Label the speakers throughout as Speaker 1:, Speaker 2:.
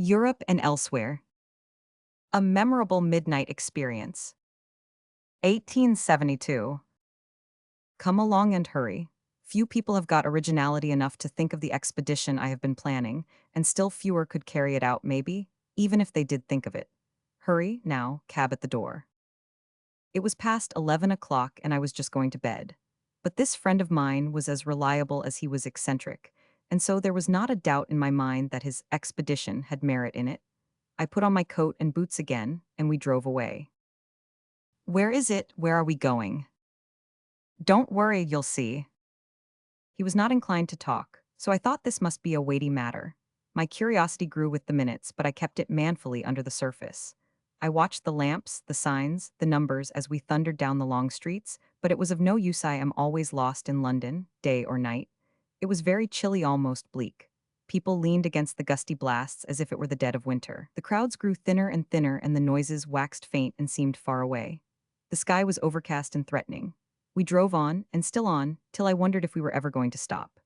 Speaker 1: Europe and elsewhere. A memorable midnight experience. 1872. Come along and hurry. Few people have got originality enough to think of the expedition I have been planning, and still fewer could carry it out, maybe, even if they did think of it. Hurry, now, cab at the door. It was past 11 o'clock and I was just going to bed. But this friend of mine was as reliable as he was eccentric, and so there was not a doubt in my mind that his expedition had merit in it. I put on my coat and boots again, and we drove away. Where is it? Where are we going? Don't worry, you'll see. He was not inclined to talk, so I thought this must be a weighty matter. My curiosity grew with the minutes, but I kept it manfully under the surface. I watched the lamps, the signs, the numbers as we thundered down the long streets, but it was of no use. I am always lost in London, day or night. It was very chilly, almost bleak. People leaned against the gusty blasts as if it were the dead of winter. The crowds grew thinner and thinner, and the noises waxed faint and seemed far away. The sky was overcast and threatening. We drove on, and still on, till I wondered if we were ever going to stop.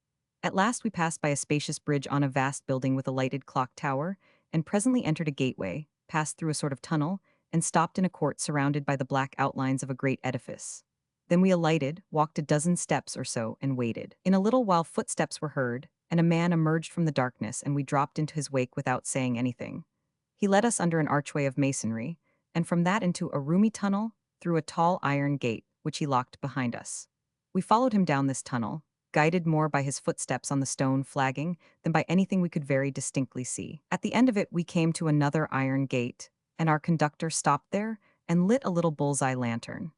Speaker 1: At last we passed by a spacious bridge on a vast building with a lighted clock tower, and presently entered a gateway, passed through a sort of tunnel, and stopped in a court surrounded by the black outlines of a great edifice. Then we alighted, walked a dozen steps or so, and waited. In a little while footsteps were heard, and a man emerged from the darkness, and we dropped into his wake without saying anything. He led us under an archway of masonry, and from that into a roomy tunnel, through a tall iron gate, which he locked behind us. We followed him down this tunnel, guided more by his footsteps on the stone flagging than by anything we could very distinctly see. At the end of it we came to another iron gate, and our conductor stopped there and lit a little bullseye lantern.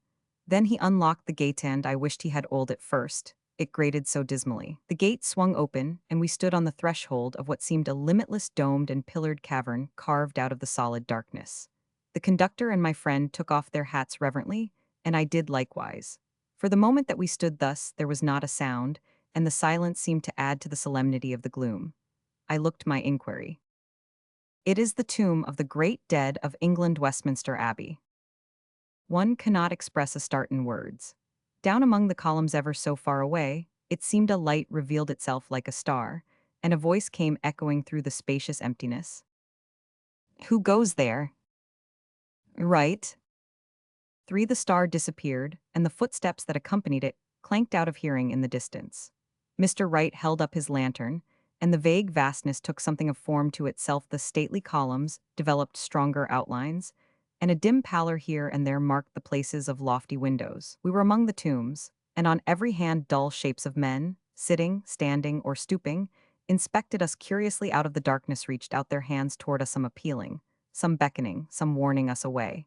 Speaker 1: Then he unlocked the gate, and I wished he had oiled it first. It grated so dismally. The gate swung open, and we stood on the threshold of what seemed a limitless domed and pillared cavern carved out of the solid darkness. The conductor and my friend took off their hats reverently, and I did likewise. For the moment that we stood thus, there was not a sound, and the silence seemed to add to the solemnity of the gloom. I looked my inquiry. It is the tomb of the great dead of England, Westminster Abbey. One cannot express a start in words. Down among the columns ever so far away, it seemed a light revealed itself like a star, and a voice came echoing through the spacious emptiness. Who goes there? Right. Three, the star disappeared, and the footsteps that accompanied it clanked out of hearing in the distance. Mr. Wright held up his lantern, and the vague vastness took something of form to itself. The stately columns developed stronger outlines, and a dim pallor here and there marked the places of lofty windows. We were among the tombs, and on every hand dull shapes of men, sitting, standing, or stooping, inspected us curiously out of the darkness, reached out their hands toward us, some appealing, some beckoning, some warning us away.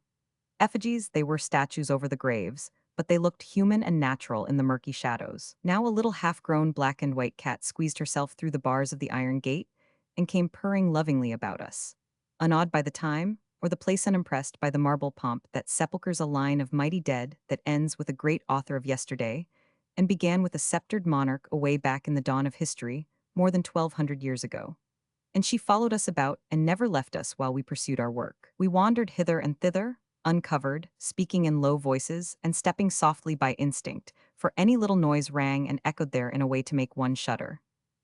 Speaker 1: Effigies, they were statues over the graves, but they looked human and natural in the murky shadows. Now a little half-grown black and white cat squeezed herself through the bars of the iron gate and came purring lovingly about us. Unawed by the time, or the place unimpressed by the marble pomp that sepulchers a line of mighty dead that ends with a great author of yesterday, and began with a sceptered monarch away back in the dawn of history, more than 1,200 years ago. And she followed us about and never left us while we pursued our work. We wandered hither and thither, uncovered, speaking in low voices, and stepping softly by instinct, for any little noise rang and echoed there in a way to make one shudder.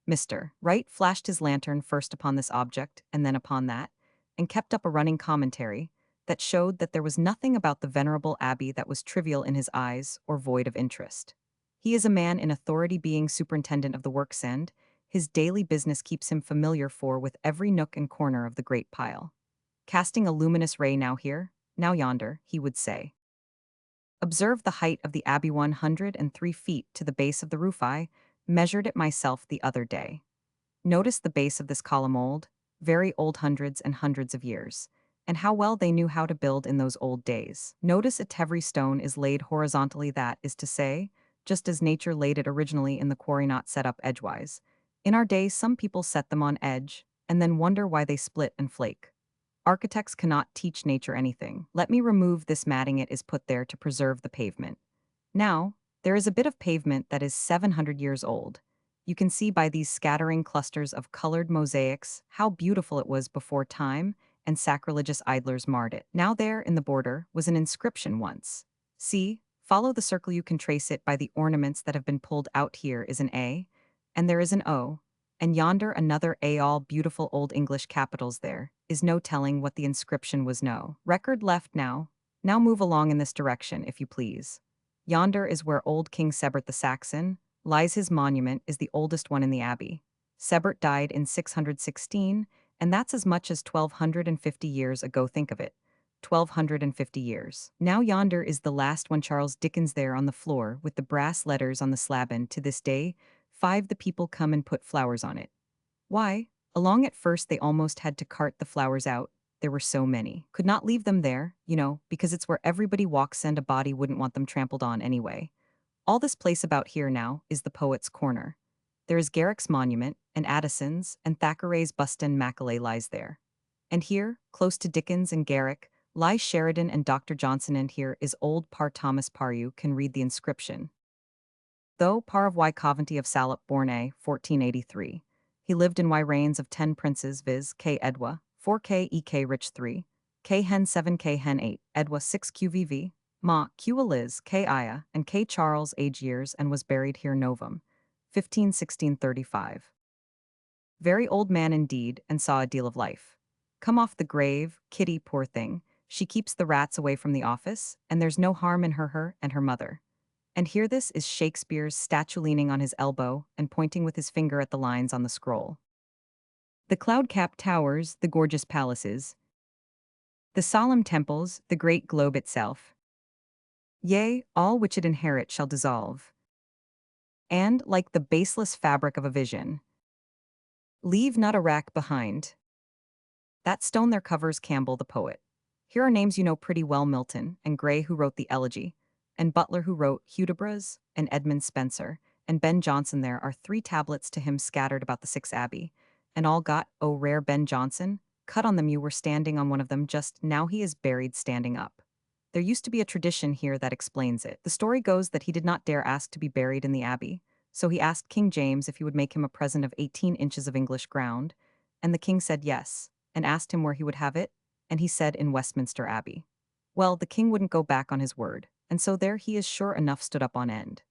Speaker 1: Mr. Wright flashed his lantern first upon this object and then upon that, and kept up a running commentary that showed that there was nothing about the venerable abbey that was trivial in his eyes or void of interest. He is a man in authority, being superintendent of the works, and his daily business keeps him familiar for with every nook and corner of the great pile. Casting a luminous ray now here, now yonder, he would say, "Observe the height of the abbey, 103 feet to the base of the roof. I measured it myself the other day. Notice the base of this column, old, very old, hundreds and hundreds of years, and how well they knew how to build in those old days. Notice every stone is laid horizontally, that is to say, just as nature laid it originally in the quarry, not set up edgewise. In our day some people set them on edge, and then wonder why they split and flake. Architects cannot teach nature anything. Let me remove this matting, it is put there to preserve the pavement. Now, there is a bit of pavement that is 700 years old. You can see by these scattering clusters of colored mosaics how beautiful it was before time and sacrilegious idlers marred it. Now there, in the border, was an inscription once. See, follow the circle, you can trace it by the ornaments that have been pulled out. Here is an A, and there is an O, And yonder another all beautiful old English capitals there, is no telling what the inscription was no. Record left now. Now move along in this direction, if you please. Yonder is where old King Sebert the Saxon lies. His monument is the oldest one in the abbey. Sebert died in 616, and that's as much as 1250 years ago. Think of it. 1250 years. Now yonder is the last one. Charles Dickens there on the floor with the brass letters on the slab, and to this day, 5 the people come and put flowers on it. Why? Along at first they almost had to cart the flowers out. There were so many. Could not leave them there, because it's where everybody walks and a body wouldn't want them trampled on anyway. All this place about here now is the Poet's Corner. There is Garrick's monument, and Addison's, and Thackeray's bust, and Macaulay lies there. And here, close to Dickens and Garrick, lies Sheridan and Dr. Johnson, and here is old Par Thomas Parr. You can read the inscription. Though Par of Y Coventry of Salop, born a. 1483. He lived in Y reigns of 10 princes, viz. K. Edwa, 4 K E K Rich 3, K Hen 7 K Hen 8, Edwa 6 QVV, Ma Q Liz K Aya, and K Charles age years, and was buried here Novum, 15 1635. Very old man indeed, and saw a deal of life. Come off the grave, Kitty, poor thing, she keeps the rats away from the office, and there's no harm in her and her mother. And here this is Shakespeare's statue leaning on his elbow and pointing with his finger at the lines on the scroll. The cloud-capped towers, the gorgeous palaces, the solemn temples, the great globe itself. Yea, all which it inherit shall dissolve. And, like the baseless fabric of a vision, leave not a rack behind. That stone there covers Campbell the poet. Here are names you know pretty well: Milton, and Gray, who wrote the Elegy, and Butler, who wrote Hudibras, and Edmund Spenser, and Ben Jonson. There are 3 tablets to him scattered about the 6th abbey, and all got, oh rare Ben Jonson, cut on them. You were standing on one of them just now. He is buried standing up. There used to be a tradition here that explains it. The story goes that he did not dare ask to be buried in the abbey, so he asked King James if he would make him a present of 18 inches of English ground, and the king said yes, and asked him where he would have it, and he said in Westminster Abbey. Well, the king wouldn't go back on his word, and so there he is, sure enough, stood up on end.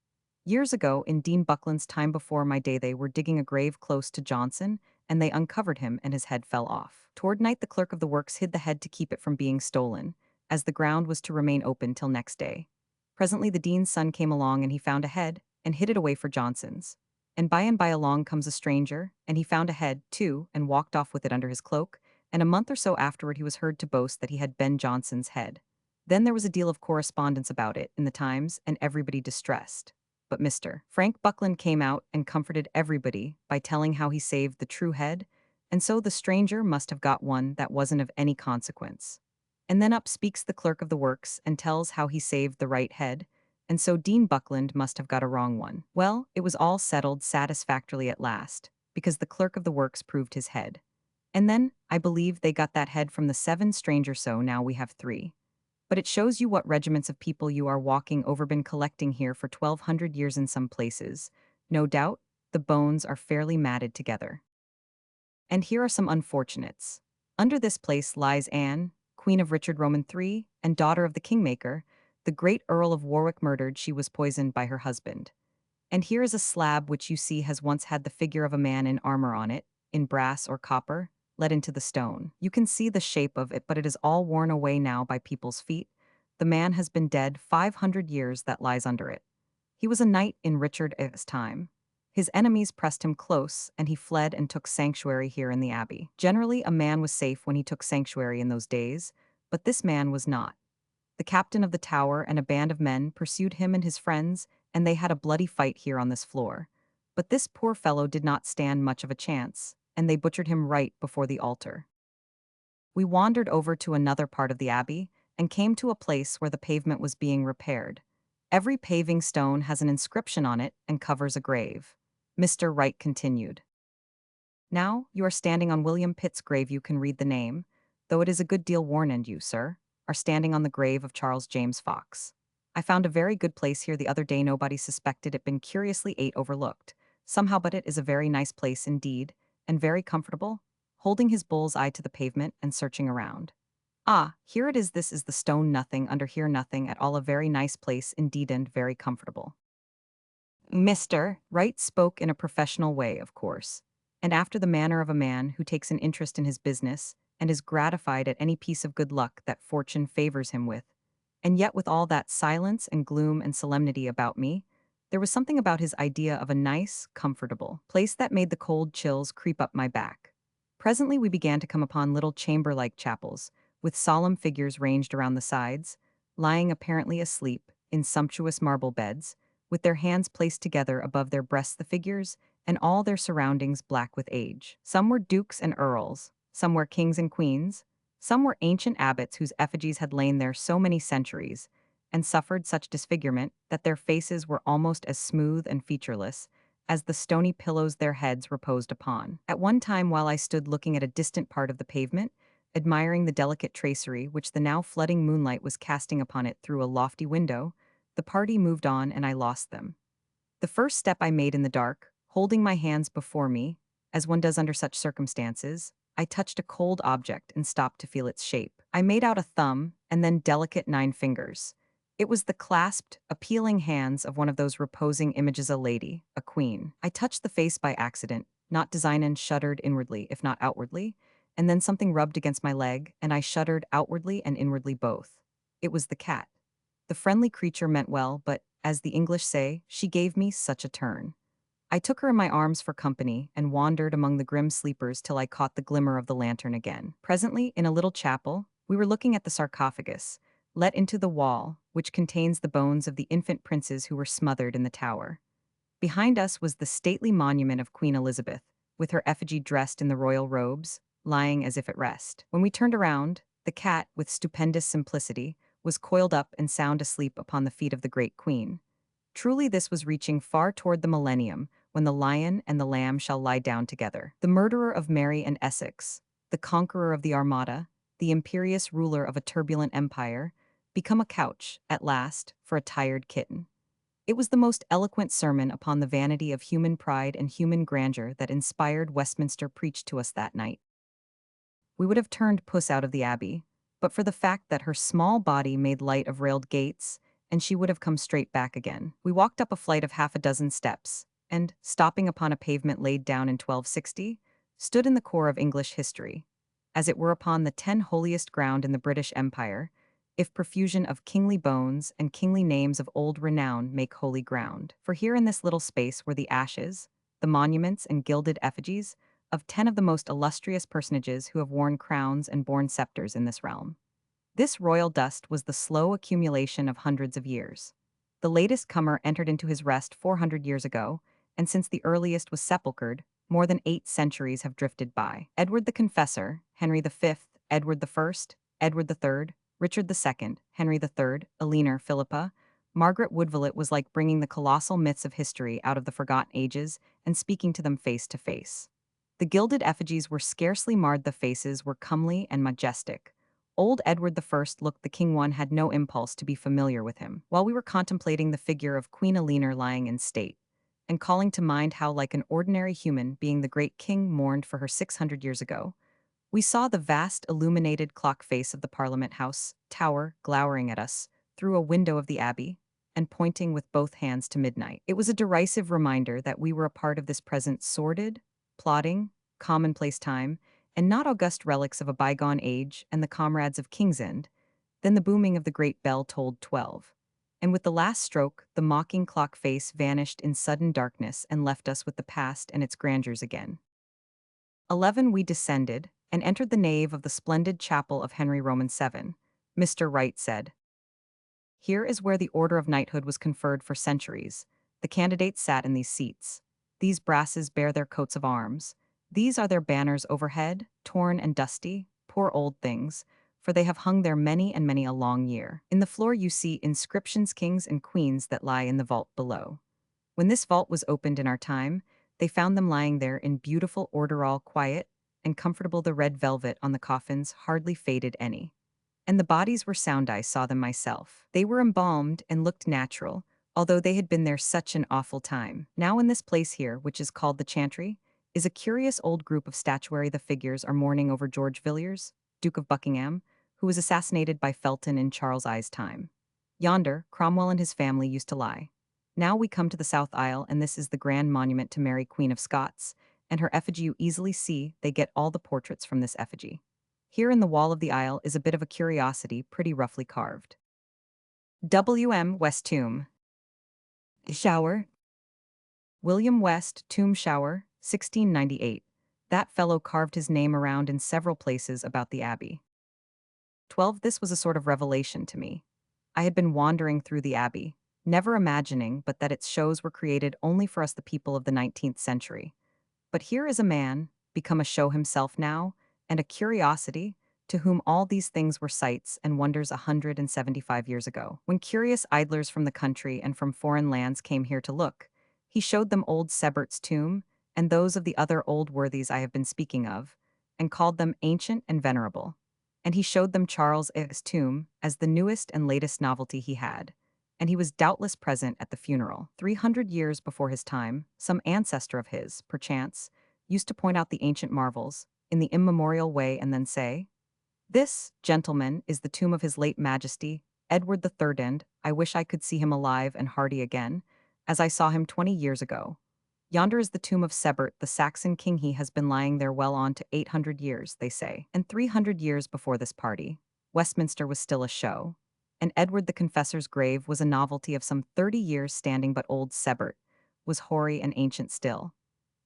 Speaker 1: Years ago, in Dean Buckland's time before my day, they were digging a grave close to Johnson, and they uncovered him, and his head fell off. Toward night the clerk of the works hid the head to keep it from being stolen, as the ground was to remain open till next day. Presently the dean's son came along, and he found a head, and hid it away for Johnson's. And by along comes a stranger, and he found a head, too, and walked off with it under his cloak, and a month or so afterward he was heard to boast that he had Ben Jonson's head. Then there was a deal of correspondence about it in the Times, and everybody distressed. But Mr. Frank Buckland came out and comforted everybody by telling how he saved the true head, and so the stranger must have got one that wasn't of any consequence. And then up speaks the clerk of the works and tells how he saved the right head, and so Dean Buckland must have got a wrong one. Well, it was all settled satisfactorily at last, because the clerk of the works proved his head. And then, I believe they got that head from the 7 strangers, so now we have 3. But it shows you what regiments of people you are walking over been collecting here for 1200 years in some places. No doubt, the bones are fairly matted together. And here are some unfortunates. Under this place lies Anne, Queen of Richard Roman III, and daughter of the Kingmaker, the great Earl of Warwick. Murdered, she was poisoned by her husband. And here is a slab which you see has once had the figure of a man in armor on it, in brass or copper, let into the stone. You can see the shape of it, but it is all worn away now by people's feet. The man has been dead 500 years that lies under it. He was a knight in Richard's time. His enemies pressed him close, and he fled and took sanctuary here in the abbey. Generally, a man was safe when he took sanctuary in those days, but this man was not. The captain of the tower and a band of men pursued him and his friends, and they had a bloody fight here on this floor. But this poor fellow did not stand much of a chance, and they butchered him right before the altar. We wandered over to another part of the abbey, and came to a place where the pavement was being repaired. Every paving stone has an inscription on it and covers a grave. Mr. Wright continued. Now, you are standing on William Pitt's grave. You can read the name, though it is a good deal worn, and you, sir, are standing on the grave of Charles James Fox. I found a very good place here the other day. Nobody suspected it, been curiously overlooked, somehow, but it is a very nice place indeed, and very comfortable, holding his bull's eye to the pavement and searching around. Ah, here it is. This is the stone. Nothing under here, nothing at all. A very nice place indeed, and very comfortable. Mr. Wright spoke in a professional way, of course, and after the manner of a man who takes an interest in his business and is gratified at any piece of good luck that fortune favors him with. And yet, with all that silence and gloom and solemnity about me, there was something about his idea of a nice, comfortable place that made the cold chills creep up my back. Presently, we began to come upon little chamber like chapels, with solemn figures ranged around the sides, lying apparently asleep in sumptuous marble beds, with their hands placed together above their breasts, the figures, and all their surroundings black with age. Some were dukes and earls, some were kings and queens, some were ancient abbots whose effigies had lain there so many centuries, and suffered such disfigurement that their faces were almost as smooth and featureless as the stony pillows their heads reposed upon. At one time, while I stood looking at a distant part of the pavement, admiring the delicate tracery which the now flooding moonlight was casting upon it through a lofty window, the party moved on and I lost them. The first step I made in the dark, holding my hands before me, as one does under such circumstances, I touched a cold object and stopped to feel its shape. I made out a thumb and then delicate 9 fingers. It was the clasped, appealing hands of one of those reposing images, a lady, a queen. I touched the face by accident, not design, and shuddered inwardly, if not outwardly, and then something rubbed against my leg, and I shuddered outwardly and inwardly both. It was the cat. The friendly creature meant well, but, as the English say, she gave me such a turn. I took her in my arms for company and wandered among the grim sleepers till I caught the glimmer of the lantern again. Presently, in a little chapel, we were looking at the sarcophagus, let into the wall, which contains the bones of the infant princes who were smothered in the tower. Behind us was the stately monument of Queen Elizabeth, with her effigy dressed in the royal robes, lying as if at rest. When we turned around, the cat, with stupendous simplicity, was coiled up and sound asleep upon the feet of the great queen. Truly, this was reaching far toward the millennium, when the lion and the lamb shall lie down together. The murderer of Mary and Essex, the conqueror of the Armada, the imperious ruler of a turbulent empire, become a couch, at last, for a tired kitten. It was the most eloquent sermon upon the vanity of human pride and human grandeur that inspired Westminster preached to us that night. We would have turned puss out of the abbey, but for the fact that her small body made light of railed gates, and she would have come straight back again. We walked up a flight of half a dozen steps, and, stopping upon a pavement laid down in 1260, stood in the core of English history, as it were upon the 10 holiest ground in the British Empire, if profusion of kingly bones and kingly names of old renown make holy ground. For here in this little space were the ashes, the monuments and gilded effigies of 10 of the most illustrious personages who have worn crowns and borne scepters in this realm. This royal dust was the slow accumulation of hundreds of years. The latest comer entered into his rest 400 years ago, and since the earliest was sepulchred, more than 8 centuries have drifted by. Edward the Confessor, Henry V, Edward I, Edward III, Richard II, Henry III, Eleanor, Philippa, Margaret Woodvillett was like bringing the colossal myths of history out of the forgotten ages and speaking to them face to face. The gilded effigies were scarcely marred, the faces were comely and majestic. Old Edward I looked the king one had no impulse to be familiar with him. While we were contemplating the figure of Queen Eleanor lying in state, and calling to mind how like an ordinary human being the great king mourned for her 600 years ago, we saw the vast illuminated clock face of the Parliament House tower glowering at us through a window of the abbey, and pointing with both hands to midnight. It was a derisive reminder that we were a part of this present sordid, plodding, commonplace time, and not august relics of a bygone age and the comrades of King's End. Then the booming of the great bell tolled 12. And with the last stroke, the mocking clock face vanished in sudden darkness and left us with the past and its grandeurs again. 11. We descended, and entered the nave of the splendid chapel of Henry Roman VII. Mr. Wright said, "Here is where the order of knighthood was conferred for centuries. The candidates sat in these seats. These brasses bear their coats of arms. These are their banners overhead, torn and dusty, poor old things, for they have hung there many and many a long year. In the floor you see inscriptions, kings and queens, that lie in the vault below. When this vault was opened in our time, they found them lying there in beautiful order, all quiet and comfortable. The red velvet on the coffins hardly faded any. And the bodies were sound. I saw them myself. They were embalmed and looked natural, although they had been there such an awful time. Now in this place here, which is called the Chantry, is a curious old group of statuary. The figures are mourning over George Villiers, Duke of Buckingham, who was assassinated by Felton in Charles I's time. Yonder, Cromwell and his family used to lie. Now we come to the south aisle, and this is the grand monument to Mary, Queen of Scots, and her effigy you easily see they get all the portraits from this effigy. Here in the wall of the aisle is a bit of a curiosity, pretty roughly carved. W.M. West Tomb. Shower. William West, Tomb Shower, 1698. That fellow carved his name around in several places about the abbey. 12. This was a sort of revelation to me. I had been wandering through the abbey, never imagining but that its shows were created only for us the people of the 19th century. But here is a man, become a show himself now, and a curiosity, to whom all these things were sights and wonders 175 years ago. When curious idlers from the country and from foreign lands came here to look, he showed them old Sebert's tomb, and those of the other old worthies I have been speaking of, and called them ancient and venerable. And he showed them Charles's tomb as the newest and latest novelty he had. And he was doubtless present at the funeral. 300 years before his time, some ancestor of his, perchance, used to point out the ancient marvels, in the immemorial way and then say, "This, gentlemen, is the tomb of his late majesty, Edward III, and I wish I could see him alive and hearty again, as I saw him 20 years ago. Yonder is the tomb of Sebert, the Saxon king. He has been lying there well on to 800 years, they say. And 300 years before this party, Westminster was still a show, and Edward the Confessor's grave was a novelty of some 30 years standing, but old Sebert was hoary and ancient still.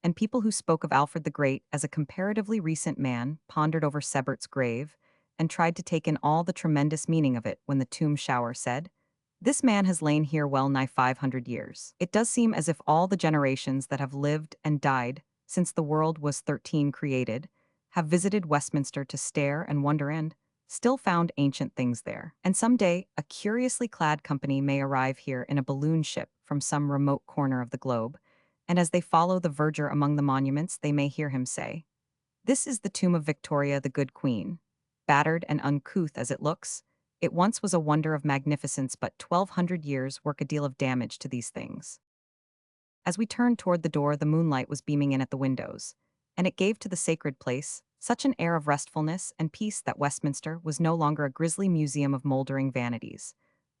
Speaker 1: And people who spoke of Alfred the Great as a comparatively recent man pondered over Sebert's grave and tried to take in all the tremendous meaning of it when the tomb shower said, 'This man has lain here well nigh 500 years. It does seem as if all the generations that have lived and died since the world was 13 created have visited Westminster to stare and wonder and still found ancient things there. And some day a curiously clad company may arrive here in a balloon ship from some remote corner of the globe, and as they follow the verger among the monuments they may hear him say, "This is the tomb of Victoria the good queen. Battered and uncouth as it looks, it once was a wonder of magnificence, but 1200 years work a deal of damage to these things." As we turned toward the door, the moonlight was beaming in at the windows, and it gave to the sacred place such an air of restfulness and peace that Westminster was no longer a grisly museum of moldering vanities,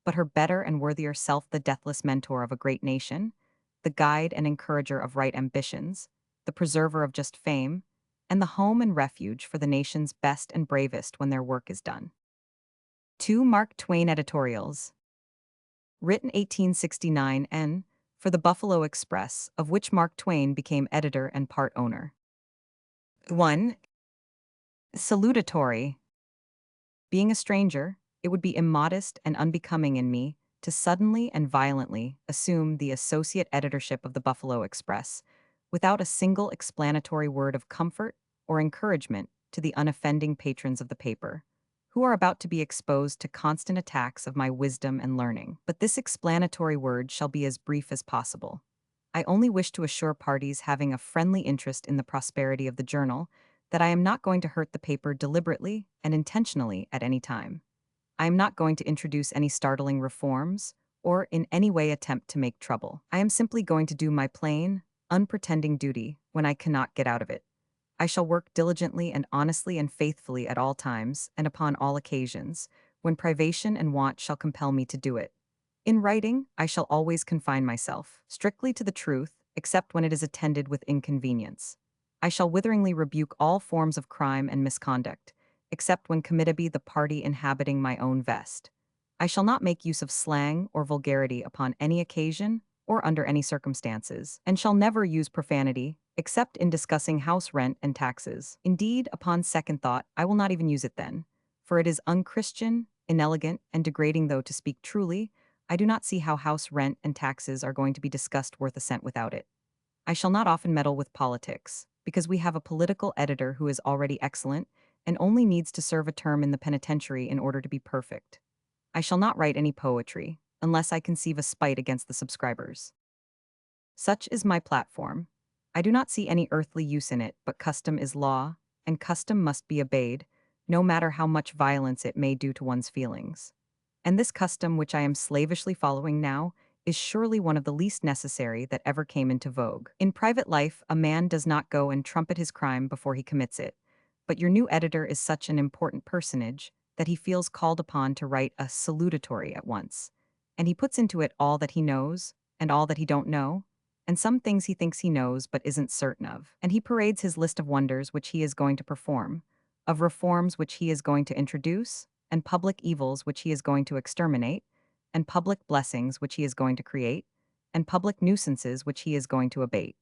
Speaker 1: but her better and worthier self, the deathless mentor of a great nation, the guide and encourager of right ambitions, the preserver of just fame, and the home and refuge for the nation's best and bravest when their work is done. 2 Mark Twain editorials. Written 1869 N. for the Buffalo Express, of which Mark Twain became editor and part owner. 1. Salutatory. Being a stranger, it would be immodest and unbecoming in me to suddenly and violently assume the associate editorship of the Buffalo Express, without a single explanatory word of comfort or encouragement to the unoffending patrons of the paper, who are about to be exposed to constant attacks of my wisdom and learning. But this explanatory word shall be as brief as possible. I only wish to assure parties having a friendly interest in the prosperity of the journal that I am not going to hurt the paper deliberately and intentionally at any time. I am not going to introduce any startling reforms or in any way attempt to make trouble. I am simply going to do my plain, unpretending duty when I cannot get out of it. I shall work diligently and honestly and faithfully at all times and upon all occasions, when privation and want shall compel me to do it. In writing, I shall always confine myself strictly to the truth, except when it is attended with inconvenience. I shall witheringly rebuke all forms of crime and misconduct, except when committed be the party inhabiting my own vest. I shall not make use of slang or vulgarity upon any occasion or under any circumstances, and shall never use profanity, except in discussing house rent and taxes. Indeed, upon second thought, I will not even use it then, for it is unchristian, inelegant, and degrading. Though, to speak truly, I do not see how house rent and taxes are going to be discussed worth a cent without it. I shall not often meddle with politics, because we have a political editor who is already excellent and only needs to serve a term in the penitentiary in order to be perfect. I shall not write any poetry, unless I conceive a spite against the subscribers. Such is my platform. I do not see any earthly use in it, but custom is law, and custom must be obeyed, no matter how much violence it may do to one's feelings. And this custom which I am slavishly following now is surely one of the least necessary that ever came into vogue. In private life, a man does not go and trumpet his crime before he commits it, but your new editor is such an important personage that he feels called upon to write a salutatory at once, and he puts into it all that he knows and all that he don't know, and some things he thinks he knows but isn't certain of. And he parades his list of wonders which he is going to perform, of reforms which he is going to introduce, and public evils which he is going to exterminate, and public blessings which he is going to create, and public nuisances which he is going to abate.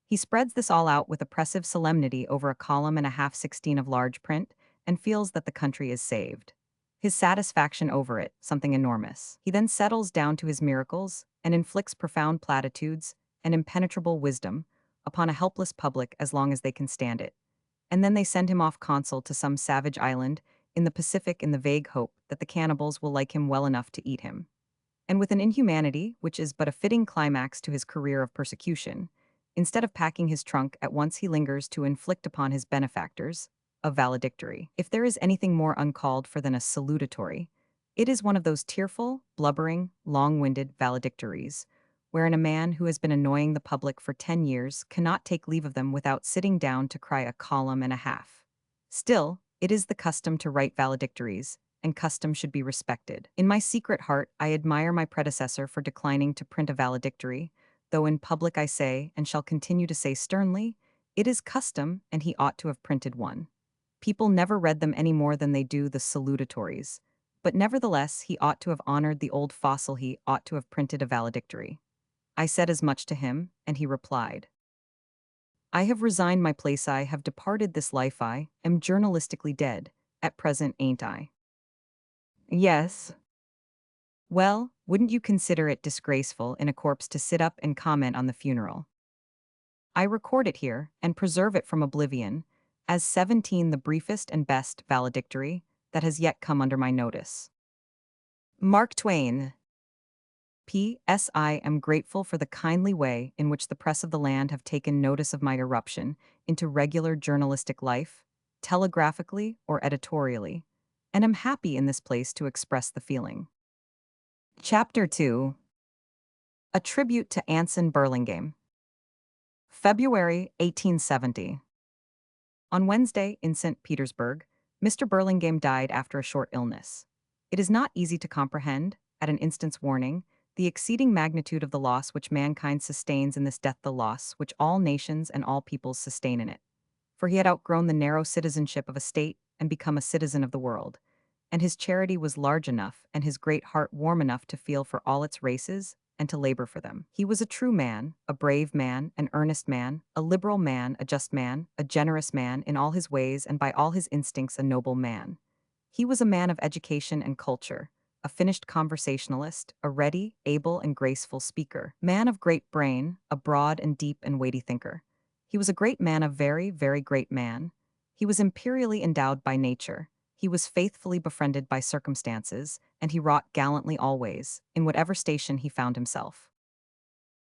Speaker 1: He spreads this all out with oppressive solemnity over a column and a half 16 of large print, and feels that the country is saved. His satisfaction over it, something enormous. He then settles down to his miracles, and inflicts profound platitudes and impenetrable wisdom upon a helpless public as long as they can stand it. And then they send him off consul to some savage island in the Pacific in the vague hope that the cannibals will like him well enough to eat him. And with an inhumanity which is but a fitting climax to his career of persecution, instead of packing his trunk at once he lingers to inflict upon his benefactors a valedictory. If there is anything more uncalled for than a salutatory, it is one of those tearful, blubbering, long-winded valedictories, wherein a man who has been annoying the public for 10 years cannot take leave of them without sitting down to cry a column and a half. Still, it is the custom to write valedictories, and custom should be respected. In my secret heart, I admire my predecessor for declining to print a valedictory, though in public I say, and shall continue to say sternly, it is custom, and he ought to have printed one. People never read them any more than they do the salutatories, but nevertheless he ought to have honored the old fossil, he ought to have printed a valedictory. I said as much to him, and he replied, I have resigned my place, I have departed this life, I am journalistically dead, at present ain't I? Yes. Well, wouldn't you consider it disgraceful in a corpse to sit up and comment on the funeral? I record it here, and preserve it from oblivion, as 17 the briefest and best valedictory that has yet come under my notice. Mark Twain. P.S. I am grateful for the kindly way in which the press of the land have taken notice of my eruption into regular journalistic life, telegraphically or editorially, and am happy in this place to express the feeling. Chapter 2. A Tribute to Anson Burlingame. February 1870. On Wednesday, in St. Petersburg, Mr. Burlingame died after a short illness. It is not easy to comprehend, at an instant's warning, the exceeding magnitude of the loss which mankind sustains in this death, the loss which all nations and all peoples sustain in it. For he had outgrown the narrow citizenship of a state and become a citizen of the world, and his charity was large enough and his great heart warm enough to feel for all its races and to labor for them. He was a true man, a brave man, an earnest man, a liberal man, a just man, a generous man in all his ways and by all his instincts a noble man. He was a man of education and culture, a finished conversationalist, a ready, able, and graceful speaker, man of great brain, a broad and deep and weighty thinker. He was a great man, a very, very great man. He was imperially endowed by nature. He was faithfully befriended by circumstances, and he wrought gallantly always, in whatever station he found himself.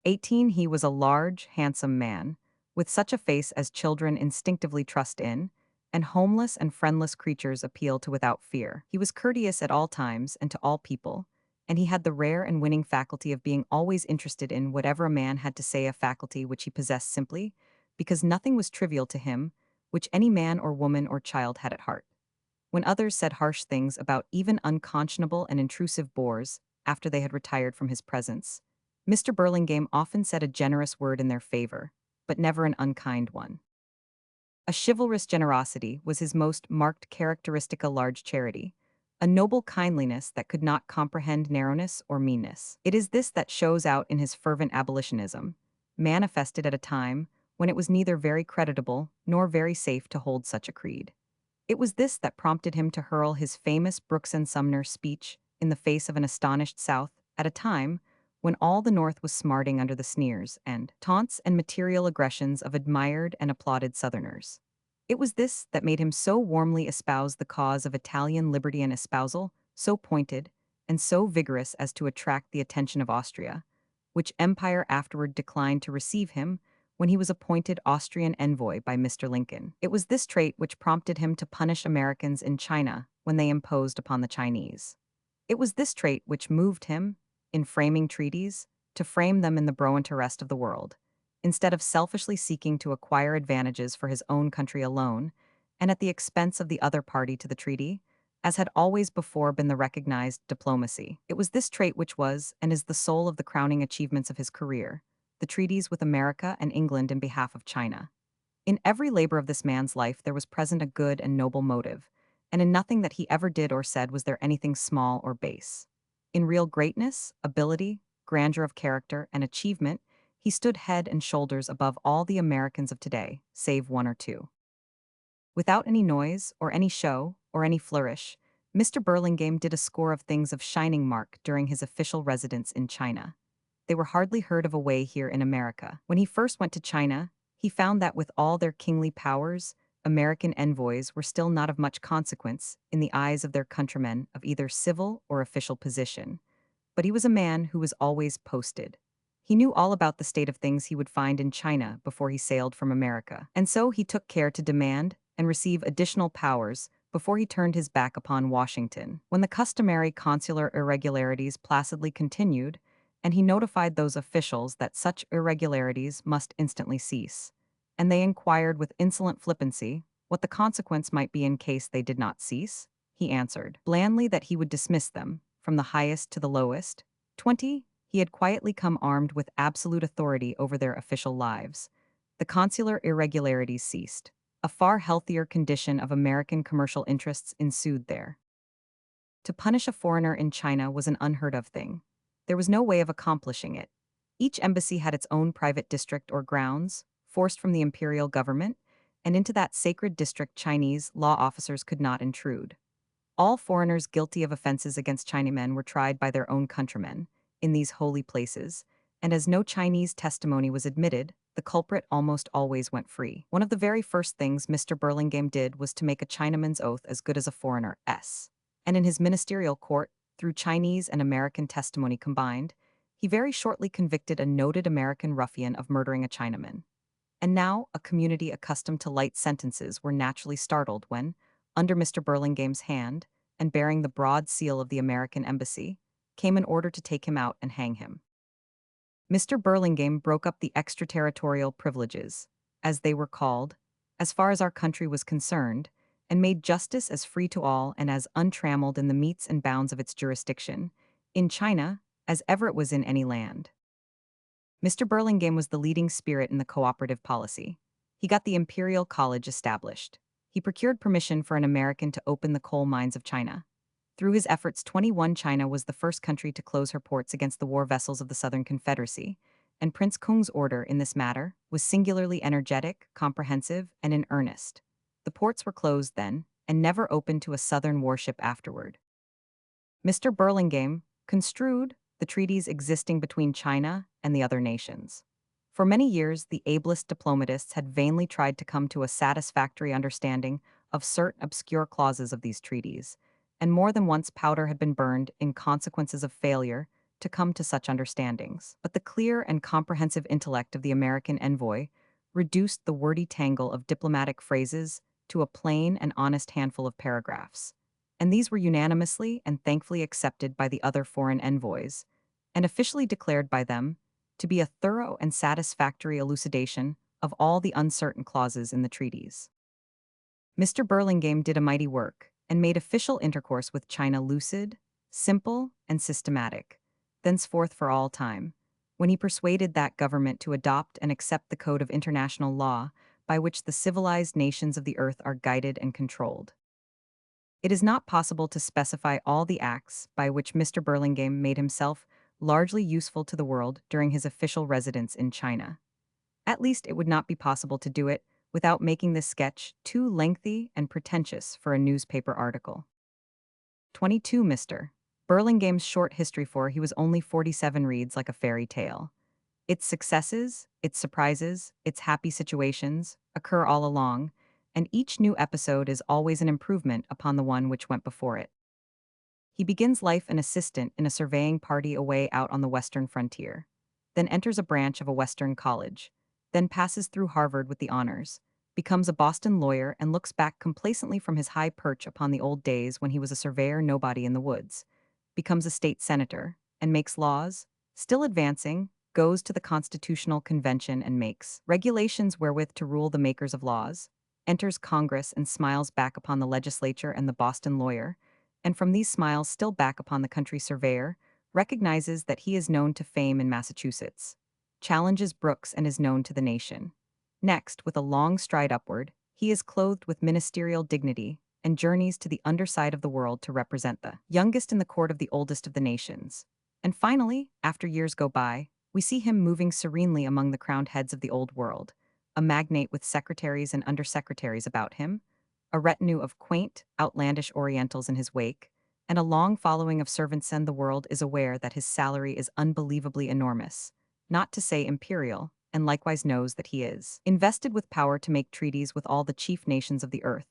Speaker 1: 18. He was a large, handsome man, with such a face as children instinctively trust in, and homeless and friendless creatures appeal to without fear. He was courteous at all times and to all people, and he had the rare and winning faculty of being always interested in whatever a man had to say, a faculty which he possessed simply because nothing was trivial to him, which any man or woman or child had at heart. When others said harsh things about even unconscionable and intrusive bores after they had retired from his presence, Mr. Burlingame often said a generous word in their favor, but never an unkind one. A chivalrous generosity was his most marked characteristic, a large charity, a noble kindliness that could not comprehend narrowness or meanness. It is this that shows out in his fervent abolitionism, manifested at a time when it was neither very creditable nor very safe to hold such a creed. It was this that prompted him to hurl his famous Brooks and Sumner speech in the face of an astonished South at a time when all the North was smarting under the sneers and taunts and material aggressions of admired and applauded Southerners. It was this that made him so warmly espouse the cause of Italian liberty, an espousal so pointed and so vigorous as to attract the attention of Austria, which empire afterward declined to receive him when he was appointed Austrian envoy by Mr. Lincoln. It was this trait which prompted him to punish Americans in China when they imposed upon the Chinese. It was this trait which moved him, in framing treaties, to frame them in the broad interest of the world, instead of selfishly seeking to acquire advantages for his own country alone, and at the expense of the other party to the treaty, as had always before been the recognized diplomacy. It was this trait which was and is the soul of the crowning achievements of his career, the treaties with America and England in behalf of China. In every labor of this man's life there was present a good and noble motive, and in nothing that he ever did or said was there anything small or base. In real greatness, ability, grandeur of character, and achievement, he stood head and shoulders above all the Americans of today, save one or two. Without any noise, or any show, or any flourish, Mr. Burlingame did a score of things of shining mark during his official residence in China. They were hardly heard of away here in America. When he first went to China, he found that with all their kingly powers, American envoys were still not of much consequence in the eyes of their countrymen of either civil or official position. But he was a man who was always posted. He knew all about the state of things he would find in China before he sailed from America, and so he took care to demand and receive additional powers before he turned his back upon Washington. When the customary consular irregularities placidly continued, and he notified those officials that such irregularities must instantly cease, and they inquired with insolent flippancy what the consequence might be in case they did not cease, he answered blandly that he would dismiss them, from the highest to the lowest. 20. He had quietly come armed with absolute authority over their official lives. The consular irregularities ceased. A far healthier condition of American commercial interests ensued there. To punish a foreigner in China was an unheard of thing. There was no way of accomplishing it. Each embassy had its own private district or grounds, forced from the imperial government, and into that sacred district Chinese law officers could not intrude. All foreigners guilty of offenses against Chinamen were tried by their own countrymen, in these holy places, and as no Chinese testimony was admitted, the culprit almost always went free. One of the very first things Mr. Burlingame did was to make a Chinaman's oath as good as a foreigner's. And in his ministerial court, through Chinese and American testimony combined, he very shortly convicted a noted American ruffian of murdering a Chinaman. And now, a community accustomed to light sentences were naturally startled when, under Mr. Burlingame's hand, and bearing the broad seal of the American embassy, came an order to take him out and hang him. Mr. Burlingame broke up the extraterritorial privileges, as they were called, as far as our country was concerned, and made justice as free to all and as untrammeled in the metes and bounds of its jurisdiction, in China, as ever it was in any land. Mr. Burlingame was the leading spirit in the cooperative policy. He got the Imperial College established. He procured permission for an American to open the coal mines of China. Through his efforts, 21 China was the first country to close her ports against the war vessels of the Southern Confederacy, and Prince Kung's order in this matter was singularly energetic, comprehensive, and in earnest. The ports were closed then, and never opened to a Southern warship afterward. Mr. Burlingame construed the treaties existing between China and the other nations. For many years, the ablest diplomatists had vainly tried to come to a satisfactory understanding of certain obscure clauses of these treaties, and more than once powder had been burned in consequences of failure to come to such understandings. But the clear and comprehensive intellect of the American envoy reduced the wordy tangle of diplomatic phrases to a plain and honest handful of paragraphs, and these were unanimously and thankfully accepted by the other foreign envoys, and officially declared by them to be a thorough and satisfactory elucidation of all the uncertain clauses in the treaties. Mr. Burlingame did a mighty work, and made official intercourse with China lucid, simple, and systematic, thenceforth for all time, when he persuaded that government to adopt and accept the code of international law by which the civilized nations of the earth are guided and controlled. It is not possible to specify all the acts by which Mr. Burlingame made himself largely useful to the world during his official residence in China. At least it would not be possible to do it without making this sketch too lengthy and pretentious for a newspaper article. 22. Mr. Burlingame's short history, for he was only 47, reads like a fairy tale. Its successes, its surprises, its happy situations occur all along, and each new episode is always an improvement upon the one which went before it. He begins life an assistant in a surveying party away out on the western frontier, then enters a branch of a western college, then passes through Harvard with the honors, becomes a Boston lawyer and looks back complacently from his high perch upon the old days when he was a surveyor nobody in the woods, becomes a state senator, and makes laws, still advancing, goes to the Constitutional Convention and makes regulations wherewith to rule the makers of laws, enters Congress and smiles back upon the legislature and the Boston lawyer, and from these smiles still back upon the country surveyor, recognizes that he is known to fame in Massachusetts, challenges brooks and is known to the nation. Next, with a long stride upward, he is clothed with ministerial dignity and journeys to the underside of the world to represent the youngest in the court of the oldest of the nations. And finally, after years go by, we see him moving serenely among the crowned heads of the old world, a magnate with secretaries and undersecretaries about him, a retinue of quaint, outlandish Orientals in his wake, and a long following of servants, and the world is aware that his salary is unbelievably enormous, not to say imperial, and likewise knows that he is invested with power to make treaties with all the chief nations of the earth,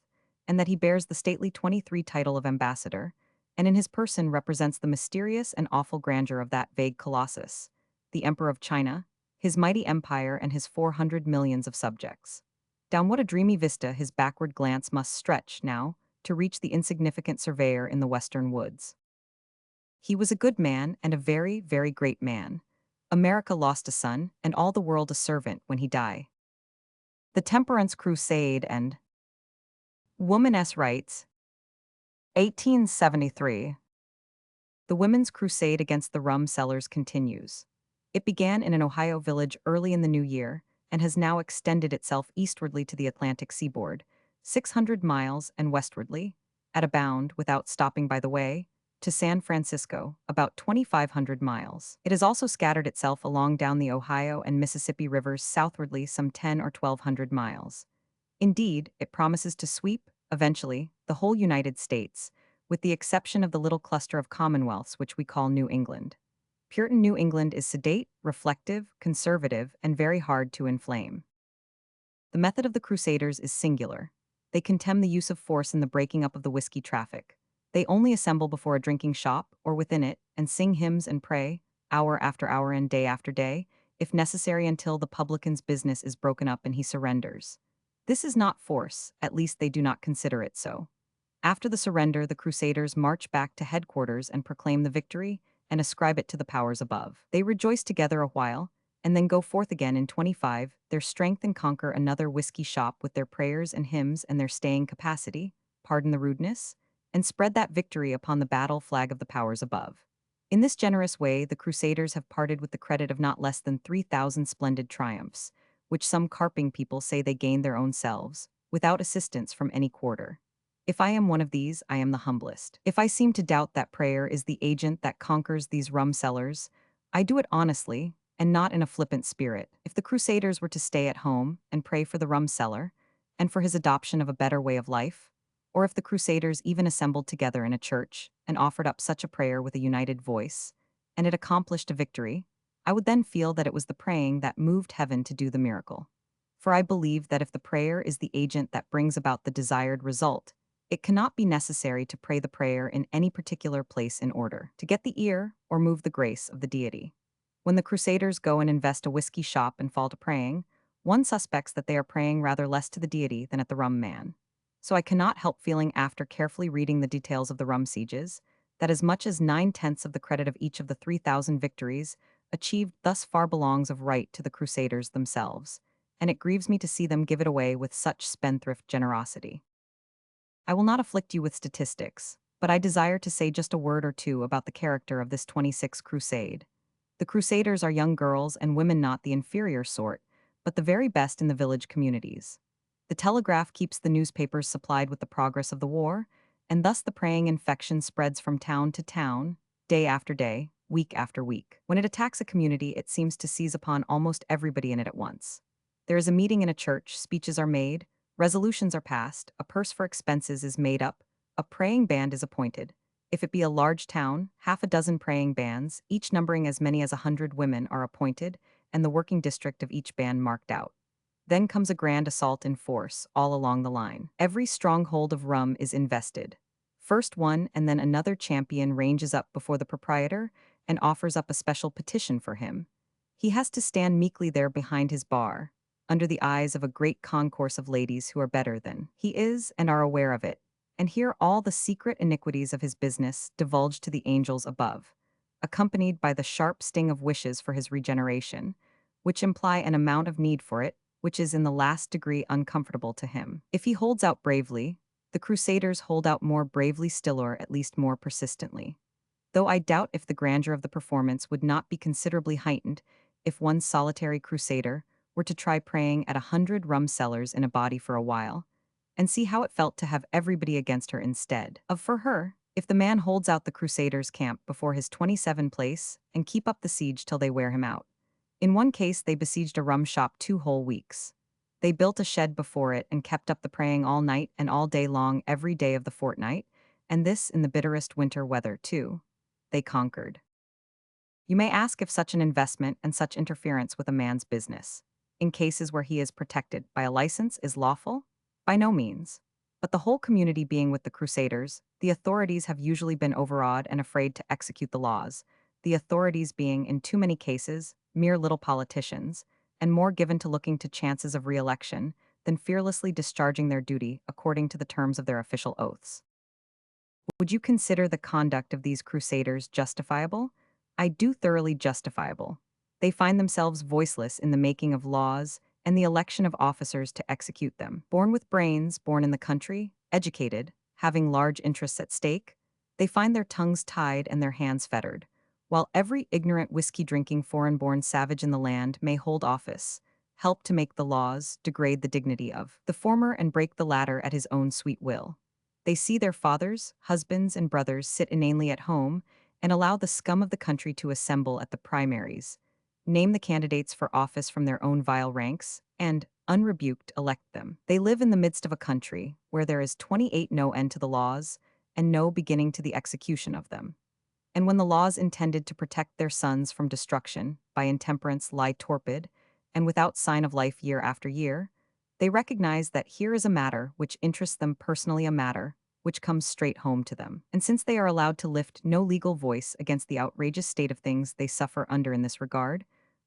Speaker 1: and that he bears the stately 23 title of ambassador, and in his person represents the mysterious and awful grandeur of that vague colossus, the Emperor of China, his mighty empire and his 400 millions of subjects. Down what a dreamy vista his backward glance must stretch, now, to reach the insignificant surveyor in the western woods. He was a good man and a very, very great man. America lost a son, and all the world a servant when he died. The Temperance Crusade and Woman's Rights, 1873. The Women's Crusade against the rum sellers continues. It began in an Ohio village early in the new year and has now extended itself eastwardly to the Atlantic seaboard, 600 miles, and westwardly, at a bound, without stopping by the way, to San Francisco, about 2,500 miles. It has also scattered itself along down the Ohio and Mississippi rivers southwardly some 10 or 1,200 miles. Indeed, it promises to sweep, eventually, the whole United States, with the exception of the little cluster of commonwealths which we call New England. Puritan New England is sedate, reflective, conservative, and very hard to inflame. The method of the Crusaders is singular. They contemn the use of force in the breaking up of the whiskey traffic. They only assemble before a drinking shop, or within it, and sing hymns and pray, hour after hour and day after day, if necessary until the publican's business is broken up and he surrenders. This is not force, at least they do not consider it so. After the surrender, the Crusaders march back to headquarters and proclaim the victory, and ascribe it to the powers above. They rejoice together a while, and then go forth again in 25, their strength, and conquer another whiskey shop with their prayers and hymns and their staying capacity, pardon the rudeness, and spread that victory upon the battle flag of the powers above. In this generous way, the Crusaders have parted with the credit of not less than 3,000 splendid triumphs, which some carping people say they gained their own selves, without assistance from any quarter. If I am one of these, I am the humblest. If I seem to doubt that prayer is the agent that conquers these rum sellers, I do it honestly, and not in a flippant spirit. If the Crusaders were to stay at home and pray for the rum seller, and for his adoption of a better way of life, or if the Crusaders even assembled together in a church and offered up such a prayer with a united voice, and it accomplished a victory, I would then feel that it was the praying that moved heaven to do the miracle. For I believe that if the prayer is the agent that brings about the desired result, it cannot be necessary to pray the prayer in any particular place in order to get the ear or move the grace of the deity. When the Crusaders go and invest a whiskey shop and fall to praying, one suspects that they are praying rather less to the deity than at the rum man. So I cannot help feeling, after carefully reading the details of the rum sieges, that as much as 9/10 of the credit of each of the 3,000 victories achieved thus far belongs of right to the Crusaders themselves, and it grieves me to see them give it away with such spendthrift generosity. I will not afflict you with statistics, but I desire to say just a word or two about the character of this 26th crusade. The Crusaders are young girls and women, not the inferior sort, but the very best in the village communities. The telegraph keeps the newspapers supplied with the progress of the war, and thus the praying infection spreads from town to town, day after day, week after week. When it attacks a community, it seems to seize upon almost everybody in it at once. There is a meeting in a church, speeches are made, resolutions are passed, a purse for expenses is made up, a praying band is appointed. If it be a large town, half a dozen praying bands, each numbering as many as 100 women, are appointed, and the working district of each band marked out. Then comes a grand assault in force, all along the line. Every stronghold of rum is invested. First one and then another champion ranges up before the proprietor and offers up a special petition for him. He has to stand meekly there behind his bar, under the eyes of a great concourse of ladies who are better than he is and are aware of it, and hear all the secret iniquities of his business divulged to the angels above, accompanied by the sharp sting of wishes for his regeneration, which imply an amount of need for it, which is in the last degree uncomfortable to him. If he holds out bravely, the Crusaders hold out more bravely still, or at least more persistently. Though I doubt if the grandeur of the performance would not be considerably heightened if one solitary crusader were to try praying at 100 rum sellers in a body for a while, and see how it felt to have everybody against her instead of for her, if the man holds out the crusaders' camp before his 27 place and keep up the siege till they wear him out. In one case, they besieged a rum shop 2 whole weeks. They built a shed before it and kept up the praying all night and all day long every day of the fortnight, and this in the bitterest winter weather, too. They conquered. You may ask if such an investment and such interference with a man's business, in cases where he is protected by a license, is lawful? By no means. But the whole community being with the Crusaders, the authorities have usually been overawed and afraid to execute the laws, the authorities being, in too many cases, mere little politicians, and more given to looking to chances of re-election than fearlessly discharging their duty according to the terms of their official oaths. Would you consider the conduct of these crusaders justifiable? I do thoroughly justifiable. They find themselves voiceless in the making of laws and the election of officers to execute them. Born with brains, born in the country, educated, having large interests at stake, they find their tongues tied and their hands fettered, while every ignorant whiskey-drinking foreign-born savage in the land may hold office, help to make the laws, degrade the dignity of the former and break the latter at his own sweet will. They see their fathers, husbands, and brothers sit inanely at home and allow the scum of the country to assemble at the primaries, name the candidates for office from their own vile ranks, and, unrebuked, elect them. They live in the midst of a country where there is 28 no end to the laws and no beginning to the execution of them. And when the laws intended to protect their sons from destruction by intemperance lie torpid and without sign of life year after year, they recognize that here is a matter which interests them personally, a matter which comes straight home to them. And since they are allowed to lift no legal voice against the outrageous state of things they suffer under in this regard,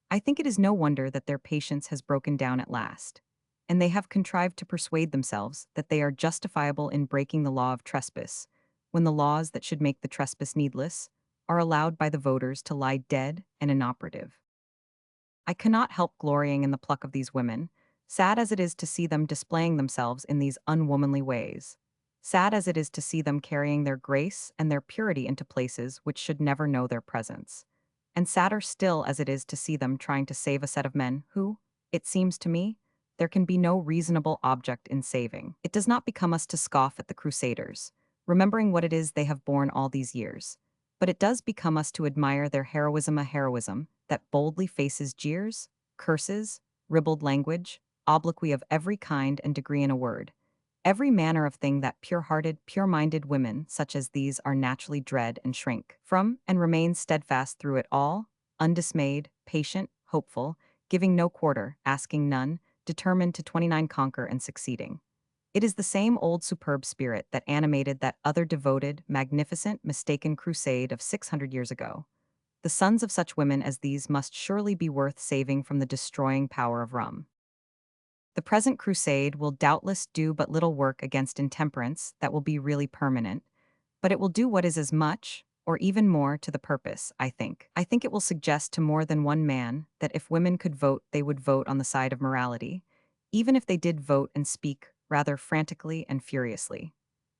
Speaker 1: I think it is no wonder that their patience has broken down at last, and they have contrived to persuade themselves that they are justifiable in breaking the law of trespass, when the laws that should make the trespass needless are allowed by the voters to lie dead and inoperative. I cannot help glorying in the pluck of these women, sad as it is to see them displaying themselves in these unwomanly ways, sad as it is to see them carrying their grace and their purity into places which should never know their presence, and sadder still as it is to see them trying to save a set of men who, it seems to me, there can be no reasonable object in saving. It does not become us to scoff at the Crusaders, remembering what it is they have borne all these years, but it does become us to admire their heroism, a heroism that boldly faces jeers, curses, ribald language, obloquy of every kind and degree in a word, every manner of thing that pure-hearted, pure-minded women such as these are naturally dread and shrink from, and remain steadfast through it all, undismayed, patient, hopeful, giving no quarter, asking none, determined to 29 conquer and succeeding. It is the same old superb spirit that animated that other devoted, magnificent, mistaken crusade of 600 years ago. The sons of such women as these must surely be worth saving from the destroying power of rum. The present crusade will doubtless do but little work against intemperance that will be really permanent, but it will do what is as much, or even more, to the purpose, I think. I think it will suggest to more than one man that if women could vote, they would vote on the side of morality, even if they did vote and speak rather frantically and furiously.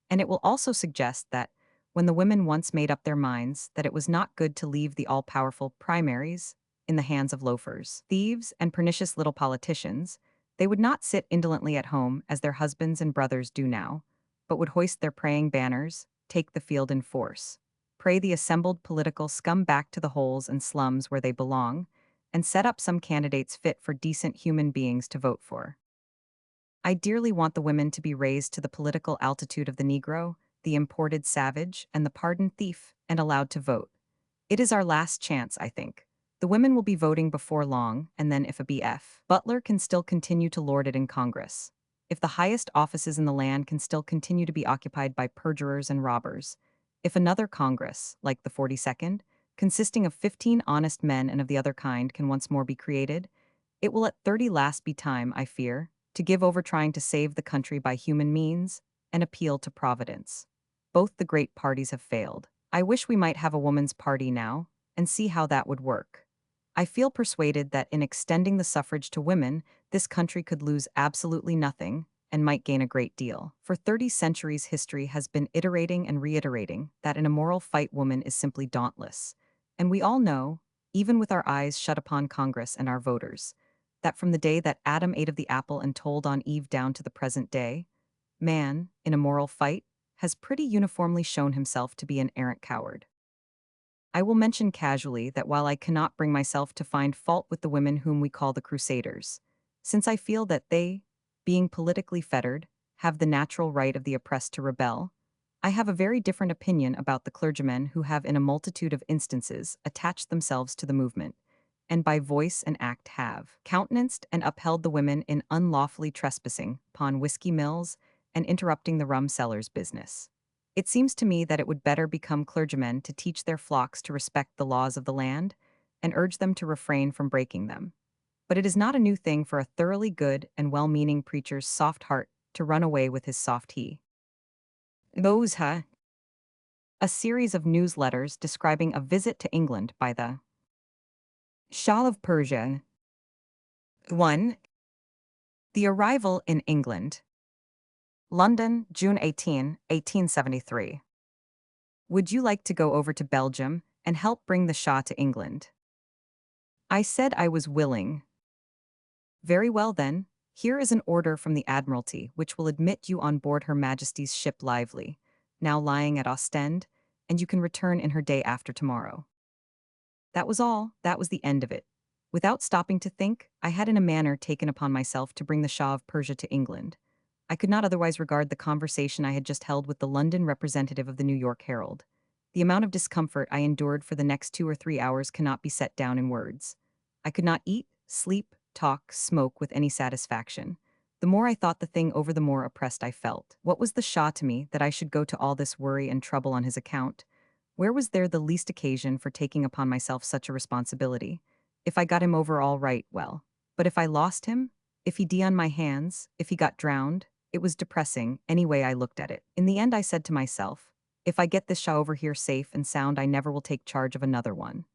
Speaker 1: And it will also suggest that, when the women once made up their minds that it was not good to leave the all-powerful primaries in the hands of loafers, thieves, and pernicious little politicians, they would not sit indolently at home as their husbands and brothers do now, but would hoist their praying banners, take the field in force, pray the assembled political scum back to the holes and slums where they belong, and set up some candidates fit for decent human beings to vote for. I dearly want the women to be raised to the political altitude of the Negro, the imported savage, and the pardoned thief, and allowed to vote. It is our last chance, I think. The women will be voting before long, and then if a B.F. Butler can still continue to lord it in Congress, if the highest offices in the land can still continue to be occupied by perjurers and robbers, if another Congress, like the 42nd, consisting of 15 honest men and of the other kind, can once more be created, it will at 30 last be time, I fear, to give over trying to save the country by human means and appeal to Providence. Both the great parties have failed. I wish we might have a woman's party now, and see how that would work. I feel persuaded that in extending the suffrage to women, this country could lose absolutely nothing and might gain a great deal. For 30 centuries, history has been iterating and reiterating that in a moral fight woman is simply dauntless. And we all know, even with our eyes shut upon Congress and our voters, that from the day that Adam ate of the apple and told on Eve down to the present day, man, in a moral fight, has pretty uniformly shown himself to be an arrant coward. I will mention casually that while I cannot bring myself to find fault with the women whom we call the Crusaders, since I feel that they, being politically fettered, have the natural right of the oppressed to rebel, I have a very different opinion about the clergymen who have in a multitude of instances attached themselves to the movement, and by voice and act have countenanced and upheld the women in unlawfully trespassing upon whiskey mills and interrupting the rum sellers' business. It seems to me that it would better become clergymen to teach their flocks to respect the laws of the land and urge them to refrain from breaking them. But it is not a new thing for a thoroughly good and well-meaning preacher's soft heart to run away with his soft he. Those, a series of newsletters describing a visit to England by the Shah of Persia. 1. The arrival in England. London, June 18, 1873. Would you like to go over to Belgium and help bring the Shah to England? I said I was willing. Very well then, here is an order from the Admiralty which will admit you on board Her Majesty's ship Lively, now lying at Ostend, and you can return in her day after tomorrow. That was all, that was the end of it. Without stopping to think, I had in a manner taken upon myself to bring the Shah of Persia to England. I could not otherwise regard the conversation I had just held with the London representative of the New York Herald. The amount of discomfort I endured for the next 2 or 3 hours cannot be set down in words. I could not eat, sleep, talk, smoke with any satisfaction. The more I thought the thing over, the more oppressed I felt. What was the Shah to me that I should go to all this worry and trouble on his account? Where was there the least occasion for taking upon myself such a responsibility? If I got him over all right, well. But if I lost him, if he die on my hands, if he got drowned, it was depressing, any way I looked at it. In the end I said to myself, if I get this Shah over here safe and sound, I never will take charge of another one.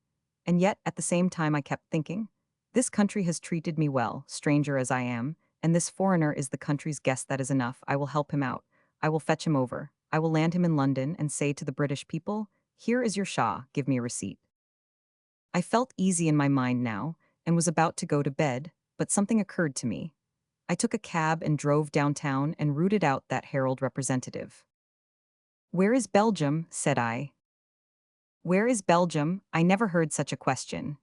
Speaker 1: And yet, at the same time I kept thinking, this country has treated me well, stranger as I am, and this foreigner is the country's guest. That is enough. I will help him out. I will fetch him over. I will land him in London and say to the British people, here is your Shah, give me a receipt. I felt easy in my mind now, and was about to go to bed, but something occurred to me. I took a cab and drove downtown and rooted out that Herald representative. Where is Belgium? Said I. Where is Belgium? I never heard such a question.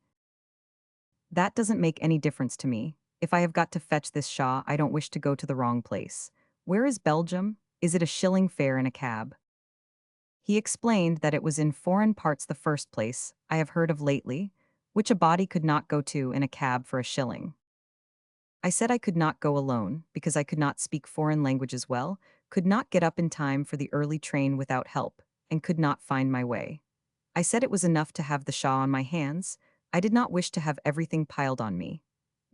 Speaker 1: That doesn't make any difference to me. If I have got to fetch this Shah, I don't wish to go to the wrong place. Where is Belgium? Is it a shilling fare in a cab? He explained that it was in foreign parts the first place I have heard of lately, which a body could not go to in a cab for a shilling. I said I could not go alone, because I could not speak foreign languages well, could not get up in time for the early train without help, and could not find my way. I said it was enough to have the Shah on my hands. I did not wish to have everything piled on me.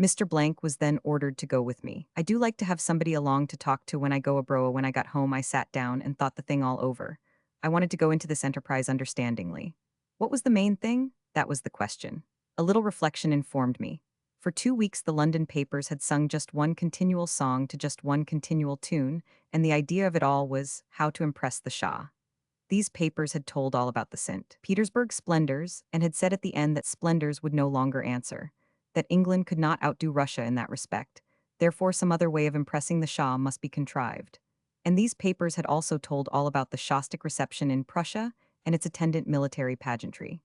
Speaker 1: Mr. Blank was then ordered to go with me. I do like to have somebody along to talk to when I go abroad. When I got home, I sat down and thought the thing all over. I wanted to go into this enterprise understandingly. What was the main thing? That was the question. A little reflection informed me. For 2 weeks the London papers had sung just one continual song to just one continual tune, and the idea of it all was how to impress the Shah. These papers had told all about the St. Petersburg splendors, and had said at the end that splendors would no longer answer, that England could not outdo Russia in that respect, therefore some other way of impressing the Shah must be contrived. And these papers had also told all about the Shastic reception in Prussia and its attendant military pageantry.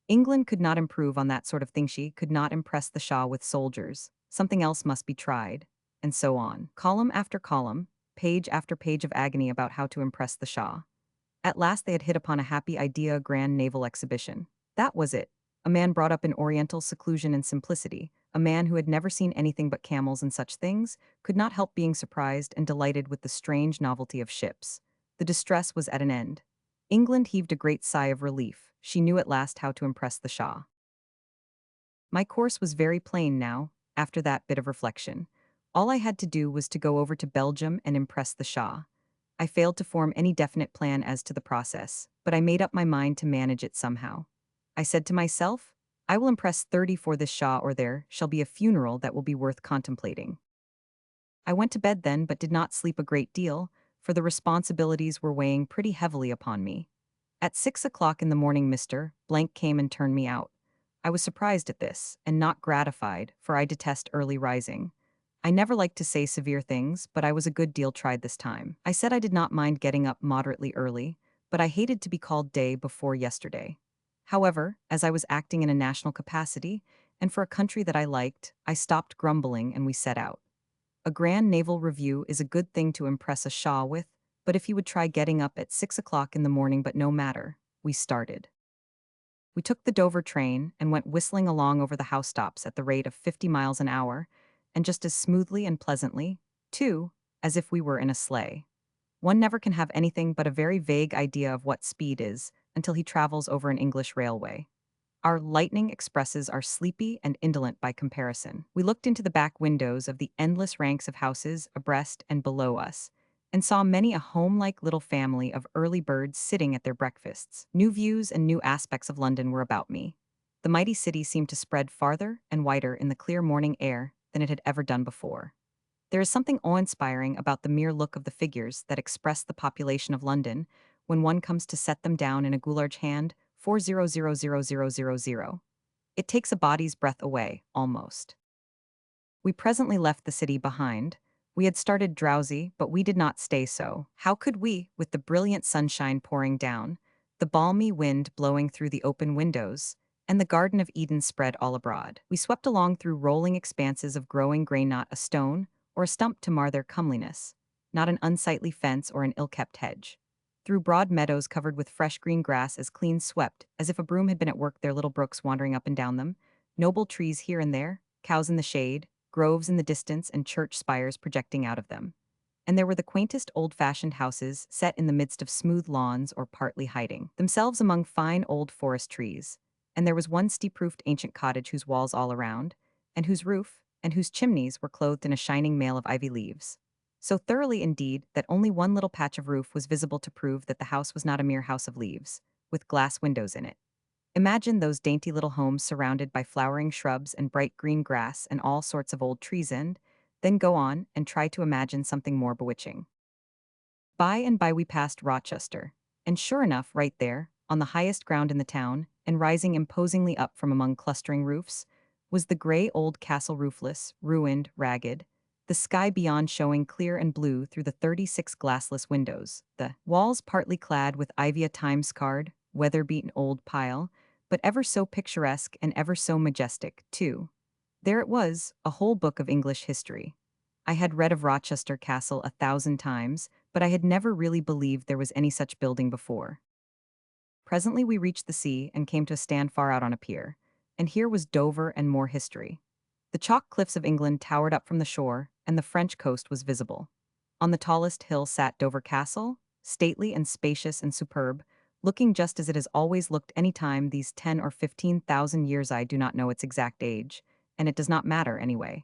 Speaker 1: England could not improve on that sort of thing. She could not impress the Shah with soldiers. Something else must be tried. And so on. Column after column, page after page of agony about how to impress the Shah. At last they had hit upon a happy idea, a grand naval exhibition. That was it. A man brought up in oriental seclusion and simplicity, a man who had never seen anything but camels and such things, could not help being surprised and delighted with the strange novelty of ships. The distress was at an end. England heaved a great sigh of relief. She knew at last how to impress the Shah. My course was very plain now, after that bit of reflection. All I had to do was to go over to Belgium and impress the Shah. I failed to form any definite plan as to the process, but I made up my mind to manage it somehow. I said to myself, I will impress 30 for this Shah, or there shall be a funeral that will be worth contemplating. I went to bed then, but did not sleep a great deal, for the responsibilities were weighing pretty heavily upon me. At 6 o'clock in the morning Mr. Blank came and turned me out. I was surprised at this, and not gratified, for I detest early rising. I never like to say severe things, but I was a good deal tried this time. I said I did not mind getting up moderately early, but I hated to be called day before yesterday. However, as I was acting in a national capacity, and for a country that I liked, I stopped grumbling and we set out. A grand naval review is a good thing to impress a Shah with, but if he would try getting up at 6 o'clock in the morning, but no matter, we started. We took the Dover train and went whistling along over the housetops at the rate of 50 miles an hour, and just as smoothly and pleasantly, too, as if we were in a sleigh. One never can have anything but a very vague idea of what speed is until he travels over an English railway. Our lightning expresses are sleepy and indolent by comparison. We looked into the back windows of the endless ranks of houses abreast and below us, and saw many a home-like little family of early birds sitting at their breakfasts. New views and new aspects of London were about me. The mighty city seemed to spread farther and wider in the clear morning air than it had ever done before. There is something awe-inspiring about the mere look of the figures that express the population of London when one comes to set them down in a Goularge hand 400000. It takes a body's breath away, almost. We presently left the city behind. We had started drowsy, but we did not stay so. How could we, with the brilliant sunshine pouring down, the balmy wind blowing through the open windows, and the Garden of Eden spread all abroad? We swept along through rolling expanses of growing grain, not a stone or a stump to mar their comeliness, not an unsightly fence or an ill-kept hedge. Through broad meadows covered with fresh green grass as clean swept as if a broom had been at work, their little brooks wandering up and down them, noble trees here and there, cows in the shade, groves in the distance, and church spires projecting out of them. And there were the quaintest old-fashioned houses set in the midst of smooth lawns or partly hiding themselves among fine old forest trees. And there was one steep-roofed ancient cottage whose walls all around, and whose roof, and whose chimneys were clothed in a shining mail of ivy leaves. So thoroughly indeed that only one little patch of roof was visible to prove that the house was not a mere house of leaves, with glass windows in it. Imagine those dainty little homes surrounded by flowering shrubs and bright green grass and all sorts of old trees, and then go on and try to imagine something more bewitching. By and by we passed Rochester, and sure enough, right there, on the highest ground in the town, and rising imposingly up from among clustering roofs, was the gray old castle, roofless, ruined, ragged, the sky beyond showing clear and blue through the 36 glassless windows, the walls partly clad with ivy, a time-scarred, weather-beaten old pile, but ever so picturesque and ever so majestic, too. There it was, a whole book of English history. I had read of Rochester Castle 1,000 times, but I had never really believed there was any such building before. Presently we reached the sea and came to a stand far out on a pier, and here was Dover and more history. The chalk cliffs of England towered up from the shore, and the French coast was visible. On the tallest hill sat Dover Castle, stately and spacious and superb, looking just as it has always looked any time these 10 or 15,000 years. I do not know its exact age, and it does not matter anyway.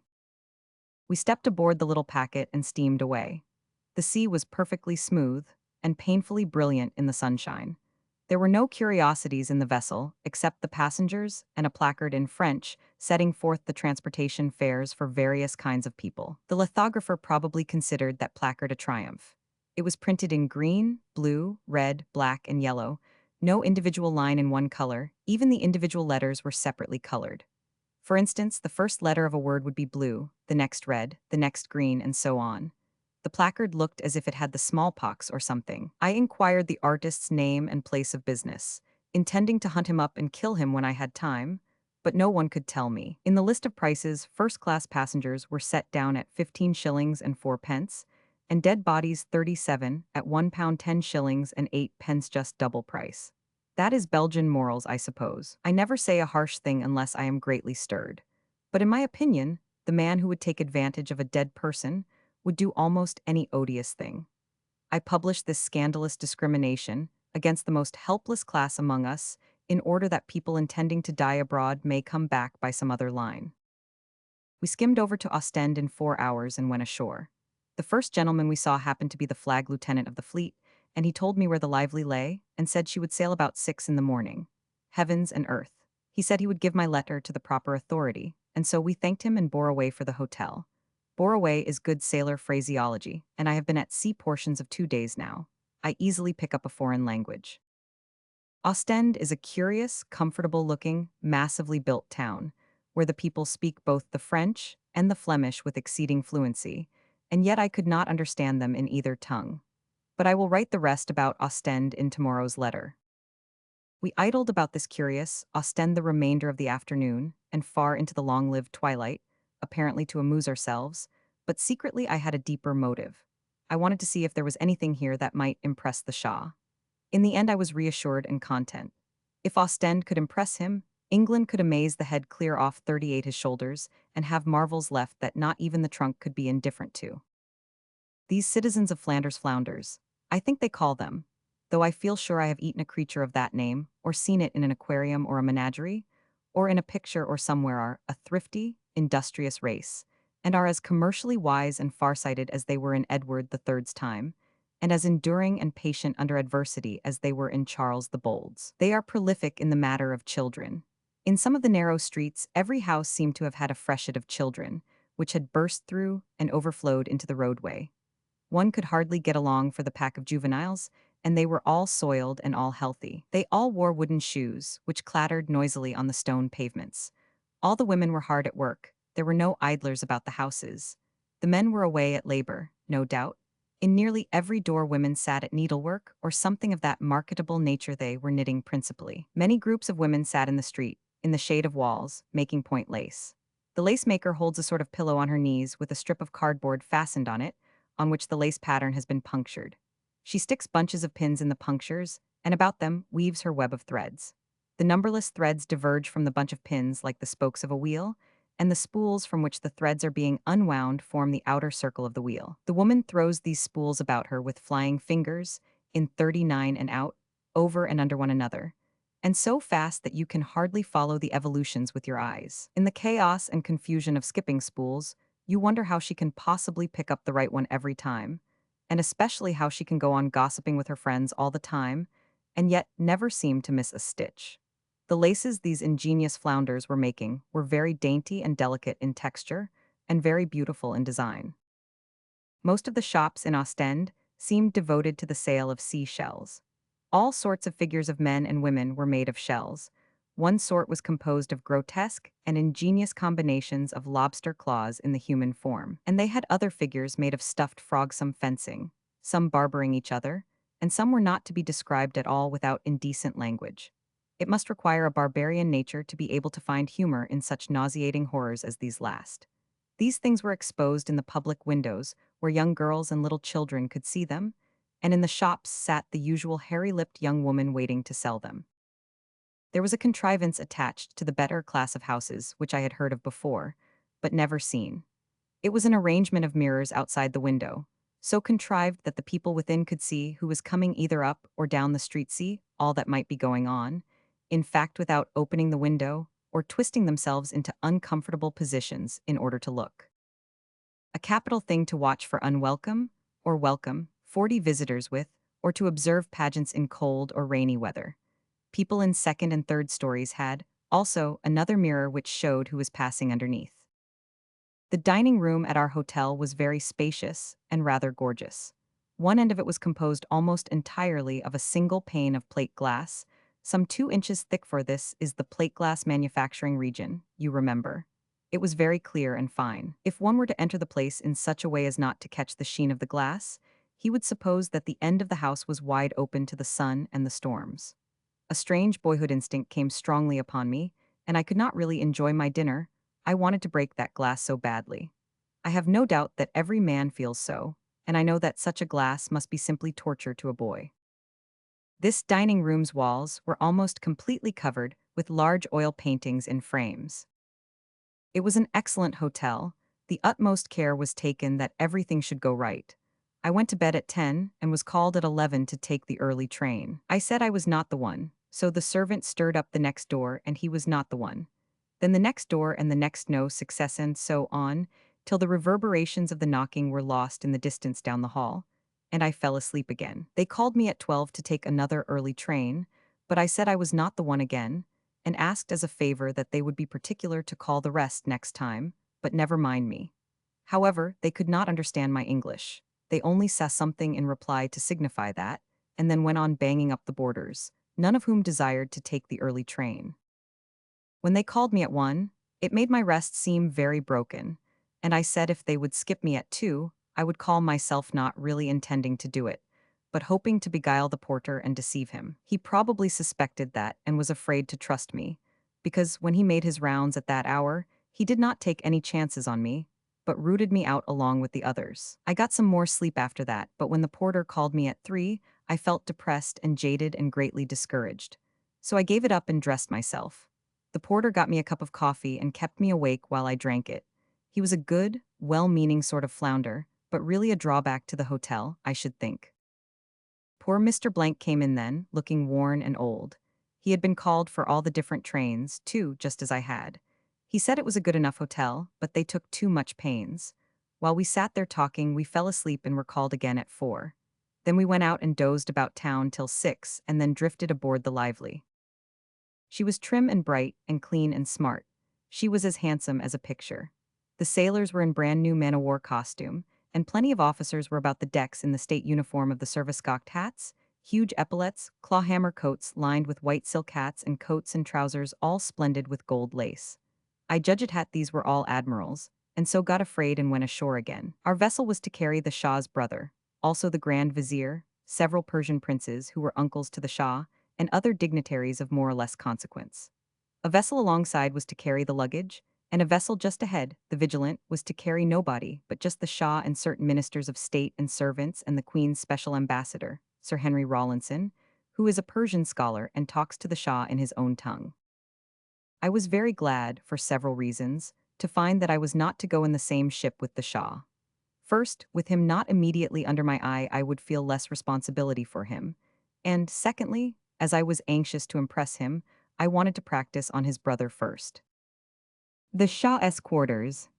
Speaker 1: We stepped aboard the little packet and steamed away. The sea was perfectly smooth and painfully brilliant in the sunshine. There were no curiosities in the vessel except the passengers and a placard in French setting forth the transportation fares for various kinds of people. The lithographer probably considered that placard a triumph. It was printed in green, blue, red, black, and yellow, no individual line in one color, even the individual letters were separately colored. For instance, the first letter of a word would be blue, the next red, the next green, and so on. The placard looked as if it had the smallpox or something. I inquired the artist's name and place of business, intending to hunt him up and kill him when I had time, but no one could tell me. In the list of prices, first-class passengers were set down at 15 shillings and 4 pence, and dead bodies 37 at £1 10 shillings and 8 pence, just double price. That is Belgian morals, I suppose. I never say a harsh thing unless I am greatly stirred. But in my opinion, the man who would take advantage of a dead person would do almost any odious thing. I publish this scandalous discrimination against the most helpless class among us in order that people intending to die abroad may come back by some other line. We skimmed over to Ostend in 4 hours and went ashore. The first gentleman we saw happened to be the flag lieutenant of the fleet, and he told me where the Lively lay and said she would sail about 6 in the morning. Heavens and earth. He said he would give my letter to the proper authority, and so we thanked him and bore away for the hotel. Bore away is good sailor phraseology, and I have been at sea portions of 2 days now. I easily pick up a foreign language. Ostend is a curious, comfortable-looking, massively built town, where the people speak both the French and the Flemish with exceeding fluency, and yet I could not understand them in either tongue. But I will write the rest about Ostend in tomorrow's letter. We idled about this curious Ostend the remainder of the afternoon and far into the long-lived twilight, apparently to amuse ourselves, but secretly I had a deeper motive. I wanted to see if there was anything here that might impress the Shah. In the end, I was reassured and content. If Ostend could impress him, England could amaze the head clear off 38 his shoulders and have marvels left that not even the trunk could be indifferent to. These citizens of Flanders flounders, I think they call them, though I feel sure I have eaten a creature of that name, or seen it in an aquarium or a menagerie, or in a picture or somewhere are a thrifty, industrious race, and are as commercially wise and farsighted as they were in Edward the Third's time, and as enduring and patient under adversity as they were in Charles the Bold's. They are prolific in the matter of children. In some of the narrow streets, every house seemed to have had a freshet of children, which had burst through and overflowed into the roadway. One could hardly get along for the pack of juveniles, and they were all soiled and all healthy. They all wore wooden shoes, which clattered noisily on the stone pavements. All the women were hard at work. There were no idlers about the houses. The men were away at labor, no doubt. In nearly every door women sat at needlework or something of that marketable nature they were knitting principally. Many groups of women sat in the street, in the shade of walls, making point lace. The lace maker holds a sort of pillow on her knees with a strip of cardboard fastened on which the lace pattern has been punctured. She sticks bunches of pins in the punctures, and about them weaves her web of threads. The numberless threads diverge from the bunch of pins like the spokes of a wheel, and the spools from which the threads are being unwound form the outer circle of the wheel. The woman throws these spools about her with flying fingers, in 39 and out, over and under one another, and so fast that you can hardly follow the evolutions with your eyes. In the chaos and confusion of skipping spools, you wonder how she can possibly pick up the right one every time, and especially how she can go on gossiping with her friends all the time, and yet never seem to miss a stitch. The laces these ingenious flounders were making were very dainty and delicate in texture, and very beautiful in design. Most of the shops in Ostend seemed devoted to the sale of seashells. All sorts of figures of men and women were made of shells. One sort was composed of grotesque and ingenious combinations of lobster claws in the human form, and they had other figures made of stuffed frogsome fencing, some barbering each other, and some were not to be described at all without indecent language. It must require a barbarian nature to be able to find humor in such nauseating horrors as these last. These things were exposed in the public windows, where young girls and little children could see them, and in the shops sat the usual hairy-lipped young woman waiting to sell them. There was a contrivance attached to the better class of houses which I had heard of before, but never seen. It was an arrangement of mirrors outside the window, so contrived that the people within could see who was coming either up or down the street, see all that might be going on, in fact without opening the window or twisting themselves into uncomfortable positions in order to look. A capital thing to watch for unwelcome, or welcome, 40 visitors with, or to observe pageants in cold or rainy weather. People in second and third stories had, also, another mirror which showed who was passing underneath. The dining room at our hotel was very spacious and rather gorgeous. One end of it was composed almost entirely of a single pane of plate glass, some 2 inches thick, for this is the plate glass manufacturing region, you remember. It was very clear and fine. If one were to enter the place in such a way as not to catch the sheen of the glass, he would suppose that the end of the house was wide open to the sun and the storms. A strange boyhood instinct came strongly upon me, and I could not really enjoy my dinner. I wanted to break that glass so badly. I have no doubt that every man feels so, and I know that such a glass must be simply torture to a boy. This dining room's walls were almost completely covered with large oil paintings in frames. It was an excellent hotel. The utmost care was taken that everything should go right. I went to bed at 10 and was called at 11 to take the early train. I said I was not the one, so the servant stirred up the next door and he was not the one. Then the next door and the next, no success, and so on, till the reverberations of the knocking were lost in the distance down the hall, and I fell asleep again. They called me at 12 to take another early train, but I said I was not the one again, and asked as a favor that they would be particular to call the rest next time, but never mind me. However, they could not understand my English. They only said something in reply to signify that, and then went on banging up the borders. none of whom desired to take the early train. When they called me at 1, it made my rest seem very broken, and I said if they would skip me at 2, I would call myself not really intending to do it, but hoping to beguile the porter and deceive him. He probably suspected that and was afraid to trust me, because when he made his rounds at that hour, he did not take any chances on me, but rooted me out along with the others. I got some more sleep after that, but when the porter called me at 3, I felt depressed and jaded and greatly discouraged. So I gave it up and dressed myself. The porter got me a cup of coffee and kept me awake while I drank it. He was a good, well-meaning sort of flounder, but really a drawback to the hotel, I should think. Poor Mr. Blank came in then, looking worn and old. He had been called for all the different trains, too, just as I had. He said it was a good enough hotel, but they took too much pains. While we sat there talking, we fell asleep and were called again at 4. Then we went out and dozed about town till 6 and then drifted aboard the Lively. She was trim and bright and clean and smart. She was as handsome as a picture. The sailors were in brand new man-o'-war costume, and plenty of officers were about the decks in the state uniform of the service-cocked hats, huge epaulets, clawhammer coats lined with white silk hats and coats and trousers all splendid with gold lace. I judge it had these were all admirals, and so got afraid and went ashore again. Our vessel was to carry the Shah's brother, also the Grand Vizier, several Persian princes who were uncles to the Shah, and other dignitaries of more or less consequence. A vessel alongside was to carry the luggage, and a vessel just ahead, the Vigilant, was to carry nobody but just the Shah and certain ministers of state and servants and the Queen's special ambassador, Sir Henry Rawlinson, who is a Persian scholar and talks to the Shah in his own tongue. I was very glad, for several reasons, to find that I was not to go in the same ship with the Shah. First, with him not immediately under my eye, I would feel less responsibility for him. And secondly, as I was anxious to impress him, I wanted to practice on his brother first. The Shah's quarters.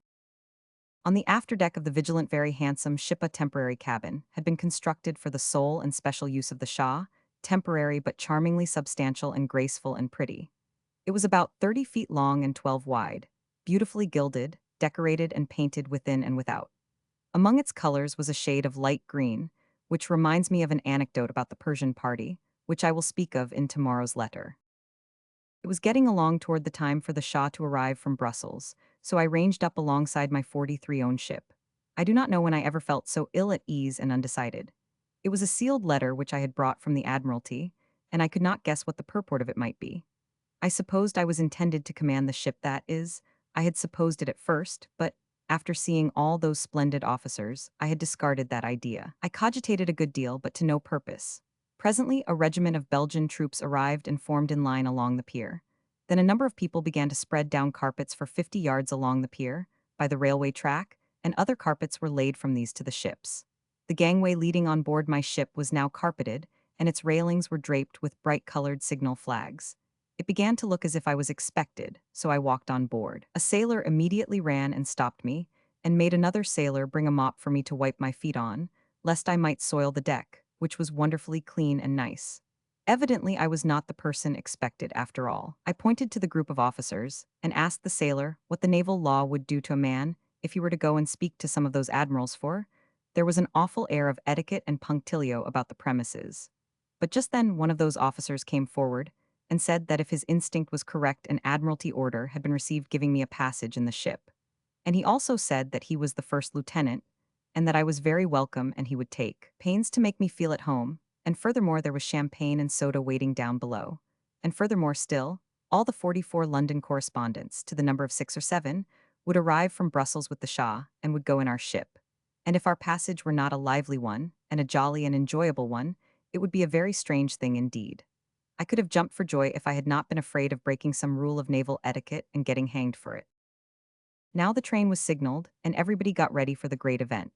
Speaker 1: On the afterdeck of the Vigilant, very handsome Shippa temporary cabin had been constructed for the sole and special use of the Shah, temporary but charmingly substantial and graceful and pretty. It was about 30 feet long and 12 wide, beautifully gilded, decorated and painted within and without. Among its colors was a shade of light green, which reminds me of an anecdote about the Persian party, which I will speak of in tomorrow's letter. It was getting along toward the time for the Shah to arrive from Brussels, so I ranged up alongside my 43 own ship. I do not know when I ever felt so ill at ease and undecided. It was a sealed letter which I had brought from the Admiralty, and I could not guess what the purport of it might be. I supposed I was intended to command the ship, that is, I had supposed it at first, but after seeing all those splendid officers, I had discarded that idea. I cogitated a good deal, but to no purpose. Presently, a regiment of Belgian troops arrived and formed in line along the pier. Then a number of people began to spread down carpets for 50 yards along the pier, by the railway track, and other carpets were laid from these to the ships. The gangway leading on board my ship was now carpeted, and its railings were draped with bright-colored signal flags. It began to look as if I was expected, so I walked on board. A sailor immediately ran and stopped me, and made another sailor bring a mop for me to wipe my feet on, lest I might soil the deck, which was wonderfully clean and nice. Evidently, I was not the person expected after all. I pointed to the group of officers, and asked the sailor what the naval law would do to a man if he were to go and speak to some of those admirals for. There was an awful air of etiquette and punctilio about the premises. But just then one of those officers came forward, and said that if his instinct was correct, an Admiralty order had been received giving me a passage in the ship. And he also said that he was the first lieutenant, and that I was very welcome and he would take pains to make me feel at home, and furthermore there was champagne and soda waiting down below. And furthermore still, all the 44 London correspondents, to the number of 6 or 7, would arrive from Brussels with the Shah and would go in our ship. And if our passage were not a lively one, and a jolly and enjoyable one, it would be a very strange thing indeed. I could have jumped for joy if I had not been afraid of breaking some rule of naval etiquette and getting hanged for it. Now the train was signaled, and everybody got ready for the great event.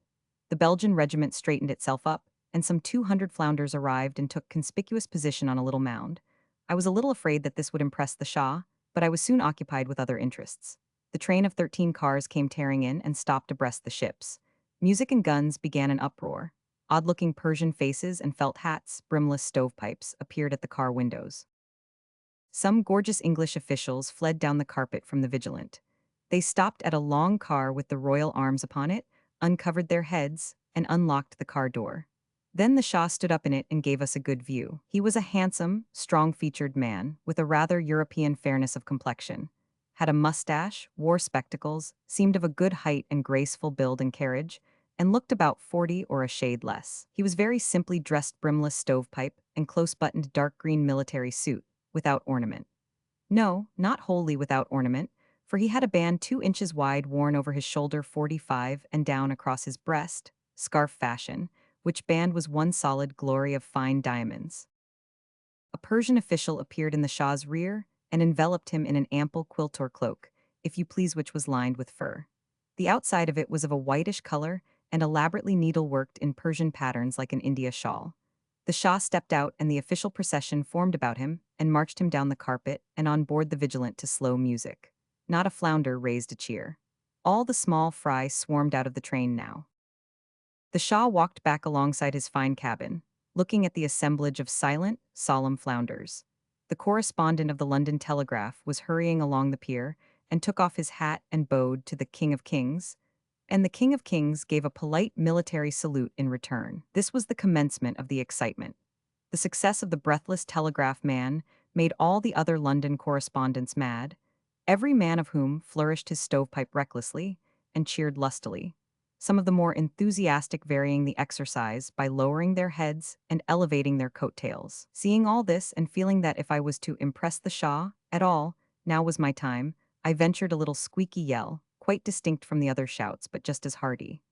Speaker 1: The Belgian regiment straightened itself up, and some 200 flounders arrived and took conspicuous position on a little mound. I was a little afraid that this would impress the Shah, but I was soon occupied with other interests. The train of 13 cars came tearing in and stopped abreast the ships. Music and guns began an uproar. Odd-looking Persian faces and felt hats, brimless stovepipes, appeared at the car windows. Some gorgeous English officials fled down the carpet from the Vigilant. They stopped at a long car with the royal arms upon it, uncovered their heads, and unlocked the car door. Then the Shah stood up in it and gave us a good view. He was a handsome, strong-featured man with a rather European fairness of complexion. Had a mustache, wore spectacles, seemed of a good height and graceful build and carriage, and looked about 40 or a shade less. He was very simply dressed brimless stovepipe and close-buttoned dark green military suit, without ornament. No, not wholly without ornament, for he had a band 2 inches wide worn over his shoulder 45 and down across his breast, scarf fashion, which band was one solid glory of fine diamonds. A Persian official appeared in the Shah's rear and enveloped him in an ample quilt or cloak, if you please, which was lined with fur. The outside of it was of a whitish color and elaborately needleworked in Persian patterns like an India shawl. The Shah stepped out and the official procession formed about him and marched him down the carpet and on board the Vigilant to slow music. Not a flounder raised a cheer. All the small fry swarmed out of the train now. The Shah walked back alongside his fine cabin, looking at the assemblage of silent, solemn flounders. The correspondent of the London Telegraph was hurrying along the pier and took off his hat and bowed to the King of Kings, and the King of Kings gave a polite military salute in return. This was the commencement of the excitement. The success of the breathless telegraph man made all the other London correspondents mad, every man of whom flourished his stovepipe recklessly and cheered lustily, some of the more enthusiastic varying the exercise by lowering their heads and elevating their coattails. Seeing all this and feeling that if I was to impress the Shah at all, now was my time, I ventured a little squeaky yell, quite distinct from the other shouts, but just as hearty.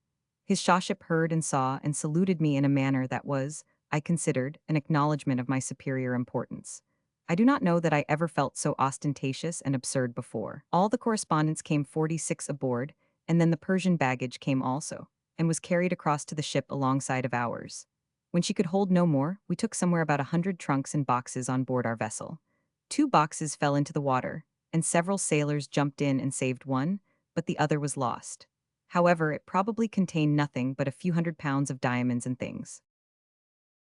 Speaker 1: His Shahship heard and saw and saluted me in a manner that was, I considered, an acknowledgment of my superior importance. I do not know that I ever felt so ostentatious and absurd before. All the correspondents came 46 aboard, and then the Persian baggage came also, and was carried across to the ship alongside of ours. When she could hold no more, we took somewhere about 100 trunks and boxes on board our vessel. 2 boxes fell into the water, and several sailors jumped in and saved one, but the other was lost. However, it probably contained nothing but a few £100 of diamonds and things.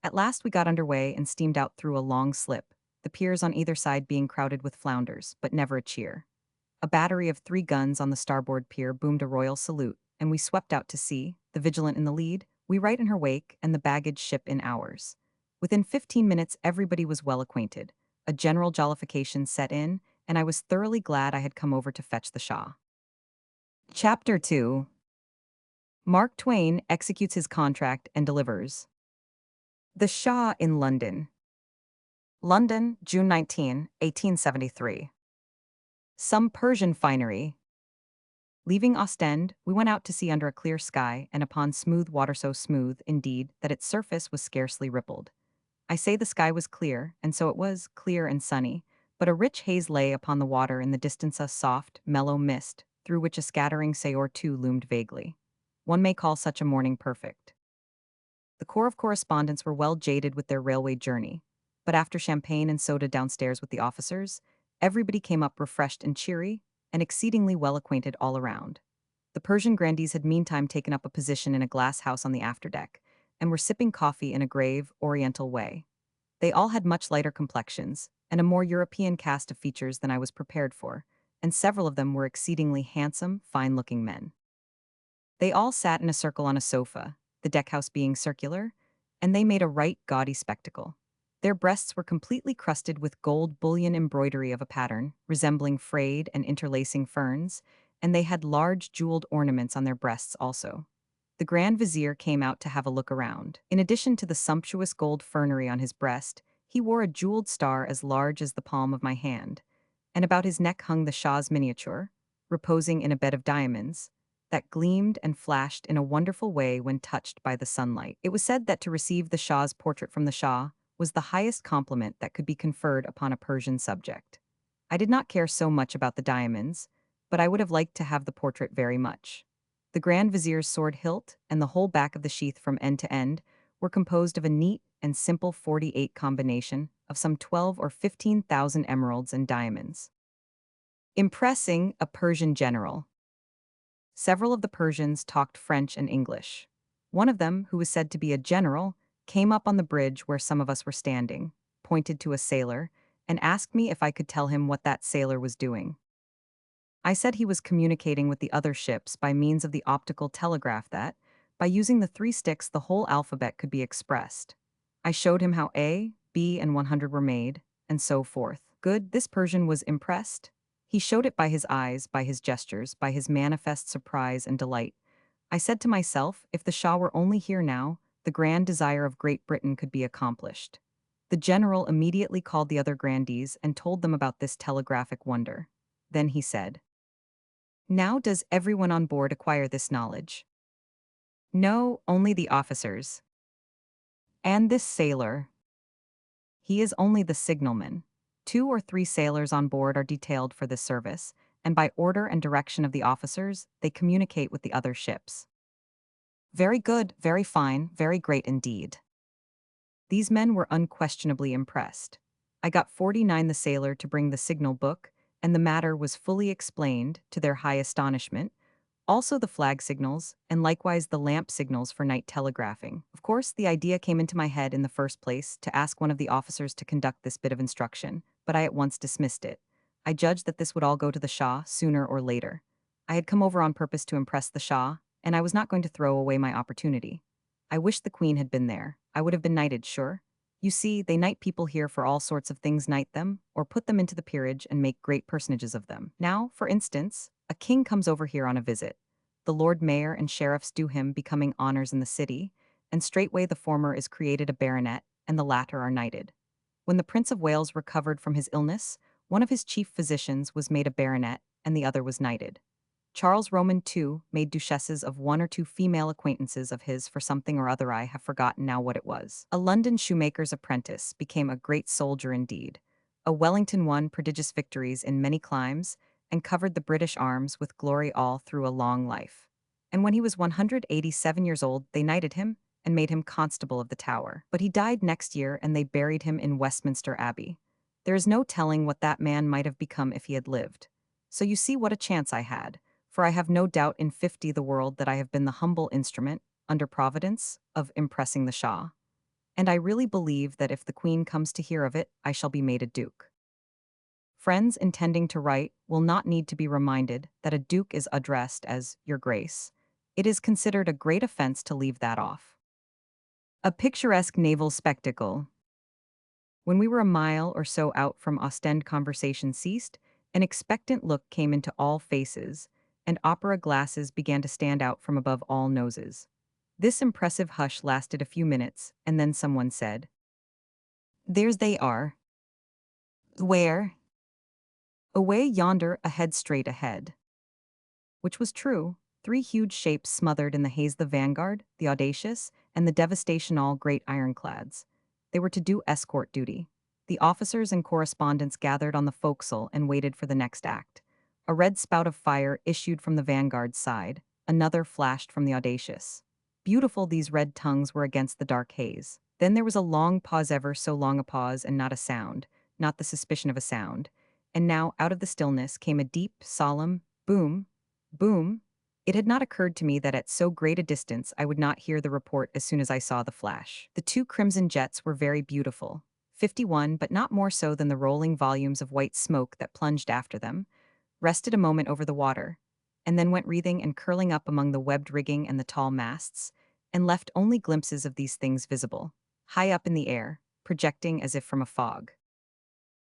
Speaker 1: At last we got under way and steamed out through a long slip, the piers on either side being crowded with flounders, but never a cheer. A battery of 3 guns on the starboard pier boomed a royal salute, and we swept out to sea, the Vigilant in the lead, we right in her wake, and the baggage ship in ours. Within 15 minutes everybody was well acquainted. A general jollification set in, and I was thoroughly glad I had come over to fetch the Shah. Chapter 2. Mark Twain executes his contract and delivers. The Shah in London. London, June 19, 1873. Some Persian finery. Leaving Ostend, we went out to sea under a clear sky and upon smooth water, so smooth, indeed, that its surface was scarcely rippled. I say the sky was clear, and so it was, clear and sunny, but a rich haze lay upon the water, in the distance a soft, mellow mist, through which a scattering say or two loomed vaguely. One may call such a morning perfect. The corps of correspondents were well jaded with their railway journey, but after champagne and soda downstairs with the officers, everybody came up refreshed and cheery, and exceedingly well acquainted all around. The Persian grandees had meantime taken up a position in a glass house on the afterdeck, and were sipping coffee in a grave, oriental way. They all had much lighter complexions, and a more European cast of features than I was prepared for, and several of them were exceedingly handsome, fine-looking men. They all sat in a circle on a sofa, the deckhouse being circular, and they made a right gaudy spectacle. Their breasts were completely crusted with gold bullion embroidery of a pattern, resembling frayed and interlacing ferns, and they had large jeweled ornaments on their breasts also. The Grand Vizier came out to have a look around. In addition to the sumptuous gold fernery on his breast, he wore a jeweled star as large as the palm of my hand, and about his neck hung the Shah's miniature, reposing in a bed of diamonds, that gleamed and flashed in a wonderful way when touched by the sunlight. It was said that to receive the Shah's portrait from the Shah was the highest compliment that could be conferred upon a Persian subject. I did not care so much about the diamonds, but I would have liked to have the portrait very much. The Grand Vizier's sword hilt and the whole back of the sheath from end to end were composed of a neat and simple 48 combination of some 12 or 15,000 emeralds and diamonds. Impressing a Persian general. Several of the Persians talked French and English. One of them, who was said to be a general, came up on the bridge where some of us were standing, pointed to a sailor, and asked me if I could tell him what that sailor was doing. I said he was communicating with the other ships by means of the optical telegraph that, By using the three sticks, the whole alphabet could be expressed. I showed him how A, B, and 100 were made, and so forth. Good, this Persian was impressed. He showed it by his eyes, by his gestures, by his manifest surprise and delight. I said to myself, if the Shah were only here now, the grand desire of Great Britain could be accomplished. The general immediately called the other grandees and told them about this telegraphic wonder. Then he said, "Now does everyone on board acquire this knowledge?" "No, only the officers." "And this sailor?" "He is only the signalman. 2 or 3 sailors on board are detailed for this service, and by order and direction of the officers, they communicate with the other ships." "Very good, very fine, very great indeed." These men were unquestionably impressed. I got 49 the sailor to bring the signal book, and the matter was fully explained, to their high astonishment, also the flag signals, and likewise the lamp signals for night telegraphing. Of course, the idea came into my head in the first place to ask one of the officers to conduct this bit of instruction, but I at once dismissed it. I judged that this would all go to the Shah sooner or later. I had come over on purpose to impress the Shah, and I was not going to throw away my opportunity. I wish the Queen had been there. I would have been knighted, sure. You see, they knight people here for all sorts of things, knight them, or put them into the peerage and make great personages of them. Now, for instance, a king comes over here on a visit. The Lord Mayor and sheriffs do him becoming honors in the city, and straightway the former is created a baronet, and the latter are knighted. When the Prince of Wales recovered from his illness, one of his chief physicians was made a baronet, and the other was knighted. Charles Roman, too, made duchesses of 1 or 2 female acquaintances of his for something or other, I have forgotten now what it was. A London shoemaker's apprentice became a great soldier indeed. A Wellington won prodigious victories in many climes, and covered the British arms with glory all through a long life. And when he was 187 years old, they knighted him, and made him constable of the Tower. But he died next year, and they buried him in Westminster Abbey. There is no telling what that man might have become if he had lived. So you see what a chance I had, for I have no doubt in 50 the world that I have been the humble instrument, under Providence, of impressing the Shah. And I really believe that if the Queen comes to hear of it, I shall be made a duke. Friends intending to write will not need to be reminded that a duke is addressed as Your Grace. It is considered a great offense to leave that off. A picturesque naval spectacle. When we were a mile or so out from Ostend, conversation ceased, an expectant look came into all faces, and opera glasses began to stand out from above all noses. This impressive hush lasted a few minutes, and then someone said, "There's they are." "Where?" "Away yonder, ahead, straight ahead." Which was true. 3 huge shapes smothered in the haze, the vanguard, the audacious, and the devastation, all great ironclads. They were to do escort duty. The officers and correspondents gathered on the forecastle and waited for the next act. A red spout of fire issued from the vanguard's side, another flashed from the audacious. Beautiful these red tongues were against the dark haze. Then there was a long pause, ever so long a pause, and not a sound, not the suspicion of a sound. And now, out of the stillness, came a deep, solemn boom, boom. It had not occurred to me that at so great a distance I would not hear the report as soon as I saw the flash. The 2 crimson jets were very beautiful, 51, but not more so than the rolling volumes of white smoke that plunged after them, rested a moment over the water, and then went wreathing and curling up among the webbed rigging and the tall masts, and left only glimpses of these things visible, high up in the air, projecting as if from a fog.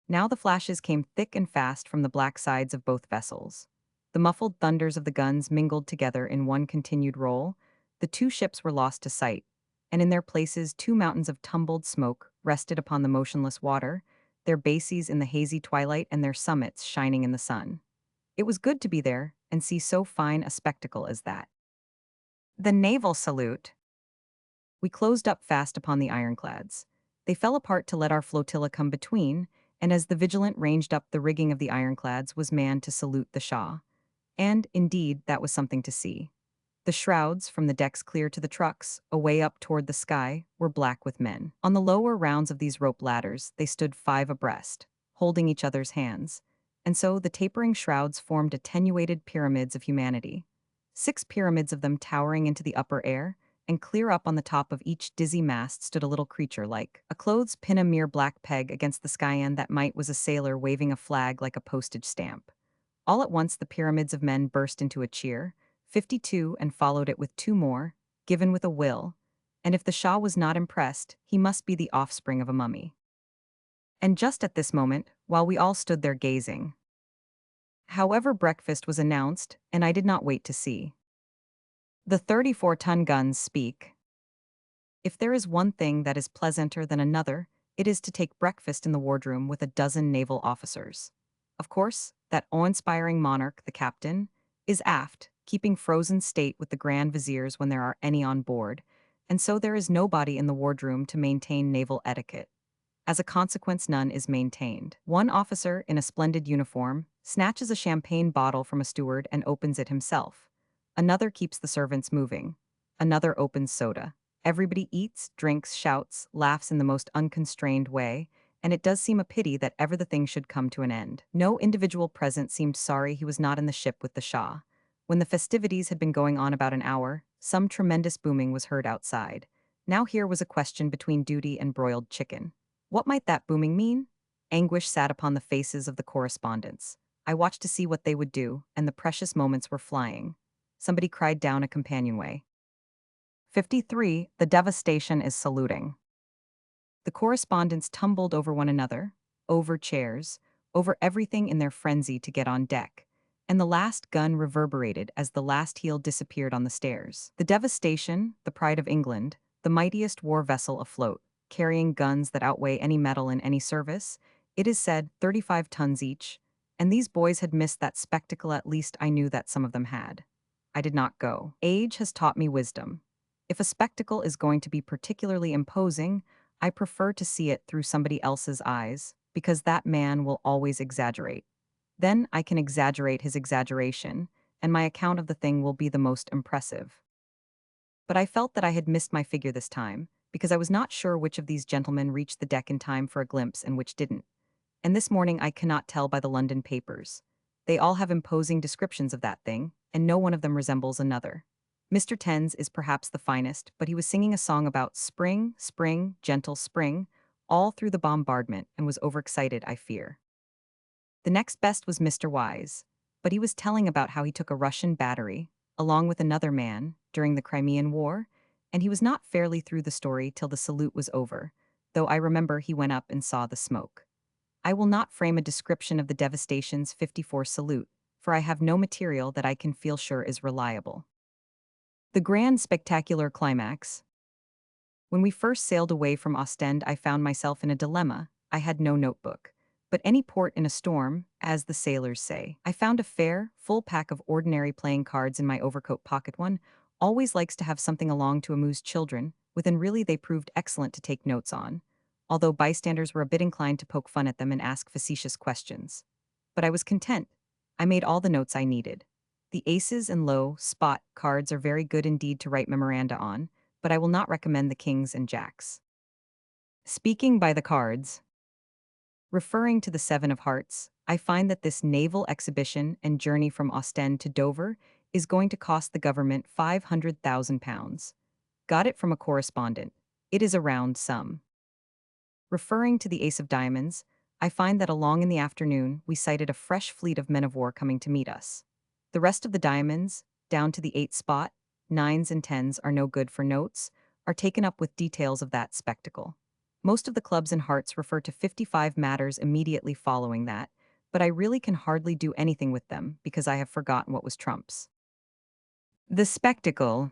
Speaker 1: Now the flashes came thick and fast from the black sides of both vessels. The muffled thunders of the guns mingled together in one continued roll. The 2 ships were lost to sight, and in their places 2 mountains of tumbled smoke rested upon the motionless water, their bases in the hazy twilight and their summits shining in the sun. It was good to be there and see so fine a spectacle as that. The naval salute. We closed up fast upon the ironclads. They fell apart to let our flotilla come between, and as the vigilant ranged up, the rigging of the ironclads was manned to salute the Shah. And, indeed, that was something to see. The shrouds, from the decks clear to the trucks, away up toward the sky, were black with men. On the lower rounds of these rope ladders, they stood 5 abreast, holding each other's hands. And so the tapering shrouds formed attenuated pyramids of humanity. 6 pyramids of them towering into the upper air, and clear up on the top of each dizzy mast stood a little creature like a clothes pin, a mere black peg against the sky, and that might was a sailor waving a flag like a postage stamp. All at once the pyramids of men burst into a cheer, 52, and followed it with 2 more, given with a will, and if the Shah was not impressed, he must be the offspring of a mummy. And just at this moment, while we all stood there gazing, however, breakfast was announced, and I did not wait to see. The 34-ton guns speak. If there is one thing that is pleasanter than another, it is to take breakfast in the wardroom with a dozen naval officers. Of course, that awe-inspiring monarch, the captain, is aft, keeping frozen state with the grand viziers when there are any on board, and so there is nobody in the wardroom to maintain naval etiquette. As a consequence, none is maintained. One officer, in a splendid uniform, snatches a champagne bottle from a steward and opens it himself. Another keeps the servants moving. Another opens soda. Everybody eats, drinks, shouts, laughs in the most unconstrained way, and it does seem a pity that ever the thing should come to an end. No individual present seemed sorry he was not in the ship with the Shah. When the festivities had been going on about an hour, some tremendous booming was heard outside. Now here was a question between duty and broiled chicken. What might that booming mean? Anguish sat upon the faces of the correspondents. I watched to see what they would do, and the precious moments were flying. Somebody cried down a companionway. 53, the devastation is saluting. The correspondents tumbled over one another, over chairs, over everything in their frenzy to get on deck, and the last gun reverberated as the last heel disappeared on the stairs. The devastation, the pride of England, the mightiest war vessel afloat, carrying guns that outweigh any metal in any service, it is said 35 tons each, and these boys had missed that spectacle. At least I knew that some of them had. I did not go. Age has taught me wisdom. If a spectacle is going to be particularly imposing, I prefer to see it through somebody else's eyes, because that man will always exaggerate. Then I can exaggerate his exaggeration, and my account of the thing will be the most impressive. But I felt that I had missed my figure this time, because I was not sure which of these gentlemen reached the deck in time for a glimpse and which didn't. And this morning I cannot tell by the London papers. They all have imposing descriptions of that thing, and no one of them resembles another. Mr. Tens is perhaps the finest, but he was singing a song about spring, spring, gentle spring, all through the bombardment, and was overexcited, I fear. The next best was Mr. Wise, but he was telling about how he took a Russian battery, along with another man, during the Crimean War, and he was not fairly through the story till the salute was over, though I remember he went up and saw the smoke. I will not frame a description of the devastation's 54 salute, for I have no material that I can feel sure is reliable. The grand spectacular climax. When we first sailed away from Ostend, I found myself in a dilemma. I had no notebook. But any port in a storm, as the sailors say. I found a fair, full pack of ordinary playing cards in my overcoat pocket. One always likes to have something along to amuse children, within really they proved excellent to take notes on, although bystanders were a bit inclined to poke fun at them and ask facetious questions. But I was content. I made all the notes I needed. The aces and low, spot cards are very good indeed to write memoranda on, but I will not recommend the kings and jacks. Speaking by the cards, referring to the Seven of Hearts, I find that this naval exhibition and journey from Ostend to Dover is going to cost the government £500,000. Got it from a correspondent. It is a round sum. Referring to the Ace of Diamonds, I find that along in the afternoon we sighted a fresh fleet of men of war coming to meet us. The rest of the diamonds, down to the 8 spot, 9s and 10s are no good for notes, are taken up with details of that spectacle. Most of the clubs and hearts refer to 55 matters immediately following that, but I really can hardly do anything with them because I have forgotten what was trumps. The spectacle.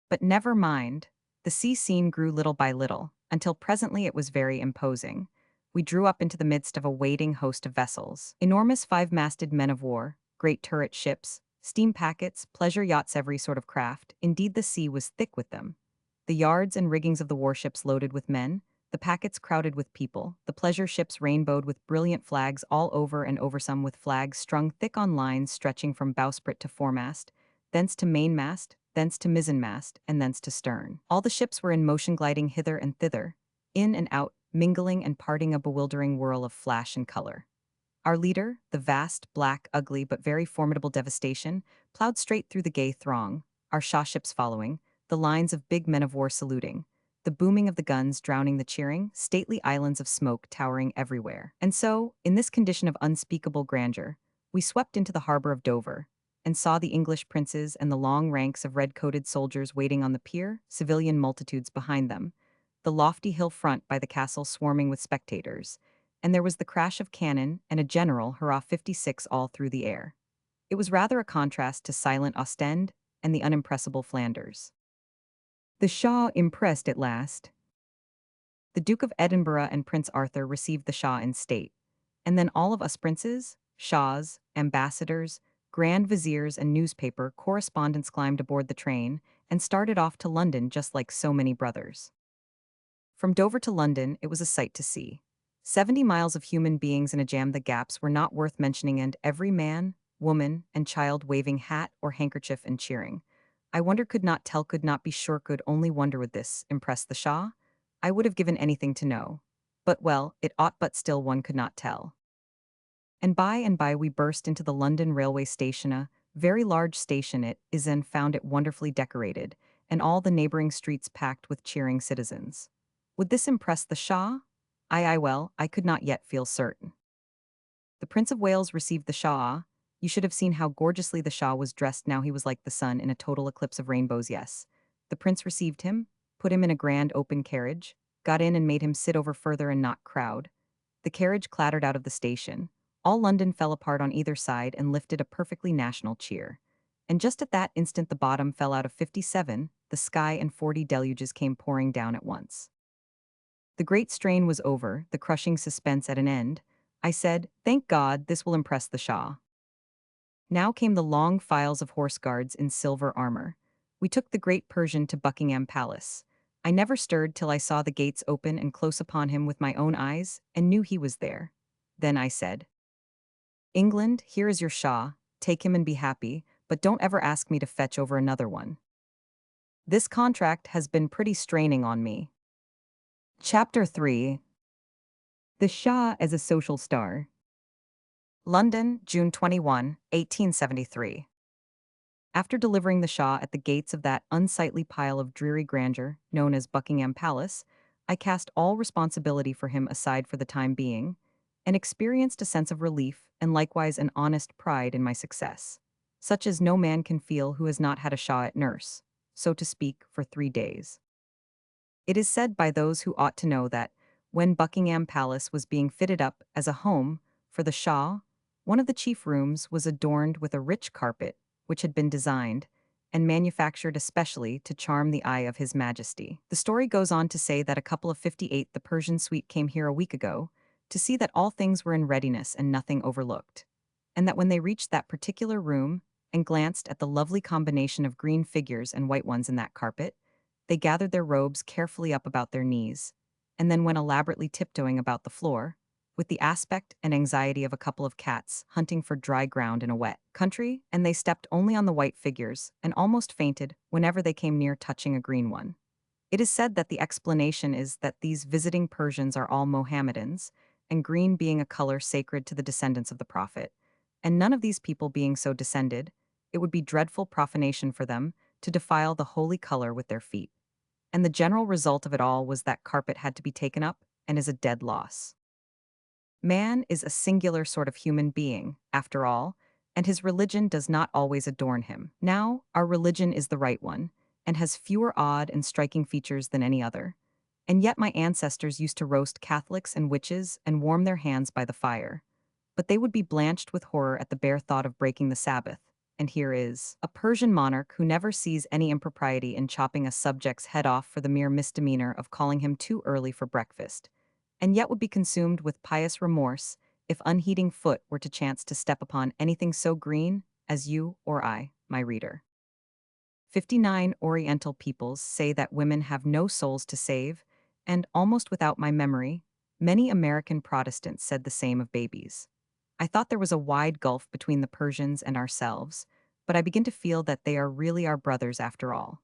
Speaker 1: But never mind. The sea scene grew little by little, until presently it was very imposing. We drew up into the midst of a waiting host of vessels. Enormous 5-masted men of war, great turret ships, steam packets, pleasure yachts, every sort of craft. Indeed, the sea was thick with them. The yards and riggings of the warships loaded with men, the packets crowded with people, the pleasure ships rainbowed with brilliant flags all over and over, some with flags strung thick on lines stretching from bowsprit to foremast, thence to mainmast, thence to mizzenmast, and thence to stern. All the ships were in motion, gliding hither and thither, in and out, mingling and parting, a bewildering whirl of flash and color. Our leader, the vast, black, ugly, but very formidable devastation, plowed straight through the gay throng, our Shah ships following, the lines of big men of war saluting, the booming of the guns drowning the cheering, stately islands of smoke towering everywhere. And so, in this condition of unspeakable grandeur, we swept into the harbor of Dover, and saw the English princes and the long ranks of red-coated soldiers waiting on the pier, civilian multitudes behind them, the lofty hill front by the castle swarming with spectators, and there was the crash of cannon and a general hurrah 56 all through the air. It was rather a contrast to silent Ostend and the unimpressible Flanders. The Shah impressed at last. The Duke of Edinburgh and Prince Arthur received the Shah in state, and then all of us princes, shahs, ambassadors, grand viziers, and newspaper correspondents climbed aboard the train and started off to London just like so many brothers. From Dover to London, it was a sight to see. 70 miles of human beings in a jam. The gaps were not worth mentioning, and every man, woman, and child waving hat or handkerchief and cheering. I wonder, could not tell, could not be sure, could only wonder, would this impress the Shah? I would have given anything to know. But well, it ought, but still one could not tell. And by we burst into the London railway station, a very large station it is, and found it wonderfully decorated, and all the neighboring streets packed with cheering citizens. Would this impress the Shah? Well, I could not yet feel certain. The Prince of Wales received the Shah. You should have seen how gorgeously the Shah was dressed. Now he was like the sun in a total eclipse of rainbows. Yes. The prince received him, put him in a grand open carriage, got in and made him sit over further and not crowd. The carriage clattered out of the station. All London fell apart on either side and lifted a perfectly national cheer. And just at that instant the bottom fell out of 57, the sky and 40 deluges came pouring down at once. The great strain was over, the crushing suspense at an end. I said, thank God, this will impress the Shah. Now came the long files of horse guards in silver armor. We took the great Persian to Buckingham Palace. I never stirred till I saw the gates open and close upon him with my own eyes, and knew he was there. Then I said, England, here is your Shah, take him and be happy, but don't ever ask me to fetch over another one. This contract has been pretty straining on me. Chapter 3. The Shah as a Social Star. London, June 21, 1873. After delivering the Shah at the gates of that unsightly pile of dreary grandeur known as Buckingham Palace, I cast all responsibility for him aside for the time being, and experienced a sense of relief and likewise an honest pride in my success, such as no man can feel who has not had a Shah at nurse, so to speak, for 3 days. It is said by those who ought to know that, when Buckingham Palace was being fitted up as a home for the Shah, one of the chief rooms was adorned with a rich carpet, which had been designed and manufactured especially to charm the eye of His Majesty. The story goes on to say that a couple of 58, the Persian suite, came here a week ago to see that all things were in readiness and nothing overlooked, and that when they reached that particular room and glanced at the lovely combination of green figures and white ones in that carpet, they gathered their robes carefully up about their knees, and then went elaborately tiptoeing about the floor, with the aspect and anxiety of a couple of cats hunting for dry ground in a wet country, and they stepped only on the white figures, and almost fainted whenever they came near touching a green one. It is said that the explanation is that these visiting Persians are all Mohammedans, and green being a color sacred to the descendants of the Prophet, and none of these people being so descended, it would be dreadful profanation for them to defile the holy color with their feet. And the general result of it all was that carpet had to be taken up and is a dead loss. Man is a singular sort of human being, after all, and his religion does not always adorn him. Now, our religion is the right one, and has fewer odd and striking features than any other. And yet my ancestors used to roast Catholics and witches and warm their hands by the fire. But they would be blanched with horror at the bare thought of breaking the Sabbath. And here is a Persian monarch who never sees any impropriety in chopping a subject's head off for the mere misdemeanor of calling him too early for breakfast, and yet would be consumed with pious remorse if unheeding foot were to chance to step upon anything so green as you or I, my reader. 59 Oriental peoples say that women have no souls to save, and almost without my memory, many American Protestants said the same of babies. I thought there was a wide gulf between the Persians and ourselves, but I begin to feel that they are really our brothers after all.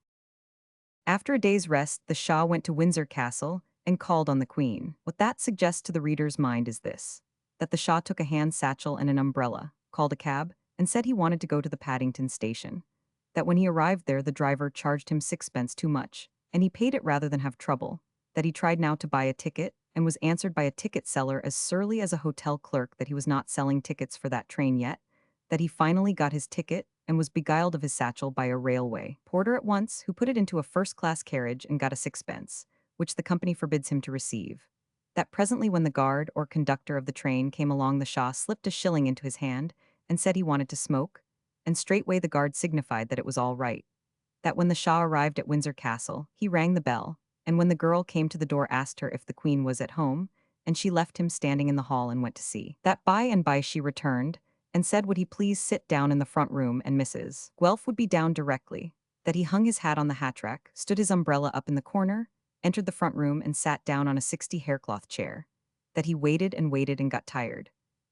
Speaker 1: After a day's rest, the Shah went to Windsor Castle and called on the Queen. What that suggests to the reader's mind is this: that the Shah took a hand satchel and an umbrella, called a cab, and said he wanted to go to the Paddington station. That when he arrived there, the driver charged him 6 pence too much, and he paid it rather than have trouble. That he tried now to buy a ticket, and was answered by a ticket seller as surly as a hotel clerk that he was not selling tickets for that train yet. That he finally got his ticket, and was beguiled of his satchel by a railway porter at once, who put it into a first-class carriage and got a sixpence, which the company forbids him to receive. That presently when the guard or conductor of the train came along, the Shah slipped a shilling into his hand and said he wanted to smoke, and straightway the guard signified that it was all right. That when the Shah arrived at Windsor Castle, he rang the bell, and when the girl came to the door asked her if the Queen was at home, and she left him standing in the hall and went to see. That by and by she returned, and said would he please sit down in the front room and Mrs. Guelph would be down directly. That he hung his hat on the hat rack, stood his umbrella up in the corner, entered the front room and sat down on a 60 haircloth chair. That he waited and got tired.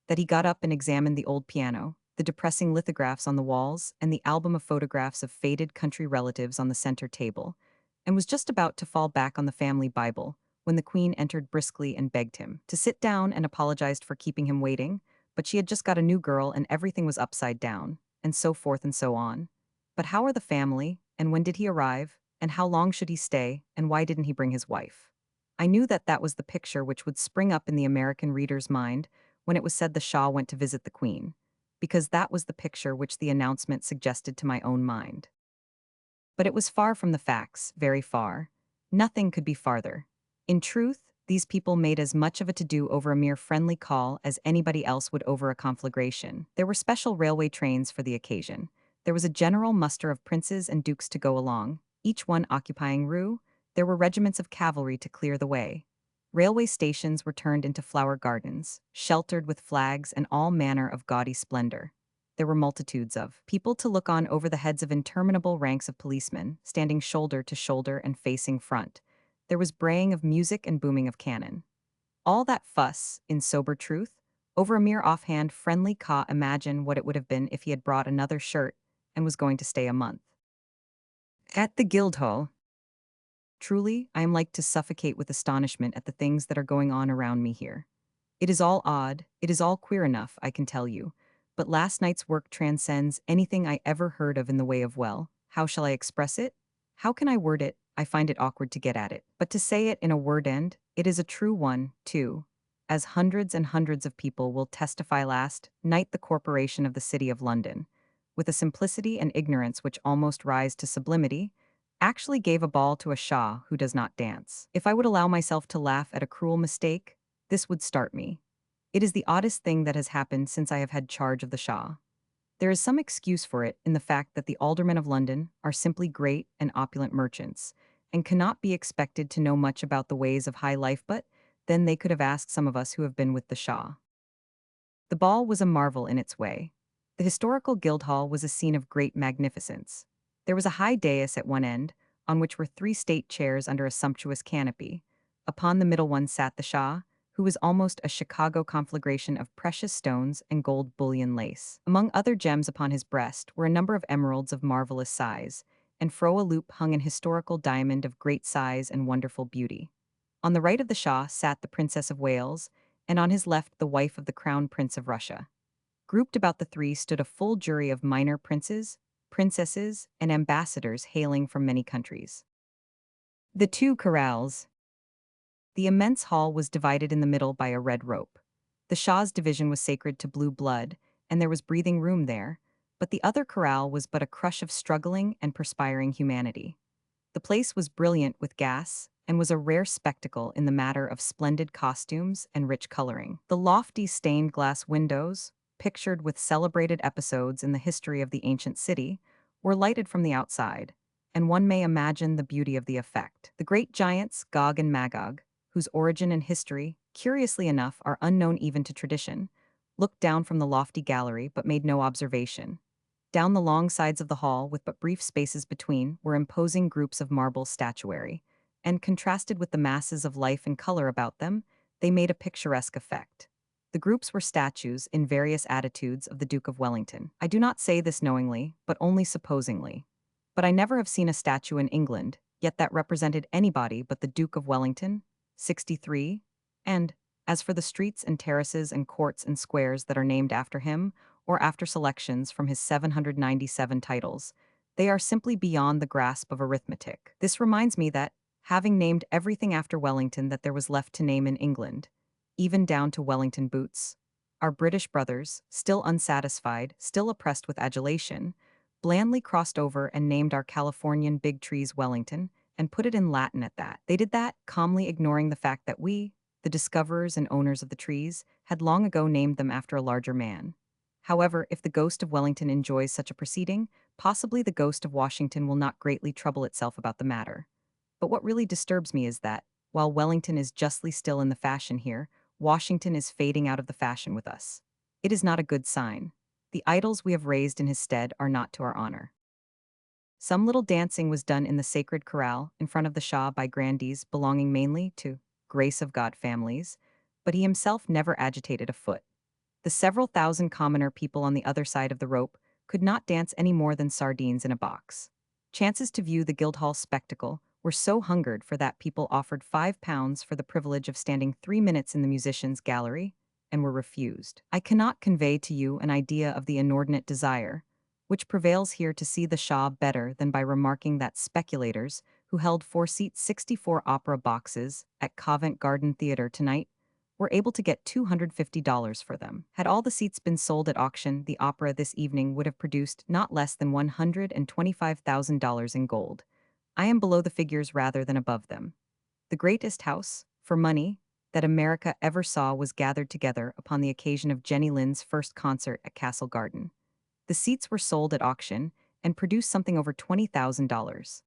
Speaker 1: That he got up and examined the old piano, the depressing lithographs on the walls, and the album of photographs of faded country relatives on the center table, and was just about to fall back on the family Bible when the Queen entered briskly and begged him to sit down and apologized for keeping him waiting, but she had just got a new girl and everything was upside down, and so forth and so on. But how are the family, and when did he arrive, and how long should he stay, and why didn't he bring his wife? I knew that that was the picture which would spring up in the American reader's mind when it was said the Shah went to visit the Queen, because that was the picture which the announcement suggested to my own mind. But it was far from the facts, very far. Nothing could be farther. In truth, these people made as much of a to-do over a mere friendly call as anybody else would over a conflagration. There were special railway trains for the occasion. There was a general muster of princes and dukes to go along, each one occupying roue. There were regiments of cavalry to clear the way. Railway stations were turned into flower gardens, sheltered with flags and all manner of gaudy splendor. There were multitudes of people to look on over the heads of interminable ranks of policemen, standing shoulder to shoulder and facing front. There was braying of music and booming of cannon. All that fuss, in sober truth, over a mere offhand friendly caw. Imagine what it would have been if he had brought another shirt and was going to stay a month. At the Guildhall, truly, I am like to suffocate with astonishment at the things that are going on around me here. It is all odd, it is all queer enough, I can tell you. But last night's work transcends anything I ever heard of in the way of, well, how shall I express it? How can I word it? I find it awkward to get at it. But to say it in a word end, it is a true one, too. As hundreds and hundreds of people will testify last night, the corporation of the City of London, with a simplicity and ignorance which almost rise to sublimity, actually gave a ball to a Shah who does not dance. If I would allow myself to laugh at a cruel mistake, this would start me. It is the oddest thing that has happened since I have had charge of the Shah. There is some excuse for it in the fact that the aldermen of London are simply great and opulent merchants, and cannot be expected to know much about the ways of high life, but then they could have asked some of us who have been with the Shah. The ball was a marvel in its way. The historical Guildhall was a scene of great magnificence. There was a high dais at one end, on which were 3 state chairs under a sumptuous canopy. Upon the middle one sat the Shah, who was almost a Chicago conflagration of precious stones and gold bullion lace. Among other gems upon his breast were a number of emeralds of marvelous size, and fro a loop hung an historical diamond of great size and wonderful beauty. On the right of the Shah sat the Princess of Wales, and on his left the wife of the Crown Prince of Russia. Grouped about the three stood a full jury of minor princes, princesses, and ambassadors hailing from many countries. The 2 corrals. The immense hall was divided in the middle by a red rope. The Shah's division was sacred to blue blood, and there was breathing room there, but the other corral was but a crush of struggling and perspiring humanity. The place was brilliant with gas, and was a rare spectacle in the matter of splendid costumes and rich coloring. The lofty stained glass windows, pictured with celebrated episodes in the history of the ancient city, were lighted from the outside, and one may imagine the beauty of the effect. The great giants, Gog and Magog, whose origin and history, curiously enough, are unknown even to tradition, looked down from the lofty gallery but made no observation. Down the long sides of the hall, with but brief spaces between, were imposing groups of marble statuary, and contrasted with the masses of life and color about them, they made a picturesque effect. The groups were statues in various attitudes of the Duke of Wellington. I do not say this knowingly, but only supposingly. But I never have seen a statue in England, yet that represented anybody but the Duke of Wellington, 63, and, as for the streets and terraces and courts and squares that are named after him, or after selections from his 797 titles, they are simply beyond the grasp of arithmetic. This reminds me that, having named everything after Wellington that there was left to name in England, even down to Wellington boots, our British brothers, still unsatisfied, still oppressed with adulation, blandly crossed over and named our Californian big trees Wellington, and put it in Latin at that. They did that, calmly ignoring the fact that we, the discoverers and owners of the trees, had long ago named them after a larger man. However, if the ghost of Wellington enjoys such a proceeding, possibly the ghost of Washington will not greatly trouble itself about the matter. But what really disturbs me is that, while Wellington is justly still in the fashion here, Washington is fading out of the fashion with us. It is not a good sign. The idols we have raised in his stead are not to our honor. Some little dancing was done in the sacred corral in front of the Shah by grandees belonging mainly to grace of God families, but he himself never agitated a foot. The several thousand commoner people on the other side of the rope could not dance any more than sardines in a box. Chances to view the Guildhall spectacle were so hungered for that people offered £5 for the privilege of standing 3 minutes in the musicians' gallery, and were refused. I cannot convey to you an idea of the inordinate desire, which prevails here to see the Shah better than by remarking that speculators, who held 4-seat 64 opera boxes at Covent Garden Theatre tonight, were able to get $250 for them. Had all the seats been sold at auction, the opera this evening would have produced not less than $125,000 in gold. I am below the figures rather than above them. The greatest house, for money, that America ever saw was gathered together upon the occasion of Jenny Lind's first concert at Castle Garden. The seats were sold at auction and produced something over $20,000.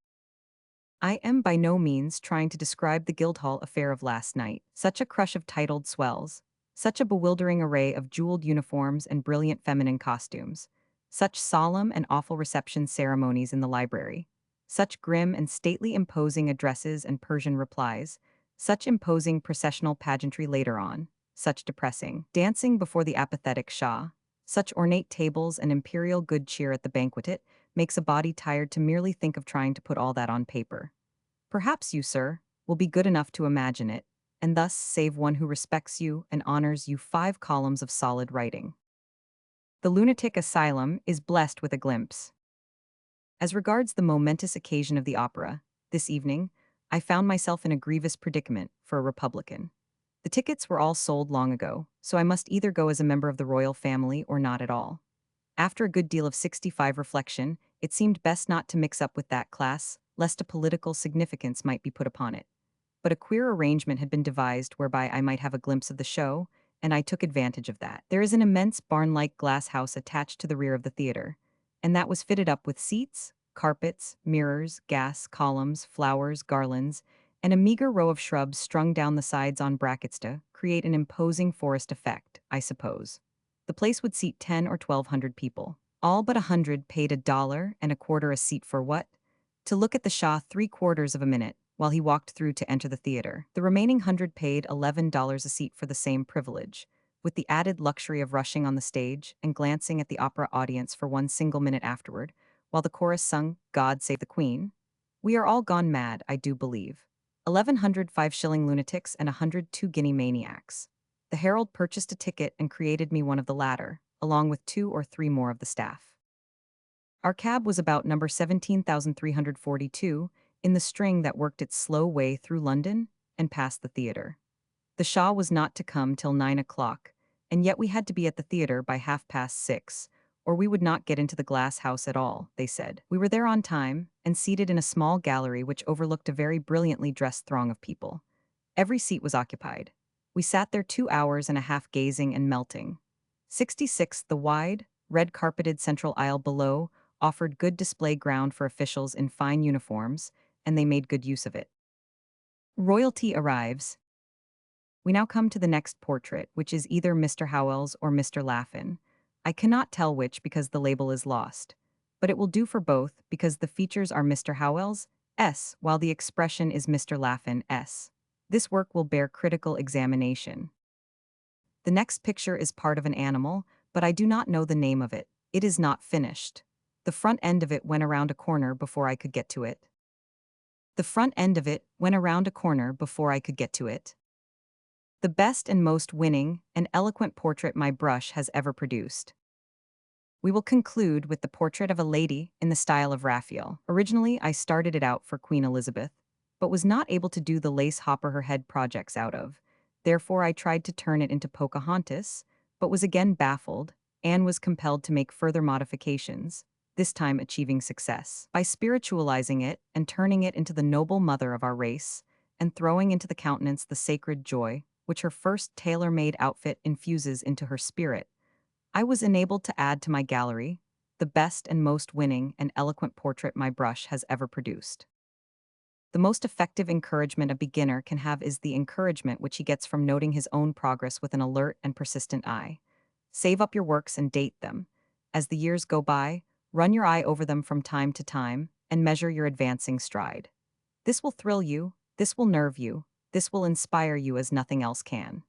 Speaker 1: I am by no means trying to describe the Guildhall affair of last night. Such a crush of titled swells, such a bewildering array of jeweled uniforms and brilliant feminine costumes, such solemn and awful reception ceremonies in the library, such grim and stately imposing addresses and Persian replies, such imposing processional pageantry later on, such depressing dancing before the apathetic Shah, such ornate tables and imperial good cheer at the banquetet, makes a body tired to merely think of trying to put all that on paper. Perhaps you, sir, will be good enough to imagine it, and thus save one who respects you and honors you 5 columns of solid writing. The lunatic asylum is blessed with a glimpse. As regards the momentous occasion of the opera, this evening, I found myself in a grievous predicament for a Republican. The tickets were all sold long ago, so I must either go as a member of the royal family or not at all. After a good deal of 65 reflection, it seemed best not to mix up with that class, lest a political significance might be put upon it. But a queer arrangement had been devised whereby I might have a glimpse of the show, and I took advantage of that. There is an immense barn-like glass house attached to the rear of the theater, and that was fitted up with seats, carpets, mirrors, gas, columns, flowers, garlands, and a meager row of shrubs strung down the sides on brackets to create an imposing forest effect, I suppose. The place would seat 10 or 1,200 people. All but 100 paid $1.25 a seat for what? To look at the Shah 3/4 of a minute while he walked through to enter the theater. The remaining 100 paid $11 a seat for the same privilege, with the added luxury of rushing on the stage and glancing at the opera audience for one single minute afterward, while the chorus sung God Save the Queen. We are all gone mad, I do believe. 1,100 5-shilling lunatics and 100 2-guinea maniacs. The herald purchased a ticket and created me one of the latter, along with 2 or 3 more of the staff. Our cab was about number 17,342, in the string that worked its slow way through London and past the theater. The Shah was not to come till 9 o'clock, and yet we had to be at the theater by 6:30, or we would not get into the glass house at all, they said. We were there on time, and seated in a small gallery which overlooked a very brilliantly dressed throng of people. Every seat was occupied. We sat there 2 hours and a half gazing and melting. 66, the wide, red-carpeted central aisle below, offered good display ground for officials in fine uniforms, and they made good use of it. Royalty arrives. We now come to the next portrait, which is either Mr. Howells or Mr. Laffin. I cannot tell which because the label is lost, but it will do for both because the features are Mr. Howells, S, while the expression is Mr. Laffin, S. This work will bear critical examination. The next picture is part of an animal, but I do not know the name of it. It is not finished. The front end of it went around a corner before I could get to it. The front end of it went around a corner before I could get to it. The best and most winning and eloquent portrait my brush has ever produced. We will conclude with the portrait of a lady in the style of Raphael. Originally, I started it out for Queen Elizabeth, but was not able to do the lace hopper her head projects out of. Therefore, I tried to turn it into Pocahontas, but was again baffled, and was compelled to make further modifications. this time achieving success. By spiritualizing it and turning it into the noble mother of our race, and throwing into the countenance the sacred joy, which her first tailor-made outfit infuses into her spirit, I was enabled to add to my gallery the best and most winning and eloquent portrait my brush has ever produced. The most effective encouragement a beginner can have is the encouragement which he gets from noting his own progress with an alert and persistent eye. Save up your works and date them. As the years go by, run your eye over them from time to time and measure your advancing stride. This will thrill you, this will nerve you, this will inspire you as nothing else can.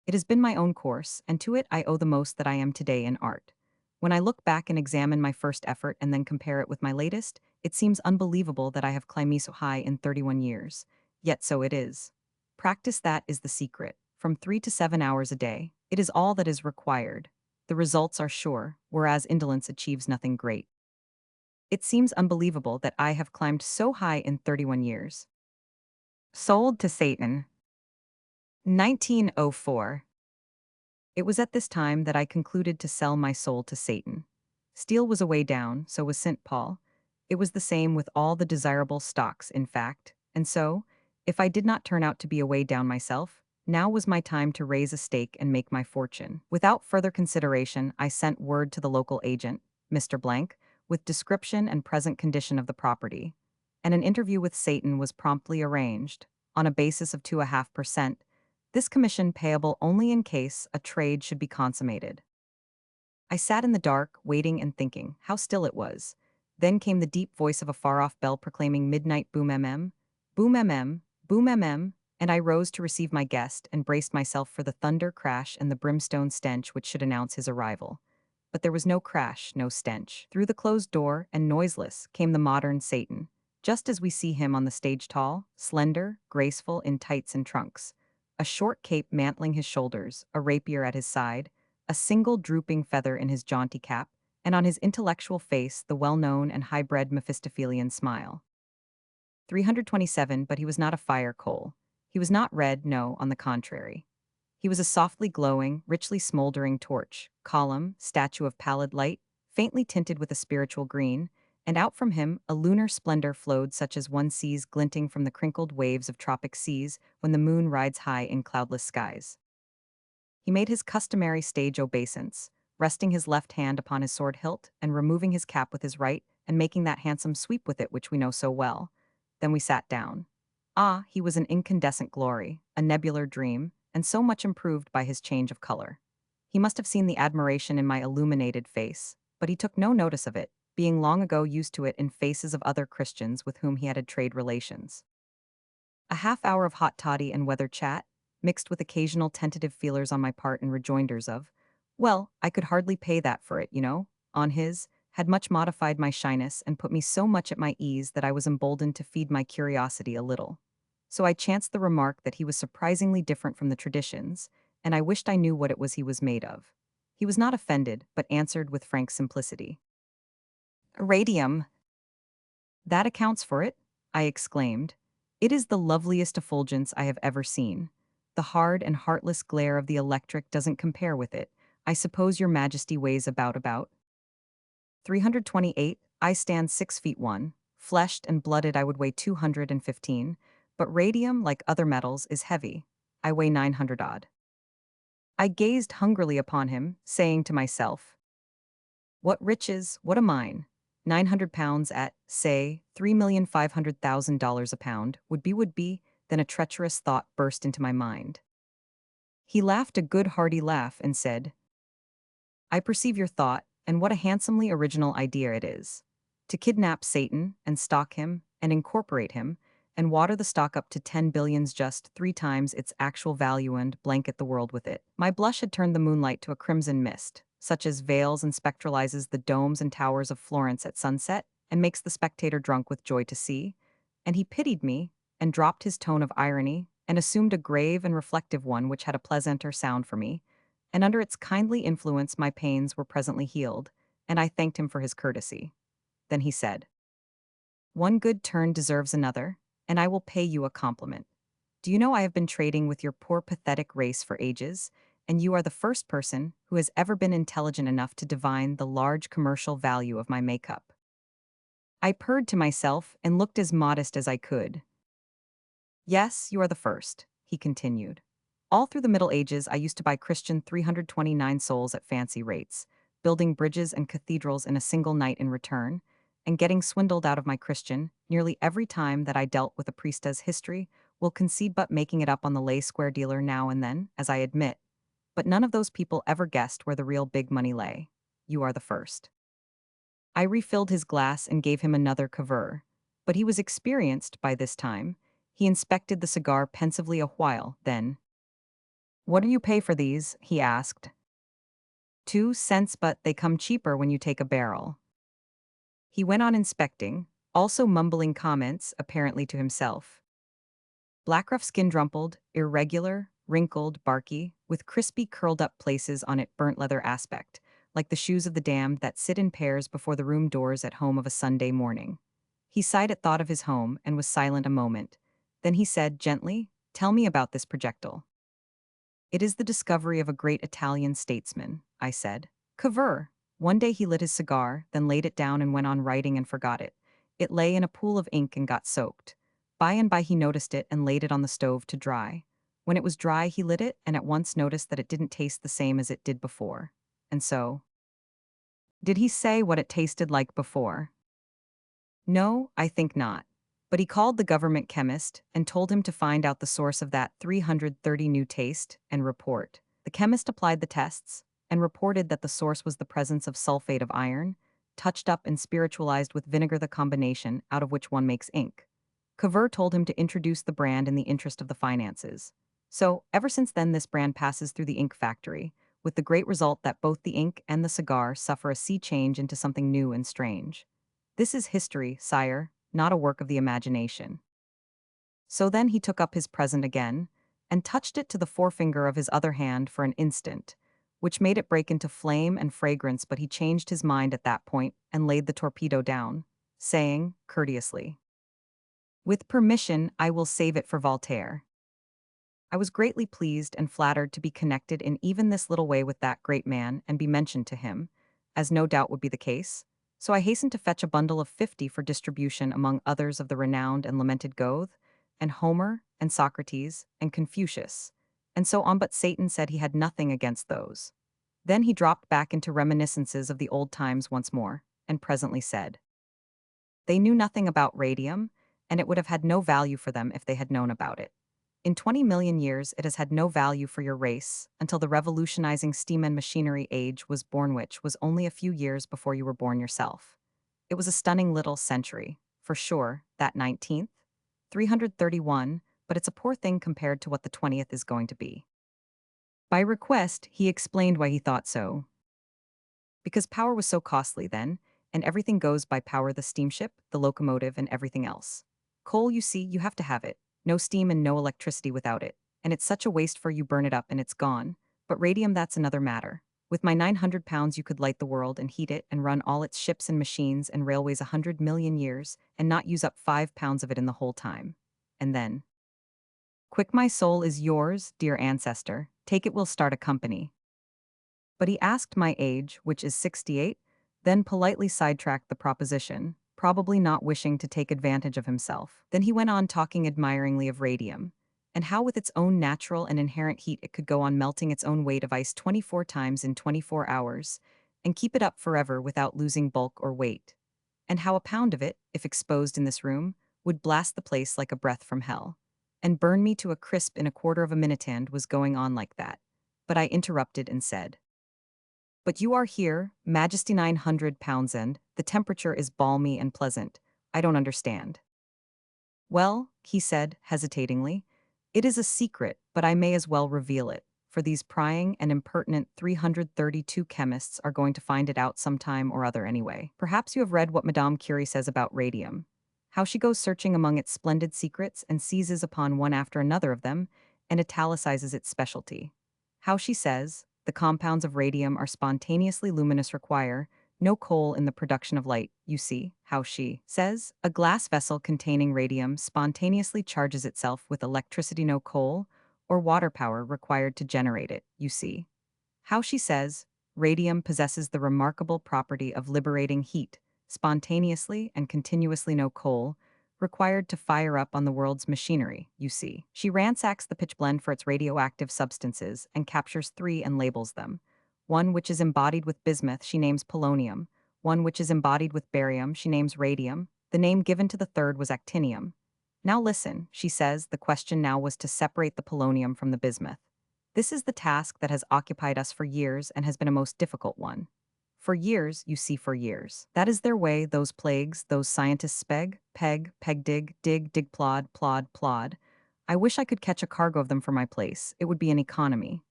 Speaker 1: It has been my own course, and to it I owe the most that I am today in art. When I look back and examine my first effort and then compare it with my latest, it seems unbelievable that I have climbed so high in 31 years. Yet so it is. Practice, that is the secret. From 3 to 7 hours a day, it is all that is required. The results are sure, whereas indolence achieves nothing great. It seems unbelievable that I have climbed so high in 31 years. Sold to Satan. 1904. It was at this time that I concluded to sell my soul to Satan. Steel was a way down, so was St. Paul. It was the same with all the desirable stocks, in fact, and so, if I did not turn out to be a way down myself, now was my time to raise a stake and make my fortune. Without further consideration, I sent word to the local agent, Mr. Blank, with description and present condition of the property, and an interview with Satan was promptly arranged, on a basis of 2.5%, this commission payable only in case a trade should be consummated. I sat in the dark, waiting and thinking. How still it was. Then came the deep voice of a far-off bell proclaiming midnight boom mm, boom mm, boom mm, and I rose to receive my guest and braced myself for the thunder crash and the brimstone stench which should announce his arrival. But there was no crash, no stench. Through the closed door, and noiseless, came the modern Satan, just as we see him on the stage, tall, slender, graceful, in tights and trunks, a short cape mantling his shoulders, a rapier at his side, a single drooping feather in his jaunty cap, and on his intellectual face the well-known and high-bred Mephistophelian smile. 327, but he was not a fire coal. He was not red, no, on the contrary. He was a softly glowing, richly smoldering torch, column, statue of pallid light, faintly tinted with a spiritual green, and out from him a lunar splendor flowed such as one sees glinting from the crinkled waves of tropic seas when the moon rides high in cloudless skies. He made his customary stage obeisance, resting his left hand upon his sword hilt and removing his cap with his right and making that handsome sweep with it which we know so well. Then we sat down. Ah, he was an incandescent glory, a nebular dream, and so much improved by his change of color. He must have seen the admiration in my illuminated face, but he took no notice of it, being long ago used to it in faces of other Christians with whom he had trade relations. A half-hour of hot toddy and weather chat, mixed with occasional tentative feelers on my part and rejoinders of, well, I could hardly pay that for it, you know, on his, had much modified my shyness and put me so much at my ease that I was emboldened to feed my curiosity a little. So I chanced the remark that he was surprisingly different from the traditions, and I wished I knew what it was he was made of. He was not offended, but answered with frank simplicity. Radium. That accounts for it, I exclaimed. It is the loveliest effulgence I have ever seen. The hard and heartless glare of the electric doesn't compare with it. I suppose your majesty weighs about 328. I stand 6 feet 1. Fleshed and blooded I would weigh 215, but radium, like other metals, is heavy. I weigh 900 odd. I gazed hungrily upon him, saying to myself, what riches, what a mine. 900 pounds at, say, $3,500,000 a pound would be, then a treacherous thought burst into my mind. He laughed a good hearty laugh and said, I perceive your thought, and what a handsomely original idea it is. To kidnap Satan, and stalk him, and incorporate him, and water the stock up to 10 billions, just 3 times its actual value, and blanket the world with it. My blush had turned the moonlight to a crimson mist, such as veils and spectralizes the domes and towers of Florence at sunset, and makes the spectator drunk with joy to see. And he pitied me, and dropped his tone of irony, and assumed a grave and reflective one which had a pleasanter sound for me, and under its kindly influence my pains were presently healed, and I thanked him for his courtesy. Then he said, one good turn deserves another, and I will pay you a compliment. Do you know I have been trading with your poor pathetic race for ages, and you are the first person who has ever been intelligent enough to divine the large commercial value of my makeup. I purred to myself and looked as modest as I could. Yes, you are the first, he continued. All through the Middle Ages, I used to buy Christian 329 souls at fancy rates, building bridges and cathedrals in a single night in return, and getting swindled out of my Christian nearly every time that I dealt with a priestess history, will concede but making it up on the lay square dealer now and then, as I admit. But none of those people ever guessed where the real big money lay. You are the first. I refilled his glass and gave him another cover. But he was experienced by this time. He inspected the cigar pensively a while, then, "What do you pay for these?" he asked. 2 cents, but they come cheaper when you take a barrel. He went on inspecting, also mumbling comments, apparently to himself. Black rough skin drumpled, irregular, wrinkled, barky, with crispy curled up places on it burnt leather aspect, like the shoes of the damned that sit in pairs before the room doors at home of a Sunday morning. He sighed at thought of his home and was silent a moment. Then he said gently, "Tell me about this projectile." "It is the discovery of a great Italian statesman," I said. Cavour. One day he lit his cigar, then laid it down and went on writing and forgot it. It lay in a pool of ink and got soaked. By and by he noticed it and laid it on the stove to dry. When it was dry he lit it and at once noticed that it didn't taste the same as it did before. And so, did he say what it tasted like before? No, I think not. But he called the government chemist and told him to find out the source of that 330 new taste and report. The chemist applied the tests and reported that the source was the presence of sulfate of iron, touched up and spiritualized with vinegar, the combination out of which one makes ink. Cavour told him to introduce the brand in the interest of the finances. So, ever since then, this brand passes through the ink factory, with the great result that both the ink and the cigar suffer a sea change into something new and strange. This is history, sire, not a work of the imagination. So then he took up his present again, and touched it to the forefinger of his other hand for an instant, which made it break into flame and fragrance, but he changed his mind at that point and laid the torpedo down, saying, courteously, "With permission, I will save it for Voltaire." I was greatly pleased and flattered to be connected in even this little way with that great man and be mentioned to him, as no doubt would be the case, so I hastened to fetch a bundle of 50 for distribution among others of the renowned and lamented Goethe, and Homer, and Socrates, and Confucius, and so on, but Satan said he had nothing against those. Then he dropped back into reminiscences of the old times once more, and presently said, "They knew nothing about radium, and it would have had no value for them if they had known about it. In 20 million years, it has had no value for your race until the revolutionizing steam and machinery age was born, which was only a few years before you were born yourself. It was a stunning little century, for sure, that 19th, 331, but it's a poor thing compared to what the 20th is going to be." By request, he explained why he thought so. Because power was so costly then, and everything goes by power: the steamship, the locomotive, and everything else. Coal, you see, you have to have it. No steam and no electricity without it. And it's such a waste, for you burn it up and it's gone. But radium, that's another matter. With my 900 pounds, you could light the world and heat it and run all its ships and machines and railways 100 million years and not use up 5 pounds of it in the whole time. And then, quick, my soul is yours, dear ancestor. Take it, we'll start a company. But he asked my age, which is 68, then politely sidetracked the proposition, probably not wishing to take advantage of himself. Then he went on talking admiringly of radium, and how with its own natural and inherent heat it could go on melting its own weight of ice 24 times in 24 hours, and keep it up forever without losing bulk or weight. And how a pound of it, if exposed in this room, would blast the place like a breath from hell, and burn me to a crisp in a quarter of a minute, and was going on like that. But I interrupted and said, "But you are here, Majesty, 900 pounds, and the temperature is balmy and pleasant. I don't understand." "Well," he said, hesitatingly, "it is a secret, but I may as well reveal it, for these prying and impertinent 332 chemists are going to find it out sometime or other anyway. Perhaps you have read what Madame Curie says about radium, how she goes searching among its splendid secrets and seizes upon one after another of them, and italicizes its specialty. How she says, the compounds of radium are spontaneously luminous, require no coal in the production of light. You see, how she says, a glass vessel containing radium spontaneously charges itself with electricity, no coal, or water power required to generate it, you see. How she says, radium possesses the remarkable property of liberating heat, spontaneously and continuously no coal, required to fire up on the world's machinery, you see. She ransacks the pitchblende for its radioactive substances and captures three and labels them. One which is embodied with bismuth she names polonium, one which is embodied with barium she names radium, the name given to the third was actinium. Now listen, she says, the question now was to separate the polonium from the bismuth. This is the task that has occupied us for years and has been a most difficult one. For years, you see, for years. That is their way, those plagues, those scientists peg, dig, plod. I wish I could catch a cargo of them for my place. It would be an economy.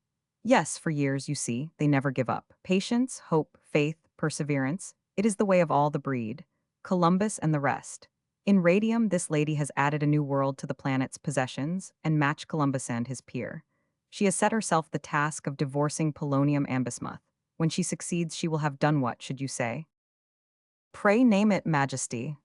Speaker 1: Yes, for years, you see, they never give up. Patience, hope, faith, perseverance. It is the way of all the breed. Columbus and the rest. In radium, this lady has added a new world to the planet's possessions and matched Columbus and his peer. She has set herself the task of divorcing polonium and bismuth. When she succeeds, she will have done what, should you say? Pray name it, Majesty.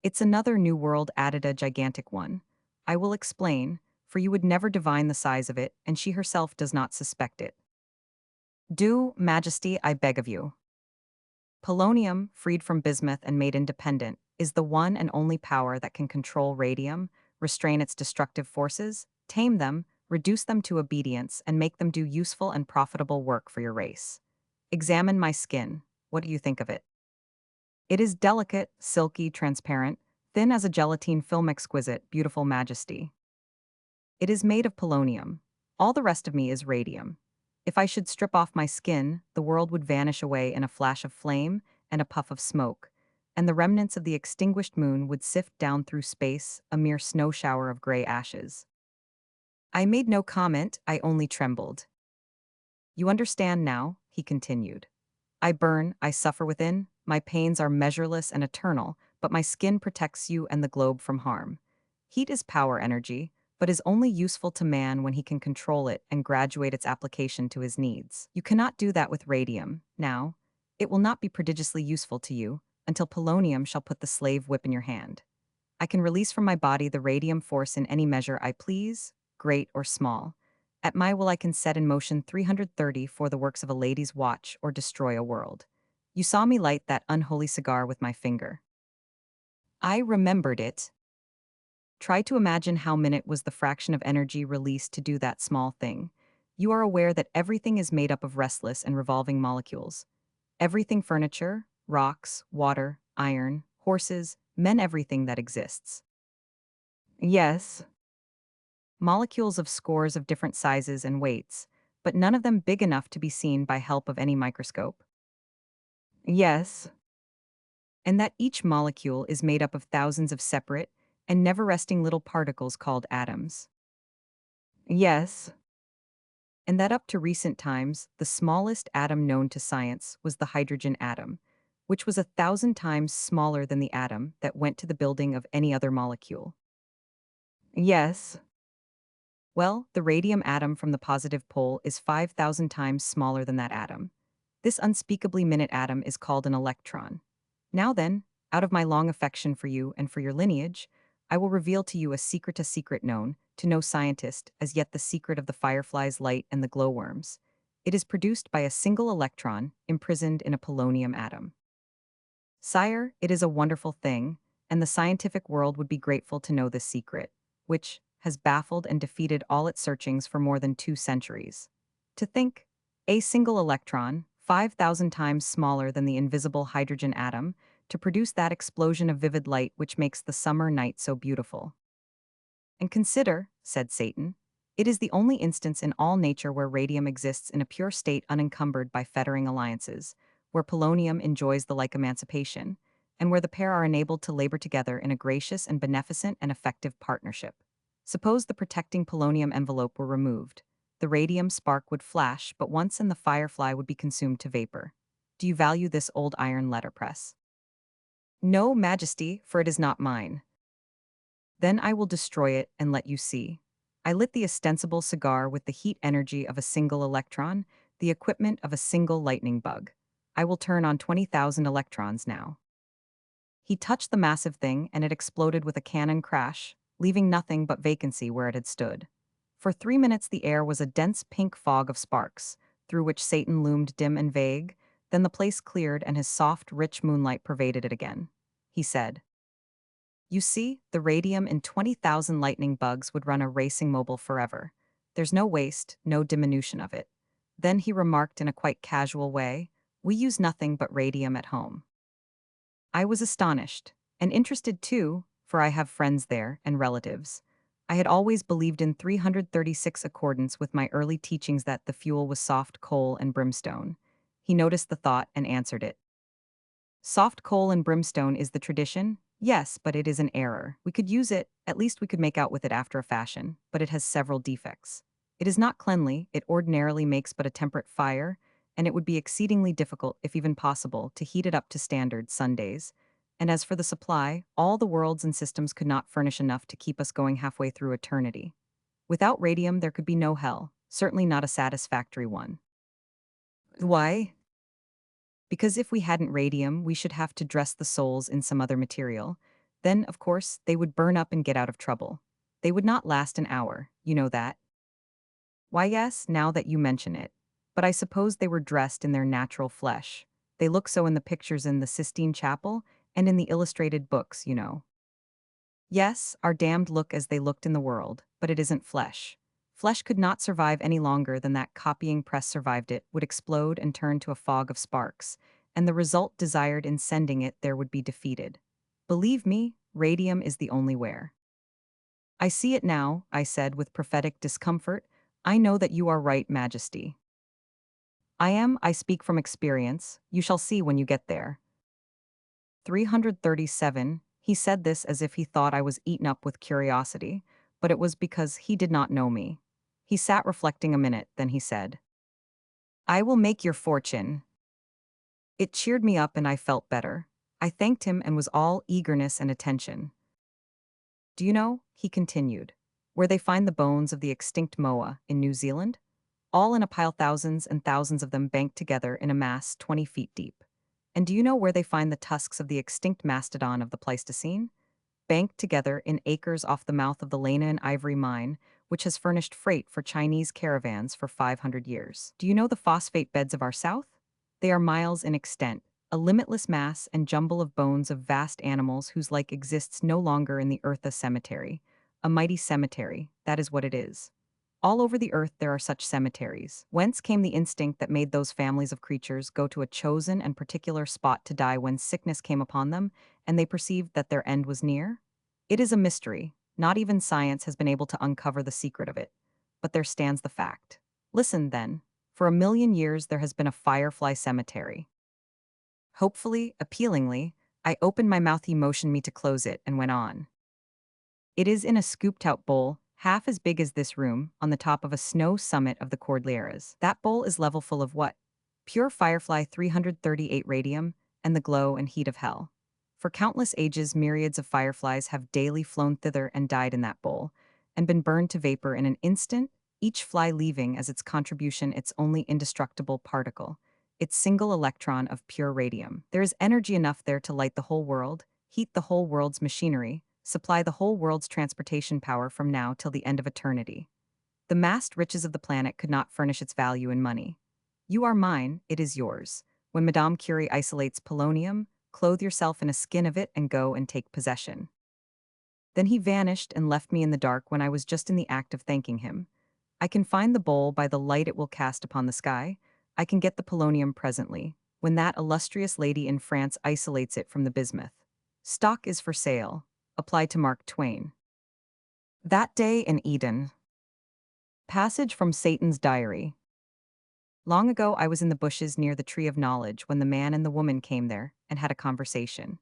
Speaker 1: It's another new world added, a gigantic one. I will explain, for you would never divine the size of it, and she herself does not suspect it. Do, Majesty, I beg of you. Polonium, freed from bismuth and made independent, is the one and only power that can control radium, restrain its destructive forces, tame them, reduce them to obedience, and make them do useful and profitable work for your race. Examine my skin. What do you think of it? It is delicate, silky, transparent, thin as a gelatine film, exquisite, beautiful, Majesty. It is made of polonium. All the rest of me is radium. If I should strip off my skin, the world would vanish away in a flash of flame and a puff of smoke, and the remnants of the extinguished moon would sift down through space, a mere snow shower of gray ashes. I made no comment, I only trembled. You understand now, he continued. I burn, I suffer within, my pains are measureless and eternal, but my skin protects you and the globe from harm. Heat is power energy, but is only useful to man when he can control it and graduate its application to his needs. You cannot do that with radium, now. It will not be prodigiously useful to you, until polonium shall put the slave whip in your hand. I can release from my body the radium force in any measure I please, great or small. At my will I can set in motion 330 for the works of a lady's watch or destroy a world. You saw me light that unholy cigar with my finger. I remembered it. Try to imagine how minute was the fraction of energy released to do that small thing. You are aware that everything is made up of restless and revolving molecules. Everything, furniture, rocks, water, iron, horses, men, everything that exists. Yes. Molecules of scores of different sizes and weights, but none of them big enough to be seen by help of any microscope. Yes. And that each molecule is made up of thousands of separate and never-resting little particles called atoms. Yes. And that up to recent times, the smallest atom known to science was the hydrogen atom, which was 1,000 times smaller than the atom that went to the building of any other molecule. Yes. Well, the radium atom from the positive pole is 5,000 times smaller than that atom. This unspeakably minute atom is called an electron. Now then, out of my long affection for you and for your lineage, I will reveal to you a secret known to no scientist as yet, the secret of the firefly's light and the glowworms. It is produced by a single electron imprisoned in a polonium atom. Sire, it is a wonderful thing, and the scientific world would be grateful to know this secret, which has baffled and defeated all its searchings for more than 2 centuries. To think, a single electron, 5,000 times smaller than the invisible hydrogen atom, to produce that explosion of vivid light which makes the summer night so beautiful. And consider, said Satan, it is the only instance in all nature where radium exists in a pure state unencumbered by fettering alliances, where polonium enjoys the like emancipation, and where the pair are enabled to labor together in a gracious and beneficent and effective partnership. Suppose the protecting polonium envelope were removed. The radium spark would flash, but once and the firefly would be consumed to vapor. Do you value this old iron letterpress? No, Majesty, for it is not mine. Then I will destroy it and let you see. I lit the ostensible cigar with the heat energy of a single electron, the equipment of a single lightning bug. I will turn on 20,000 electrons now. He touched the massive thing and it exploded with a cannon crash, leaving nothing but vacancy where it had stood. For 3 minutes the air was a dense pink fog of sparks, through which Satan loomed dim and vague, then the place cleared and his soft, rich moonlight pervaded it again. He said, "You see, the radium in 20,000 lightning bugs would run a racing mobile forever. There's no waste, no diminution of it." Then he remarked in a quite casual way, "We use nothing but radium at home." I was astonished, and interested too, for I have friends there and relatives. I had always believed in 336 accordance with my early teachings that the fuel was soft coal and brimstone. He noticed the thought and answered it. Soft coal and brimstone is the tradition? Yes, but it is an error. We could use it, at least we could make out with it after a fashion, but it has several defects. It is not cleanly, it ordinarily makes but a temperate fire, and it would be exceedingly difficult, if even possible, to heat it up to standard some days. And as for the supply, all the worlds and systems could not furnish enough to keep us going halfway through eternity. Without radium, there could be no hell, certainly not a satisfactory one. Why? Because if we hadn't radium, we should have to dress the souls in some other material. Then, of course, they would burn up and get out of trouble. They would not last an hour, you know that. Why, yes, now that you mention it. But I suppose they were dressed in their natural flesh. They look so in the pictures in the Sistine Chapel and in the illustrated books, you know. Yes, our damned look as they looked in the world, but it isn't flesh. Flesh could not survive any longer than that copying press survived it, would explode and turn to a fog of sparks, and the result desired in sending it there would be defeated. Believe me, radium is the only wear. I see it now, I said with prophetic discomfort. I know that you are right, Majesty. I speak from experience, you shall see when you get there. 337, he said this as if he thought I was eaten up with curiosity, but it was because he did not know me. He sat reflecting a minute, then he said, "I will make your fortune." It cheered me up and I felt better. I thanked him and was all eagerness and attention. "Do you know," he continued, "where they find the bones of the extinct moa in New Zealand? All in a pile, thousands and thousands of them banked together in a mass 20 feet deep. And do you know where they find the tusks of the extinct mastodon of the Pleistocene? Banked together in acres off the mouth of the Lena and Ivory mine, which has furnished freight for Chinese caravans for 500 years. Do you know the phosphate beds of our south? They are miles in extent, a limitless mass and jumble of bones of vast animals whose like exists no longer in the earth. A cemetery. A mighty cemetery, that is what it is. All over the earth there are such cemeteries. Whence came the instinct that made those families of creatures go to a chosen and particular spot to die when sickness came upon them, and they perceived that their end was near? It is a mystery. Not even science has been able to uncover the secret of it. But there stands the fact. Listen, then. For 1,000,000 years there has been a firefly cemetery. Hopefully, appealingly, I opened my mouth. He motioned me to close it and went on. It is in a scooped-out bowl, half as big as this room, on the top of a snow summit of the Cordilleras. That bowl is level full of what? Pure firefly 338 radium, and the glow and heat of hell. For countless ages, myriads of fireflies have daily flown thither and died in that bowl, and been burned to vapor in an instant, each fly leaving as its contribution its only indestructible particle, its single electron of pure radium. There is energy enough there to light the whole world, heat the whole world's machinery, supply the whole world's transportation power from now till the end of eternity. The massed riches of the planet could not furnish its value in money. You are mine, it is yours. When Madame Curie isolates polonium, clothe yourself in a skin of it and go and take possession. Then he vanished and left me in the dark when I was just in the act of thanking him. I can find the bowl by the light it will cast upon the sky. I can get the polonium presently, when that illustrious lady in France isolates it from the bismuth. Stock is for sale. Apply to Mark Twain. That Day in Eden. Passage from Satan's Diary. Long ago I was in the bushes near the Tree of Knowledge when the man and the woman came there and had a conversation.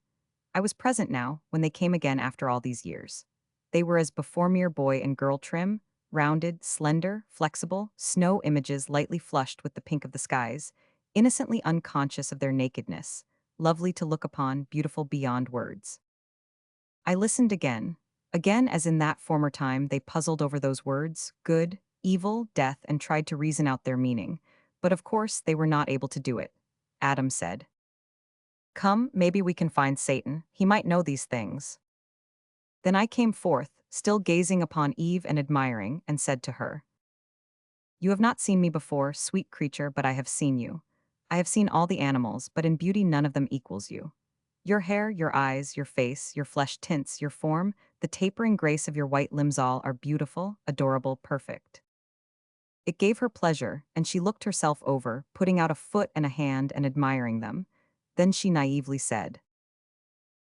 Speaker 1: I was present now when they came again after all these years. They were as before, mere boy and girl trim, rounded, slender, flexible, snow images lightly flushed with the pink of the skies, innocently unconscious of their nakedness, lovely to look upon, beautiful beyond words. I listened again. Again, as in that former time, they puzzled over those words, good, evil, death, and tried to reason out their meaning. But of course, they were not able to do it. Adam said, "Come, maybe we can find Satan. He might know these things." Then I came forth, still gazing upon Eve and admiring, and said to her, "You have not seen me before, sweet creature, but I have seen you. I have seen all the animals, but in beauty none of them equals you. Your hair, your eyes, your face, your flesh tints, your form, the tapering grace of your white limbs all are beautiful, adorable, perfect." It gave her pleasure, and she looked herself over, putting out a foot and a hand and admiring them. Then she naively said,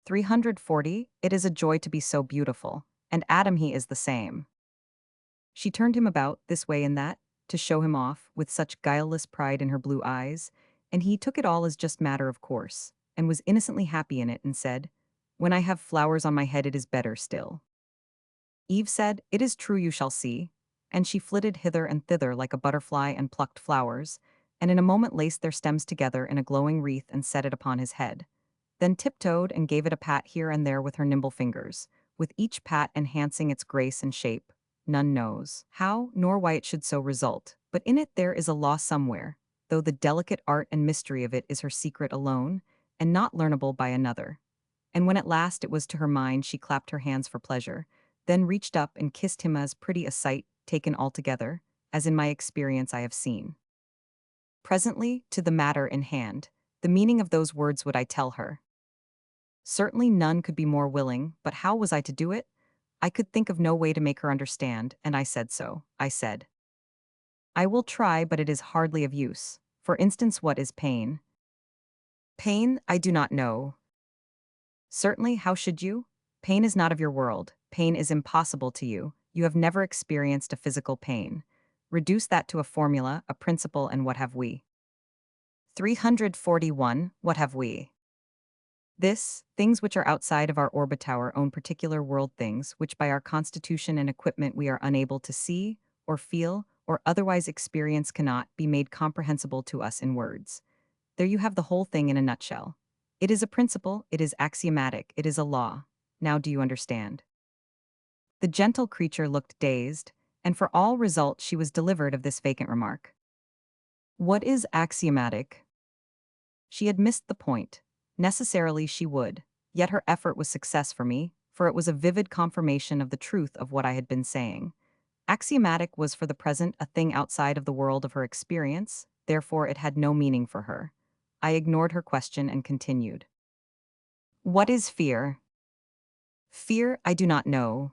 Speaker 1: 340, it is a joy to be so beautiful, and Adam he is the same. She turned him about, this way and that, to show him off, with such guileless pride in her blue eyes, and he took it all as just matter of course, and was innocently happy in it, and said, "When I have flowers on my head it is better still." Eve said, "It is true, you shall see." And she flitted hither and thither like a butterfly and plucked flowers, and in a moment laced their stems together in a glowing wreath and set it upon his head. Then tiptoed and gave it a pat here and there with her nimble fingers, with each pat enhancing its grace and shape. None knows how nor why it should so result, but in it there is a law somewhere, though the delicate art and mystery of it is her secret alone, and not learnable by another. And when at last it was to her mind, she clapped her hands for pleasure, then reached up and kissed him, as pretty a sight, taken altogether, as in my experience I have seen. Presently, to the matter in hand, the meaning of those words would I tell her. Certainly none could be more willing, but how was I to do it? I could think of no way to make her understand, and I said so. I said, "I will try, but it is hardly of use. For instance, what is pain?" "Pain, I do not know." "Certainly, how should you? Pain is not of your world. Pain is impossible to you. You have never experienced a physical pain. Reduce that to a formula, a principle, and what have we? 341. What have we? This, things which are outside of our orbit, our own particular world, things which by our constitution and equipment we are unable to see, or feel, or otherwise experience, cannot be made comprehensible to us in words. There you have the whole thing in a nutshell. It is a principle, it is axiomatic, it is a law. Now do you understand? The gentle creature looked dazed, and for all result she was delivered of this vacant remark. What is axiomatic? She had missed the point. Necessarily she would, yet her effort was success for me, for it was a vivid confirmation of the truth of what I had been saying. Axiomatic was for the present a thing outside of the world of her experience, therefore it had no meaning for her. I ignored her question and continued. What is fear? Fear, I do not know.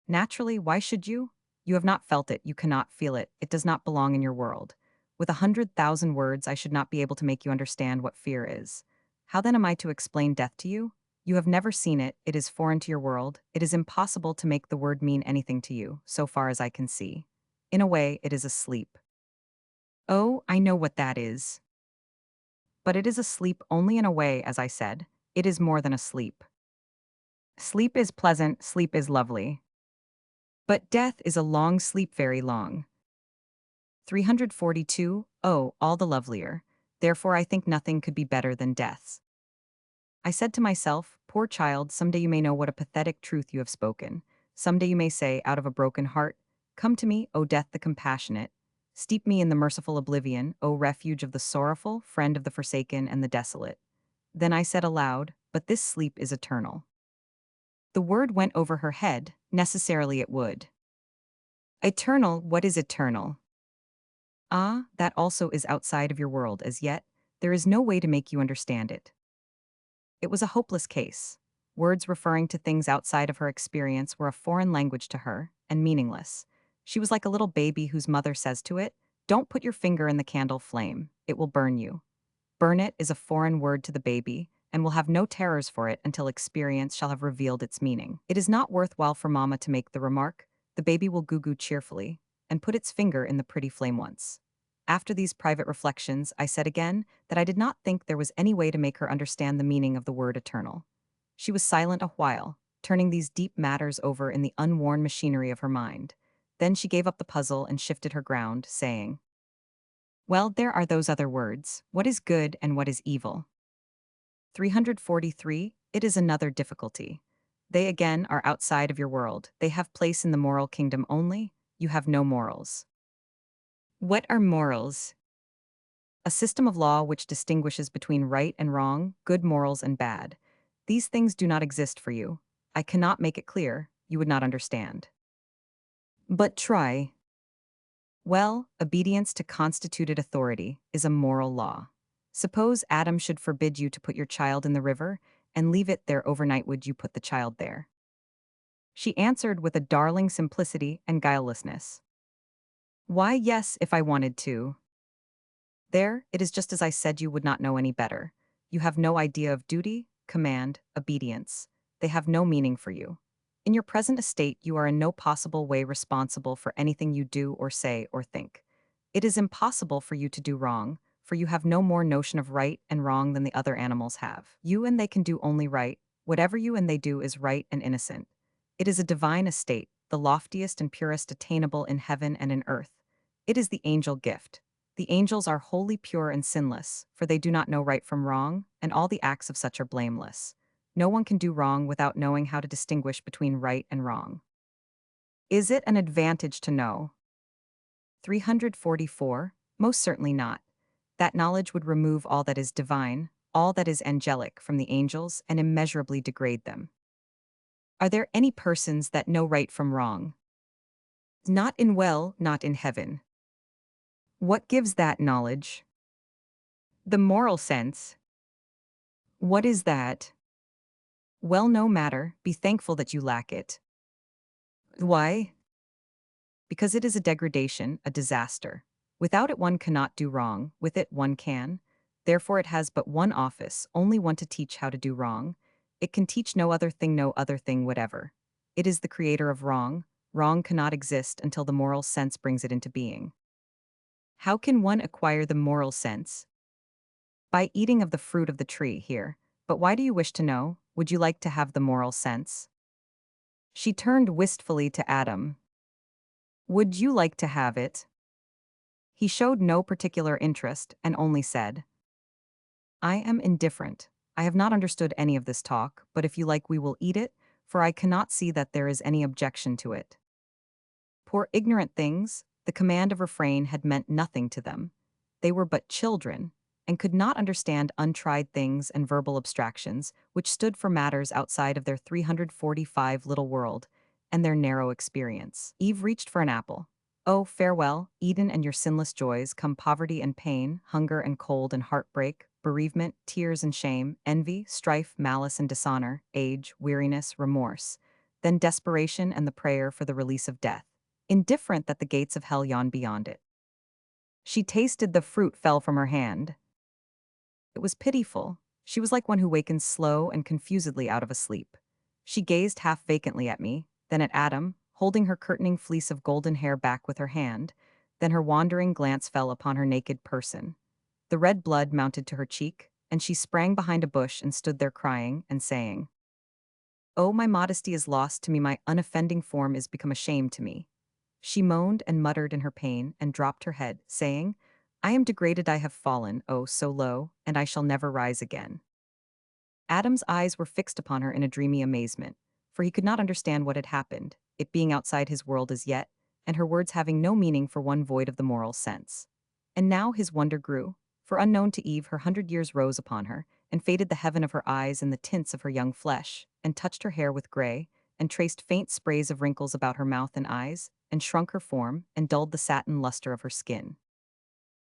Speaker 1: Naturally, why should you? You have not felt it, you cannot feel it, it does not belong in your world. With 100,000 words, I should not be able to make you understand what fear is. How then am I to explain death to you? You have never seen it, it is foreign to your world, it is impossible to make the word mean anything to you, so far as I can see. In a way, it is a sleep. Oh, I know what that is. But it is a sleep only in a way, as I said. It is more than a sleep. Sleep is pleasant, sleep is lovely. But death is a long sleep, very long. 342, oh, all the lovelier. Therefore I think nothing could be better than death's. I said to myself, poor child, someday you may know what a pathetic truth you have spoken. Someday you may say, out of a broken heart, come to me, O death the compassionate. Steep me in the merciful oblivion, O refuge of the sorrowful, friend of the forsaken and the desolate. Then I said aloud, but this sleep is eternal. The word went over her head, necessarily it would. Eternal, what is eternal? Ah, that also is outside of your world as yet. There is no way to make you understand it. It was a hopeless case. Words referring to things outside of her experience were a foreign language to her, and meaningless. She was like a little baby whose mother says to it, "Don't put your finger in the candle flame, it will burn you." Burn it is a foreign word to the baby, and will have no terrors for it until experience shall have revealed its meaning. It is not worthwhile for Mama to make the remark. The baby will goo-goo cheerfully, and put its finger in the pretty flame once. After these private reflections, I said again that I did not think there was any way to make her understand the meaning of the word eternal. She was silent a while, turning these deep matters over in the unworn machinery of her mind. Then she gave up the puzzle and shifted her ground, saying, well, there are those other words. What is good and what is evil? 343, it is another difficulty. They again are outside of your world. They have place in the moral kingdom only. You have no morals. What are morals? A system of law which distinguishes between right and wrong, good morals and bad. These things do not exist for you. I cannot make it clear. you would not understand. But try. Well, obedience to constituted authority is a moral law. Suppose Adam should forbid you to put your child in the river and leave it there overnight, would you put the child there? She answered with a darling simplicity and guilelessness. Why, yes, if I wanted to. There, it is just as I said, you would not know any better. You have no idea of duty, command, obedience. They have no meaning for you. In your present estate, you are in no possible way responsible for anything you do or say or think. It is impossible for you to do wrong, for you have no more notion of right and wrong than the other animals have. You and they can do only right. Whatever you and they do is right and innocent. It is a divine estate, the loftiest and purest attainable in heaven and in earth. It is the angel gift. The angels are wholly pure and sinless, for they do not know right from wrong, and all the acts of such are blameless. No one can do wrong without knowing how to distinguish between right and wrong. Is it an advantage to know? 344. Most certainly not. That knowledge would remove all that is divine, all that is angelic from the angels, and immeasurably degrade them. Are there any persons that know right from wrong? Not in well, not in heaven. What gives that knowledge? The moral sense. What is that? Well, no matter, be thankful that you lack it. Why? Because it is a degradation, a disaster. Without it one cannot do wrong, with it one can. Therefore it has but one office, only one to teach how to do wrong. It can teach no other thing whatever. It is the creator of wrong. Wrong cannot exist until the moral sense brings it into being. How can one acquire the moral sense? By eating of the fruit of the tree here. But why do you wish to know? Would you like to have the moral sense? She turned wistfully to Adam. Would you like to have it? He showed no particular interest and only said, I am indifferent. I have not understood any of this talk, but if you like we will eat it, for I cannot see that there is any objection to it. Poor ignorant things, the command of refrain had meant nothing to them. They were but children, and could not understand untried things and verbal abstractions, which stood for matters outside of their 345 little world and their narrow experience. Eve reached for an apple. Oh, farewell, Eden and your sinless joys, come poverty and pain, hunger and cold and heartbreak, bereavement, tears and shame, envy, strife, malice and dishonor, age, weariness, remorse, then desperation and the prayer for the release of death, indifferent that the gates of hell yawn beyond it. She tasted the fruit fell from her hand. It was pitiful. She was like one who wakens slow and confusedly out of a sleep. She gazed half vacantly at me, then at Adam, holding her curtaining fleece of golden hair back with her hand, then her wandering glance fell upon her naked person. The red blood mounted to her cheek, and she sprang behind a bush and stood there crying and saying, Oh, my modesty is lost to me, my unoffending form is become a shame to me. She moaned and muttered in her pain and dropped her head, saying, I am degraded, I have fallen, oh, so low, and I shall never rise again. Adam's eyes were fixed upon her in a dreamy amazement, for he could not understand what had happened, it being outside his world as yet, and her words having no meaning for one void of the moral sense. And now his wonder grew, for unknown to Eve her 100 years rose upon her, and faded the heaven of her eyes and the tints of her young flesh, and touched her hair with gray, and traced faint sprays of wrinkles about her mouth and eyes, and shrunk her form, and dulled the satin luster of her skin.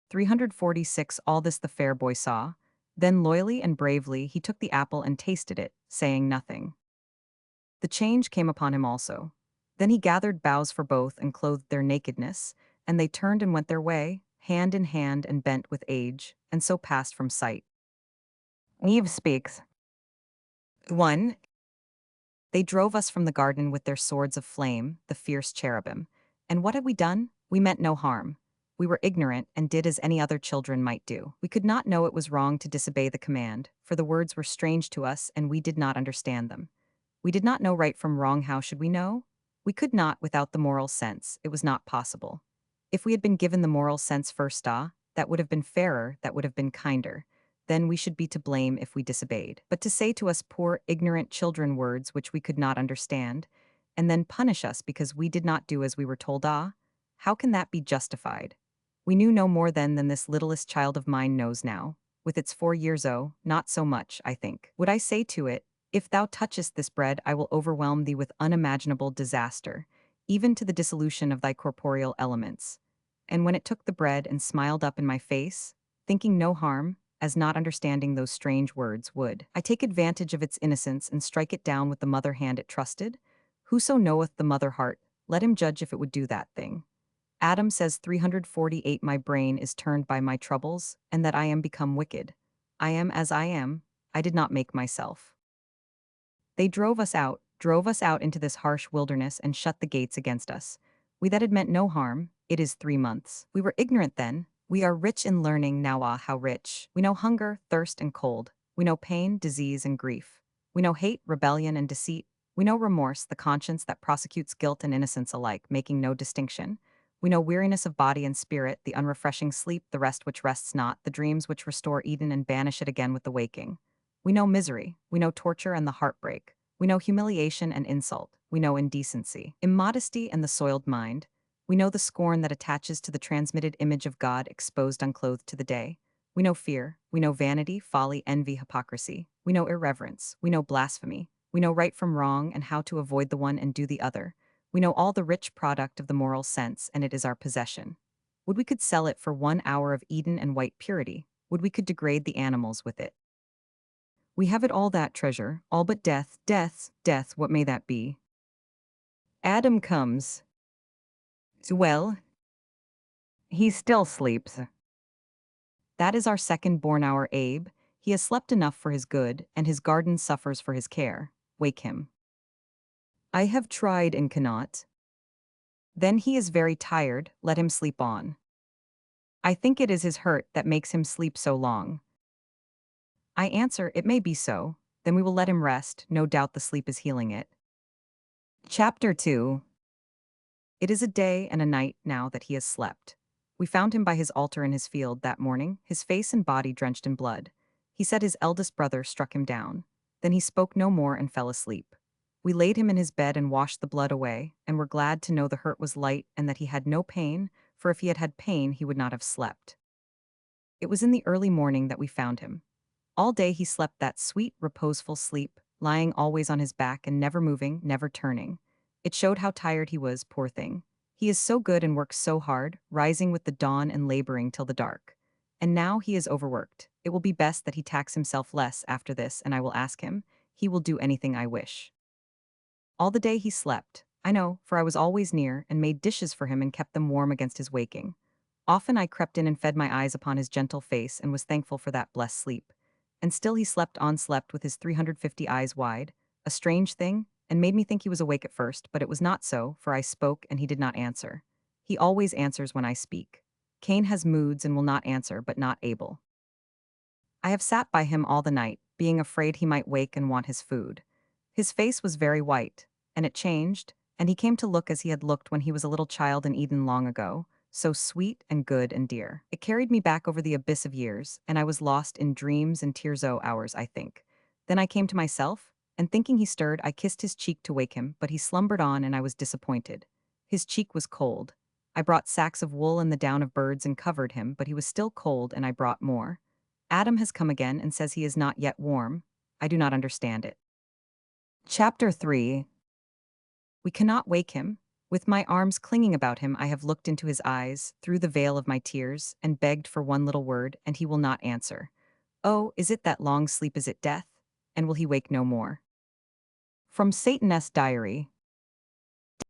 Speaker 1: 346 All this the fair boy saw. Then loyally and bravely he took the apple and tasted it, saying nothing. The change came upon him also. Then he gathered boughs for both and clothed their nakedness, and they turned and went their way, hand in hand and bent with age, and so passed from sight. Eve speaks. 1. They drove us from the garden with their swords of flame, the fierce cherubim. And what had we done? We meant no harm. We were ignorant and did as any other children might do. We could not know it was wrong to disobey the command, for the words were strange to us and we did not understand them. We did not know right from wrong. How should we know? We could not without the moral sense. It was not possible. If we had been given the moral sense first, that would have been fairer, that would have been kinder. Then we should be to blame if we disobeyed. But to say to us poor, ignorant children words which we could not understand, and then punish us because we did not do as we were told, how can that be justified? We knew no more then than this littlest child of mine knows now. With its 4 years, not so much, I think. Would I say to it, If thou touchest this bread, I will overwhelm thee with unimaginable disaster, even to the dissolution of thy corporeal elements. And when it took the bread and smiled up in my face, thinking no harm, as not understanding those strange words would, I take advantage of its innocence and strike it down with the mother hand it trusted? Whoso knoweth the mother heart, let him judge if it would do that thing. Adam says 348 my brain is turned by my troubles, and that I am become wicked. I am as I am, I did not make myself. They drove us out into this harsh wilderness and shut the gates against us. We that had meant no harm, it is 3 months. We were ignorant then, we are rich in learning now, ah, how rich. We know hunger, thirst, and cold. We know pain, disease, and grief. We know hate, rebellion, and deceit. We know remorse, the conscience that prosecutes guilt and innocence alike, making no distinction. We know weariness of body and spirit, the unrefreshing sleep, the rest which rests not, the dreams which restore Eden and banish it again with the waking. We know misery, we know torture and the heartbreak. We know humiliation and insult. We know indecency, immodesty, and the soiled mind. We know the scorn that attaches to the transmitted image of God exposed unclothed to the day. We know fear. We know vanity, folly, envy, hypocrisy. We know irreverence. We know blasphemy. We know right from wrong and how to avoid the one and do the other. We know all the rich product of the moral sense, and it is our possession. Would we could sell it for 1 hour of Eden and white purity? Would we could degrade the animals with it? We have it all, that treasure, all but death, death, death, what may that be? Adam comes. Well, he still sleeps. That is our second born hour, Abe. He has slept enough for his good, and his garden suffers for his care. Wake him. I have tried and cannot. Then he is very tired, let him sleep on. I think it is his hurt that makes him sleep so long. I answer, it may be so. Then we will let him rest, no doubt the sleep is healing it. Chapter 2. It is a day and a night now that he has slept. We found him by his altar in his field that morning, his face and body drenched in blood. He said his eldest brother struck him down. Then he spoke no more and fell asleep. We laid him in his bed and washed the blood away, and were glad to know the hurt was light and that he had no pain, for if he had had pain he would not have slept. It was in the early morning that we found him. All day he slept that sweet, reposeful sleep, lying always on his back and never moving, never turning. It showed how tired he was, poor thing. He is so good and works so hard, rising with the dawn and laboring till the dark. And now he is overworked. It will be best that he tax himself less after this, and I will ask him. He will do anything I wish. All the day he slept. I know, for I was always near, and made dishes for him and kept them warm against his waking. Often I crept in and fed my eyes upon his gentle face and was thankful for that blessed sleep. And still he slept on, slept with his 350 eyes wide, a strange thing, and made me think he was awake at first, but it was not so, for I spoke and he did not answer. He always answers when I speak. Cain has moods and will not answer, but not Abel. I have sat by him all the night, being afraid he might wake and want his food. His face was very white, and it changed, and he came to look as he had looked when he was a little child in Eden long ago, so sweet and good and dear. It carried me back over the abyss of years, and I was lost in dreams and tears-o hours, I think. Then I came to myself, and thinking he stirred, I kissed his cheek to wake him, but he slumbered on and I was disappointed. His cheek was cold. I brought sacks of wool and the down of birds and covered him, but he was still cold and I brought more. Adam has come again and says he is not yet warm. I do not understand it. Chapter 3. We cannot wake him. With my arms clinging about him, I have looked into his eyes, through the veil of my tears, and begged for one little word, and he will not answer. Oh, is it that long sleep, is it death? And will he wake no more? From Satan's Diary.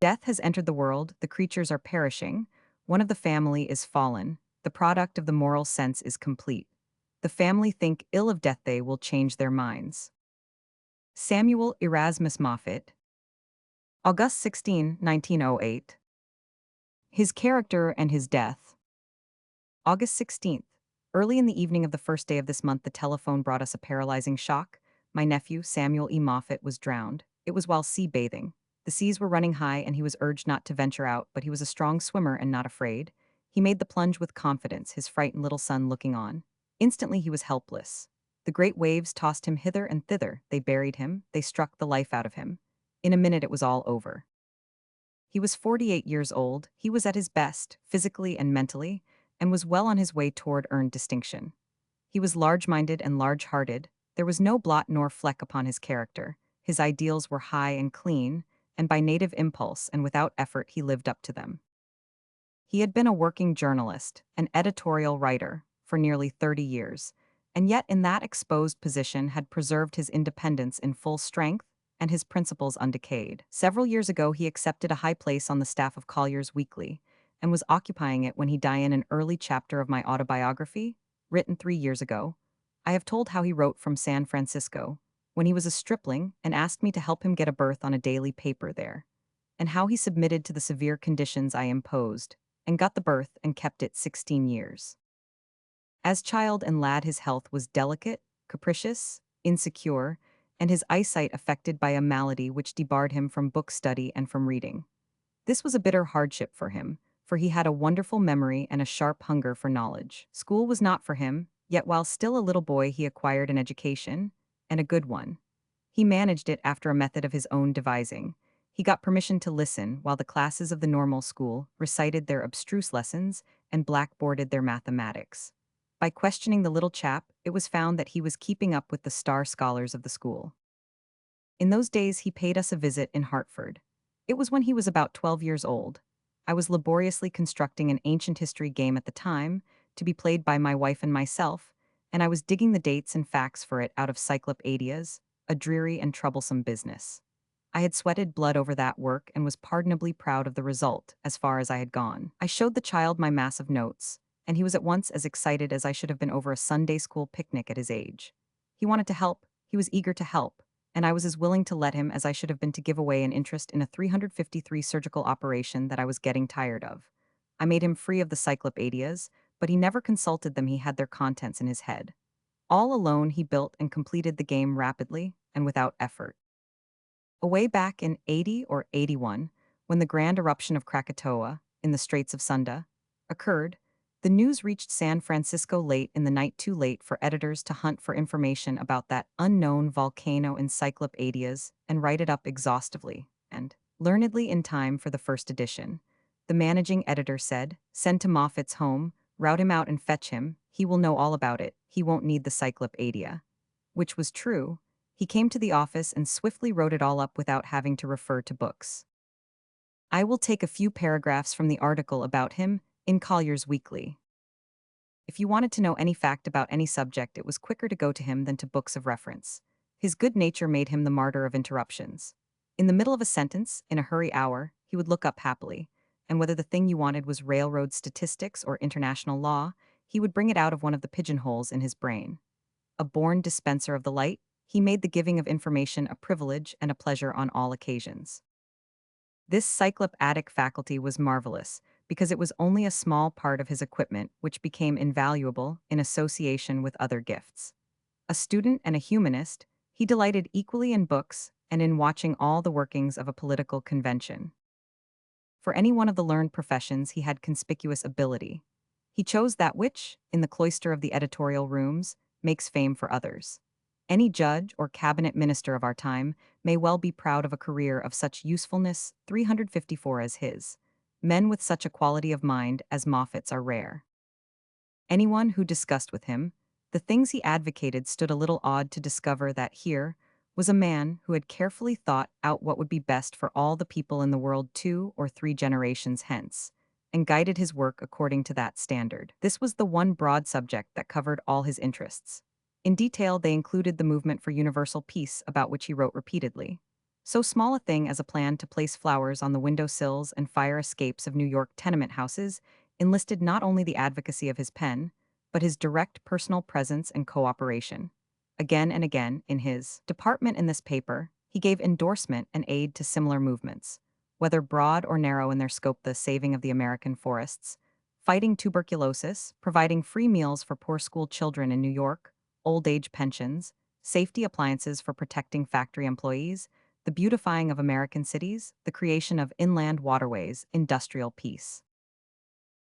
Speaker 1: Death has entered the world, the creatures are perishing, one of the family is fallen, the product of the moral sense is complete. The family think ill of death, they will change their minds. Samuel Erasmus Moffat. August 16, 1908. His character and his death. August 16th. Early in the evening of the first day of this month, the telephone brought us a paralyzing shock. My nephew, Samuel E. Moffat, was drowned. It was while sea bathing. The seas were running high and he was urged not to venture out, but he was a strong swimmer and not afraid. He made the plunge with confidence, his frightened little son looking on. Instantly he was helpless. The great waves tossed him hither and thither, they buried him, they struck the life out of him. In a minute it was all over. He was 48 years old, he was at his best, physically and mentally, and was well on his way toward earned distinction. He was large-minded and large-hearted, There was no blot nor fleck upon his character. His ideals were high and clean, and by native impulse and without effort he lived up to them. He had been a working journalist, an editorial writer, for nearly 30 years, and yet in that exposed position had preserved his independence in full strength and his principles undecayed. Several years ago he accepted a high place on the staff of Collier's Weekly, and was occupying it when he died in an early chapter of my autobiography, written 3 years ago. I have told how he wrote from San Francisco, when he was a stripling, and asked me to help him get a berth on a daily paper there, and how he submitted to the severe conditions I imposed, and got the berth and kept it 16 years. As child and lad his health was delicate, capricious, insecure, and his eyesight affected by a malady which debarred him from book study and from reading. This was a bitter hardship for he had a wonderful memory and a sharp hunger for knowledge. School was not for him, yet while still a little boy he acquired an education, and a good one. He managed it after a method of his own devising. He got permission to listen while the classes of the normal school recited their abstruse lessons and blackboarded their mathematics. By questioning the little chap, it was found that he was keeping up with the star scholars of the school. In those days he paid us a visit in Hartford. It was when he was about 12 years old. I was laboriously constructing an ancient history game at the time, to be played by my wife and myself, and I was digging the dates and facts for it out of cyclopedias, a dreary and troublesome business. I had sweated blood over that work and was pardonably proud of the result, as far as I had gone. I showed the child my mass of notes, and he was at once as excited as I should have been over a Sunday school picnic at his age. He wanted to help, he was eager to help, and I was as willing to let him as I should have been to give away an interest in a 353 surgical operation that I was getting tired of. I made him free of the cyclopedias, but he never consulted them, he had their contents in his head. All alone he built and completed the game rapidly and without effort. Away back in 80 or 81, when the grand eruption of Krakatoa, in the Straits of Sunda, occurred, the news reached San Francisco late in the night, too late for editors to hunt for information about that unknown volcano encyclopedias and write it up exhaustively and learnedly in time for the first edition. The managing editor said, "Send to Moffat's home, rout him out and fetch him, he will know all about it, he won't need the cyclopedia." Which was true. He came to the office and swiftly wrote it all up without having to refer to books. I will take a few paragraphs from the article about him in Collier's Weekly. If you wanted to know any fact about any subject, it was quicker to go to him than to books of reference. His good nature made him the martyr of interruptions. In the middle of a sentence, in a hurry hour, he would look up happily, and whether the thing you wanted was railroad statistics or international law, he would bring it out of one of the pigeonholes in his brain. A born dispenser of the light, he made the giving of information a privilege and a pleasure on all occasions. This cyclopadic faculty was marvelous, because it was only a small part of his equipment which became invaluable in association with other gifts. A student and a humanist, he delighted equally in books and in watching all the workings of a political convention. For any one of the learned professions he had conspicuous ability. He chose that which, in the cloister of the editorial rooms, makes fame for others. Any judge or cabinet minister of our time may well be proud of a career of such usefulness 354 as his. Men with such a quality of mind as Moffat's are rare. Anyone who discussed with him the things he advocated stood a little awed to discover that here was a man who had carefully thought out what would be best for all the people in the world 2 or 3 generations hence, and guided his work according to that standard. This was the one broad subject that covered all his interests. In detail, they included the movement for universal peace, about which he wrote repeatedly. So small a thing as a plan to place flowers on the window sills and fire escapes of New York tenement houses enlisted not only the advocacy of his pen, but his direct personal presence and cooperation. Again and again, in his department in this paper, he gave endorsement and aid to similar movements, whether broad or narrow in their scope, the saving of the American forests, fighting tuberculosis, providing free meals for poor school children in New York, old age pensions, safety appliances for protecting factory employees, the beautifying of American cities, the creation of inland waterways, industrial peace.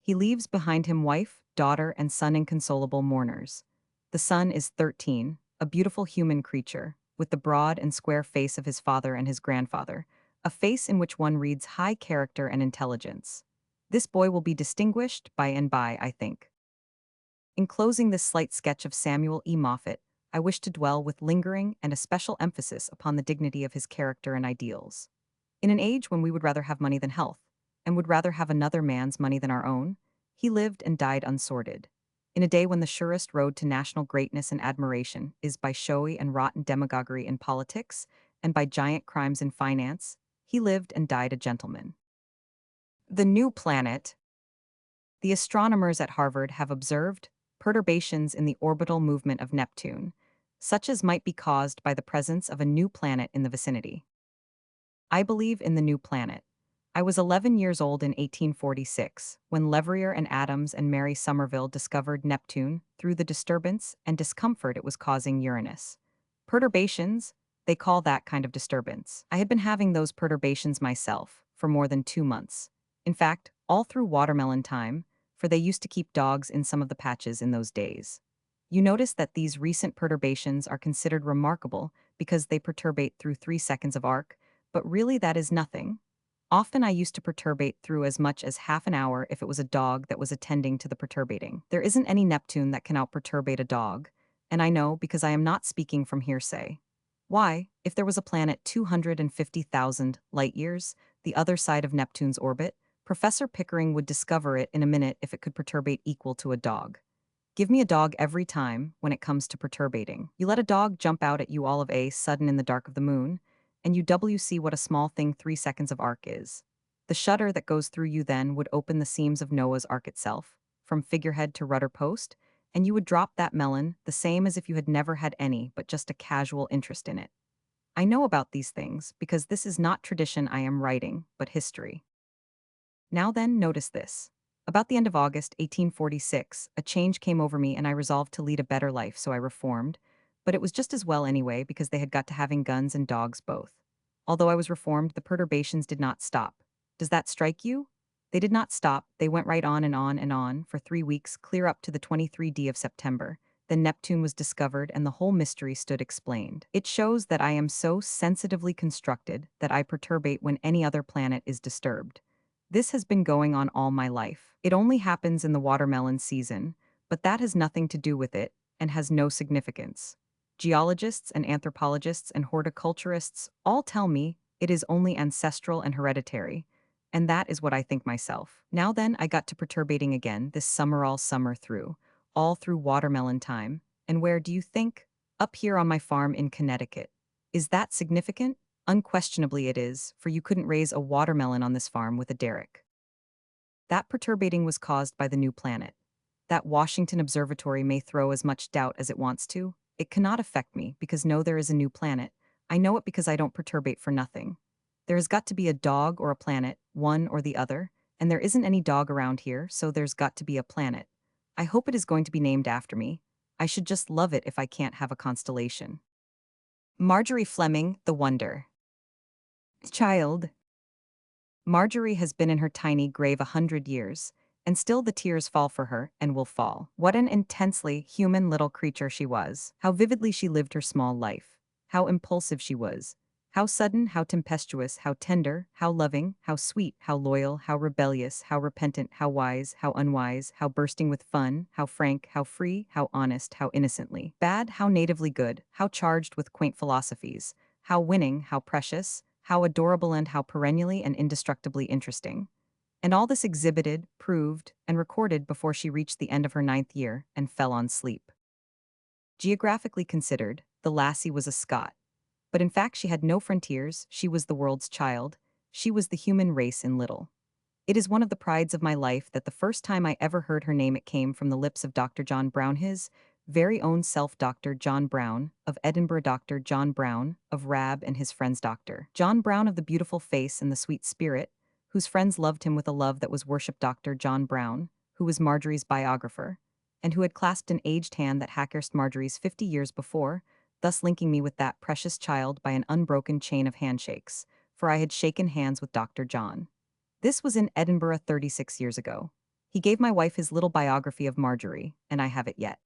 Speaker 1: He leaves behind him wife, daughter, and son inconsolable mourners. The son is 13, a beautiful human creature, with the broad and square face of his father and his grandfather, a face in which one reads high character and intelligence. This boy will be distinguished by and by, I think. In closing this slight sketch of Samuel E. Moffat, I wish to dwell with lingering and a special emphasis upon the dignity of his character and ideals. In an age when we would rather have money than health, and would rather have another man's money than our own, he lived and died unsorted. In a day when the surest road to national greatness and admiration is by showy and rotten demagoguery in politics, and by giant crimes in finance, he lived and died a gentleman. The new planet. The astronomers at Harvard have observed perturbations in the orbital movement of Neptune, such as might be caused by the presence of a new planet in the vicinity. I believe in the new planet. I was 11 years old in 1846 when Leverrier and Adams and Mary Somerville discovered Neptune through the disturbance and discomfort it was causing Uranus. Perturbations, they call that kind of disturbance. I had been having those perturbations myself for more than 2 months. In fact, all through watermelon time, for they used to keep dogs in some of the patches in those days. You notice that these recent perturbations are considered remarkable because they perturbate through 3 seconds of arc, but really that is nothing. Often I used to perturbate through as much as half an hour if it was a dog that was attending to the perturbating. There isn't any Neptune that can outperturbate a dog, and I know because I am not speaking from hearsay. Why, if there was a planet 250,000 light years, the other side of Neptune's orbit, Professor Pickering would discover it in a minute if it could perturbate equal to a dog. Give me a dog every time when it comes to perturbating. You let a dog jump out at you all of a sudden in the dark of the moon, and you see what a small thing 3 seconds of arc is. The shutter that goes through you then would open the seams of Noah's Ark itself, from figurehead to rudder post, and you would drop that melon the same as if you had never had any but just a casual interest in it. I know about these things because this is not tradition I am writing, but history. Now then, notice this. About the end of August 1846, a change came over me and I resolved to lead a better life, so I reformed. But it was just as well anyway because they had got to having guns and dogs both. Although I was reformed, the perturbations did not stop. Does that strike you? They did not stop, they went right on and on and on for 3 weeks, clear up to the 23d of September. Then Neptune was discovered and the whole mystery stood explained. It shows that I am so sensitively constructed that I perturbate when any other planet is disturbed. This has been going on all my life. It only happens in the watermelon season, but that has nothing to do with it and has no significance. Geologists and anthropologists and horticulturists all tell me it is only ancestral and hereditary, and that is what I think myself. Now then, I got to perturbating again this summer all through watermelon time, and where do you think? Up here on my farm in Connecticut. Is that significant? Unquestionably it is, for you couldn't raise a watermelon on this farm with a derrick. That perturbating was caused by the new planet. That Washington Observatory may throw as much doubt as it wants to. It cannot affect me because no, there is a new planet. I know it because I don't perturbate for nothing. There has got to be a dog or a planet, one or the other, and there isn't any dog around here, so there's got to be a planet. I hope it is going to be named after me. I should just love it if I can't have a constellation. Marjorie Fleming, The Wonder. Child. Marjorie has been in her tiny grave 100 years, and still the tears fall for her and will fall. What an intensely human little creature she was. How vividly she lived her small life. How impulsive she was. How sudden, how tempestuous, how tender, how loving, how sweet, how loyal, how rebellious, how repentant, how wise, how unwise, how bursting with fun, how frank, how free, how honest, how innocently bad, how natively good, how charged with quaint philosophies, how winning, how precious, how adorable and how perennially and indestructibly interesting. And all this exhibited, proved, and recorded before she reached the end of her 9th year and fell on sleep. Geographically considered, the lassie was a Scot. But in fact she had no frontiers, she was the world's child, she was the human race in little. It is one of the prides of my life that the first time I ever heard her name it came from the lips of Dr. John Brown, his very own self Dr. John Brown, of Edinburgh Dr. John Brown, of Rab and his friends Dr. John Brown of the beautiful face and the sweet spirit, whose friends loved him with a love that was worshipped Dr. John Brown, who was Marjorie's biographer, and who had clasped an aged hand that Hackhurst Marjorie's 50 years before, thus linking me with that precious child by an unbroken chain of handshakes, for I had shaken hands with Dr. John. This was in Edinburgh 36 years ago. He gave my wife his little biography of Marjorie, and I have it yet.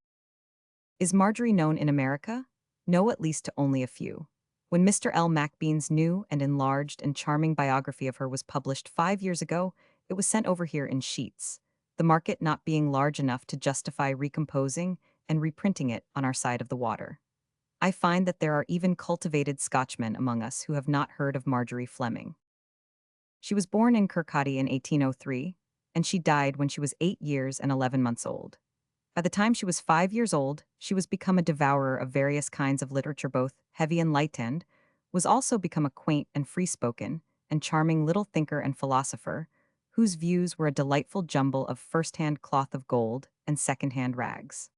Speaker 1: Is Marjorie known in America? No, at least to only a few. When Mr. L. Macbean's new and enlarged and charming biography of her was published 5 years ago, it was sent over here in sheets, the market not being large enough to justify recomposing and reprinting it on our side of the water. I find that there are even cultivated Scotchmen among us who have not heard of Marjorie Fleming. She was born in Kirkcaldy in 1803, and she died when she was 8 years and 11 months old. By the time she was 5 years old, she was become a devourer of various kinds of literature, both heavy and light, and was also become a quaint and free-spoken and charming little thinker and philosopher, whose views were a delightful jumble of first-hand cloth of gold and second-hand rags.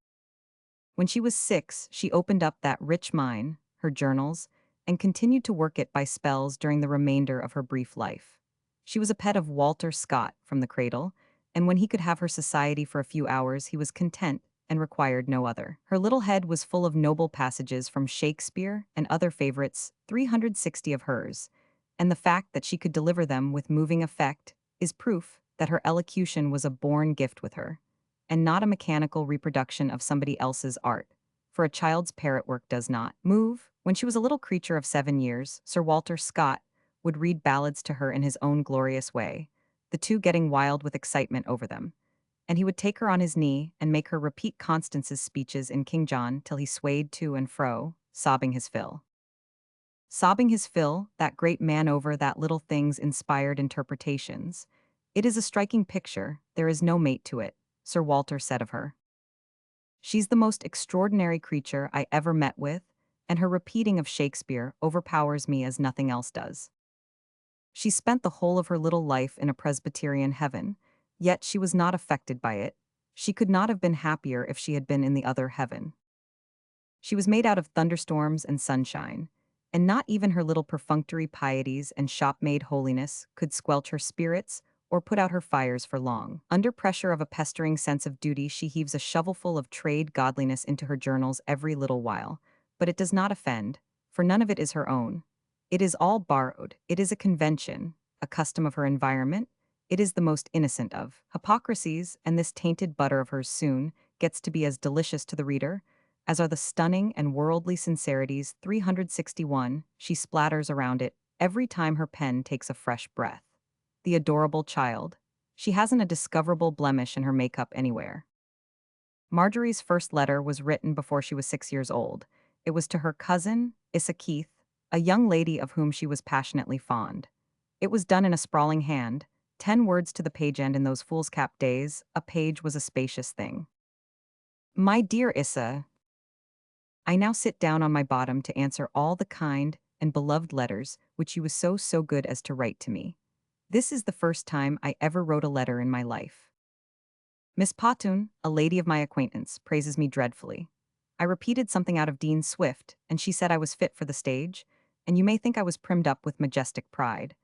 Speaker 1: When she was 6, she opened up that rich mine, her journals, and continued to work it by spells during the remainder of her brief life. She was a pet of Walter Scott from the cradle, and when he could have her society for a few hours, he was content and required no other. Her little head was full of noble passages from Shakespeare and other favorites, 360 of hers, and the fact that she could deliver them with moving effect is proof that her elocution was a born gift with her and not a mechanical reproduction of somebody else's art, for a child's parrot work does not move. When she was a little creature of 7 years, Sir Walter Scott would read ballads to her in his own glorious way, the two getting wild with excitement over them, and he would take her on his knee and make her repeat Constance's speeches in King John till he swayed to and fro, sobbing his fill. Sobbing his fill, that great man over that little thing's inspired interpretations. It is a striking picture, there is no mate to it, Sir Walter said of her. She's the most extraordinary creature I ever met with, and her repeating of Shakespeare overpowers me as nothing else does. She spent the whole of her little life in a Presbyterian heaven, yet she was not affected by it. She could not have been happier if she had been in the other heaven. She was made out of thunderstorms and sunshine, and not even her little perfunctory pieties and shop-made holiness could squelch her spirits or put out her fires for long. Under pressure of a pestering sense of duty, she heaves a shovelful of trade godliness into her journals every little while, but it does not offend, for none of it is her own. It is all borrowed, it is a convention, a custom of her environment, it is the most innocent of hypocrisies, and this tainted butter of hers soon gets to be as delicious to the reader as are the stunning and worldly sincerities 361 she splatters around it every time her pen takes a fresh breath. The adorable child. She hasn't a discoverable blemish in her makeup anywhere. Marjorie's first letter was written before she was 6 years old. It was to her cousin, Issa Keith, a young lady of whom she was passionately fond. It was done in a sprawling hand, 10 words to the page, and in those foolscap days, a page was a spacious thing. My dear Issa, I now sit down on my bottom to answer all the kind and beloved letters which you was so good as to write to me. This is the first time I ever wrote a letter in my life. Miss Potun, a lady of my acquaintance, praises me dreadfully. I repeated something out of Dean Swift, and she said I was fit for the stage, and you may think I was primed up with majestic pride.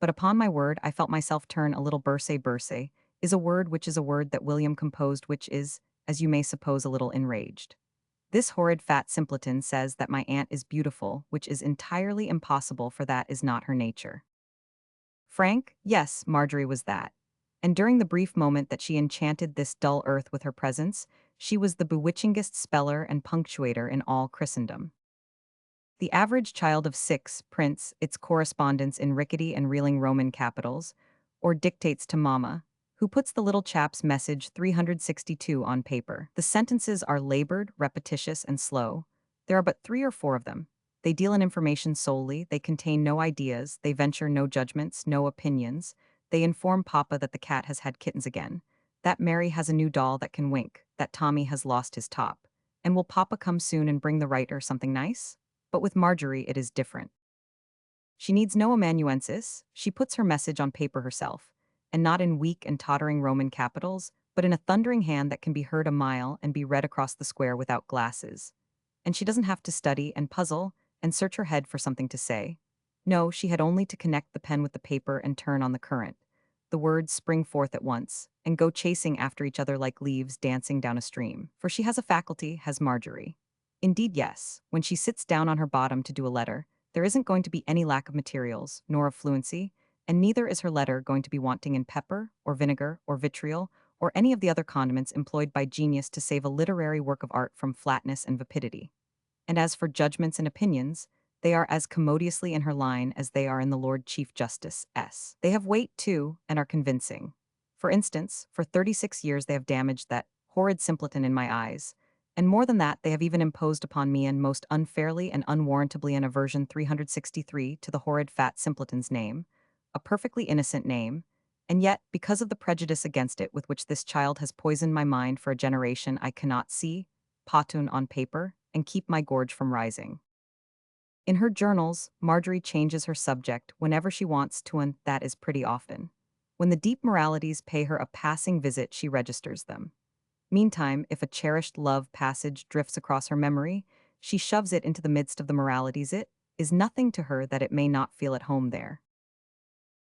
Speaker 1: But upon my word, I felt myself turn a little burse is a word which is a word that William composed, which is, as you may suppose, a little enraged. This horrid fat simpleton says that my aunt is beautiful, which is entirely impossible, for that is not her nature. Frank, yes, Marjorie was that. And during the brief moment that she enchanted this dull earth with her presence, she was the bewitchingest speller and punctuator in all Christendom. The average child of 6 prints its correspondence in rickety and reeling Roman capitals, or dictates to Mama, who puts the little chap's message 362 on paper. The sentences are labored, repetitious, and slow. There are but 3 or 4 of them. They deal in information solely, they contain no ideas, they venture no judgments, no opinions. They inform Papa that the cat has had kittens again, that Mary has a new doll that can wink, that Tommy has lost his top. And will Papa come soon and bring the writer something nice? But with Marjorie it is different. She needs no amanuensis, she puts her message on paper herself, and not in weak and tottering Roman capitals, but in a thundering hand that can be heard a mile and be read across the square without glasses. And she doesn't have to study and puzzle and search her head for something to say. No, she had only to connect the pen with the paper and turn on the current. The words spring forth at once, and go chasing after each other like leaves dancing down a stream. For she has a faculty, has Marjorie. Indeed, yes, when she sits down on her bottom to do a letter, there isn't going to be any lack of materials, nor of fluency, and neither is her letter going to be wanting in pepper, or vinegar, or vitriol, or any of the other condiments employed by genius to save a literary work of art from flatness and vapidity. And as for judgments and opinions, they are as commodiously in her line as they are in the Lord Chief Justice's. They have weight, too, and are convincing. For instance, for 36 years they have damaged that horrid simpleton in my eyes, And more than that, they have even imposed upon me and most unfairly and unwarrantably an aversion 363 to the horrid fat simpleton's name, a perfectly innocent name, and yet, because of the prejudice against it with which this child has poisoned my mind for a generation, I cannot see, Patun on paper, and keep my gorge from rising. In her journals, Marjorie changes her subject whenever she wants to, and that is pretty often. When the deep moralities pay her a passing visit, she registers them. Meantime, if a cherished love passage drifts across her memory, she shoves it into the midst of the moralities. It is nothing to her that it may not feel at home there.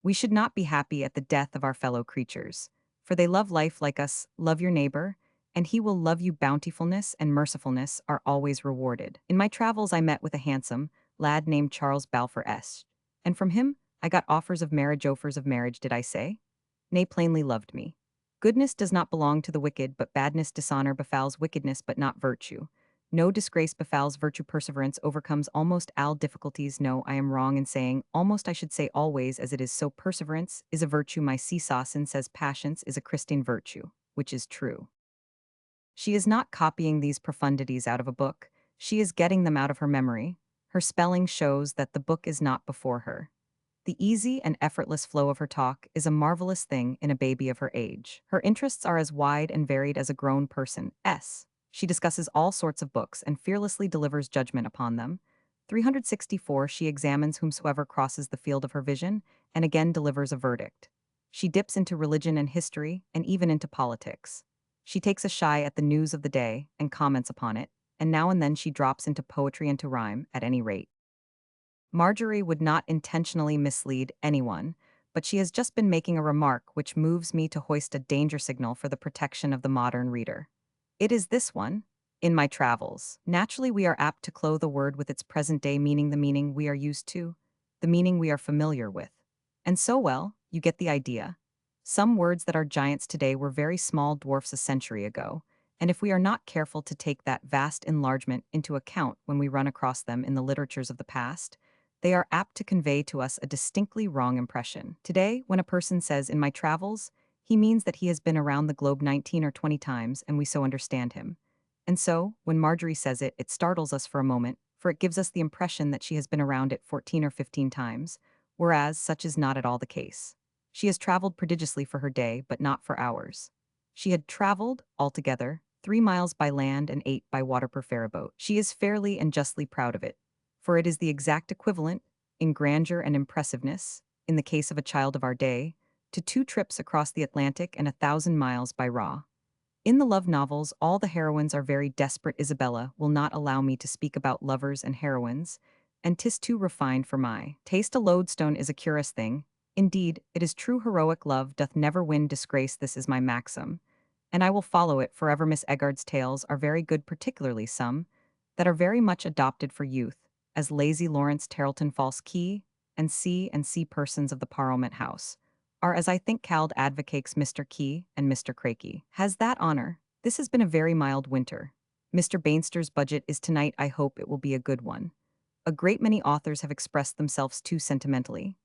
Speaker 1: We should not be happy at the death of our fellow creatures, for they love life like us. Love your neighbor, and he will love you. Bountifulness and mercifulness are always rewarded. In my travels, I met with a handsome lad named Charles Balfour S. And from him, I got offers of marriage, did I say? Nay, plainly loved me. Goodness does not belong to the wicked, but badness, dishonor befouls wickedness, but not virtue. No disgrace befouls virtue, perseverance overcomes almost all difficulties. No, I am wrong in saying almost, I should say always, as it is so. Perseverance is a virtue. My Seesawson says patience is a Christian virtue, which is true. She is not copying these profundities out of a book, she is getting them out of her memory. Her spelling shows that the book is not before her. The easy and effortless flow of her talk is a marvelous thing in a baby of her age. Her interests are as wide and varied as a grown person's. She discusses all sorts of books and fearlessly delivers judgment upon them. 364 She examines whomsoever crosses the field of her vision and again delivers a verdict. She dips into religion and history and even into politics. She takes a shy at the news of the day and comments upon it, and now and then she drops into poetry and to rhyme, at any rate. Marjorie would not intentionally mislead anyone, but she has just been making a remark which moves me to hoist a danger signal for the protection of the modern reader. It is this one. In my travels, naturally we are apt to clothe a word with its present-day meaning, the meaning we are used to, the meaning we are familiar with. And so, well, you get the idea. Some words that are giants today were very small dwarfs a century ago, and if we are not careful to take that vast enlargement into account when we run across them in the literatures of the past, they are apt to convey to us a distinctly wrong impression. Today, when a person says, in my travels, he means that he has been around the globe 19 or 20 times and we so understand him. And so, when Marjorie says it, it startles us for a moment, for it gives us the impression that she has been around it 14 or 15 times, whereas such is not at all the case. She has traveled prodigiously for her day, but not for ours. She had traveled, altogether, 3 miles by land and 8 by water per ferryboat. She is fairly and justly proud of it, for it is the exact equivalent, in grandeur and impressiveness, in the case of a child of our day, to 2 trips across the Atlantic and 1,000 miles by raw. In the love novels, all the heroines are very desperate. Isabella will not allow me to speak about lovers and heroines, and 'tis too refined for my taste. A lodestone is a curious thing. Indeed, it is true heroic love doth never win disgrace. This is my maxim, and I will follow it forever. Miss Eggard's tales are very good, particularly some that are very much adopted for youth, as Lazy Lawrence Tarleton False Key, and C persons of the Parliament House, are as I think called advocates. Mr. Key and Mr. Crakey has that honor. This has been a very mild winter. Mr. Bainster's budget is tonight. I hope it will be a good one. A great many authors have expressed themselves too sentimentally.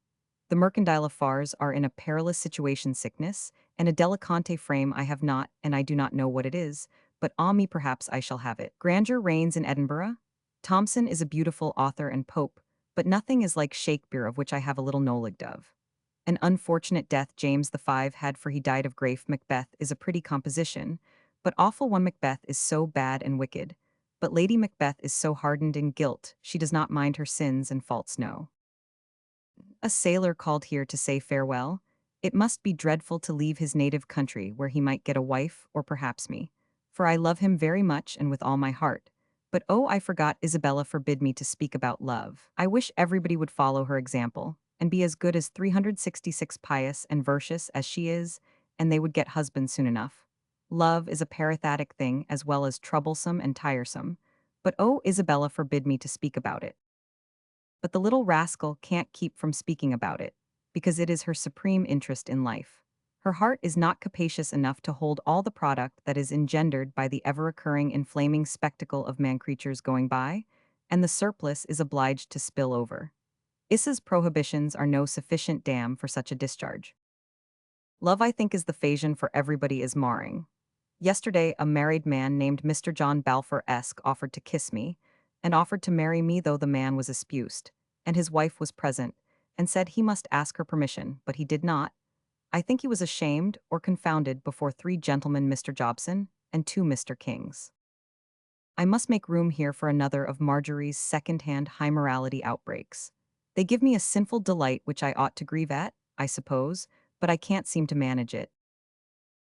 Speaker 1: The mercantile affairs are in a perilous situation. Sickness and a delicante frame I have not, and I do not know what it is, but me perhaps I shall have it. Grandeur reigns in Edinburgh. Thomson is a beautiful author and pope, but nothing is like Shakespeare, of which I have a little knowledge of. An unfortunate death James V had, for he died of grief. Macbeth is a pretty composition, but awful one. Macbeth is so bad and wicked, but Lady Macbeth is so hardened in guilt, she does not mind her sins and faults. No. A sailor called here to say farewell. It must be dreadful to leave his native country where he might get a wife, or perhaps me, for I love him very much and with all my heart. But oh, I forgot, Isabella forbid me to speak about love. I wish everybody would follow her example, and be as good as 366 pious and virtuous as she is, and they would get husbands soon enough. Love is a parathatic thing as well as troublesome and tiresome, but oh, Isabella forbid me to speak about it. But the little rascal can't keep from speaking about it, because it is her supreme interest in life. Her heart is not capacious enough to hold all the product that is engendered by the ever-occurring inflaming spectacle of man-creatures going by, and the surplus is obliged to spill over. Issa's prohibitions are no sufficient dam for such a discharge. Love, I think, is the phasion for everybody is marring. Yesterday, a married man named Mr. John Balfour-esque offered to kiss me, and offered to marry me though the man was espused, and his wife was present, and said he must ask her permission, but he did not. I think he was ashamed or confounded before three gentlemen Mr. Jobson and two Mr. Kings. I must make room here for another of Marjorie's second-hand high morality outbreaks. They give me a sinful delight which I ought to grieve at, I suppose, but I can't seem to manage it.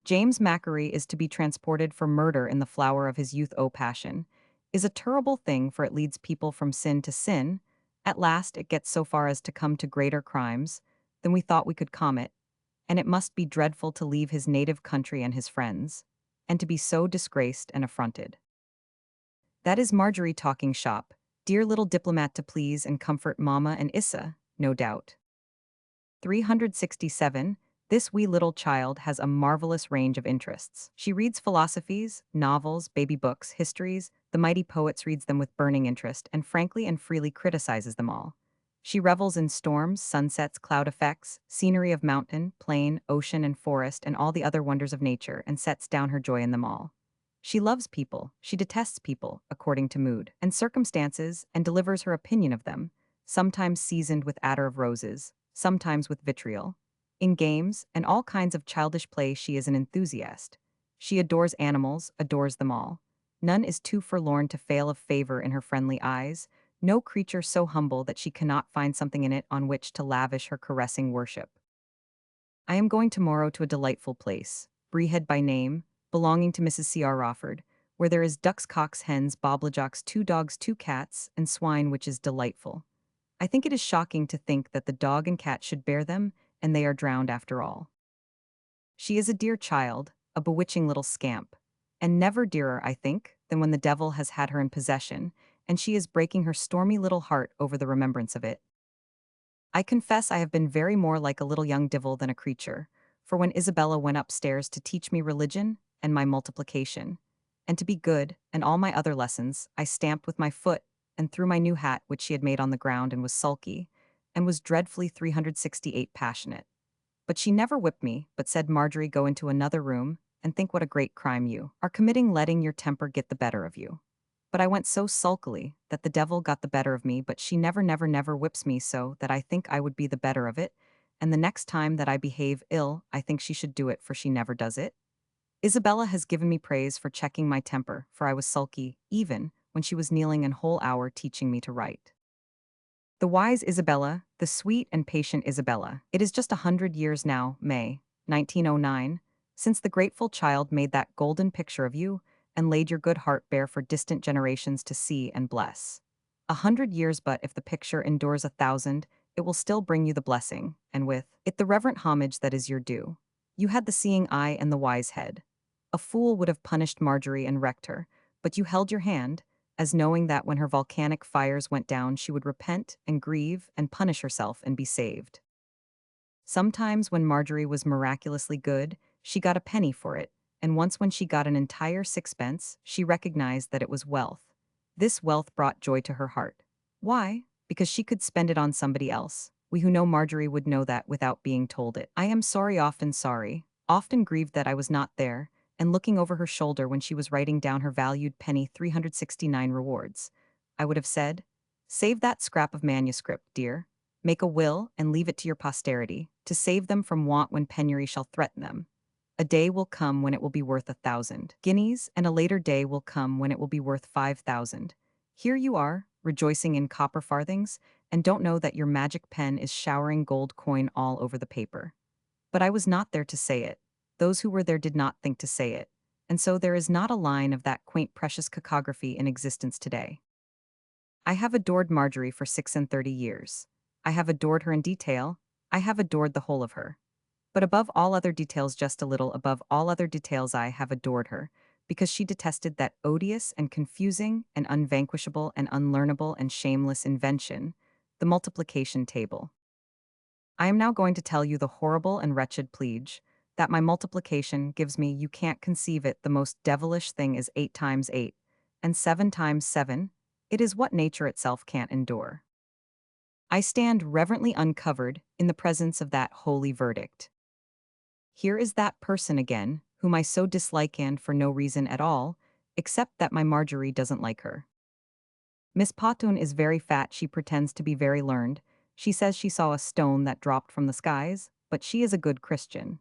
Speaker 1: James Macquarie is to be transported for murder in the flower of his youth. O passion is a terrible thing, for it leads people from sin to sin. At last it gets so far as to come to greater crimes than we thought we could commit, and it must be dreadful to leave his native country and his friends, and to be so disgraced and affronted. That is Marjorie talking shop, dear little diplomat to please and comfort Mamma and Issa, no doubt. 367. This wee little child has a marvelous range of interests. She reads philosophies, novels, baby books, histories, the mighty poets reads them with burning interest, and frankly and freely criticizes them all. She revels in storms, sunsets, cloud effects, scenery of mountain, plain, ocean, and forest, and all the other wonders of nature, and sets down her joy in them all. She loves people, she detests people, according to mood and circumstances, and delivers her opinion of them, sometimes seasoned with attar of roses, sometimes with vitriol. In games and all kinds of childish play she is an enthusiast. She adores animals, adores them all. None is too forlorn to fail of favor in her friendly eyes, no creature so humble that she cannot find something in it on which to lavish her caressing worship. I am going tomorrow to a delightful place, Brehead by name, belonging to Mrs. C.R. Rawford, where there is ducks, cocks, hens, boblejocks, two dogs, two cats, and swine, which is delightful. I think it is shocking to think that the dog and cat should bear them, and they are drowned after all. She is a dear child, a bewitching little scamp, and never dearer, I think, than when the devil has had her in possession, and she is breaking her stormy little heart over the remembrance of it. I confess I have been very more like a little young divil than a creature, for when Isabella went upstairs to teach me religion and my multiplication, and to be good, and all my other lessons, I stamped with my foot and threw my new hat which she had made on the ground, and was sulky, and was dreadfully 368 passionate. But she never whipped me, but said, Marjorie, go into another room, and think what a great crime you are committing, letting your temper get the better of you. But I went so sulkily that the devil got the better of me, but she never whips me so that I think I would be the better of it, and the next time that I behave ill, I think she should do it, for she never does it. Isabella has given me praise for checking my temper, for I was sulky, even when she was kneeling an whole hour teaching me to write. The wise Isabella, the sweet and patient Isabella. It is just 100 years now, May, 1909, since the grateful child made that golden picture of you, and laid your good heart bare for distant generations to see and bless. 100 years, but if the picture endures 1,000, it will still bring you the blessing, and with it the reverent homage that is your due. You had the seeing eye and the wise head. A fool would have punished Marjorie and wrecked her, but you held your hand, as knowing that when her volcanic fires went down she would repent and grieve and punish herself and be saved. Sometimes when Marjorie was miraculously good, she got a penny for it, and once when she got an entire sixpence, she recognized that it was wealth. This wealth brought joy to her heart. Why? Because she could spend it on somebody else. We who know Marjorie would know that without being told it. I am sorry, often grieved that I was not there, and looking over her shoulder when she was writing down her valued penny 369 rewards. I would have said, save that scrap of manuscript, dear. Make a will and leave it to your posterity, to save them from want when penury shall threaten them. A day will come when it will be worth 1,000 guineas, and a later day will come when it will be worth 5,000. Here you are, rejoicing in copper farthings, and don't know that your magic pen is showering gold coin all over the paper. But I was not there to say it. Those who were there did not think to say it, and so there is not a line of that quaint precious cacography in existence today. I have adored Marjorie for 36 years. I have adored her in detail, I have adored the whole of her. But above all other details, just a little above all other details, I have adored her, because she detested that odious and confusing and unvanquishable and unlearnable and shameless invention, the multiplication table. I am now going to tell you the horrible and wretched pledge that my multiplication gives me. You can't conceive it, the most devilish thing is 8 times 8, and 7 times 7, it is what nature itself can't endure. I stand reverently uncovered in the presence of that holy verdict. Here is that person again, whom I so dislike and for no reason at all, except that my Marjorie doesn't like her. Miss Potun is very fat, she pretends to be very learned. She says she saw a stone that dropped from the skies, but she is a good Christian.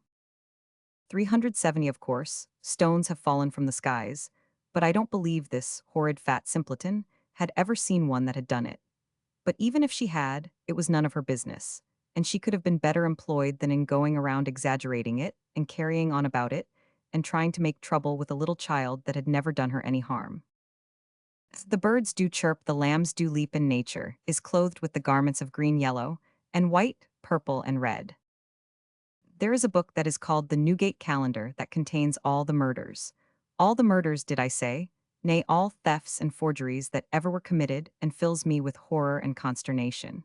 Speaker 1: 370 of course, stones have fallen from the skies, but I don't believe this horrid fat simpleton had ever seen one that had done it. But even if she had, it was none of her business, and she could have been better employed than in going around exaggerating it and carrying on about it and trying to make trouble with a little child that had never done her any harm. The birds do chirp, the lambs do leap, in nature is clothed with the garments of green, yellow, and white, purple, and red. There is a book that is called the Newgate Calendar that contains all the murders. All the murders, did I say? Nay, all thefts and forgeries that ever were committed, and fills me with horror and consternation.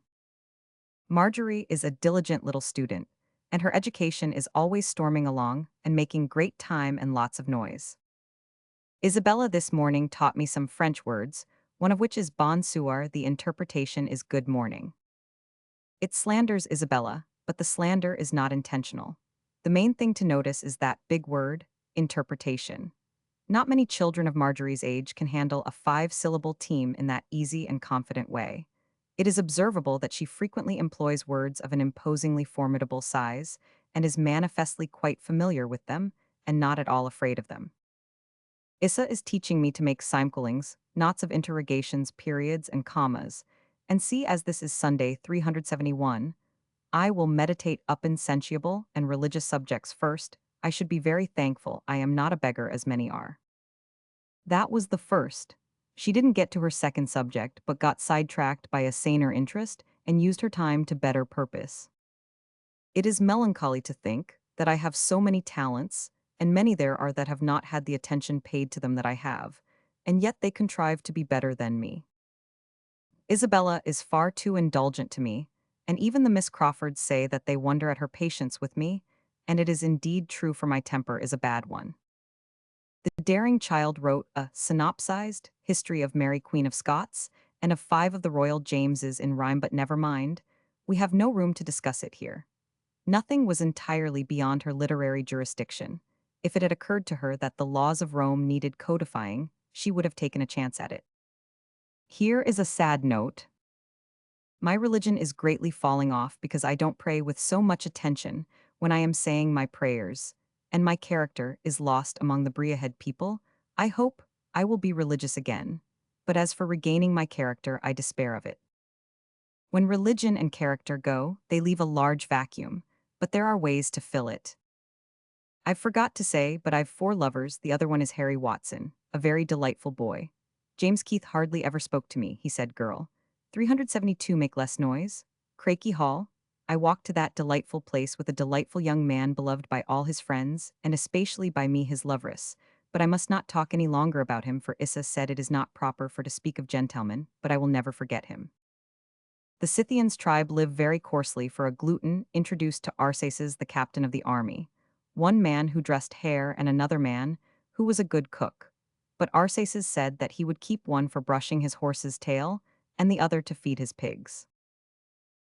Speaker 1: Marjorie is a diligent little student, and her education is always storming along and making great time and lots of noise. Isabella this morning taught me some French words, one of which is bonsoir, the interpretation is good morning. It slanders Isabella, but the slander is not intentional. The main thing to notice is that big word, interpretation. Not many children of Marjorie's age can handle a five-syllable team in that easy and confident way. It is observable that she frequently employs words of an imposingly formidable size and is manifestly quite familiar with them and not at all afraid of them. Issa is teaching me to make semicolons, knots of interrogations, periods, and commas, and see as this is Sunday 371, I will meditate up insentiable and religious subjects first. I should be very thankful I am not a beggar as many are. That was the first. She didn't get to her second subject, but got sidetracked by a saner interest and used her time to better purpose. It is melancholy to think that I have so many talents, and many there are that have not had the attention paid to them that I have, and yet they contrive to be better than me. Isabella is far too indulgent to me, and even the Miss Crawfords say that they wonder at her patience with me, and it is indeed true, for my temper is a bad one. The daring child wrote a synopsized history of Mary Queen of Scots and of 5 of the Royal Jameses in rhyme, but never mind. We have no room to discuss it here. Nothing was entirely beyond her literary jurisdiction. If it had occurred to her that the laws of Rome needed codifying, she would have taken a chance at it. Here is a sad note. My religion is greatly falling off because I don't pray with so much attention when I am saying my prayers, and my character is lost among the Breahead people. I hope I will be religious again, but as for regaining my character, I despair of it. When religion and character go, they leave a large vacuum, but there are ways to fill it. I forgot to say, but I've 4 lovers. The other one is Harry Watson, a very delightful boy. James Keith hardly ever spoke to me, he said, girl. 372 make less noise. Crakey Hall. I walked to that delightful place with a delightful young man beloved by all his friends, and especially by me his loveress. But I must not talk any longer about him, for Issa said it is not proper for to speak of gentlemen, but I will never forget him. The Scythians tribe live very coarsely, for a glutton introduced to Arsaces the captain of the army. One man who dressed hare and another man who was a good cook. But Arsaces said that he would keep one for brushing his horse's tail and the other to feed his pigs.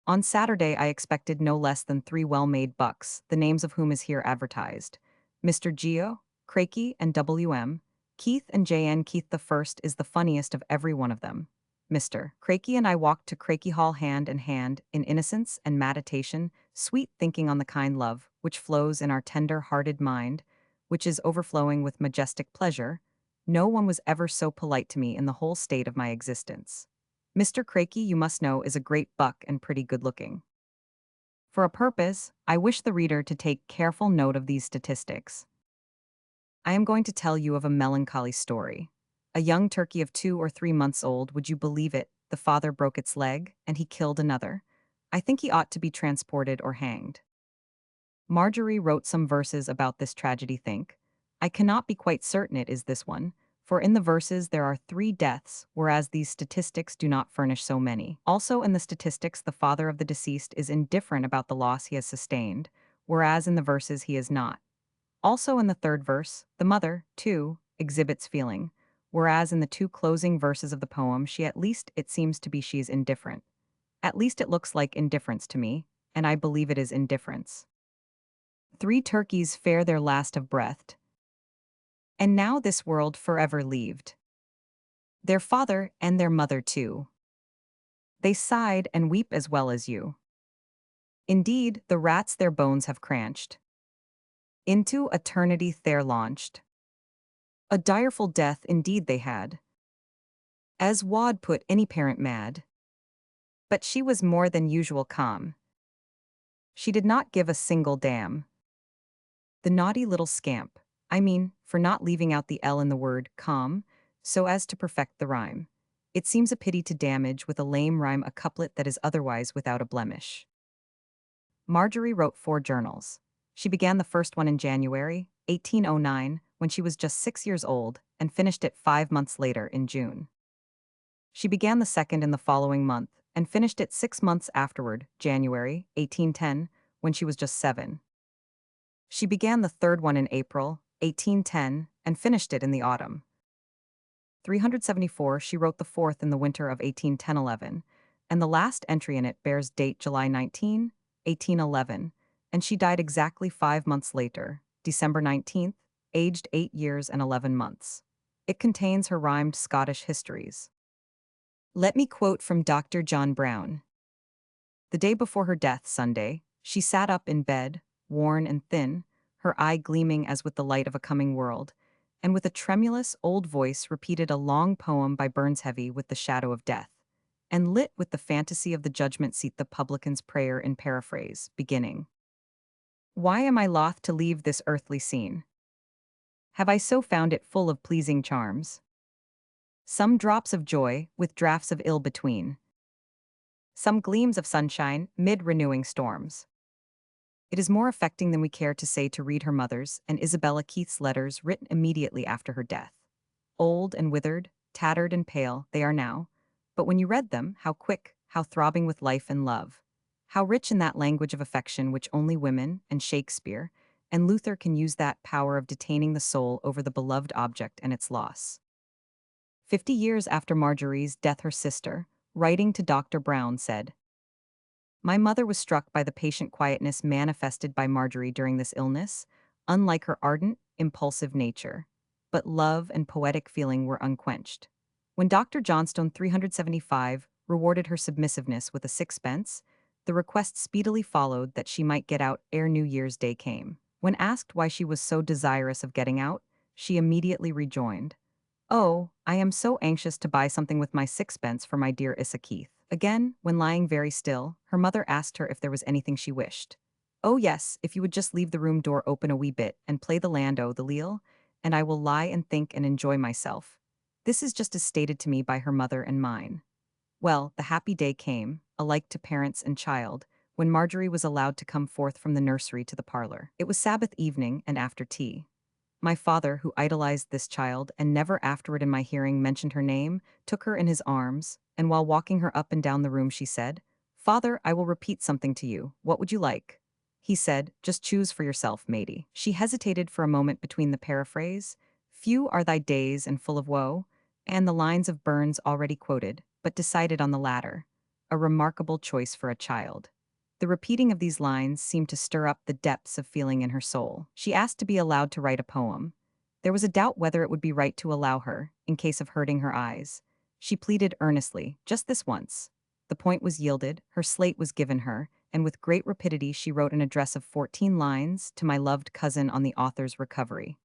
Speaker 1: On Saturday I expected no less than 3 well-made bucks, the names of whom is here advertised. Mr. Geo, Crakey, and W.M. Keith, and J.N. Keith. The first is the funniest of every one of them. Mr. Crakey and I walked to Crakey Hall hand in hand, in innocence and meditation, sweet thinking on the kind love which flows in our tender-hearted mind, which is overflowing with majestic pleasure. No one was ever so polite to me in the whole state of my existence. Mr. Crakey, you must know, is a great buck and pretty good-looking. For a purpose, I wish the reader to take careful note of these statistics. I am going to tell you of a melancholy story. A young turkey of 2 or 3 months old, would you believe it, the father broke its leg, and he killed another. I think he ought to be transported or hanged. Marjorie wrote some verses about this tragedy, think. I cannot be quite certain it is this one, for in the verses there are 3 deaths, whereas these statistics do not furnish so many. Also in the statistics the father of the deceased is indifferent about the loss he has sustained, whereas in the verses he is not. Also in the 3rd verse, the mother, too, exhibits feeling, whereas in the 2 closing verses of the poem at least it seems to be she is indifferent. At least it looks like indifference to me, and I believe it is indifference. 3 turkeys fare their last of breath. And now this world forever leaved. Their father and their mother too. They sighed and weep as well as you. Indeed, the rats their bones have cranched. Into eternity they're launched. A direful death indeed they had. As wad put any parent mad. But she was more than usual calm. She did not give a single damn. The naughty little scamp, I mean, for not leaving out the L in the word calm, so as to perfect the rhyme. It seems a pity to damage with a lame rhyme a couplet that is otherwise without a blemish. Marjorie wrote 4 journals. She began the first one in January, 1809, when she was just 6 years old, and finished it 5 months later in June. She began the second in the following month, and finished it 6 months afterward, January, 1810, when she was just 7. She began the third one in April, 1810, and finished it in the autumn. 374, she wrote the fourth in the winter of 1810-11, and the last entry in it bears date July 19, 1811, and she died exactly 5 months later, December 19th, aged 8 years and 11 months. It contains her rhymed Scottish histories. Let me quote from Dr. John Brown. The day before her death, Sunday, she sat up in bed, worn and thin, her eye gleaming as with the light of a coming world, and with a tremulous old voice repeated a long poem by Burns heavy with the shadow of death, and lit with the fantasy of the judgment seat the publican's prayer in paraphrase, beginning, Why am I loth to leave this earthly scene? Have I so found it full of pleasing charms? Some drops of joy, with draughts of ill between. Some gleams of sunshine, mid renewing storms. It is more affecting than we care to say to read her mother's and Isabella Keith's letters written immediately after her death. Old and withered, tattered and pale, they are now, but when you read them, how quick, how throbbing with life and love. How rich in that language of affection which only women, and Shakespeare, and Luther can use that power of detaining the soul over the beloved object and its loss. 50 years after Marjorie's death, her sister, writing to Dr. Brown, said, My mother was struck by the patient quietness manifested by Marjorie during this illness, unlike her ardent, impulsive nature. But love and poetic feeling were unquenched. When Dr. Johnstone 375 rewarded her submissiveness with a sixpence, the request speedily followed that she might get out ere New Year's Day came. When asked why she was so desirous of getting out, she immediately rejoined, Oh, I am so anxious to buy something with my sixpence for my dear Issa Keith. Again, when lying very still, her mother asked her if there was anything she wished. Oh yes, if you would just leave the room door open a wee bit and play the land o' the leal, and I will lie and think and enjoy myself. This is just as stated to me by her mother and mine. Well, the happy day came, alike to parents and child, when Marjorie was allowed to come forth from the nursery to the parlor. It was Sabbath evening and after tea. My father, who idolized this child and never afterward in my hearing mentioned her name, took her in his arms, and while walking her up and down the room she said, Father, I will repeat something to you. What would you like? He said, Just choose for yourself, matey. She hesitated for a moment between the paraphrase, Few are thy days and full of woe, and the lines of Burns already quoted, but decided on the latter. A remarkable choice for a child. The repeating of these lines seemed to stir up the depths of feeling in her soul. She asked to be allowed to write a poem. There was a doubt whether it would be right to allow her, in case of hurting her eyes. She pleaded earnestly, just this once. The point was yielded, her slate was given her, and with great rapidity she wrote an address of 14 lines to my loved cousin on the author's recovery.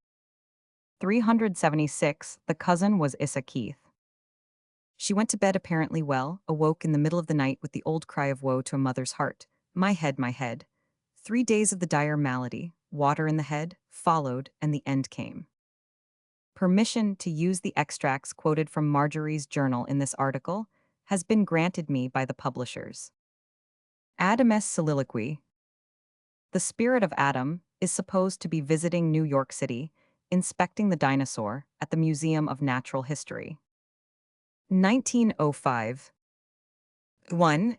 Speaker 1: 376, the cousin was Issa Keith. She went to bed apparently well, awoke in the middle of the night with the old cry of woe to a mother's heart. My head, my head. 3 days of the dire malady, water in the head, followed, and the end came. Permission to use the extracts quoted from Marjorie's journal in this article has been granted me by the publishers. Adam's soliloquy. The spirit of Adam is supposed to be visiting New York City, inspecting the dinosaur at the Museum of Natural History. 1905. 1.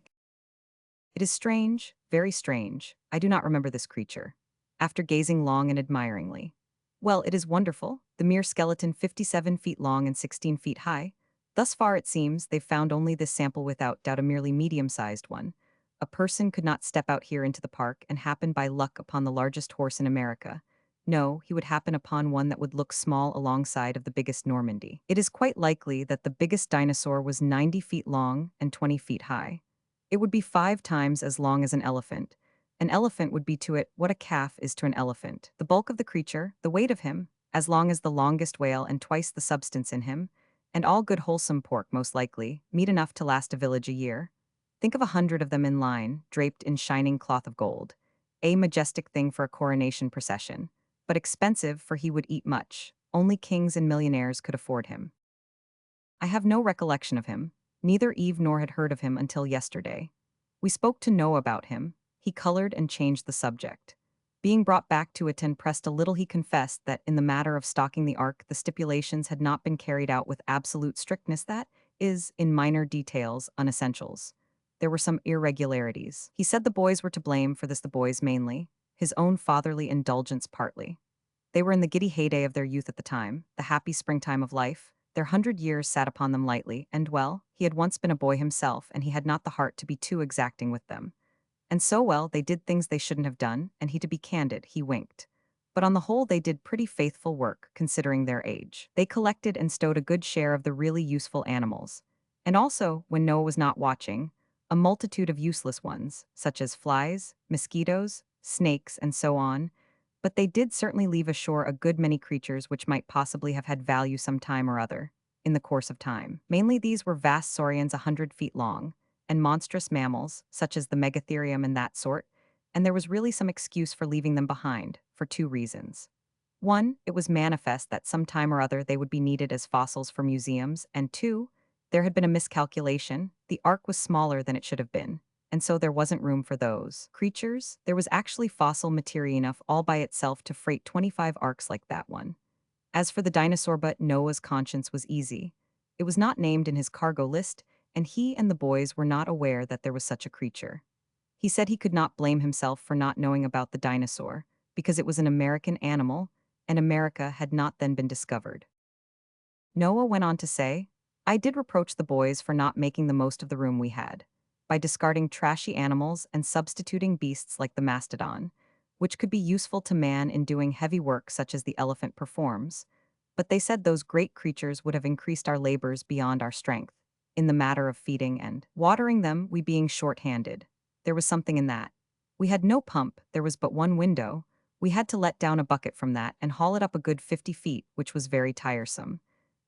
Speaker 1: It is strange, very strange. I do not remember this creature. After gazing long and admiringly. Well, it is wonderful, the mere skeleton 57 feet long and 16 feet high. Thus far, it seems, they've found only this sample without doubt a merely medium-sized one. A person could not step out here into the park and happen by luck upon the largest horse in America. No, he would happen upon one that would look small alongside of the biggest Normandy. It is quite likely that the biggest dinosaur was 90 feet long and 20 feet high. It would be 5 times as long as an elephant. An elephant would be to it what a calf is to an elephant. The bulk of the creature, the weight of him, as long as the longest whale and twice the substance in him, and all good wholesome pork most likely, meat enough to last a village a year. Think of 100 of them in line, draped in shining cloth of gold. A majestic thing for a coronation procession, but expensive for he would eat much. Only kings and millionaires could afford him. I have no recollection of him. Neither Eve nor had heard of him until yesterday. We spoke to Noah about him. He colored and changed the subject. Being brought back to it and pressed a little, he confessed that in the matter of stocking the ark, the stipulations had not been carried out with absolute strictness, that is, in minor details, unessentials. There were some irregularities. He said the boys were to blame for this, the boys mainly, his own fatherly indulgence partly. They were in the giddy heyday of their youth at the time, the happy springtime of life. Their 100 years sat upon them lightly, and well, he had once been a boy himself, and he had not the heart to be too exacting with them. And so well, they did things they shouldn't have done, and he, to be candid, he winked. But on the whole, they did pretty faithful work, considering their age. They collected and stowed a good share of the really useful animals. And also, when Noah was not watching, a multitude of useless ones, such as flies, mosquitoes, snakes, and so on. But they did certainly leave ashore a good many creatures which might possibly have had value some time or other, in the course of time. Mainly these were vast saurians 100 feet long, and monstrous mammals, such as the megatherium and that sort, and there was really some excuse for leaving them behind, for 2 reasons. One, it was manifest that some time or other they would be needed as fossils for museums, and two, there had been a miscalculation, the ark was smaller than it should have been, and so there wasn't room for those creatures. There was actually fossil materia enough all by itself to freight 25 arks like that one. As for the dinosaur, but Noah's conscience was easy. It was not named in his cargo list, and he and the boys were not aware that there was such a creature. He said he could not blame himself for not knowing about the dinosaur, because it was an American animal, and America had not then been discovered. Noah went on to say, I did reproach the boys for not making the most of the room we had, by discarding trashy animals and substituting beasts like the mastodon, which could be useful to man in doing heavy work such as the elephant performs, but they said those great creatures would have increased our labors beyond our strength, in the matter of feeding and watering them, we being short-handed. There was something in that. We had no pump, there was but one window. We had to let down a bucket from that and haul it up a good 50 feet, which was very tiresome.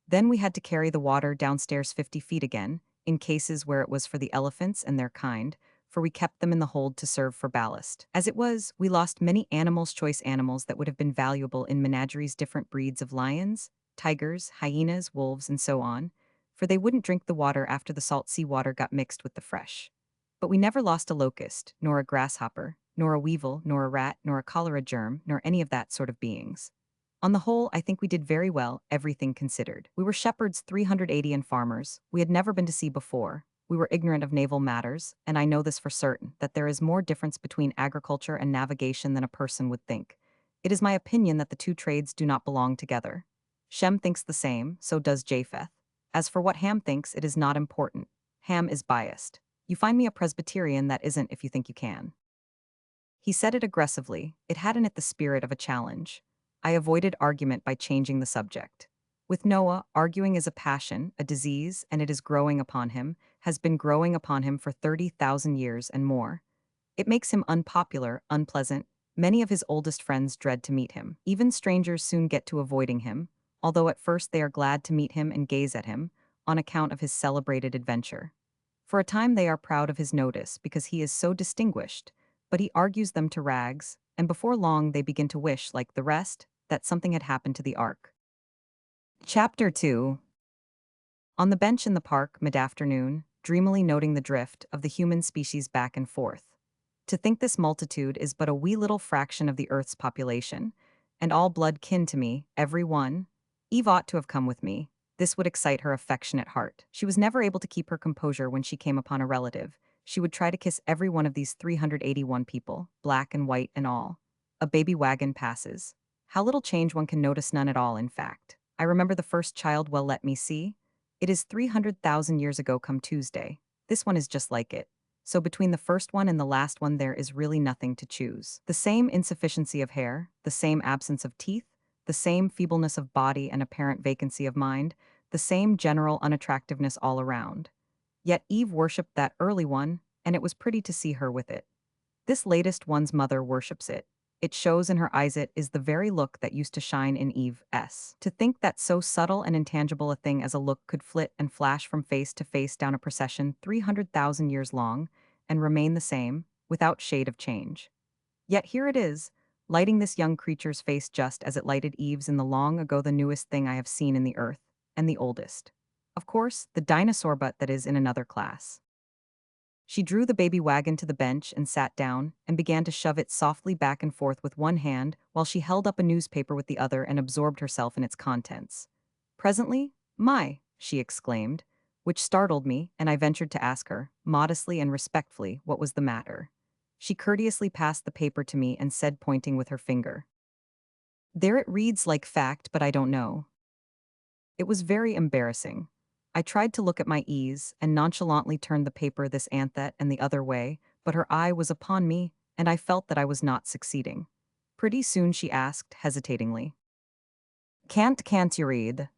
Speaker 1: Then we had to carry the water downstairs 50 feet again, in cases where it was for the elephants and their kind, for we kept them in the hold to serve for ballast. As it was, we lost many animals, choice animals that would have been valuable in menageries, different breeds of lions, tigers, hyenas, wolves, and so on, for they wouldn't drink the water after the salt sea water got mixed with the fresh. But we never lost a locust, nor a grasshopper, nor a weevil, nor a rat, nor a cholera germ, nor any of that sort of beings. On the whole, I think we did very well, everything considered. We were shepherds 380 and farmers. We had never been to sea before. We were ignorant of naval matters, and I know this for certain, that there is more difference between agriculture and navigation than a person would think. It is my opinion that the two trades do not belong together. Shem thinks the same, so does Japheth. As for what Ham thinks, it is not important. Ham is biased. You find me a Presbyterian that isn't if you think you can. He said it aggressively. It had in it the spirit of a challenge. I avoided argument by changing the subject. With Noah, arguing is a passion, a disease, and it is growing upon him, has been growing upon him for 30,000 years and more. It makes him unpopular, unpleasant. Many of his oldest friends dread to meet him. Even strangers soon get to avoiding him, although at first they are glad to meet him and gaze at him, on account of his celebrated adventure. For a time they are proud of his notice because he is so distinguished, but he argues them to rags, and before long they begin to wish, like the rest, that something had happened to the ark. Chapter 2. On the bench in the park, mid-afternoon, dreamily noting the drift of the human species back and forth. To think this multitude is but a wee little fraction of the earth's population, and all blood kin to me, every one. Eve ought to have come with me. This would excite her affectionate heart. She was never able to keep her composure when she came upon a relative. She would try to kiss every one of these 381 people, black and white and all. A baby wagon passes. How little change one can notice, none at all, in fact. I remember the first child well, let me see. It is 300,000 years ago come Tuesday. This one is just like it. So between the first one and the last one, there is really nothing to choose. The same insufficiency of hair, the same absence of teeth, the same feebleness of body and apparent vacancy of mind, the same general unattractiveness all around. Yet Eve worshipped that early one, and it was pretty to see her with it. This latest one's mother worships it. It shows in her eyes it is the very look that used to shine in Eve's. To think that so subtle and intangible a thing as a look could flit and flash from face to face down a procession 300,000 years long, and remain the same, without shade of change. Yet here it is, lighting this young creature's face just as it lighted Eve's in the long ago, the newest thing I have seen in the earth, and the oldest. Of course, the dinosaur butt that is in another class. She drew the baby wagon to the bench and sat down, and began to shove it softly back and forth with one hand while she held up a newspaper with the other and absorbed herself in its contents. Presently, "My," she exclaimed, which startled me, and I ventured to ask her, modestly and respectfully, what was the matter. She courteously passed the paper to me and said, pointing with her finger, "There it reads like fact, but I don't know." It was very embarrassing. I tried to look at my ease and nonchalantly turned the paper this and that and the other way, but her eye was upon me, and I felt that I was not succeeding. Pretty soon she asked, hesitatingly, Can't you read?"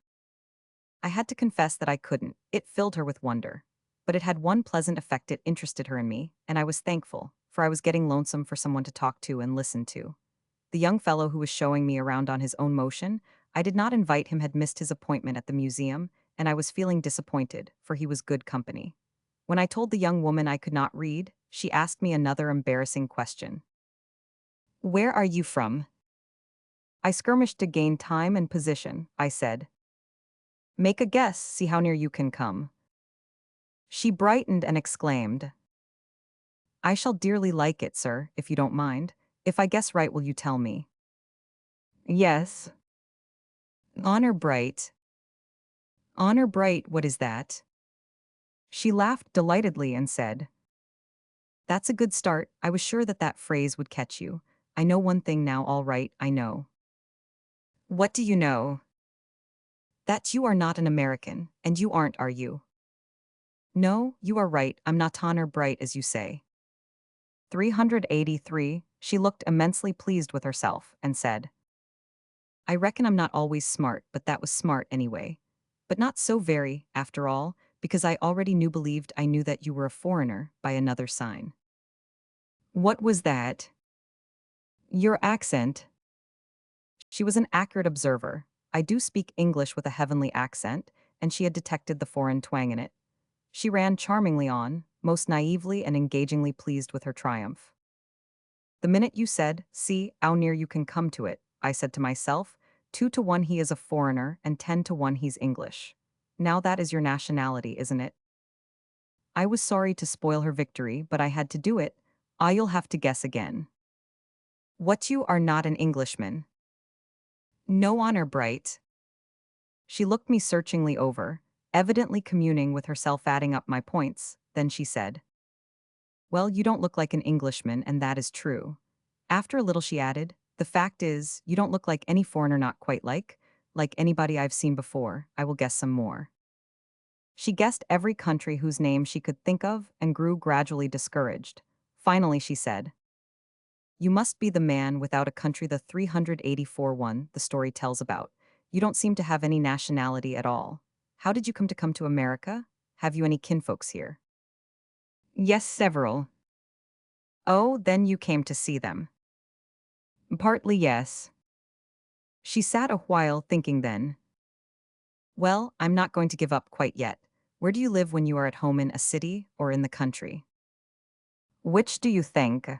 Speaker 1: I had to confess that I couldn't. It filled her with wonder. But it had one pleasant effect: it interested her in me, and I was thankful, for I was getting lonesome for someone to talk to and listen to. The young fellow who was showing me around on his own motion, I did not invite him, had missed his appointment at the museum, and I was feeling disappointed, for he was good company. When I told the young woman I could not read, she asked me another embarrassing question. "Where are you from?" I skirmished to gain time and position. I said, "Make a guess, see how near you can come." She brightened and exclaimed, "I shall dearly like it, sir, if you don't mind. If I guess right, will you tell me?" "Yes." "Honor bright." "Honor bright, what is that?" She laughed delightedly and said, "That's a good start. I was sure that that phrase would catch you. I know one thing now, all right, I know." "What do you know?" "That you are not an American, and you aren't, are you?" "No, you are right, I'm not honor bright as you say." 383, she looked immensely pleased with herself, and said, "I reckon I'm not always smart, but that was smart anyway. But not so very, after all, because I already believed I knew that you were a foreigner, by another sign." "What was that?" "Your accent." She was an accurate observer. I do speak English with a heavenly accent, and she had detected the foreign twang in it. She ran charmingly on, most naively and engagingly pleased with her triumph. "The minute you said, 'See how near you can come to it,' I said to myself, 2 to 1 he is a foreigner, and 10 to 1 he's English. Now that is your nationality, isn't it?" I was sorry to spoil her victory, but I had to do it. You'll have to guess again." "What, you are not an Englishman?" "No honor bright." She looked me searchingly over, evidently communing with herself, adding up my points. Then she said, "Well, you don't look like an Englishman, and that is true." After a little she added, "The fact is, you don't look like any foreigner, not quite like anybody I've seen before. I will guess some more." She guessed every country whose name she could think of and grew gradually discouraged. Finally she said, "You must be the man without a country, the 384 one the story tells about. You don't seem to have any nationality at all. How did you come to America? Have you any kinfolks here?" "Yes, several." "Oh, then you came to see them." "Partly, yes." She sat a while thinking, then, "Well, I'm not going to give up quite yet. Where do you live when you are at home, in a city or in the country?" "Which do you think?"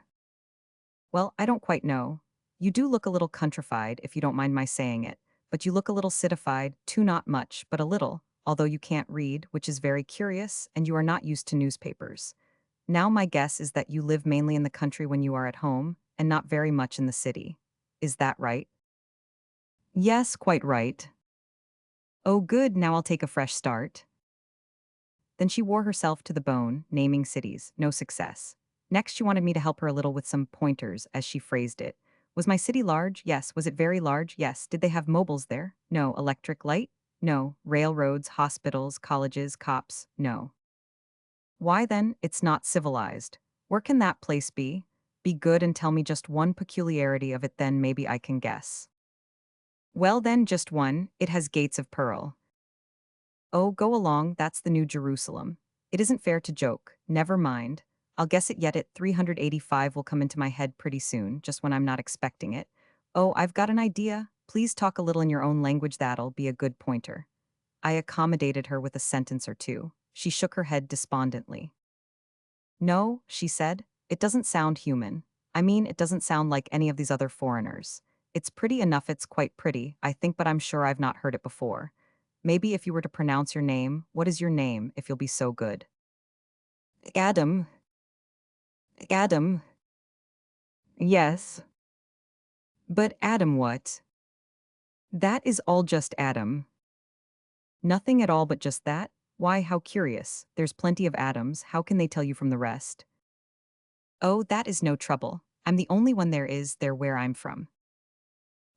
Speaker 1: "Well, I don't quite know. You do look a little countrified, if you don't mind my saying it, but you look a little citified, too, not much, but a little, although you can't read, which is very curious, and you are not used to newspapers. Now my guess is that you live mainly in the country when you are at home, and not very much in the city. Is that right?" "Yes, quite right." "Oh, good, now I'll take a fresh start." Then she wore herself to the bone, naming cities, no success. Next she wanted me to help her a little with some pointers, as she phrased it. Was my city large? Yes. Was it very large? Yes. Did they have mobiles there? No. Electric light? No. Railroads, hospitals, colleges, cops? No. Why then, it's not civilized. Where can that place be? Be good and tell me just one peculiarity of it, then maybe I can guess. Well then, just one, it has gates of pearl. Oh, go along, that's the New Jerusalem. It isn't fair to joke, never mind. I'll guess it yet at 385 will come into my head pretty soon, just when I'm not expecting it. Oh, I've got an idea. Please talk a little in your own language, that'll be a good pointer. I accommodated her with a sentence or two. She shook her head despondently. No, she said, it doesn't sound human. I mean, it doesn't sound like any of these other foreigners. It's pretty enough, it's quite pretty, I think, but I'm sure I've not heard it before. Maybe if you were to pronounce your name, what is your name, if you'll be so good? Adam. Adam. Yes. But Adam what? That is all just Adam. Nothing at all but just that? Why, how curious. There's plenty of Adams, how can they tell you from the rest? Oh, that is no trouble. I'm the only one there is there where I'm from.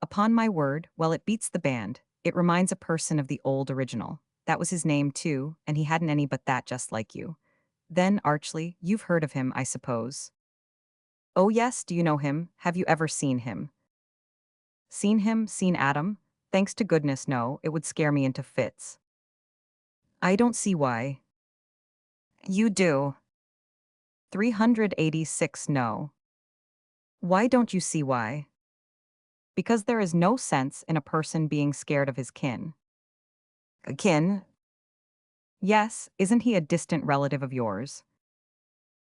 Speaker 1: Upon my word, well, it beats the band. It reminds a person of the old original. That was his name, too, and he hadn't any but that, just like you. Then, archly, you've heard of him, I suppose. Oh yes, do you know him? Have you ever seen him? Seen him? Seen Adam? Thanks to goodness, no, it would scare me into fits. I don't see why. You do. 386 no. Why don't you see why? Because there is no sense in a person being scared of his kin. A kin? Yes, isn't he a distant relative of yours?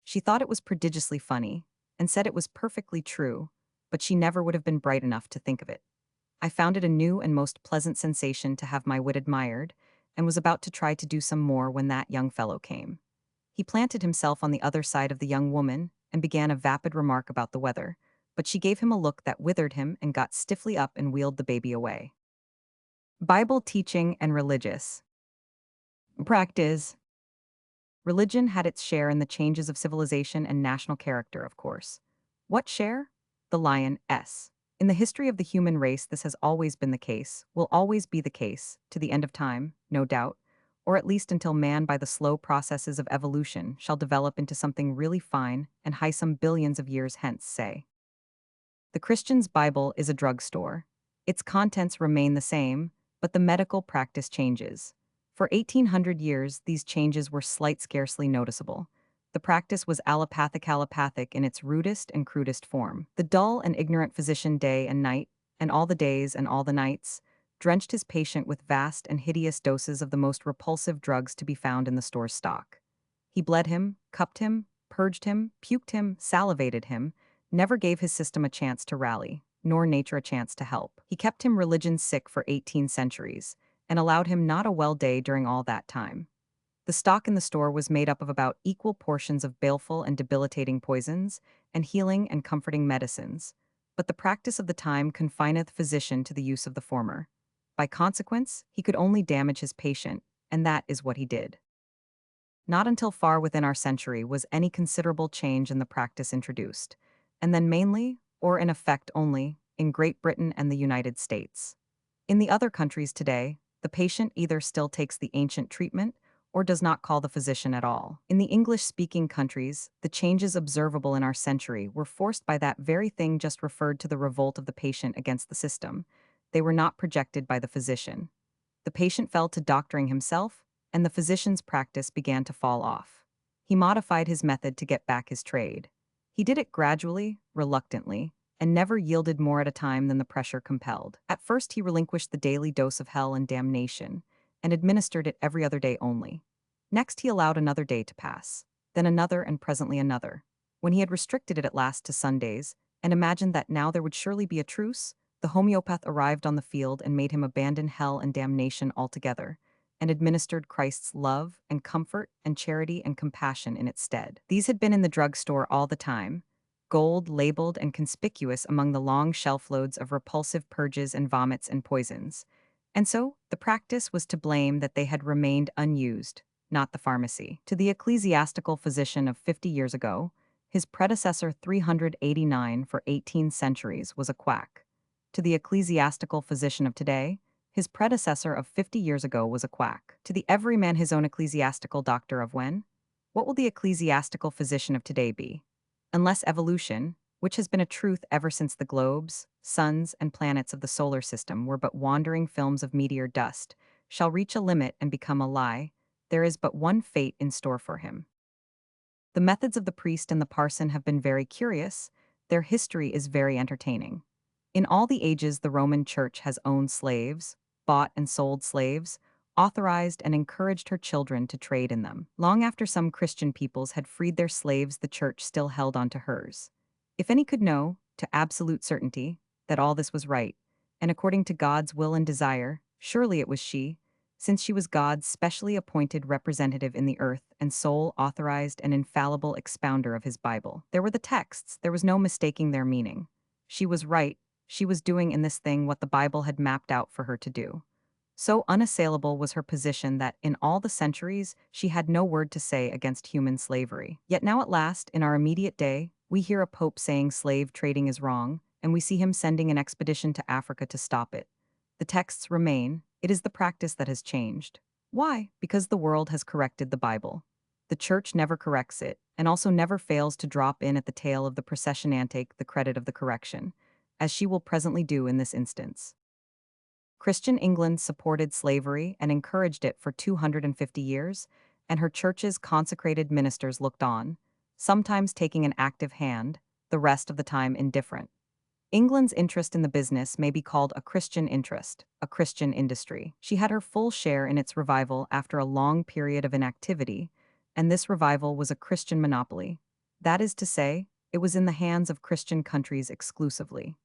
Speaker 1: She thought it was prodigiously funny, and said it was perfectly true, but she never would have been bright enough to think of it. I found it a new and most pleasant sensation to have my wit admired, and was about to try to do some more when that young fellow came. He planted himself on the other side of the young woman, and began a vapid remark about the weather, but she gave him a look that withered him and got stiffly up and wheeled the baby away. Bible teaching and religious practice. Religion had its share in the changes of civilization and national character, of course. What share? The lion S. In the history of the human race, this has always been the case, will always be the case, to the end of time, no doubt, or at least until man, by the slow processes of evolution, shall develop into something really fine and high some billions of years hence, say. The Christian's Bible is a drugstore. Its contents remain the same, but the medical practice changes. For 1800 years, these changes were slight, scarcely noticeable. The practice was allopathic in its rudest and crudest form. The dull and ignorant physician day and night, and all the days and all the nights, drenched his patient with vast and hideous doses of the most repulsive drugs to be found in the store's stock. He bled him, cupped him, purged him, puked him, salivated him, never gave his system a chance to rally, nor nature a chance to help. He kept him religion sick for 18 centuries, and allowed him not a well day during all that time. The stock in the store was made up of about equal portions of baleful and debilitating poisons, and healing and comforting medicines, but the practice of the time confineth physician to the use of the former. By consequence, he could only damage his patient, and that is what he did. Not until far within our century was any considerable change in the practice introduced, and then mainly, or in effect only, in Great Britain and the United States. In the other countries today, the patient either still takes the ancient treatment or does not call the physician at all. In the English-speaking countries, the changes observable in our century were forced by that very thing just referred to, the revolt of the patient against the system. They were not projected by the physician. The patient fell to doctoring himself, and the physician's practice began to fall off. He modified his method to get back his trade. He did it gradually, reluctantly, and never yielded more at a time than the pressure compelled. At first he relinquished the daily dose of hell and damnation, and administered it every other day only. Next he allowed another day to pass, then another, and presently another. When he had restricted it at last to Sundays, and imagined that now there would surely be a truce, the homeopath arrived on the field and made him abandon hell and damnation altogether, and administered Christ's love and comfort and charity and compassion in its stead. These had been in the drugstore all the time, gold labeled and conspicuous among the long shelf loads of repulsive purges and vomits and poisons. And so, the practice was to blame that they had remained unused, not the pharmacy. To the ecclesiastical physician of 50 years ago, his predecessor 389 for 18 centuries was a quack. To the ecclesiastical physician of today, his predecessor of 50 years ago was a quack. To the everyman his own ecclesiastical doctor of when? What will the ecclesiastical physician of today be? Unless evolution, which has been a truth ever since the globes, suns, and planets of the solar system were but wandering films of meteor dust, shall reach a limit and become a lie, there is but one fate in store for him. The methods of the priest and the parson have been very curious, their history is very entertaining. In all the ages, the Roman Church has owned slaves, bought and sold slaves, authorized and encouraged her children to trade in them. Long after some Christian peoples had freed their slaves, the Church still held on to hers. If any could know, to absolute certainty, that all this was right, and according to God's will and desire, surely it was she, since she was God's specially appointed representative in the earth and sole authorized and infallible expounder of his Bible. There were the texts, there was no mistaking their meaning. She was right, she was doing in this thing what the Bible had mapped out for her to do. So unassailable was her position that, in all the centuries, she had no word to say against human slavery. Yet now at last, in our immediate day, we hear a pope saying slave trading is wrong, and we see him sending an expedition to Africa to stop it. The texts remain, it is the practice that has changed. Why? Because the world has corrected the Bible. The Church never corrects it, and also never fails to drop in at the tail of the processionante the credit of the correction, as she will presently do in this instance. Christian England supported slavery and encouraged it for 250 years, and her church's consecrated ministers looked on, sometimes taking an active hand, the rest of the time indifferent. England's interest in the business may be called a Christian interest, a Christian industry. She had her full share in its revival after a long period of inactivity, and this revival was a Christian monopoly. That is to say, it was in the hands of Christian countries exclusively.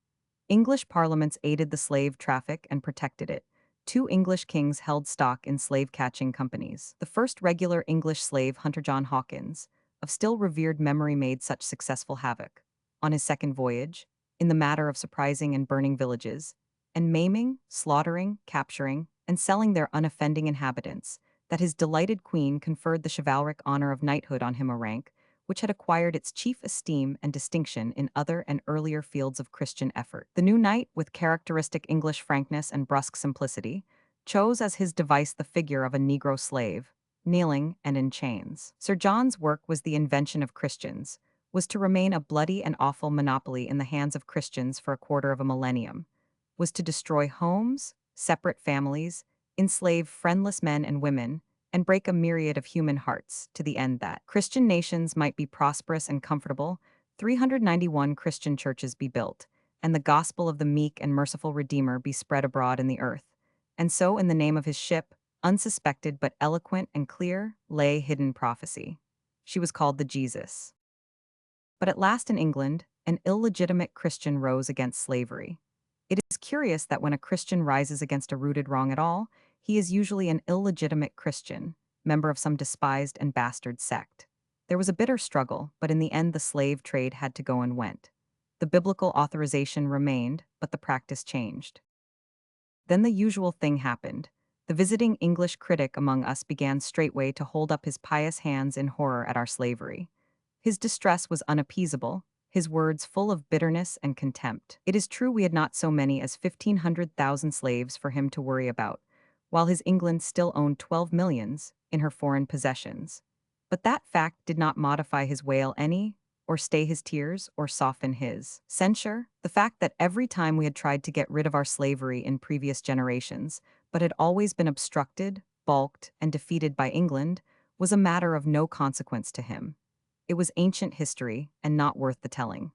Speaker 1: English parliaments aided the slave traffic and protected it. Two English kings held stock in slave-catching companies. The first regular English slave hunter, John Hawkins, of still revered memory, made such successful havoc on his second voyage, in the matter of surprising and burning villages, and maiming, slaughtering, capturing, and selling their unoffending inhabitants, that his delighted queen conferred the chivalric honor of knighthood on him, a rank which had acquired its chief esteem and distinction in other and earlier fields of Christian effort. The new knight, with characteristic English frankness and brusque simplicity, chose as his device the figure of a Negro slave, kneeling and in chains. Sir John's work was the invention of Christians, was to remain a bloody and awful monopoly in the hands of Christians for a quarter of a millennium, was to destroy homes, separate families, enslave friendless men and women, and break a myriad of human hearts, to the end that Christian nations might be prosperous and comfortable, 391 Christian churches be built, and the gospel of the meek and merciful Redeemer be spread abroad in the earth. And so, in the name of his ship, unsuspected but eloquent and clear, lay hidden prophecy. She was called the Jesus. But at last in England, an illegitimate Christian rose against slavery. It is curious that when a Christian rises against a rooted wrong at all, he is usually an illegitimate Christian, member of some despised and bastard sect. There was a bitter struggle, but in the end the slave trade had to go and went. The biblical authorization remained, but the practice changed. Then the usual thing happened. The visiting English critic among us began straightway to hold up his pious hands in horror at our slavery. His distress was unappeasable, his words full of bitterness and contempt. It is true we had not so many as 1,500,000 slaves for him to worry about, while his England still owned 12 millions in her foreign possessions. But that fact did not modify his wail any, or stay his tears, or soften his censure. The fact that every time we had tried to get rid of our slavery in previous generations, but had always been obstructed, balked, and defeated by England, was a matter of no consequence to him. It was ancient history, and not worth the telling.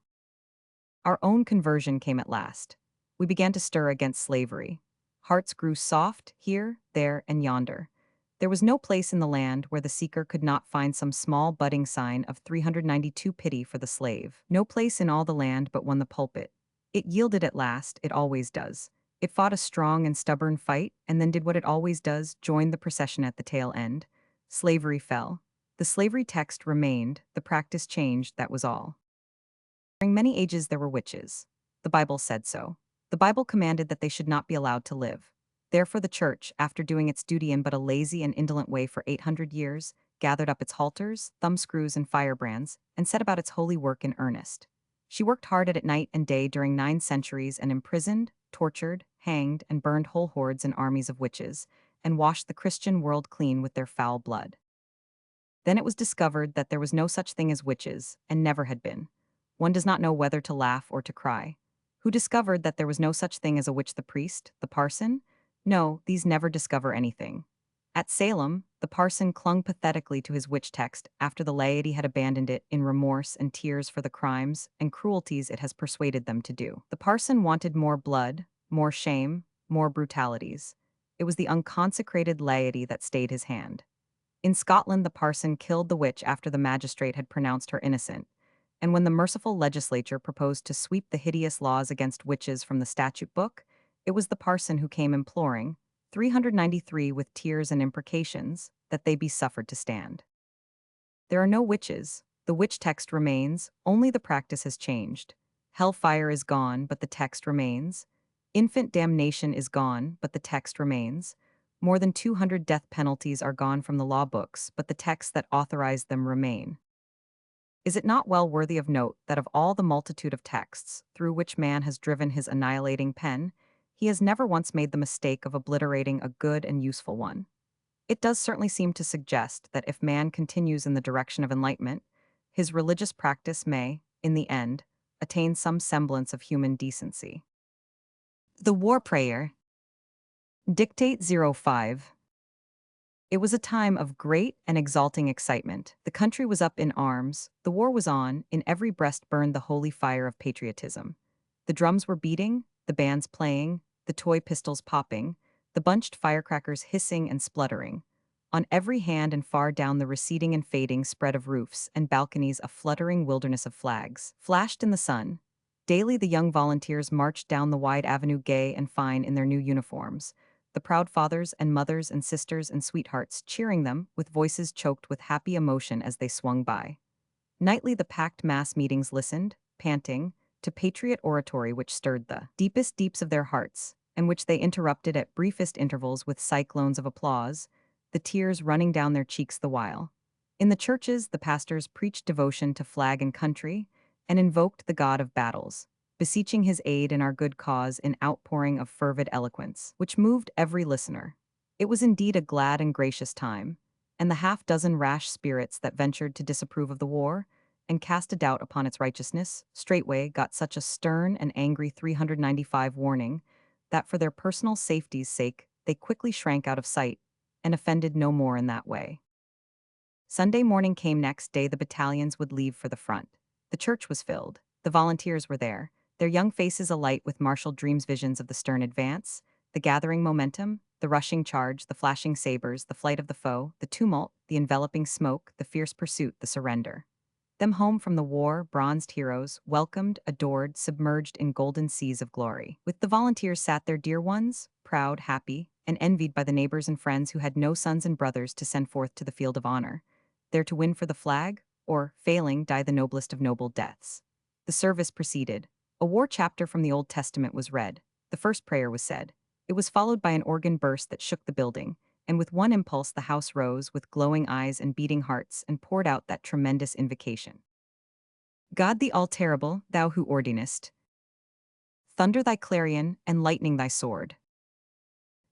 Speaker 1: Our own conversion came at last. We began to stir against slavery. Hearts grew soft here, there, and yonder. There was no place in the land where the seeker could not find some small budding sign of 392 pity for the slave. No place in all the land but won the pulpit. It yielded at last, it always does. It fought a strong and stubborn fight, and then did what it always does, joined the procession at the tail end. Slavery fell. The slavery text remained, the practice changed, that was all. During many ages there were witches. The Bible said so. The Bible commanded that they should not be allowed to live. Therefore the Church, after doing its duty in but a lazy and indolent way for 800 years, gathered up its halters, thumbscrews, and firebrands, and set about its holy work in earnest. She worked hard at it night and day during 9 centuries and imprisoned, tortured, hanged, and burned whole hordes and armies of witches, and washed the Christian world clean with their foul blood. Then it was discovered that there was no such thing as witches, and never had been. One does not know whether to laugh or to cry. Who discovered that there was no such thing as a witch? The priest? The parson? No, these never discover anything. At Salem, the parson clung pathetically to his witch text after the laity had abandoned it in remorse and tears for the crimes and cruelties it has persuaded them to do. The parson wanted more blood, more shame, more brutalities. It was the unconsecrated laity that stayed his hand. In Scotland, the parson killed the witch after the magistrate had pronounced her innocent, and when the merciful legislature proposed to sweep the hideous laws against witches from the statute book, it was the parson who came imploring, 393 with tears and imprecations, that they be suffered to stand. There are no witches. The witch text remains, only the practice has changed. Hellfire is gone, but the text remains. Infant damnation is gone, but the text remains. More than 200 death penalties are gone from the law books, but the texts that authorize them remain. Is it not well worthy of note that of all the multitude of texts through which man has driven his annihilating pen, he has never once made the mistake of obliterating a good and useful one? It does certainly seem to suggest that if man continues in the direction of enlightenment, his religious practice may, in the end, attain some semblance of human decency. The War Prayer. Dictate 05. It was a time of great and exalting excitement. The country was up in arms, the war was on, in every breast burned the holy fire of patriotism. The drums were beating, the bands playing, the toy pistols popping, the bunched firecrackers hissing and spluttering. On every hand and far down the receding and fading spread of roofs and balconies a fluttering wilderness of flags flashed in the sun. Daily the young volunteers marched down the wide avenue gay and fine in their new uniforms, the proud fathers and mothers and sisters and sweethearts cheering them with voices choked with happy emotion as they swung by. Nightly the packed mass meetings listened, panting, to patriot oratory which stirred the deepest deeps of their hearts, and which they interrupted at briefest intervals with cyclones of applause, the tears running down their cheeks the while. In the churches, the pastors preached devotion to flag and country, and invoked the God of battles, beseeching his aid in our good cause in outpouring of fervid eloquence, which moved every listener. It was indeed a glad and gracious time, and the half-dozen rash spirits that ventured to disapprove of the war, and cast a doubt upon its righteousness, straightway got such a stern and angry 395 warning, that for their personal safety's sake they quickly shrank out of sight, and offended no more in that way. Sunday morning came next day the battalions would leave for the front. The church was filled, the volunteers were there, their young faces alight with martial dreams visions of the stern advance, the gathering momentum, the rushing charge, the flashing sabers, the flight of the foe, the tumult, the enveloping smoke, the fierce pursuit, the surrender. Them home from the war, bronzed heroes, welcomed, adored, submerged in golden seas of glory. With the volunteers sat their dear ones, proud, happy, and envied by the neighbors and friends who had no sons and brothers to send forth to the field of honor, there to win for the flag, or, failing, die the noblest of noble deaths. The service proceeded. A war chapter from the Old Testament was read. The first prayer was said. It was followed by an organ burst that shook the building, and with one impulse the house rose with glowing eyes and beating hearts and poured out that tremendous invocation. God the all-terrible, thou who ordinest, thunder thy clarion and lightning thy sword.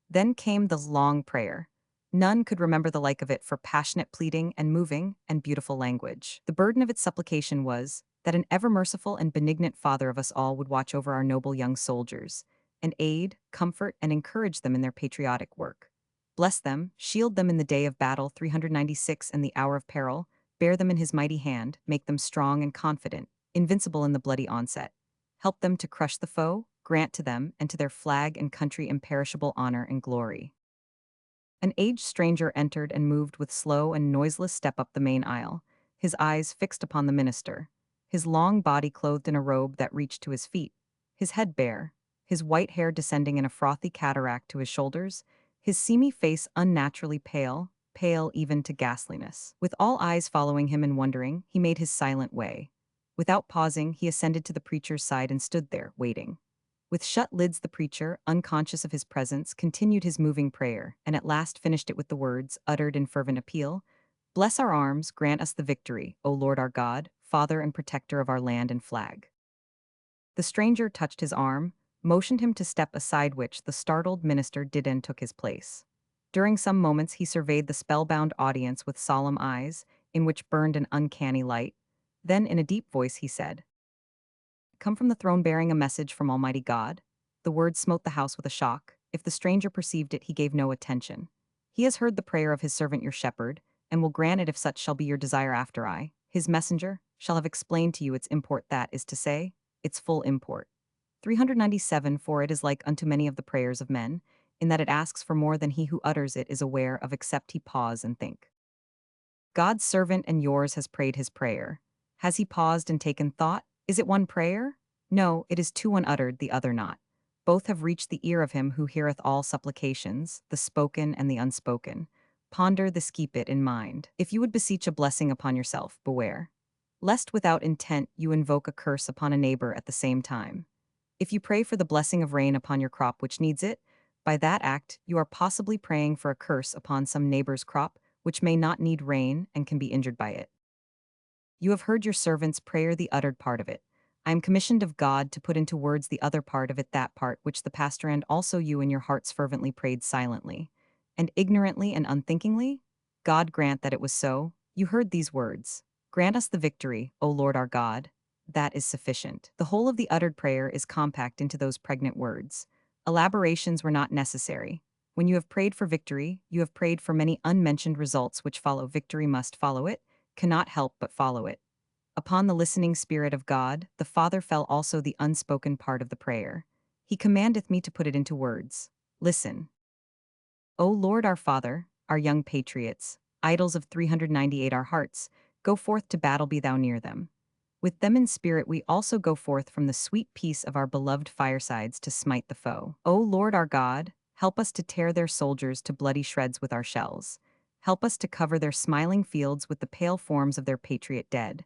Speaker 1: Then came the long prayer. None could remember the like of it for passionate pleading and moving and beautiful language. The burden of its supplication was that an ever-merciful and benignant Father of us all would watch over our noble young soldiers, and aid, comfort, and encourage them in their patriotic work. Bless them, shield them in the day of battle 396 and the hour of peril, bear them in his mighty hand, make them strong and confident, invincible in the bloody onset. Help them to crush the foe, grant to them and to their flag and country imperishable honor and glory. An aged stranger entered and moved with slow and noiseless step up the main aisle, his eyes fixed upon the minister, his long body clothed in a robe that reached to his feet, his head bare, his white hair descending in a frothy cataract to his shoulders, his seamy face unnaturally pale, pale even to ghastliness. With all eyes following him and wondering, he made his silent way. Without pausing, he ascended to the preacher's side and stood there, waiting. With shut lids the preacher, unconscious of his presence, continued his moving prayer, and at last finished it with the words, uttered in fervent appeal, "Bless our arms, grant us the victory, O Lord our God, Father and protector of our land and flag." The stranger touched his arm, motioned him to step aside, which the startled minister did and took his place. During some moments he surveyed the spellbound audience with solemn eyes, in which burned an uncanny light. Then, in a deep voice, he said, "Come from the throne bearing a message from Almighty God." The word smote the house with a shock. If the stranger perceived it, he gave no attention. "He has heard the prayer of his servant your shepherd, and will grant it if such shall be your desire after I, his messenger, shall have explained to you its import, that is to say, its full import. 397 For it is like unto many of the prayers of men, in that it asks for more than he who utters it is aware of except he pause and think. God's servant and yours has prayed his prayer. Has he paused and taken thought? Is it one prayer? No, it is two, one uttered, the other not. Both have reached the ear of him who heareth all supplications, the spoken and the unspoken. Ponder this, keep it in mind. If you would beseech a blessing upon yourself, beware, lest without intent you invoke a curse upon a neighbor at the same time. If you pray for the blessing of rain upon your crop which needs it, by that act you are possibly praying for a curse upon some neighbor's crop which may not need rain and can be injured by it. You have heard your servant's prayer, the uttered part of it. I am commissioned of God to put into words the other part of it, that part which the pastor and also you in your hearts fervently prayed silently, and ignorantly and unthinkingly. God grant that it was so. You heard these words. Grant us the victory, O Lord our God. That is sufficient. The whole of the uttered prayer is compact into those pregnant words. Elaborations were not necessary. When you have prayed for victory, you have prayed for many unmentioned results which follow. Victory must follow it, cannot help but follow it. Upon the listening Spirit of God, the Father, fell also the unspoken part of the prayer. He commandeth me to put it into words. Listen. O Lord our Father, our young patriots, idols of 398 our hearts, go forth to battle, be thou near them. With them in spirit we also go forth from the sweet peace of our beloved firesides to smite the foe. O Lord our God, help us to tear their soldiers to bloody shreds with our shells. Help us to cover their smiling fields with the pale forms of their patriot dead.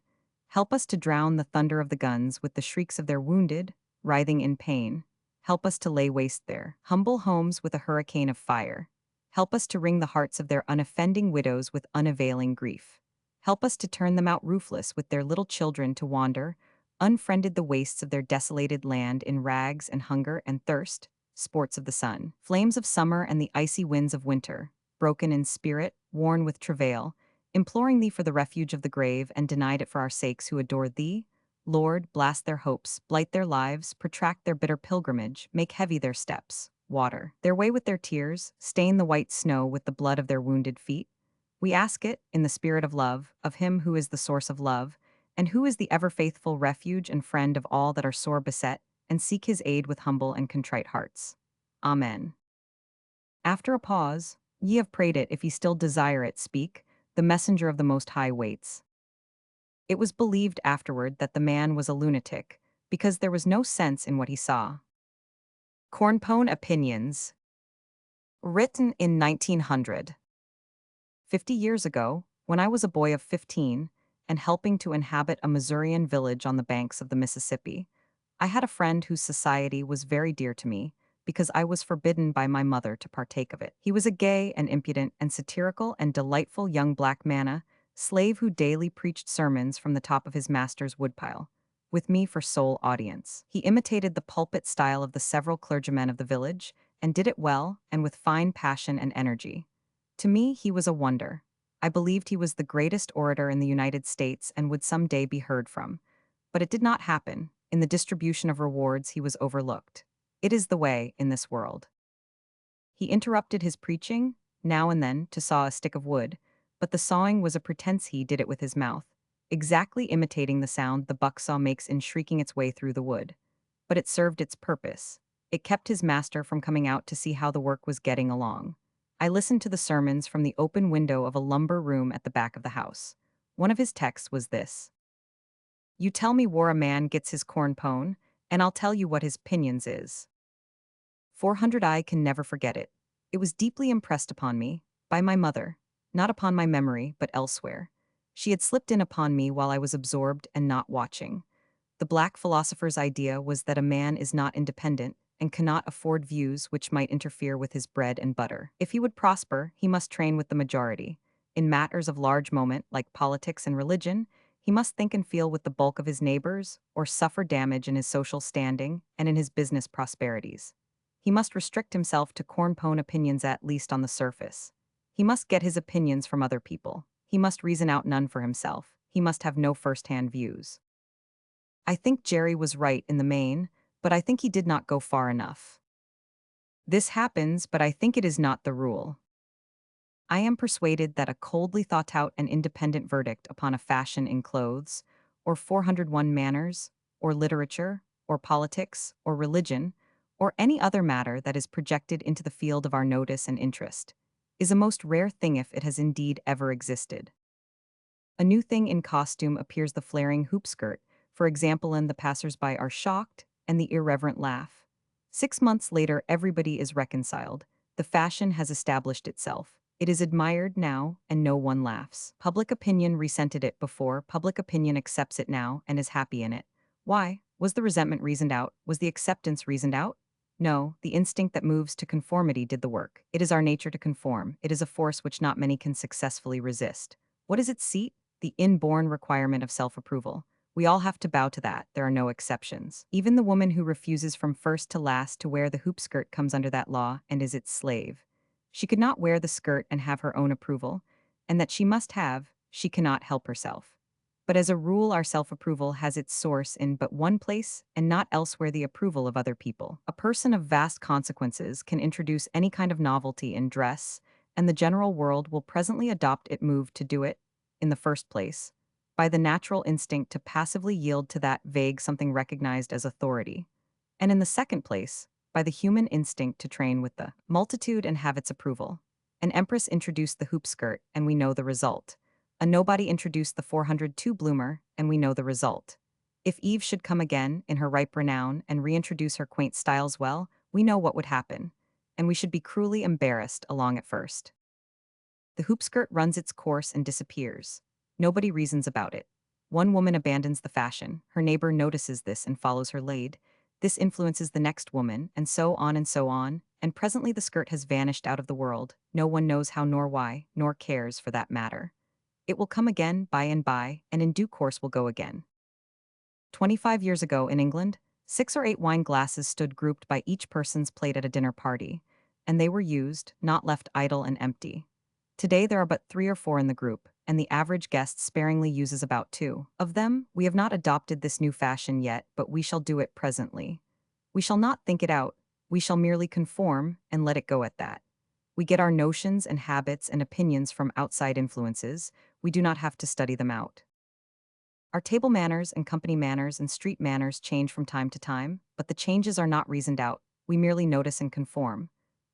Speaker 1: Help us to drown the thunder of the guns with the shrieks of their wounded, writhing in pain. Help us to lay waste their humble homes with a hurricane of fire. Help us to wring the hearts of their unoffending widows with unavailing grief. Help us to turn them out roofless with their little children to wander, unfriended the wastes of their desolated land in rags and hunger and thirst, sports of the sun, flames of summer and the icy winds of winter, broken in spirit, worn with travail, imploring thee for the refuge of the grave and denied it for our sakes who adore thee. Lord, blast their hopes, blight their lives, protract their bitter pilgrimage, make heavy their steps, water their way with their tears, stain the white snow with the blood of their wounded feet. We ask it, in the spirit of love, of him who is the source of love, and who is the ever-faithful refuge and friend of all that are sore beset, and seek his aid with humble and contrite hearts. Amen. After a pause, ye have prayed it, if ye still desire it, speak, the messenger of the Most High waits. It was believed afterward that the man was a lunatic, because there was no sense in what he saw. Cornpone Opinions. Written in 1900. 50 years ago, when I was a boy of 15 and helping to inhabit a Missourian village on the banks of the Mississippi, I had a friend whose society was very dear to me because I was forbidden by my mother to partake of it. He was a gay and impudent and satirical and delightful young black manna slave who daily preached sermons from the top of his master's woodpile, with me for sole audience. He imitated the pulpit style of the several clergymen of the village and did it well and with fine passion and energy. To me, he was a wonder. I believed he was the greatest orator in the United States and would someday be heard from. But it did not happen. In the distribution of rewards, he was overlooked. It is the way in this world. He interrupted his preaching, now and then, to saw a stick of wood, but the sawing was a pretense. He did it with his mouth, exactly imitating the sound the bucksaw makes in shrieking its way through the wood. But it served its purpose. It kept his master from coming out to see how the work was getting along. I listened to the sermons from the open window of a lumber room at the back of the house. One of his texts was this: "You tell me where a man gets his corn pone, and I'll tell you what his pinions is." 400 I can never forget it. It was deeply impressed upon me, by my mother, not upon my memory, but elsewhere. She had slipped in upon me while I was absorbed and not watching. The black philosopher's idea was that a man is not independent and cannot afford views which might interfere with his bread and butter. If he would prosper, he must train with the majority. In matters of large moment, like politics and religion, he must think and feel with the bulk of his neighbors, or suffer damage in his social standing and in his business prosperities. He must restrict himself to cornpone opinions, at least on the surface. He must get his opinions from other people. He must reason out none for himself. He must have no first-hand views. I think Jerry was right in the main, but I think he did not go far enough. This happens, but I think it is not the rule. I am persuaded that a coldly thought out and independent verdict upon a fashion in clothes, or 401 manners, or literature, or politics, or religion, or any other matter that is projected into the field of our notice and interest, is a most rare thing if it has indeed ever existed. A new thing in costume appears, the flaring hoop skirt, for example, and the passers-by are shocked, and the irreverent laugh. 6 months later, everybody is reconciled. The fashion has established itself. It is admired now, and no one laughs. Public opinion resented it before, public opinion accepts it now, and is happy in it. Why? Was the resentment reasoned out? Was the acceptance reasoned out? No, the instinct that moves to conformity did the work. It is our nature to conform. It is a force which not many can successfully resist. What is its seat? The inborn requirement of self-approval. We all have to bow to that, there are no exceptions. Even the woman who refuses from first to last to wear the hoop skirt comes under that law and is its slave. She could not wear the skirt and have her own approval, and that she must have, she cannot help herself. But as a rule, our self-approval has its source in but one place and not elsewhere, the approval of other people. A person of vast consequences can introduce any kind of novelty in dress, and the general world will presently adopt it, moved to do it, in the first place, by the natural instinct to passively yield to that vague something recognized as authority, and in the second place, by the human instinct to train with the multitude and have its approval. An empress introduced the hoop skirt, and we know the result. A nobody introduced the 402 bloomer, and we know the result. If Eve should come again, in her ripe renown, and reintroduce her quaint styles, well, we know what would happen, and we should be cruelly embarrassed along at first. The hoop skirt runs its course and disappears. Nobody reasons about it. One woman abandons the fashion, her neighbor notices this and follows her lead. This influences the next woman, and so on, and presently the skirt has vanished out of the world. No one knows how nor why, nor cares for that matter. It will come again by and by, and in due course will go again. 25 years ago in England, 6 or 8 wine glasses stood grouped by each person's plate at a dinner party, and they were used, not left idle and empty. Today there are but 3 or 4 in the group, and the average guest sparingly uses about 2 of them. We have not adopted this new fashion yet, but we shall do it presently. We shall not think it out, we shall merely conform and let it go at that. We get our notions and habits and opinions from outside influences, we do not have to study them out. Our table manners and company manners and street manners change from time to time, but the changes are not reasoned out, we merely notice and conform.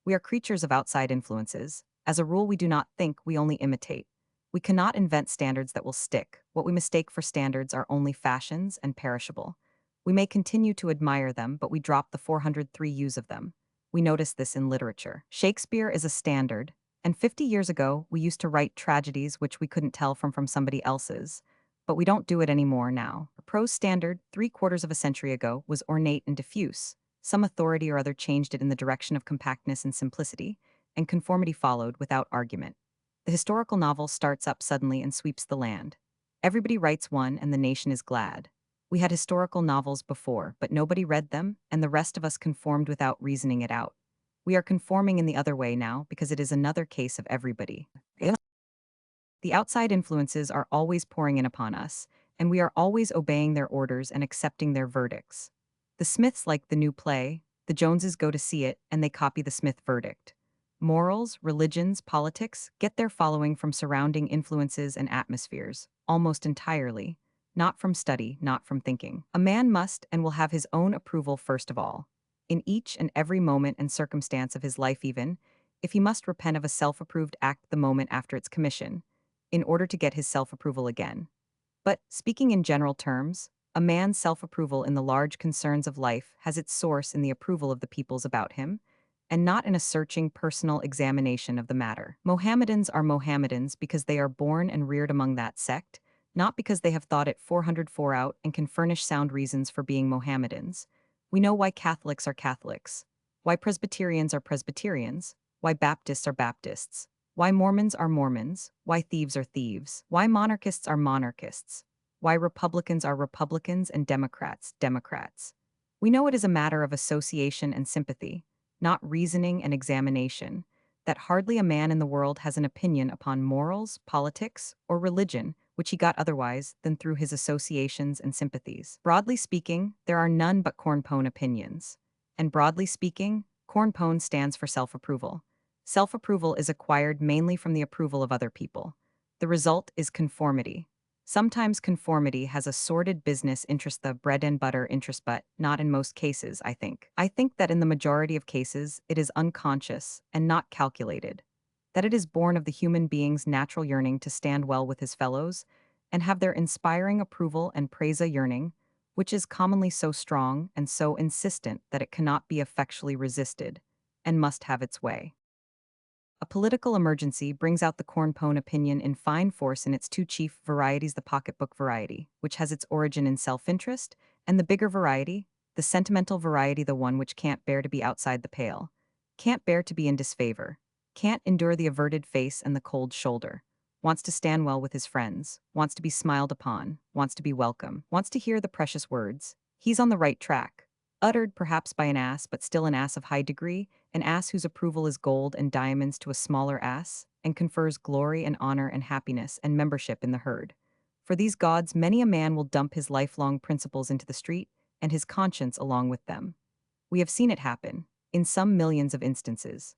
Speaker 1: We are creatures of outside influences. As a rule, we do not think, we only imitate. We cannot invent standards that will stick. What we mistake for standards are only fashions and perishable. We may continue to admire them, but we drop the 403 use of them. We notice this in literature. Shakespeare is a standard, and 50 years ago, we used to write tragedies which we couldn't tell from somebody else's. But we don't do it anymore now. A prose standard, 3/4 of a century ago, was ornate and diffuse. Some authority or other changed it in the direction of compactness and simplicity, and conformity followed without argument. The historical novel starts up suddenly and sweeps the land. Everybody writes one and the nation is glad. We had historical novels before, but nobody read them, and the rest of us conformed without reasoning it out. We are conforming in the other way now because it is another case of everybody. The outside influences are always pouring in upon us, and we are always obeying their orders and accepting their verdicts. The Smiths like the new play, the Joneses go to see it, and they copy the Smith verdict. Morals, religions, politics get their following from surrounding influences and atmospheres, almost entirely, not from study, not from thinking. A man must and will have his own approval first of all. In each and every moment and circumstance of his life even, if he must repent of a self-approved act the moment after its commission, in order to get his self-approval again. But, speaking in general terms, a man's self-approval in the large concerns of life has its source in the approval of the peoples about him, and not in a searching personal examination of the matter. Mohammedans are Mohammedans because they are born and reared among that sect, not because they have thought it 404 out and can furnish sound reasons for being Mohammedans. We know why Catholics are Catholics, why Presbyterians are Presbyterians, why Baptists are Baptists, why Mormons are Mormons, why thieves are thieves, why monarchists are monarchists, why Republicans are Republicans and Democrats, Democrats. We know it is a matter of association and sympathy, not reasoning and examination, that hardly a man in the world has an opinion upon morals, politics, or religion which he got otherwise than through his associations and sympathies. Broadly speaking, there are none but cornpone opinions. And broadly speaking, cornpone stands for self-approval. Self-approval is acquired mainly from the approval of other people. The result is conformity. Sometimes conformity has a sordid business interest, the bread and butter interest, but not in most cases, I think. I think that in the majority of cases, it is unconscious and not calculated. That it is born of the human being's natural yearning to stand well with his fellows and have their inspiring approval and praise, a yearning which is commonly so strong and so insistent that it cannot be effectually resisted and must have its way. A political emergency brings out the cornpone opinion in fine force in its two chief varieties: the pocketbook variety, which has its origin in self-interest, and the bigger variety, the sentimental variety, the one which can't bear to be outside the pale, can't bear to be in disfavor, can't endure the averted face and the cold shoulder, wants to stand well with his friends, wants to be smiled upon, wants to be welcome, wants to hear the precious words, "He's on the right track," uttered perhaps by an ass, but still an ass of high degree, an ass whose approval is gold and diamonds to a smaller ass, and confers glory and honor and happiness and membership in the herd. For these gods, many a man will dump his lifelong principles into the street, and his conscience along with them. We have seen it happen, in some millions of instances.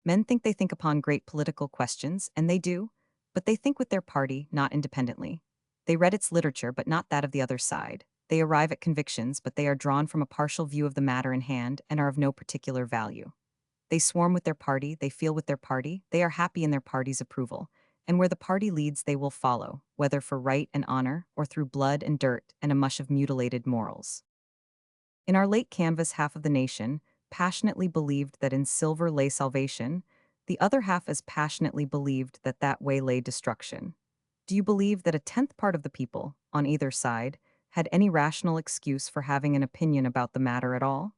Speaker 1: Men think they think upon great political questions, and they do, but they think with their party, not independently. They read its literature, but not that of the other side. They arrive at convictions, but they are drawn from a partial view of the matter in hand and are of no particular value. They swarm with their party, they feel with their party, they are happy in their party's approval, and where the party leads they will follow, whether for right and honor or through blood and dirt and a mush of mutilated morals. In our late canvass, half of the nation passionately believed that in silver lay salvation, the other half as passionately believed that that way lay destruction. Do you believe that a tenth part of the people, on either side, had any rational excuse for having an opinion about the matter at all?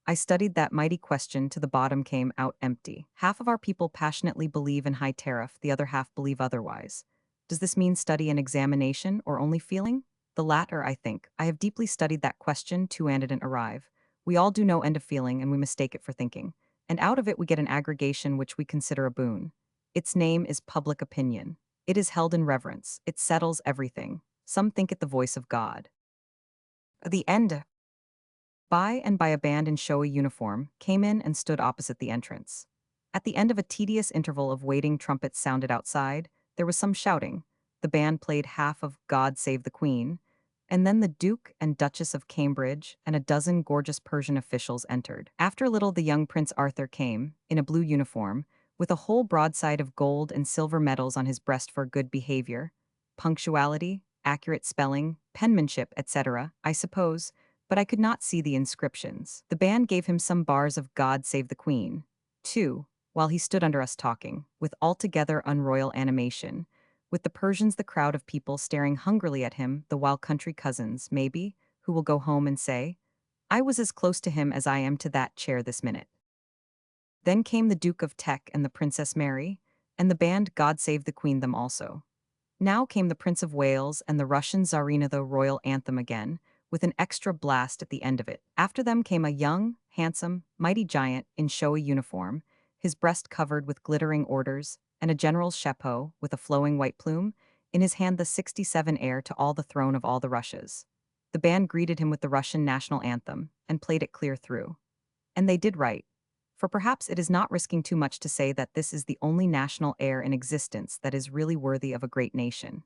Speaker 1: I studied that mighty question to the bottom, came out empty. Half of our people passionately believe in high tariff, the other half believe otherwise. Does this mean study and examination, or only feeling? The latter, I think. I have deeply studied that question to and it arrive. We all do no end of feeling, and we mistake it for thinking. And out of it we get an aggregation which we consider a boon. Its name is public opinion. It is held in reverence. It settles everything. Some think it the voice of God. The end. By and by a band in showy uniform came in and stood opposite the entrance. At the end of a tedious interval of waiting, trumpets sounded outside. There was some shouting. The band played half of "God Save the Queen," and then the Duke and Duchess of Cambridge and a dozen gorgeous Persian officials entered. After a little the young Prince Arthur came, in a blue uniform, with a whole broadside of gold and silver medals on his breast for good behavior, punctuality, accurate spelling, penmanship, etc., I suppose, but I could not see the inscriptions. The band gave him some bars of "God Save the Queen," too, while he stood under us talking, with altogether unroyal animation, with the Persians, the crowd of people staring hungrily at him, the while country cousins, maybe, who will go home and say, "I was as close to him as I am to that chair this minute." Then came the Duke of Teck and the Princess Mary, and the band "God Save the Queen" them also. Now came the Prince of Wales and the Russian Tsarina, the royal anthem again, with an extra blast at the end of it. After them came a young, handsome, mighty giant in showy uniform, his breast covered with glittering orders, and a general's chapeau with a flowing white plume, in his hand the 67 heir to all the throne of all the Russias. The band greeted him with the Russian national anthem, and played it clear through. And they did right. For perhaps it is not risking too much to say that this is the only national air in existence that is really worthy of a great nation.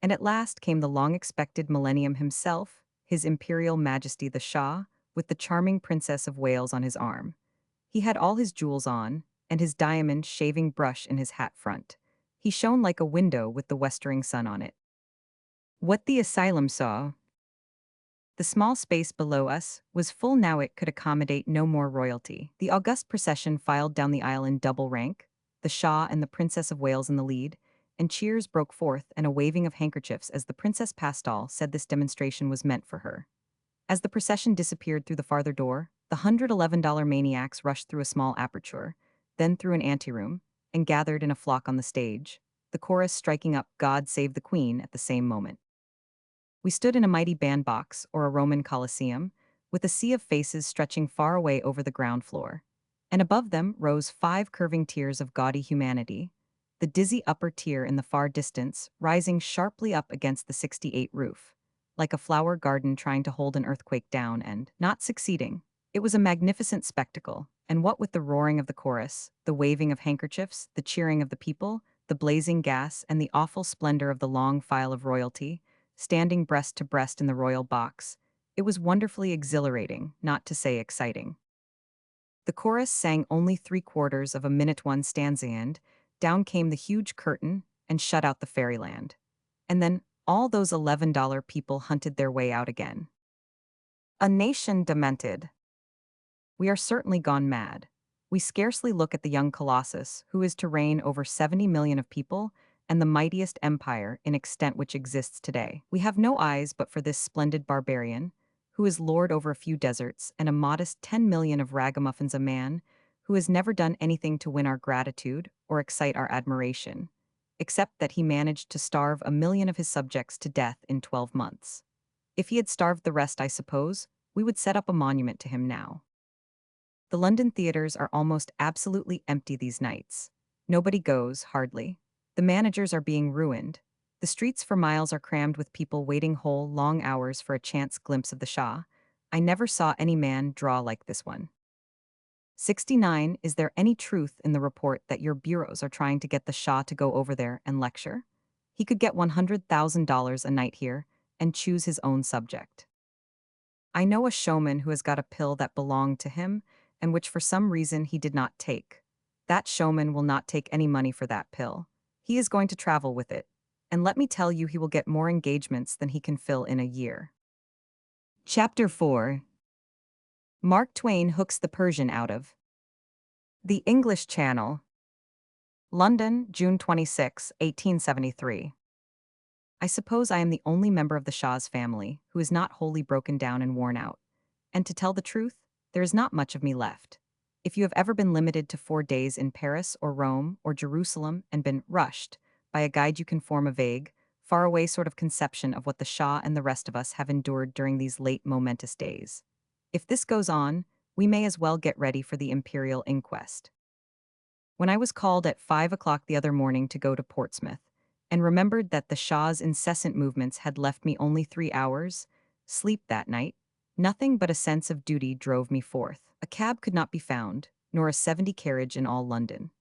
Speaker 1: And at last came the long-expected millennium himself, His Imperial Majesty the Shah, with the charming Princess of Wales on his arm. He had all his jewels on, and his diamond shaving brush in his hat front. He shone like a window with the westering sun on it. What the asylum saw, the small space below us, was full now. It could accommodate no more royalty. The august procession filed down the aisle in double rank, the Shah and the Princess of Wales in the lead, and cheers broke forth and a waving of handkerchiefs as the Princess Pastel said this demonstration was meant for her. As the procession disappeared through the farther door, the $111 maniacs rushed through a small aperture, then through an anteroom, and gathered in a flock on the stage, the chorus striking up "God Save the Queen" at the same moment. We stood in a mighty bandbox, or a Roman Colosseum, with a sea of faces stretching far away over the ground floor. and above them rose 5 curving tiers of gaudy humanity, the dizzy upper tier in the far distance rising sharply up against the 68 roof, like a flower garden trying to hold an earthquake down and not succeeding. It was a magnificent spectacle, and what with the roaring of the chorus, the waving of handkerchiefs, the cheering of the people, the blazing gas, and the awful splendor of the long file of royalty, standing breast to breast in the royal box, it was wonderfully exhilarating, not to say exciting. The chorus sang only 3/4 of a minute one stanza and down came the huge curtain and shut out the fairyland. And then all those $11 people hunted their way out again. A nation demented. We are certainly gone mad. We scarcely look at the young Colossus, who is to reign over 70 million of people, and the mightiest empire in extent which exists today. We have no eyes but for this splendid barbarian, who is lord over a few deserts, and a modest 10 million of ragamuffins, a man who has never done anything to win our gratitude or excite our admiration, except that he managed to starve 1 million of his subjects to death in 12 months. If he had starved the rest, I suppose, we would set up a monument to him now. The London theatres are almost absolutely empty these nights. Nobody goes, hardly. The managers are being ruined. The streets for miles are crammed with people waiting whole, long hours for a chance glimpse of the Shah. I never saw any man draw like this one. 69. Is there any truth in the report that your bureaus are trying to get the Shah to go over there and lecture? He could get $100,000 a night here and choose his own subject. I know a showman who has got a pill that belonged to him and which for some reason he did not take. That showman will not take any money for that pill. He is going to travel with it. And let me tell you, he will get more engagements than he can fill in a year. Chapter 4. Mark Twain hooks the Persian out of the English Channel. London, June 26, 1873. I suppose I am the only member of the Shah's family who is not wholly broken down and worn out. And to tell the truth, there is not much of me left. If you have ever been limited to 4 days in Paris or Rome or Jerusalem and been rushed by a guide, you can form a vague, faraway sort of conception of what the Shah and the rest of us have endured during these late momentous days. If this goes on, we may as well get ready for the imperial inquest. When I was called at 5 o'clock the other morning to go to Portsmouth, and remembered that the Shah's incessant movements had left me only 3 hours sleep that night, nothing but a sense of duty drove me forth. A cab could not be found, nor a 70 carriage in all London.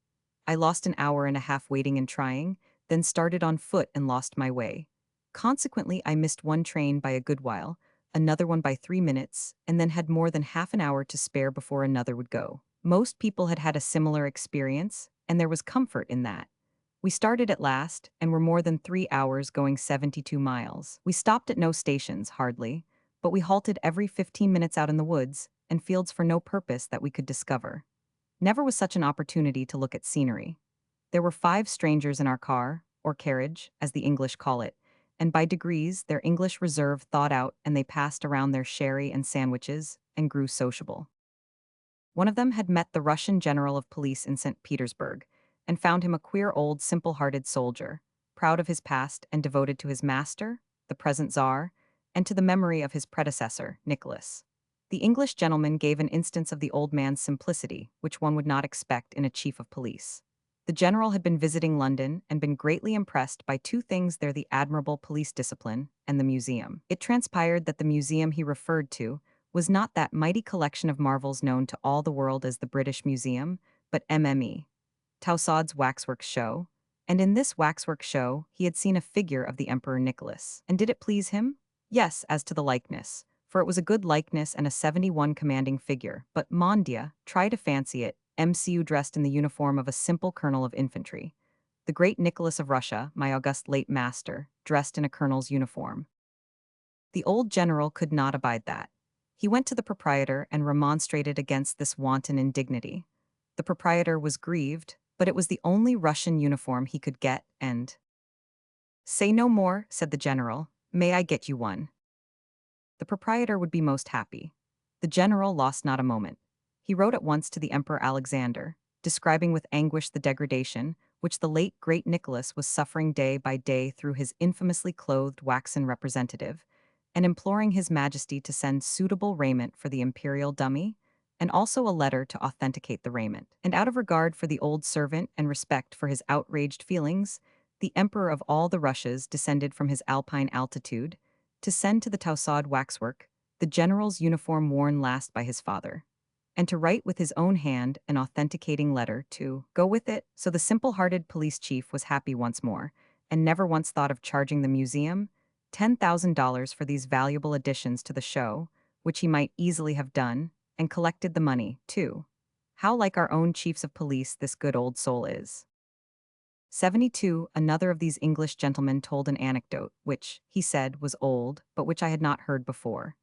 Speaker 1: I lost an hour and a half waiting and trying, then started on foot and lost my way. Consequently, I missed one train by a good while, another one by 3 minutes, and then had more than half an hour to spare before another would go. Most people had had a similar experience, and there was comfort in that. We started at last, and were more than 3 hours going 72 miles. We stopped at no stations, hardly, but we halted every 15 minutes out in the woods and fields for no purpose that we could discover. Never was such an opportunity to look at scenery. There were 5 strangers in our car, or carriage, as the English call it, and by degrees their English reserve thawed out and they passed around their sherry and sandwiches and grew sociable. One of them had met the Russian general of police in St. Petersburg, and found him a queer old simple-hearted soldier, proud of his past and devoted to his master, the present Tsar, and to the memory of his predecessor, Nicholas. The English gentleman gave an instance of the old man's simplicity, which one would not expect in a chief of police. The general had been visiting London and been greatly impressed by 2 things there: the admirable police discipline and the museum. It transpired that the museum he referred to was not that mighty collection of marvels known to all the world as the British Museum, but MME, Taussaud's waxwork show, and in this waxwork show he had seen a figure of the Emperor Nicholas. And did it please him? Yes, as to the likeness, for it was a good likeness and a 71 commanding figure, but mon Dieu, try to fancy it, MCU dressed in the uniform of a simple colonel of infantry. The great Nicholas of Russia, my august late master, dressed in a colonel's uniform. The old general could not abide that. He went to the proprietor and remonstrated against this wanton indignity. The proprietor was grieved, but it was the only Russian uniform he could get, and "Say no more," said the general. "May I get you one?" The proprietor would be most happy. The general lost not a moment. He wrote at once to the Emperor Alexander, describing with anguish the degradation which the late great Nicholas was suffering day by day through his infamously clothed waxen representative, and imploring his majesty to send suitable raiment for the imperial dummy, and also a letter to authenticate the raiment. And out of regard for the old servant and respect for his outraged feelings, the emperor of all the Russias descended from his alpine altitude to send to the Tausod waxwork the general's uniform worn last by his father, and to write with his own hand an authenticating letter to go with it. So the simple-hearted police chief was happy once more, and never once thought of charging the museum $10,000 for these valuable additions to the show, which he might easily have done, and collected the money, too. How like our own chiefs of police this good old soul is. 72. Another of these English gentlemen told an anecdote, which, he said, was old, but which I had not heard before.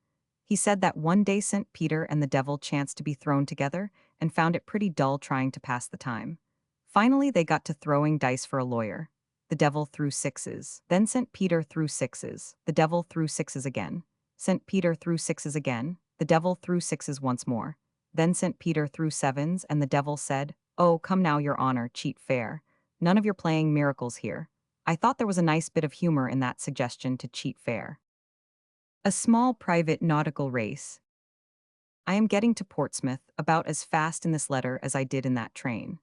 Speaker 1: He said that one day St. Peter and the devil chanced to be thrown together, and found it pretty dull trying to pass the time. Finally, they got to throwing dice for a lawyer. The devil threw sixes. Then St. Peter threw sixes. The devil threw sixes again. St. Peter threw sixes again. The devil threw sixes once more. Then St. Peter threw sevens, and the devil said, "Oh, come now, your honor, cheat fair. None of your playing miracles here." I thought there was a nice bit of humor in that suggestion to cheat fair. A small private nautical race. I am getting to Portsmouth about as fast in this letter as I did in that train.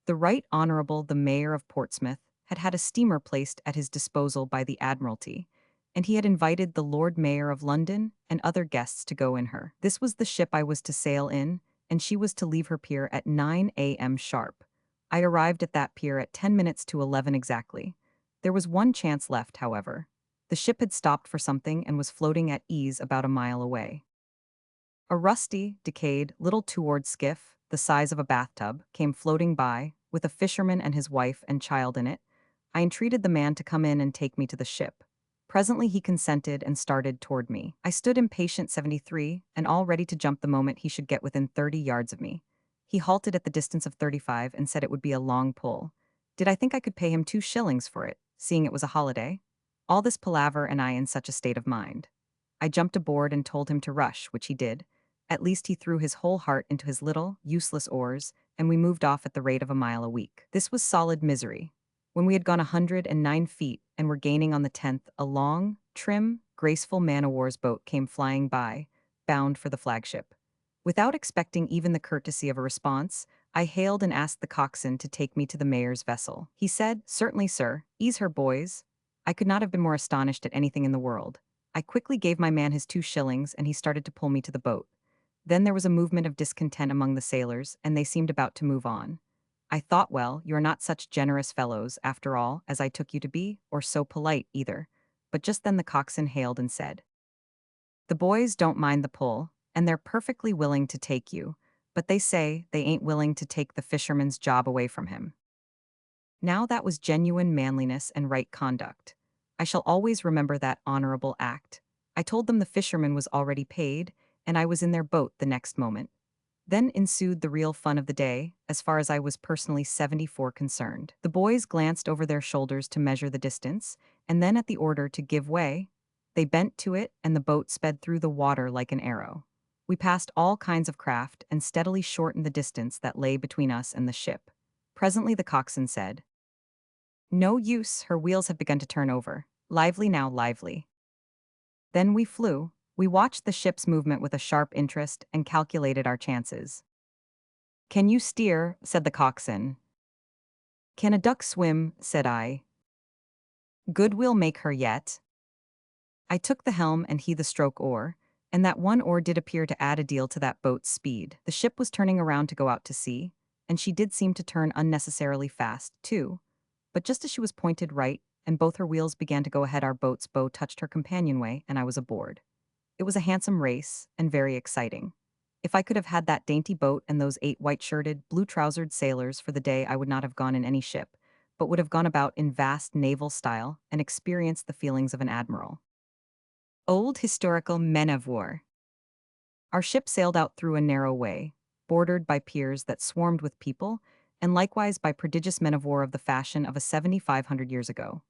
Speaker 1: The Right Honourable the Mayor of Portsmouth had had a steamer placed at his disposal by the Admiralty, and he had invited the Lord Mayor of London and other guests to go in her. This was the ship I was to sail in, and she was to leave her pier at 9 a.m. sharp. I arrived at that pier at 10 minutes to 11 exactly. There was one chance left, however. The ship had stopped for something and was floating at ease about a mile away. A rusty, decayed, little two-oared skiff, the size of a bathtub, came floating by, with a fisherman and his wife and child in it. I entreated the man to come in and take me to the ship. Presently he consented and started toward me. I stood impatient 73, and all ready to jump the moment he should get within 30 yards of me. He halted at the distance of 35 and said it would be a long pull. Did I think I could pay him 2 shillings for it, seeing it was a holiday? All this palaver and I in such a state of mind. I jumped aboard and told him to rush, which he did. At least he threw his whole heart into his little, useless oars, and we moved off at the rate of a mile a week. This was solid misery. When we had gone 109 feet and were gaining on the 10th, a long, trim, graceful man-o'-war's boat came flying by, bound for the flagship. Without expecting even the courtesy of a response, I hailed and asked the coxswain to take me to the mayor's vessel. He said, "Certainly, sir. Ease her, boys." I could not have been more astonished at anything in the world. I quickly gave my man his 2 shillings, and he started to pull me to the boat. Then there was a movement of discontent among the sailors, and they seemed about to move on. I thought, well, you are not such generous fellows, after all, as I took you to be, or so polite, either. But just then the coxswain hailed and said, "The boys don't mind the pull, and they're perfectly willing to take you, but they say they ain't willing to take the fisherman's job away from him." Now that was genuine manliness and right conduct. I shall always remember that honorable act. I told them the fisherman was already paid, and I was in their boat the next moment. Then ensued the real fun of the day, as far as I was personally 74 concerned. The boys glanced over their shoulders to measure the distance, and then at the order to give way, they bent to it, and the boat sped through the water like an arrow. We passed all kinds of craft and steadily shortened the distance that lay between us and the ship. Presently the coxswain said, "No use, her wheels have begun to turn over. Lively now, lively." Then we flew. We watched the ship's movement with a sharp interest and calculated our chances. "Can you steer?" said the coxswain. "Can a duck swim?" said I. "Good will make her yet." I took the helm and he the stroke oar, and that one oar did appear to add a deal to that boat's speed. The ship was turning around to go out to sea, and she did seem to turn unnecessarily fast, too. But just as she was pointed right, and both her wheels began to go ahead, our boat's bow touched her companionway, and I was aboard. It was a handsome race, and very exciting. If I could have had that dainty boat and those 8 white-shirted, blue-trousered sailors for the day, I would not have gone in any ship, but would have gone about in vast naval style and experienced the feelings of an admiral. Old historical men of war. Our ship sailed out through a narrow way, bordered by piers that swarmed with people, and likewise by prodigious men of war of the fashion of a 7,500 years ago.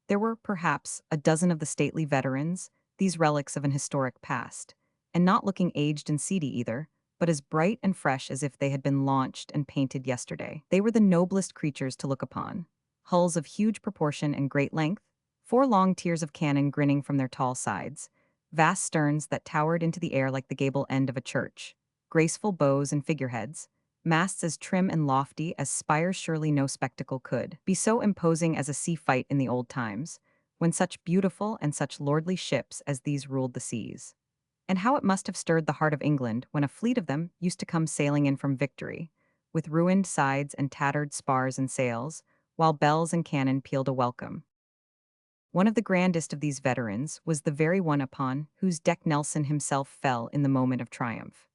Speaker 1: There were, perhaps, a dozen of the stately veterans, these relics of an historic past, and not looking aged and seedy either, but as bright and fresh as if they had been launched and painted yesterday. They were the noblest creatures to look upon. Hulls of huge proportion and great length, 4 long tiers of cannon grinning from their tall sides, vast sterns that towered into the air like the gable end of a church, graceful bows and figureheads, masts as trim and lofty as spires surely no spectacle could, be so imposing as a sea fight in the old times, when such beautiful and such lordly ships as these ruled the seas. And how it must have stirred the heart of England when a fleet of them used to come sailing in from victory, with ruined sides and tattered spars and sails, while bells and cannon pealed a welcome. One of the grandest of these veterans was the very one upon whose deck Nelson himself fell in the moment of triumph.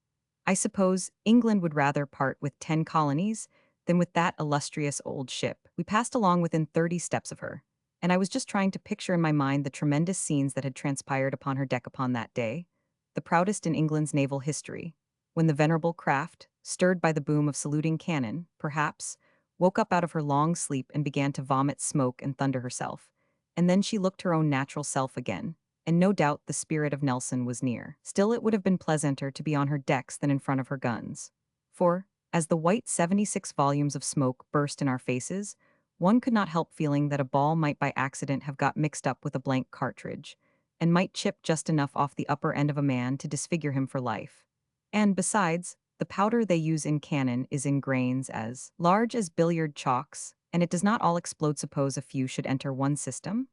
Speaker 1: I suppose England would rather part with 10 colonies than with that illustrious old ship. We passed along within 30 steps of her, and I was just trying to picture in my mind the tremendous scenes that had transpired upon her deck upon that day, the proudest in England's naval history, when the venerable craft, stirred by the boom of saluting cannon, perhaps, woke up out of her long sleep and began to vomit smoke and thunder herself. And then she looked her own natural self again, and no doubt the spirit of Nelson was near. Still, it would have been pleasanter to be on her decks than in front of her guns. For, as the white 76 volumes of smoke burst in our faces, one could not help feeling that a ball might by accident have got mixed up with a blank cartridge, and might chip just enough off the upper end of a man to disfigure him for life. And besides, the powder they use in cannon is in grains as large as billiard chalks, and it does not all explode. Suppose a few should enter one system?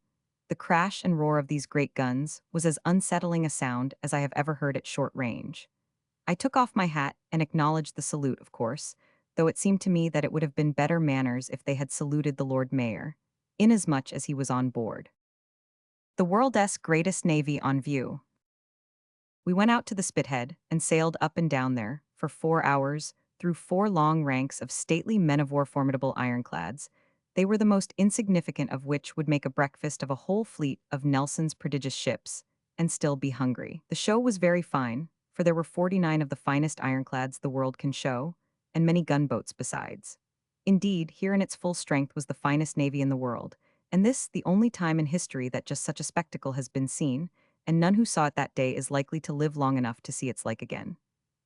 Speaker 1: The crash and roar of these great guns was as unsettling a sound as I have ever heard at short range. I took off my hat and acknowledged the salute, of course, though it seemed to me that it would have been better manners if they had saluted the Lord Mayor, inasmuch as he was on board. The world's greatest navy on view. We went out to the Spithead and sailed up and down there for 4 hours through 4 long ranks of stately men of war formidable ironclads. They were the most insignificant of which would make a breakfast of a whole fleet of Nelson's prodigious ships, and still be hungry. The show was very fine, for there were 49 of the finest ironclads the world can show, and many gunboats besides. Indeed, here in its full strength was the finest navy in the world, and this the only time in history that just such a spectacle has been seen, and none who saw it that day is likely to live long enough to see its like again.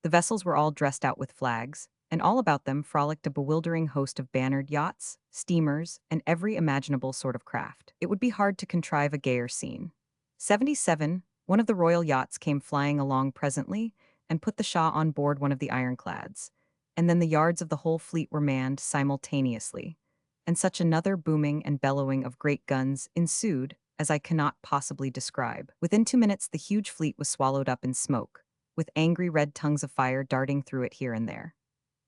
Speaker 1: The vessels were all dressed out with flags, and all about them frolicked a bewildering host of bannered yachts, steamers, and every imaginable sort of craft. It would be hard to contrive a gayer scene. 77, one of the royal yachts came flying along presently, and put the Shah on board one of the ironclads, and then the yards of the whole fleet were manned simultaneously, and such another booming and bellowing of great guns ensued as I cannot possibly describe. Within 2 minutes the huge fleet was swallowed up in smoke, with angry red tongues of fire darting through it here and there.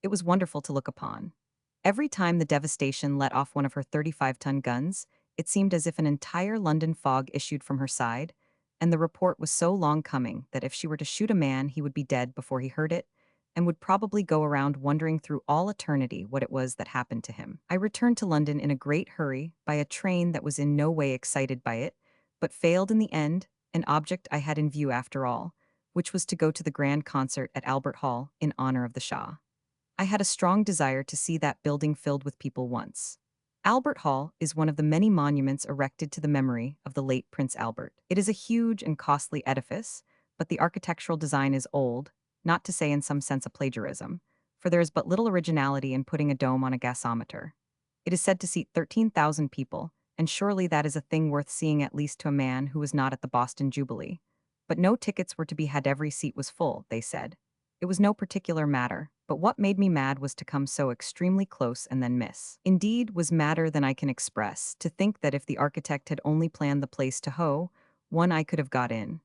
Speaker 1: It was wonderful to look upon. Every time the Devastation let off one of her 35-ton guns, it seemed as if an entire London fog issued from her side, and the report was so long coming that if she were to shoot a man he would be dead before he heard it, and would probably go around wondering through all eternity what it was that happened to him. I returned to London in a great hurry by a train that was in no way excited by it, but failed in the end, an object I had in view after all, which was to go to the grand concert at Albert Hall in honor of the Shah. I had a strong desire to see that building filled with people once. Albert Hall is one of the many monuments erected to the memory of the late Prince Albert. It is a huge and costly edifice, but the architectural design is old, not to say in some sense a plagiarism, for there is but little originality in putting a dome on a gasometer. It is said to seat 13,000 people, and surely that is a thing worth seeing at least to a man who was not at the Boston Jubilee. But no tickets were to be had, every seat was full, they said. It was no particular matter, but what made me mad was to come so extremely close and then miss. Indeed, was madder than I can express, to think that if the architect had only planned the place to hoe, one I could have got in.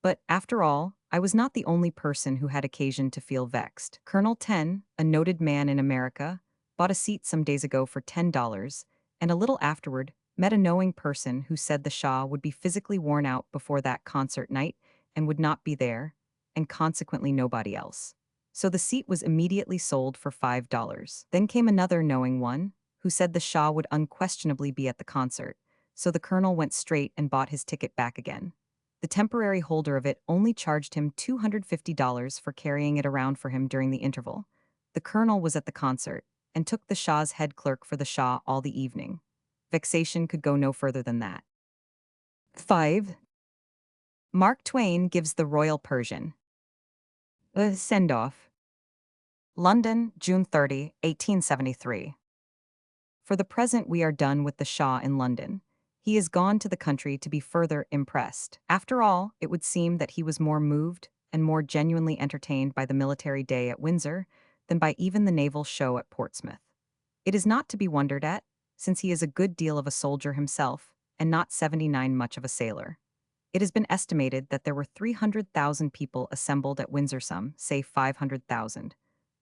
Speaker 1: But, after all, I was not the only person who had occasion to feel vexed. Colonel Ten, a noted man in America, bought a seat some days ago for $10, and a little afterward met a knowing person who said the Shah would be physically worn out before that concert night and would not be there, and consequently nobody else. So the seat was immediately sold for $5. Then came another knowing one, who said the Shah would unquestionably be at the concert, so the colonel went straight and bought his ticket back again. The temporary holder of it only charged him $250 for carrying it around for him during the interval. The colonel was at the concert, and took the Shah's head clerk for the Shah all the evening. Vexation could go no further than that. 5. Mark Twain gives the Royal Persian a send-off. London, June 30, 1873. For the present we are done with the Shah in London. He is gone to the country to be further impressed. After all, it would seem that he was more moved and more genuinely entertained by the military day at Windsor than by even the naval show at Portsmouth. It is not to be wondered at, since he is a good deal of a soldier himself, and not 79 much of a sailor. It has been estimated that there were 300,000 people assembled at Windsor, some say 500,000.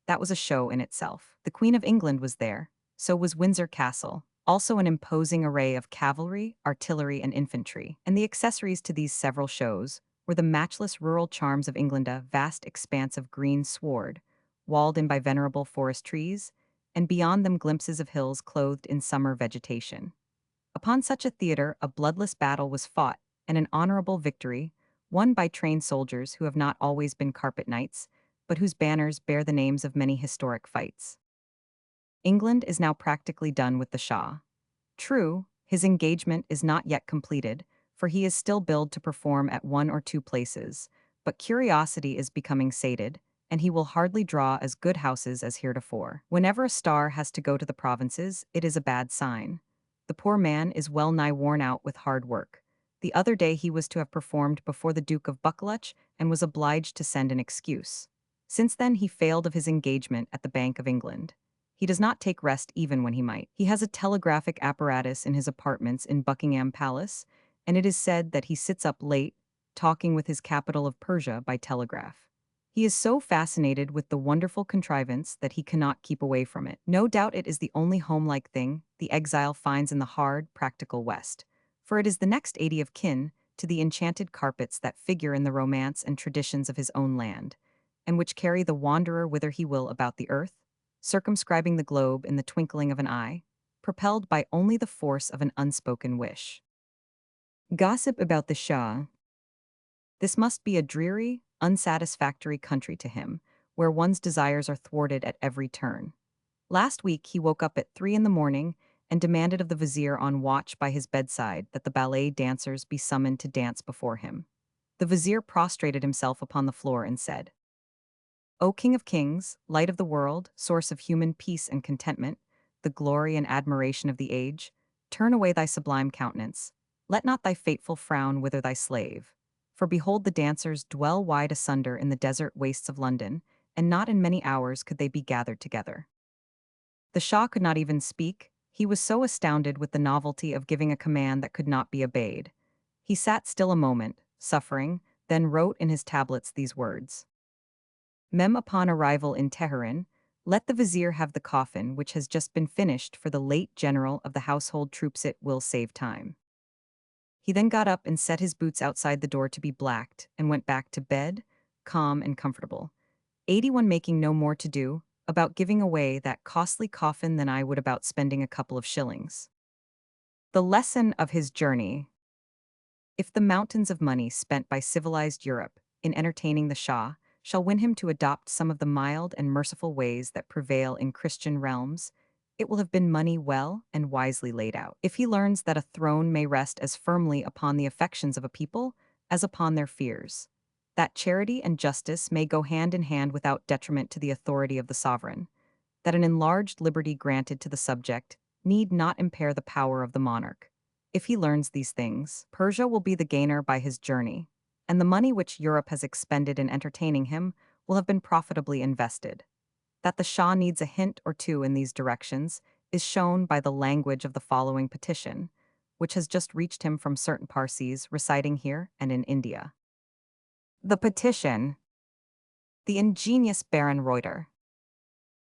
Speaker 1: That was a show in itself. The Queen of England was there, so was Windsor Castle, also an imposing array of cavalry, artillery, and infantry. And the accessories to these several shows were the matchless rural charms of England, a vast expanse of green sward, walled in by venerable forest trees, and beyond them glimpses of hills clothed in summer vegetation. Upon such a theater, a bloodless battle was fought, and an honorable victory, won by trained soldiers who have not always been carpet knights, but whose banners bear the names of many historic fights. England is now practically done with the Shah. True, his engagement is not yet completed, for he is still billed to perform at one or two places, but curiosity is becoming sated, and he will hardly draw as good houses as heretofore. Whenever a star has to go to the provinces, it is a bad sign. The poor man is well nigh worn out with hard work. The other day he was to have performed before the Duke of Buccleuch and was obliged to send an excuse. Since then he failed of his engagement at the Bank of England. He does not take rest even when he might. He has a telegraphic apparatus in his apartments in Buckingham Palace, and it is said that he sits up late, talking with his capital of Persia by telegraph. He is so fascinated with the wonderful contrivance that he cannot keep away from it. No doubt it is the only home-like thing the exile finds in the hard, practical West, for it is the next 80 of kin to the enchanted carpets that figure in the romance and traditions of his own land, and which carry the wanderer whither he will about the earth, circumscribing the globe in the twinkling of an eye, propelled by only the force of an unspoken wish. Gossip about the Shah. This must be a dreary, unsatisfactory country to him, where one's desires are thwarted at every turn. Last week he woke up at 3 in the morning and demanded of the vizier on watch by his bedside that the ballet dancers be summoned to dance before him. The vizier prostrated himself upon the floor and said, "O King of Kings, light of the world, source of human peace and contentment, the glory and admiration of the age, turn away thy sublime countenance. Let not thy fateful frown wither thy slave. For behold, the dancers dwell wide asunder in the desert wastes of London, and not in many hours could they be gathered together." The Shah could not even speak. He was so astounded with the novelty of giving a command that could not be obeyed. He sat still a moment, suffering, then wrote in his tablets these words: Mem, upon arrival in Teheran, let the vizier have the coffin which has just been finished for the late general of the household troops. It will save time. He then got up and set his boots outside the door to be blacked and went back to bed, calm and comfortable. 81 making no more to do about giving away that costly coffin than I would about spending a couple of shillings. The lesson of his journey. If the mountains of money spent by civilized Europe in entertaining the Shah shall win him to adopt some of the mild and merciful ways that prevail in Christian realms, it will have been money well and wisely laid out. If he learns that a throne may rest as firmly upon the affections of a people as upon their fears, that charity and justice may go hand in hand without detriment to the authority of the sovereign, that an enlarged liberty granted to the subject need not impair the power of the monarch. If he learns these things, Persia will be the gainer by his journey, and the money which Europe has expended in entertaining him will have been profitably invested. That the Shah needs a hint or two in these directions is shown by the language of the following petition, which has just reached him from certain Parsis residing here and in India. The petition. The ingenious Baron Reuter.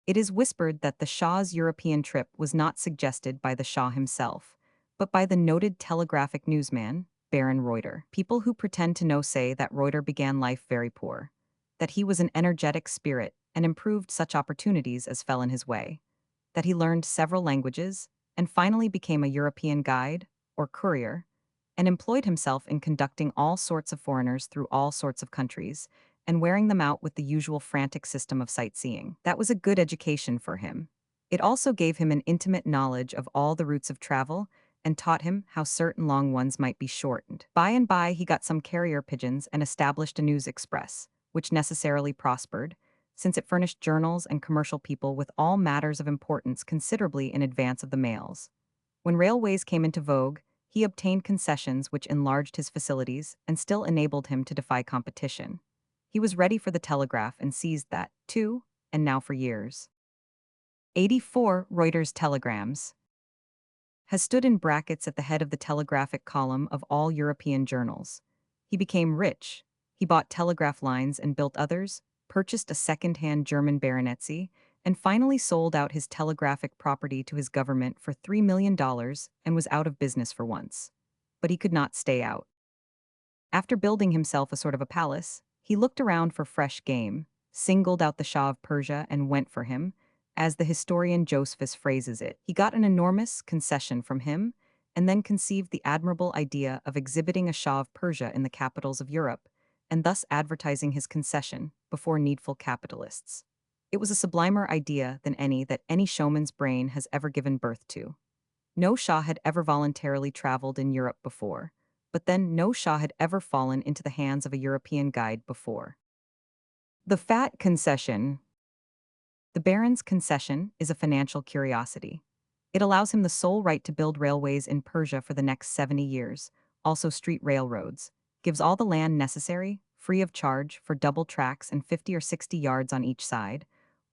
Speaker 1: It is whispered that the Shah's European trip was not suggested by the Shah himself, but by the noted telegraphic newsman, Baron Reuter. People who pretend to know say that Reuter began life very poor, that he was an energetic spirit and improved such opportunities as fell in his way, that he learned several languages and finally became a European guide, or courier, and employed himself in conducting all sorts of foreigners through all sorts of countries, and wearing them out with the usual frantic system of sightseeing. That was a good education for him. It also gave him an intimate knowledge of all the routes of travel and taught him how certain long ones might be shortened. By and by he got some carrier pigeons and established a news express, which necessarily prospered, since it furnished journals and commercial people with all matters of importance considerably in advance of the mails. When railways came into vogue, he obtained concessions which enlarged his facilities and still enabled him to defy competition. He was ready for the telegraph and seized that, too, and now for years. 84 Reuters telegrams has stood in brackets at the head of the telegraphic column of all European journals. He became rich. He bought telegraph lines and built others, purchased a second-hand German baronetcy, and finally sold out his telegraphic property to his government for $3 million and was out of business for once. But he could not stay out. After building himself a sort of a palace, he looked around for fresh game, singled out the Shah of Persia and went for him. As the historian Josephus phrases it, he got an enormous concession from him and then conceived the admirable idea of exhibiting a Shah of Persia in the capitals of Europe, and thus advertising his concession before needful capitalists. It was a sublimer idea than any that any showman's brain has ever given birth to. No Shah had ever voluntarily traveled in Europe before, but then no Shah had ever fallen into the hands of a European guide before. The fat concession. The Baron's concession is a financial curiosity. It allows him the sole right to build railways in Persia for the next 70 years, also street railroads, gives all the land necessary, free of charge, for double tracks and 50 or 60 yards on each side,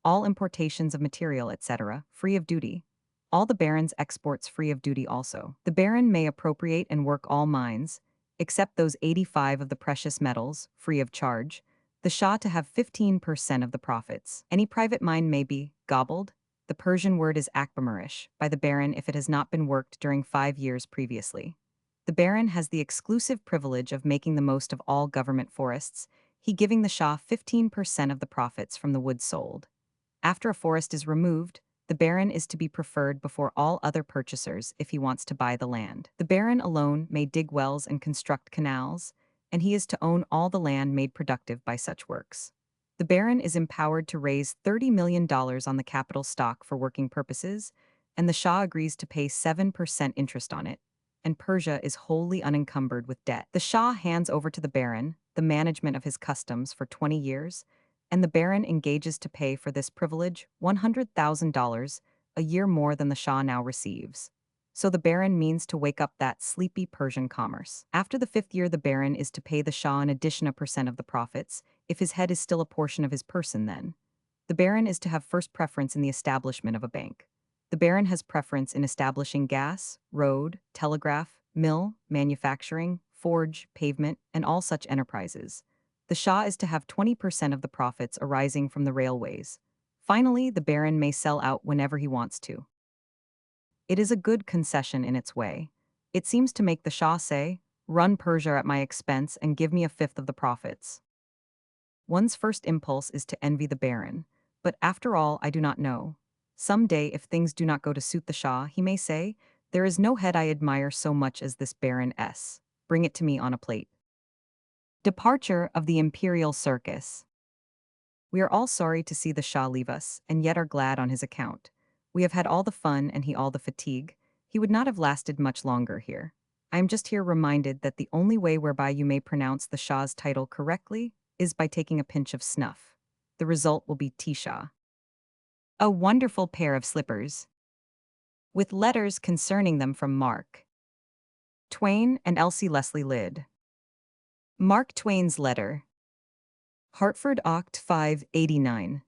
Speaker 1: all importations of material, etc., free of duty. All the Baron's exports free of duty also. The Baron may appropriate and work all mines, except those 85 of the precious metals, free of charge, the Shah to have 15% of the profits. Any private mine may be gobbled. The Persian word is akbamarish by the Baron if it has not been worked during 5 years previously. The Baron has the exclusive privilege of making the most of all government forests, he giving the Shah 15% of the profits from the wood sold. After a forest is removed, the Baron is to be preferred before all other purchasers if he wants to buy the land. The Baron alone may dig wells and construct canals, and he is to own all the land made productive by such works. The Baron is empowered to raise $30 million on the capital stock for working purposes, and the Shah agrees to pay 7% interest on it, and Persia is wholly unencumbered with debt. The Shah hands over to the Baron the management of his customs for 20 years, and the Baron engages to pay for this privilege $100,000, a year more than the Shah now receives. So the Baron means to wake up that sleepy Persian commerce. After the 5th year, the Baron is to pay the Shah in addition a percent of the profits, if his head is still a portion of his person then. The Baron is to have first preference in the establishment of a bank. The Baron has preference in establishing gas, road, telegraph, mill, manufacturing, forge, pavement, and all such enterprises. The Shah is to have 20% of the profits arising from the railways. Finally, the Baron may sell out whenever he wants to. It is a good concession in its way. It seems to make the Shah say, "Run Persia at my expense and give me a fifth of the profits." One's first impulse is to envy the Baron, but after all, I do not know. Some day, if things do not go to suit the Shah, he may say, "There is no head I admire so much as this Baron S. Bring it to me on a plate." Departure of the Imperial Circus. We are all sorry to see the Shah leave us, and yet are glad on his account. We have had all the fun and he all the fatigue. He would not have lasted much longer here. I am just here reminded that the only way whereby you may pronounce the Shah's title correctly is by taking a pinch of snuff. The result will be T-Shah. A wonderful pair of slippers, with letters concerning them from Mark Twain and Elsie Leslie Lydd. Mark Twain's letter. Hartford Oct. 589.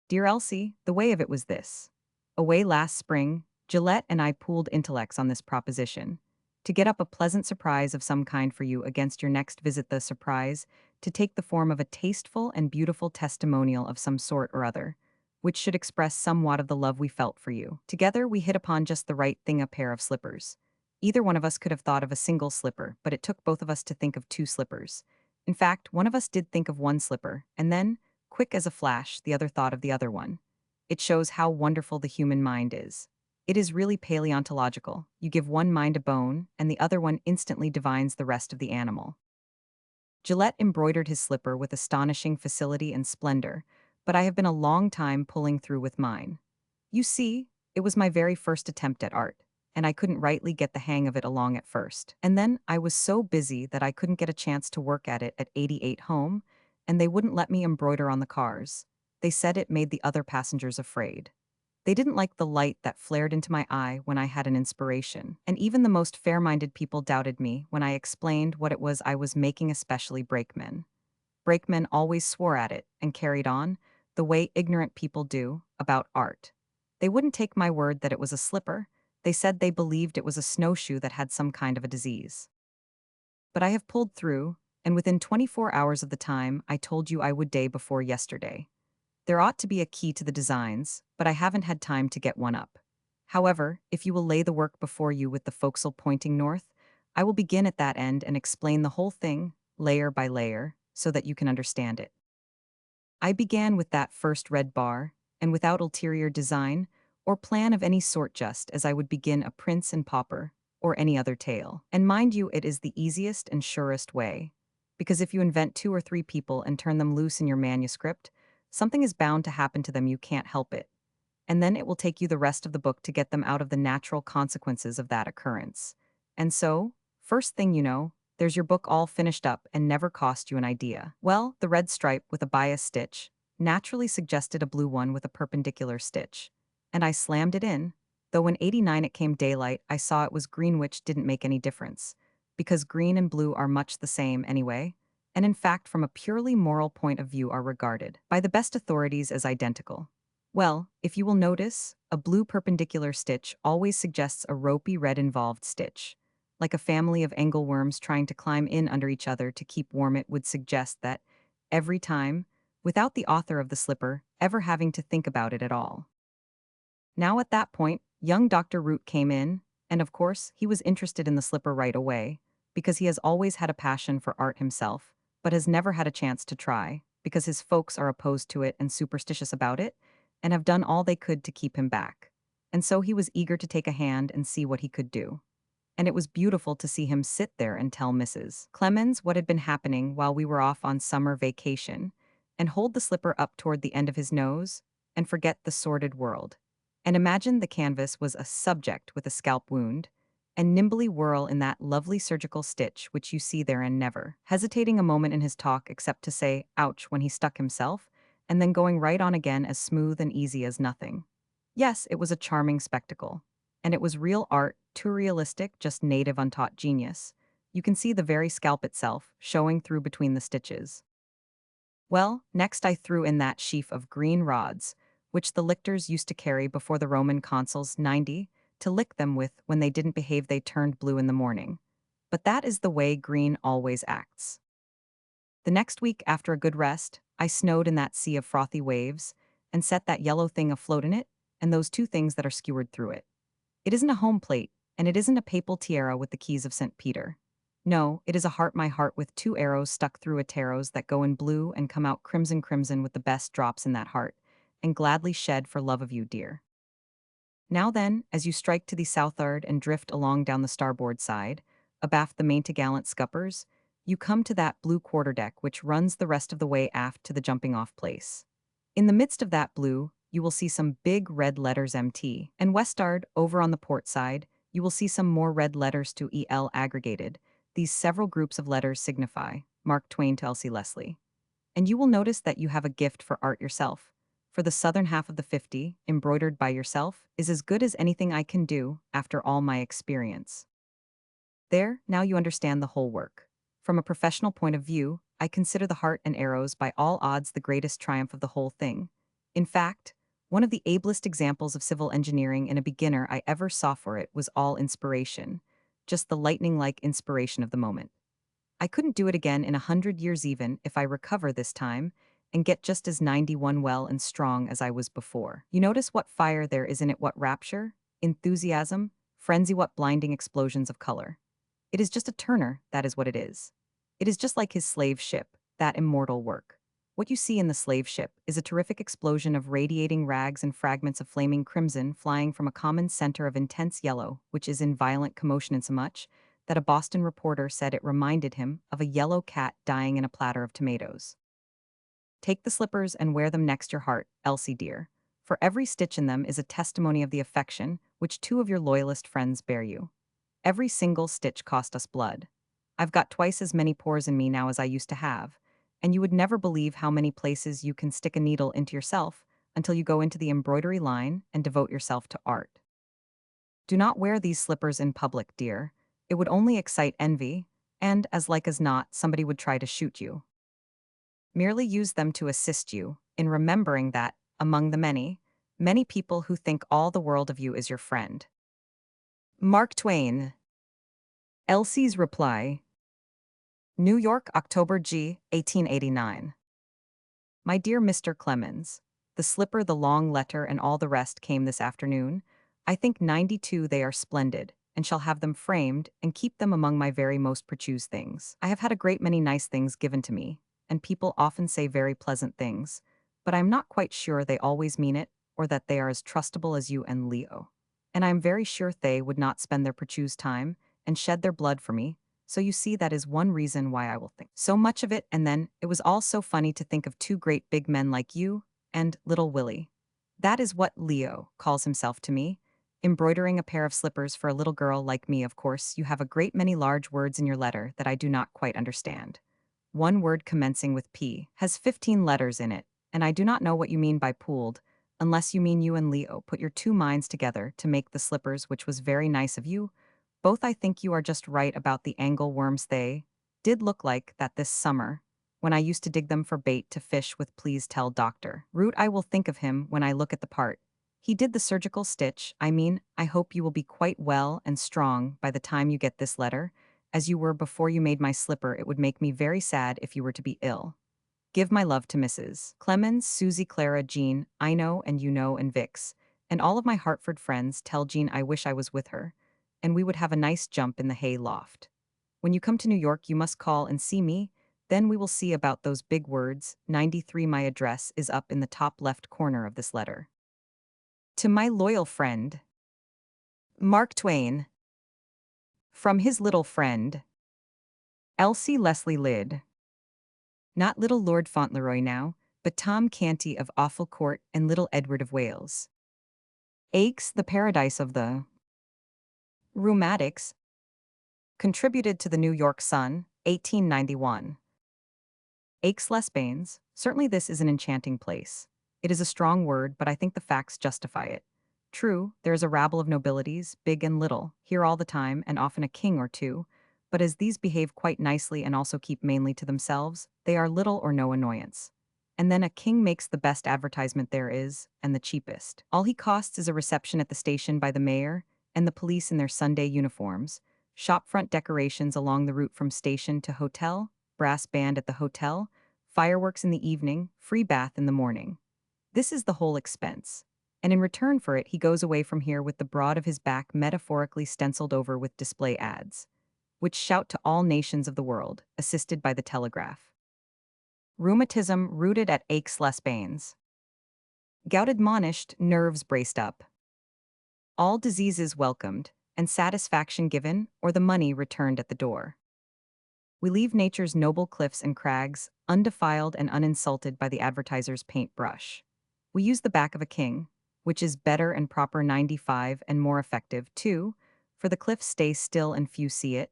Speaker 1: Dear Elsie, the way of it was this. Away last spring, Gillette and I pooled intellects on this proposition. To get up a pleasant surprise of some kind for you against your next visit, the surprise to take the form of a tasteful and beautiful testimonial of some sort or other, which should express somewhat of the love we felt for you. Together we hit upon just the right thing, a pair of slippers. Either one of us could have thought of a single slipper, but it took both of us to think of 2 slippers. In fact, one of us did think of 1 slipper, and then, quick as a flash, the other thought of the other one. It shows how wonderful the human mind is. It is really paleontological. You give one mind a bone, and the other one instantly divines the rest of the animal. Gillette embroidered his slipper with astonishing facility and splendor, but I have been a long time pulling through with mine. You see, it was my very first attempt at art, and I couldn't rightly get the hang of it along at first. And then I was so busy that I couldn't get a chance to work at it at 88 home, and they wouldn't let me embroider on the cars. They said it made the other passengers afraid. They didn't like the light that flared into my eye when I had an inspiration, and even the most fair-minded people doubted me when I explained what it was I was making, especially brakemen. Brakemen always swore at it and carried on, the way ignorant people do, about art. They wouldn't take my word that it was a slipper. They said they believed it was a snowshoe that had some kind of a disease. But I have pulled through, and within 24 hours of the time I told you I would day before yesterday. There ought to be a key to the designs, but I haven't had time to get one up. However, if you will lay the work before you with the forecastle pointing north, I will begin at that end and explain the whole thing, layer by layer, so that you can understand it. I began with that first red bar, and without ulterior design, or plan of any sort, just as I would begin a Prince and Pauper, or any other tale. And mind you, it is the easiest and surest way. Because if you invent two or three people and turn them loose in your manuscript, something is bound to happen to them, you can't help it. And then it will take you the rest of the book to get them out of the natural consequences of that occurrence. And so, first thing you know, there's your book all finished up and never cost you an idea. Well, the red stripe with a bias stitch naturally suggested a blue one with a perpendicular stitch. And I slammed it in, though when 89 it came daylight, I saw it was green, which didn't make any difference, because green and blue are much the same anyway, and in fact from a purely moral point of view are regarded by the best authorities as identical. Well, if you will notice, a blue perpendicular stitch always suggests a ropey red involved stitch. Like a family of angleworms trying to climb in under each other to keep warm, it would suggest that every time, without the author of the slipper ever having to think about it at all. Now at that point, young Dr. Root came in, and of course, he was interested in the slipper right away, because he has always had a passion for art himself, but has never had a chance to try, because his folks are opposed to it and superstitious about it, and have done all they could to keep him back. And so he was eager to take a hand and see what he could do. And it was beautiful to see him sit there and tell Mrs. Clemens what had been happening while we were off on summer vacation, and hold the slipper up toward the end of his nose, and forget the sordid world. And imagine the canvas was a subject with a scalp wound, and nimbly whirl in that lovely surgical stitch which you see there, and never hesitating a moment in his talk except to say, ouch, when he stuck himself, and then going right on again as smooth and easy as nothing. Yes, it was a charming spectacle. And it was real art, too realistic, just native untaught genius. You can see the very scalp itself, showing through between the stitches. Well, next I threw in that sheaf of green rods, which the lictors used to carry before the Roman consuls 90, to lick them with when they didn't behave. They turned blue in the morning. But that is the way green always acts. The next week, after a good rest, I snowed in that sea of frothy waves, and set that yellow thing afloat in it, and those two things that are skewered through it. It isn't a home plate, and it isn't a papal tiara with the keys of St. Peter. No, it is a heart, my heart, with two arrows stuck through it, arrows that go in blue and come out crimson, crimson, with the best drops in that heart, and gladly shed for love of you, dear. Now then, as you strike to the south'ard and drift along down the starboard side, abaft the main-t'gallant scuppers, you come to that blue quarterdeck which runs the rest of the way aft to the jumping-off place. In the midst of that blue, you will see some big red letters MT, and west'ard, over on the port side, you will see some more red letters to EL aggregated. These several groups of letters signify Mark Twain to Elsie Leslie. And you will notice that you have a gift for art yourself. For the southern half of the 50, embroidered by yourself, is as good as anything I can do after all my experience. There, now you understand the whole work. From a professional point of view, I consider the heart and arrows by all odds the greatest triumph of the whole thing. In fact, one of the ablest examples of civil engineering in a beginner I ever saw for it was all inspiration, just the lightning-like inspiration of the moment. I couldn't do it again in 100 years, even if I recover this time and get just as 91 well and strong as I was before. You notice what fire there is in it, what rapture, enthusiasm, frenzy, what blinding explosions of color. It is just a Turner, that is what it is. It is just like his slave ship, that immortal work. What you see in the slave ship is a terrific explosion of radiating rags and fragments of flaming crimson flying from a common center of intense yellow, which is in violent commotion, insomuch that a Boston reporter said it reminded him of a yellow cat dying in a platter of tomatoes. Take the slippers and wear them next your heart, Elsie dear, for every stitch in them is a testimony of the affection which two of your loyalist friends bear you. Every single stitch cost us blood. I've got twice as many pores in me now as I used to have, and you would never believe how many places you can stick a needle into yourself until you go into the embroidery line and devote yourself to art. Do not wear these slippers in public, dear. It would only excite envy, and, as like as not, somebody would try to shoot you. Merely use them to assist you in remembering that, among the many, many people who think all the world of you is your friend. Mark Twain. Elsie's reply. New York, October 1889. My dear Mr. Clemens, the slipper, the long letter, and all the rest came this afternoon. I think 92 they are splendid, and shall have them framed and keep them among my very most precious things. I have had a great many nice things given to me, and people often say very pleasant things, but I am not quite sure they always mean it, or that they are as trustable as you and Leo. And I am very sure they would not spend their precious time and shed their blood for me, so you see that is one reason why I will think so much of it. And then it was all so funny to think of two great big men like you and little Willie. That is what Leo calls himself to me. Embroidering a pair of slippers for a little girl like me. Of course, you have a great many large words in your letter that I do not quite understand. One word commencing with P has 15 letters in it, and I do not know what you mean by pooled, unless you mean you and Leo put your two minds together to make the slippers, which was very nice of you. Both I think you are just right about the angle worms. They did look like that this summer, when I used to dig them for bait to fish with. Please tell Dr. Root I will think of him when I look at the part. He did the surgical stitch. I mean, I hope you will be quite well and strong by the time you get this letter. As you were before you made my slipper, it would make me very sad if you were to be ill. Give my love to Mrs. Clemens, Susie, Clara, Jean, I know and you know, and Vix, and all of my Hartford friends. Tell Jean I wish I was with her, and we would have a nice jump in the hay loft. When you come to New York, you must call and see me. Then we will see about those big words. 93. My address is up in the top left corner of this letter. To my loyal friend, Mark Twain. From his little friend, Elsie Leslie Lydd. Not little Lord Fauntleroy now, but Tom Canty of Awful Court and little Edward of Wales. Aix, the paradise of the rheumatics, contributed to the New York Sun, 1891. Aix-les-Bains, certainly this is an enchanting place. It is a strong word, but I think the facts justify it. True, there is a rabble of nobilities, big and little, here all the time, and often a king or two, but as these behave quite nicely and also keep mainly to themselves, they are little or no annoyance. And then a king makes the best advertisement there is, and the cheapest. All he costs is a reception at the station by the mayor, and the police in their Sunday uniforms, shopfront decorations along the route from station to hotel, brass band at the hotel, fireworks in the evening, free bath in the morning. This is the whole expense. And in return for it, he goes away from here with the broad of his back metaphorically stenciled over with display ads, which shout to all nations of the world, assisted by the telegraph. Rheumatism rooted at Aix-les-Bains. Gout admonished, nerves braced up. All diseases welcomed, and satisfaction given, or the money returned at the door. We leave nature's noble cliffs and crags, undefiled and uninsulted by the advertiser's paintbrush. We use the back of a king, which is better and proper 95 and more effective too, for the cliffs stay still and few see it,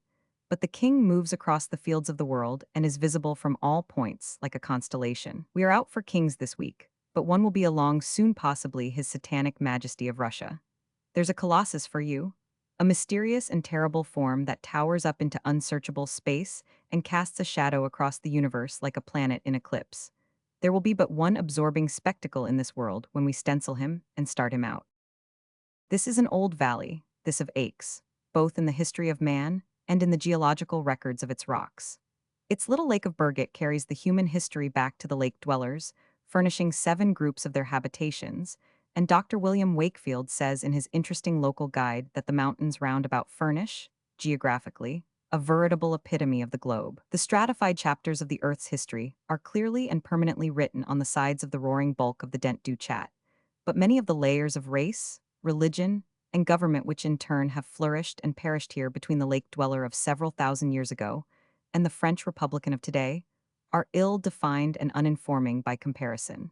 Speaker 1: but the king moves across the fields of the world and is visible from all points like a constellation. We are out for kings this week, but one will be along soon, possibly His Satanic Majesty of Russia. There's a colossus for you, a mysterious and terrible form that towers up into unsearchable space and casts a shadow across the universe like a planet in eclipse. There will be but one absorbing spectacle in this world when we stencil him and start him out. This is an old valley, this of Aix, both in the history of man and in the geological records of its rocks. Its little lake of Birgit carries the human history back to the lake dwellers, furnishing 7 groups of their habitations, and Dr. William Wakefield says in his interesting local guide that the mountains round about furnish, geographically, a veritable epitome of the globe. The stratified chapters of the Earth's history are clearly and permanently written on the sides of the roaring bulk of the Dent du Chat, but many of the layers of race, religion, and government which in turn have flourished and perished here between the lake dweller of several thousand years ago and the French Republican of today are ill-defined and uninforming by comparison.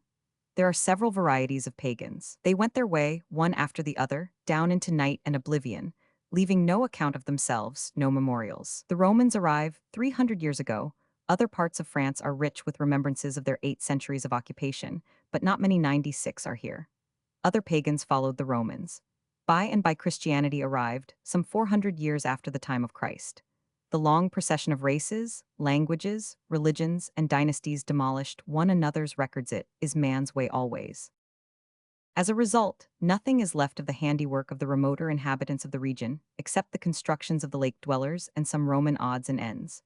Speaker 1: There are several varieties of pagans. They went their way, one after the other, down into night and oblivion, leaving no account of themselves, no memorials. The Romans arrive 300 years ago. Other parts of France are rich with remembrances of their 8 centuries of occupation, but not many 96 are here. Other pagans followed the Romans. By and by Christianity arrived, some 400 years after the time of Christ. The long procession of races, languages, religions, and dynasties demolished one another's records it is man's way always. As a result, nothing is left of the handiwork of the remoter inhabitants of the region, except the constructions of the lake dwellers and some Roman odds and ends.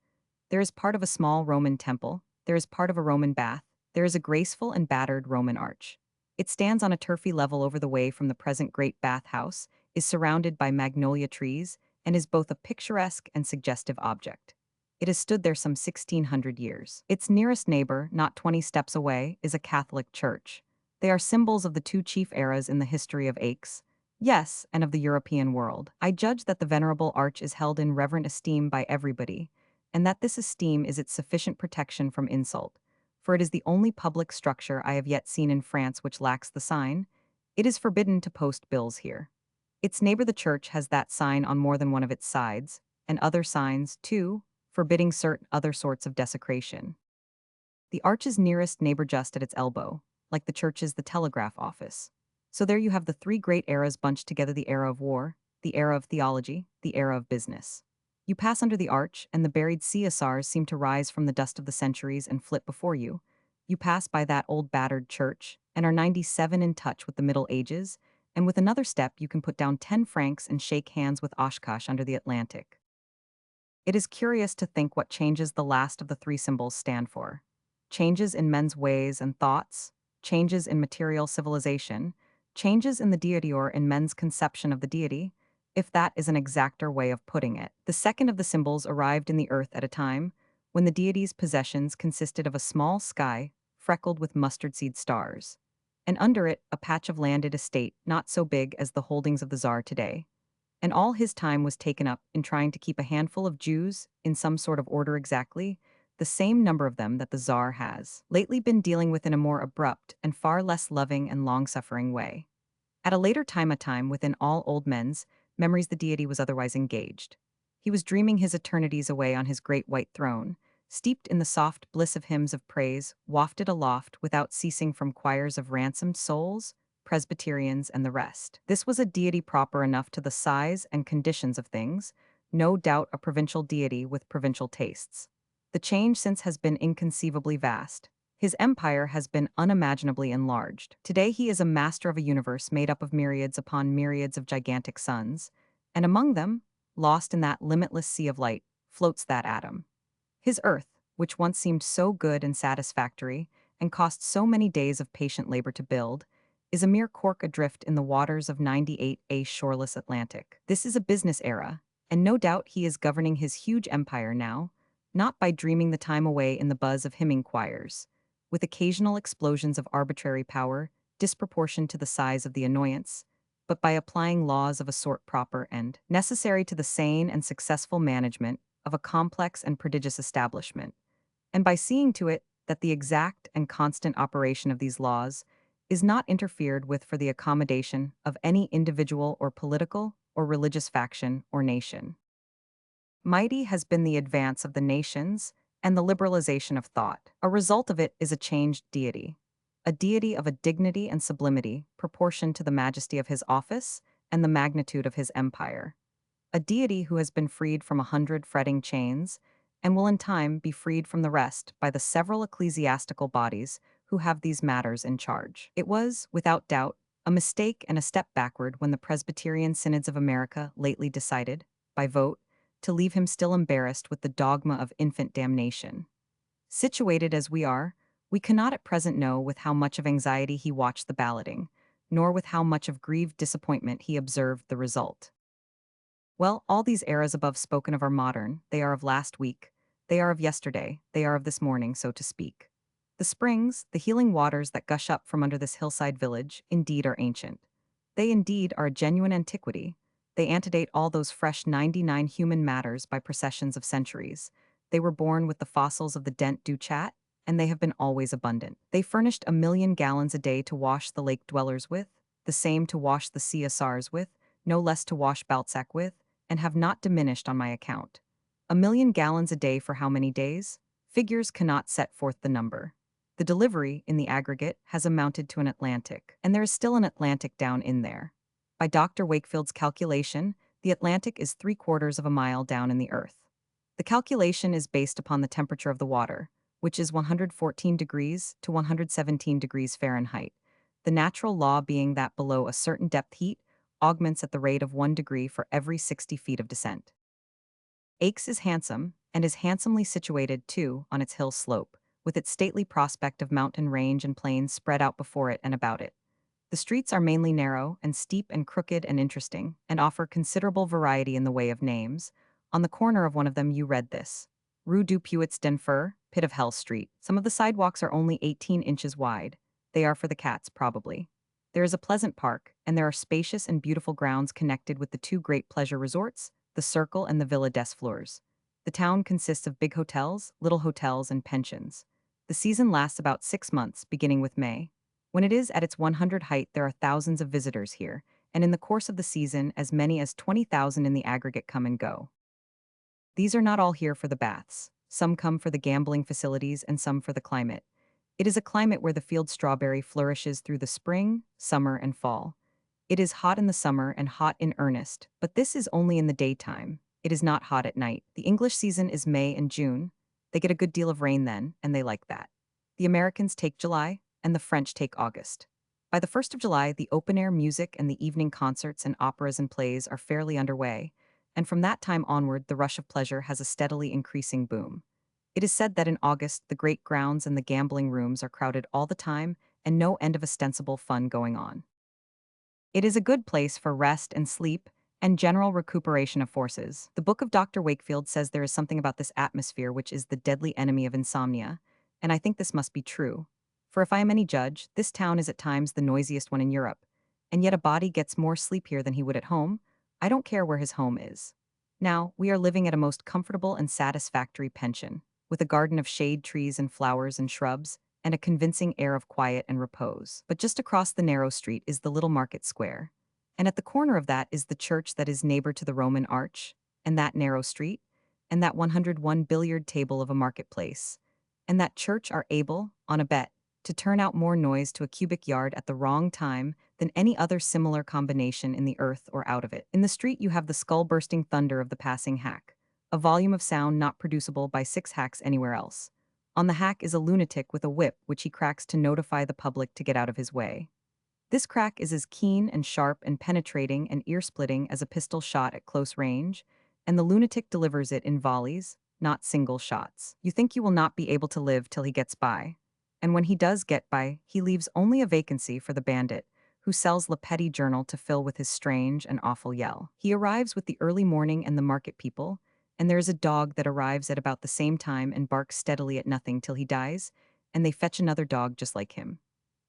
Speaker 1: There is part of a small Roman temple, there is part of a Roman bath, there is a graceful and battered Roman arch. It stands on a turfy level over the way from the present great bathhouse, is surrounded by magnolia trees, and is both a picturesque and suggestive object. It has stood there some 1600 years. Its nearest neighbor, not 20 steps away, is a Catholic church. They are symbols of the two chief eras in the history of Aix, yes, and of the European world. I judge that the venerable arch is held in reverent esteem by everybody, and that this esteem is its sufficient protection from insult, for it is the only public structure I have yet seen in France which lacks the sign. It is forbidden to post bills here. Its neighbor the church has that sign on more than one of its sides, and other signs, too, forbidding certain other sorts of desecration. The arch's nearest neighbor just at its elbow, like the church's the telegraph office. So there you have the three great eras bunched together: the era of war, the era of theology, the era of business. You pass under the arch, and the buried CSRs seem to rise from the dust of the centuries and flit before you. You pass by that old battered church, and are 97 in touch with the Middle Ages, and with another step you can put down 10 francs and shake hands with Oshkosh under the Atlantic. It is curious to think what changes the last of the three symbols stand for. Changes in men's ways and thoughts, changes in material civilization, changes in the deity or in men's conception of the deity, if that is an exacter way of putting it. The second of the symbols arrived in the earth at a time when the deity's possessions consisted of a small sky freckled with mustard seed stars, and under it a patch of landed estate not so big as the holdings of the Tsar today, and all his time was taken up in trying to keep a handful of Jews in some sort of order, exactly the same number of them that the Tsar has lately been dealing with in a more abrupt and far less loving and long-suffering way. At a later time, a time within all old men's memories, the deity was otherwise engaged. He was dreaming his eternities away on his great white throne, steeped in the soft bliss of hymns of praise, wafted aloft without ceasing from choirs of ransomed souls, Presbyterians, and the rest. This was a deity proper enough to the size and conditions of things, no doubt a provincial deity with provincial tastes. The change since has been inconceivably vast. His empire has been unimaginably enlarged. Today he is a master of a universe made up of myriads upon myriads of gigantic suns, and among them, lost in that limitless sea of light, floats that atom. His earth, which once seemed so good and satisfactory, and cost so many days of patient labor to build, is a mere cork adrift in the waters of 98A shoreless Atlantic. This is a business era, and no doubt he is governing his huge empire now, not by dreaming the time away in the buzz of hymning choirs, with occasional explosions of arbitrary power disproportioned to the size of the annoyance, but by applying laws of a sort proper and necessary to the sane and successful management of a complex and prodigious establishment, and by seeing to it that the exact and constant operation of these laws is not interfered with for the accommodation of any individual or political or religious faction or nation. Mighty has been the advance of the nations and the liberalization of thought. A result of it is a changed deity, a deity of a dignity and sublimity proportioned to the majesty of his office and the magnitude of his empire. A deity who has been freed from 100 fretting chains, and will in time be freed from the rest by the several ecclesiastical bodies who have these matters in charge. It was, without doubt, a mistake and a step backward when the Presbyterian synods of America lately decided, by vote, to leave him still embarrassed with the dogma of infant damnation. Situated as we are, we cannot at present know with how much of anxiety he watched the balloting, nor with how much of grieved disappointment he observed the result. Well, all these eras above spoken of are modern, they are of last week, they are of yesterday, they are of this morning, so to speak. The springs, the healing waters that gush up from under this hillside village, indeed are ancient. They indeed are a genuine antiquity. They antedate all those fresh 99 human matters by processions of centuries. They were born with the fossils of the Dent du Chat, and they have been always abundant. They furnished 1,000,000 gallons a day to wash the lake dwellers with, the same to wash the CSRs with, no less to wash Balzac with, and have not diminished on my account. 1,000,000 gallons a day for how many days? Figures cannot set forth the number. The delivery, in the aggregate, has amounted to an Atlantic, and there is still an Atlantic down in there. By Dr. Wakefield's calculation, the Atlantic is 3/4 of a mile down in the earth. The calculation is based upon the temperature of the water, which is 114 degrees to 117 degrees Fahrenheit. The natural law being that below a certain depth heat augments at the rate of 1 degree for every 60 feet of descent. Aix is handsome, and is handsomely situated, too, on its hill slope, with its stately prospect of mountain range and plains spread out before it and about it. The streets are mainly narrow and steep and crooked and interesting, and offer considerable variety in the way of names. On the corner of one of them you read this: Rue du Puits d'Enfer, Pit of Hell Street. Some of the sidewalks are only 18 inches wide. They are for the cats, probably. There is a pleasant park, and there are spacious and beautiful grounds connected with the two great pleasure resorts, the Circle and the Villa des Fleurs. The town consists of big hotels, little hotels, and pensions. The season lasts about 6 months, beginning with May. When it is at its 100 height, there are thousands of visitors here, and in the course of the season, as many as 20,000 in the aggregate come and go. These are not all here for the baths. Some come for the gambling facilities and some for the climate. It is a climate where the field strawberry flourishes through the spring, summer, and fall. It is hot in the summer and hot in earnest, but this is only in the daytime. It is not hot at night. The English season is May and June. They get a good deal of rain then, and they like that. The Americans take July, and the French take August. By the 1st of July, the open-air music and the evening concerts and operas and plays are fairly underway, and from that time onward the rush of pleasure has a steadily increasing boom. It is said that in August the great grounds and the gambling rooms are crowded all the time, and no end of ostensible fun going on. It is a good place for rest and sleep, and general recuperation of forces. The book of Dr. Wakefield says there is something about this atmosphere which is the deadly enemy of insomnia, and I think this must be true. For if I am any judge, this town is at times the noisiest one in Europe, and yet a body gets more sleep here than he would at home. I don't care where his home is. Now, we are living at a most comfortable and satisfactory pension, with a garden of shade trees and flowers and shrubs, and a convincing air of quiet and repose. But just across the narrow street is the little market square, and at the corner of that is the church that is neighbor to the Roman arch, and that narrow street, and that 101 billiard table of a marketplace, and that church are able, on a bet, to turn out more noise to a cubic yard at the wrong time than any other similar combination in the earth or out of it. In the street you have the skull-bursting thunder of the passing hack, a volume of sound not producible by 6 hacks anywhere else. On the hack is a lunatic with a whip which he cracks to notify the public to get out of his way. This crack is as keen and sharp and penetrating and ear-splitting as a pistol shot at close range, and the lunatic delivers it in volleys, not single shots. You think you will not be able to live till he gets by. And when he does get by, he leaves only a vacancy for the bandit, who sells Le Petit Journal to fill with his strange and awful yell. He arrives with the early morning and the market people, and there is a dog that arrives at about the same time and barks steadily at nothing till he dies, and they fetch another dog just like him.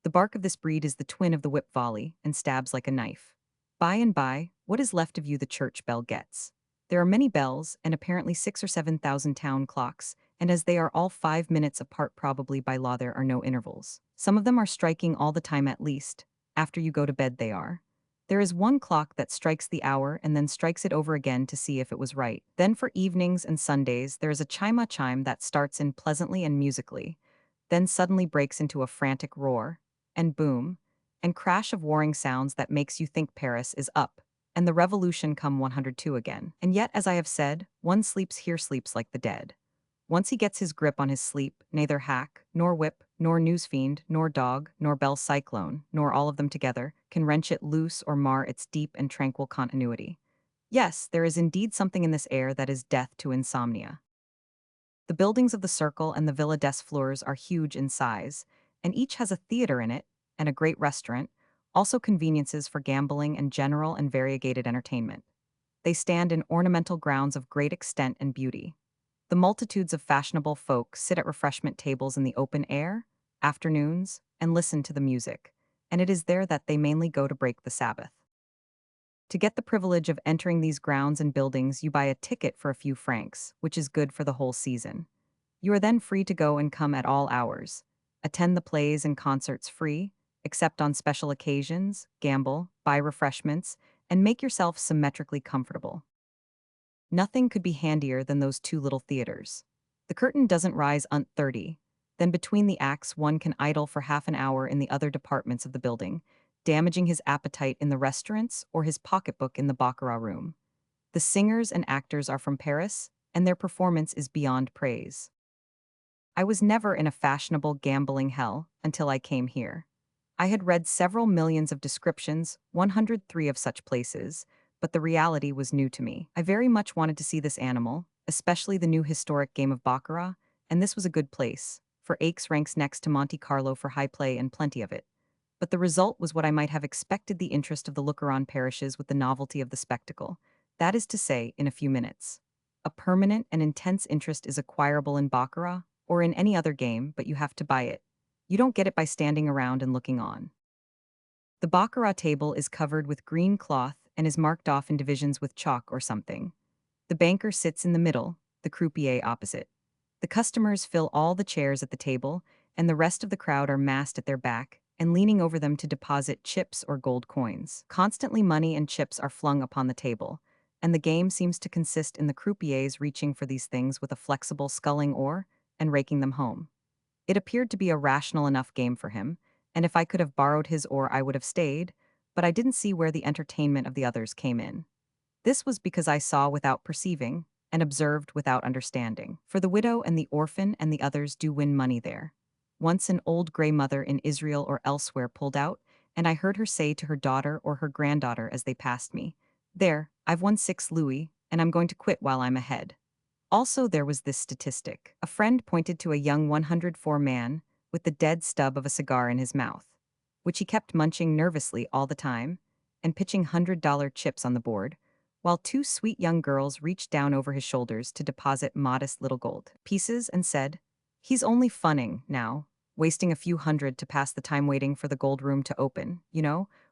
Speaker 1: The bark of this breed is the twin of the whip volley, and stabs like a knife. By and by, what is left of you the church bell gets. There are many bells, and apparently 6 or 7,000 town clocks, and as they are all 5 minutes apart, probably by law there are no intervals. Some of them are striking all the time at least. After you go to bed they are. There is one clock that strikes the hour and then strikes it over again to see if it was right. Then for evenings and Sundays there is a chime that starts in pleasantly and musically, then suddenly breaks into a frantic roar, and boom, and crash of warring sounds that makes you think Paris is up, and the revolution come 102 again. And yet, as I have said, one sleeps here sleeps like the dead. Once he gets his grip on his sleep, neither hack, nor whip, nor newsfiend, nor dog, nor bell cyclone, nor all of them together, can wrench it loose or mar its deep and tranquil continuity. Yes, there is indeed something in this air that is death to insomnia. The buildings of the Circle and the Villa des Fleurs are huge in size, and each has a theater in it, and a great restaurant, also conveniences for gambling and general and variegated entertainment. They stand in ornamental grounds of great extent and beauty. The multitudes of fashionable folk sit at refreshment tables in the open air, afternoons, and listen to the music, and it is there that they mainly go to break the Sabbath. To get the privilege of entering these grounds and buildings, you buy a ticket for a few francs, which is good for the whole season. You are then free to go and come at all hours, attend the plays and concerts free, except on special occasions, gamble, buy refreshments, and make yourself symmetrically comfortable. Nothing could be handier than those two little theaters. The curtain doesn't rise unt 30. Then between the acts one can idle for half an hour in the other departments of the building, damaging his appetite in the restaurants or his pocketbook in the baccarat room. The singers and actors are from Paris, and their performance is beyond praise. I was never in a fashionable gambling hell until I came here. I had read several millions of descriptions, 103 of such places, but the reality was new to me. I very much wanted to see this animal, especially the new historic game of Baccarat, and this was a good place, for Aix ranks next to Monte Carlo for high play and plenty of it. But the result was what I might have expected. The interest of the looker-on perishes with the novelty of the spectacle. That is to say, in a few minutes. A permanent and intense interest is acquirable in Baccarat, or in any other game, but you have to buy it. You don't get it by standing around and looking on. The baccarat table is covered with green cloth and is marked off in divisions with chalk or something. The banker sits in the middle, the croupier opposite. The customers fill all the chairs at the table, and the rest of the crowd are massed at their back and leaning over them to deposit chips or gold coins. Constantly money and chips are flung upon the table, and the game seems to consist in the croupiers reaching for these things with a flexible sculling oar and raking them home. It appeared to be a rational enough game for him, and if I could have borrowed his oar I would have stayed, but I didn't see where the entertainment of the others came in. This was because I saw without perceiving, and observed without understanding. For the widow and the orphan and the others do win money there. Once an old gray mother in Israel or elsewhere pulled out, and I heard her say to her daughter or her granddaughter as they passed me, "There, I've won 6 louis, and I'm going to quit while I'm ahead." Also, there was this statistic. A friend pointed to a young 104 man with the dead stub of a cigar in his mouth, which he kept munching nervously all the time, and pitching $100 chips on the board, while two sweet young girls reached down over his shoulders to deposit modest little gold pieces and said, "He's only funning now, wasting a few hundred to pass the time waiting for the gold room to open,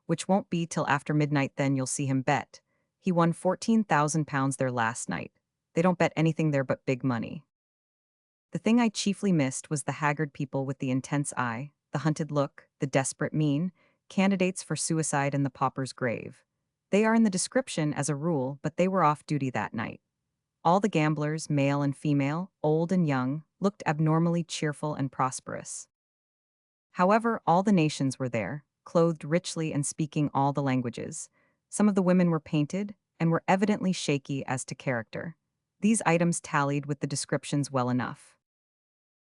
Speaker 1: which won't be till after midnight, then you'll see him bet. He won £14,000 there last night. They don't bet anything there but big money." The thing I chiefly missed was the haggard people with the intense eye, the hunted look, the desperate mien, candidates for suicide in the pauper's grave. They are in the description as a rule, but they were off duty that night. All the gamblers, male and female, old and young, looked abnormally cheerful and prosperous. However, all the nations were there, clothed richly and speaking all the languages. Some of the women were painted, and were evidently shaky as to character. These items tallied with the descriptions well enough.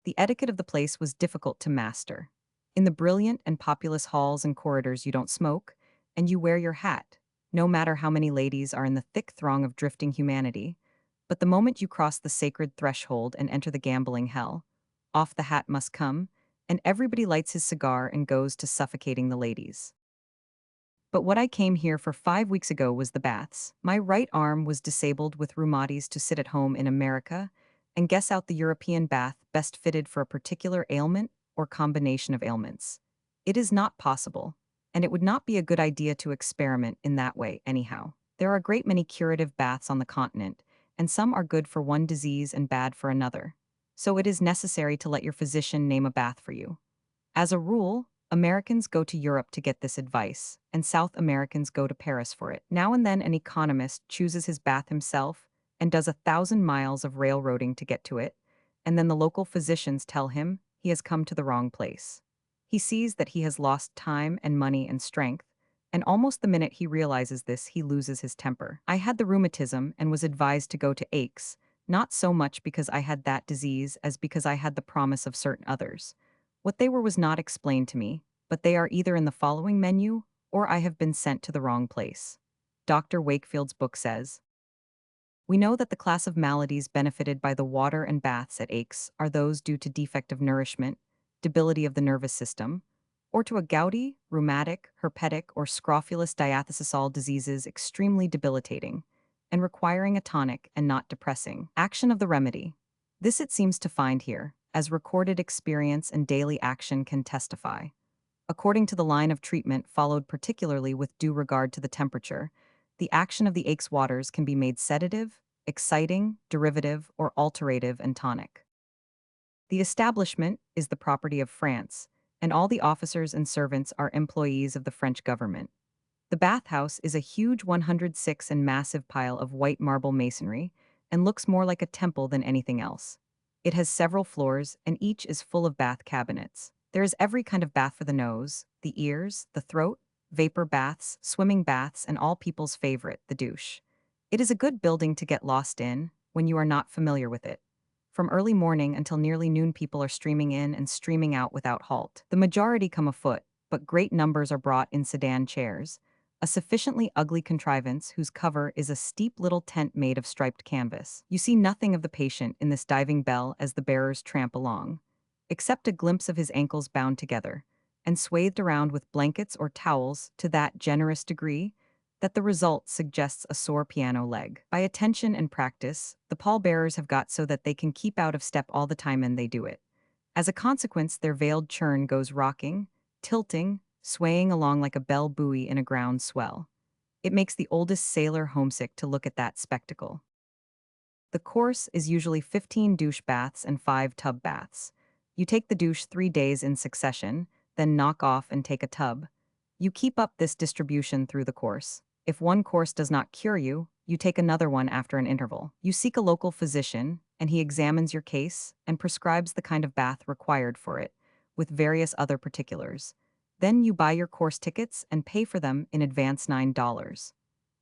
Speaker 1: The etiquette of the place was difficult to master. In the brilliant and populous halls and corridors you don't smoke, and you wear your hat, no matter how many ladies are in the thick throng of drifting humanity. But the moment you cross the sacred threshold and enter the gambling hell, off the hat must come, and everybody lights his cigar and goes to suffocating the ladies. But what I came here for 5 weeks ago was the baths. My right arm was disabled with rheumatiz to sit at home in America and guess out the European bath best fitted for a particular ailment or combination of ailments. It is not possible, and it would not be a good idea to experiment in that way anyhow. There are a great many curative baths on the continent, and some are good for one disease and bad for another. So it is necessary to let your physician name a bath for you. As a rule, Americans go to Europe to get this advice, and South Americans go to Paris for it. Now and then an economist chooses his bath himself and does 1,000 miles of railroading to get to it, and then the local physicians tell him he has come to the wrong place. He sees that he has lost time and money and strength, and almost the minute he realizes this, he loses his temper. I had the rheumatism and was advised to go to Aix, not so much because I had that disease as because I had the promise of certain others. What they were was not explained to me, but they are either in the following menu or I have been sent to the wrong place. Dr. Wakefield's book says, "We know that the class of maladies benefited by the water and baths at Aix are those due to defect of nourishment, debility of the nervous system, or to a gouty, rheumatic, herpetic, or scrofulous diathysal diseases extremely debilitating, and requiring a tonic and not depressing action of the remedy. This it seems to find here, as recorded experience and daily action can testify. According to the line of treatment followed particularly with due regard to the temperature, the action of the Aix waters can be made sedative, exciting, derivative, or alterative and tonic. The establishment is the property of France, and all the officers and servants are employees of the French government. The bathhouse is a huge 106 and massive pile of white marble masonry and looks more like a temple than anything else. It has several floors, and each is full of bath cabinets. There is every kind of bath for the nose, the ears, the throat, vapor baths, swimming baths, and all people's favorite, the douche. It is a good building to get lost in, when you are not familiar with it. From early morning until nearly noon, people are streaming in and streaming out without halt. The majority come afoot, but great numbers are brought in sedan chairs, a sufficiently ugly contrivance whose cover is a steep little tent made of striped canvas. You see nothing of the patient in this diving bell as the bearers tramp along, except a glimpse of his ankles bound together and swathed around with blankets or towels to that generous degree that the result suggests a sore piano leg. By attention and practice, the pallbearers have got so that they can keep out of step all the time, and they do it. As a consequence, their veiled churn goes rocking, tilting, swaying along like a bell buoy in a ground swell. It makes the oldest sailor homesick to look at that spectacle. The course is usually 15 douche baths and 5 tub baths. You take the douche 3 days in succession, then knock off and take a tub. You keep up this distribution through the course. If one course does not cure you, you take another one after an interval. You seek a local physician, and he examines your case and prescribes the kind of bath required for it, with various other particulars. Then you buy your course tickets and pay for them in advance $9.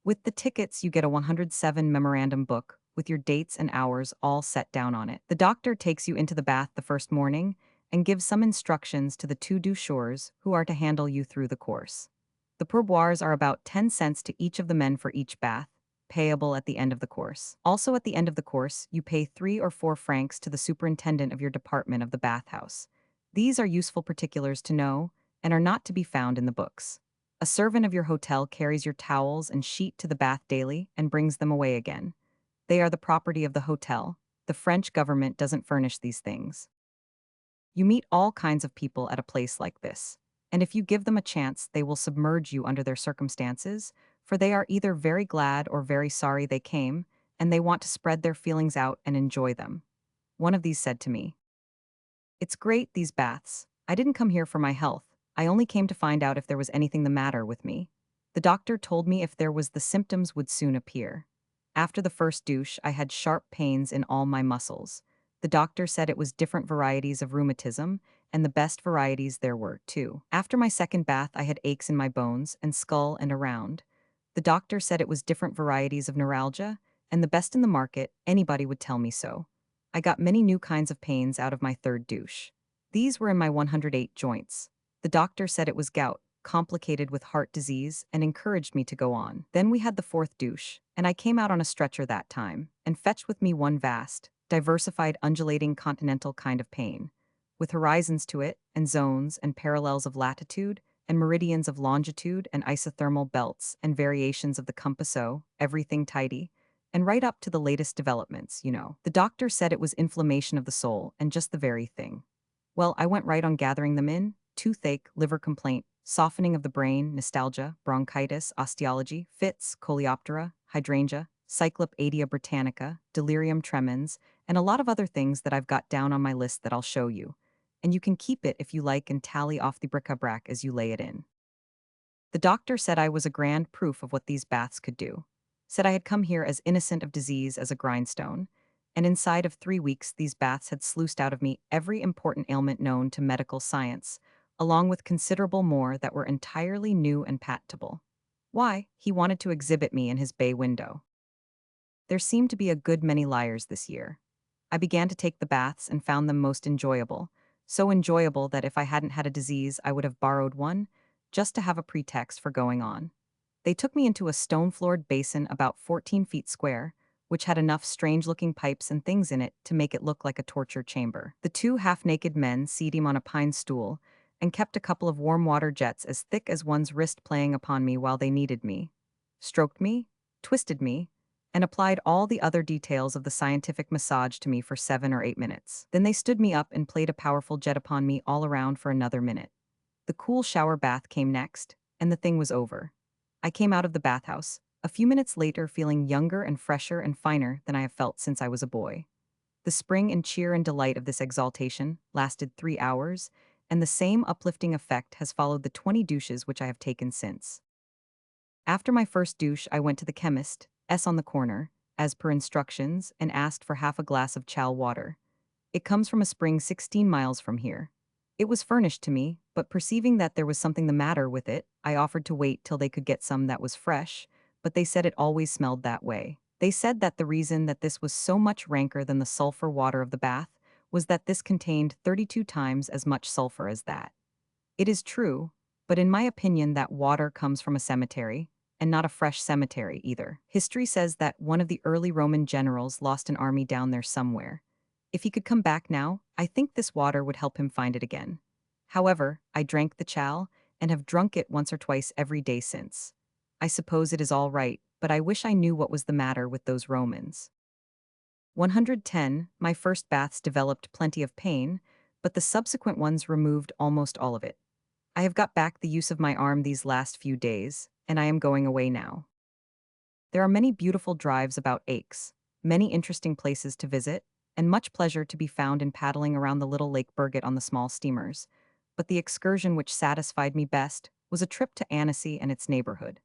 Speaker 1: With the tickets, you get a 107 memorandum book with your dates and hours all set down on it. The doctor takes you into the bath the first morning and gives some instructions to the 2 doucheurs who are to handle you through the course. The pourboires are about 10 cents to each of the men for each bath, payable at the end of the course. Also, at the end of the course, you pay 3 or 4 francs to the superintendent of your department of the bathhouse. These are useful particulars to know and are not to be found in the books. A servant of your hotel carries your towels and sheet to the bath daily and brings them away again. They are the property of the hotel. The French government doesn't furnish these things. You meet all kinds of people at a place like this, and if you give them a chance, they will submerge you under their circumstances, for they are either very glad or very sorry they came, and they want to spread their feelings out and enjoy them. One of these said to me, "It's great, these baths. I didn't come here for my health. I only came to find out if there was anything the matter with me. The doctor told me if there was, the symptoms would soon appear. After the first douche, I had sharp pains in all my muscles. The doctor said it was different varieties of rheumatism, and the best varieties there were, too. After my second bath, I had aches in my bones and skull and around. The doctor said it was different varieties of neuralgia, and the best in the market. Anybody would tell me so. I got many new kinds of pains out of my third douche. These were in my 108 joints. The doctor said it was gout, complicated with heart disease, and encouraged me to go on. Then we had the fourth douche, and I came out on a stretcher that time, and fetched with me one vast, diversified, undulating continental kind of pain, with horizons to it, and zones, and parallels of latitude, and meridians of longitude, and isothermal belts, and variations of the compasso, everything tidy, and right up to the latest developments, you know. The doctor said it was inflammation of the soul, and just the very thing. Well, I went right on gathering them in: toothache, liver complaint, softening of the brain, nostalgia, bronchitis, osteology, fits, coleoptera, hydrangea, cyclopaedia britannica, delirium tremens, and a lot of other things that I've got down on my list that I'll show you. And you can keep it if you like and tally off the bric-a-brac as you lay it in. The doctor said I was a grand proof of what these baths could do. Said I had come here as innocent of disease as a grindstone, and inside of 3 weeks these baths had sluiced out of me every important ailment known to medical science, along with considerable more that were entirely new and patentable. Why? He wanted to exhibit me in his bay window. There seemed to be a good many liars this year. I began to take the baths and found them most enjoyable, so enjoyable that if I hadn't had a disease I would have borrowed one, just to have a pretext for going on. They took me into a stone-floored basin about 14 feet square, which had enough strange-looking pipes and things in it to make it look like a torture chamber. The 2 half-naked men seated him on a pine stool and kept a couple of warm water jets as thick as one's wrist playing upon me while they kneaded me, stroked me, twisted me, and applied all the other details of the scientific massage to me for 7 or 8 minutes. Then they stood me up and played a powerful jet upon me all around for another minute. The cool shower bath came next, and the thing was over. I came out of the bathhouse, a few minutes later, feeling younger and fresher and finer than I have felt since I was a boy. The spring and cheer and delight of this exaltation lasted 3 hours, and the same uplifting effect has followed the 20 douches which I have taken since. After my first douche, I went to the chemist, on the corner, as per instructions, and asked for half a glass of chal water. It comes from a spring 16 miles from here. It was furnished to me, but perceiving that there was something the matter with it, I offered to wait till they could get some that was fresh, but they said it always smelled that way. They said that the reason that this was so much ranker than the sulfur water of the bath was that this contained 32 times as much sulfur as that. It is true, but in my opinion, that water comes from a cemetery, and not a fresh cemetery either. History says that one of the early Roman generals lost an army down there somewhere. If he could come back now, I think this water would help him find it again. However, I drank the chal, and have drunk it once or twice every day since. I suppose it is all right, but I wish I knew what was the matter with those Romans. 110, my first baths developed plenty of pain, but the subsequent ones removed almost all of it. I have got back the use of my arm these last few days, and I am going away now. There are many beautiful drives about Aix, many interesting places to visit, and much pleasure to be found in paddling around the little Lake Burget on the small steamers. But the excursion which satisfied me best was a trip to Annecy and its neighborhood.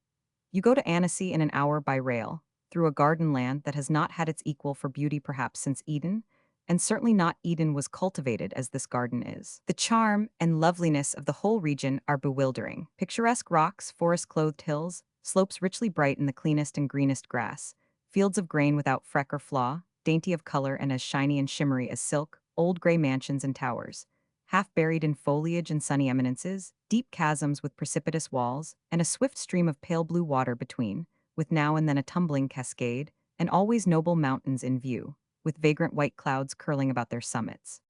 Speaker 1: You go to Annecy in an hour by rail, through a garden land that has not had its equal for beauty perhaps since Eden, and certainly not Eden was cultivated as this garden is. The charm and loveliness of the whole region are bewildering. Picturesque rocks, forest-clothed hills, slopes richly bright in the cleanest and greenest grass, fields of grain without freck or flaw, dainty of color and as shiny and shimmery as silk, old gray mansions and towers, half buried in foliage and sunny eminences, deep chasms with precipitous walls, and a swift stream of pale blue water between, with now and then a tumbling cascade, and always noble mountains in view, with vagrant white clouds curling about their summits.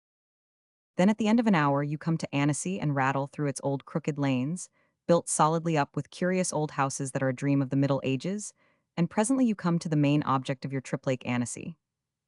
Speaker 1: Then at the end of an hour you come to Annecy and rattle through its old crooked lanes, built solidly up with curious old houses that are a dream of the Middle Ages, and presently you come to the main object of your trip, Lake Annecy.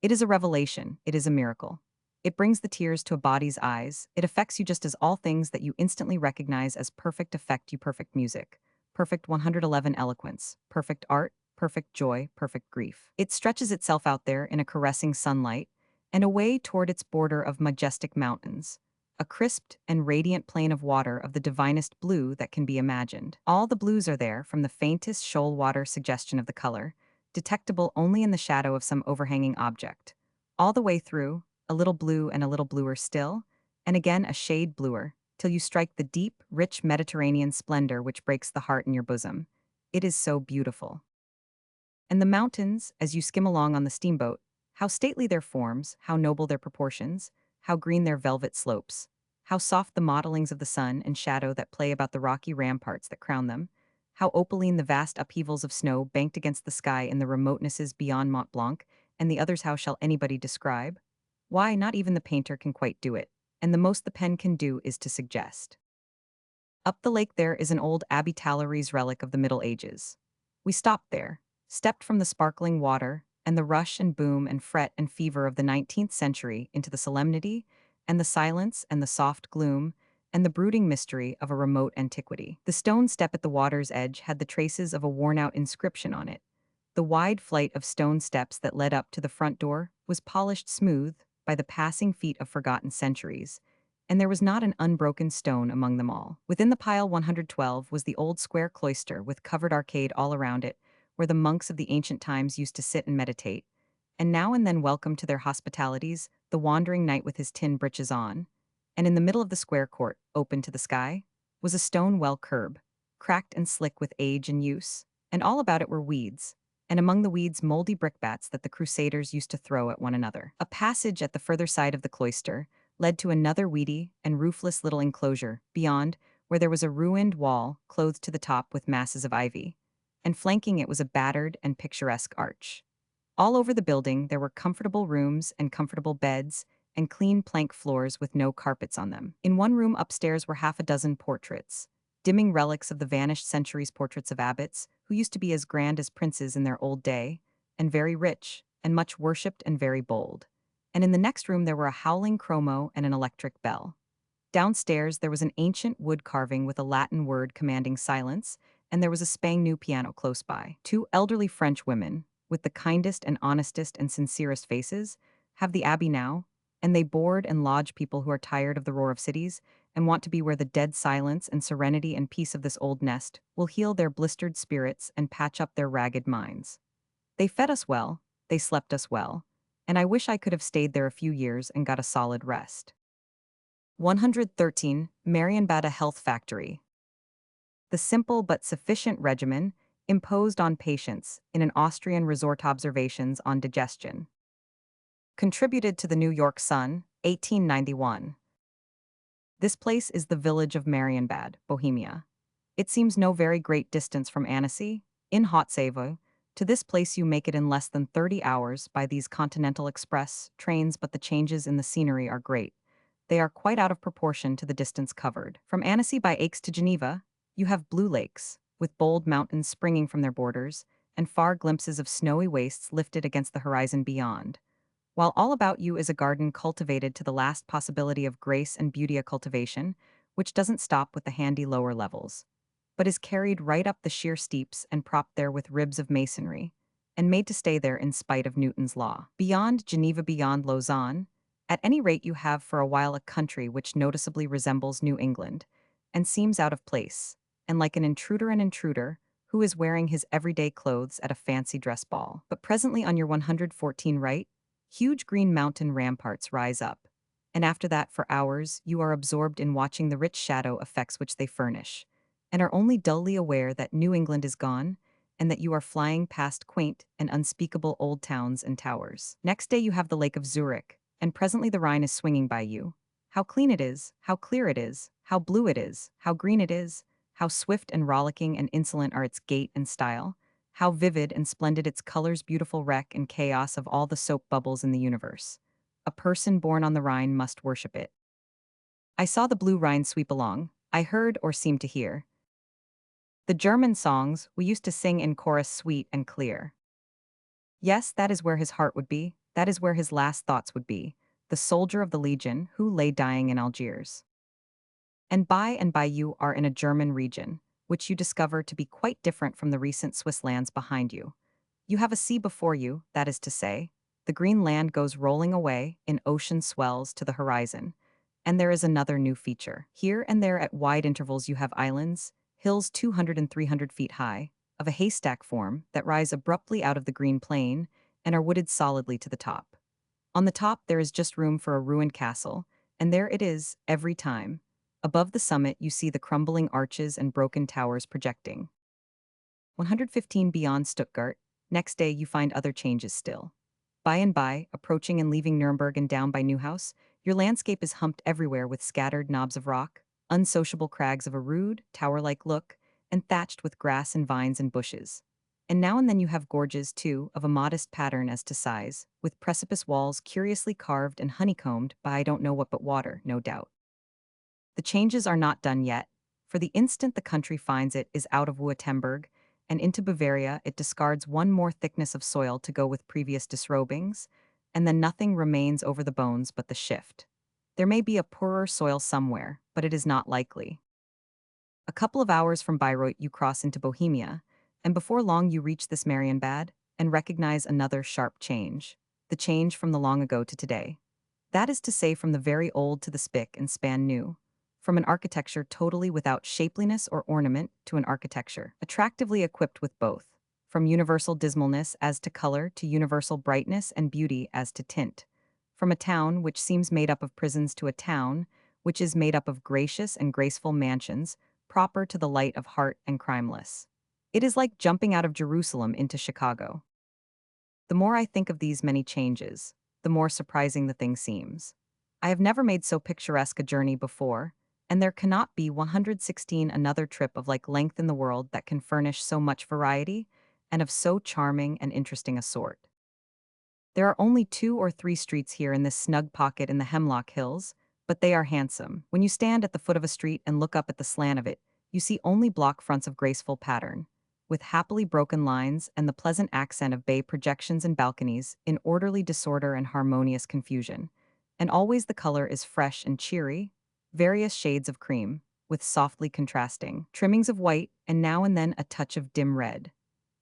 Speaker 1: It is a revelation, it is a miracle. It brings the tears to a body's eyes, it affects you just as all things that you instantly recognize as perfect affect you: perfect music, perfect 111 eloquence, perfect art, perfect joy, perfect grief. It stretches itself out there in a caressing sunlight, and away toward its border of majestic mountains, a crisped and radiant plain of water of the divinest blue that can be imagined. All the blues are there, from the faintest shoal water suggestion of the color, detectable only in the shadow of some overhanging object, all the way through, a little blue and a little bluer still, and again a shade bluer, till you strike the deep, rich Mediterranean splendor which breaks the heart in your bosom. It is so beautiful. And the mountains, as you skim along on the steamboat, how stately their forms, how noble their proportions, how green their velvet slopes, how soft the mottlings of the sun and shadow that play about the rocky ramparts that crown them, how opaline the vast upheavals of snow banked against the sky in the remotenesses beyond Mont Blanc, and the others how shall anybody describe? Why, not even the painter can quite do it, and the most the pen can do is to suggest. Up the lake there is an old Abbey Talleries relic of the Middle Ages. We stopped there, stepped from the sparkling water and the rush and boom and fret and fever of the 19th century into the solemnity and the silence and the soft gloom and the brooding mystery of a remote antiquity. The stone step at the water's edge had the traces of a worn-out inscription on it. The wide flight of stone steps that led up to the front door was polished smooth by the passing feet of forgotten centuries, and there was not an unbroken stone among them all. Within the pile 112 was the old square cloister with covered arcade all around it, where the monks of the ancient times used to sit and meditate, and now and then welcome to their hospitalities the wandering knight with his tin breeches on. And in the middle of the square court, open to the sky, was a stone well curb, cracked and slick with age and use, and all about it were weeds, and among the weeds moldy brickbats that the crusaders used to throw at one another. A passage at the further side of the cloister led to another weedy and roofless little enclosure beyond, where there was a ruined wall clothed to the top with masses of ivy, and flanking it was a battered and picturesque arch. All over the building there were comfortable rooms and comfortable beds and clean plank floors with no carpets on them. In one room upstairs were half a dozen portraits, dimming relics of the vanished centuries, portraits of abbots who used to be as grand as princes in their old day, and very rich, and much worshipped and very bold. And in the next room there were a howling chromo and an electric bell. Downstairs there was an ancient wood carving with a Latin word commanding silence, and there was a spang-new piano close by. Two elderly French women, with the kindest and honestest and sincerest faces, have the abbey now, and they board and lodge people who are tired of the roar of cities and want to be where the dead silence and serenity and peace of this old nest will heal their blistered spirits and patch up their ragged minds. They fed us well, they slept us well, and I wish I could have stayed there a few years and got a solid rest. 113, Marienbad Health Factory. The simple but sufficient regimen imposed on patients in an Austrian resort observations on digestion. Contributed to the New York Sun, 1891. This place is the village of Marienbad, Bohemia. It seems no very great distance from Annecy, in Hotsavo. To this place you make it in less than 30 hours by these Continental Express trains, but the changes in the scenery are great. They are quite out of proportion to the distance covered. From Annecy by Aix to Geneva, you have blue lakes, with bold mountains springing from their borders, and far glimpses of snowy wastes lifted against the horizon beyond, while all about you is a garden cultivated to the last possibility of grace and beauty, a cultivation, which doesn't stop with the handy lower levels, but is carried right up the sheer steeps and propped there with ribs of masonry, and made to stay there in spite of Newton's law. Beyond Geneva, beyond Lausanne, at any rate you have for a while a country which noticeably resembles New England, and seems out of place, and like an intruder, who is wearing his everyday clothes at a fancy dress ball. But presently on your 114 right, huge green mountain ramparts rise up, and after that for hours you are absorbed in watching the rich shadow effects which they furnish, and are only dully aware that New England is gone, and that you are flying past quaint and unspeakable old towns and towers. Next day you have the Lake of Zurich, and presently the Rhine is swinging by you. How clean it is, how clear it is, how blue it is, how green it is, how swift and rollicking and insolent are its gait and style, how vivid and splendid its colors, beautiful wreck and chaos of all the soap bubbles in the universe. A person born on the Rhine must worship it. I saw the blue Rhine sweep along. I heard, or seemed to hear, the German songs we used to sing in chorus, sweet and clear. Yes, that is where his heart would be, that is where his last thoughts would be, the soldier of the Legion who lay dying in Algiers. And by you are in a German region, which you discover to be quite different from the recent Swiss lands behind you. You have a sea before you, that is to say, the green land goes rolling away in ocean swells to the horizon. And there is another new feature. Here and there at wide intervals you have islands, hills 200 and 300 feet high, of a haystack form, that rise abruptly out of the green plain and are wooded solidly to the top. On the top there is just room for a ruined castle, and there it is, every time. Above the summit you see the crumbling arches and broken towers projecting. 115 beyond Stuttgart, next day you find other changes still. By and by, approaching and leaving Nuremberg and down by Neuhaus, your landscape is humped everywhere with scattered knobs of rock, unsociable crags of a rude, tower-like look, and thatched with grass and vines and bushes. And now and then you have gorges, too, of a modest pattern as to size, with precipice walls curiously carved and honeycombed by I don't know what but water, no doubt. The changes are not done yet, for the instant the country finds it is out of Württemberg, and into Bavaria it discards one more thickness of soil to go with previous disrobings, and then nothing remains over the bones but the shift. There may be a poorer soil somewhere, but it is not likely. A couple of hours from Bayreuth you cross into Bohemia, and before long you reach this Marienbad, and recognize another sharp change, the change from the long ago to today. That is to say, from the very old to the spick and span new. From an architecture totally without shapeliness or ornament to an architecture attractively equipped with both. From universal dismalness as to color to universal brightness and beauty as to tint. From a town which seems made up of prisons to a town which is made up of gracious and graceful mansions, proper to the light of heart and crimeless. It is like jumping out of Jerusalem into Chicago. The more I think of these many changes, the more surprising the thing seems. I have never made so picturesque a journey before, and there cannot be 116 another trip of like length in the world that can furnish so much variety, and of so charming and interesting a sort. There are only 2 or 3 streets here in this snug pocket in the Hemlock Hills, but they are handsome. When you stand at the foot of a street and look up at the slant of it, you see only block fronts of graceful pattern, with happily broken lines and the pleasant accent of bay projections and balconies in orderly disorder and harmonious confusion. And always the color is fresh and cheery, various shades of cream, with softly contrasting trimmings of white and now and then a touch of dim red.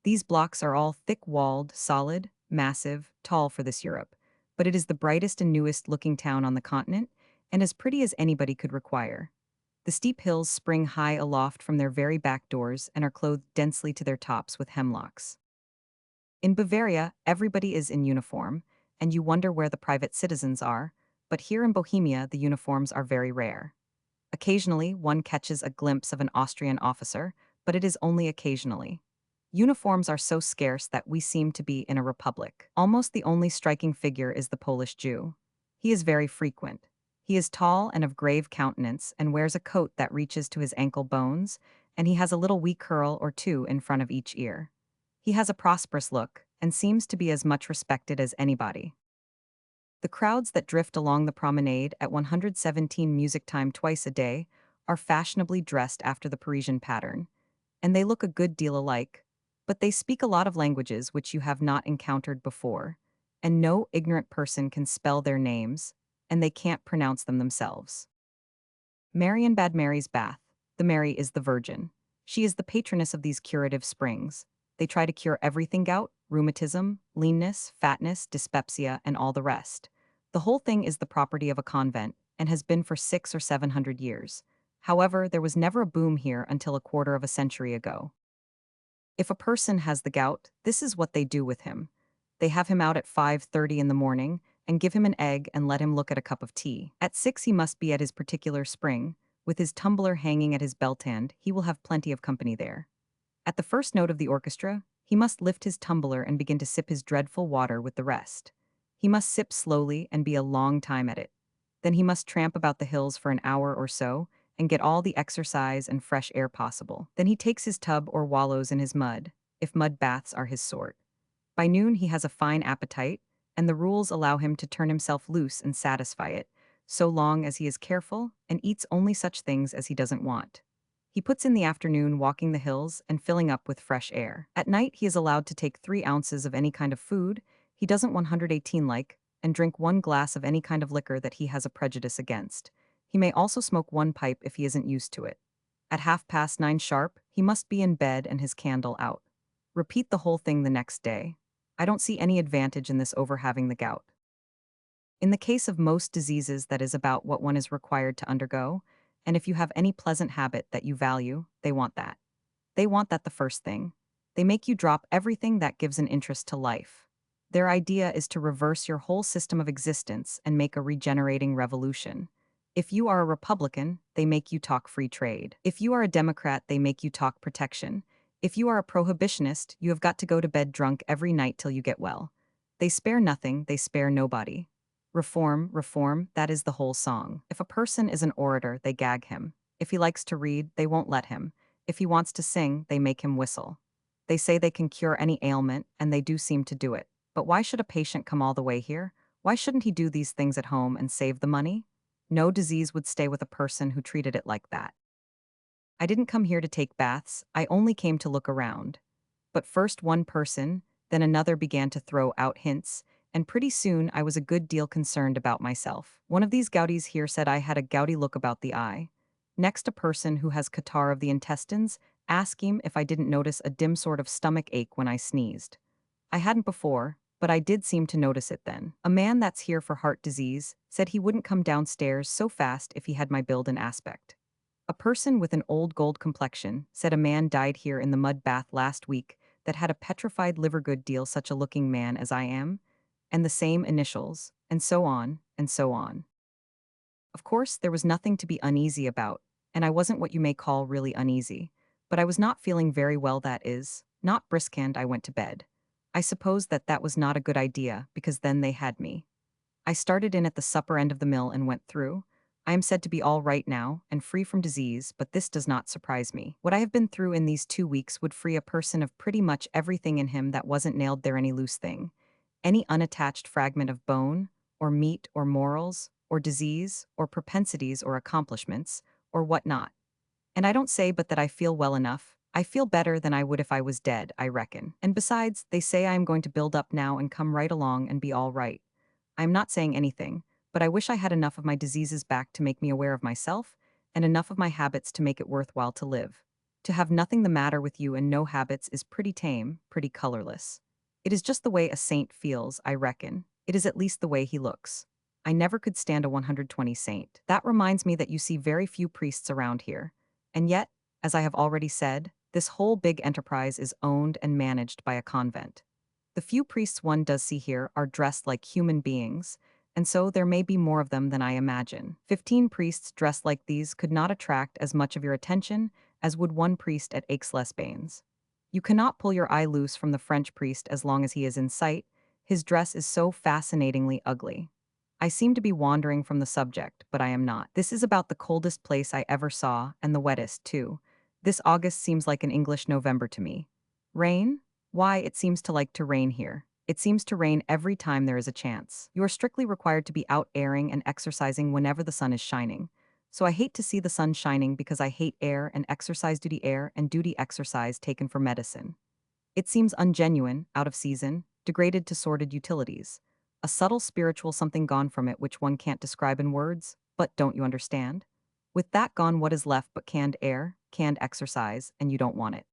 Speaker 1: These blocks are all thick-walled, solid, massive, tall for this Europe, but it is the brightest and newest looking town on the continent, and as pretty as anybody could require. The steep hills spring high aloft from their very back doors and are clothed densely to their tops with hemlocks. In Bavaria, everybody is in uniform, and you wonder where the private citizens are, but here in Bohemia the uniforms are very rare. Occasionally, one catches a glimpse of an Austrian officer, but it is only occasionally. Uniforms are so scarce that we seem to be in a republic. Almost the only striking figure is the Polish Jew. He is very frequent. He is tall and of grave countenance and wears a coat that reaches to his ankle bones, and he has a little wee curl or two in front of each ear. He has a prosperous look and seems to be as much respected as anybody. The crowds that drift along the promenade at 117 music time twice a day are fashionably dressed after the Parisian pattern, and they look a good deal alike, but they speak a lot of languages which you have not encountered before, and no ignorant person can spell their names, and they can't pronounce them themselves. Mary and Bad Mary's Bath. The Mary is the Virgin. She is the patroness of these curative springs. They try to cure everything: gout, rheumatism, leanness, fatness, dyspepsia, and all the rest. The whole thing is the property of a convent, and has been for 600 or 700 years. However, there was never a boom here until a quarter of a century ago. If a person has the gout, this is what they do with him. They have him out at 5:30 in the morning, and give him an egg and let him look at a cup of tea. At 6 he must be at his particular spring, with his tumbler hanging at his belt hand. He will have plenty of company there. At the first note of the orchestra, he must lift his tumbler and begin to sip his dreadful water with the rest. He must sip slowly and be a long time at it. Then he must tramp about the hills for an hour or so, and get all the exercise and fresh air possible. Then he takes his tub or wallows in his mud, if mud baths are his sort. By noon he has a fine appetite, and the rules allow him to turn himself loose and satisfy it, so long as he is careful and eats only such things as he doesn't want. He puts in the afternoon walking the hills and filling up with fresh air. At night he is allowed to take 3 ounces of any kind of food he doesn't 118 like, and drink 1 glass of any kind of liquor that he has a prejudice against. He may also smoke 1 pipe if he isn't used to it. At 9:30 sharp, he must be in bed and his candle out. Repeat the whole thing the next day. I don't see any advantage in this over having the gout. In the case of most diseases, that is about what one is required to undergo, and if you have any pleasant habit that you value, they want that. They want that the first thing. They make you drop everything that gives an interest to life. Their idea is to reverse your whole system of existence and make a regenerating revolution. If you are a Republican, they make you talk free trade. If you are a Democrat, they make you talk protection. If you are a prohibitionist, you have got to go to bed drunk every night till you get well. They spare nothing, they spare nobody. Reform, reform, that is the whole song. If a person is an orator, they gag him. If he likes to read, they won't let him. If he wants to sing, they make him whistle. They say they can cure any ailment, and they do seem to do it. But why should a patient come all the way here? Why shouldn't he do these things at home and save the money? No disease would stay with a person who treated it like that. I didn't come here to take baths, I only came to look around. But first one person, then another began to throw out hints, and pretty soon I was a good deal concerned about myself. One of these gouties here said I had a gouty look about the eye. Next, a person who has catarrh of the intestines asked him if I didn't notice a dim sort of stomach ache when I sneezed. I hadn't before, but I did seem to notice it then. A man that's here for heart disease said he wouldn't come downstairs so fast if he had my build and aspect. A person with an old gold complexion said a man died here in the mud bath last week that had a petrified liver, good deal such a looking man as I am, and the same initials, and so on, and so on. Of course, there was nothing to be uneasy about, and I wasn't what you may call really uneasy, but I was not feeling very well, that is, not brisk, and I went to bed. I suppose that that was not a good idea, because then they had me. I started in at the supper end of the mill and went through. I am said to be all right now, and free from disease, but this does not surprise me. What I have been through in these 2 weeks would free a person of pretty much everything in him that wasn't nailed there, any loose thing, any unattached fragment of bone, or meat, or morals, or disease, or propensities, or accomplishments, or what not. And I don't say but that I feel well enough. I feel better than I would if I was dead, I reckon. And besides, they say I am going to build up now and come right along and be all right. I am not saying anything, but I wish I had enough of my diseases back to make me aware of myself, and enough of my habits to make it worthwhile to live. To have nothing the matter with you and no habits is pretty tame, pretty colorless. It is just the way a saint feels, I reckon. It is at least the way he looks. I never could stand a 120 saint. That reminds me that you see very few priests around here. And yet, as I have already said, this whole big enterprise is owned and managed by a convent. The few priests one does see here are dressed like human beings, and so there may be more of them than I imagine. 15 priests dressed like these could not attract as much of your attention as would one priest at Aix-les-Bains. You cannot pull your eye loose from the French priest as long as he is in sight. His dress is so fascinatingly ugly. I seem to be wandering from the subject, but I am not. This is about the coldest place I ever saw, and the wettest, too. This August seems like an English November to me. Rain? Why, it seems to like to rain here. It seems to rain every time there is a chance. You are strictly required to be out airing and exercising whenever the sun is shining. So I hate to see the sun shining because I hate air and exercise duty air and duty exercise taken for medicine. It seems ungenuine, out of season, degraded to sordid utilities. A subtle spiritual something gone from it which one can't describe in words, but don't you understand? With that gone, what is left but canned air, canned exercise, and you don't want it.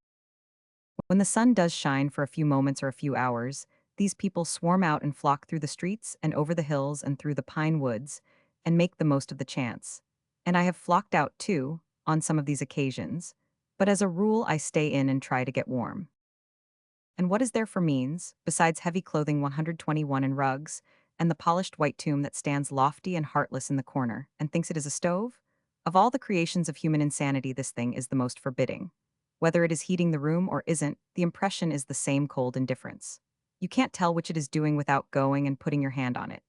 Speaker 1: When the sun does shine for a few moments or a few hours, these people swarm out and flock through the streets and over the hills and through the pine woods and make the most of the chance. And I have flocked out too, on some of these occasions, but as a rule I stay in and try to get warm. And what is there for means, besides heavy clothing 121 and rugs, and the polished white tomb that stands lofty and heartless in the corner, and thinks it is a stove? Of all the creations of human insanity, this thing is the most forbidding. Whether it is heating the room or isn't, the impression is the same cold indifference. You can't tell which it is doing without going and putting your hand on it.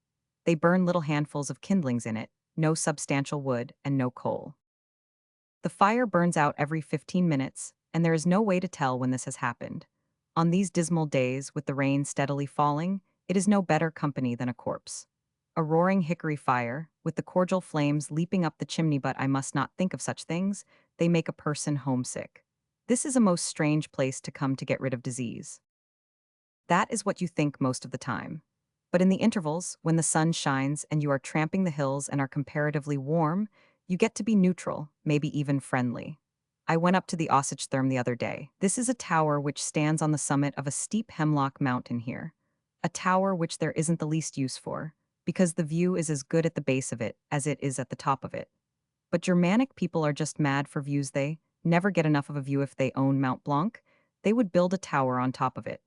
Speaker 1: They burn little handfuls of kindlings in it, no substantial wood, and no coal. The fire burns out every 15 minutes, and there is no way to tell when this has happened. On these dismal days, with the rain steadily falling, it is no better company than a corpse. A roaring hickory fire, with the cordial flames leaping up the chimney, but I must not think of such things, they make a person homesick. This is a most strange place to come to get rid of disease. That is what you think most of the time. But in the intervals, when the sun shines and you are tramping the hills and are comparatively warm, you get to be neutral, maybe even friendly. I went up to the Therm the other day. This is a tower which stands on the summit of a steep hemlock mountain here. A tower which there isn't the least use for, because the view is as good at the base of it as it is at the top of it. But Germanic people are just mad for views. They never get enough of a view. If they own Mount Blanc, they would build a tower on top of it.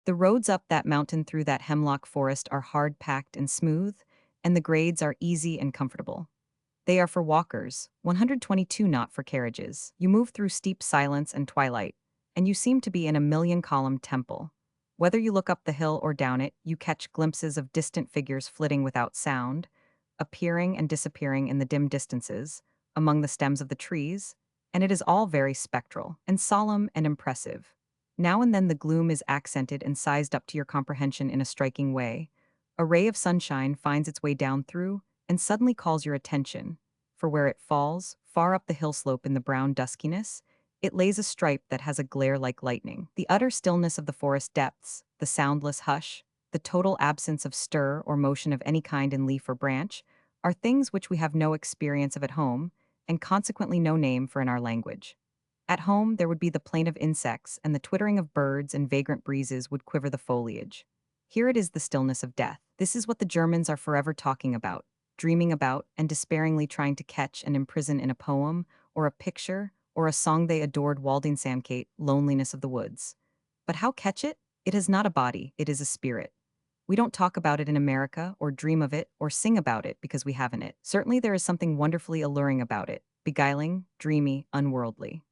Speaker 1: The roads up that mountain through that hemlock forest are hard packed and smooth, and the grades are easy and comfortable. They are for walkers, 122 not for carriages. You move through steep silence and twilight, and you seem to be in a million-column temple. Whether you look up the hill or down it, you catch glimpses of distant figures flitting without sound, appearing and disappearing in the dim distances, among the stems of the trees, and it is all very spectral and solemn and impressive. Now and then the gloom is accented and sized up to your comprehension in a striking way. A ray of sunshine finds its way down through, and suddenly calls your attention, for where it falls, far up the hill slope in the brown duskiness, it lays a stripe that has a glare like lightning. The utter stillness of the forest depths, the soundless hush, the total absence of stir or motion of any kind in leaf or branch, are things which we have no experience of at home, and consequently no name for in our language. At home, there would be the plaint of insects, and the twittering of birds and vagrant breezes would quiver the foliage. Here it is the stillness of death. This is what the Germans are forever talking about, dreaming about, and despairingly trying to catch and imprison in a poem, or a picture, or a song they adored. Waldingsamkeit, loneliness of the woods. But how catch it? It is not a body, it is a spirit. We don't talk about it in America, or dream of it, or sing about it because we haven't it. Certainly there is something wonderfully alluring about it, beguiling, dreamy, unworldly.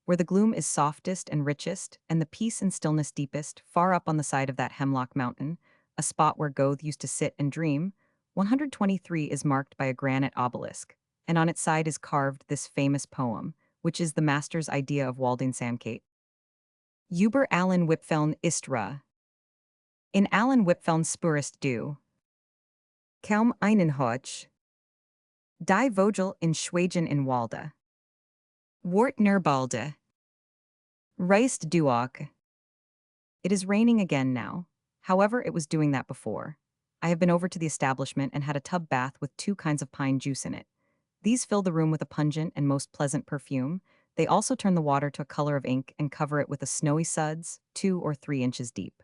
Speaker 1: Where the gloom is softest and richest, and the peace and stillness deepest, far up on the side of that hemlock mountain, a spot where Goethe used to sit and dream, 123 is marked by a granite obelisk, and on its side is carved this famous poem, which is the master's idea of Waldingsamkeit. Über allen Wipfeln ist Ruhe. In allen Wipfeln spürst du kaum einen Hoch. Die Vogel in Schweigen in Walde. Wort nur balde. Reist du auch. It is raining again now. However, it was doing that before. I have been over to the establishment and had a tub bath with 2 kinds of pine juice in it. These fill the room with a pungent and most pleasant perfume. They also turn the water to a color of ink and cover it with a snowy suds, 2 or 3 inches deep.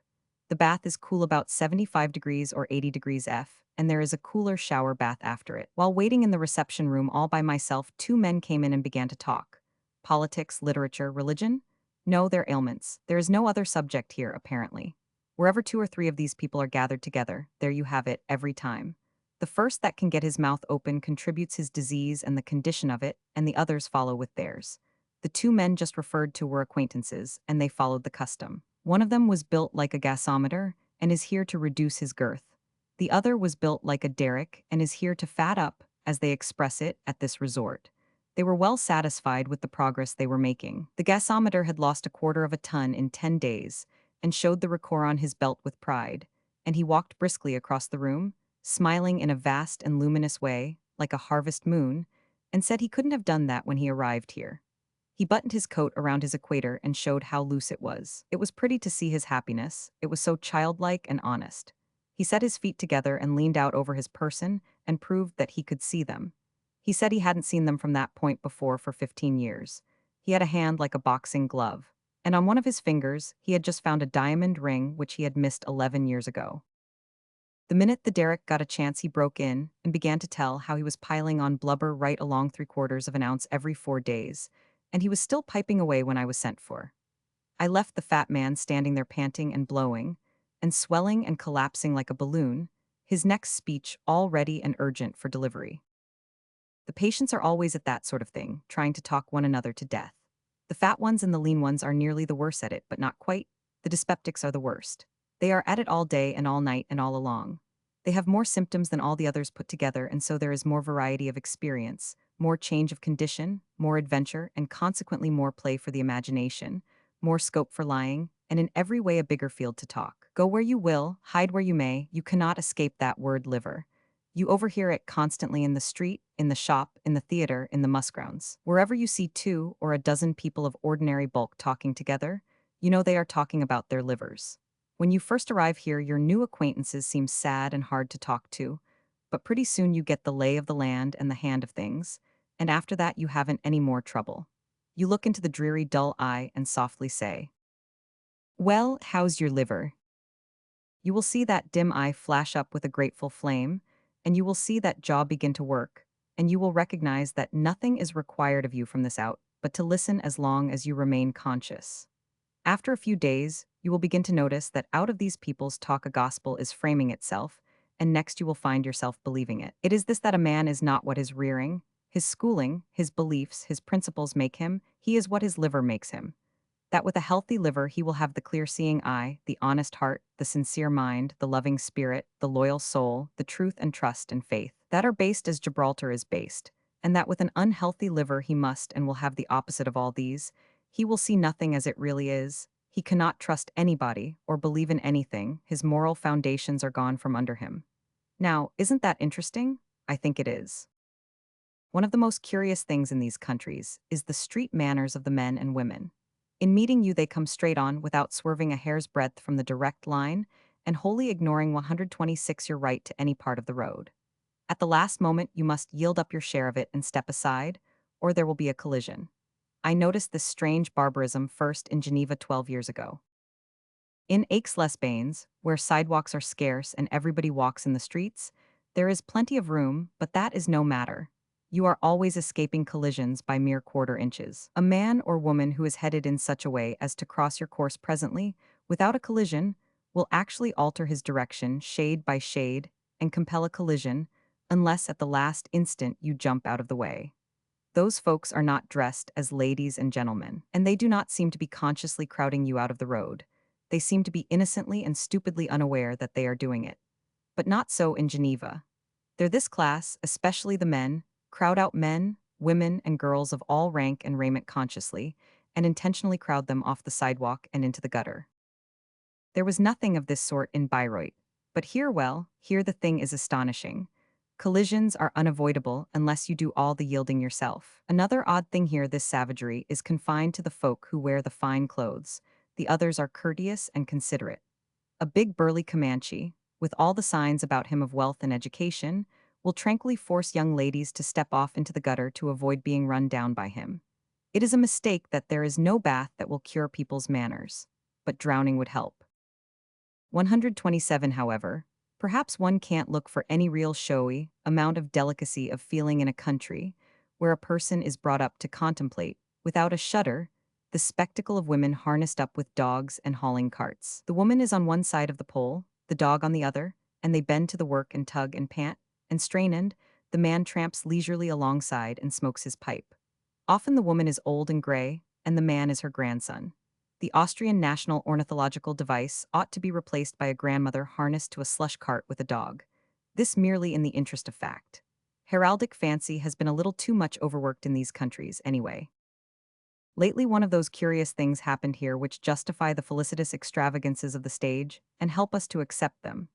Speaker 1: The bath is cool about 75 degrees or 80 degrees F, and there is a cooler shower bath after it. While waiting in the reception room all by myself, 2 men came in and began to talk. Politics, literature, religion? No, their ailments. There is no other subject here, apparently. Wherever 2 or 3 of these people are gathered together, there you have it, every time. The first that can get his mouth open contributes his disease and the condition of it, and the others follow with theirs. The two men just referred to were acquaintances, and they followed the custom. One of them was built like a gasometer and is here to reduce his girth. The other was built like a derrick and is here to fat up, as they express it, at this resort. They were well satisfied with the progress they were making. The gasometer had lost a quarter of a ton in 10 days and showed the record on his belt with pride, and he walked briskly across the room, smiling in a vast and luminous way, like a harvest moon, and said he couldn't have done that when he arrived here. He buttoned his coat around his equator and showed how loose it was. It was pretty to see his happiness. It was so childlike and honest. He set his feet together and leaned out over his person and proved that he could see them. He said he hadn't seen them from that point before for 15 years. He had a hand like a boxing glove, and on one of his fingers he had just found a diamond ring which he had missed 11 years ago. The minute the derrick got a chance, he broke in and began to tell how he was piling on blubber right along 3/4 of an ounce every 4 days, and he was still piping away when I was sent for. I left the fat man standing there panting and blowing, and swelling and collapsing like a balloon, his next speech all ready and urgent for delivery. The patients are always at that sort of thing, trying to talk one another to death. The fat ones and the lean ones are nearly the worse at it, but not quite. The dyspeptics are the worst. They are at it all day and all night and all along. They have more symptoms than all the others put together, and so there is more variety of experience, more change of condition, more adventure, and consequently more play for the imagination, more scope for lying, and in every way a bigger field to talk. Go where you will, hide where you may, you cannot escape that word liver. You overhear it constantly in the street, in the shop, in the theater, in the musgrounds. Wherever you see 2 or 12 people of ordinary bulk talking together, you know they are talking about their livers. When you first arrive here, your new acquaintances seem sad and hard to talk to, but pretty soon you get the lay of the land and the hand of things, and after that you haven't any more trouble. You look into the dreary, dull eye and softly say, "Well, how's your liver?" You will see that dim eye flash up with a grateful flame, and you will see that jaw begin to work, and you will recognize that nothing is required of you from this out, but to listen as long as you remain conscious. After a few days, you will begin to notice that out of these people's talk a gospel is framing itself, and next you will find yourself believing it. It is this that a man is not what his rearing, his schooling, his beliefs, his principles make him, he is what his liver makes him. That with a healthy liver he will have the clear-seeing eye, the honest heart, the sincere mind, the loving spirit, the loyal soul, the truth and trust and faith, that are based as Gibraltar is based, and that with an unhealthy liver he must and will have the opposite of all these. He will see nothing as it really is. He cannot trust anybody or believe in anything. His moral foundations are gone from under him. Now, isn't that interesting? I think it is. One of the most curious things in these countries is the street manners of the men and women. In meeting you, they come straight on without swerving a hair's breadth from the direct line and wholly ignoring 126 your right to any part of the road. At the last moment, you must yield up your share of it and step aside, or there will be a collision. I noticed this strange barbarism first in Geneva 12 years ago. In Aix-les-Bains, where sidewalks are scarce and everybody walks in the streets, there is plenty of room, but that is no matter. You are always escaping collisions by mere quarter inches. A man or woman who is headed in such a way as to cross your course presently, without a collision, will actually alter his direction shade by shade and compel a collision, unless at the last instant you jump out of the way. Those folks are not dressed as ladies and gentlemen, and they do not seem to be consciously crowding you out of the road. They seem to be innocently and stupidly unaware that they are doing it. But not so in Geneva. They're this class, especially the men, crowd out men, women, and girls of all rank and raiment consciously, and intentionally crowd them off the sidewalk and into the gutter. There was nothing of this sort in Bayreuth, but here, well, here the thing is astonishing. Collisions are unavoidable unless you do all the yielding yourself. Another odd thing here, this savagery is confined to the folk who wear the fine clothes. The others are courteous and considerate. A big burly Comanche, with all the signs about him of wealth and education, will tranquilly force young ladies to step off into the gutter to avoid being run down by him. It is a mistake that there is no bath that will cure people's manners, but drowning would help. 127, however, perhaps one can't look for any real showy amount of delicacy of feeling in a country where a person is brought up to contemplate, without a shudder, the spectacle of women harnessed up with dogs and hauling carts. The woman is on one side of the pole, the dog on the other, and they bend to the work and tug and pant and strain, and the man tramps leisurely alongside and smokes his pipe. Often the woman is old and gray, and the man is her grandson. The Austrian national ornithological device ought to be replaced by a grandmother harnessed to a slush cart with a dog. This merely in the interest of fact. Heraldic fancy has been a little too much overworked in these countries, anyway. Lately, one of those curious things happened here which justify the felicitous extravagances of the stage and help us to accept them.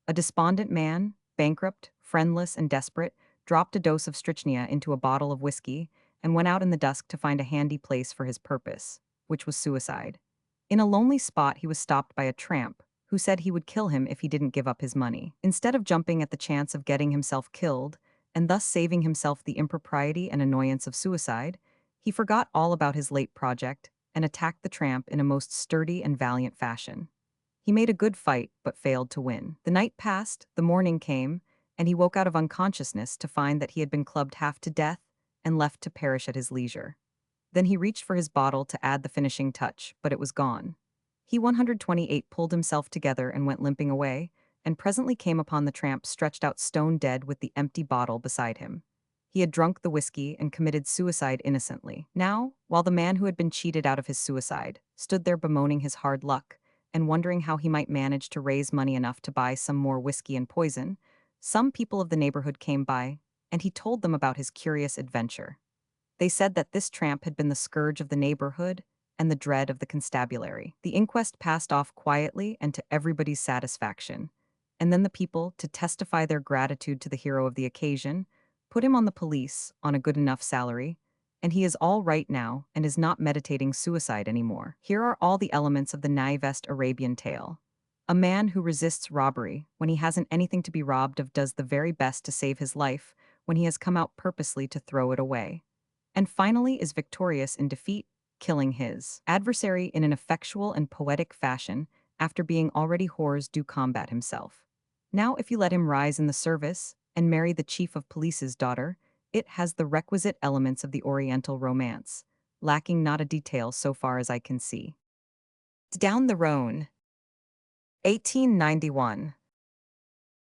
Speaker 1: A despondent man, bankrupt, friendless, and desperate, dropped a dose of strychnia into a bottle of whiskey and went out in the dusk to find a handy place for his purpose, which was suicide. In a lonely spot, he was stopped by a tramp who said he would kill him if he didn't give up his money. Instead of jumping at the chance of getting himself killed, and thus saving himself the impropriety and annoyance of suicide, he forgot all about his late project and attacked the tramp in a most sturdy and valiant fashion. He made a good fight, but failed to win. The night passed, the morning came, and he woke out of unconsciousness to find that he had been clubbed half to death and left to perish at his leisure. Then he reached for his bottle to add the finishing touch, but it was gone. He 128 pulled himself together and went limping away, and presently came upon the tramp stretched out stone dead with the empty bottle beside him. He had drunk the whiskey and committed suicide innocently. Now, while the man who had been cheated out of his suicide stood there bemoaning his hard luck and wondering how he might manage to raise money enough to buy some more whiskey and poison, some people of the neighborhood came by, and he told them about his curious adventure. They said that this tramp had been the scourge of the neighborhood and the dread of the constabulary. The inquest passed off quietly and to everybody's satisfaction, and then the people, to testify their gratitude to the hero of the occasion, put him on the police on a good enough salary, and he is all right now and is not meditating suicide anymore. Here are all the elements of the naivest Arabian tale. A man who resists robbery when he hasn't anything to be robbed of does the very best to save his life when he has come out purposely to throw it away, and finally is victorious in defeat, killing his adversary in an effectual and poetic fashion after being already hors du combat himself. Now, if you let him rise in the service and marry the chief of police's daughter, it has the requisite elements of the Oriental romance, lacking not a detail so far as I can see. Down the Rhone. 1891.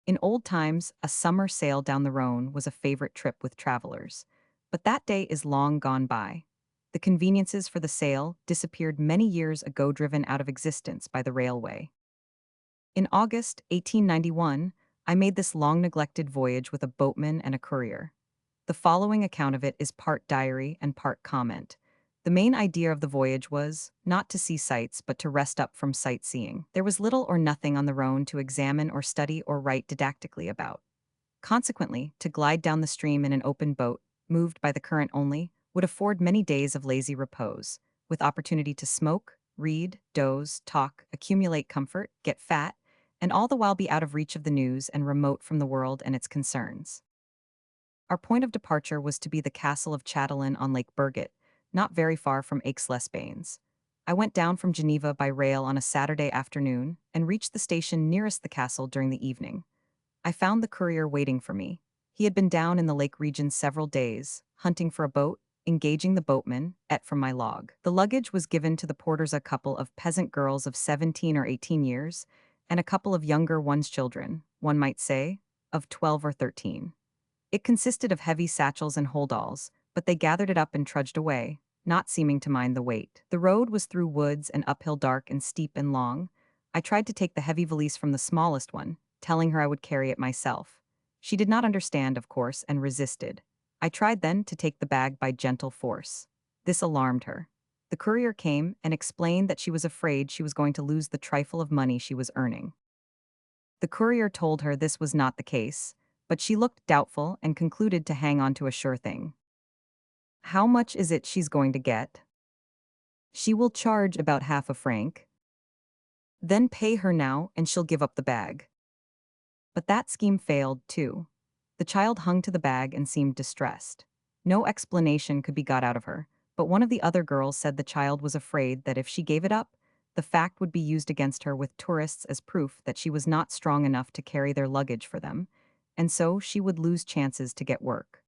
Speaker 1: In old times, a summer sail down the Rhone was a favorite trip with travelers. But that day is long gone by. The conveniences for the sail disappeared many years ago, driven out of existence by the railway. In August 1891, I made this long-neglected voyage with a boatman and a courier. The following account of it is part diary and part comment. The main idea of the voyage was not to see sights, but to rest up from sightseeing. There was little or nothing on the Rhone to examine or study or write didactically about. Consequently, to glide down the stream in an open boat, moved by the current only, would afford many days of lazy repose, with opportunity to smoke, read, doze, talk, accumulate comfort, get fat, and all the while be out of reach of the news and remote from the world and its concerns. Our point of departure was to be the castle of Chatelain on Lake Burget, not very far from Aix-les-Bains. I went down from Geneva by rail on a Saturday afternoon and reached the station nearest the castle during the evening. I found the courier waiting for me. He had been down in the lake region several days, hunting for a boat, engaging the boatman, et from my log. The luggage was given to the porters, a couple of peasant girls of 17 or 18 years, and a couple of younger one's children, one might say, of 12 or 13. It consisted of heavy satchels and holdalls, but they gathered it up and trudged away, not seeming to mind the weight. The road was through woods and uphill, dark and steep and long. I tried to take the heavy valise from the smallest one, telling her I would carry it myself. She did not understand, of course, and resisted. I tried then to take the bag by gentle force. This alarmed her. The courier came and explained that she was afraid she was going to lose the trifle of money she was earning. The courier told her this was not the case, but she looked doubtful and concluded to hang on to a sure thing. How much is it she's going to get? She will charge about half a franc. Then pay her now and she'll give up the bag. But that scheme failed, too. The child hung to the bag and seemed distressed. No explanation could be got out of her, but one of the other girls said the child was afraid that if she gave it up, the fact would be used against her with tourists as proof that she was not strong enough to carry their luggage for them, and so she would lose chances to get work.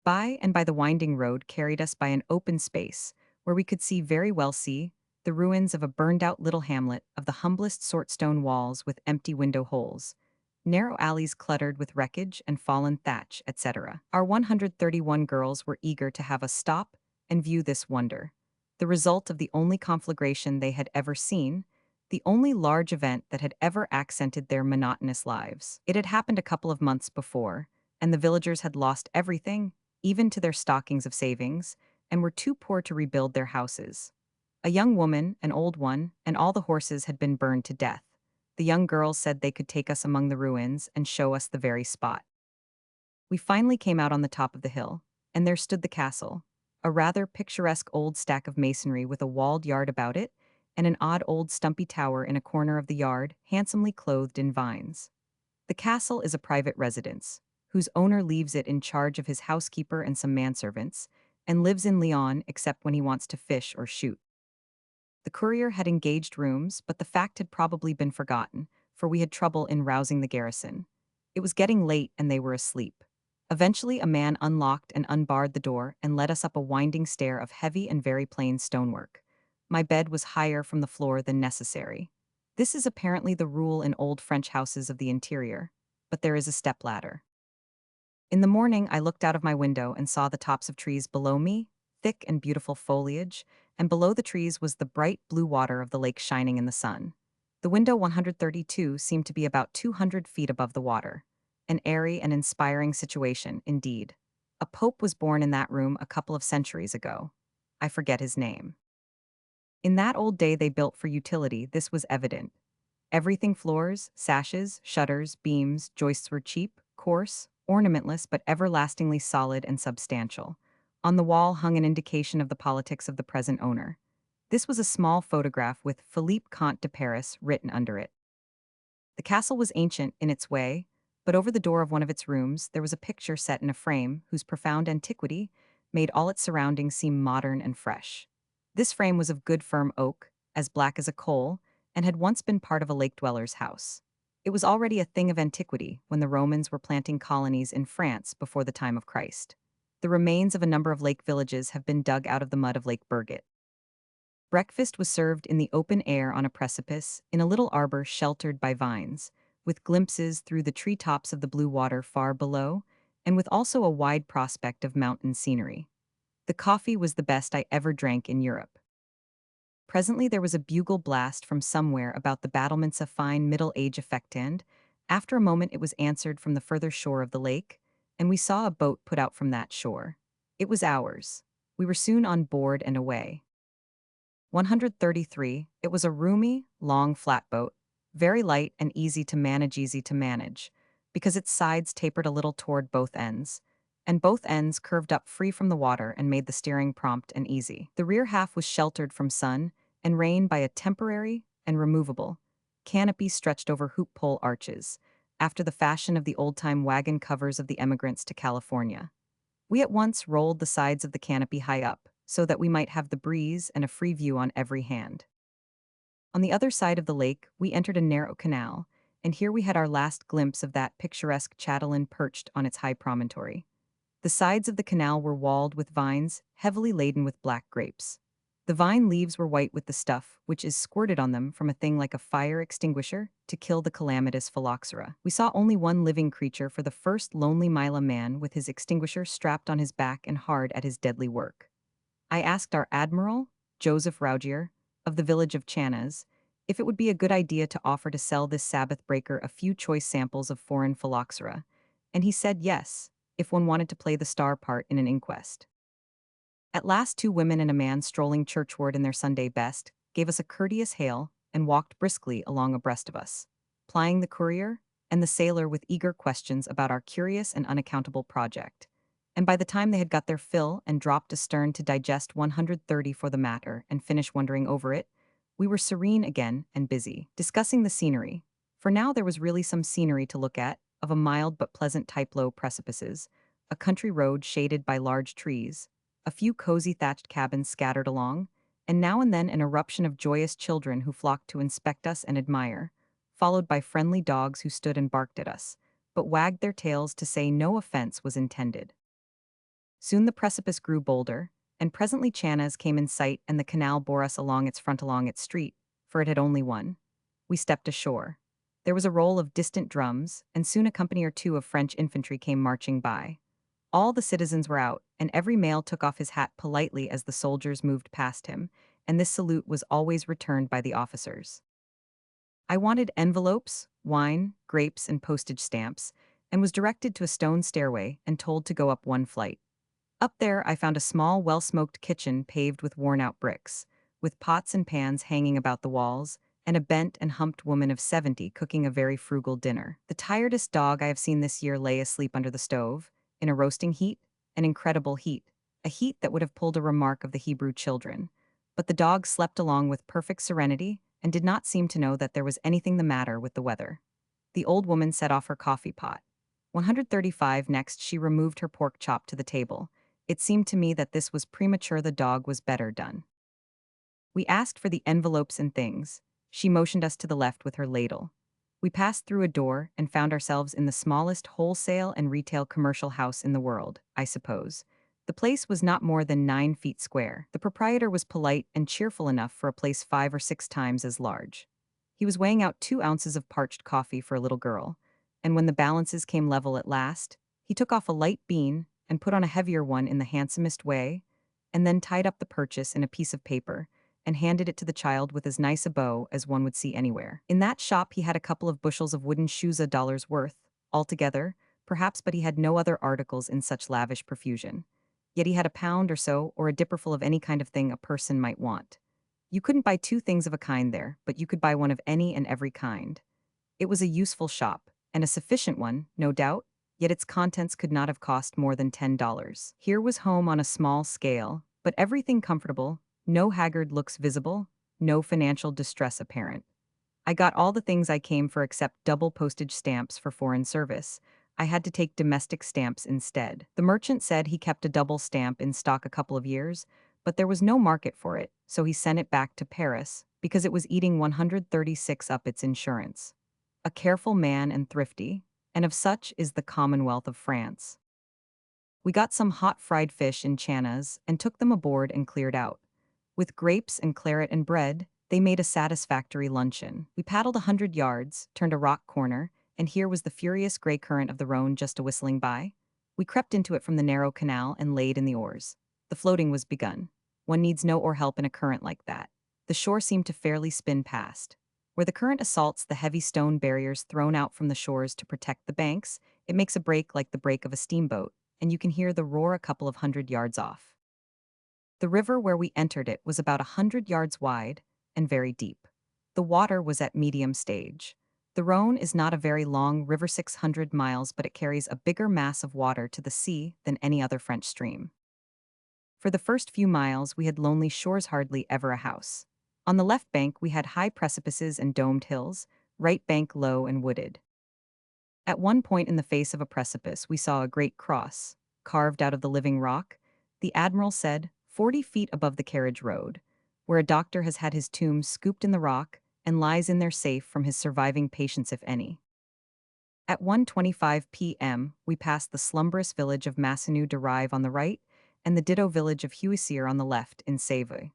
Speaker 1: By and by the winding road carried us by an open space, where we could very well see, the ruins of a burned-out little hamlet of the humblest sort, stone walls with empty window holes. narrow alleys cluttered with wreckage and fallen thatch, etc. Our 131 girls were eager to have us stop and view this wonder, the result of the only conflagration they had ever seen, the only large event that had ever accented their monotonous lives. It had happened a couple of months before, and the villagers had lost everything, even to their stockings of savings, and were too poor to rebuild their houses. A young woman, an old one, and all the horses had been burned to death. The young girls said they could take us among the ruins and show us the very spot. We finally came out on the top of the hill, and there stood the castle, a rather picturesque old stack of masonry with a walled yard about it, and an odd old stumpy tower in a corner of the yard, handsomely clothed in vines. The castle is a private residence, whose owner leaves it in charge of his housekeeper and some manservants, and lives in Lyon except when he wants to fish or shoot. The courier had engaged rooms, but the fact had probably been forgotten, for we had trouble in rousing the garrison. It was getting late and they were asleep. Eventually, a man unlocked and unbarred the door and led us up a winding stair of heavy and very plain stonework. My bed was higher from the floor than necessary. This is apparently the rule in old French houses of the interior, but there is a stepladder. In the morning, I looked out of my window and saw the tops of trees below me, thick and beautiful foliage, and below the trees was the bright blue water of the lake shining in the sun. The window 132 seemed to be about 200 feet above the water. An airy and inspiring situation, indeed. A pope was born in that room a couple of centuries ago. I forget his name. In that old day they built for utility, this was evident. Everything floors, sashes, shutters, beams, joists were cheap, coarse, ornamentless but everlastingly solid and substantial. On the wall hung an indication of the politics of the present owner. This was a small photograph with Philippe Comte de Paris written under it. The castle was ancient in its way, but over the door of one of its rooms there was a picture set in a frame whose profound antiquity made all its surroundings seem modern and fresh. This frame was of good firm oak, as black as a coal, and had once been part of a lake dweller's house. It was already a thing of antiquity when the Romans were planting colonies in France before the time of Christ. The remains of a number of lake villages have been dug out of the mud of Lake Burget. Breakfast was served in the open air on a precipice, in a little arbor sheltered by vines, with glimpses through the tree tops of the blue water far below, and with also a wide prospect of mountain scenery. The coffee was the best I ever drank in Europe. Presently there was a bugle blast from somewhere about the battlements, a fine middle-age effect, and, after a moment it was answered from the further shore of the lake, and we saw a boat put out from that shore. It was ours. We were soon on board and away. 133, it was a roomy, long flatboat, very light and easy to manage, because its sides tapered a little toward both ends, and both ends curved up free from the water and made the steering prompt and easy. The rear half was sheltered from sun and rain by a temporary and removable canopy stretched over hoop pole arches, after the fashion of the old-time wagon covers of the emigrants to California. We at once rolled the sides of the canopy high up, so that we might have the breeze and a free view on every hand. On the other side of the lake, we entered a narrow canal, and here we had our last glimpse of that picturesque chatelaine perched on its high promontory. The sides of the canal were walled with vines, heavily laden with black grapes. The vine leaves were white with the stuff, which is squirted on them from a thing like a fire extinguisher to kill the calamitous phylloxera. We saw only one living creature for the first lonely mile, a man with his extinguisher strapped on his back and hard at his deadly work. I asked our admiral, Joseph Rougier, of the village of Chanaz, if it would be a good idea to offer to sell this Sabbath breaker a few choice samples of foreign phylloxera, and he said yes, if one wanted to play the star part in an inquest. At last 2 women and a man strolling churchward in their Sunday best gave us a courteous hail and walked briskly along abreast of us, plying the courier and the sailor with eager questions about our curious and unaccountable project. And by the time they had got their fill and dropped astern to digest 130 for the matter and finish wondering over it, we were serene again and busy, discussing the scenery. For now there was really some scenery to look at, of a mild but pleasant type, low precipices, a country road shaded by large trees, a few cozy thatched cabins scattered along, and now and then an eruption of joyous children who flocked to inspect us and admire, followed by friendly dogs who stood and barked at us, but wagged their tails to say no offense was intended. Soon the precipice grew bolder, and presently Chanaz came in sight and the canal bore us along its front along its street, for it had only one. We stepped ashore. There was a roll of distant drums, and soon a company or two of French infantry came marching by. All the citizens were out, and every male took off his hat politely as the soldiers moved past him, and this salute was always returned by the officers. I wanted envelopes, wine, grapes, and postage stamps, and was directed to a stone stairway and told to go up one flight. Up there, I found a small, well smoked kitchen paved with worn out bricks, with pots and pans hanging about the walls, and a bent and humped woman of 70 cooking a very frugal dinner. The tiredest dog I have seen this year lay asleep under the stove, in a roasting heat, an incredible heat, a heat that would have pulled a remark of the Hebrew children. But the dog slept along with perfect serenity and did not seem to know that there was anything the matter with the weather. The old woman set off her coffee pot. 135 next, she removed her pork chop to the table. It seemed to me that this was premature, the dog was better done. We asked for the envelopes and things. She motioned us to the left with her ladle. We passed through a door and found ourselves in the smallest wholesale and retail commercial house in the world, I suppose. The place was not more than 9 feet square. The proprietor was polite and cheerful enough for a place 5 or 6 times as large. He was weighing out 2 ounces of parched coffee for a little girl, and when the balances came level at last, he took off a light bean and put on a heavier one in the handsomest way, and then tied up the purchase in a piece of paper and handed it to the child with as nice a bow as one would see anywhere. In that shop he had a couple of bushels of wooden shoes, $1 worth, altogether, perhaps, but he had no other articles in such lavish profusion. Yet he had a pound or so, or a dipperful of any kind of thing a person might want. You couldn't buy two things of a kind there, but you could buy one of any and every kind. It was a useful shop, and a sufficient one, no doubt, yet its contents could not have cost more than $10. Here was home on a small scale, but everything comfortable, no haggard looks visible, no financial distress apparent. I got all the things I came for except double postage stamps for foreign service. I had to take domestic stamps instead. The merchant said he kept a double stamp in stock a couple of years, but there was no market for it, so he sent it back to Paris because it was eating 136 up its insurance. A careful man and thrifty, and of such is the Commonwealth of France. We got some hot fried fish in channas and took them aboard and cleared out. With grapes and claret and bread, they made a satisfactory luncheon. We paddled 100 yards, turned a rock corner, and here was the furious gray current of the Rhone just a whistling by. We crept into it from the narrow canal and laid in the oars. The floating was begun. One needs no oar help in a current like that. The shore seemed to fairly spin past. Where the current assaults the heavy stone barriers thrown out from the shores to protect the banks, it makes a break like the break of a steamboat, and you can hear the roar a couple of 100 yards off. The river where we entered it was about 100 yards wide and very deep. The water was at medium stage. The Rhone is not a very long river, 600 miles, but it carries a bigger mass of water to the sea than any other French stream. For the first few miles we had lonely shores, hardly ever a house. On the left bank we had high precipices and domed hills, right bank low and wooded. At one point in the face of a precipice we saw a great cross, carved out of the living rock, the admiral said, 40 feet above the carriage road, where a doctor has had his tomb scooped in the rock and lies in there safe from his surviving patients if any. At 1:25 p.m. we passed the slumberous village of Massenou de Rive on the right and the ditto village of Huissier on the left in Savoy.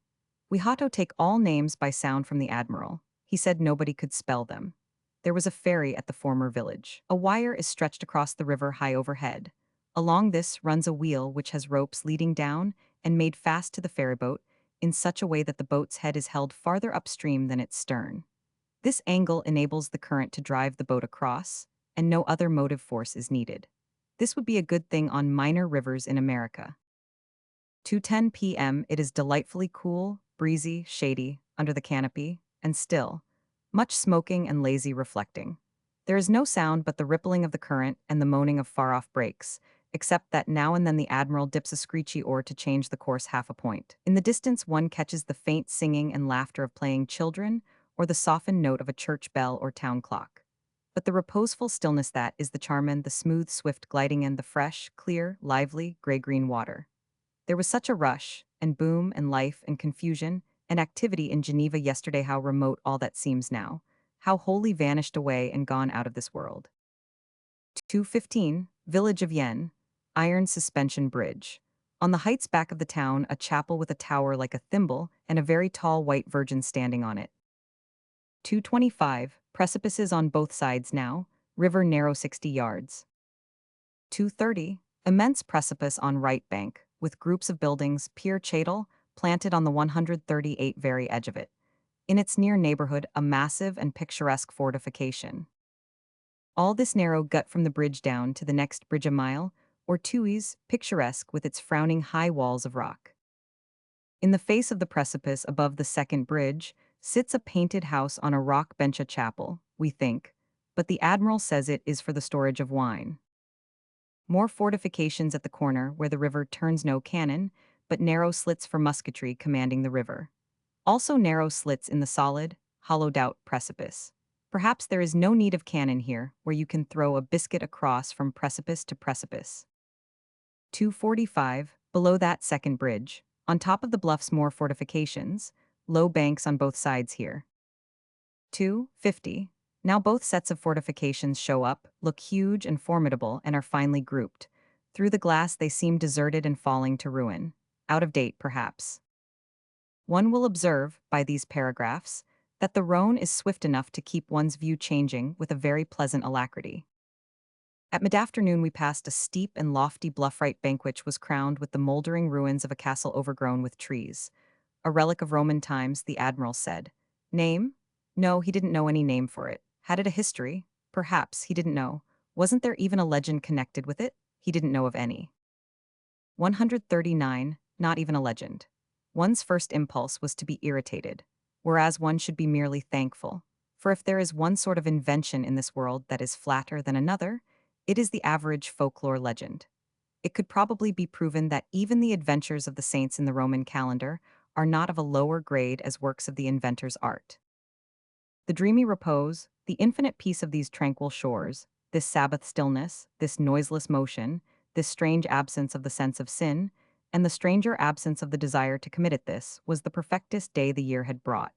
Speaker 1: We had to take all names by sound from the admiral. He said nobody could spell them. There was a ferry at the former village. A wire is stretched across the river high overhead. Along this runs a wheel which has ropes leading down and made fast to the ferryboat in such a way that the boat's head is held farther upstream than its stern. This angle enables the current to drive the boat across, and no other motive force is needed. This would be a good thing on minor rivers in America. 2:10 p.m. It is delightfully cool, breezy, shady, under the canopy, and still. Much smoking and lazy reflecting. There is no sound but the rippling of the current and the moaning of far-off breaks, except that now and then the admiral dips a screechy oar to change the course half a point. In the distance one catches the faint singing and laughter of playing children, or the softened note of a church bell or town clock. But the reposeful stillness that is the charm, and the smooth, swift gliding, and the fresh, clear, lively, gray-green water. There was such a rush, and boom, and life, and confusion, and activity in Geneva yesterday. How remote all that seems now. How wholly vanished away and gone out of this world. 2:15, Village of Yen, Iron Suspension Bridge. On the heights back of the town, a chapel with a tower like a thimble and a very tall white virgin standing on it. 2:25, precipices on both sides now, river narrow 60 yards. 230, immense precipice on right bank, with groups of buildings, pier chattel, planted on the 138 very edge of it. In its near neighborhood, a massive and picturesque fortification. All this narrow gut from the bridge down to the next bridge a mile, or two's, picturesque with its frowning high walls of rock. In the face of the precipice above the second bridge sits a painted house on a rock bench, a chapel, we think, but the admiral says it is for the storage of wine. More fortifications at the corner where the river turns, no cannon, but narrow slits for musketry commanding the river. Also narrow slits in the solid, hollowed-out precipice. Perhaps there is no need of cannon here, where you can throw a biscuit across from precipice to precipice. 245, below that second bridge. On top of the bluffs more fortifications, low banks on both sides here. 250. Now both sets of fortifications show up, look huge and formidable, and are finely grouped. Through the glass they seem deserted and falling to ruin. Out of date, perhaps. One will observe, by these paragraphs, that the Rhone is swift enough to keep one's view changing with a very pleasant alacrity. At mid-afternoon we passed a steep and lofty bluff right bank which was crowned with the moldering ruins of a castle overgrown with trees. A relic of Roman times, the admiral said. Name? No, he didn't know any name for it. Had it a history? Perhaps, he didn't know. Wasn't there even a legend connected with it? He didn't know of any. 139, not even a legend. One's first impulse was to be irritated, whereas one should be merely thankful. For if there is one sort of invention in this world that is flatter than another, it is the average folklore legend. It could probably be proven that even the adventures of the saints in the Roman calendar are not of a lower grade as works of the inventor's art. The dreamy repose, the infinite peace of these tranquil shores, this Sabbath stillness, this noiseless motion, this strange absence of the sense of sin, and the stranger absence of the desire to commit it, this was the perfectest day the year had brought.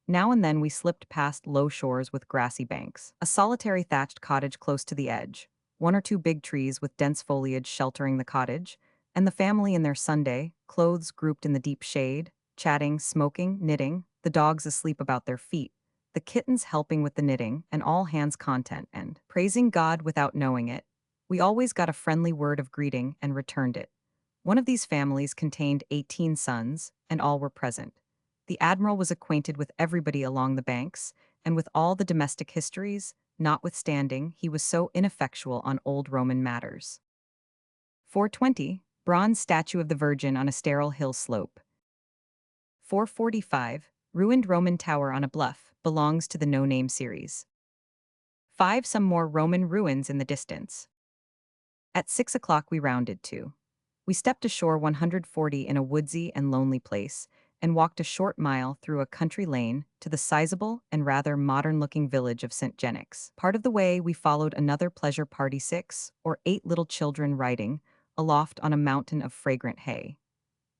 Speaker 1: Now and then we slipped past low shores with grassy banks, a solitary thatched cottage close to the edge, one or two big trees with dense foliage sheltering the cottage, and the family in their Sunday clothes grouped in the deep shade, chatting, smoking, knitting, the dogs asleep about their feet, the kittens helping with the knitting, and all hands content and praising God without knowing it. We always got a friendly word of greeting and returned it. One of these families contained 18 sons, and all were present. The admiral was acquainted with everybody along the banks, and with all the domestic histories, notwithstanding he was so ineffectual on old Roman matters. 420, bronze statue of the Virgin on a sterile hill slope. 445, ruined Roman tower on a bluff, belongs to the no-name series. 5, some more Roman ruins in the distance. At 6 o'clock we rounded to. We stepped ashore 140 in a woodsy and lonely place, and walked a short mile through a country lane to the sizable and rather modern-looking village of St. Genix. Part of the way we followed another pleasure party, 6 or 8 little children riding, aloft on a mountain of fragrant hay.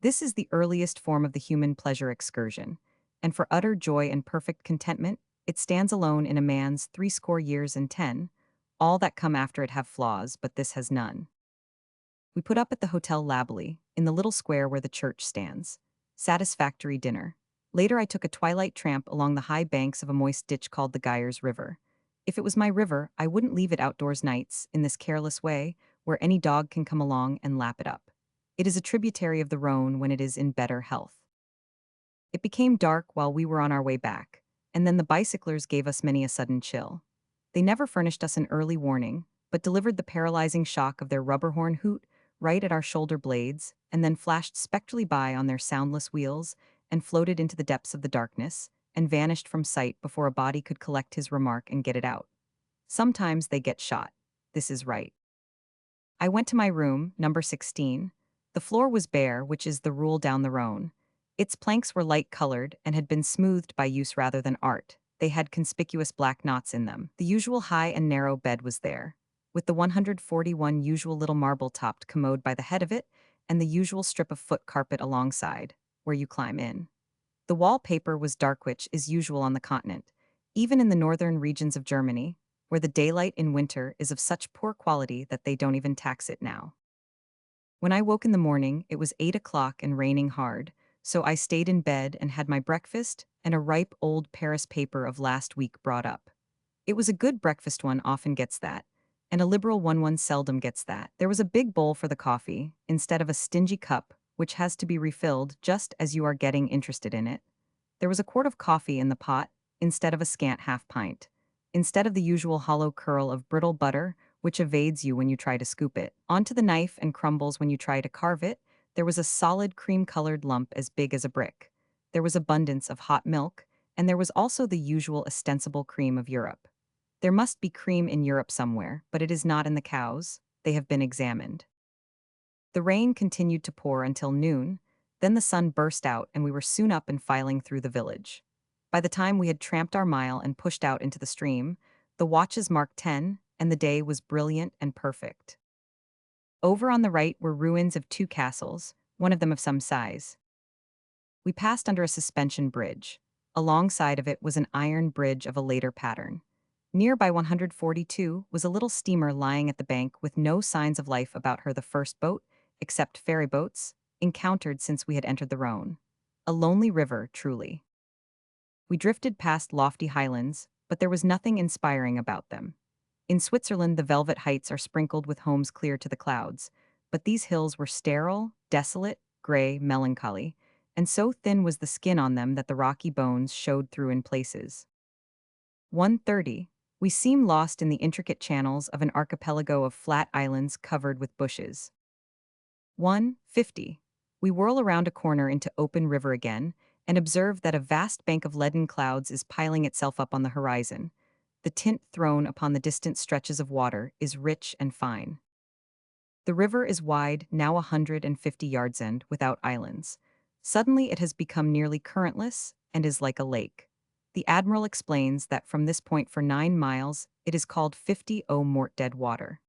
Speaker 1: This is the earliest form of the human pleasure excursion, and for utter joy and perfect contentment, it stands alone in a man's 80 years and 10. All that come after it have flaws, but this has none. We put up at the Hotel Labely, in the little square where the church stands. Satisfactory dinner. Later I took a twilight tramp along the high banks of a moist ditch called the Gyres River. If it was my river, I wouldn't leave it outdoors nights, in this careless way, where any dog can come along and lap it up. It is a tributary of the Rhone when it is in better health. It became dark while we were on our way back, and then the bicyclers gave us many a sudden chill. They never furnished us an early warning, but delivered the paralyzing shock of their rubber horn hoot right at our shoulder blades, and then flashed spectrally by on their soundless wheels, and floated into the depths of the darkness, and vanished from sight before a body could collect his remark and get it out. Sometimes they get shot. This is right. I went to my room, number 16. The floor was bare, which is the rule down the Rhone. Its planks were light-colored and had been smoothed by use rather than art. They had conspicuous black knots in them. The usual high and narrow bed was there, with the 141 usual little marble-topped commode by the head of it, and the usual strip of foot carpet alongside, where you climb in. The wallpaper was dark, which is usual on the continent, even in the northern regions of Germany, where the daylight in winter is of such poor quality that they don't even tax it now. When I woke in the morning, it was 8 o'clock and raining hard, so I stayed in bed and had my breakfast and a ripe old Paris paper of last week brought up. It was a good breakfast one often gets that, and a liberal one seldom gets that. There was a big bowl for the coffee, instead of a stingy cup, which has to be refilled just as you are getting interested in it. There was a quart of coffee in the pot, instead of a scant half pint. Instead of the usual hollow curl of brittle butter, which evades you when you try to scoop it, onto the knife and crumbles when you try to carve it, there was a solid cream-colored lump as big as a brick. There was abundance of hot milk, and there was also the usual ostensible cream of Europe. There must be cream in Europe somewhere, but it is not in the cows. They have been examined. The rain continued to pour until noon, then the sun burst out and we were soon up and filing through the village. By the time we had tramped our mile and pushed out into the stream, the watches marked 10, and the day was brilliant and perfect. Over on the right were ruins of two castles, one of them of some size. We passed under a suspension bridge. Alongside of it was an iron bridge of a later pattern. Near by 142 was a little steamer lying at the bank with no signs of life about her. The first boat, except ferry boats, encountered since we had entered the Rhone. A lonely river, truly. We drifted past lofty highlands, but there was nothing inspiring about them. In Switzerland, the velvet heights are sprinkled with homes clear to the clouds, but these hills were sterile, desolate, gray, melancholy, and so thin was the skin on them that the rocky bones showed through in places. 1:30. We seem lost in the intricate channels of an archipelago of flat islands covered with bushes. 1:50. We whirl around a corner into open river again and observe that a vast bank of leaden clouds is piling itself up on the horizon. The tint thrown upon the distant stretches of water is rich and fine. The river is wide, now 150 yards and without islands. Suddenly it has become nearly currentless and is like a lake. The admiral explains that from this point for 9 miles it is called 50 mort dead water.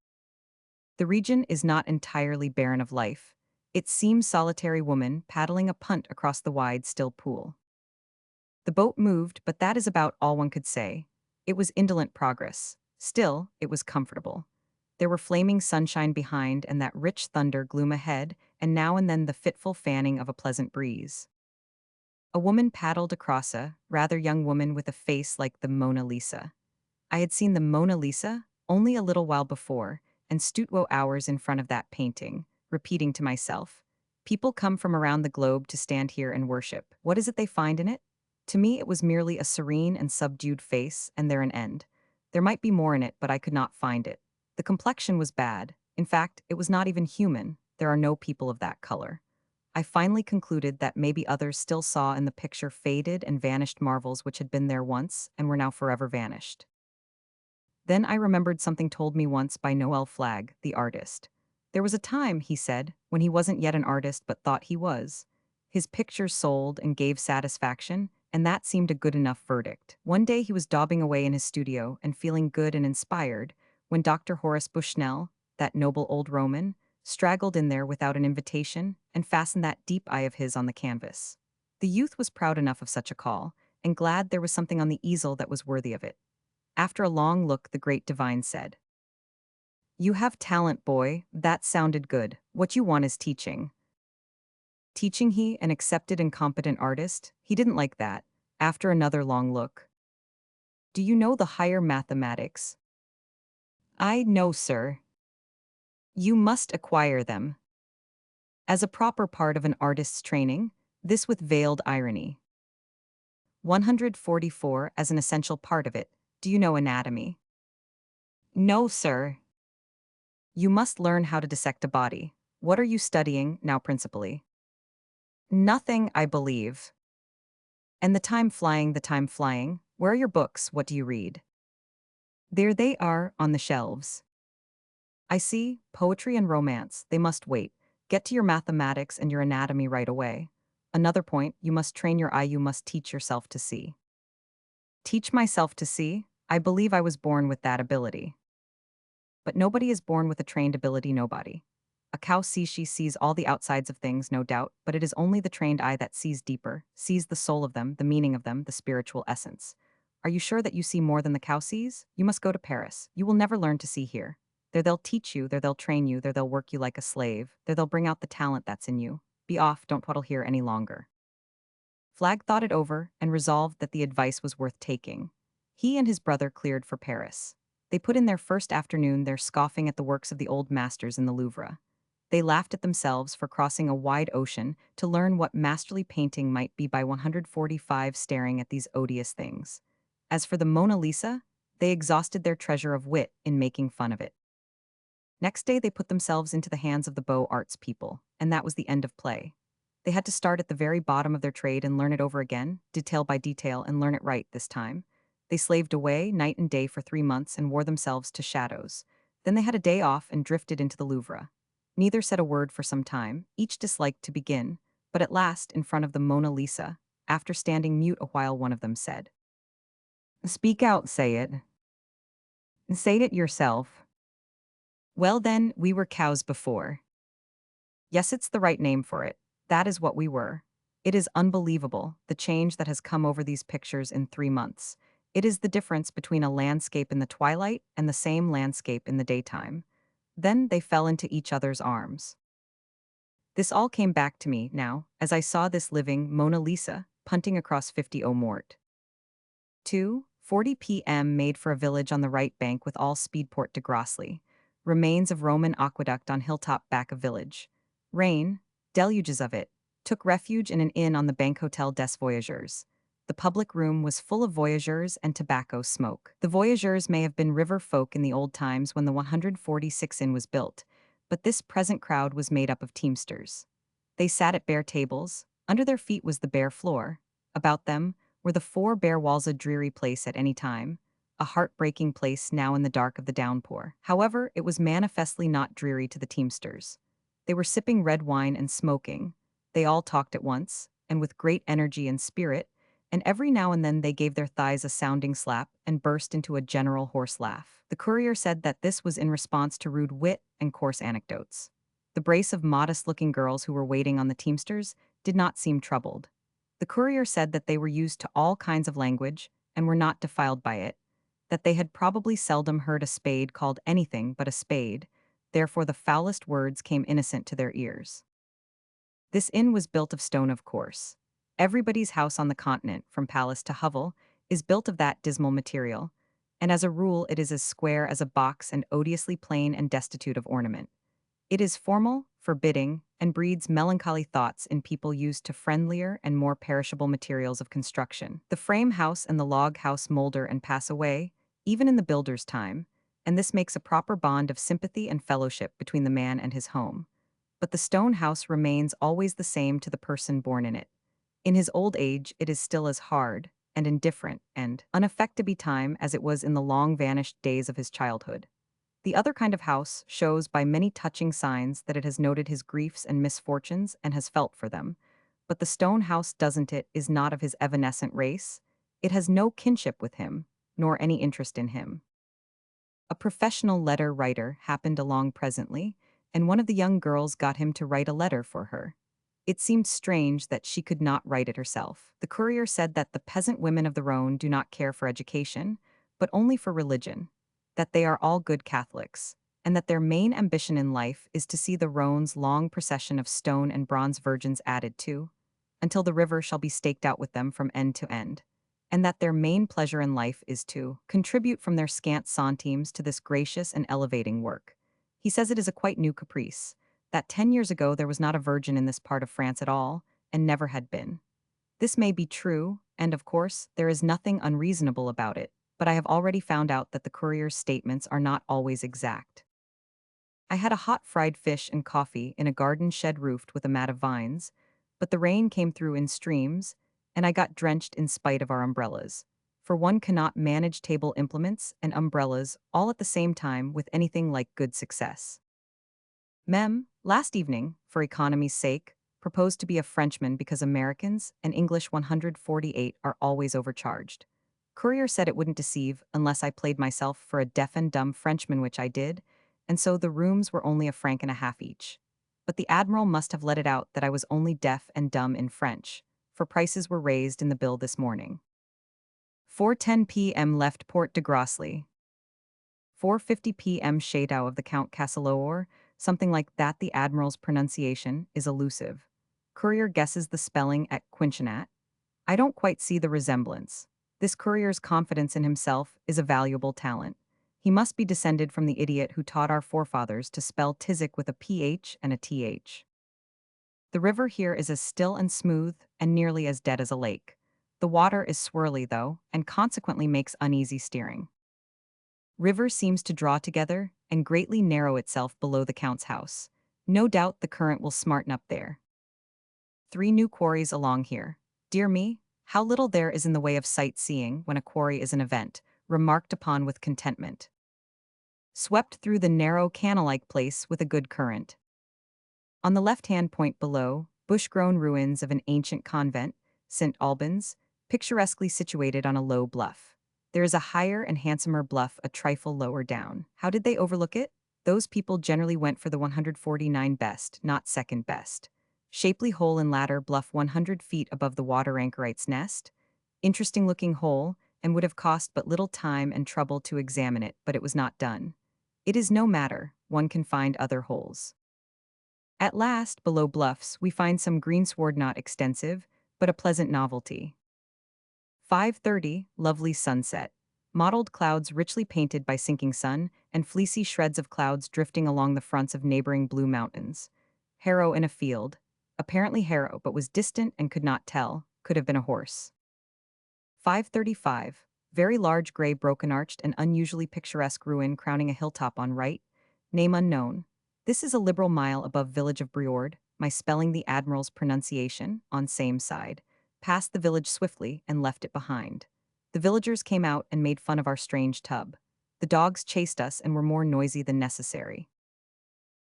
Speaker 1: The region is not entirely barren of life. It seems solitary woman paddling a punt across the wide, still pool. The boat moved, but that is about all one could say. It was indolent progress. Still, it was comfortable. There were flaming sunshine behind and that rich thunder gloom ahead, and now and then the fitful fanning of a pleasant breeze. A woman paddled across, a rather young woman with a face like the Mona Lisa. I had seen the Mona Lisa only a little while before, and stood hours in front of that painting, repeating to myself, people come from around the globe to stand here and worship. What is it they find in it? To me it was merely a serene and subdued face, and there an end. There might be more in it, but I could not find it. The complexion was bad. In fact, it was not even human. There are no people of that color. I finally concluded that maybe others still saw in the picture faded and vanished marvels which had been there once and were now forever vanished. Then I remembered something told me once by Noel Flagg, the artist. There was a time, he said, when he wasn't yet an artist but thought he was. His pictures sold and gave satisfaction, and that seemed a good enough verdict. One day he was daubing away in his studio and feeling good and inspired when Dr. Horace Bushnell, that noble old Roman, straggled in there without an invitation and fastened that deep eye of his on the canvas. The youth was proud enough of such a call, and glad there was something on the easel that was worthy of it. After a long look, the great divine said, "You have talent, boy. That sounded good. What you want is teaching." Teaching he, an accepted and competent artist? He didn't like that. After another long look. "Do you know the higher mathematics?" "I know, sir." "You must acquire them." As a proper part of an artist's training, this with veiled irony. 144 as an essential part of it. Do you know anatomy? "No, sir." "You must learn how to dissect a body. What are you studying now principally?" "Nothing, I believe." "And the time flying, the time flying. Where are your books? What do you read?" "There they are, on the shelves." "I see, poetry and romance, they must wait. Get to your mathematics and your anatomy right away. Another point, you must train your eye, you must teach yourself to see." "Teach myself to see? I believe I was born with that ability." "But nobody is born with a trained ability, nobody. A cow sees, she sees all the outsides of things, no doubt, but it is only the trained eye that sees deeper, sees the soul of them, the meaning of them, the spiritual essence. Are you sure that you see more than the cow sees? You must go to Paris. You will never learn to see here. There they'll teach you, there they'll train you, there they'll work you like a slave, there they'll bring out the talent that's in you. Be off, don't twaddle here any longer." Flagg thought it over and resolved that the advice was worth taking. He and his brother cleared for Paris. They put in their first afternoon there scoffing at the works of the old masters in the Louvre. They laughed at themselves for crossing a wide ocean to learn what masterly painting might be by 145 staring at these odious things. As for the Mona Lisa, they exhausted their treasure of wit in making fun of it. Next day, they put themselves into the hands of the Beaux Arts people, and that was the end of play. They had to start at the very bottom of their trade and learn it over again, detail by detail, and learn it right this time. They slaved away night and day for 3 months and wore themselves to shadows. Then they had a day off and drifted into the Louvre. Neither said a word for some time, each disliked to begin, but at last, in front of the Mona Lisa, after standing mute a while, one of them said, "Speak out, say it. Say it yourself." "Well then, we were cows before." Yes, it's the right name for it. That is what we were. It is unbelievable, the change that has come over these pictures in 3 months. It is the difference between a landscape in the twilight and the same landscape in the daytime. Then they fell into each other's arms. This all came back to me now, as I saw this living Mona Lisa punting across 50 Mort. 2:40 p.m. made for a village on the right bank with all speed Port de Grosly. Remains of Roman aqueduct on hilltop back of village. Rain, deluges of it, took refuge in an inn on the Bank Hotel des Voyageurs. The public room was full of voyageurs and tobacco smoke. The voyageurs may have been river folk in the old times when the 146 inn was built, but this present crowd was made up of teamsters. They sat at bare tables, under their feet was the bare floor. About them were the four bare walls, a dreary place at any time, a heartbreaking place now in the dark of the downpour. However, it was manifestly not dreary to the teamsters. They were sipping red wine and smoking. They all talked at once, and with great energy and spirit, and every now and then they gave their thighs a sounding slap and burst into a general hoarse laugh. The courier said that this was in response to rude wit and coarse anecdotes. The brace of modest-looking girls who were waiting on the teamsters did not seem troubled. The courier said that they were used to all kinds of language and were not defiled by it, that they had probably seldom heard a spade called anything but a spade, therefore the foulest words came innocent to their ears. This inn was built of stone, of course. Everybody's house on the continent, from palace to hovel, is built of that dismal material, and as a rule it is as square as a box and odiously plain and destitute of ornament. It is formal, forbidding, and breeds melancholy thoughts in people used to friendlier and more perishable materials of construction. The frame house and the log house molder and pass away, even in the builder's time, and this makes a proper bond of sympathy and fellowship between the man and his home. But the stone house remains always the same to the person born in it. In his old age, it is still as hard and indifferent and unaffected by time as it was in the long vanished days of his childhood. The other kind of house shows by many touching signs that it has noted his griefs and misfortunes and has felt for them. But the stone house doesn't, it is not of his evanescent race. It has no kinship with him, nor any interest in him. A professional letter writer happened along presently, and one of the young girls got him to write a letter for her. It seemed strange that she could not write it herself. The courier said that the peasant women of the Rhone do not care for education, but only for religion, that they are all good Catholics, and that their main ambition in life is to see the Rhone's long procession of stone and bronze virgins added to, until the river shall be staked out with them from end to end, and that their main pleasure in life is to contribute from their scant centimes to this gracious and elevating work. He says it is a quite new caprice, that 10 years ago there was not a virgin in this part of France at all, and never had been. This may be true, and of course, there is nothing unreasonable about it, but I have already found out that the courier's statements are not always exact. I had a hot fried fish and coffee in a garden shed roofed with a mat of vines, but the rain came through in streams, and I got drenched in spite of our umbrellas. For one cannot manage table implements and umbrellas all at the same time with anything like good success. Mem, last evening, for economy's sake, proposed to be a Frenchman because Americans and English 148 are always overcharged. Courier said it wouldn't deceive unless I played myself for a deaf and dumb Frenchman, which I did, and so the rooms were only a franc and a half each. But the Admiral must have let it out that I was only deaf and dumb in French, for prices were raised in the bill this morning. 4:10 p.m. left Port de Grosly. 4:50 p.m. Shadow of the Count Castellor, something like that. The Admiral's pronunciation is elusive. Courier guesses the spelling at Quinchinat. I don't quite see the resemblance. This courier's confidence in himself is a valuable talent. He must be descended from the idiot who taught our forefathers to spell Tizik with a PH and a TH. The river here is as still and smooth and nearly as dead as a lake. The water is swirly, though, and consequently makes uneasy steering. River seems to draw together and greatly narrow itself below the Count's house. No doubt the current will smarten up there. 3 new quarries along here. Dear me, how little there is in the way of sightseeing when a quarry is an event, remarked upon with contentment. Swept through the narrow canal-like place with a good current. On the left-hand point below, bush-grown ruins of an ancient convent, St. Albans, picturesquely situated on a low bluff. There is a higher and handsomer bluff a trifle lower down. How did they overlook it? Those people generally went for the 149 best, not second best. Shapely hole in ladder bluff 100 feet above the water anchorite's nest. Interesting-looking hole, and would have cost but little time and trouble to examine it, but it was not done. It is no matter, one can find other holes. At last, below bluffs, we find some greensward not extensive, but a pleasant novelty. 5:30, lovely sunset. Mottled clouds richly painted by sinking sun, and fleecy shreds of clouds drifting along the fronts of neighboring blue mountains. Harrow in a field. Apparently harrow, but was distant and could not tell, could have been a horse. 5:35, very large gray broken-arched and unusually picturesque ruin crowning a hilltop on right. Name unknown. This is a liberal mile above village of Briord, my spelling the admiral's pronunciation, on same side. Passed the village swiftly and left it behind. The villagers came out and made fun of our strange tub. The dogs chased us and were more noisy than necessary.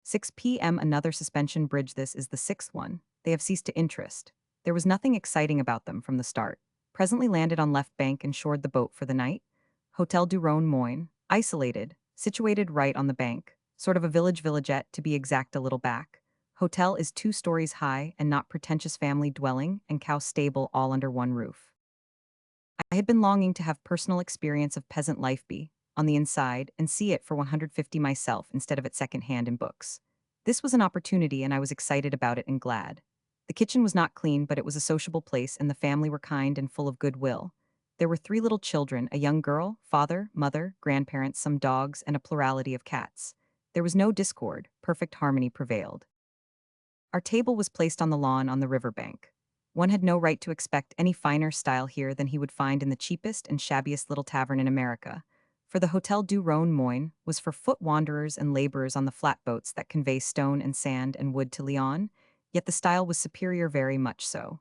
Speaker 1: 6 p.m. Another suspension bridge. This is the 6th one. They have ceased to interest. There was nothing exciting about them from the start. Presently landed on left bank and shored the boat for the night. Hotel du Rhône Moine, isolated, situated right on the bank. Sort of a villagette to be exact a little back. Hotel is 2 stories high and not pretentious family dwelling and cow stable all under one roof. I had been longing to have personal experience of peasant life be, on the inside, and see it for 150 myself instead of at second hand in books. This was an opportunity and I was excited about it and glad. The kitchen was not clean, but it was a sociable place and the family were kind and full of goodwill. There were 3 little children, a young girl, father, mother, grandparents, some dogs, and a plurality of cats. There was no discord, perfect harmony prevailed. Our table was placed on the lawn on the river bank. One had no right to expect any finer style here than he would find in the cheapest and shabbiest little tavern in America, for the Hotel du Rhône Moine was for foot wanderers and laborers on the flatboats that convey stone and sand and wood to Lyon, yet the style was superior, very much so.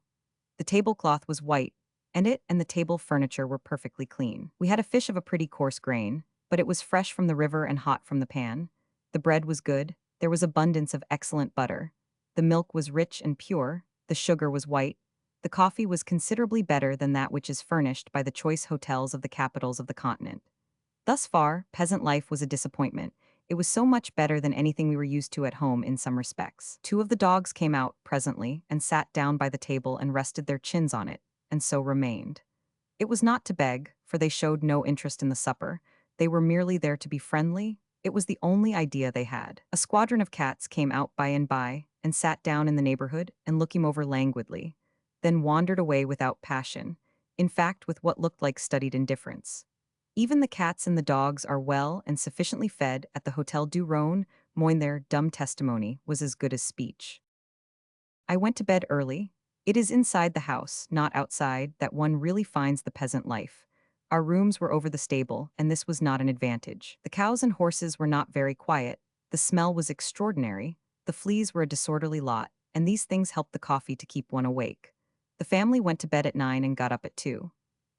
Speaker 1: The tablecloth was white, and it and the table furniture were perfectly clean. We had a fish of a pretty coarse grain, but it was fresh from the river and hot from the pan. The bread was good, there was abundance of excellent butter. The milk was rich and pure, the sugar was white. The coffee was considerably better than that which is furnished by the choice hotels of the capitals of the continent. Thus far, peasant life was a disappointment. It was so much better than anything we were used to at home in some respects. 2 of the dogs came out, presently, and sat down by the table and rested their chins on it, and so remained. It was not to beg, for they showed no interest in the supper. They were merely there to be friendly. It was the only idea they had. A squadron of cats came out by and by, and sat down in the neighborhood, and looked him over languidly, then wandered away without passion, in fact with what looked like studied indifference. Even the cats and the dogs are well and sufficiently fed at the Hotel du Rhône Moine. Their dumb testimony was as good as speech. I went to bed early. It is inside the house, not outside, that one really finds the peasant life. Our rooms were over the stable, and this was not an advantage. The cows and horses were not very quiet, the smell was extraordinary, the fleas were a disorderly lot, and these things helped the coffee to keep one awake. The family went to bed at 9 and got up at 2.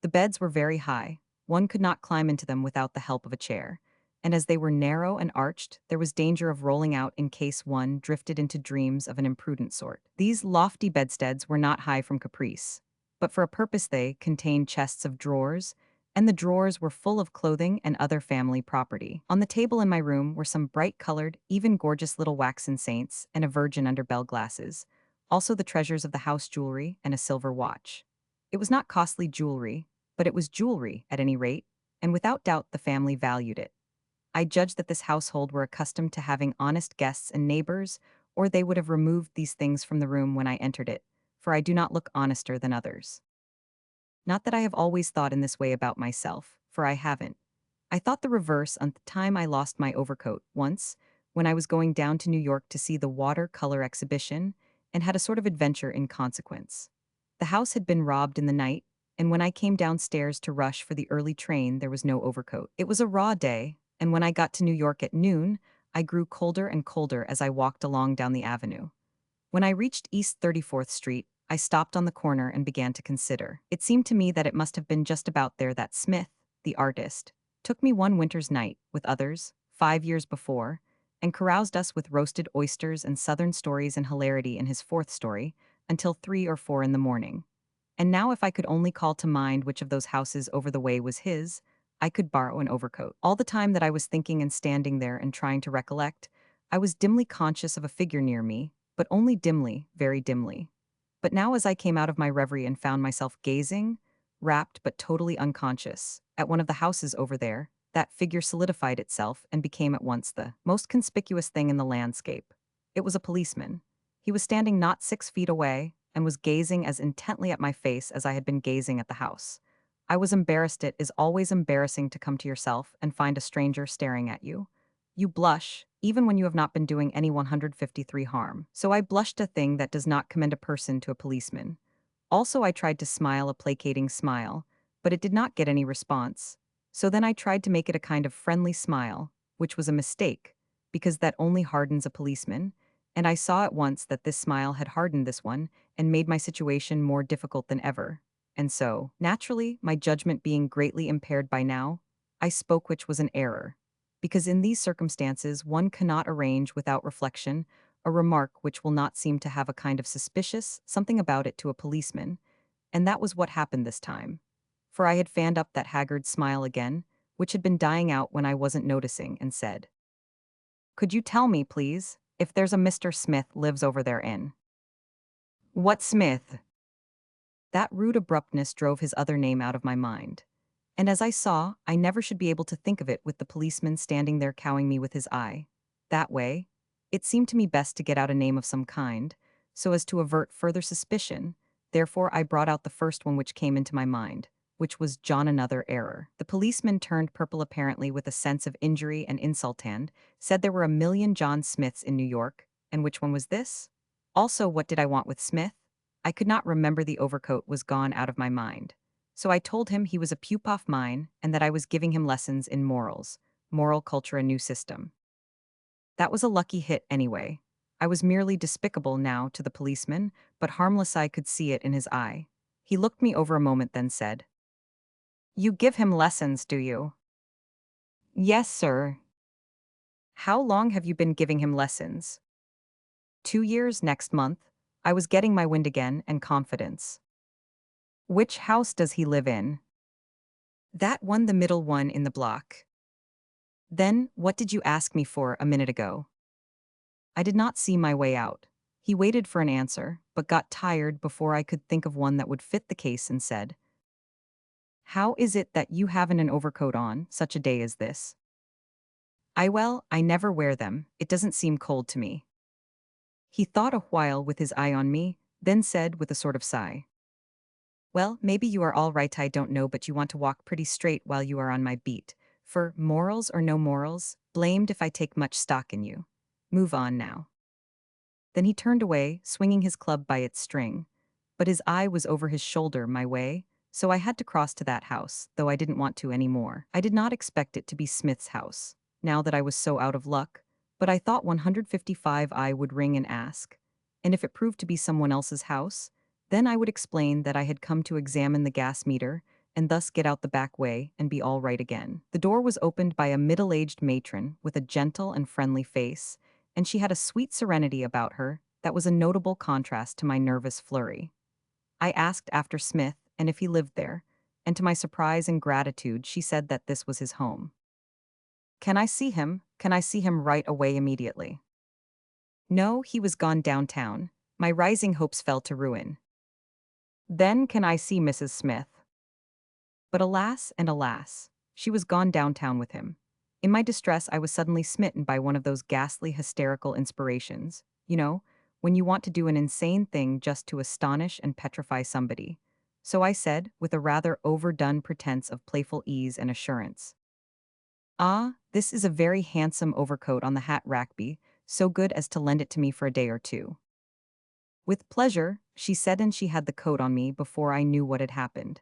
Speaker 1: The beds were very high. One could not climb into them without the help of a chair, and as they were narrow and arched, there was danger of rolling out in case one drifted into dreams of an imprudent sort. These lofty bedsteads were not high from caprice, but for a purpose. They contained chests of drawers, and the drawers were full of clothing and other family property. On the table in my room were some bright-colored, even gorgeous little waxen saints and a virgin under bell glasses, also the treasures of the house jewelry and a silver watch. It was not costly jewelry, but it was jewelry, at any rate, and without doubt the family valued it. I judged that this household were accustomed to having honest guests and neighbors, or they would have removed these things from the room when I entered it, for I do not look honester than others. Not that I have always thought in this way about myself, for I haven't. I thought the reverse on the time I lost my overcoat once, when I was going down to New York to see the watercolor exhibition, and had a sort of adventure in consequence. The house had been robbed in the night, and when I came downstairs to rush for the early train, there was no overcoat. It was a raw day, and when I got to New York at noon, I grew colder and colder as I walked along down the avenue. When I reached East 34th Street, I stopped on the corner and began to consider. It seemed to me that it must have been just about there that Smith, the artist, took me one winter's night, with others, 5 years before, and caroused us with roasted oysters and southern stories and hilarity in his fourth story, until 3 or 4 in the morning. And now if I could only call to mind which of those houses over the way was his, I could borrow an overcoat. All the time that I was thinking and standing there and trying to recollect, I was dimly conscious of a figure near me, but only dimly, very dimly. But now as I came out of my reverie and found myself gazing, rapt but totally unconscious, at one of the houses over there, that figure solidified itself and became at once the most conspicuous thing in the landscape. It was a policeman. He was standing not 6 feet away, and was gazing as intently at my face as I had been gazing at the house. I was embarrassed. It is always embarrassing to come to yourself and find a stranger staring at you. You blush, even when you have not been doing any 153 harm. So I blushed, a thing that does not commend a person to a policeman. Also, I tried to smile a placating smile, but it did not get any response. So then I tried to make it a kind of friendly smile, which was a mistake, because that only hardens a policeman, and I saw at once that this smile had hardened this one and made my situation more difficult than ever. And so, naturally, my judgment being greatly impaired by now, I spoke, which was an error. Because in these circumstances one cannot arrange without reflection a remark which will not seem to have a kind of suspicious something about it to a policeman, and that was what happened this time. For I had fanned up that haggard smile again, which had been dying out when I wasn't noticing, and said, "Could you tell me, please, if there's a Mr. Smith lives over there in?" "What Smith?" That rude abruptness drove his other name out of my mind. And as I saw, I never should be able to think of it with the policeman standing there cowing me with his eye. That way, it seemed to me best to get out a name of some kind, so as to avert further suspicion. Therefore, I brought out the first one which came into my mind, which was John. Another error. The policeman turned purple apparently with a sense of injury and insult and said there were a million John Smiths in New York, and which one was this? Also, what did I want with Smith? I could not remember. The overcoat was gone out of my mind. So I told him he was a pupil of mine and that I was giving him lessons in morals, moral culture, a new system. That was a lucky hit anyway. I was merely despicable now to the policeman, but harmless. I could see it in his eye. He looked me over a moment, then said, "You give him lessons, do you?" "Yes, sir." "How long have you been giving him lessons?" 2 years next month. I was getting my wind again and confidence. "Which house does he live in?" "That one, the middle one in the block." "Then, what did you ask me for a minute ago?" I did not see my way out. He waited for an answer, but got tired before I could think of one that would fit the case and said, "How is it that you haven't an overcoat on, such a day as this?" I never wear them. It doesn't seem cold to me." He thought a while with his eye on me, then said with a sort of sigh, "Well, maybe you are all right. I don't know, but you want to walk pretty straight while you are on my beat. For, morals or no morals, blamed if I take much stock in you. Move on now." Then he turned away, swinging his club by its string. But his eye was over his shoulder my way, so I had to cross to that house, though I didn't want to any more. I did not expect it to be Smith's house, now that I was so out of luck, but I thought 155 I would ring and ask. And if it proved to be someone else's house, then I would explain that I had come to examine the gas meter, and thus get out the back way and be all right again. The door was opened by a middle-aged matron with a gentle and friendly face, and she had a sweet serenity about her that was a notable contrast to my nervous flurry. I asked after Smith and if he lived there, and to my surprise and gratitude she said that this was his home. "Can I see him? Can I see him right away immediately?" "No, he was gone downtown." My rising hopes fell to ruin. "Then can I see Mrs. Smith?" But alas and alas, she was gone downtown with him. In my distress, I was suddenly smitten by one of those ghastly hysterical inspirations, when you want to do an insane thing just to astonish and petrify somebody. So I said, with a rather overdone pretense of playful ease and assurance. Ah, this is a very handsome overcoat on the hat rack, so good as to lend it to me for a day or two. With pleasure, she said, and she had the coat on me before I knew what had happened.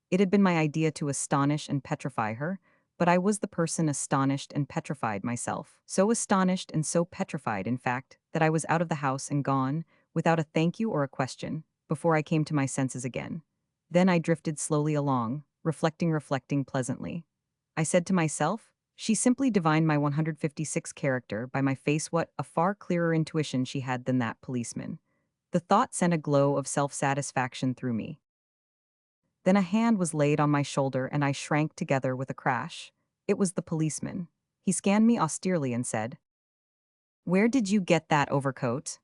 Speaker 1: It had been my idea to astonish and petrify her, but I was the person astonished and petrified myself. So astonished and so petrified, in fact, that I was out of the house and gone, without a thank you or a question, before I came to my senses again. Then I drifted slowly along, reflecting pleasantly. I said to myself, she simply divined my 156 character by my face. What a far clearer intuition she had than that policeman. The thought sent a glow of self-satisfaction through me. Then a hand was laid on my shoulder and I shrank together with a crash. It was the policeman. He scanned me austerely and said, "Where did you get that overcoat?"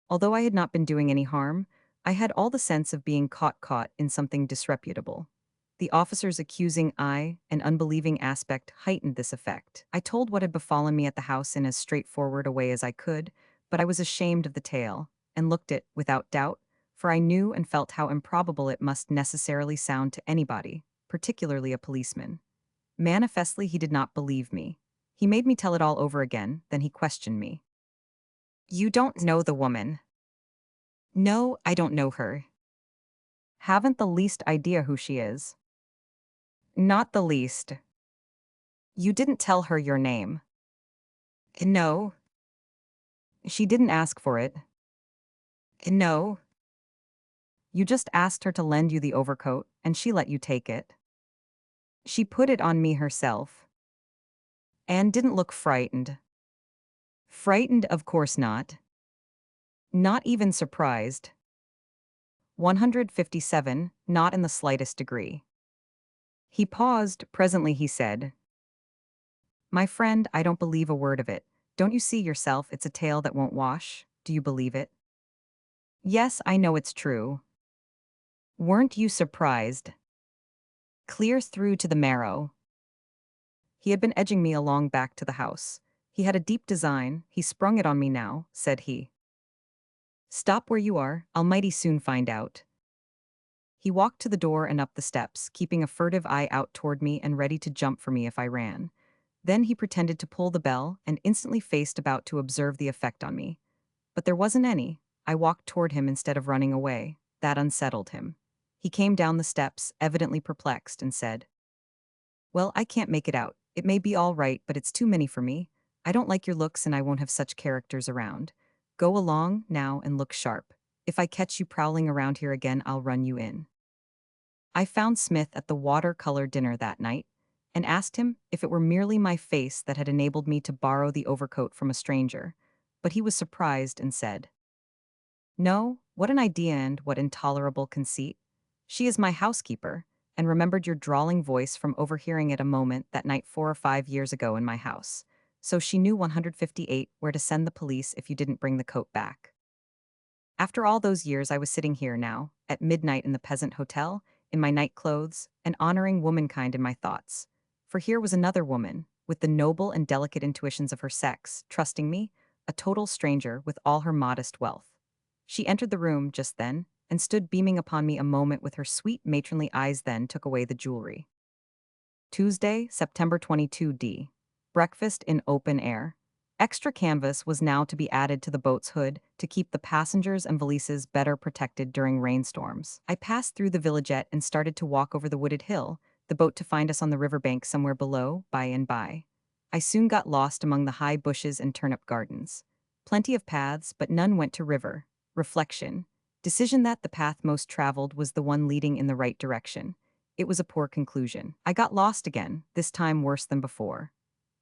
Speaker 1: Although I had not been doing any harm, I had all the sense of being caught in something disreputable. The officer's accusing eye and unbelieving aspect heightened this effect. I told what had befallen me at the house in as straightforward a way as I could, but I was ashamed of the tale, and looked it, without doubt, for I knew and felt how improbable it must necessarily sound to anybody, particularly a policeman. Manifestly he did not believe me. He made me tell it all over again, then he questioned me. "You don't know the woman?" "No, I don't know her." "Haven't the least idea who she is?" "Not the least." "You didn't tell her your name?" "No." "She didn't ask for it?" "No." "You just asked her to lend you the overcoat, and she let you take it?" "She put it on me herself." "And didn't look frightened?" "Frightened, of course not." "Not even surprised?" 157, not in the slightest degree. He paused, presently he said, "My friend, I don't believe a word of it. Don't you see yourself it's a tale that won't wash? Do you believe it?" "Yes, I know it's true." "Weren't you surprised?" "Clear through to the marrow." He had been edging me along back to the house. He had a deep design, he sprung it on me now, said he. "Stop where you are, I'll mighty soon find out." He walked to the door and up the steps, keeping a furtive eye out toward me and ready to jump for me if I ran. Then he pretended to pull the bell and instantly faced about to observe the effect on me. But there wasn't any. I walked toward him instead of running away. That unsettled him. He came down the steps, evidently perplexed, and said, "Well, I can't make it out. It may be all right, but it's too many for me. I don't like your looks and I won't have such characters around. Go along, now, and look sharp. If I catch you prowling around here again, I'll run you in." I found Smith at the watercolor dinner that night, and asked him if it were merely my face that had enabled me to borrow the overcoat from a stranger, but he was surprised and said, "No, what an idea and what intolerable conceit. She is my housekeeper, and remembered your drawling voice from overhearing it a moment that night 4 or 5 years ago in my house. So she knew 158 where to send the police if you didn't bring the coat back." After all those years I was sitting here now, at midnight in the peasant hotel, in my night clothes, and honoring womankind in my thoughts. For here was another woman, with the noble and delicate intuitions of her sex, trusting me, a total stranger with all her modest wealth. She entered the room just then, and stood beaming upon me a moment with her sweet matronly eyes, then took away the jewelry. Tuesday, September 22d. Breakfast in open air. Extra canvas was now to be added to the boat's hood to keep the passengers and valises better protected during rainstorms. I passed through the villagette and started to walk over the wooded hill, the boat to find us on the riverbank somewhere below, by and by. I soon got lost among the high bushes and turnip gardens. Plenty of paths, but none went to river. Reflection. Decision that the path most traveled was the one leading in the right direction. It was a poor conclusion. I got lost again, this time worse than before.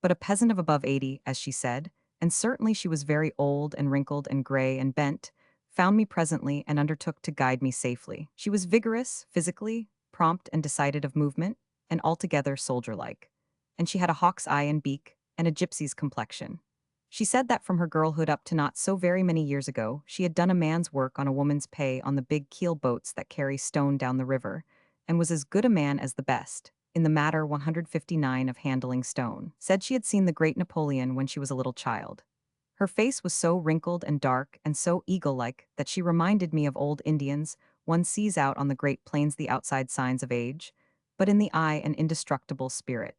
Speaker 1: But a peasant of above 80, as she said, and certainly she was very old and wrinkled and gray and bent, found me presently and undertook to guide me safely. She was vigorous, physically, prompt and decided of movement, and altogether soldier-like. And she had a hawk's eye and beak, and a gypsy's complexion. She said that from her girlhood up to not so very many years ago, she had done a man's work on a woman's pay on the big keel boats that carry stone down the river, and was as good a man as the best, in the matter 159 of handling stone. Said she had seen the great Napoleon when she was a little child. Her face was so wrinkled and dark and so eagle-like that she reminded me of old Indians, One sees out on the great plains the outside signs of age, but in the eye an indestructible spirit.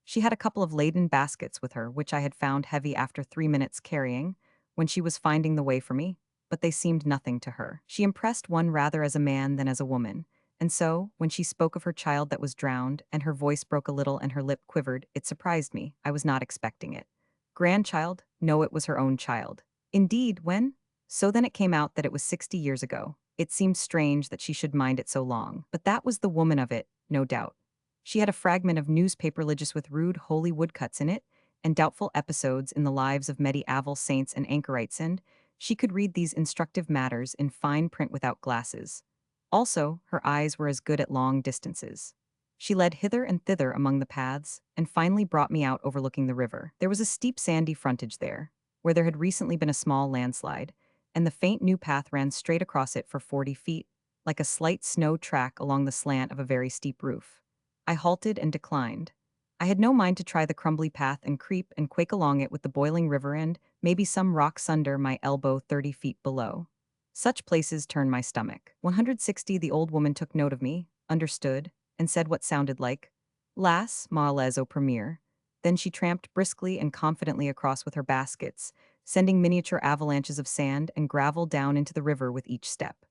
Speaker 1: She had a couple of laden baskets with her, which I had found heavy after 3 minutes carrying, when she was finding the way for me, but they seemed nothing to her. She impressed one rather as a man than as a woman, and so, when she spoke of her child that was drowned, and her voice broke a little and her lip quivered, it surprised me. I was not expecting it. Grandchild? No, it was her own child. Indeed, when? So then it came out that it was 60 years ago. It seemed strange that she should mind it so long, but that was the woman of it, no doubt. She had a fragment of newspaper religious with rude holy woodcuts in it, and doubtful episodes in the lives of medieval saints and anchorites, and she could read these instructive matters in fine print without glasses. Also, her eyes were as good at long distances. She led hither and thither among the paths, and finally brought me out overlooking the river. There was a steep sandy frontage there, where there had recently been a small landslide, and the faint new path ran straight across it for 40 feet, like a slight snow track along the slant of a very steep roof. I halted and declined. I had no mind to try the crumbly path and creep and quake along it with the boiling river and maybe some rocks under my elbow 30 feet below. Such places turned my stomach. 160. The old woman took note of me, understood, and said what sounded like, "Lass, malaise au premier." Then she tramped briskly and confidently across with her baskets, sending miniature avalanches of sand and gravel down into the river with each step.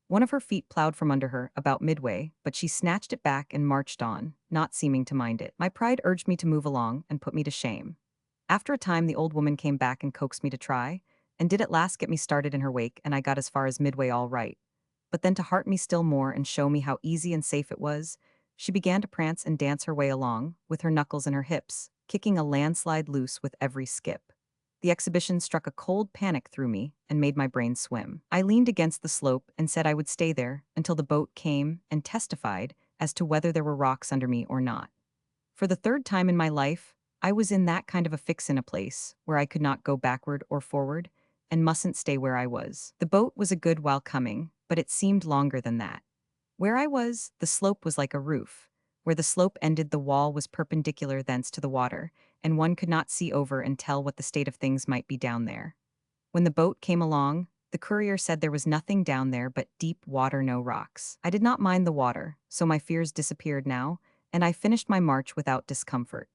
Speaker 1: One of her feet plowed from under her, about midway, but she snatched it back and marched on, not seeming to mind it. My pride urged me to move along and put me to shame. After a time, the old woman came back and coaxed me to try, and did at last get me started in her wake, and I got as far as midway all right. But then, to heart me still more and show me how easy and safe it was, she began to prance and dance her way along, with her knuckles in her hips, kicking a landslide loose with every skip. The exhibition struck a cold panic through me and made my brain swim. I leaned against the slope and said I would stay there until the boat came and testified as to whether there were rocks under me or not. For the third time in my life, I was in that kind of a fix in a place where I could not go backward or forward and mustn't stay where I was. The boat was a good while coming, but it seemed longer than that. Where I was, the slope was like a roof. Where the slope ended, the wall was perpendicular thence to the water, and one could not see over and tell what the state of things might be down there. When the boat came along, the courier said there was nothing down there but deep water, no rocks. I did not mind the water, so my fears disappeared now, and I finished my march without discomfort.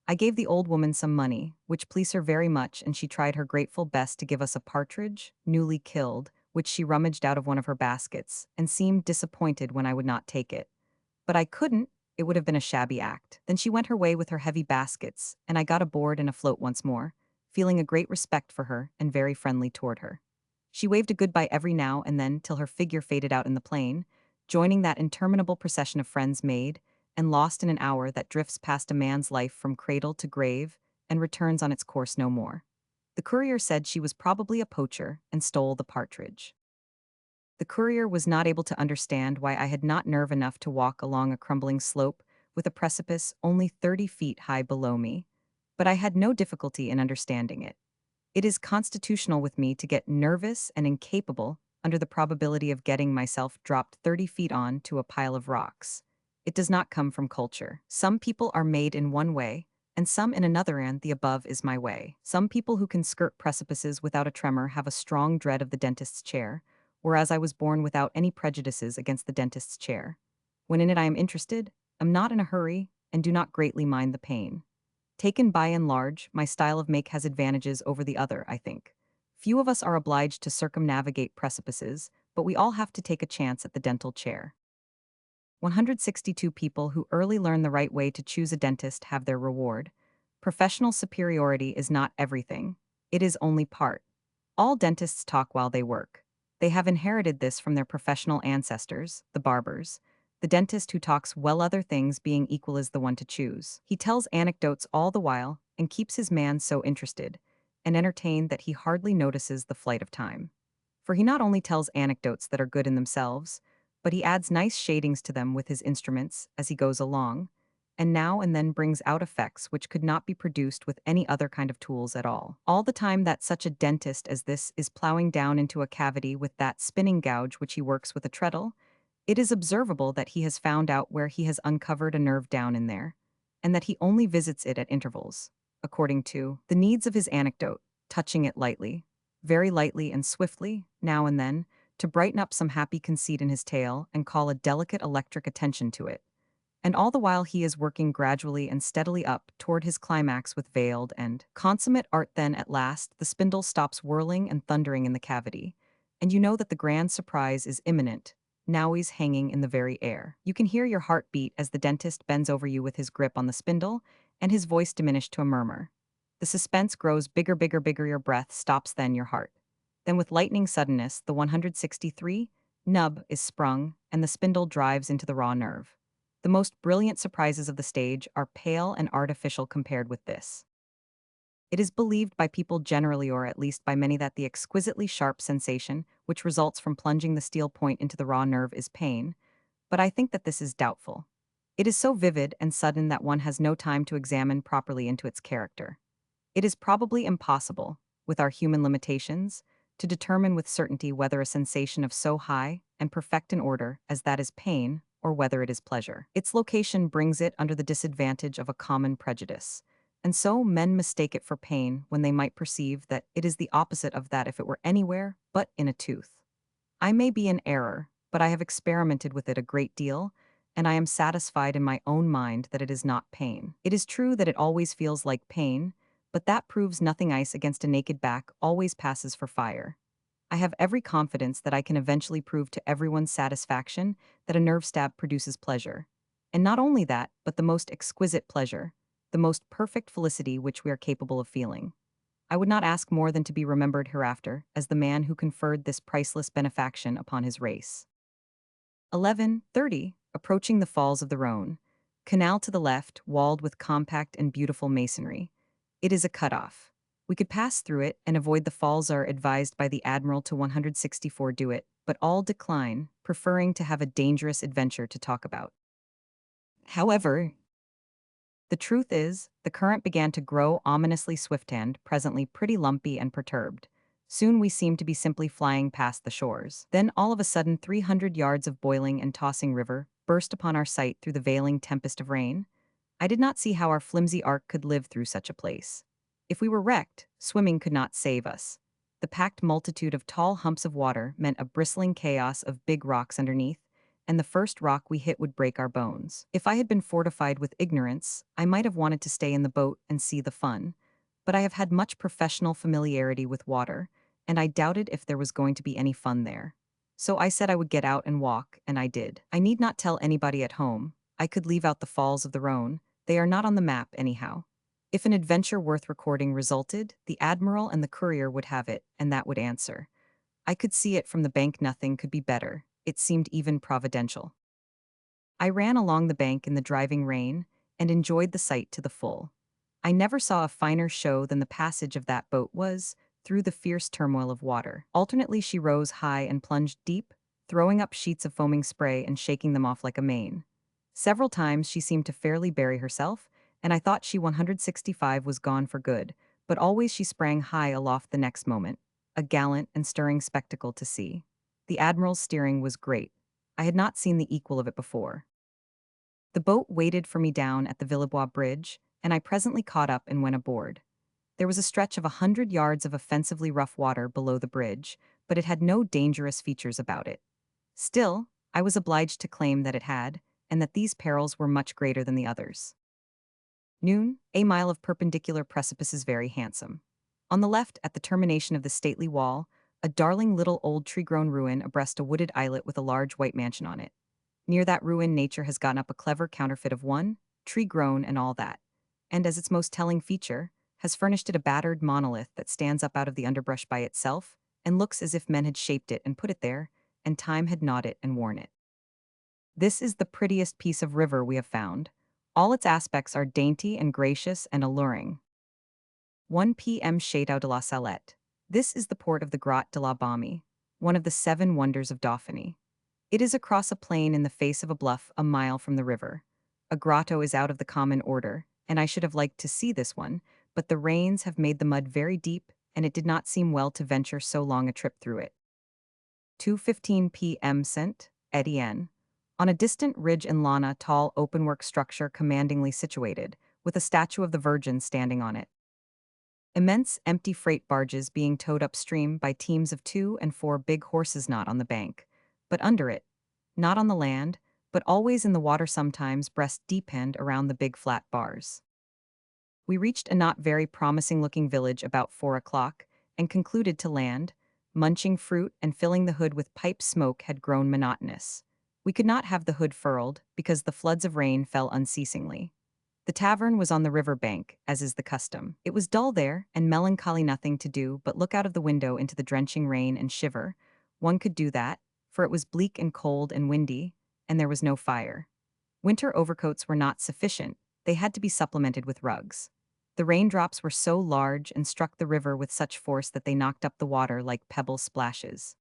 Speaker 1: I gave the old woman some money, which pleased her very much, and she tried her grateful best to give us a partridge, newly killed, which she rummaged out of one of her baskets, and seemed disappointed when I would not take it. But I couldn't, it would have been a shabby act. Then she went her way with her heavy baskets, and I got aboard and afloat once more, feeling a great respect for her and very friendly toward her. She waved a goodbye every now and then till her figure faded out in the plain, joining that interminable procession of friends made and lost in an hour that drifts past a man's life from cradle to grave and returns on its course no more. The courier said she was probably a poacher and stole the partridge. The courier was not able to understand why I had not nerve enough to walk along a crumbling slope with a precipice only 30 feet high below me, but I had no difficulty in understanding it. It is constitutional with me to get nervous and incapable under the probability of getting myself dropped 30 feet on to a pile of rocks. It does not come from culture. Some people are made in one way, and some in another, and the above is my way. Some people who can skirt precipices without a tremor have a strong dread of the dentist's chair, whereas I was born without any prejudices against the dentist's chair. When in it I am interested, am not in a hurry, and do not greatly mind the pain. Taken by and large, my style of make has advantages over the other, I think. Few of us are obliged to circumnavigate precipices, but we all have to take a chance at the dental chair. 162 people who early learn the right way to choose a dentist have their reward. Professional superiority is not everything. It is only part. All dentists talk while they work. They have inherited this from their professional ancestors, the barbers. The dentist who talks well, other things being equal, is the one to choose. He tells anecdotes all the while and keeps his man so interested and entertained that he hardly notices the flight of time. For he not only tells anecdotes that are good in themselves, but he adds nice shadings to them with his instruments as he goes along, and now and then brings out effects which could not be produced with any other kind of tools at all the time that such a dentist as this is plowing down into a cavity with that spinning gouge which he works with a treadle, it is observable that he has found out where he has uncovered a nerve down in there, and that he only visits it at intervals, according to the needs of his anecdote, touching it lightly, very lightly and swiftly, now and then, to brighten up some happy conceit in his tale and call a delicate electric attention to it. And all the while he is working gradually and steadily up toward his climax with veiled and consummate art. Then at last the spindle stops whirling and thundering in the cavity, and you know that the grand surprise is imminent. Now he's hanging in the very air. You can hear your heart beat as the dentist bends over you with his grip on the spindle, and his voice diminished to a murmur. The suspense grows bigger, bigger, bigger. Your breath stops, then your heart. Then with lightning suddenness, the 163 nub is sprung, and the spindle drives into the raw nerve. The most brilliant surprises of the stage are pale and artificial compared with this. It is believed by people generally, or at least by many, that the exquisitely sharp sensation which results from plunging the steel point into the raw nerve is pain, but I think that this is doubtful. It is so vivid and sudden that one has no time to examine properly into its character. It is probably impossible, with our human limitations, to determine with certainty whether a sensation of so high and perfect an order as that is pain, or whether it is pleasure. Its location brings it under the disadvantage of a common prejudice, and so men mistake it for pain when they might perceive that it is the opposite of that if it were anywhere but in a tooth. I may be in error, but I have experimented with it a great deal, and I am satisfied in my own mind that it is not pain. It is true that it always feels like pain, but that proves nothing. Ice against a naked back always passes for fire. I have every confidence that I can eventually prove to everyone's satisfaction that a nerve stab produces pleasure. And not only that, but the most exquisite pleasure, the most perfect felicity which we are capable of feeling. I would not ask more than to be remembered hereafter as the man who conferred this priceless benefaction upon his race. 11:30, approaching the falls of the Rhone. Canal to the left, walled with compact and beautiful masonry. It is a cutoff. We could pass through it and avoid the falls. Are advised by the Admiral to 164 do it, but all decline, preferring to have a dangerous adventure to talk about. However, the truth is, the current began to grow ominously swift and, presently, pretty lumpy and perturbed. Soon we seemed to be simply flying past the shores. Then, all of a sudden, 300 yards of boiling and tossing river burst upon our sight through the veiling tempest of rain. I did not see how our flimsy ark could live through such a place. If we were wrecked, swimming could not save us. The packed multitude of tall humps of water meant a bristling chaos of big rocks underneath, and the first rock we hit would break our bones. If I had been fortified with ignorance, I might have wanted to stay in the boat and see the fun, but I have had much professional familiarity with water, and I doubted if there was going to be any fun there. So I said I would get out and walk, and I did. I need not tell anybody at home. I could leave out the falls of the Rhone. They are not on the map anyhow. If an adventure worth recording resulted, the Admiral and the courier would have it, and that would answer. I could see it from the bank. Nothing could be better. It seemed even providential. I ran along the bank in the driving rain and enjoyed the sight to the full. I never saw a finer show than the passage of that boat was through the fierce turmoil of water. Alternately she rose high and plunged deep, throwing up sheets of foaming spray and shaking them off like a mane. Several times she seemed to fairly bury herself, and I thought she 165 was gone for good, but always she sprang high aloft the next moment, a gallant and stirring spectacle to see. The Admiral's steering was great. I had not seen the equal of it before. The boat waited for me down at the Villebois Bridge, and I presently caught up and went aboard. There was a stretch of 100 yards of offensively rough water below the bridge, but it had no dangerous features about it. Still, I was obliged to claim that it had, and that these perils were much greater than the others. Noon, a mile of perpendicular precipices very handsome. On the left, at the termination of the stately wall, a darling little old tree-grown ruin abreast a wooded islet with a large white mansion on it. Near that ruin nature has gotten up a clever counterfeit of one, tree-grown and all that, and as its most telling feature, has furnished it a battered monolith that stands up out of the underbrush by itself, and looks as if men had shaped it and put it there, and time had gnawed it and worn it. This is the prettiest piece of river we have found. All its aspects are dainty and gracious and alluring. 1 p.m. Château de la Salette. This is the port of the Grotte de la Baume, one of the 7 wonders of Dauphiny. It is across a plain in the face of a bluff a mile from the river. A grotto is out of the common order, and I should have liked to see this one, but the rains have made the mud very deep, and it did not seem well to venture so long a trip through it. 2:15 p.m. Saint Etienne. On a distant ridge in Lana, tall openwork structure commandingly situated, with a statue of the Virgin standing on it. Immense empty freight barges being towed upstream by teams of 2 and 4 big horses not on the bank, but under it, not on the land, but always in the water sometimes breast deep end around the big flat bars. We reached a not very promising-looking village about 4 o'clock and concluded to land. Munching fruit and filling the hood with pipe smoke had grown monotonous. We could not have the hood furled because the floods of rain fell unceasingly. The tavern was on the river bank, as is the custom. It was dull there, and melancholy, nothing to do but look out of the window into the drenching rain and shiver. One could do that, for it was bleak and cold and windy, and there was no fire. Winter overcoats were not sufficient, they had to be supplemented with rugs. The raindrops were so large and struck the river with such force that they knocked up the water like pebble splashes.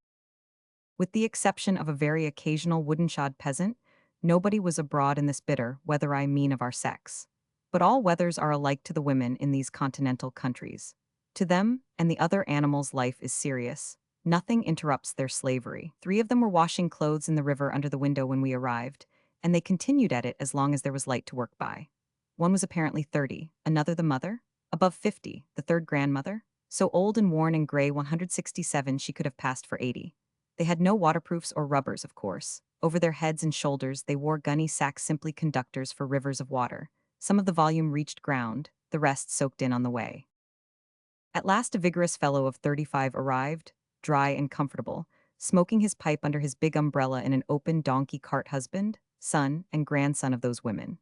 Speaker 1: With the exception of a very occasional wooden-shod peasant, nobody was abroad in this bitter weather, I mean of our sex. But all weathers are alike to the women in these continental countries. To them and the other animals life is serious. Nothing interrupts their slavery. 3 of them were washing clothes in the river under the window when we arrived, and they continued at it as long as there was light to work by. One was apparently 30, another the mother, above 50, the third grandmother, so old and worn and gray 167 she could have passed for 80. They had no waterproofs or rubbers, of course. Over their heads and shoulders they wore gunny sacks, simply conductors for rivers of water. Some of the volume reached ground, the rest soaked in on the way. At last a vigorous fellow of 35 arrived, dry and comfortable, smoking his pipe under his big umbrella in an open donkey cart, husband, son, and grandson of those women.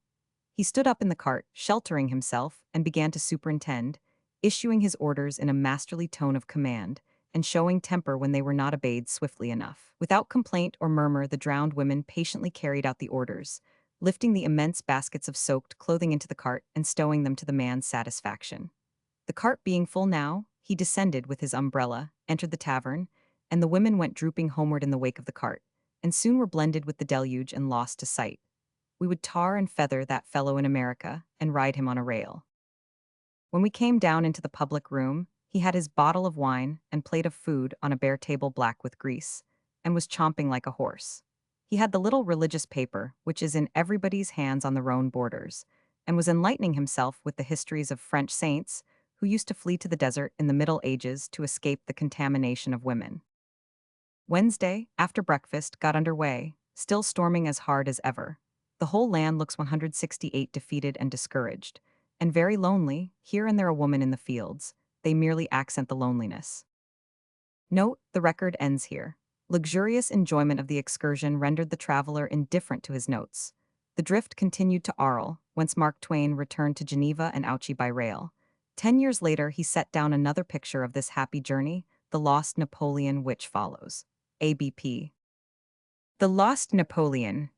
Speaker 1: He stood up in the cart, sheltering himself, and began to superintend, issuing his orders in a masterly tone of command, and showing temper when they were not obeyed swiftly enough. Without complaint or murmur, the drowned women patiently carried out the orders, lifting the immense baskets of soaked clothing into the cart and stowing them to the man's satisfaction. The cart being full now, he descended with his umbrella, entered the tavern, and the women went drooping homeward in the wake of the cart, and soon were blended with the deluge and lost to sight. We would tar and feather that fellow in America and ride him on a rail. When we came down into the public room, he had his bottle of wine and plate of food on a bare table black with grease, and was chomping like a horse. He had the little religious paper, which is in everybody's hands on the Rhone borders, and was enlightening himself with the histories of French saints who used to flee to the desert in the Middle Ages to escape the contamination of women. Wednesday, after breakfast, got under way, still storming as hard as ever. The whole land looks 168 defeated and discouraged, and very lonely, here and there a woman in the fields. They merely accent the loneliness. Note, the record ends here. Luxurious enjoyment of the excursion rendered the traveler indifferent to his notes. The drift continued to Arles, whence Mark Twain returned to Geneva and Ouchy by rail. 10 years later he set down another picture of this happy journey, The Lost Napoleon, which follows. ABP. The Lost Napoleon.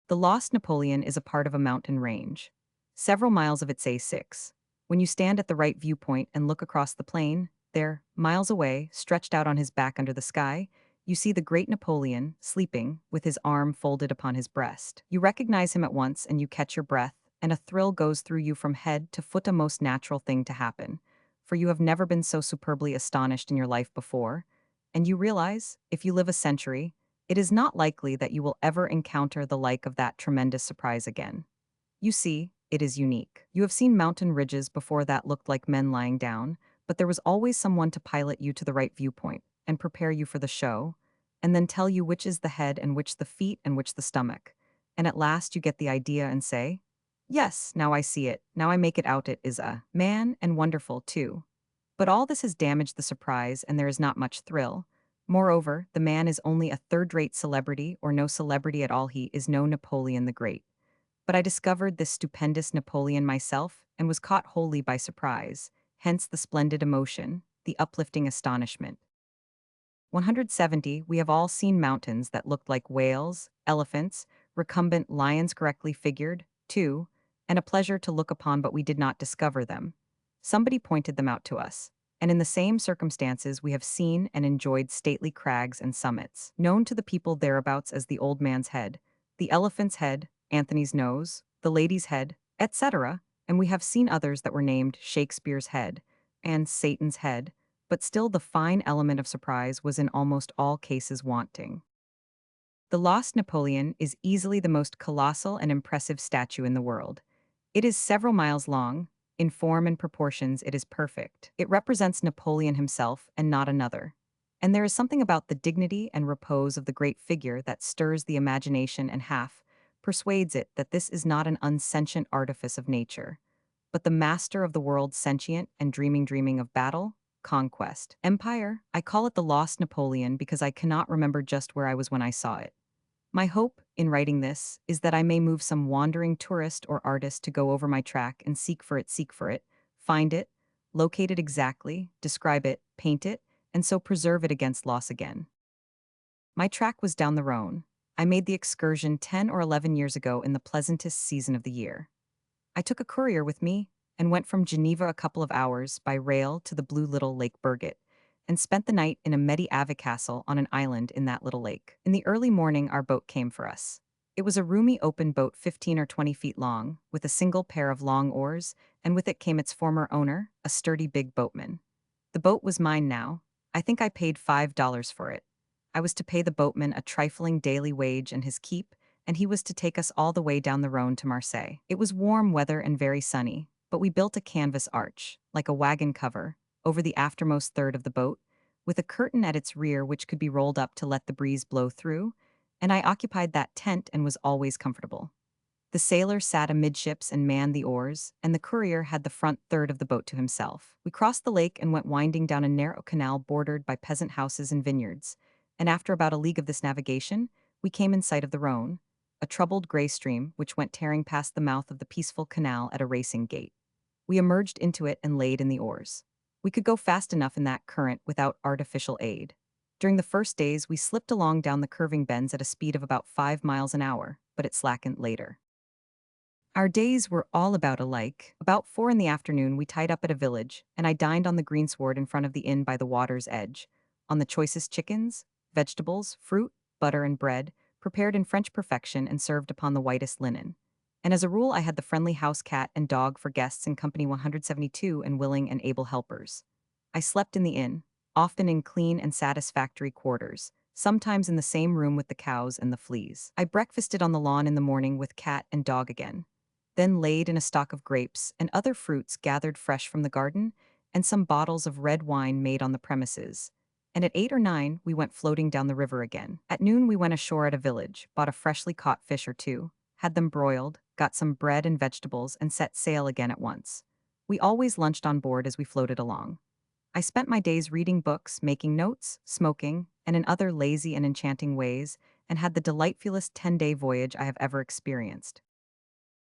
Speaker 1: The Lost Napoleon is a part of a mountain range. Several miles of it's A6. When you stand at the right viewpoint and look across the plain, there, miles away, stretched out on his back under the sky, you see the great Napoleon, sleeping, with his arm folded upon his breast. You recognize him at once and you catch your breath, and a thrill goes through you from head to foot, a most natural thing to happen, for you have never been so superbly astonished in your life before, and you realize, if you live a century, it is not likely that you will ever encounter the like of that tremendous surprise again. You see, it is unique. You have seen mountain ridges before that looked like men lying down, but there was always someone to pilot you to the right viewpoint and prepare you for the show, and then tell you which is the head and which the feet and which the stomach. And at last you get the idea and say, yes, now I see it, now I make it out, it is a man, and wonderful too. But all this has damaged the surprise and there is not much thrill. Moreover, the man is only a third-rate celebrity or no celebrity at all. He is no Napoleon the Great. But I discovered this stupendous Napoleon myself and was caught wholly by surprise, hence the splendid emotion, the uplifting astonishment. 170, we have all seen mountains that looked like whales, elephants, recumbent lions correctly figured, too, and a pleasure to look upon, but we did not discover them. Somebody pointed them out to us, and in the same circumstances we have seen and enjoyed stately crags and summits, known to the people thereabouts as the old man's head, the elephant's head, Anthony's nose, the lady's head, etc., and we have seen others that were named Shakespeare's head and Satan's head, but still the fine element of surprise was in almost all cases wanting. The Lost Napoleon is easily the most colossal and impressive statue in the world. It is several miles long, In form and proportions, it is perfect. It represents Napoleon himself and not another. And there is something about the dignity and repose of the great figure that stirs the imagination and half persuades it that this is not an unsentient artifice of nature, but the master of the world sentient and dreaming of battle, conquest, empire. I call it the lost Napoleon because I cannot remember just where I was when I saw it. My hope, in writing this, is that I may move some wandering tourist or artist to go over my track and seek for it, find it, locate it exactly, describe it, paint it, and so preserve it against loss again. My track was down the Rhone. I made the excursion 10 or 11 years ago in the pleasantest season of the year. I took a courier with me and went from Geneva a couple of hours by rail to the blue little Lake Birgit and spent the night in a medieval castle on an island in that little lake. In the early morning, our boat came for us. It was a roomy open boat 15 or 20 feet long, with a single pair of long oars, and with it came its former owner, a sturdy big boatman. The boat was mine now. I think I paid $5 for it. I was to pay the boatman a trifling daily wage and his keep, and he was to take us all the way down the Rhone to Marseille. It was warm weather and very sunny, but we built a canvas arch, like a wagon cover, over the aftermost third of the boat, with a curtain at its rear which could be rolled up to let the breeze blow through, and I occupied that tent and was always comfortable. The sailor sat amidships and manned the oars, and the courier had the front third of the boat to himself. We crossed the lake and went winding down a narrow canal bordered by peasant houses and vineyards, and after about a league of this navigation, we came in sight of the Rhone, a troubled gray stream which went tearing past the mouth of the peaceful canal at a racing gait. We emerged into it and laid in the oars. We could go fast enough in that current without artificial aid. During the first days, we slipped along down the curving bends at a speed of about 5 miles an hour, but it slackened later. Our days were all about alike. About 4 in the afternoon, we tied up at a village, and I dined on the greensward in front of the inn by the water's edge, on the choicest chickens, vegetables, fruit, butter, and bread, prepared in French perfection and served upon the whitest linen. And as a rule, I had the friendly house cat and dog for guests in company 172 and willing and able helpers. I slept in the inn, often in clean and satisfactory quarters, sometimes in the same room with the cows and the fleas. I breakfasted on the lawn in the morning with cat and dog again, then laid in a stock of grapes and other fruits gathered fresh from the garden, and some bottles of red wine made on the premises. And at 8 or 9, we went floating down the river again. At noon, we went ashore at a village, bought a freshly caught fish or two, had them broiled, got some bread and vegetables, and set sail again at once. We always lunched on board as we floated along. I spent my days reading books, making notes, smoking, and in other lazy and enchanting ways, and had the delightfulest 10-day voyage I have ever experienced.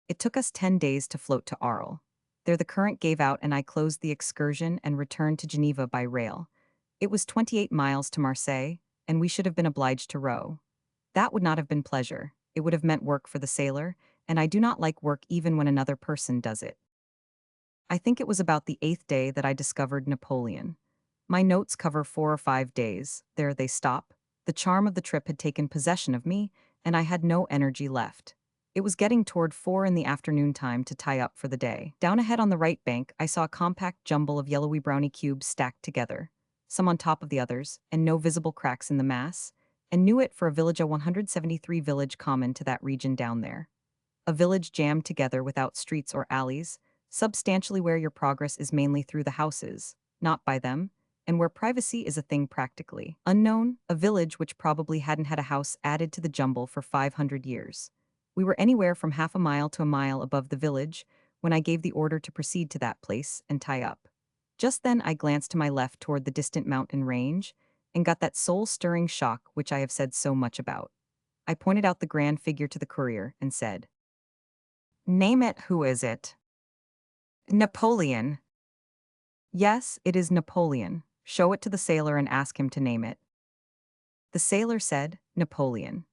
Speaker 1: It took us 10 days to float to Arles. There the current gave out and I closed the excursion and returned to Geneva by rail. It was 28 miles to Marseille, and we should have been obliged to row. That would not have been pleasure. It would have meant work for the sailor, and I do not like work even when another person does it. I think it was about the 8th day that I discovered Napoleon. My notes cover 4 or 5 days. There they stop. The charm of the trip had taken possession of me, and I had no energy left. It was getting toward 4 in the afternoon time to tie up for the day. Down ahead on the right bank, I saw a compact jumble of yellowy browny cubes stacked together, some on top of the others, and no visible cracks in the mass, and knew it for a village, a 173 village common to that region down there. A village jammed together without streets or alleys, substantially where your progress is mainly through the houses, not by them, and where privacy is a thing practically unknown, a village which probably hadn't had a house added to the jumble for 500 years. We were anywhere from half a mile to a mile above the village when I gave the order to proceed to that place and tie up. Just then I glanced to my left toward the distant mountain range and got that soul-stirring shock which I have said so much about. I pointed out the grand figure to the courier and said, "Name it, who is it?" "Napoleon." "Yes, it is Napoleon. Show it to the sailor and ask him to name it." The sailor said, "Napoleon."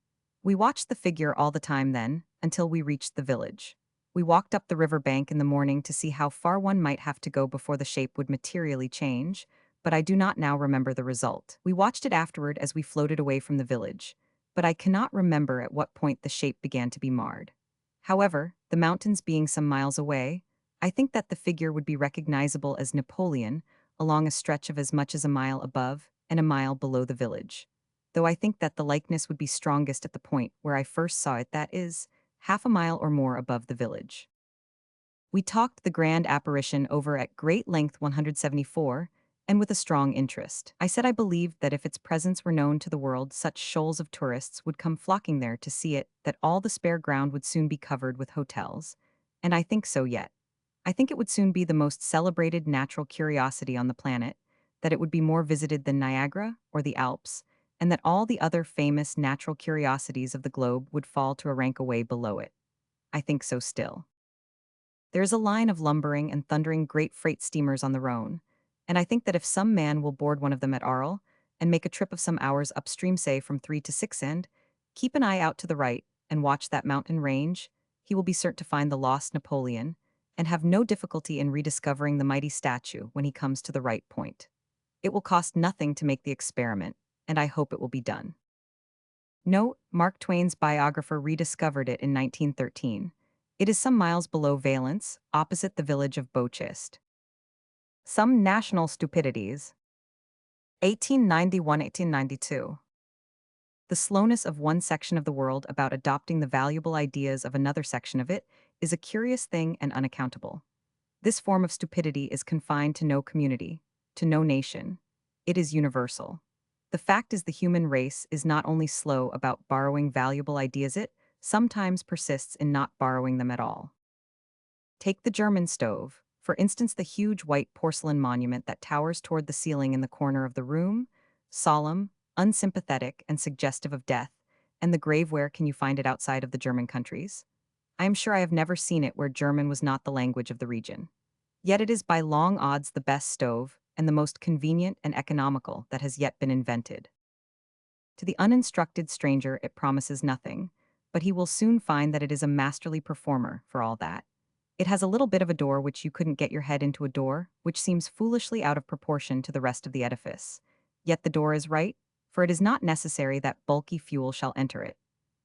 Speaker 1: We watched the figure all the time then, until we reached the village. We walked up the river bank in the morning to see how far one might have to go before the shape would materially change, but I do not now remember the result. We watched it afterward as we floated away from the village, but I cannot remember at what point the shape began to be marred. However, the mountains being some miles away, I think that the figure would be recognizable as Napoleon along a stretch of as much as a mile above and a mile below the village, though I think that the likeness would be strongest at the point where I first saw it, that is, half a mile or more above the village. We talked the grand apparition over at great length 174, and with a strong interest. I said I believed that if its presence were known to the world, such shoals of tourists would come flocking there to see it, that all the spare ground would soon be covered with hotels. And I think so yet. I think it would soon be the most celebrated natural curiosity on the planet, that it would be more visited than Niagara or the Alps, and that all the other famous natural curiosities of the globe would fall to a rank away below it. I think so still. There is a line of lumbering and thundering great freight steamers on the Rhone, and I think that if some man will board one of them at Arles and make a trip of some hours upstream, say from 3 to 6 end, keep an eye out to the right and watch that mountain range, he will be certain to find the lost Napoleon and have no difficulty in rediscovering the mighty statue when he comes to the right point. It will cost nothing to make the experiment, and I hope it will be done. Note, Mark Twain's biographer rediscovered it in 1913. It is some miles below Valence, opposite the village of Beauchist. Some national stupidities. 1891-1892. The slowness of one section of the world about adopting the valuable ideas of another section of it is a curious thing and unaccountable. This form of stupidity is confined to no community, to no nation. It is universal. The fact is the human race is not only slow about borrowing valuable ideas, it sometimes persists in not borrowing them at all. Take the German stove, for instance, the huge white porcelain monument that towers toward the ceiling in the corner of the room, solemn, unsympathetic, and suggestive of death, and the grave. Where can you find it outside of the German countries? I am sure I have never seen it where German was not the language of the region. Yet it is by long odds the best stove, and the most convenient and economical that has yet been invented. To the uninstructed stranger it promises nothing, but he will soon find that it is a masterly performer for all that. It has a little bit of a door which you couldn't get your head into, a door which seems foolishly out of proportion to the rest of the edifice. Yet the door is right, for it is not necessary that bulky fuel shall enter it.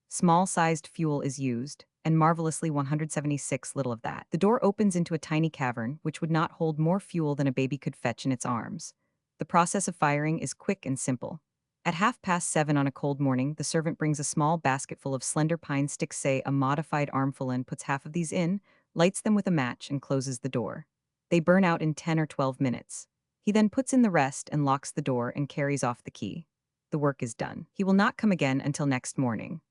Speaker 1: Small-sized fuel is used, and marvelously 176 little of that. The door opens into a tiny cavern which would not hold more fuel than a baby could fetch in its arms. The process of firing is quick and simple. At 7:30 on a cold morning, the servant brings a small basketful of slender pine sticks, say a modified armful, and puts half of these in, lights them with a match, and closes the door. They burn out in 10 or 12 minutes. He then puts in the rest and locks the door and carries off the key. The work is done. He will not come again until next morning.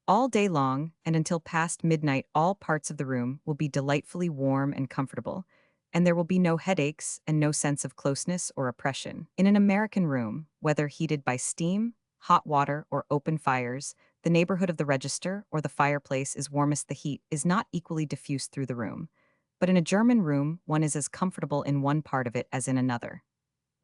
Speaker 1: All day long, and until past midnight, all parts of the room will be delightfully warm and comfortable, and there will be no headaches and no sense of closeness or oppression. In an American room, whether heated by steam, hot water, or open fires, the neighborhood of the register or the fireplace is warmest. The heat is not equally diffused through the room. But in a German room, one is as comfortable in one part of it as in another.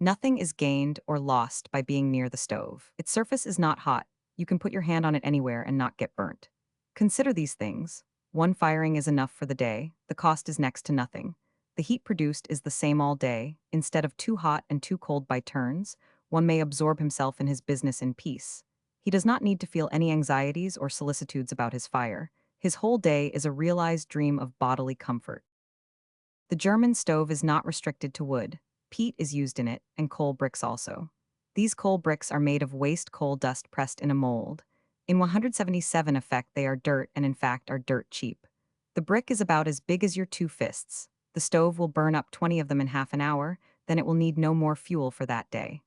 Speaker 1: Nothing is gained or lost by being near the stove. Its surface is not hot. You can put your hand on it anywhere and not get burnt. Consider these things. One firing is enough for the day. The cost is next to nothing. The heat produced is the same all day. Instead of too hot and too cold by turns, one may absorb himself in his business in peace. He does not need to feel any anxieties or solicitudes about his fire. His whole day is a realized dream of bodily comfort. The German stove is not restricted to wood. Peat is used in it, and coal bricks also. These coal bricks are made of waste coal dust pressed in a mold. In 177 effect they are dirt, and in fact are dirt cheap. The brick is about as big as your two fists. The stove will burn up 20 of them in half an hour, then it will need no more fuel for that day.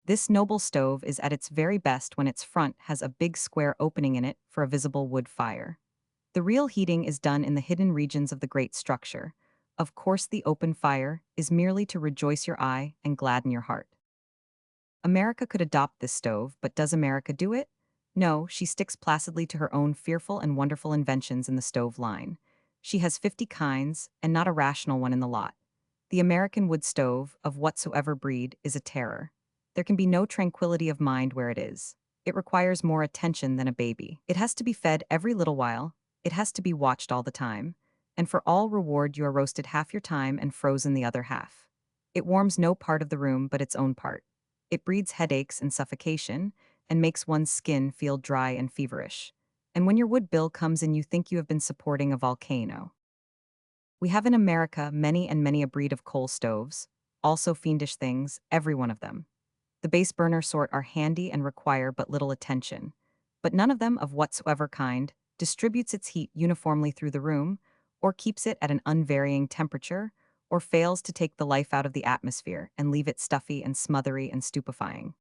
Speaker 1: This noble stove is at its very best when its front has a big square opening in it for a visible wood fire. The real heating is done in the hidden regions of the great structure. Of course, the open fire is merely to rejoice your eye and gladden your heart. America could adopt this stove, but does America do it? No, she sticks placidly to her own fearful and wonderful inventions in the stove line. She has 50 kinds, and not a rational one in the lot. The American wood stove, of whatsoever breed, is a terror. There can be no tranquility of mind where it is. It requires more attention than a baby. It has to be fed every little while. It has to be watched all the time. And for all reward you are roasted half your time and frozen the other half. It warms no part of the room but its own part. It breeds headaches and suffocation, and makes one's skin feel dry and feverish. And when your wood bill comes in, you think you have been supporting a volcano. We have in America many and many a breed of coal stoves, also fiendish things, every one of them. The base burner sort are handy and require but little attention. But none of them, of whatsoever kind, distributes its heat uniformly through the room, or keeps it at an unvarying temperature, or fails to take the life out of the atmosphere and leave it stuffy and smothery and stupefying.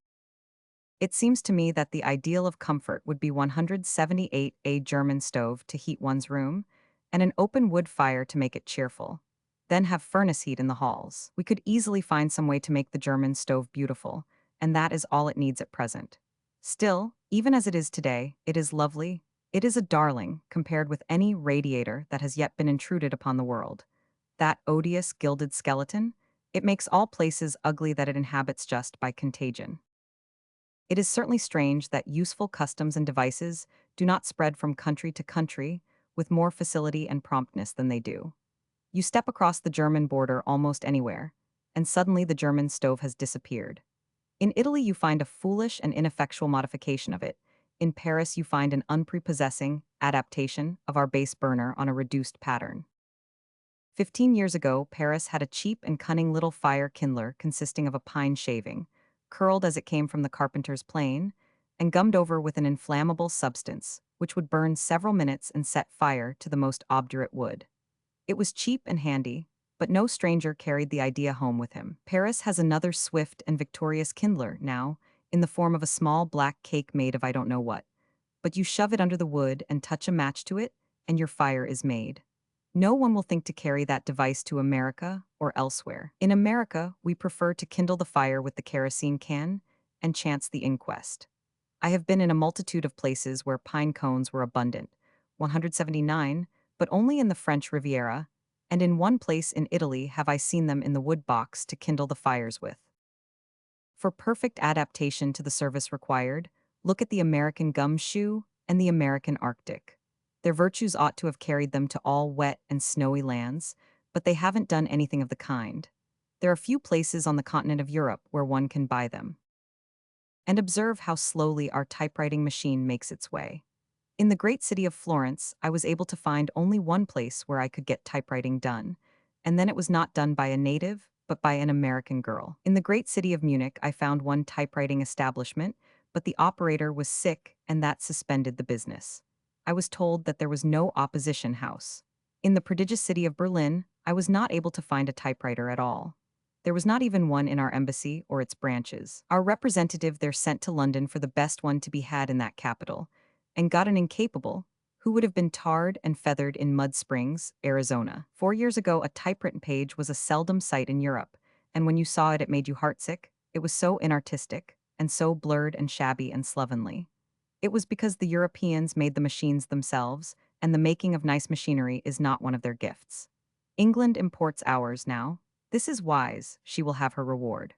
Speaker 1: It seems to me that the ideal of comfort would be 178 a German stove to heat one's room, and an open wood fire to make it cheerful. Then have furnace heat in the halls. We could easily find some way to make the German stove beautiful, and that is all it needs at present. Still, even as it is today, it is lovely. It is a darling, compared with any radiator that has yet been intruded upon the world. That odious gilded skeleton, it makes all places ugly that it inhabits just by contagion. It is certainly strange that useful customs and devices do not spread from country to country with more facility and promptness than they do. You step across the German border almost anywhere, and suddenly the German stove has disappeared. In Italy, you find a foolish and ineffectual modification of it. In Paris, you find an unprepossessing adaptation of our base burner on a reduced pattern. 15 years ago, Paris had a cheap and cunning little fire kindler consisting of a pine shaving, curled as it came from the carpenter's plane, and gummed over with an inflammable substance, which would burn several minutes and set fire to the most obdurate wood. It was cheap and handy, but no stranger carried the idea home with him. Paris has another swift and victorious kindler now, in the form of a small black cake made of I don't know what. But you shove it under the wood and touch a match to it, and your fire is made. No one will think to carry that device to America or elsewhere. In America, we prefer to kindle the fire with the kerosene can and chance the inquest. I have been in a multitude of places where pine cones were abundant, 179, but only in the French Riviera, and in one place in Italy have I seen them in the wood box to kindle the fires with. For perfect adaptation to the service required, look at the American gumshoe and the American Arctic. Their virtues ought to have carried them to all wet and snowy lands, but they haven't done anything of the kind. There are few places on the continent of Europe where one can buy them. And observe how slowly our typewriting machine makes its way. In the great city of Florence, I was able to find only one place where I could get typewriting done, and then it was not done by a native, but by an American girl. In the great city of Munich, I found one typewriting establishment, but the operator was sick, and that suspended the business. I was told that there was no opposition house. In the prodigious city of Berlin, I was not able to find a typewriter at all. There was not even one in our embassy or its branches. Our representative there sent to London for the best one to be had in that capital, and got an incapable, who would have been tarred and feathered in Mud Springs, Arizona. 4 years ago, a typewritten page was a seldom sight in Europe, and when you saw it, it made you heartsick. It was so inartistic, and so blurred and shabby and slovenly. It was because the Europeans made the machines themselves, and the making of nice machinery is not one of their gifts. England imports ours now. This is wise, she will have her reward.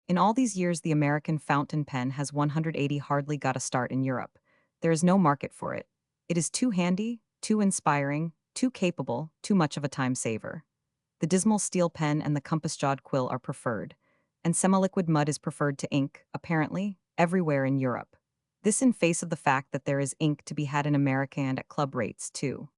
Speaker 1: In all these years, the American fountain pen has 180 hardly got a start in Europe. There is no market for it. It is too handy, too inspiring, too capable, too much of a time saver. The dismal steel pen and the compass-jawed quill are preferred, and semi-liquid mud is preferred to ink, apparently, everywhere in Europe. This in face of the fact that there is ink to be had in America and at club rates, too.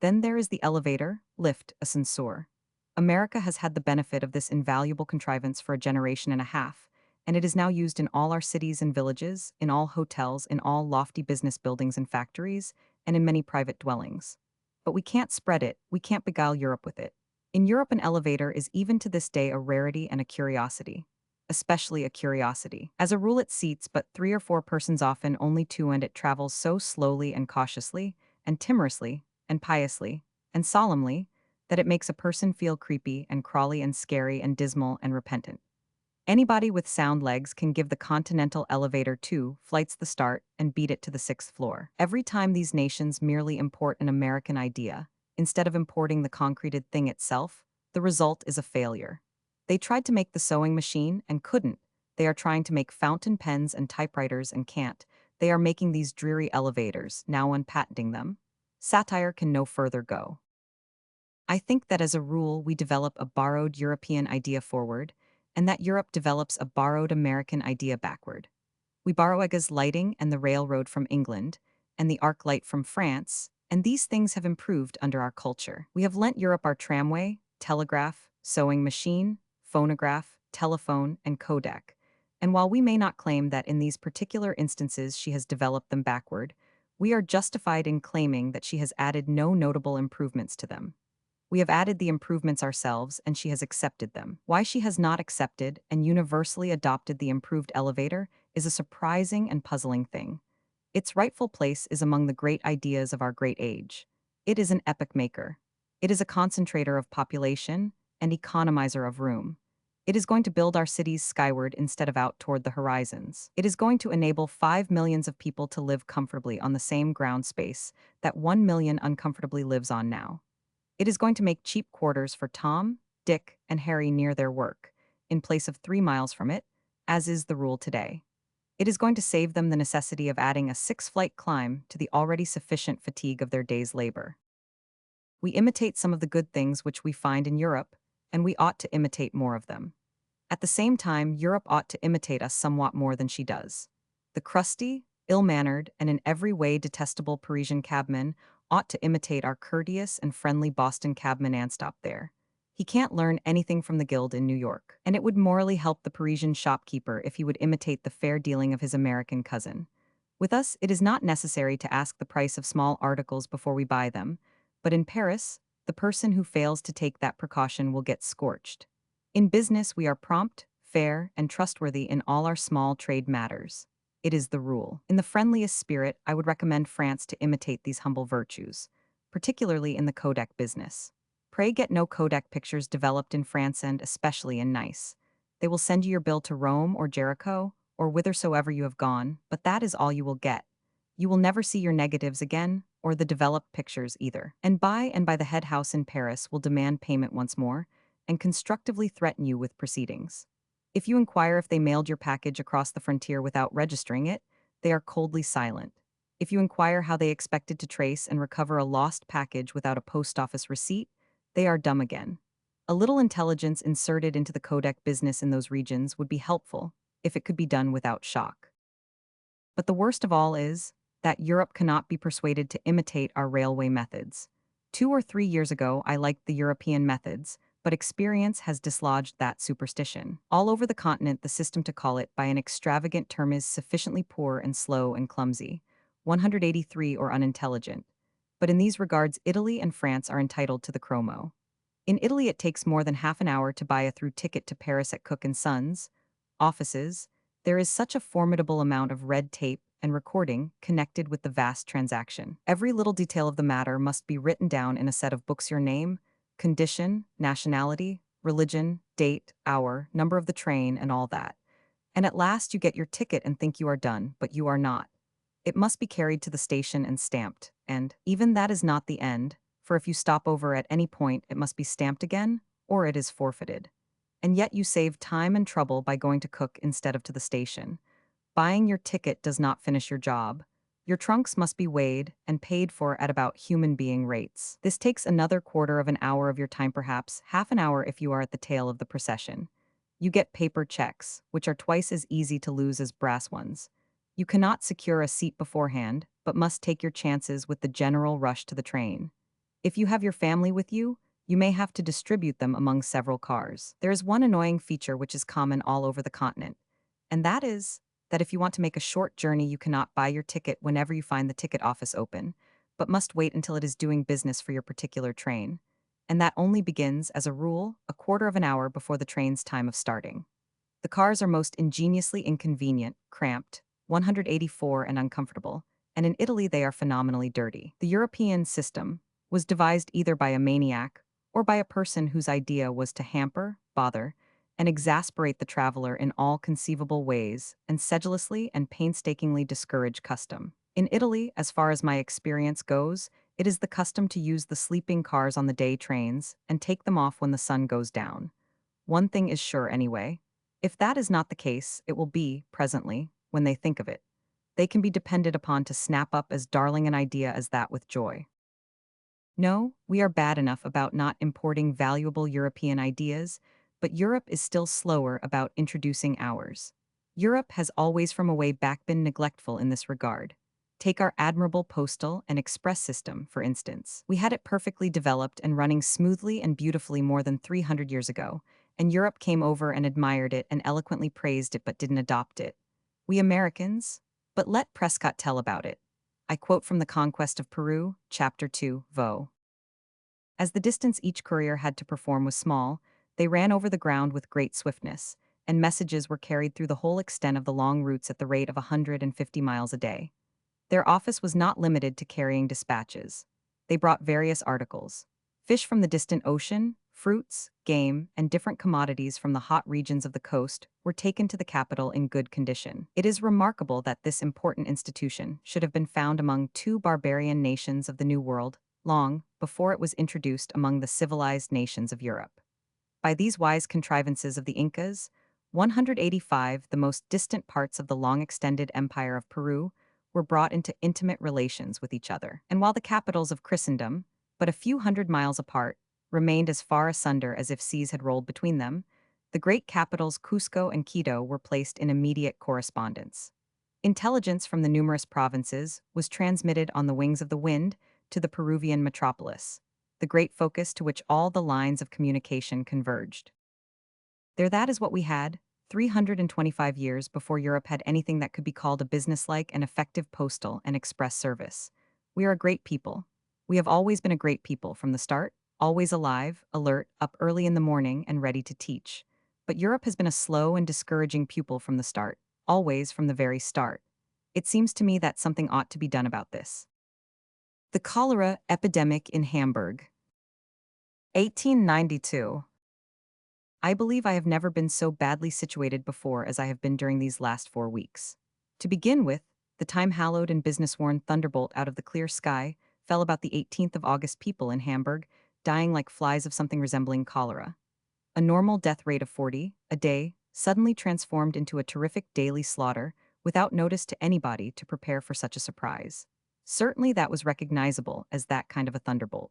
Speaker 1: Then there is the elevator, lift, ascensor. America has had the benefit of this invaluable contrivance for a generation and a half, and it is now used in all our cities and villages, in all hotels, in all lofty business buildings and factories, and in many private dwellings. But we can't spread it, we can't beguile Europe with it. In Europe, an elevator is even to this day a rarity and a curiosity. Especially a curiosity. As a rule, it seats but 3 or 4 persons, often only 2, and it travels so slowly and cautiously, and timorously, and piously, and solemnly, that it makes a person feel creepy and crawly and scary and dismal and repentant. Anybody with sound legs can give the Continental elevator 2 flights the start and beat it to the 6th floor. Every time these nations merely import an American idea, instead of importing the concreted thing itself, the result is a failure. They tried to make the sewing machine and couldn't. They are trying to make fountain pens and typewriters and can't. They are making these dreary elevators, now unpatenting them. Satire can no further go. I think that as a rule we develop a borrowed European idea forward, and that Europe develops a borrowed American idea backward. We borrow Ega's lighting and the railroad from England, and the arc light from France, and these things have improved under our culture. We have lent Europe our tramway, telegraph, sewing machine, phonograph, telephone, and kodak, and while we may not claim that in these particular instances she has developed them backward, We are justified in claiming that she has added no notable improvements to them. We have added the improvements ourselves, and she has accepted them. Why she has not accepted and universally adopted the improved elevator is a surprising and puzzling thing. Its rightful place is among the great ideas of our great age. It is an epoch maker. It is a concentrator of population and economizer of room. It is going to build our cities skyward instead of out toward the horizons. It is going to enable 5 millions of people to live comfortably on the same ground space that 1 million uncomfortably lives on now. It is going to make cheap quarters for Tom, Dick, and Harry near their work, in place of 3 miles from it, as is the rule today. It is going to save them the necessity of adding a six-flight climb to the already sufficient fatigue of their day's labor. We imitate some of the good things which we find in Europe, and we ought to imitate more of them. At the same time, Europe ought to imitate us somewhat more than she does. The crusty, ill-mannered, and in every way detestable Parisian cabman ought to imitate our courteous and friendly Boston cabman and stop there. He can't learn anything from the guild in New York, and it would morally help the Parisian shopkeeper if he would imitate the fair dealing of his American cousin. With us, it is not necessary to ask the price of small articles before we buy them, but in Paris, the person who fails to take that precaution will get scorched. In business, we are prompt, fair, and trustworthy in all our small trade matters. It is the rule. In the friendliest spirit, I would recommend France to imitate these humble virtues, particularly in the Kodak business. Pray get no Kodak pictures developed in France and especially in Nice. They will send you your bill to Rome or Jericho, or whithersoever you have gone, but that is all you will get. You will never see your negatives again, or the developed pictures either. And by the head house in Paris will demand payment once more, and constructively threaten you with proceedings. If you inquire if they mailed your package across the frontier without registering it, they are coldly silent. If you inquire how they expected to trace and recover a lost package without a post office receipt, they are dumb again. A little intelligence inserted into the Kodak business in those regions would be helpful if it could be done without shock. But the worst of all is that Europe cannot be persuaded to imitate our railway methods. 2 or 3 years ago, I liked the European methods, but experience has dislodged that superstition. All over the continent, the system to call it by an extravagant term is sufficiently poor and slow and clumsy, 183 or unintelligent. But in these regards, Italy and France are entitled to the chromo. In Italy, it takes more than half an hour to buy a through ticket to Paris at Cook and Sons offices. There is such a formidable amount of red tape and recording connected with the vast transaction. Every little detail of the matter must be written down in a set of books: your name, condition, nationality, religion, date, hour, number of the train, and all that. And at last you get your ticket and think you are done, but you are not. It must be carried to the station and stamped, and even that is not the end, for if you stop over at any point, it must be stamped again, or it is forfeited. And yet you save time and trouble by going to Cook instead of to the station. Buying your ticket does not finish your job. Your trunks must be weighed and paid for at about human being rates. This takes another quarter of an hour of your time, perhaps half an hour if you are at the tail of the procession. You get paper checks, which are twice as easy to lose as brass ones. You cannot secure a seat beforehand, but must take your chances with the general rush to the train. If you have your family with you, you may have to distribute them among several cars. There is one annoying feature which is common all over the continent, and that is that if you want to make a short journey, you cannot buy your ticket whenever you find the ticket office open, but must wait until it is doing business for your particular train. And that only begins, as a rule, a quarter of an hour before the train's time of starting. The cars are most ingeniously inconvenient, cramped, 184 and uncomfortable, and in Italy they are phenomenally dirty. The European system was devised either by a maniac or by a person whose idea was to hamper, bother, and exasperate the traveler in all conceivable ways and sedulously and painstakingly discourage custom. In Italy, as far as my experience goes, it is the custom to use the sleeping cars on the day trains and take them off when the sun goes down. One thing is sure anyway. If that is not the case, it will be, presently, when they think of it. They can be depended upon to snap up as darling an idea as that with joy. No, we are bad enough about not importing valuable European ideas, but Europe is still slower about introducing ours. Europe has always from a way back been neglectful in this regard. Take our admirable postal and express system, for instance. We had it perfectly developed and running smoothly and beautifully more than 300 years ago, and Europe came over and admired it and eloquently praised it but didn't adopt it. We Americans? But let Prescott tell about it. I quote from The Conquest of Peru, Chapter 2, Vo. As the distance each courier had to perform was small, they ran over the ground with great swiftness, and messages were carried through the whole extent of the long routes at the rate of 150 miles a day. Their office was not limited to carrying dispatches. They brought various articles: fish from the distant ocean, fruits, game, and different commodities from the hot regions of the coast were taken to the capital in good condition. It is remarkable that this important institution should have been found among two barbarian nations of the New World, long before it was introduced among the civilized nations of Europe. By these wise contrivances of the Incas, 185, the most distant parts of the long extended empire of Peru, were brought into intimate relations with each other. And while the capitals of Christendom, but a few hundred miles apart, remained as far asunder as if seas had rolled between them, the great capitals Cusco and Quito were placed in immediate correspondence. Intelligence from the numerous provinces was transmitted on the wings of the wind to the Peruvian metropolis, the great focus to which all the lines of communication converged. There, that is what we had, 325 years before Europe had anything that could be called a businesslike and effective postal and express service. We are a great people. We have always been a great people from the start, always alive, alert, up early in the morning, and ready to teach. But Europe has been a slow and discouraging pupil from the start, always from the very start. It seems to me that something ought to be done about this. The cholera epidemic in Hamburg. 1892. I believe I have never been so badly situated before as I have been during these last 4 weeks. To begin with, the time-hallowed and business-worn thunderbolt out of the clear sky fell about the 18th of August. People in Hamburg dying like flies of something resembling cholera. A normal death rate of 40 a day suddenly transformed into a terrific daily slaughter without notice to anybody to prepare for such a surprise. Certainly that was recognizable as that kind of a thunderbolt.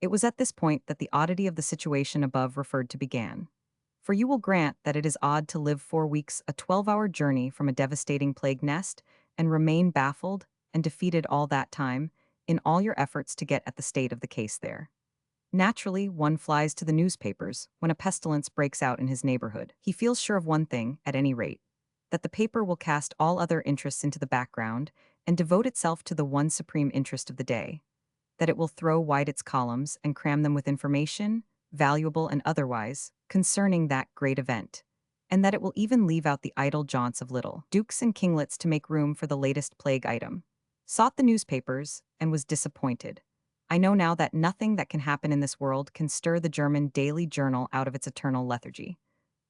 Speaker 1: It was at this point that the oddity of the situation above referred to began. For you will grant that it is odd to live 4 weeks, a 12-hour journey from a devastating plague nest, and remain baffled and defeated all that time in all your efforts to get at the state of the case there. Naturally, one flies to the newspapers when a pestilence breaks out in his neighborhood. He feels sure of one thing, at any rate, that the paper will cast all other interests into the background and devote itself to the one supreme interest of the day, that it will throw wide its columns and cram them with information, valuable and otherwise, concerning that great event, and that it will even leave out the idle jaunts of little dukes and kinglets to make room for the latest plague item. Sought the newspapers, and was disappointed. I know now that nothing that can happen in this world can stir the German daily journal out of its eternal lethargy.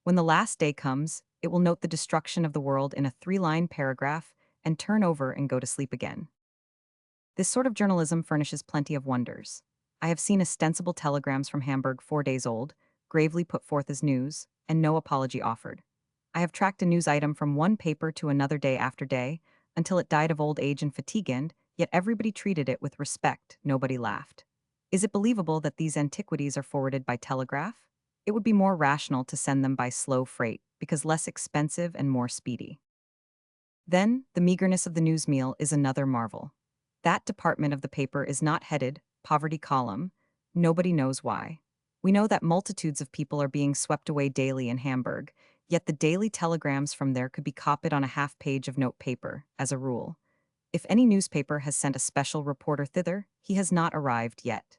Speaker 1: When the last day comes, it will note the destruction of the world in a 3-line paragraph and turn over and go to sleep again. This sort of journalism furnishes plenty of wonders. I have seen ostensible telegrams from Hamburg 4 days old, gravely put forth as news, and no apology offered. I have tracked a news item from one paper to another day after day, until it died of old age and fatigue, and yet everybody treated it with respect, nobody laughed. Is it believable that these antiquities are forwarded by telegraph? It would be more rational to send them by slow freight, because less expensive and more speedy. Then, the meagerness of the news meal is another marvel. That department of the paper is not headed poverty column. Nobody knows why. We know that multitudes of people are being swept away daily in Hamburg, yet the daily telegrams from there could be copied on a half-page of note paper, as a rule. If any newspaper has sent a special reporter thither, he has not arrived yet.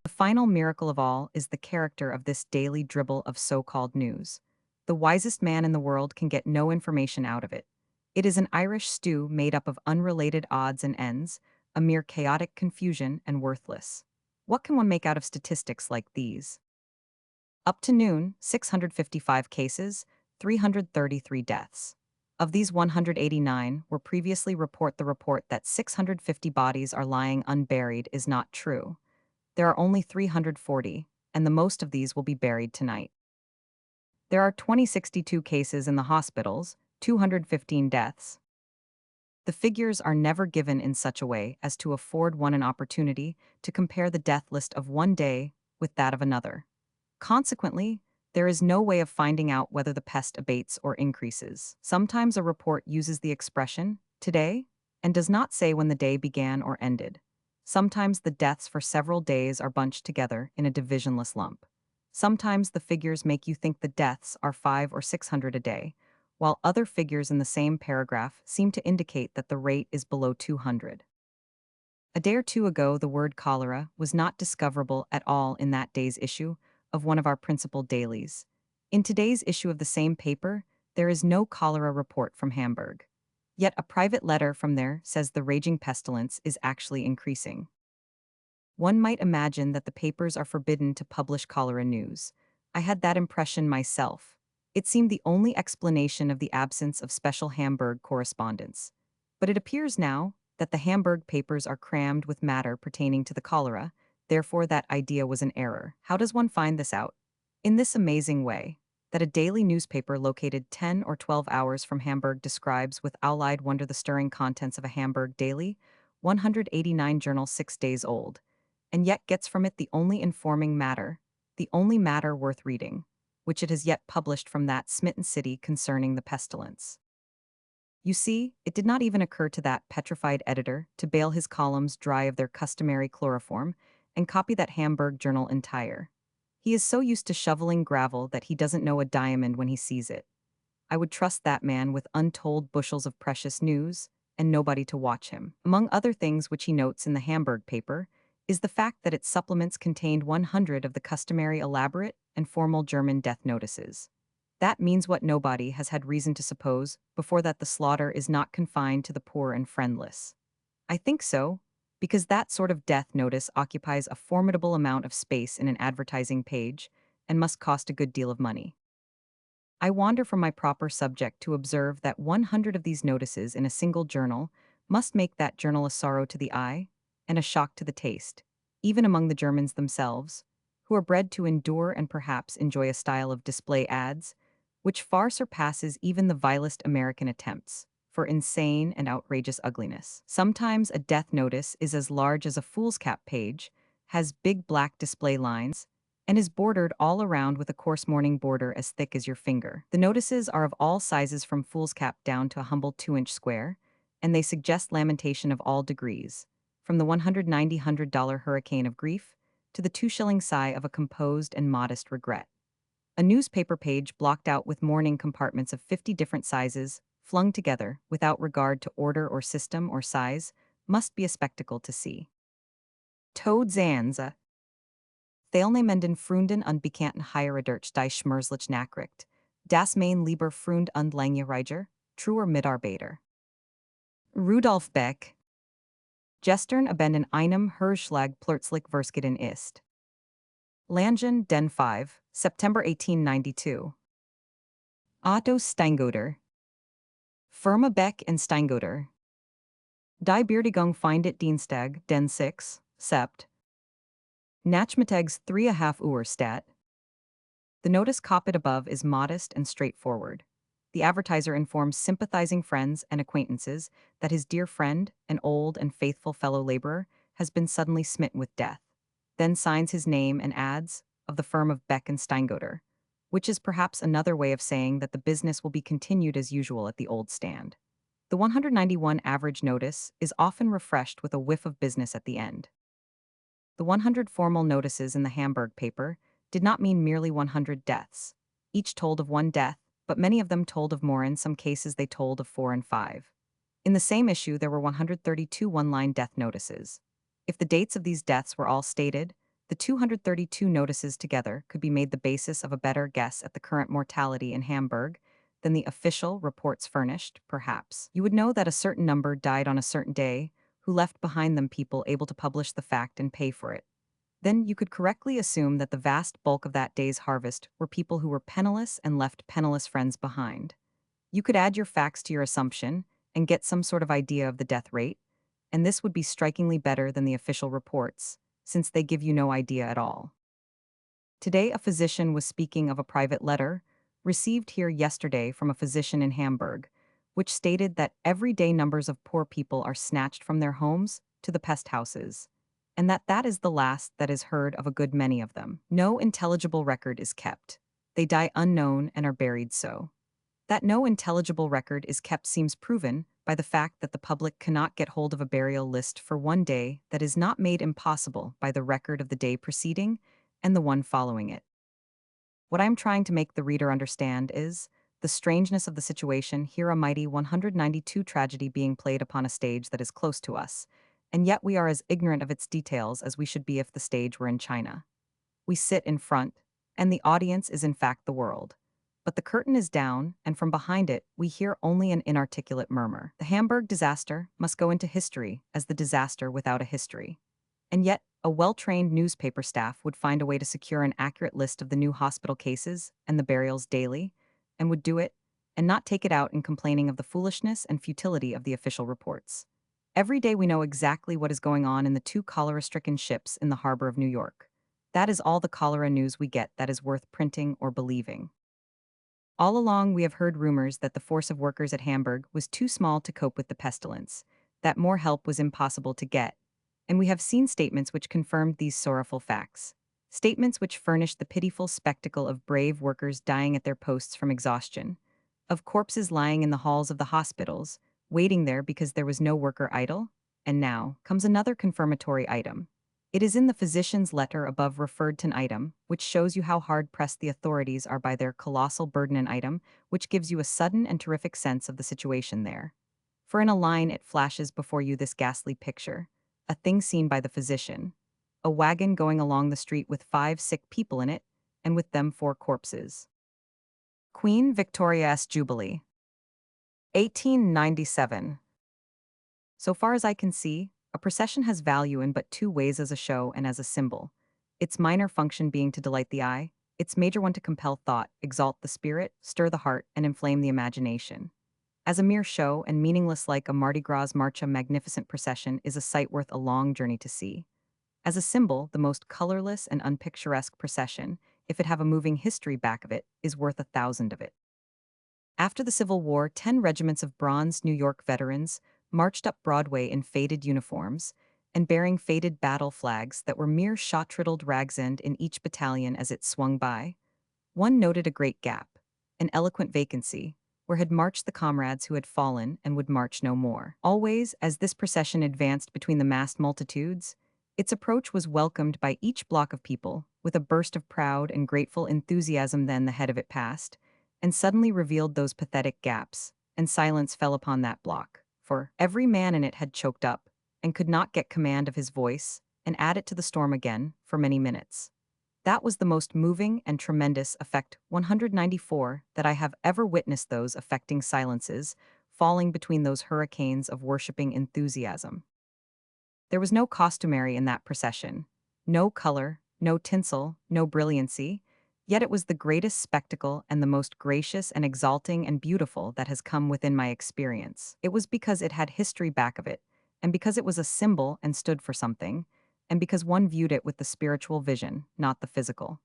Speaker 1: The final miracle of all is the character of this daily dribble of so-called news. The wisest man in the world can get no information out of it. It is an Irish stew made up of unrelated odds and ends, a mere chaotic confusion and worthless. What can one make out of statistics like these? Up to noon, 655 cases, 333 deaths. Of these, 189 were previously report. The report that 650 bodies are lying unburied is not true. There are only 340, and the most of these will be buried tonight. There are 2062 cases in the hospitals, 215 deaths. The figures are never given in such a way as to afford one an opportunity to compare the death list of one day with that of another. Consequently, there is no way of finding out whether the pest abates or increases. Sometimes a report uses the expression, today, and does not say when the day began or ended. Sometimes the deaths for several days are bunched together in a divisionless lump. Sometimes the figures make you think the deaths are 500 or 600 a day, while other figures in the same paragraph seem to indicate that the rate is below 200. A day or two ago, the word cholera was not discoverable at all in that day's issue of one of our principal dailies. In today's issue of the same paper, there is no cholera report from Hamburg. Yet a private letter from there says the raging pestilence is actually increasing. One might imagine that the papers are forbidden to publish cholera news. I had that impression myself. It seemed the only explanation of the absence of special Hamburg correspondence. But it appears now that the Hamburg papers are crammed with matter pertaining to the cholera, therefore that idea was an error. How does one find this out? In this amazing way, that a daily newspaper located 10 or 12 hours from Hamburg describes with owl-eyed wonder the stirring contents of a Hamburg daily, 189 journal 6 days old, and yet gets from it the only informing matter, the only matter worth reading, which it has yet published from that smitten city concerning the pestilence. You see, it did not even occur to that petrified editor to bail his columns dry of their customary chloroform and copy that Hamburg journal entire. He is so used to shoveling gravel that he doesn't know a diamond when he sees it. I would trust that man with untold bushels of precious news, and nobody to watch him. Among other things which he notes in the Hamburg paper, is the fact that its supplements contained 100 of the customary elaborate and formal German death notices. That means what nobody has had reason to suppose before, that the slaughter is not confined to the poor and friendless. I think so, because that sort of death notice occupies a formidable amount of space in an advertising page and must cost a good deal of money. I wander from my proper subject to observe that 100 of these notices in a single journal must make that journal a sorrow to the eye and a shock to the taste, even among the Germans themselves, who are bred to endure and perhaps enjoy a style of display ads which far surpasses even the vilest American attempts for insane and outrageous ugliness. Sometimes a death notice is as large as a foolscap page, has big black display lines, and is bordered all around with a coarse mourning border as thick as your finger. The notices are of all sizes from foolscap down to a humble 2-inch square, and they suggest lamentation of all degrees, from the $190 hurricane of grief to the 2-shilling sigh of a composed and modest regret. A newspaper page blocked out with mourning compartments of 50 different sizes, flung together, without regard to order or system or size, must be a spectacle to see. Toad Zanza. Theilnehmenden Freunden und Bekannten Heiratdurch die Schmerzliche Nachricht. Das mein lieber Freund und Langjähriger, truer Mitarbeiter. Rudolf Beck. Gestern abenden einem Herzschlag plötzlich verschieden ist. Langen, Den 5, September 1892. Otto Steingoder. Firma Beck and Steingoder. Die Beerdigung findet Dienstag, Den 6, Sept. Nachmittags 3:30 Uhr statt. The notice copied above is modest and straightforward. The advertiser informs sympathizing friends and acquaintances that his dear friend, an old and faithful fellow laborer, has been suddenly smitten with death, then signs his name and adds, of the firm of Beck and Steingoder, which is perhaps another way of saying that the business will be continued as usual at the old stand. The 191 average notice is often refreshed with a whiff of business at the end. The 100 formal notices in the Hamburg paper did not mean merely 100 deaths. Each told of one death, but many of them told of more. In some cases they told of 4 and 5. In the same issue there were 132 one-line death notices. If the dates of these deaths were all stated, the 232 notices together could be made the basis of a better guess at the current mortality in Hamburg than the official reports furnished, perhaps. You would know that a certain number died on a certain day, who left behind them people able to publish the fact and pay for it. Then you could correctly assume that the vast bulk of that day's harvest were people who were penniless and left penniless friends behind. You could add your facts to your assumption and get some sort of idea of the death rate, and this would be strikingly better than the official reports, since they give you no idea at all. Today a physician was speaking of a private letter, received here yesterday from a physician in Hamburg, which stated that every day numbers of poor people are snatched from their homes to the pest houses, and that is the last that is heard of a good many of them. No intelligible record is kept. They die unknown and are buried so. That no intelligible record is kept seems proven by the fact that the public cannot get hold of a burial list for one day that is not made impossible by the record of the day preceding and the one following it. What I am trying to make the reader understand is The strangeness of the situation, here a mighty 192 tragedy being played upon a stage that is close to us, and yet we are as ignorant of its details as we should be if the stage were in China. We sit in front, and the audience is in fact the world. But the curtain is down, and from behind it, we hear only an inarticulate murmur. The Hamburg disaster must go into history as the disaster without a history. And yet, a well-trained newspaper staff would find a way to secure an accurate list of the new hospital cases and the burials daily, and would do it, and not take it out in complaining of the foolishness and futility of the official reports. Every day we know exactly what is going on in the two cholera-stricken ships in the harbor of New York. That is all the cholera news we get that is worth printing or believing. All along, we have heard rumors that the force of workers at Hamburg was too small to cope with the pestilence, that more help was impossible to get, and we have seen statements which confirmed these sorrowful facts. Statements which furnished the pitiful spectacle of brave workers dying at their posts from exhaustion, of corpses lying in the halls of the hospitals, waiting there because there was no worker idle. And now comes another confirmatory item. It is in the physician's letter above referred to an item, which shows you how hard-pressed the authorities are by their colossal burden, an item, which gives you a sudden and terrific sense of the situation there. For in a line it flashes before you this ghastly picture, a thing seen by the physician, a wagon going along the street with 5 sick people in it, and with them 4 corpses. Queen Victoria's Jubilee. 1897. So far as I can see, a procession has value in but 2 ways: as a show and as a symbol. Its minor function being to delight the eye, its major one to compel thought, exalt the spirit, stir the heart, and inflame the imagination. As a mere show and meaningless like a Mardi Gras march, a magnificent procession is a sight worth a long journey to see. As a symbol, the most colorless and unpicturesque procession, if it have a moving history back of it, is worth 1,000 of it. After the Civil War, 10 regiments of bronze New York veterans marched up Broadway in faded uniforms and bearing faded battle flags that were mere shot-riddled rags end in each battalion as it swung by. One noted a great gap, an eloquent vacancy, where had marched the comrades who had fallen and would march no more. Always, as this procession advanced between the massed multitudes, its approach was welcomed by each block of people with a burst of proud and grateful enthusiasm. Then the head of it passed, and suddenly revealed those pathetic gaps, and silence fell upon that block, for every man in it had choked up, and could not get command of his voice, and add it to the storm again, for many minutes. That was the most moving and tremendous effect 194 that I have ever witnessed, those affecting silences, falling between those hurricanes of worshipping enthusiasm. There was no costumery in that procession, no color, no tinsel, no brilliancy, yet it was the greatest spectacle and the most gracious and exalting and beautiful that has come within my experience. It was because it had history back of it, and because it was a symbol and stood for something, and because one viewed it with the spiritual vision, not the physical.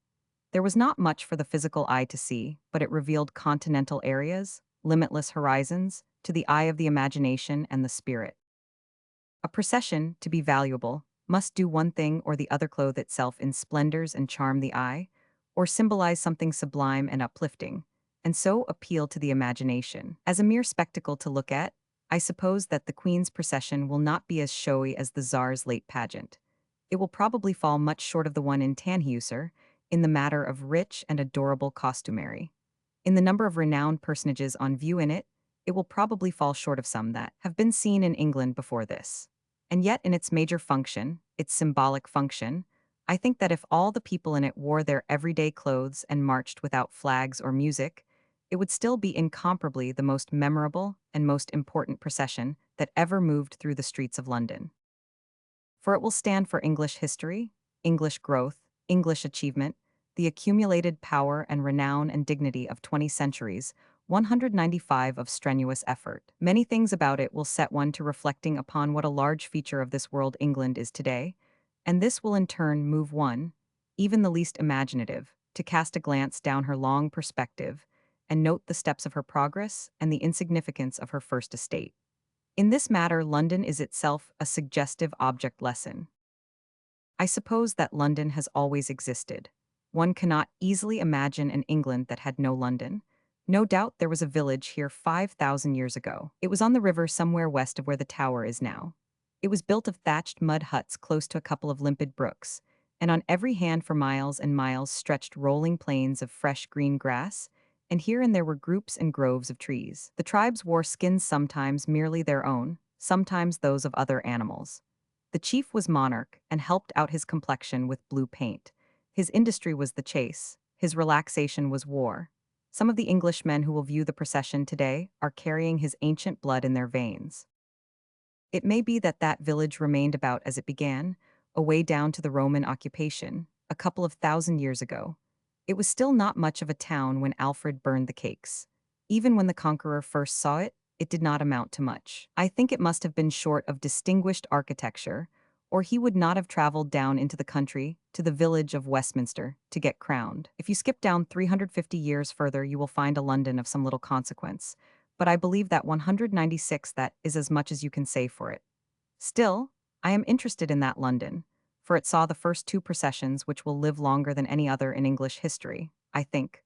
Speaker 1: There was not much for the physical eye to see, but it revealed continental areas, limitless horizons, to the eye of the imagination and the spirit. A procession, to be valuable, must do one thing or the other: clothe itself in splendors and charm the eye, or symbolize something sublime and uplifting, and so appeal to the imagination. As a mere spectacle to look at, I suppose that the Queen's procession will not be as showy as the Tsar's late pageant. It will probably fall much short of the one in Tannhäuser in the matter of rich and adorable costumery. In the number of renowned personages on view in it, it will probably fall short of some that have been seen in England before this. And yet, in its major function, its symbolic function, I think that if all the people in it wore their everyday clothes and marched without flags or music, it would still be incomparably the most memorable and most important procession that ever moved through the streets of London. For it will stand for English history, English growth, English achievement, the accumulated power and renown and dignity of 20 centuries, 195 of strenuous effort. Many things about it will set one to reflecting upon what a large feature of this world England is today, and this will in turn move one, even the least imaginative, to cast a glance down her long perspective and note the steps of her progress and the insignificance of her first estate. In this matter, London is itself a suggestive object lesson. I suppose that London has always existed. One cannot easily imagine an England that had no London. No doubt there was a village here 5,000 years ago. It was on the river somewhere west of where the tower is now. It was built of thatched mud huts close to a couple of limpid brooks, and on every hand for miles and miles stretched rolling plains of fresh green grass, and here and there were groups and groves of trees. The tribes wore skins sometimes merely their own, sometimes those of other animals. The chief was monarch and helped out his complexion with blue paint. His industry was the chase, his relaxation was war. Some of the Englishmen who will view the procession today are carrying his ancient blood in their veins. It may be that that village remained about as it began, away down to the Roman occupation, a couple of thousand years ago. It was still not much of a town when Alfred burned the cakes. Even when the conqueror first saw it, it did not amount to much. I think it must have been short of distinguished architecture, or he would not have traveled down into the country, to the village of Westminster, to get crowned. If you skip down 350 years further, you will find a London of some little consequence, but I believe that 196 that is as much as you can say for it. Still, I am interested in that London, for it saw the first two processions which will live longer than any other in English history, I think.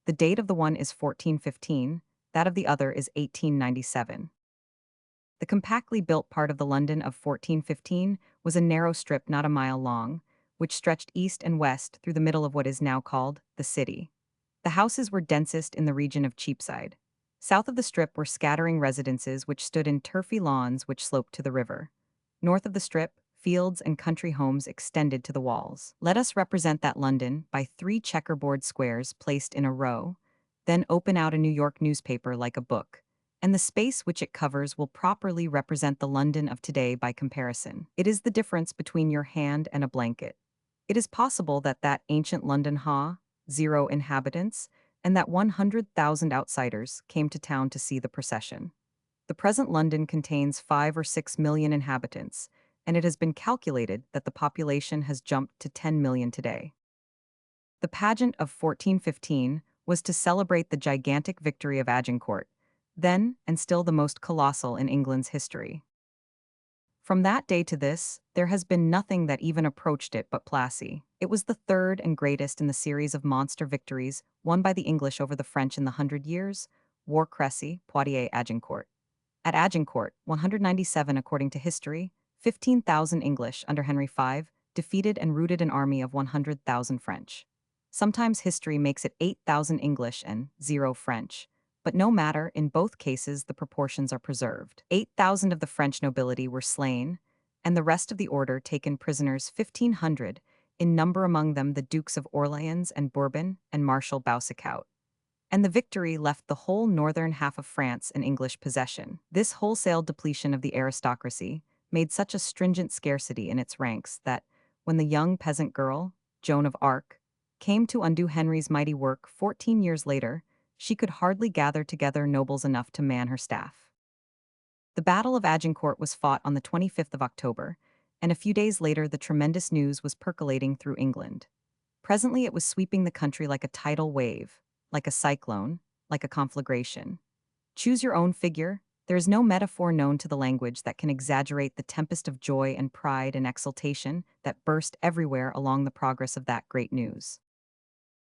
Speaker 1: The date of the one is 1415, that of the other is 1897. The compactly built part of the London of 1415 was a narrow strip not a mile long, which stretched east and west through the middle of what is now called the city. The houses were densest in the region of Cheapside. South of the strip were scattering residences which stood in turfy lawns which sloped to the river. North of the strip, fields and country homes extended to the walls. Let us represent that London by three checkerboard squares placed in a row, then open out a New York newspaper like a book, and the space which it covers will properly represent the London of today by comparison. It is the difference between your hand and a blanket. It is possible that that ancient London zero inhabitants, and that 100,000 outsiders came to town to see the procession. The present London contains 5 or 6 million inhabitants, and it has been calculated that the population has jumped to 10 million today. The pageant of 1415 was to celebrate the gigantic victory of Agincourt, then and still the most colossal in England's history. From that day to this, there has been nothing that even approached it but Plassey. It was the third and greatest in the series of monster victories won by the English over the French in the Hundred Years, War Cressy, Poitiers, Agincourt. At Agincourt, 197 according to history, 15,000 English under Henry V defeated and routed an army of 100,000 French. Sometimes history makes it 8,000 English and 0 French, but no matter, in both cases the proportions are preserved. 8,000 of the French nobility were slain, and the rest of the order taken prisoners 1,500, in number among them the Dukes of Orleans and Bourbon and Marshal Boucicaut. And the victory left the whole northern half of France in English possession. This wholesale depletion of the aristocracy made such a stringent scarcity in its ranks that, when the young peasant girl, Joan of Arc, came to undo Henry's mighty work 14 years later, she could hardly gather together nobles enough to man her staff. The Battle of Agincourt was fought on the 25th of October, and a few days later the tremendous news was percolating through England. Presently it was sweeping the country like a tidal wave, like a cyclone, like a conflagration. Choose your own figure. There is no metaphor known to the language that can exaggerate the tempest of joy and pride and exultation that burst everywhere along the progress of that great news.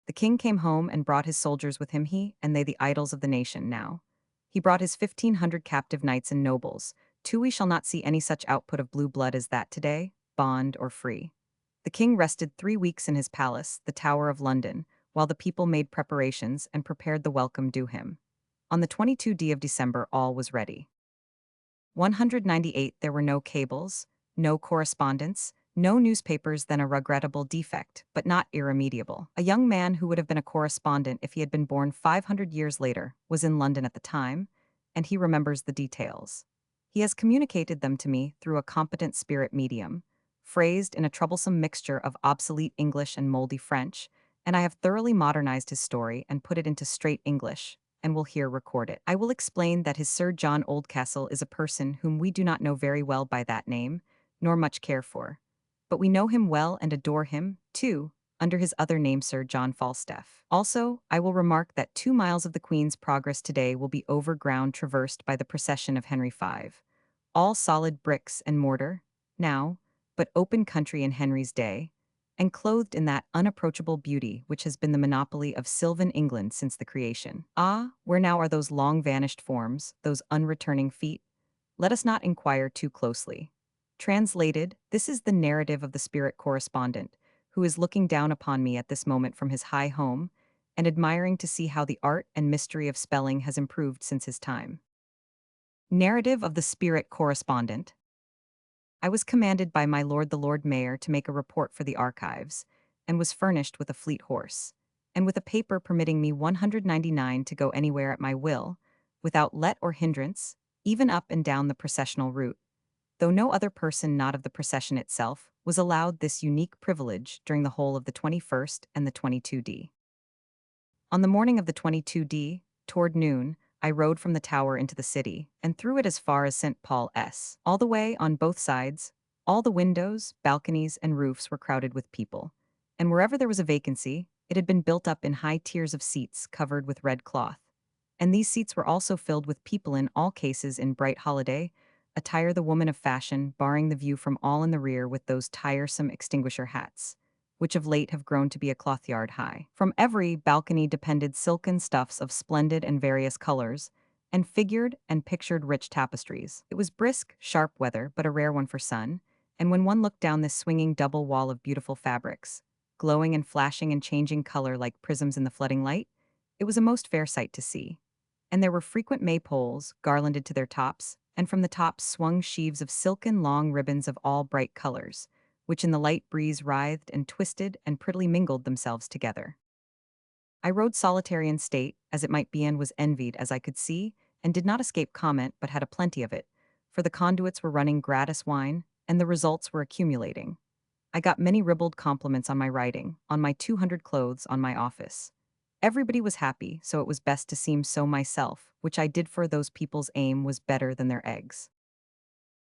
Speaker 1: The king came home and brought his soldiers with him, he and they the idols of the nation now. He brought his 1,500 captive knights and nobles, too we shall not see any such output of blue blood as that today, bond or free. The king rested 3 weeks in his palace, the Tower of London, while the people made preparations and prepared the welcome due him. On the 22nd of December all was ready. 198 There were no cables, no correspondence, no newspapers, then a regrettable defect, but not irremediable. A young man who would have been a correspondent if he had been born 500 years later was in London at the time, and he remembers the details. He has communicated them to me through a competent spirit medium, phrased in a troublesome mixture of obsolete English and moldy French, and I have thoroughly modernized his story and put it into straight English, and will here record it. I will explain that his Sir John Oldcastle is a person whom we do not know very well by that name, nor much care for. But we know him well and adore him, too, under his other name Sir John Falstaff. Also, I will remark that 2 miles of the Queen's Progress today will be over ground traversed by the procession of Henry V. All solid bricks and mortar, now, but open country in Henry's day, and clothed in that unapproachable beauty which has been the monopoly of sylvan England since the creation. Ah, where now are those long-vanished forms, those unreturning feet? Let us not inquire too closely. Translated, this is the narrative of the spirit correspondent, who is looking down upon me at this moment from his high home, and admiring to see how the art and mystery of spelling has improved since his time. Narrative of the Spirit Correspondent. I was commanded by my lord the Lord Mayor to make a report for the archives, and was furnished with a fleet horse, and with a paper permitting me 199 to go anywhere at my will, without let or hindrance, even up and down the processional route, though no other person not of the procession itself was allowed this unique privilege during the whole of the 21st and the 22d. On the morning of the 22d, toward noon, I rode from the tower into the city, and through it as far as St. Paul's. All the way, on both sides, all the windows, balconies, and roofs were crowded with people, and wherever there was a vacancy, it had been built up in high tiers of seats covered with red cloth. And these seats were also filled with people in all cases in bright holiday attire, the woman of fashion, barring the view from all in the rear with those tiresome extinguisher hats, which of late have grown to be a cloth-yard high. From every balcony depended silken stuffs of splendid and various colors, and figured and pictured rich tapestries. It was brisk, sharp weather, but a rare one for sun, and when one looked down this swinging double wall of beautiful fabrics, glowing and flashing and changing color like prisms in the flooding light, it was a most fair sight to see. And there were frequent maypoles, garlanded to their tops, and from the tops swung sheaves of silken long ribbons of all bright colors, which in the light breeze writhed and twisted and prettily mingled themselves together. I rode solitary in state, as it might be, and was envied as I could see, and did not escape comment but had a plenty of it, for the conduits were running gratis wine, and the results were accumulating. I got many ribald compliments on my writing, on my 200 clothes, on my office. Everybody was happy, so it was best to seem so myself, which I did, for those people's aim was better than their eggs.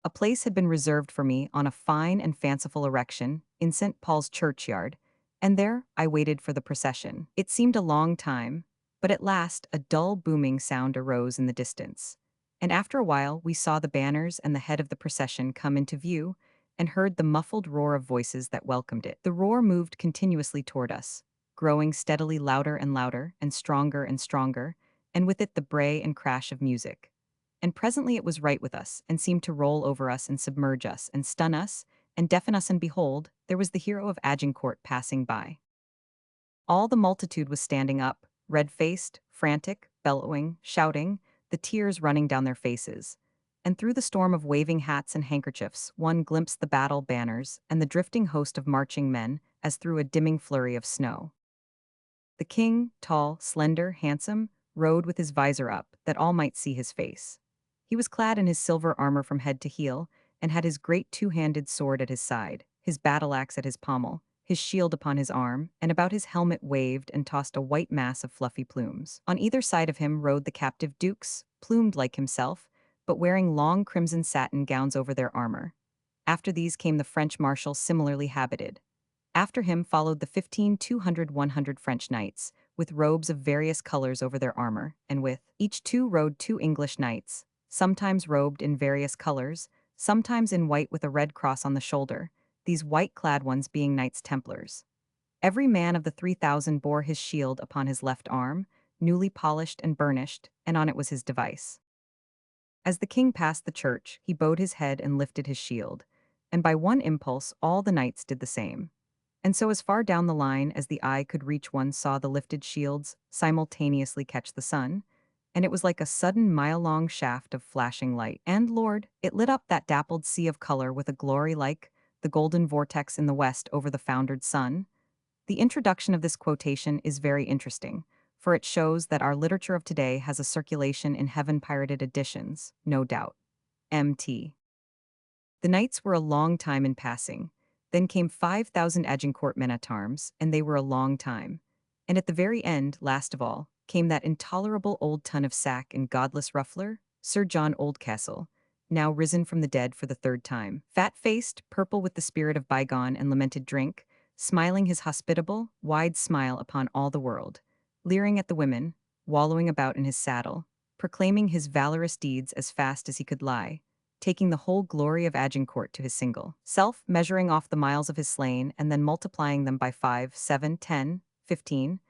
Speaker 1: A place had been reserved for me on a fine and fanciful erection in St. Paul's churchyard, and there I waited for the procession. It seemed a long time, but at last a dull booming sound arose in the distance, and after a while we saw the banners and the head of the procession come into view, and heard the muffled roar of voices that welcomed it. The roar moved continuously toward us, growing steadily louder and stronger, and with it the bray and crash of music. And presently it was right with us, and seemed to roll over us and submerge us, and stun us, and deafen us, and behold, there was the hero of Agincourt passing by. All the multitude was standing up, red-faced, frantic, bellowing, shouting, the tears running down their faces. And through the storm of waving hats and handkerchiefs, one glimpsed the battle banners and the drifting host of marching men as through a dimming flurry of snow. The king, tall, slender, handsome, rode with his visor up, that all might see his face. He was clad in his silver armor from head to heel, and had his great two-handed sword at his side, his battle-axe at his pommel, his shield upon his arm, and about his helmet waved and tossed a white mass of fluffy plumes. On either side of him rode the captive dukes, plumed like himself, but wearing long crimson satin gowns over their armor. After these came the French marshals similarly habited. After him followed the 100 French knights, with robes of various colors over their armor, and with each two rode 2 English knights, sometimes robed in various colors, sometimes in white with a red cross on the shoulder, these white-clad ones being Knights Templars. Every man of the 3,000 bore his shield upon his left arm, newly polished and burnished, and on it was his device. As the king passed the church, he bowed his head and lifted his shield, and by one impulse all the knights did the same. And so as far down the line as the eye could reach one saw the lifted shields simultaneously catch the sun, and it was like a sudden mile-long shaft of flashing light. And Lord, it lit up that dappled sea of color with a glory like the golden vortex in the west over the foundered sun. The introduction of this quotation is very interesting, for it shows that our literature of today has a circulation in heaven-pirated editions, no doubt. MT. The knights were a long time in passing. Then came 5,000 Agincourt men-at-arms, and they were a long time. And at the very end, last of all, came that intolerable old ton of sack and godless ruffler, Sir John Oldcastle, now risen from the dead for the 3rd time, fat-faced, purple with the spirit of bygone and lamented drink, smiling his hospitable, wide smile upon all the world, leering at the women, wallowing about in his saddle, proclaiming his valorous deeds as fast as he could lie, taking the whole glory of Agincourt to his single self, measuring off the miles of his slain and then multiplying them by 5, 7, 10, 15.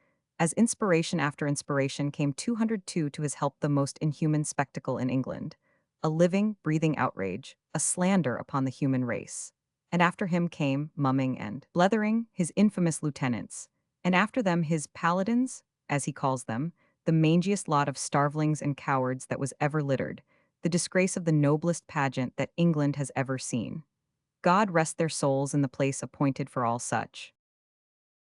Speaker 1: As inspiration after inspiration came 202 to his help, the most inhuman spectacle in England, a living, breathing outrage, a slander upon the human race. And after him came, mumming and blethering, his infamous lieutenants, and after them his paladins, as he calls them, the mangiest lot of starvelings and cowards that was ever littered, the disgrace of the noblest pageant that England has ever seen. God rest their souls in the place appointed for all such.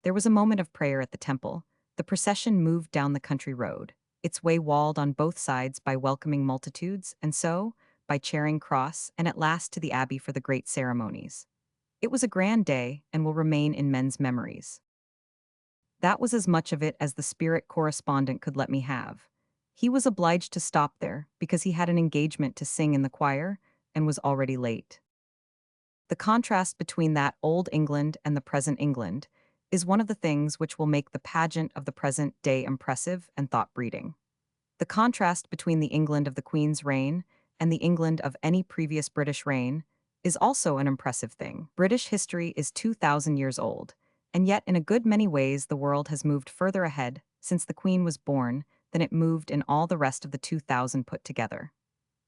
Speaker 1: There was a moment of prayer at the temple. The procession moved down the country road, its way walled on both sides by welcoming multitudes, and so, by Charing Cross, and at last to the Abbey for the great ceremonies. It was a grand day, and will remain in men's memories. That was as much of it as the spirit correspondent could let me have. He was obliged to stop there, because he had an engagement to sing in the choir, and was already late. The contrast between that old England and the present England is one of the things which will make the pageant of the present day impressive and thought-breeding. The contrast between the England of the Queen's reign and the England of any previous British reign is also an impressive thing. British history is 2,000 years old, and yet in a good many ways the world has moved further ahead since the Queen was born than it moved in all the rest of the 2,000 put together.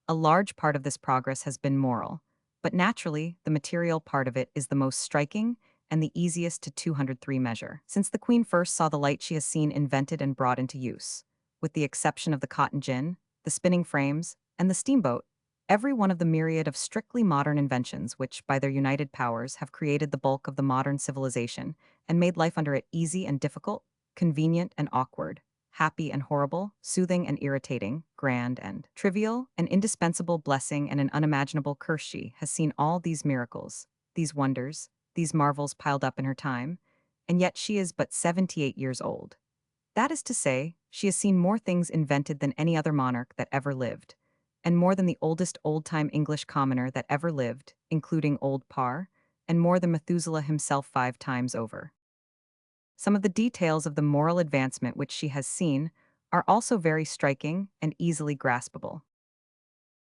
Speaker 1: A large part of this progress has been moral, but naturally, the material part of it is the most striking and the easiest to 203 measure. Since the Queen first saw the light, she has seen invented and brought into use. With the exception of the cotton gin, the spinning frames, and the steamboat, every one of the myriad of strictly modern inventions which, by their united powers, have created the bulk of the modern civilization and made life under it easy and difficult, convenient and awkward, happy and horrible, soothing and irritating, grand and trivial, an indispensable blessing and an unimaginable curse, she has seen all these miracles, these wonders, these marvels piled up in her time, and yet she is but 78 years old. That is to say, she has seen more things invented than any other monarch that ever lived, and more than the oldest old-time English commoner that ever lived, including Old Parr, and more than Methuselah himself 5 times over. Some of the details of the moral advancement which she has seen are also very striking and easily graspable.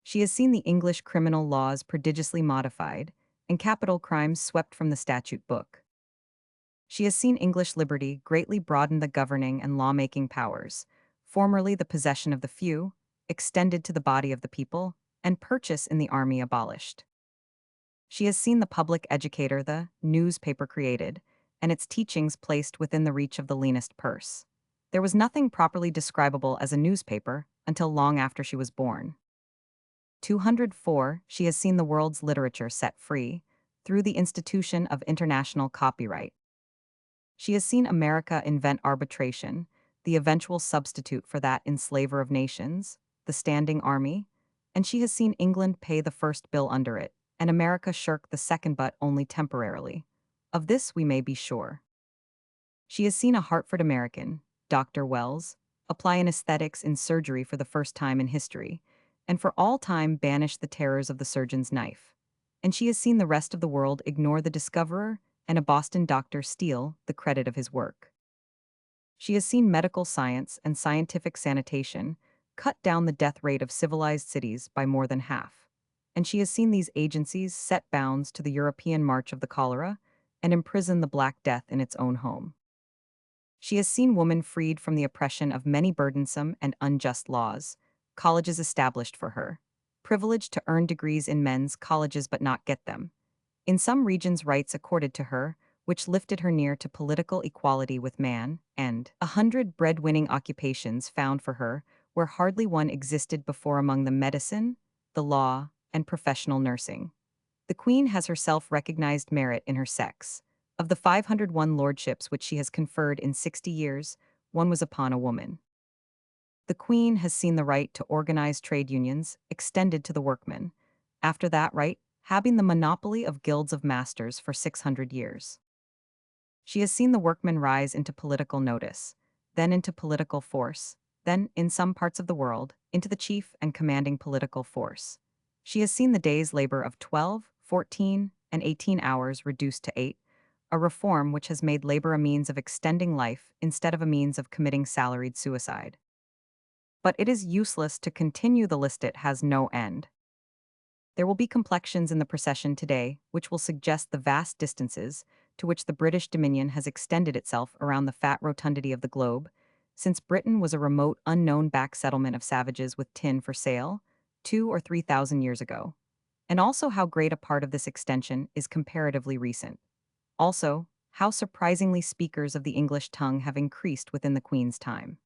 Speaker 1: She has seen the English criminal laws prodigiously modified and capital crimes swept from the statute book. She has seen English liberty greatly broaden the governing and lawmaking powers, formerly the possession of the few, extended to the body of the people, and purchase in the army abolished. She has seen the public educator, the newspaper created, and its teachings placed within the reach of the leanest purse. There was nothing properly describable as a newspaper until long after she was born. 204. She has seen the world's literature set free through the institution of international copyright. She has seen America invent arbitration, the eventual substitute for that enslaver of nations, the standing army, and she has seen England pay the first bill under it, and America shirk the second, but only temporarily. Of this we may be sure. She has seen a Hartford American, Dr. Wells, apply anesthetics in surgery for the first time in history, and for all time banish the terrors of the surgeon's knife. And she has seen the rest of the world ignore the discoverer and a Boston doctor steal the credit of his work. She has seen medical science and scientific sanitation cut down the death rate of civilized cities by more than half. And she has seen these agencies set bounds to the European march of the cholera and imprison the Black Death in its own home. She has seen woman freed from the oppression of many burdensome and unjust laws, colleges established for her, privileged to earn degrees in men's colleges but not get them. In some regions rights accorded to her, which lifted her near to political equality with man, and 100 bread-winning occupations found for her where hardly one existed before among the medicine, the law, and professional nursing. The Queen has herself recognized merit in her sex. Of the 501 lordships which she has conferred in 60 years, one was upon a woman. The Queen has seen the right to organize trade unions extended to the workmen, after that right having the monopoly of guilds of masters for 600 years. She has seen the workmen rise into political notice, then into political force, then, in some parts of the world, into the chief and commanding political force. She has seen the day's labor of 12, 14, and 18 hours reduced to 8, a reform which has made labor a means of extending life instead of a means of committing salaried suicide. But it is useless to continue the list, it has no end. There will be complexions in the procession today which will suggest the vast distances to which the British Dominion has extended itself around the fat rotundity of the globe, since Britain was a remote, unknown back settlement of savages with tin for sale, 2 or 3,000 years ago, and also how great a part of this extension is comparatively recent. Also, how surprisingly speakers of the English tongue have increased within the Queen's time.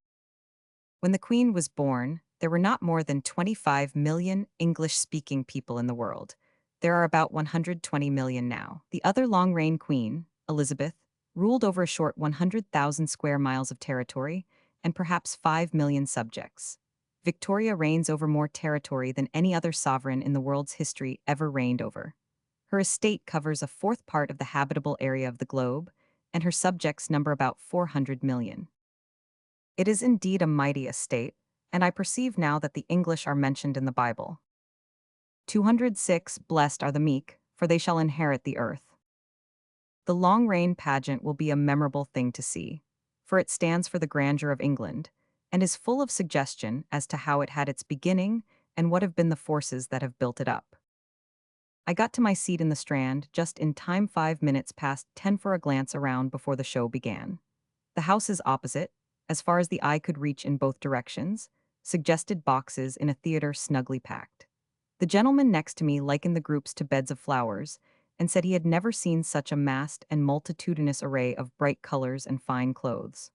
Speaker 1: When the Queen was born, there were not more than 25 million English-speaking people in the world. There are about 120 million now. The other long-reign queen, Elizabeth, ruled over a short 100,000 square miles of territory and perhaps 5 million subjects. Victoria reigns over more territory than any other sovereign in the world's history ever reigned over. Her estate covers a fourth part of the habitable area of the globe, and her subjects number about 400 million. It is indeed a mighty estate, and I perceive now that the English are mentioned in the Bible. 206 Blessed are the meek, for they shall inherit the earth. The long reign pageant will be a memorable thing to see, for it stands for the grandeur of England, and is full of suggestion as to how it had its beginning and what have been the forces that have built it up. I got to my seat in the Strand just in time 5 minutes past 10 for a glance around before the show began. The houses opposite, as far as the eye could reach in both directions, suggested boxes in a theater snugly packed. The gentleman next to me likened the groups to beds of flowers, and said he had never seen such a massed and multitudinous array of bright colors and fine clothes.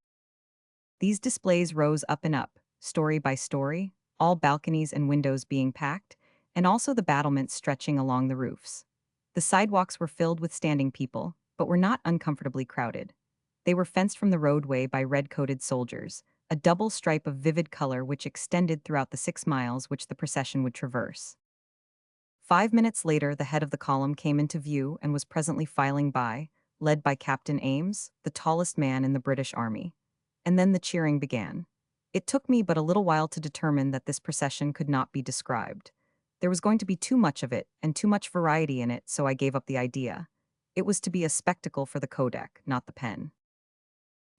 Speaker 1: These displays rose up and up, story by story, all balconies and windows being packed, and also the battlements stretching along the roofs. The sidewalks were filled with standing people, but were not uncomfortably crowded. They were fenced from the roadway by red-coated soldiers, a double stripe of vivid color which extended throughout the 6 miles which the procession would traverse. 5 minutes later, the head of the column came into view and was presently filing by, led by Captain Ames, the tallest man in the British Army. And then the cheering began. It took me but a little while to determine that this procession could not be described. There was going to be too much of it and too much variety in it, so I gave up the idea. It was to be a spectacle for the kodak, not the pen.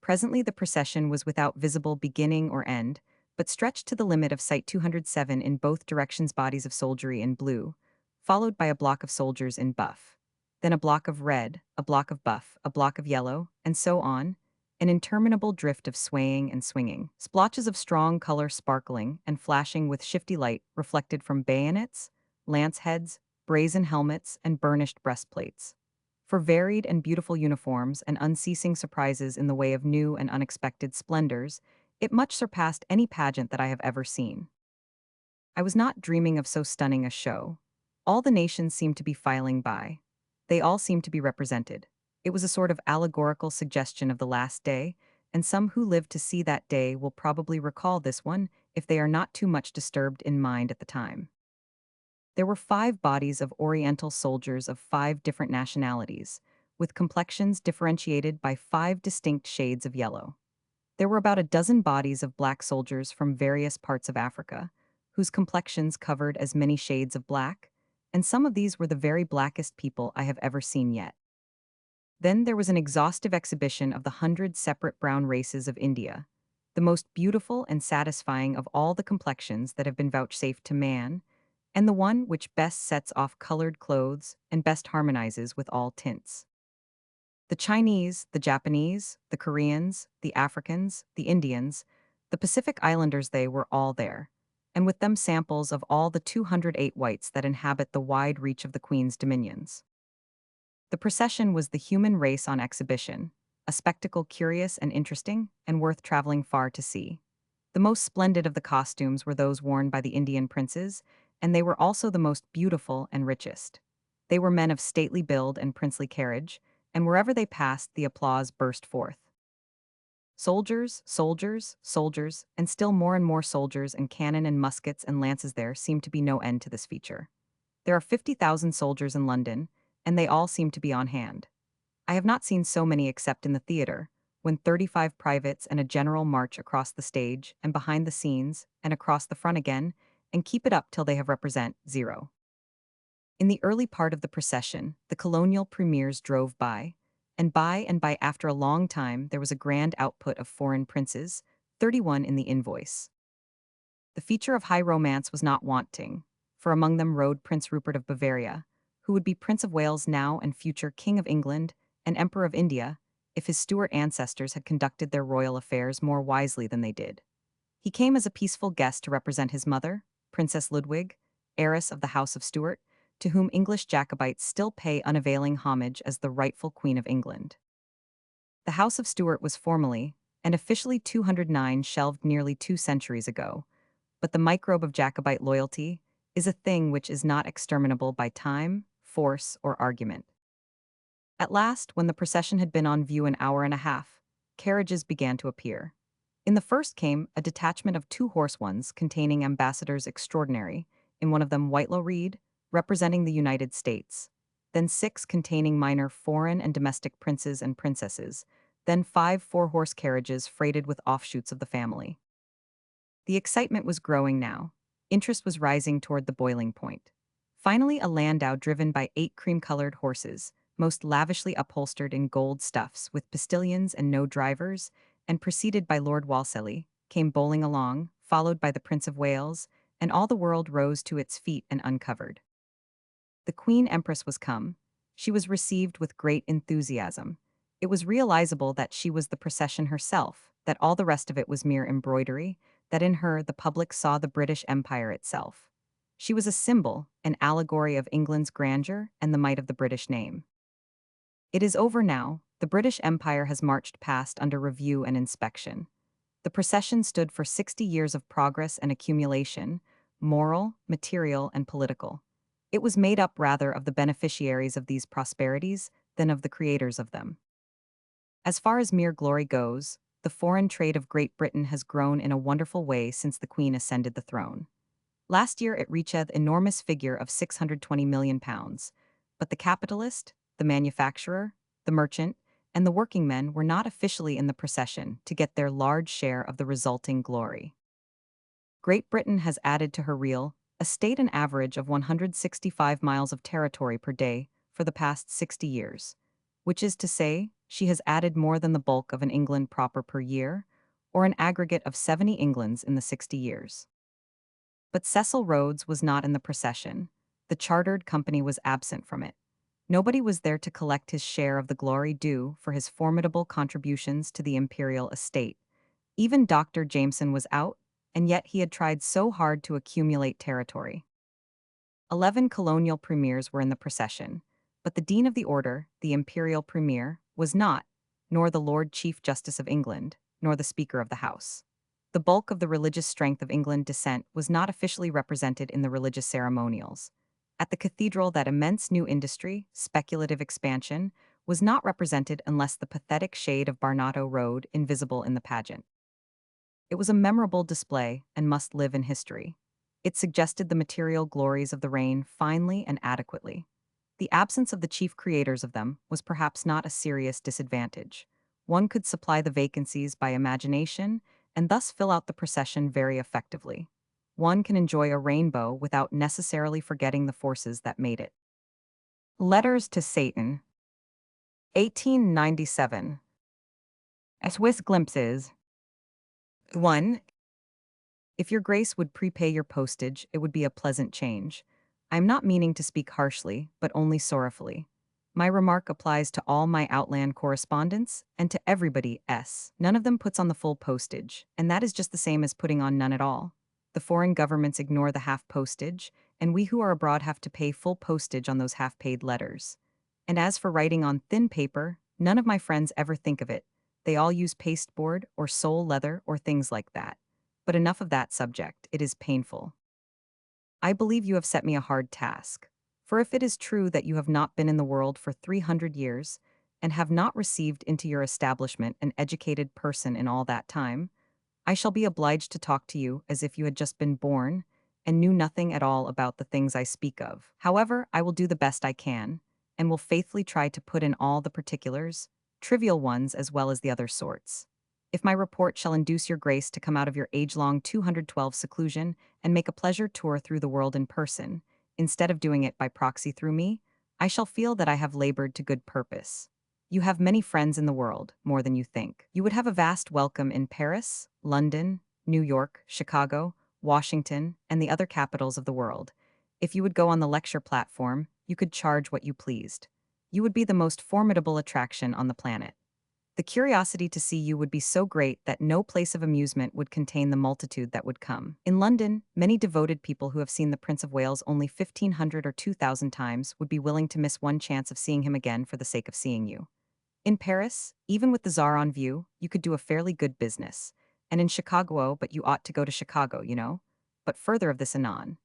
Speaker 1: Presently the procession was without visible beginning or end, but stretched to the limit of sight 207 in both directions, bodies of soldiery in blue, followed by a block of soldiers in buff, then a block of red, a block of buff, a block of yellow, and so on, an interminable drift of swaying and swinging, splotches of strong color sparkling and flashing with shifty light reflected from bayonets, lance heads, brazen helmets, and burnished breastplates. For varied and beautiful uniforms and unceasing surprises in the way of new and unexpected splendors, it much surpassed any pageant that I have ever seen. I was not dreaming of so stunning a show. All the nations seemed to be filing by. They all seemed to be represented. It was a sort of allegorical suggestion of the last day, and some who lived to see that day will probably recall this one if they are not too much disturbed in mind at the time. There were 5 bodies of Oriental soldiers of 5 different nationalities, with complexions differentiated by 5 distinct shades of yellow. There were about a dozen bodies of black soldiers from various parts of Africa, whose complexions covered as many shades of black, and some of these were the very blackest people I have ever seen yet. Then there was an exhaustive exhibition of the 100 separate brown races of India, the most beautiful and satisfying of all the complexions that have been vouchsafed to man, and the one which best sets off colored clothes and best harmonizes with all tints. The Chinese, the Japanese, the Koreans, the Africans, the Indians, the Pacific Islanders, they were all there, and with them samples of all the 208 whites that inhabit the wide reach of the Queen's dominions. The procession was the human race on exhibition, a spectacle curious and interesting and worth traveling far to see. The most splendid of the costumes were those worn by the Indian princes, and they were also the most beautiful and richest. They were men of stately build and princely carriage, and wherever they passed the applause burst forth. Soldiers, soldiers, soldiers, and still more and more soldiers and cannon and muskets and lances. There seemed to be no end to this feature. There are 50,000 soldiers in London, and they all seem to be on hand. I have not seen so many except in the theater, when 35 privates and a general march across the stage and behind the scenes and across the front again, and keep it up till they have represent 0. In the early part of the procession, the colonial premiers drove by and by after a long time there was a grand output of foreign princes, 31 in the invoice. The feature of high romance was not wanting, for among them rode Prince Rupert of Bavaria, who would be Prince of Wales now and future King of England and Emperor of India, if his Stuart ancestors had conducted their royal affairs more wisely than they did. He came as a peaceful guest to represent his mother, Princess Ludwig, heiress of the House of Stuart, to whom English Jacobites still pay unavailing homage as the rightful Queen of England. The House of Stuart was formally and officially 209 shelved nearly 2 centuries ago, but the microbe of Jacobite loyalty is a thing which is not exterminable by time, force, or argument. At last, when the procession had been on view an hour and a half, carriages began to appear. In the first came a detachment of 2 horse ones containing ambassadors extraordinary, in one of them Whitelaw Reid, representing the United States, then 6 containing minor foreign and domestic princes and princesses, then 5 4-horse carriages freighted with offshoots of the family. The excitement was growing now. Interest was rising toward the boiling point. Finally, a landau driven by 8 cream-colored horses, most lavishly upholstered in gold stuffs with postilions and no drivers, and preceded by Lord Walsalley, came bowling along, followed by the Prince of Wales, and all the world rose to its feet and uncovered. The Queen Empress was come. She was received with great enthusiasm. It was realizable that she was the procession herself, that all the rest of it was mere embroidery, that in her the public saw the British Empire itself. She was a symbol, an allegory of England's grandeur and the might of the British name. It is over now. The British Empire has marched past under review and inspection. The procession stood for 60 years of progress and accumulation, moral, material, and political. It was made up rather of the beneficiaries of these prosperities than of the creators of them. As far as mere glory goes, the foreign trade of Great Britain has grown in a wonderful way since the Queen ascended the throne. Last year it reached an enormous figure of £620 million, but the capitalist, the manufacturer, the merchant, and the working men were not officially in the procession to get their large share of the resulting glory. Great Britain has added to her real estate an average of 165 miles of territory per day for the past 60 years, which is to say, she has added more than the bulk of an England proper per year, or an aggregate of 70 Englands in the 60 years. But Cecil Rhodes was not in the procession. The chartered company was absent from it. Nobody was there to collect his share of the glory due for his formidable contributions to the imperial estate. Even Dr. Jameson was out, and yet he had tried so hard to accumulate territory. 11 colonial premiers were in the procession, but the Dean of the Order, the imperial premier, was not, nor the Lord Chief Justice of England, nor the Speaker of the House. The bulk of the religious strength of England descent was not officially represented in the religious ceremonials. At the cathedral, that immense new industry, speculative expansion, was not represented unless the pathetic shade of Barnato rode invisible in the pageant. It was a memorable display and must live in history. It suggested the material glories of the reign finely and adequately. The absence of the chief creators of them was perhaps not a serious disadvantage. One could supply the vacancies by imagination and thus fill out the procession very effectively. One can enjoy a rainbow without necessarily forgetting the forces that made it. Letters to Satan, 1897. A Swiss Glimpses. 1. If your grace would prepay your postage, it would be a pleasant change. I am not meaning to speak harshly, but only sorrowfully. My remark applies to all my outland correspondents and to everybody else. None of them puts on the full postage, and that is just the same as putting on none at all. The foreign governments ignore the half postage, and we who are abroad have to pay full postage on those half-paid letters. And as for writing on thin paper, none of my friends ever think of it. They all use pasteboard or sole leather or things like that. But enough of that subject, it is painful. I believe you have set me a hard task. For if it is true that you have not been in the world for 300 years, and have not received into your establishment an educated person in all that time, I shall be obliged to talk to you as if you had just been born, and knew nothing at all about the things I speak of. However, I will do the best I can, and will faithfully try to put in all the particulars, trivial ones as well as the other sorts. If my report shall induce your grace to come out of your age-long 212 seclusion and make a pleasure tour through the world in person, instead of doing it by proxy through me, I shall feel that I have labored to good purpose. You have many friends in the world, more than you think. You would have a vast welcome in Paris, London, New York, Chicago, Washington, and the other capitals of the world. If you would go on the lecture platform, you could charge what you pleased. You would be the most formidable attraction on the planet. The curiosity to see you would be so great that no place of amusement would contain the multitude that would come. In London, many devoted people who have seen the Prince of Wales only 1,500 or 2,000 times would be willing to miss one chance of seeing him again for the sake of seeing you. In Paris, even with the Tsar on view, you could do a fairly good business. And in Chicago, but you ought to go to Chicago, you know? But further of this anon.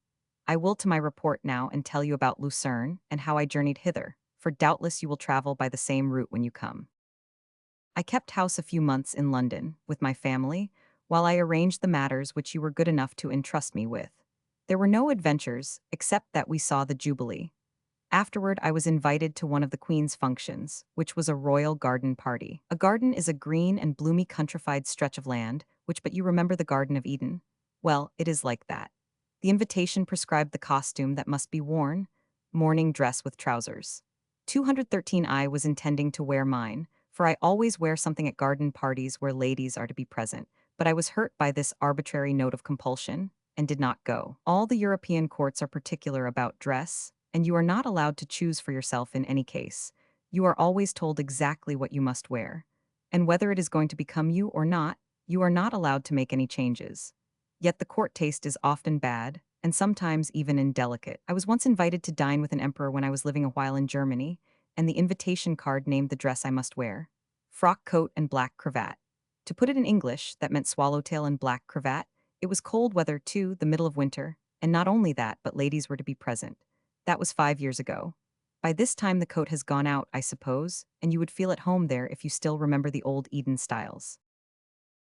Speaker 1: I will to my report now and tell you about Lucerne and how I journeyed hither, for doubtless you will travel by the same route when you come. I kept house a few months in London, with my family, while I arranged the matters which you were good enough to entrust me with. There were no adventures, except that we saw the Jubilee. Afterward, I was invited to one of the Queen's functions, which was a royal garden party. A garden is a green and bloomy countrified stretch of land, which but you remember the Garden of Eden? Well, it is like that. The invitation prescribed the costume that must be worn, morning dress with trousers. 213 I was intending to wear mine, for I always wear something at garden parties where ladies are to be present, but I was hurt by this arbitrary note of compulsion, and did not go. All the European courts are particular about dress, and you are not allowed to choose for yourself in any case. You are always told exactly what you must wear. And whether it is going to become you or not, you are not allowed to make any changes. Yet the court taste is often bad, and sometimes even indelicate. I was once invited to dine with an emperor when I was living a while in Germany, and the invitation card named the dress I must wear: frock coat and black cravat. To put it in English, that meant swallowtail and black cravat. It was cold weather, too, the middle of winter, and not only that, but ladies were to be present. That was 5 years ago. By this time the coat has gone out, I suppose, and you would feel at home there if you still remember the old Eden styles.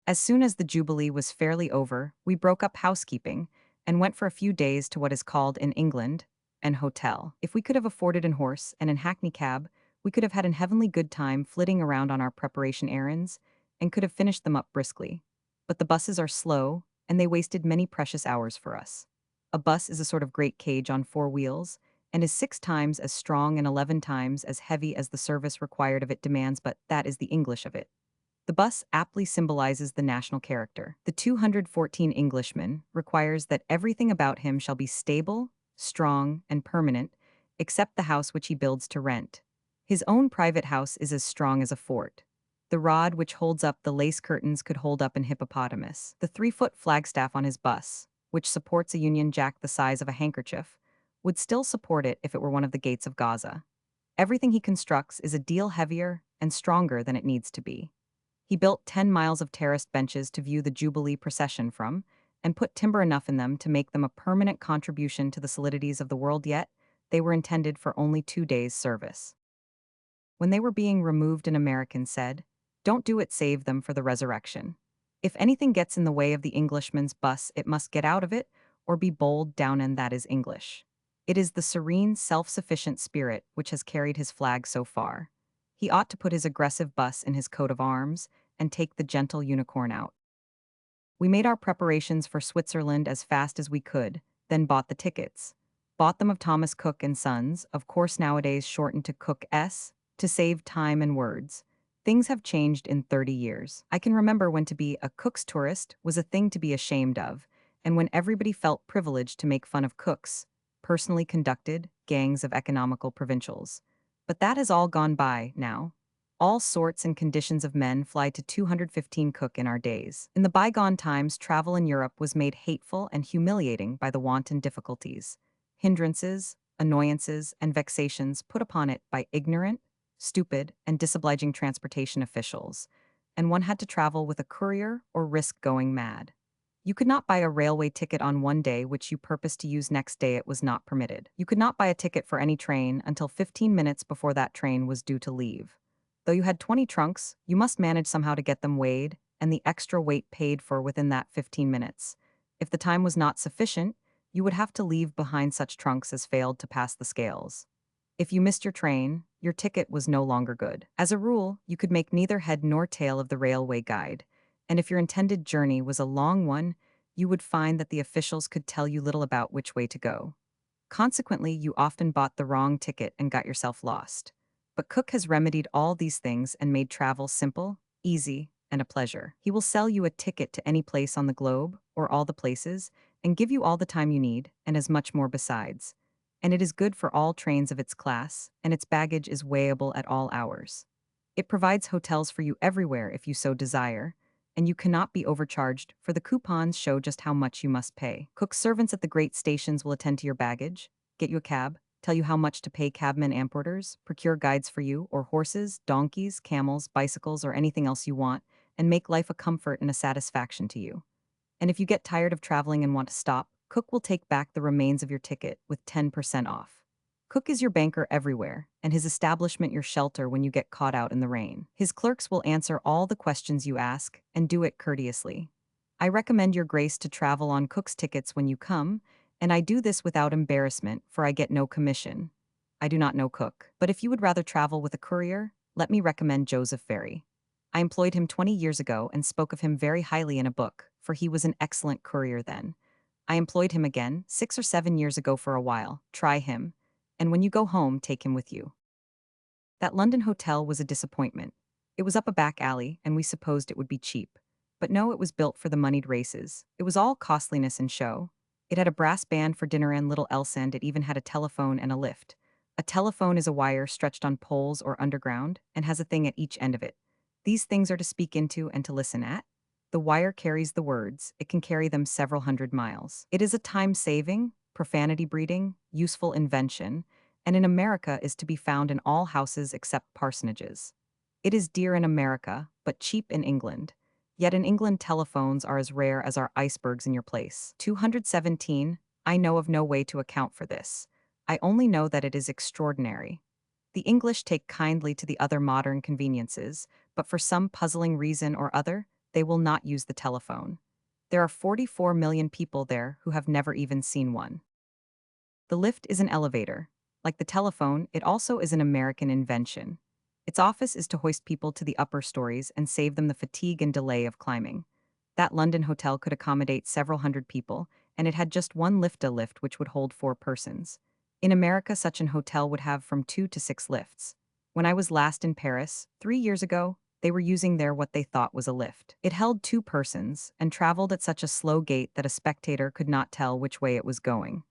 Speaker 1: As soon as the Jubilee was fairly over, we broke up housekeeping and went for a few days to what is called in England an hotel. If we could have afforded an horse and an hackney cab, we could have had an heavenly good time flitting around on our preparation errands and could have finished them up briskly. But the buses are slow, and they wasted many precious hours for us. A bus is a sort of great cage on four wheels, and is 6 times as strong and 11 times as heavy as the service required of it demands, but that is the English of it. The bus aptly symbolizes the national character. The 214 Englishman requires that everything about him shall be stable, strong, and permanent, except the house which he builds to rent. His own private house is as strong as a fort. The rod which holds up the lace curtains could hold up an hippopotamus. The 3-foot flagstaff on his bus, which supports a Union Jack the size of a handkerchief, would still support it if it were one of the gates of Gaza. Everything he constructs is a deal heavier and stronger than it needs to be. He built 10 miles of terraced benches to view the Jubilee procession from, and put timber enough in them to make them a permanent contribution to the solidities of the world, yet they were intended for only 2 days' service. When they were being removed, an American said, "Don't do it, save them for the resurrection. If anything gets in the way of the Englishman's bus, it must get out of it, or be bowled down, and that is English." It is the serene, self-sufficient spirit which has carried his flag so far. He ought to put his aggressive bus in his coat of arms and take the gentle unicorn out. We made our preparations for Switzerland as fast as we could, then bought the tickets. Bought them of Thomas Cook and Sons, of course nowadays shortened to Cook S, to save time and words. Things have changed in 30 years. I can remember when to be a Cook's tourist was a thing to be ashamed of, and when everybody felt privileged to make fun of cooks, personally conducted gangs of economical provincials. But that has all gone by now. All sorts and conditions of men fly to 215 Cook in our days. In the bygone times, travel in Europe was made hateful and humiliating by the wanton difficulties, hindrances, annoyances, and vexations put upon it by ignorant, stupid, and disobliging transportation officials, and one had to travel with a courier or risk going mad. You could not buy a railway ticket on one day which you purposed to use next day. It was not permitted. You could not buy a ticket for any train until 15 minutes before that train was due to leave. Though you had 20 trunks, you must manage somehow to get them weighed and the extra weight paid for within that 15 minutes. If the time was not sufficient, you would have to leave behind such trunks as failed to pass the scales. If you missed your train, your ticket was no longer good. As a rule, you could make neither head nor tail of the railway guide, and if your intended journey was a long one, you would find that the officials could tell you little about which way to go. Consequently, you often bought the wrong ticket and got yourself lost. But Cook has remedied all these things and made travel simple, easy, and a pleasure. He will sell you a ticket to any place on the globe, or all the places, and give you all the time you need, and as much more besides. And it is good for all trains of its class, and its baggage is weighable at all hours. It provides hotels for you everywhere if you so desire, and you cannot be overcharged, for the coupons show just how much you must pay. Cook's servants at the great stations will attend to your baggage, get you a cab, tell you how much to pay cabmen and porters, procure guides for you, or horses, donkeys, camels, bicycles, or anything else you want, and make life a comfort and a satisfaction to you. And if you get tired of traveling and want to stop, Cook will take back the remains of your ticket with 10% off. Cook is your banker everywhere, and his establishment your shelter when you get caught out in the rain. His clerks will answer all the questions you ask, and do it courteously. I recommend your grace to travel on Cook's tickets when you come, and I do this without embarrassment, for I get no commission. I do not know Cook, but if you would rather travel with a courier, let me recommend Joseph Ferry. I employed him 20 years ago and spoke of him very highly in a book, for he was an excellent courier then. I employed him again 6 or 7 years ago for a while. Try him, and when you go home, take him with you. That London hotel was a disappointment. It was up a back alley, and we supposed it would be cheap. But no, it was built for the moneyed races. It was all costliness and show. It had a brass band for dinner and little else, and it even had a telephone and a lift. A telephone is a wire stretched on poles or underground, and has a thing at each end of it. These things are to speak into and to listen at. The wire carries the words, it can carry them several hundred miles. It is a time-saving, profanity-breeding, useful invention, and in America is to be found in all houses except parsonages. It is dear in America, but cheap in England. Yet in England telephones are as rare as are icebergs in your place. 217, I know of no way to account for this. I only know that it is extraordinary. The English take kindly to the other modern conveniences, but for some puzzling reason or other, they will not use the telephone. There are 44 million people there who have never even seen one. The lift is an elevator. Like the telephone, it also is an American invention. Its office is to hoist people to the upper stories and save them the fatigue and delay of climbing. That London hotel could accommodate several hundred people, and it had just one lift which would hold 4 persons. In America, such an hotel would have from 2 to 6 lifts. When I was last in Paris, 3 years ago, they were using there what they thought was a lift. It held 2 persons and traveled at such a slow gait that a spectator could not tell which way it was going.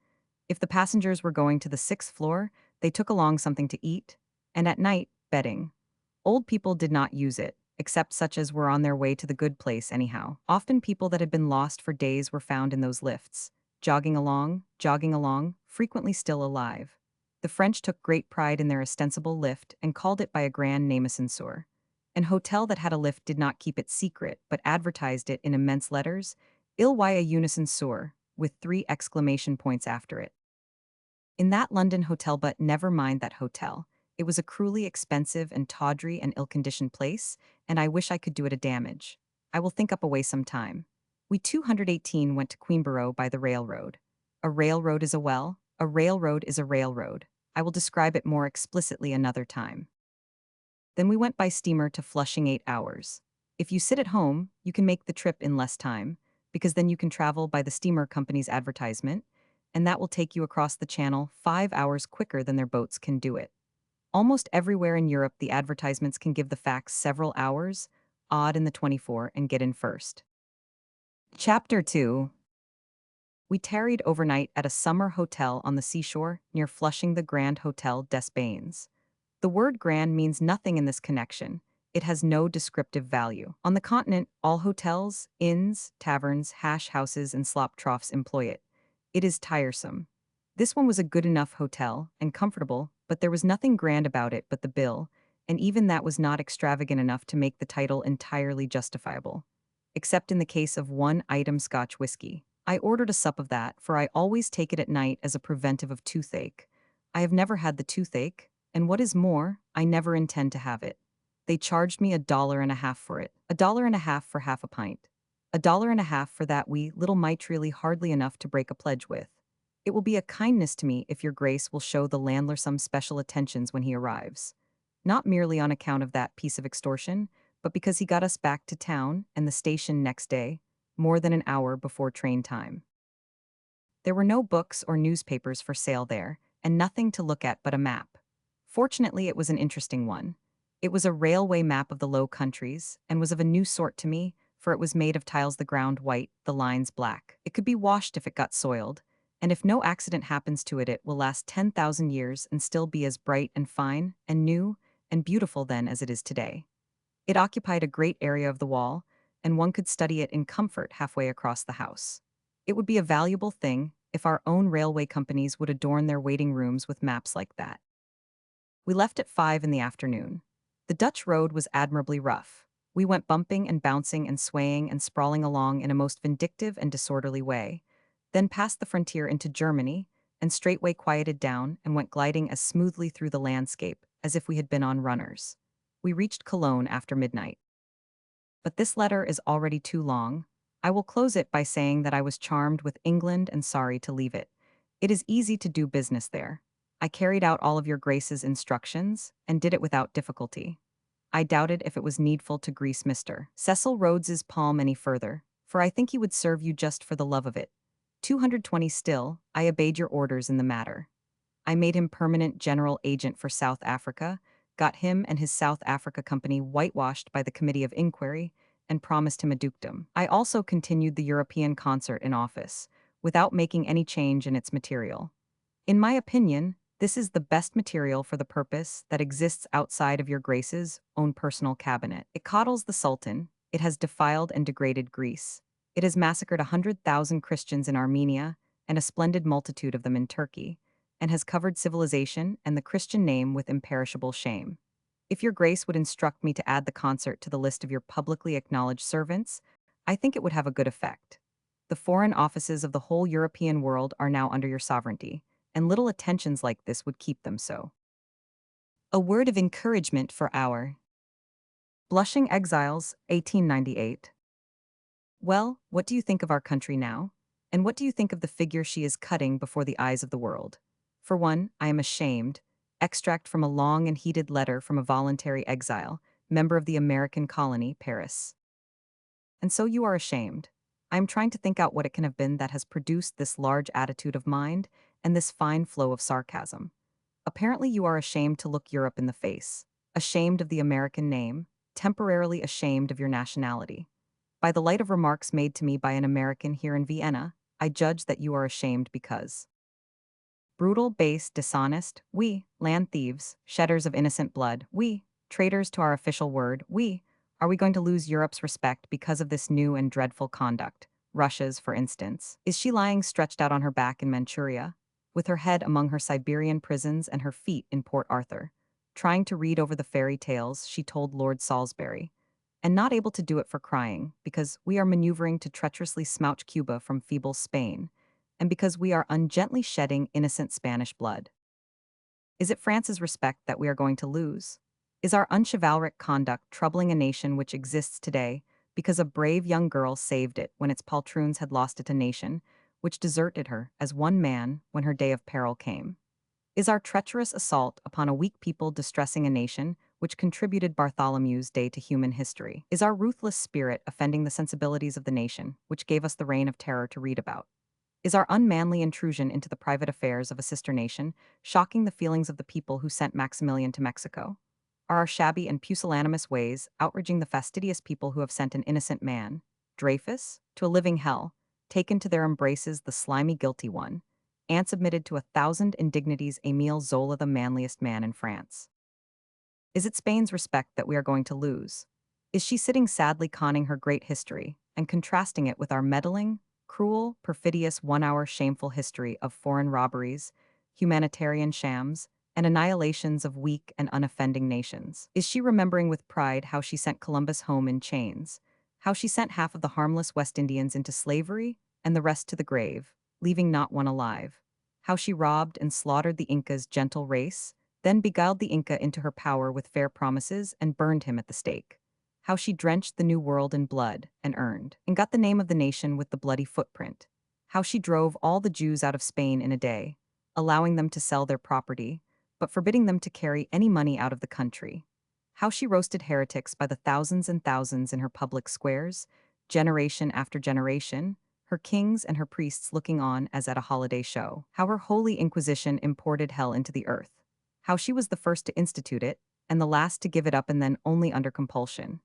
Speaker 1: If the passengers were going to the 6th floor, they took along something to eat, and at night, bedding. Old people did not use it, except such as were on their way to the good place anyhow. Often people that had been lost for days were found in those lifts, jogging along, frequently still alive. The French took great pride in their ostensible lift and called it by a grand name ascenseur. An hotel that had a lift did not keep it secret, but advertised it in immense letters, Il y a une ascenseur, with 3 exclamation points after it. In that London hotel, but never mind that hotel. It was a cruelly expensive and tawdry and ill-conditioned place, and I wish I could do it a damage. I will think up a way some time. We 218 went to Queenborough by the railroad. A railroad is a well, a railroad is a railroad. I will describe it more explicitly another time. Then we went by steamer to Flushing 8 hours. If you sit at home, you can make the trip in less time, because then you can travel by the steamer company's advertisement, and that will take you across the channel 5 hours quicker than their boats can do it. Almost everywhere in Europe, the advertisements can give the facts several hours, odd in the 24, and get in first. Chapter 2. We tarried overnight at a summer hotel on the seashore near Flushing, the Grand Hotel des Bains. The word grand means nothing in this connection. It has no descriptive value. On the continent, all hotels, inns, taverns, hash houses, and slop troughs employ it. It is tiresome. This one was a good enough hotel, and comfortable, but there was nothing grand about it but the bill, and even that was not extravagant enough to make the title entirely justifiable. Except in the case of one item Scotch whiskey. I ordered a sup of that, for I always take it at night as a preventive of toothache. I have never had the toothache, and what is more, I never intend to have it. They charged me $1.50 for it. $1.50 for half a pint. $1.50 for that wee little mite, really hardly enough to break a pledge with. It will be a kindness to me if your grace will show the landlord some special attentions when he arrives. Not merely on account of that piece of extortion, but because he got us back to town and the station next day, more than an hour before train time. There were no books or newspapers for sale there, and nothing to look at but a map. Fortunately, it was an interesting one. It was a railway map of the Low Countries, and was of a new sort to me, for it was made of tiles, the ground white, the lines black. It could be washed if it got soiled, and if no accident happens to it, it will last 10,000 years and still be as bright and fine and new and beautiful then as it is today. It occupied a great area of the wall, and one could study it in comfort halfway across the house. It would be a valuable thing, if our own railway companies would adorn their waiting rooms with maps like that. We left at 5 in the afternoon. The Dutch road was admirably rough. We went bumping and bouncing and swaying and sprawling along in a most vindictive and disorderly way, then passed the frontier into Germany, and straightway quieted down and went gliding as smoothly through the landscape as if we had been on runners. We reached Cologne after midnight. But this letter is already too long. I will close it by saying that I was charmed with England and sorry to leave it. It is easy to do business there. I carried out all of your Grace's instructions, and did it without difficulty. I doubted if it was needful to grease Mr. Cecil Rhodes's palm any further, for I think he would serve you just for the love of it. 220 still, I obeyed your orders in the matter. I made him permanent general agent for South Africa, got him and his South Africa company whitewashed by the Committee of Inquiry, and promised him a dukedom. I also continued the European concert in office, without making any change in its material. In my opinion, this is the best material for the purpose that exists outside of your Grace's own personal cabinet. It coddles the Sultan, it has defiled and degraded Greece. It has massacred 100,000 Christians in Armenia, and a splendid multitude of them in Turkey, and has covered civilization and the Christian name with imperishable shame. If your Grace would instruct me to add the concert to the list of your publicly acknowledged servants, I think it would have a good effect. The foreign offices of the whole European world are now under your sovereignty, and little attentions like this would keep them so. A word of encouragement for our blushing exiles, 1898. Well, what do you think of our country now? And what do you think of the figure she is cutting before the eyes of the world? For one, I am ashamed. Extract from a long and heated letter from a voluntary exile, member of the American colony, Paris. And so you are ashamed. I am trying to think out what it can have been that has produced this large attitude of mind and this fine flow of sarcasm. Apparently you are ashamed to look Europe in the face, ashamed of the American name, temporarily ashamed of your nationality. By the light of remarks made to me by an American here in Vienna, I judge that you are ashamed because brutal, base, dishonest, we, land thieves, shedders of innocent blood, we, traitors to our official word, we, are we going to lose Europe's respect because of this new and dreadful conduct? Russia's, for instance. Is she lying stretched out on her back in Manchuria, with her head among her Siberian prisons and her feet in Port Arthur, trying to read over the fairy tales she told Lord Salisbury, and not able to do it for crying, because we are maneuvering to treacherously smouch Cuba from feeble Spain, and because we are ungently shedding innocent Spanish blood? Is it France's respect that we are going to lose? Is our unchivalric conduct troubling a nation which exists today because a brave young girl saved it when its poltroons had lost it, a nation which deserted her as one man when her day of peril came? Is our treacherous assault upon a weak people distressing a nation which contributed Bartholomew's Day to human history? Is our ruthless spirit offending the sensibilities of the nation which gave us the reign of terror to read about? Is our unmanly intrusion into the private affairs of a sister nation shocking the feelings of the people who sent Maximilian to Mexico? Are our shabby and pusillanimous ways outraging the fastidious people who have sent an innocent man, Dreyfus, to a living hell, taken to their embraces the slimy guilty one, and submitted to 1,000 indignities Émile Zola, the manliest man in France? Is it Spain's respect that we are going to lose? Is she sitting sadly conning her great history and contrasting it with our meddling, cruel, perfidious one-hour shameful history of foreign robberies, humanitarian shams, and annihilations of weak and unoffending nations? Is she remembering with pride how she sent Columbus home in chains, how she sent half of the harmless West Indians into slavery and the rest to the grave, leaving not one alive? How she robbed and slaughtered the Inca's gentle race, then beguiled the Inca into her power with fair promises and burned him at the stake? How she drenched the New World in blood and earned and got the name of the nation with the bloody footprint? How she drove all the Jews out of Spain in a day, allowing them to sell their property, but forbidding them to carry any money out of the country? How she roasted heretics by the thousands and thousands in her public squares, generation after generation, her kings and her priests looking on as at a holiday show? How her holy Inquisition imported hell into the earth? How she was the first to institute it, and the last to give it up, and then only under compulsion?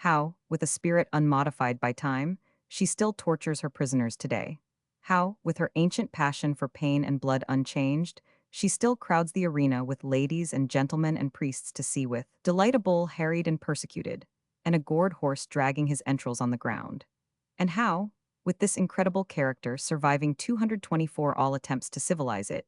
Speaker 1: How, with a spirit unmodified by time, she still tortures her prisoners today? How, with her ancient passion for pain and blood unchanged, she still crowds the arena with ladies and gentlemen and priests to see with delight a bull harried and persecuted, and a gored horse dragging his entrails on the ground? And how, with this incredible character surviving 224 all attempts to civilize it.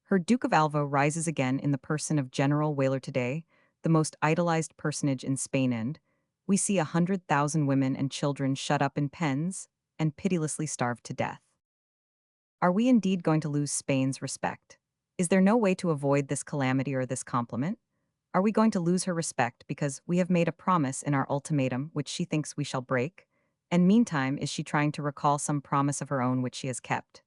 Speaker 1: Her Duke of Alva rises again in the person of General Weyler today, the most idolized personage in Spain, and we see 100,000 women and children shut up in pens and pitilessly starved to death. Are we indeed going to lose Spain's respect? Is there no way to avoid this calamity or this compliment? Are we going to lose her respect because we have made a promise in our ultimatum which she thinks we shall break? And meantime, is she trying to recall some promise of her own which she has kept?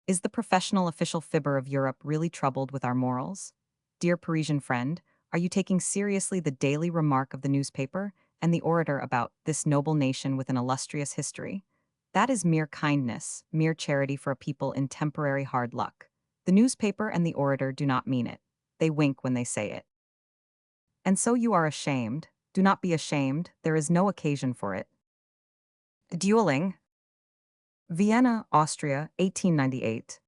Speaker 1: Is the professional official fibber of Europe really troubled with our morals? Dear Parisian friend, are you taking seriously the daily remark of the newspaper and the orator about this noble nation with an illustrious history? That is mere kindness, mere charity for a people in temporary hard luck. The newspaper and the orator do not mean it. They wink when they say it. And so you are ashamed. Do not be ashamed, there is no occasion for it. Dueling. Vienna, Austria, 1898.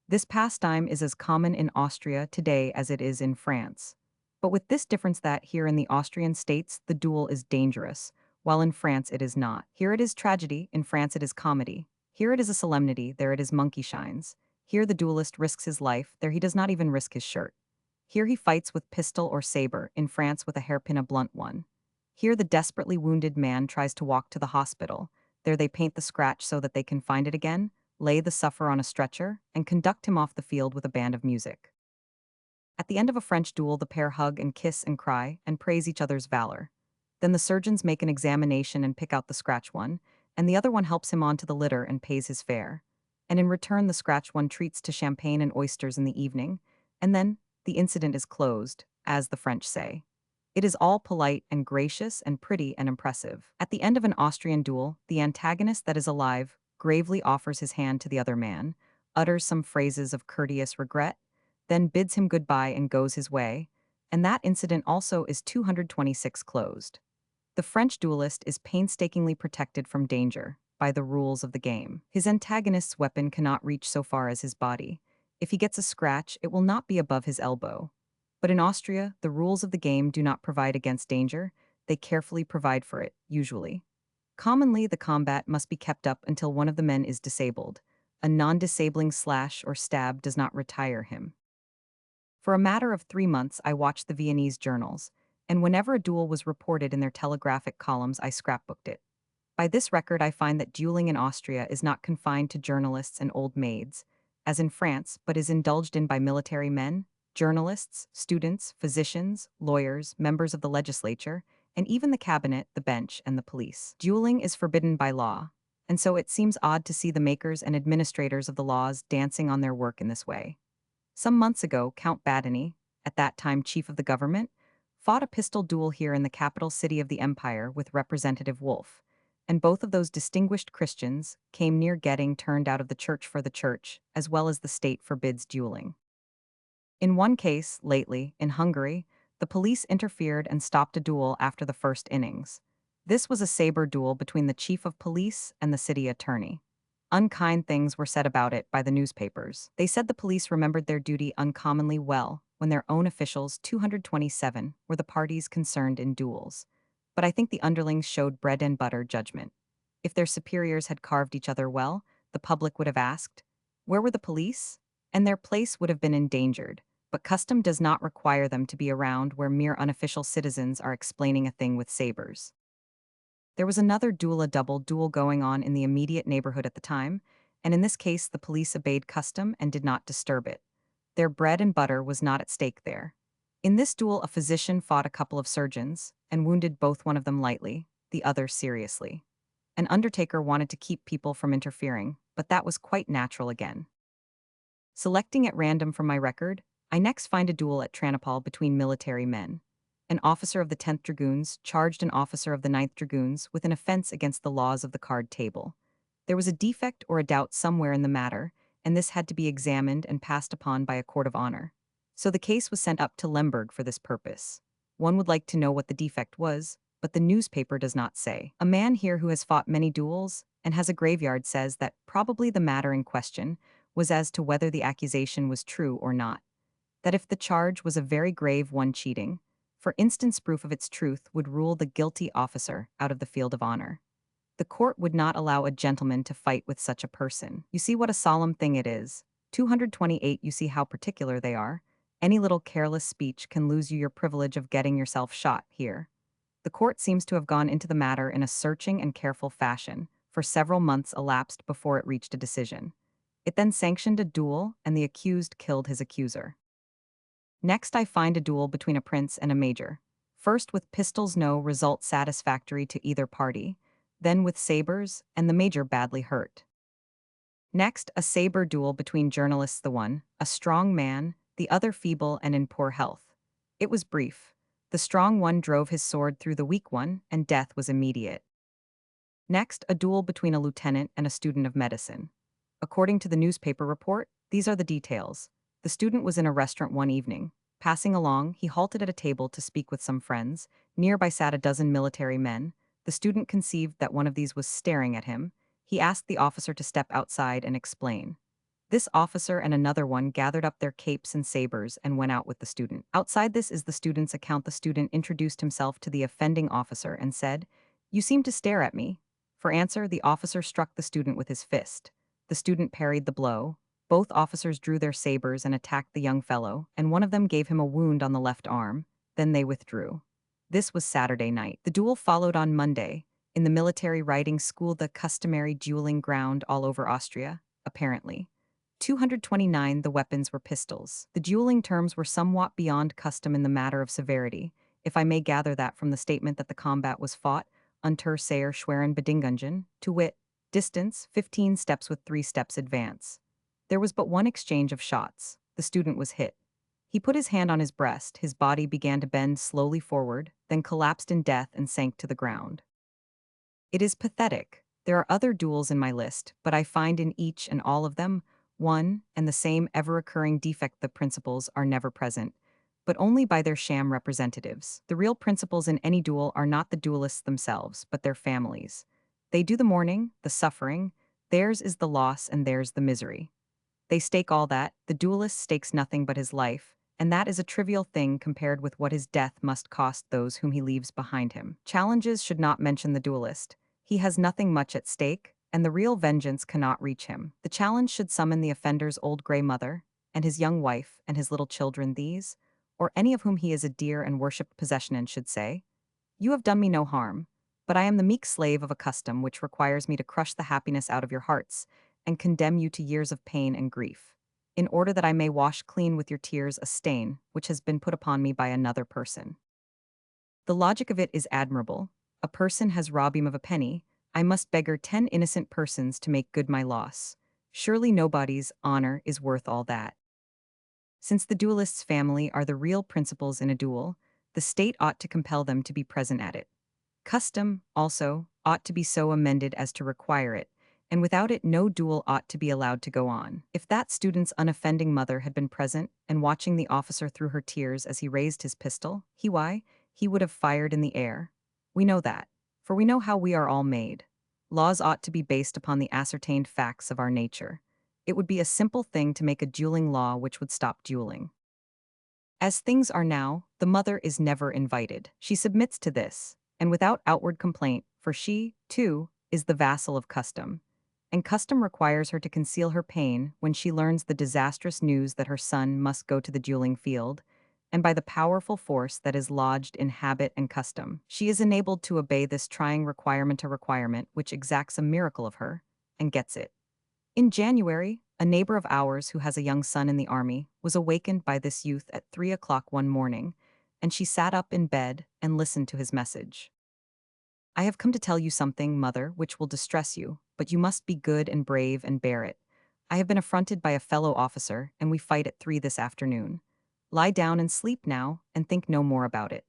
Speaker 1: This pastime is as common in Austria today as it is in France. But with this difference that here in the Austrian states the duel is dangerous, while in France it is not. Here it is tragedy, in France it is comedy. Here it is a solemnity, there it is monkey shines. Here the duelist risks his life, there he does not even risk his shirt. Here he fights with pistol or saber, in France with a hairpin a blunt one. Here the desperately wounded man tries to walk to the hospital. There they paint the scratch so that they can find it again, lay the sufferer on a stretcher, and conduct him off the field with a band of music. At the end of a French duel, the pair hug and kiss and cry and praise each other's valor. Then the surgeons make an examination and pick out the scratch one, and the other one helps him onto the litter and pays his fare. And in return, the scratch one treats to champagne and oysters in the evening, and then the incident is closed, as the French say. It is all polite and gracious and pretty and impressive. At the end of an Austrian duel, the antagonist that is alive gravely offers his hand to the other man, utters some phrases of courteous regret, then bids him goodbye and goes his way, and that incident also is 226 closed. The French duelist is painstakingly protected from danger by the rules of the game. His antagonist's weapon cannot reach so far as his body. If he gets a scratch, it will not be above his elbow. But in Austria, the rules of the game do not provide against danger, they carefully provide for it, usually. Commonly, the combat must be kept up until one of the men is disabled. A non-disabling slash or stab does not retire him. For a matter of 3 months, I watched the Viennese journals, and whenever a duel was reported in their telegraphic columns, I scrapbooked it. By this record, I find that dueling in Austria is not confined to journalists and old maids, as in France, but is indulged in by military men, journalists, students, physicians, lawyers, members of the legislature, and even the cabinet, the bench, and the police. Dueling is forbidden by law, and so it seems odd to see the makers and administrators of the laws dancing on their work in this way. Some months ago, Count Badeni, at that time chief of the government, fought a pistol duel here in the capital city of the empire with Representative Wolfe, and both of those distinguished Christians came near getting turned out of the church for the church, as well as the state forbids dueling. In one case, lately, in Hungary, the police interfered and stopped a duel after the first innings. This was a saber duel between the chief of police and the city attorney. Unkind things were said about it by the newspapers. They said the police remembered their duty uncommonly well when their own officials, 227, were the parties concerned in duels. But I think the underlings showed bread and butter judgment. If their superiors had carved each other well, the public would have asked, where were the police? And their place would have been endangered. But custom does not require them to be around where mere unofficial citizens are explaining a thing with sabers. There was another double duel going on in the immediate neighborhood at the time, and in this case the police obeyed custom and did not disturb it. Their bread and butter was not at stake there. In this duel a physician fought a couple of surgeons, and wounded both one of them lightly, the other seriously. An undertaker wanted to keep people from interfering, but that was quite natural again. Selecting at random from my record, I next find a duel at Tranopol between military men. An officer of the 10th Dragoons charged an officer of the 9th Dragoons with an offense against the laws of the card table. There was a defect or a doubt somewhere in the matter, and this had to be examined and passed upon by a court of honor. So the case was sent up to Lemberg for this purpose. One would like to know what the defect was, but the newspaper does not say. A man here who has fought many duels and has a graveyard says that probably the matter in question was as to whether the accusation was true or not. That if the charge was a very grave one, cheating, for instance, proof of its truth would rule the guilty officer out of the field of honor. The court would not allow a gentleman to fight with such a person. You see what a solemn thing it is. 228. You see how particular they are. Any little careless speech can lose you your privilege of getting yourself shot here. The court seems to have gone into the matter in a searching and careful fashion, for several months elapsed before it reached a decision. It then sanctioned a duel, and the accused killed his accuser. Next, I find a duel between a prince and a major. First with pistols, no result satisfactory to either party, then with sabers, and the major badly hurt. Next, a saber duel between journalists, the one, a strong man, the other feeble and in poor health. It was brief. The strong one drove his sword through the weak one, and death was immediate. Next, a duel between a lieutenant and a student of medicine. According to the newspaper report, these are the details. The student was in a restaurant one evening. Passing along, he halted at a table to speak with some friends. Nearby sat a dozen military men. The student conceived that one of these was staring at him. He asked the officer to step outside and explain. This officer and another one gathered up their capes and sabers and went out with the student. Outside, this is the student's account. The student introduced himself to the offending officer and said, "You seem to stare at me." For answer, the officer struck the student with his fist. The student parried the blow. Both officers drew their sabers and attacked the young fellow, and one of them gave him a wound on the left arm. Then they withdrew. This was Saturday night. The duel followed on Monday, in the military riding school, the customary dueling ground all over Austria, apparently. 229. The weapons were pistols. The dueling terms were somewhat beyond custom in the matter of severity, if I may gather that from the statement that the combat was fought unter sehr schweren Bedingungen, to wit, distance, 15 steps with 3 steps advance. There was but one exchange of shots. The student was hit. He put his hand on his breast, his body began to bend slowly forward, then collapsed in death and sank to the ground. It is pathetic. There are other duels in my list, but I find in each and all of them one and the same ever-occurring defect: the principals are never present, but only by their sham representatives. The real principals in any duel are not the duelists themselves, but their families. They do the mourning, the suffering, theirs is the loss and theirs the misery. They stake all that, the duelist stakes nothing but his life, and that is a trivial thing compared with what his death must cost those whom he leaves behind him. Challenges should not mention the duelist. He has nothing much at stake, and the real vengeance cannot reach him. The challenge should summon the offender's old gray mother, and his young wife, and his little children, these, or any of whom he is a dear and worshipped possession, and should say, "You have done me no harm, but I am the meek slave of a custom which requires me to crush the happiness out of your hearts, and condemn you to years of pain and grief, in order that I may wash clean with your tears a stain which has been put upon me by another person." The logic of it is admirable. A person has robbed him of a penny, I must beggar 10 innocent persons to make good my loss. Surely nobody's honor is worth all that. Since the duelist's family are the real principals in a duel, the state ought to compel them to be present at it. Custom, also, ought to be so amended as to require it, and without it no duel ought to be allowed to go on. If that student's unoffending mother had been present and watching the officer through her tears as he raised his pistol, he would have fired in the air. We know that, for we know how we are all made. Laws ought to be based upon the ascertained facts of our nature. It would be a simple thing to make a dueling law which would stop dueling. As things are now, the mother is never invited. She submits to this, and without outward complaint, for she, too, is the vassal of custom. And custom requires her to conceal her pain when she learns the disastrous news that her son must go to the dueling field, and by the powerful force that is lodged in habit and custom, she is enabled to obey this trying requirement, a requirement which exacts a miracle of her, and gets it. In January, a neighbor of ours who has a young son in the army was awakened by this youth at 3 o'clock one morning, and she sat up in bed and listened to his message. "I have come to tell you something, mother, which will distress you, but you must be good and brave and bear it. I have been affronted by a fellow officer, and we fight at 3 this afternoon. Lie down and sleep now, and think no more about it."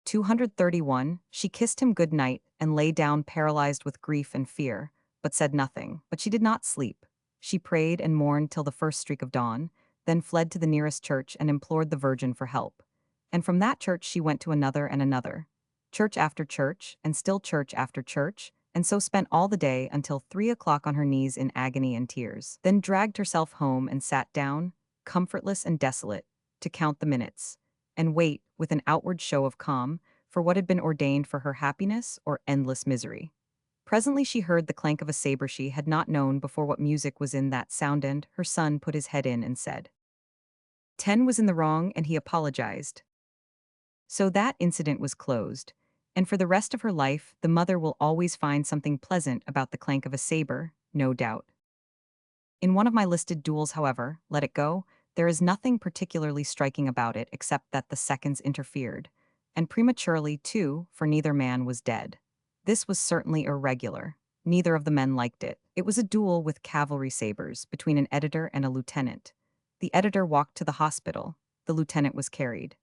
Speaker 1: 231. She kissed him good night and lay down paralyzed with grief and fear, but said nothing. But she did not sleep. She prayed and mourned till the first streak of dawn, then fled to the nearest church and implored the Virgin for help. And from that church she went to another and another, church after church, and still church after church, and so spent all the day until 3 o'clock on her knees in agony and tears. Then dragged herself home and sat down, comfortless and desolate, to count the minutes, and wait, with an outward show of calm, for what had been ordained for her happiness or endless misery. Presently she heard the clank of a saber she had not known before what music was in that sound, and her son put his head in and said, "10 was in the wrong," and he apologized. So that incident was closed, and for the rest of her life the mother will always find something pleasant about the clank of a saber, no doubt. In one of my listed duels, however, Let It Go, there is nothing particularly striking about it except that the seconds interfered, and prematurely, too, for neither man was dead. This was certainly irregular. Neither of the men liked it. It was a duel with cavalry sabers between an editor and a lieutenant. The editor walked to the hospital. The lieutenant was carried.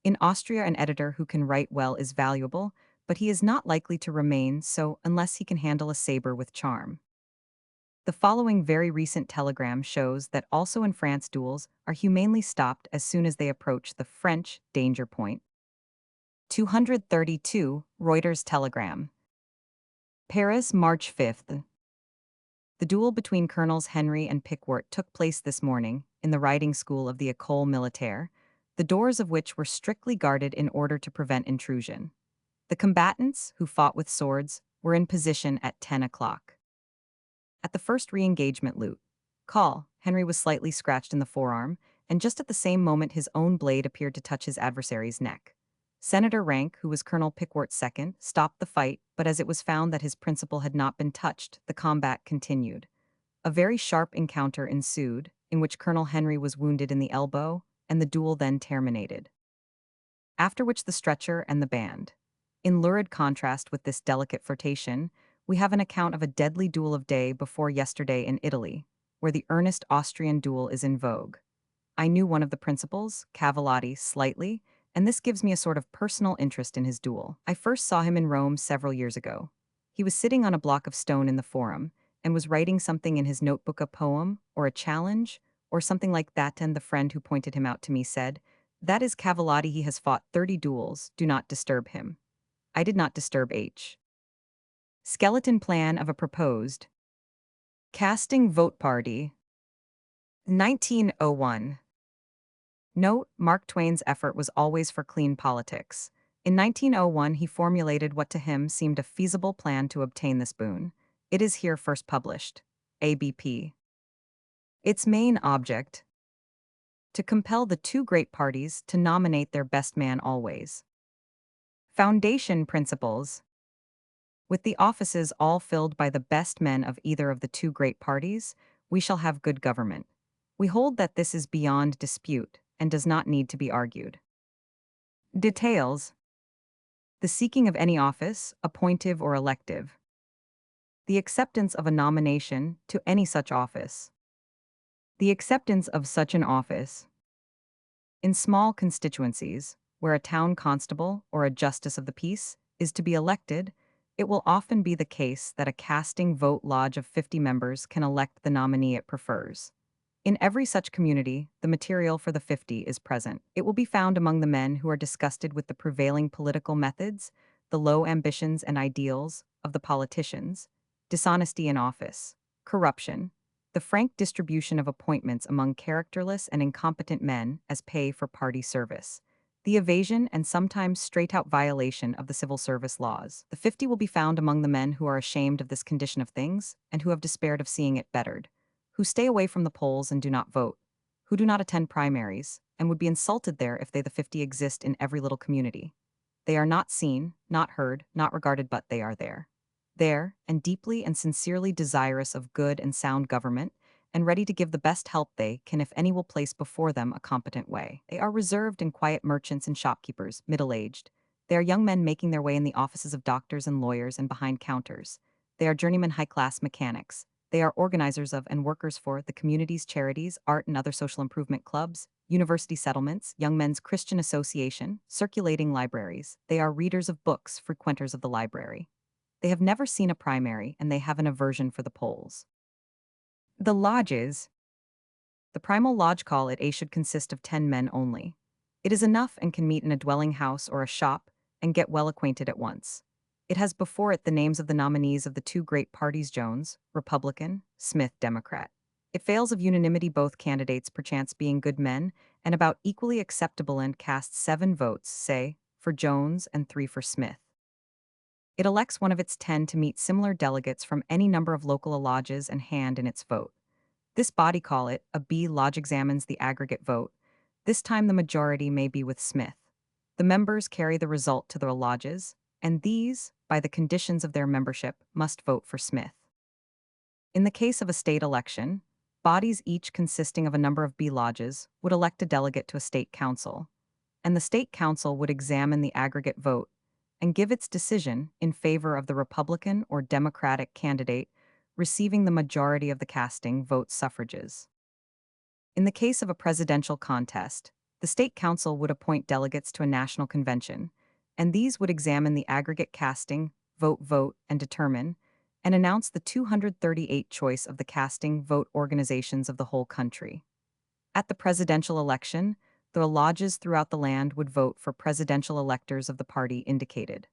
Speaker 1: In Austria, an editor who can write well is valuable, but he is not likely to remain so unless he can handle a saber with charm. The following very recent telegram shows that also in France duels are humanely stopped as soon as they approach the French danger point. 232 Reuters telegram. Paris, March 5th. The duel between Colonels Henry and Pickford took place this morning in the riding school of the École Militaire, the doors of which were strictly guarded in order to prevent intrusion. The combatants, who fought with swords, were in position at 10 o'clock. At the first re-engagement call, Henry was slightly scratched in the forearm, and just at the same moment his own blade appeared to touch his adversary's neck. Senator Rank, who was Colonel Pickford's second, stopped the fight, but as it was found that his principal had not been touched, the combat continued. A very sharp encounter ensued, in which Colonel Henry was wounded in the elbow, and the duel then terminated. After which the stretcher and the band. In lurid contrast with this delicate flirtation, we have an account of a deadly duel of day before yesterday in Italy, where the earnest Austrian duel is in vogue. I knew one of the principals, Cavallotti, slightly, and this gives me a sort of personal interest in his duel. I first saw him in Rome several years ago. He was sitting on a block of stone in the Forum, and was writing something in his notebook, a poem, or a challenge, or something like that, and the friend who pointed him out to me said, "That is Cavallotti, he has fought 30 duels, do not disturb him." I did not disturb H. Skeleton plan of a proposed casting vote party. 1901. Note, Mark Twain's effort was always for clean politics. In 1901 he formulated what to him seemed a feasible plan to obtain this boon. It is here first published. ABP. Its main object: to compel the two great parties to nominate their best man always. Foundation principles: with the offices all filled by the best men of either of the two great parties, we shall have good government. We hold that this is beyond dispute, and does not need to be argued. Details: the seeking of any office, appointive or elective. The acceptance of a nomination to any such office. The acceptance of such an office. In small constituencies, where a town constable or a justice of the peace is to be elected, it will often be the case that a casting vote lodge of 50 members can elect the nominee it prefers. In every such community, the material for the 50 is present. It will be found among the men who are disgusted with the prevailing political methods, the low ambitions and ideals of the politicians, dishonesty in office, corruption, the frank distribution of appointments among characterless and incompetent men as pay for party service, the evasion and sometimes straight-out violation of the civil service laws. The 50 will be found among the men who are ashamed of this condition of things and who have despaired of seeing it bettered, who stay away from the polls and do not vote, who do not attend primaries, and would be insulted there if they, the 50, exist in every little community. They are not seen, not heard, not regarded, but they are there. There, and deeply and sincerely desirous of good and sound government, and ready to give the best help they can if any will place before them a competent way. They are reserved and quiet merchants and shopkeepers, middle-aged. They are young men making their way in the offices of doctors and lawyers and behind counters. They are journeymen high-class mechanics. They are organizers of and workers for the community's charities, art and other social improvement clubs, university settlements, Young Men's Christian Association, circulating libraries. They are readers of books, frequenters of the library. They have never seen a primary, and they have an aversion for the polls. The lodges. The primal lodge call at A should consist of 10 men only. It is enough and can meet in a dwelling house or a shop, and get well acquainted at once. It has before it the names of the nominees of the two great parties, Jones, Republican, Smith, Democrat. It fails of unanimity, both candidates perchance being good men, and about equally acceptable, and casts 7 votes, say, for Jones and 3 for Smith. It elects one of its 10 to meet similar delegates from any number of local lodges and hand in its vote. This body, call it a B lodge, examines the aggregate vote. This time the majority may be with Smith. The members carry the result to the lodges, and these, by the conditions of their membership, must vote for Smith. In the case of a state election, bodies each consisting of a number of B lodges would elect a delegate to a state council, and the state council would examine the aggregate vote and give its decision in favor of the Republican or Democratic candidate receiving the majority of the casting vote suffrages. In the case of a presidential contest, the state council would appoint delegates to a national convention, and these would examine the aggregate casting vote, and determine and announce the 238 choice of the casting vote organizations of the whole country. At the presidential election, the lodges throughout the land would vote for presidential electors of the party indicated.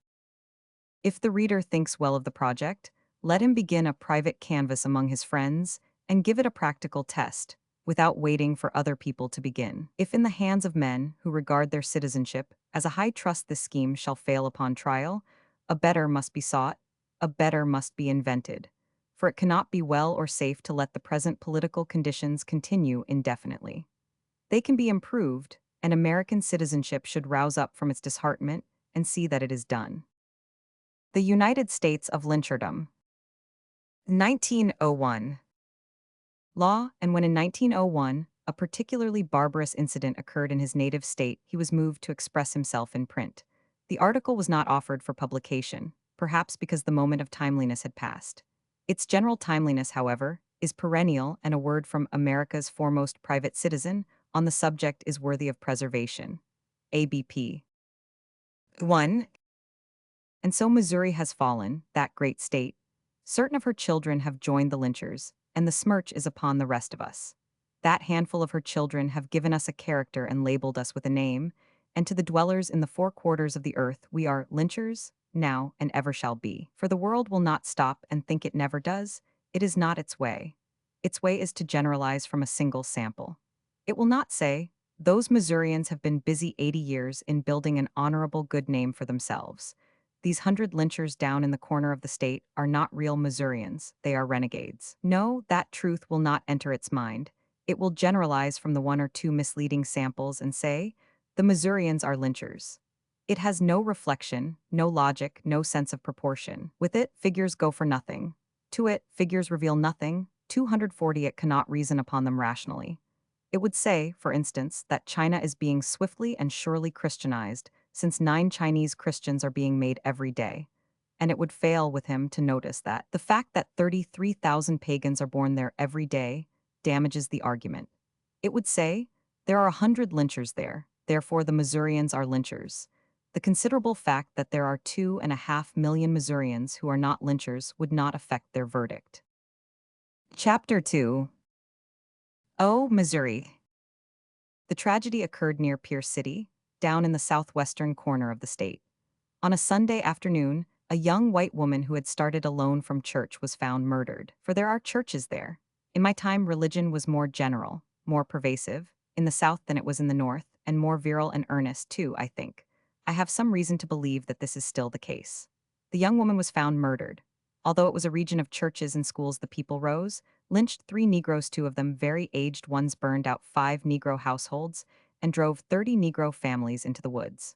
Speaker 1: If the reader thinks well of the project, let him begin a private canvass among his friends and give it a practical test, without waiting for other people to begin. If in the hands of men who regard their citizenship as a high trust this scheme shall fail upon trial, a better must be sought, a better must be invented. For it cannot be well or safe to let the present political conditions continue indefinitely. They can be improved, and American citizenship should rouse up from its disheartenment and see that it is done. The United States of Lyncherdom. 1901. Law, and when in 1901, a particularly barbarous incident occurred in his native state, he was moved to express himself in print. The article was not offered for publication, perhaps because the moment of timeliness had passed. Its general timeliness, however, is perennial, and a word from America's foremost private citizen on the subject is worthy of preservation. ABP. 1. And so Missouri has fallen, that great state. Certain of her children have joined the lynchers, and the smirch is upon the rest of us. That handful of her children have given us a character and labeled us with a name, and to the dwellers in the four quarters of the earth we are lynchers, now and ever shall be. For the world will not stop and think it never does. It is not its way. Its way is to generalize from a single sample. It will not say, those Missourians have been busy 80 years in building an honorable good name for themselves. These 100 lynchers down in the corner of the state are not real Missourians, they are renegades. No, that truth will not enter its mind. It will generalize from the one or two misleading samples and say, the Missourians are lynchers. It has no reflection, no logic, no sense of proportion. With it, figures go for nothing. To it, figures reveal nothing. 240 it cannot reason upon them rationally. It would say, for instance, that China is being swiftly and surely Christianized, since 9 Chinese Christians are being made every day. And it would fail with him to notice that the fact that 33,000 pagans are born there every day damages the argument. It would say, there are 100 lynchers there, therefore the Missourians are lynchers. The considerable fact that there are 2.5 million Missourians who are not lynchers would not affect their verdict. Chapter 2. Oh, Missouri. The tragedy occurred near Pierce City, down in the southwestern corner of the state. On a Sunday afternoon, a young white woman who had started alone from church was found murdered, for there are churches there. In my time, religion was more general, more pervasive, in the South than it was in the North, and more virile and earnest, too, I think. I have some reason to believe that this is still the case. The young woman was found murdered. Although it was a region of churches and schools, the people rose, lynched 3 Negroes, 2 of them very aged ones, burned out 5 Negro households, and drove 30 Negro families into the woods.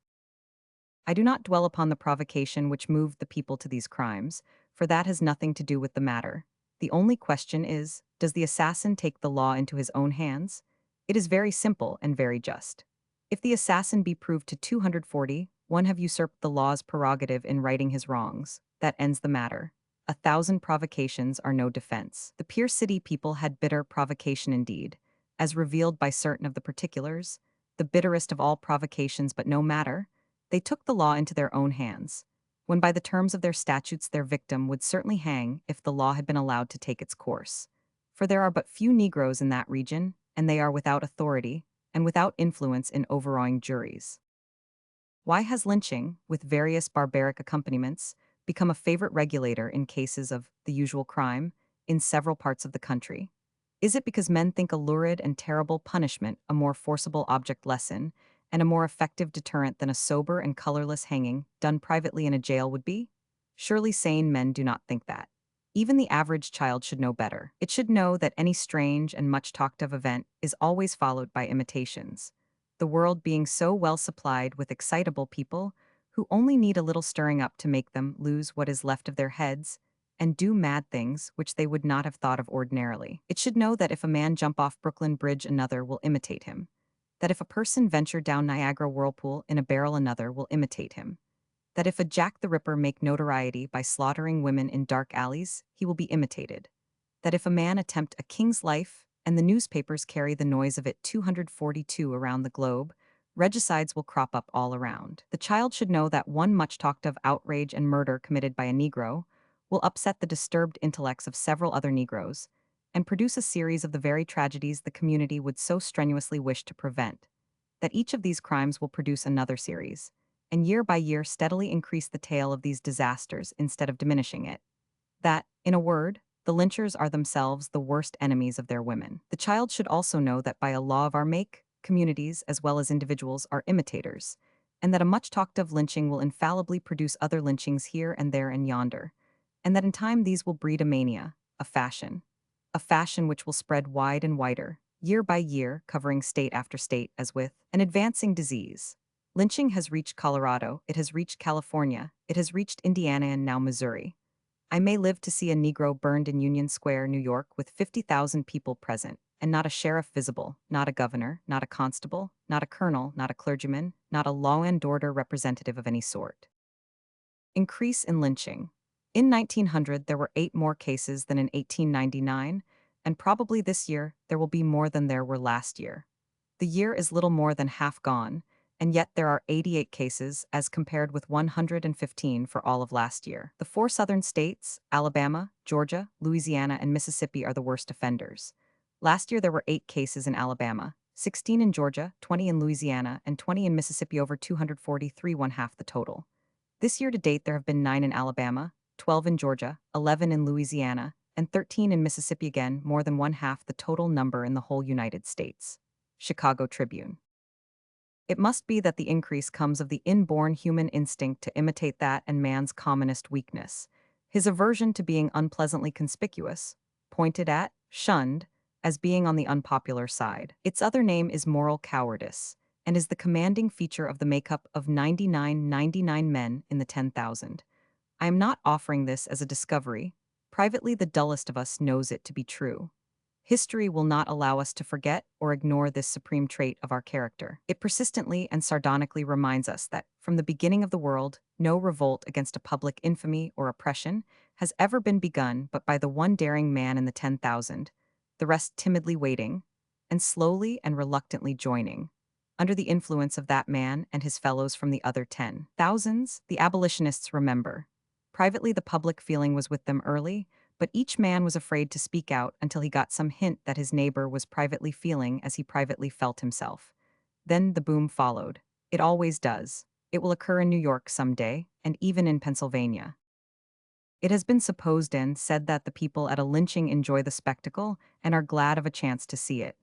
Speaker 1: I do not dwell upon the provocation which moved the people to these crimes, for that has nothing to do with the matter. The only question is, does the assassin take the law into his own hands? It is very simple and very just. If the assassin be proved to 240, one have usurped the law's prerogative in righting his wrongs. That ends the matter. 1,000 provocations are no defense. The Pierce City people had bitter provocation indeed, as revealed by certain of the particulars, the bitterest of all provocations, but no matter. They took the law into their own hands, when by the terms of their statutes their victim would certainly hang if the law had been allowed to take its course. For there are but few Negroes in that region, and they are without authority, and without influence in overawing juries. Why has lynching, with various barbaric accompaniments, become a favorite regulator in cases of the usual crime in several parts of the country? Is it because men think a lurid and terrible punishment a more forcible object lesson and a more effective deterrent than a sober and colorless hanging done privately in a jail would be? Surely sane men do not think that. Even the average child should know better. It should know that any strange and much talked of event is always followed by imitations. The world being so well supplied with excitable people who only need a little stirring up to make them lose what is left of their heads and do mad things which they would not have thought of ordinarily. It should know that if a man jump off Brooklyn Bridge, another will imitate him. That if a person venture down Niagara whirlpool in a barrel, another will imitate him. That if a Jack the Ripper make notoriety by slaughtering women in dark alleys, he will be imitated. That if a man attempt a king's life, and the newspapers carry the noise of it 242 around the globe, regicides will crop up all around. The child should know that one much talked of outrage and murder committed by a Negro will upset the disturbed intellects of several other Negroes, and produce a series of the very tragedies the community would so strenuously wish to prevent. That each of these crimes will produce another series, and year by year steadily increase the tale of these disasters instead of diminishing it. That, in a word, the lynchers are themselves the worst enemies of their women. The child should also know that by a law of our make, communities as well as individuals are imitators, and that a much talked of lynching will infallibly produce other lynchings here and there and yonder, and that in time these will breed a mania, a fashion which will spread wide and wider, year by year, covering state after state as with an advancing disease. Lynching has reached Colorado, it has reached California, it has reached Indiana and now Missouri. I may live to see a Negro burned in Union Square, New York, with 50,000 people present, and not a sheriff visible, not a governor, not a constable, not a colonel, not a clergyman, not a law and order representative of any sort. Increase in lynching. In 1900, there were 8 more cases than in 1899, and probably this year there will be more than there were last year. The year is little more than half gone, and yet there are 88 cases as compared with 115 for all of last year. The 4 southern states, Alabama, Georgia, Louisiana, and Mississippi, are the worst offenders. Last year there were 8 cases in Alabama, 16 in Georgia, 20 in Louisiana, and 20 in Mississippi, over 243, one half the total. This year to date there have been 9 in Alabama, 12 in Georgia, 11 in Louisiana, and 13 in Mississippi, again more than one half the total number in the whole United States. Chicago Tribune. It must be that the increase comes of the inborn human instinct to imitate that and man's commonest weakness, his aversion to being unpleasantly conspicuous, pointed at, shunned, as being on the unpopular side. Its other name is moral cowardice, and is the commanding feature of the makeup of 99 men in the 10,000. I am not offering this as a discovery. Privately, the dullest of us knows it to be true. History will not allow us to forget or ignore this supreme trait of our character. It persistently and sardonically reminds us that, from the beginning of the world, no revolt against a public infamy or oppression has ever been begun but by the one daring man in the 10,000, the rest timidly waiting, and slowly and reluctantly joining, under the influence of that man and his fellows from the other 10,000. The abolitionists remember. Privately, the public feeling was with them early, but each man was afraid to speak out until he got some hint that his neighbor was privately feeling as he privately felt himself. Then the boom followed. It always does. It will occur in New York someday, and even in Pennsylvania. It has been supposed and said that the people at a lynching enjoy the spectacle and are glad of a chance to see it.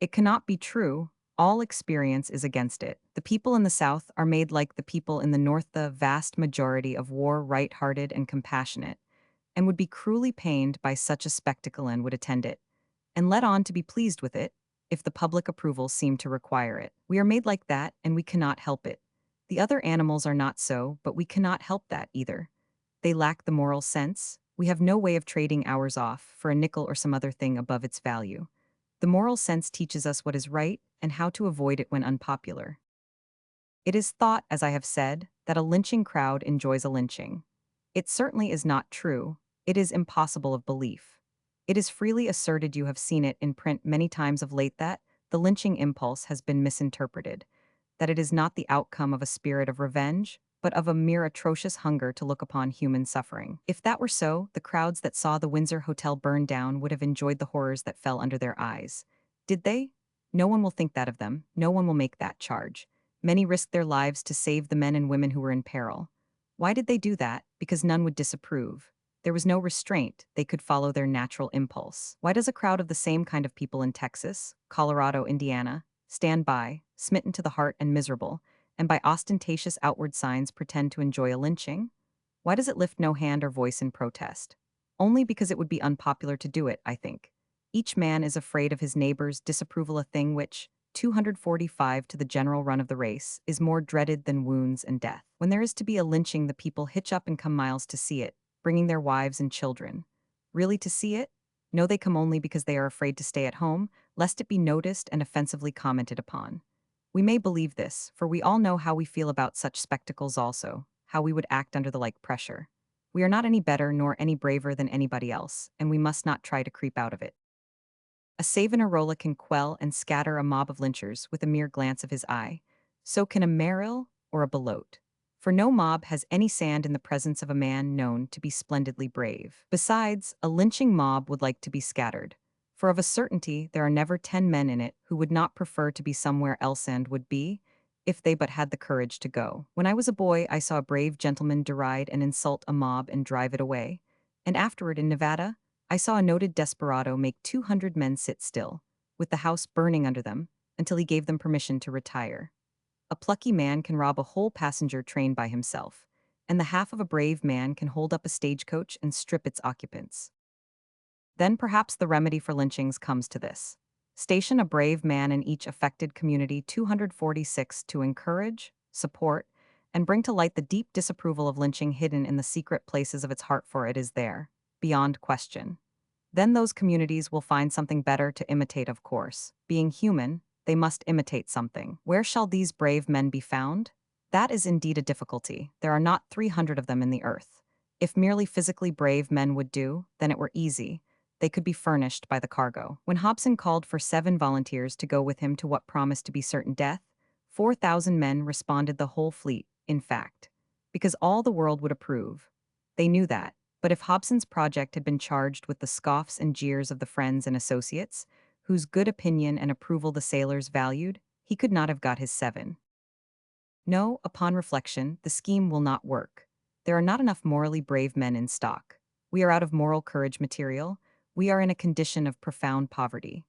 Speaker 1: It cannot be true. All experience is against it. The people in the South are made like the people in the North, the vast majority of war right-hearted and compassionate, and would be cruelly pained by such a spectacle and would attend it, and let on to be pleased with it, if the public approval seemed to require it. We are made like that, and we cannot help it. The other animals are not so, but we cannot help that either. They lack the moral sense. We have no way of trading ours off for a nickel or some other thing above its value. The moral sense teaches us what is right and how to avoid it when unpopular. It is thought, as I have said, that a lynching crowd enjoys a lynching. It certainly is not true. It is impossible of belief. It is freely asserted, you have seen it in print many times of late, that the lynching impulse has been misinterpreted, that it is not the outcome of a spirit of revenge, but of a mere atrocious hunger to look upon human suffering. If that were so, the crowds that saw the Windsor Hotel burn down would have enjoyed the horrors that fell under their eyes. Did they? No one will think that of them. No one will make that charge. Many risked their lives to save the men and women who were in peril. Why did they do that? Because none would disapprove. There was no restraint. They could follow their natural impulse. Why does a crowd of the same kind of people in Texas, Colorado, Indiana, stand by, smitten to the heart and miserable, and by ostentatious outward signs pretend to enjoy a lynching? Why does it lift no hand or voice in protest? Only because it would be unpopular to do it, I think. Each man is afraid of his neighbor's disapproval, a thing which, 245 to the general run of the race, is more dreaded than wounds and death. When there is to be a lynching, the people hitch up and come miles to see it, bringing their wives and children. Really to see it? No, they come only because they are afraid to stay at home, lest it be noticed and offensively commented upon. We may believe this, for we all know how we feel about such spectacles also, how we would act under the like pressure. We are not any better nor any braver than anybody else, and we must not try to creep out of it. A Savonarola can quell and scatter a mob of lynchers with a mere glance of his eye. So can a Merrill or a Belote. For no mob has any sand in the presence of a man known to be splendidly brave. Besides, a lynching mob would like to be scattered. For of a certainty there are never 10 men in it who would not prefer to be somewhere else and would be, if they but had the courage to go. When I was a boy, I saw a brave gentleman deride and insult a mob and drive it away. And afterward in Nevada, I saw a noted desperado make 200 men sit still, with the house burning under them, until he gave them permission to retire. A plucky man can rob a whole passenger train by himself, and the half of a brave man can hold up a stagecoach and strip its occupants. Then perhaps the remedy for lynchings comes to this. Station a brave man in each affected community 246 to encourage, support, and bring to light the deep disapproval of lynching hidden in the secret places of its heart, for it is there, beyond question. Then those communities will find something better to imitate, of course. Being human, they must imitate something. Where shall these brave men be found? That is indeed a difficulty. There are not 300 of them in the earth. If merely physically brave men would do, then it were easy. They could be furnished by the cargo. When Hobson called for 7 volunteers to go with him to what promised to be certain death, 4,000 men responded, the whole fleet, in fact, because all the world would approve. They knew that. But if Hobson's project had been charged with the scoffs and jeers of the friends and associates, whose good opinion and approval the sailors valued, he could not have got his 7. No, upon reflection, the scheme will not work. There are not enough morally brave men in stock. We are out of moral courage material. We are in a condition of profound poverty.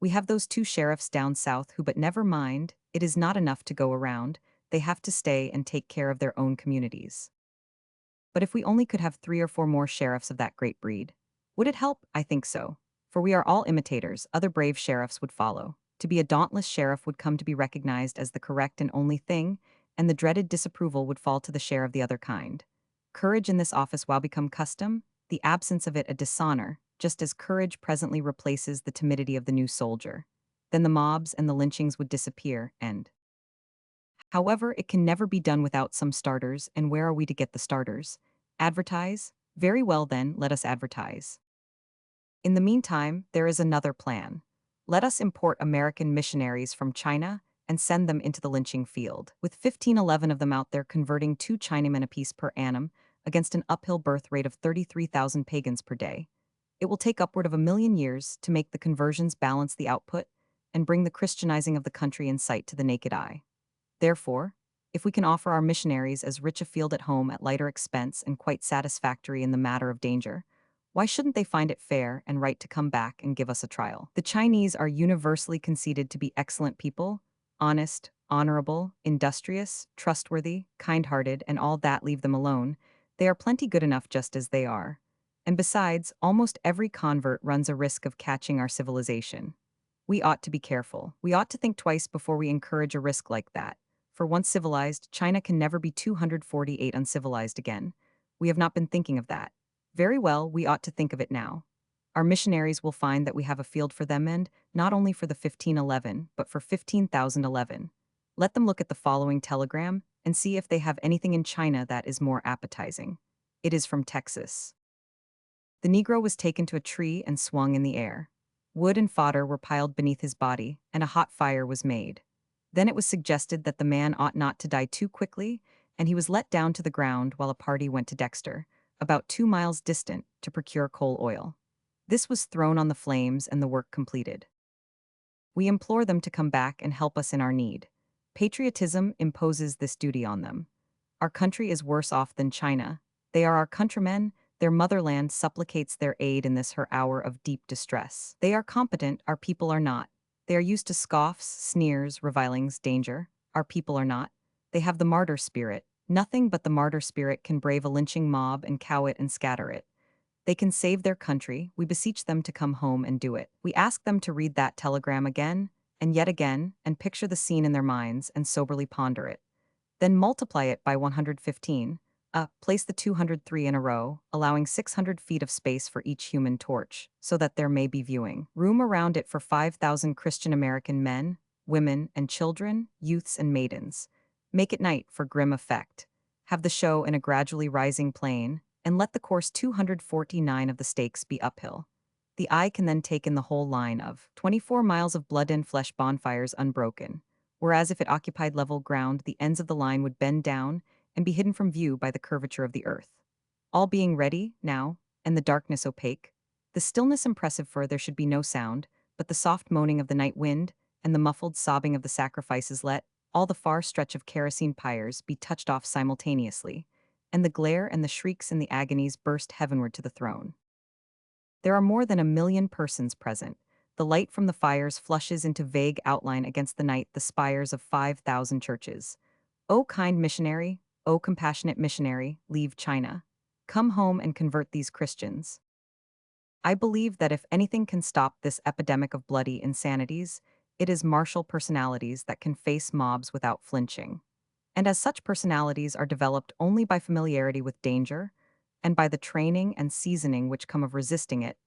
Speaker 1: We have those 2 sheriffs down south who, but never mind, it is not enough to go around. They have to stay and take care of their own communities. But if we only could have 3 or 4 more sheriffs of that great breed, would it help? I think so. For we are all imitators, other brave sheriffs would follow. To be a dauntless sheriff would come to be recognized as the correct and only thing, and the dreaded disapproval would fall to the share of the other kind. Courage in this office will become custom, the absence of it a dishonor, just as courage presently replaces the timidity of the new soldier. Then the mobs and the lynchings would disappear, and however, it can never be done without some starters, and where are we to get the starters? Advertise? Very well then, let us advertise. In the meantime, there is another plan. Let us import American missionaries from China and send them into the lynching field, with 1511 of them out there converting 2 Chinamen apiece per annum against an uphill birth rate of 33,000 pagans per day. It will take upward of 1,000,000 years to make the conversions balance the output and bring the Christianizing of the country in sight to the naked eye. Therefore, if we can offer our missionaries as rich a field at home at lighter expense and quite satisfactory in the matter of danger, why shouldn't they find it fair and right to come back and give us a trial? The Chinese are universally conceded to be excellent people, honest, honorable, industrious, trustworthy, kind-hearted, and all that. Leave them alone. They are plenty good enough just as they are. And besides, almost every convert runs a risk of catching our civilization. We ought to be careful. We ought to think twice before we encourage a risk like that. For once civilized, China can never be 248 uncivilized again. We have not been thinking of that. Very well, we ought to think of it now. Our missionaries will find that we have a field for them, and not only for the 1511, but for 15,011. Let them look at the following telegram and see if they have anything in China that is more appetizing. It is from Texas. The Negro was taken to a tree and swung in the air. Wood and fodder were piled beneath his body, and a hot fire was made. Then it was suggested that the man ought not to die too quickly, and he was let down to the ground while a party went to Dexter, about 2 miles distant, to procure coal oil. This was thrown on the flames and the work completed. We implore them to come back and help us in our need. Patriotism imposes this duty on them. Our country is worse off than China. They are our countrymen. Their motherland supplicates their aid in this her hour of deep distress. They are competent, our people are not. They are used to scoffs, sneers, revilings, danger. Our people are not. They have the martyr spirit, Nothing but the martyr spirit can brave a lynching mob and cow it and scatter it. They can save their country, we beseech them to come home and do it. We ask them to read that telegram again, and yet again, and picture the scene in their minds and soberly ponder it. Then multiply it by 115. Place the 203 in a row, allowing 600 feet of space for each human torch, so that there may be viewing room around it for 5,000 Christian American men, women, and children, youths and maidens. Make it night for grim effect. Have the show in a gradually rising plane, and let the course 249 of the stakes be uphill. The eye can then take in the whole line of 24 miles of blood and flesh bonfires unbroken, whereas if it occupied level ground, the ends of the line would bend down and be hidden from view by the curvature of the earth. All being ready, now, and the darkness opaque, the stillness impressive, for there should be no sound, but the soft moaning of the night wind, and the muffled sobbing of the sacrifices, let all the far stretch of kerosene pyres be touched off simultaneously, and the glare and the shrieks and the agonies burst heavenward to the throne. There are more than 1,000,000 persons present. The light from the fires flushes into vague outline against the night the spires of 5,000 churches. O kind missionary, O compassionate missionary, leave China. Come home and convert these Christians. I believe that if anything can stop this epidemic of bloody insanities, it is martial personalities that can face mobs without flinching. And as such personalities are developed only by familiarity with danger, and by the training and seasoning which come of resisting it,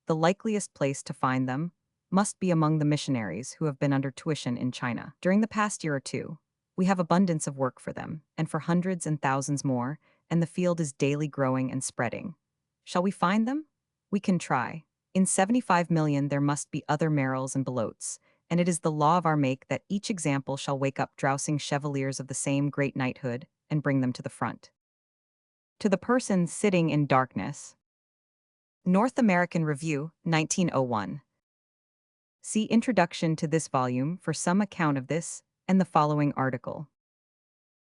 Speaker 1: the likeliest place to find them must be among the missionaries who have been under tuition in China. During the past year or two, we have abundance of work for them, and for hundreds and thousands more, and the field is daily growing and spreading. Shall we find them? We can try. In 75 million there must be other Merrills and Belotes, and it is the law of our make that each example shall wake up drowsing chevaliers of the same great knighthood and bring them to the front. To the person sitting in darkness. North American Review, 1901. See introduction to this volume for some account of this and the following article.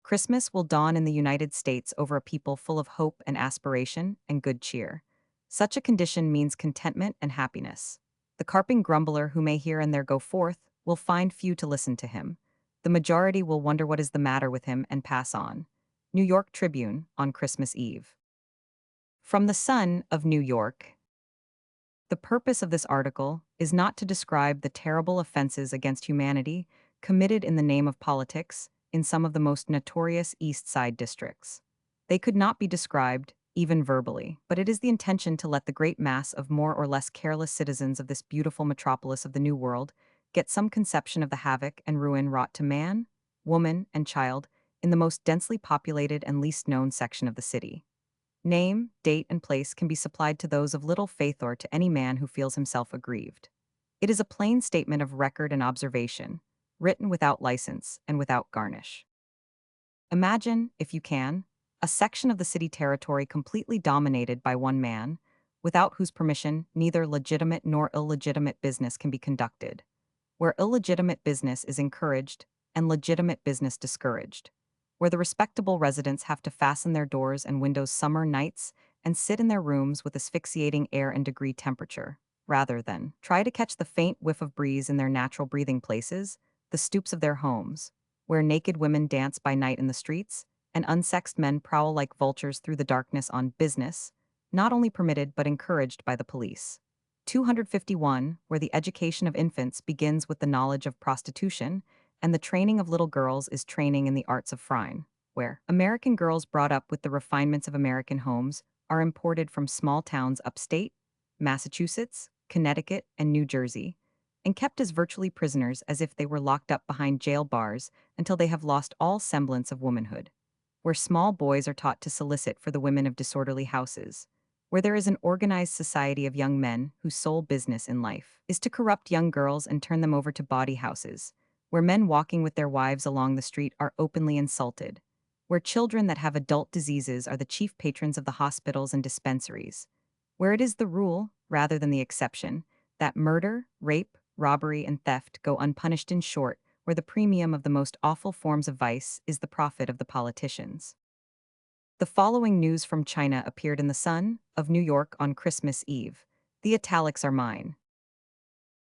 Speaker 1: Christmas will dawn in the United States over a people full of hope and aspiration and good cheer. Such a condition means contentment and happiness. The carping grumbler who may here and there go forth will find few to listen to him. The majority will wonder what is the matter with him and pass on. New York Tribune on Christmas Eve. From the Sun of New York. The purpose of this article is not to describe the terrible offenses against humanity committed in the name of politics in some of the most notorious East Side districts. They could not be described, even verbally, but it is the intention to let the great mass of more or less careless citizens of this beautiful metropolis of the New World get some conception of the havoc and ruin wrought to man, woman, and child in the most densely populated and least known section of the city. Name, date, and place can be supplied to those of little faith or to any man who feels himself aggrieved. It is a plain statement of record and observation, written without license and without garnish. Imagine, if you can, a section of the city territory completely dominated by one man, without whose permission neither legitimate nor illegitimate business can be conducted, where illegitimate business is encouraged and legitimate business discouraged, where the respectable residents have to fasten their doors and windows summer nights and sit in their rooms with asphyxiating air and degree temperature, rather than try to catch the faint whiff of breeze in their natural breathing places, the stoops of their homes, where naked women dance by night in the streets, and unsexed men prowl like vultures through the darkness on business, not only permitted but encouraged by the police. 251, where the education of infants begins with the knowledge of prostitution, and the training of little girls is training in the arts of frying, where American girls brought up with the refinements of American homes are imported from small towns upstate, Massachusetts, Connecticut, and New Jersey, and kept as virtually prisoners as if they were locked up behind jail bars until they have lost all semblance of womanhood, where small boys are taught to solicit for the women of disorderly houses, where there is an organized society of young men whose sole business in life is to corrupt young girls and turn them over to bawdy houses, where men walking with their wives along the street are openly insulted, where children that have adult diseases are the chief patrons of the hospitals and dispensaries, where it is the rule, rather than the exception, that murder, rape, robbery, and theft go unpunished, in short, where the premium of the most awful forms of vice is the profit of the politicians. The following news from China appeared in the Sun of New York on Christmas Eve. The italics are mine.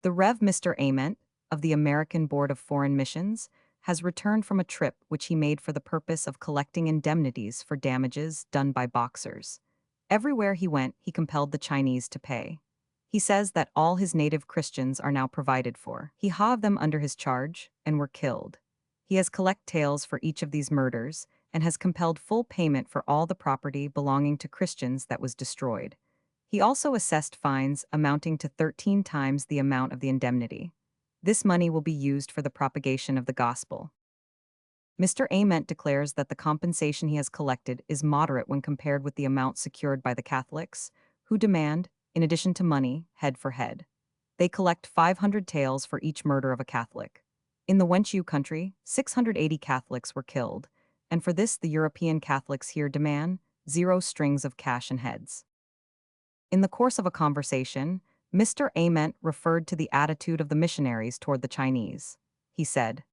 Speaker 1: The Rev. Mr. Ament, of the American Board of Foreign Missions, has returned from a trip which he made for the purpose of collecting indemnities for damages done by boxers. Everywhere he went, he compelled the Chinese to pay. He says that all his native Christians are now provided for. He have them under his charge and were killed. He has collect tales for each of these murders and has compelled full payment for all the property belonging to Christians that was destroyed. He also assessed fines amounting to 13 times the amount of the indemnity. This money will be used for the propagation of the gospel. Mr. Ament declares that the compensation he has collected is moderate when compared with the amount secured by the Catholics, who demand, in addition to money, head for head. They collect 500 taels for each murder of a Catholic. In the Wenchu country, 680 Catholics were killed, and for this the European Catholics here demand 0 strings of cash and heads. In the course of a conversation, Mr. Ament referred to the attitude of the missionaries toward the Chinese. He said,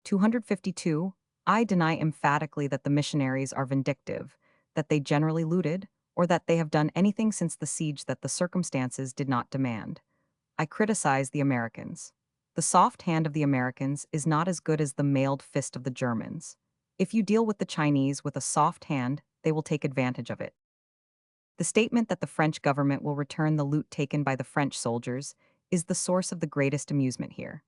Speaker 1: 252, I deny emphatically that the missionaries are vindictive, that they generally looted, or that they have done anything since the siege that the circumstances did not demand. I criticize the Americans. The soft hand of the Americans is not as good as the mailed fist of the Germans. If you deal with the Chinese with a soft hand, they will take advantage of it. The statement that the French government will return the loot taken by the French soldiers is the source of the greatest amusement here.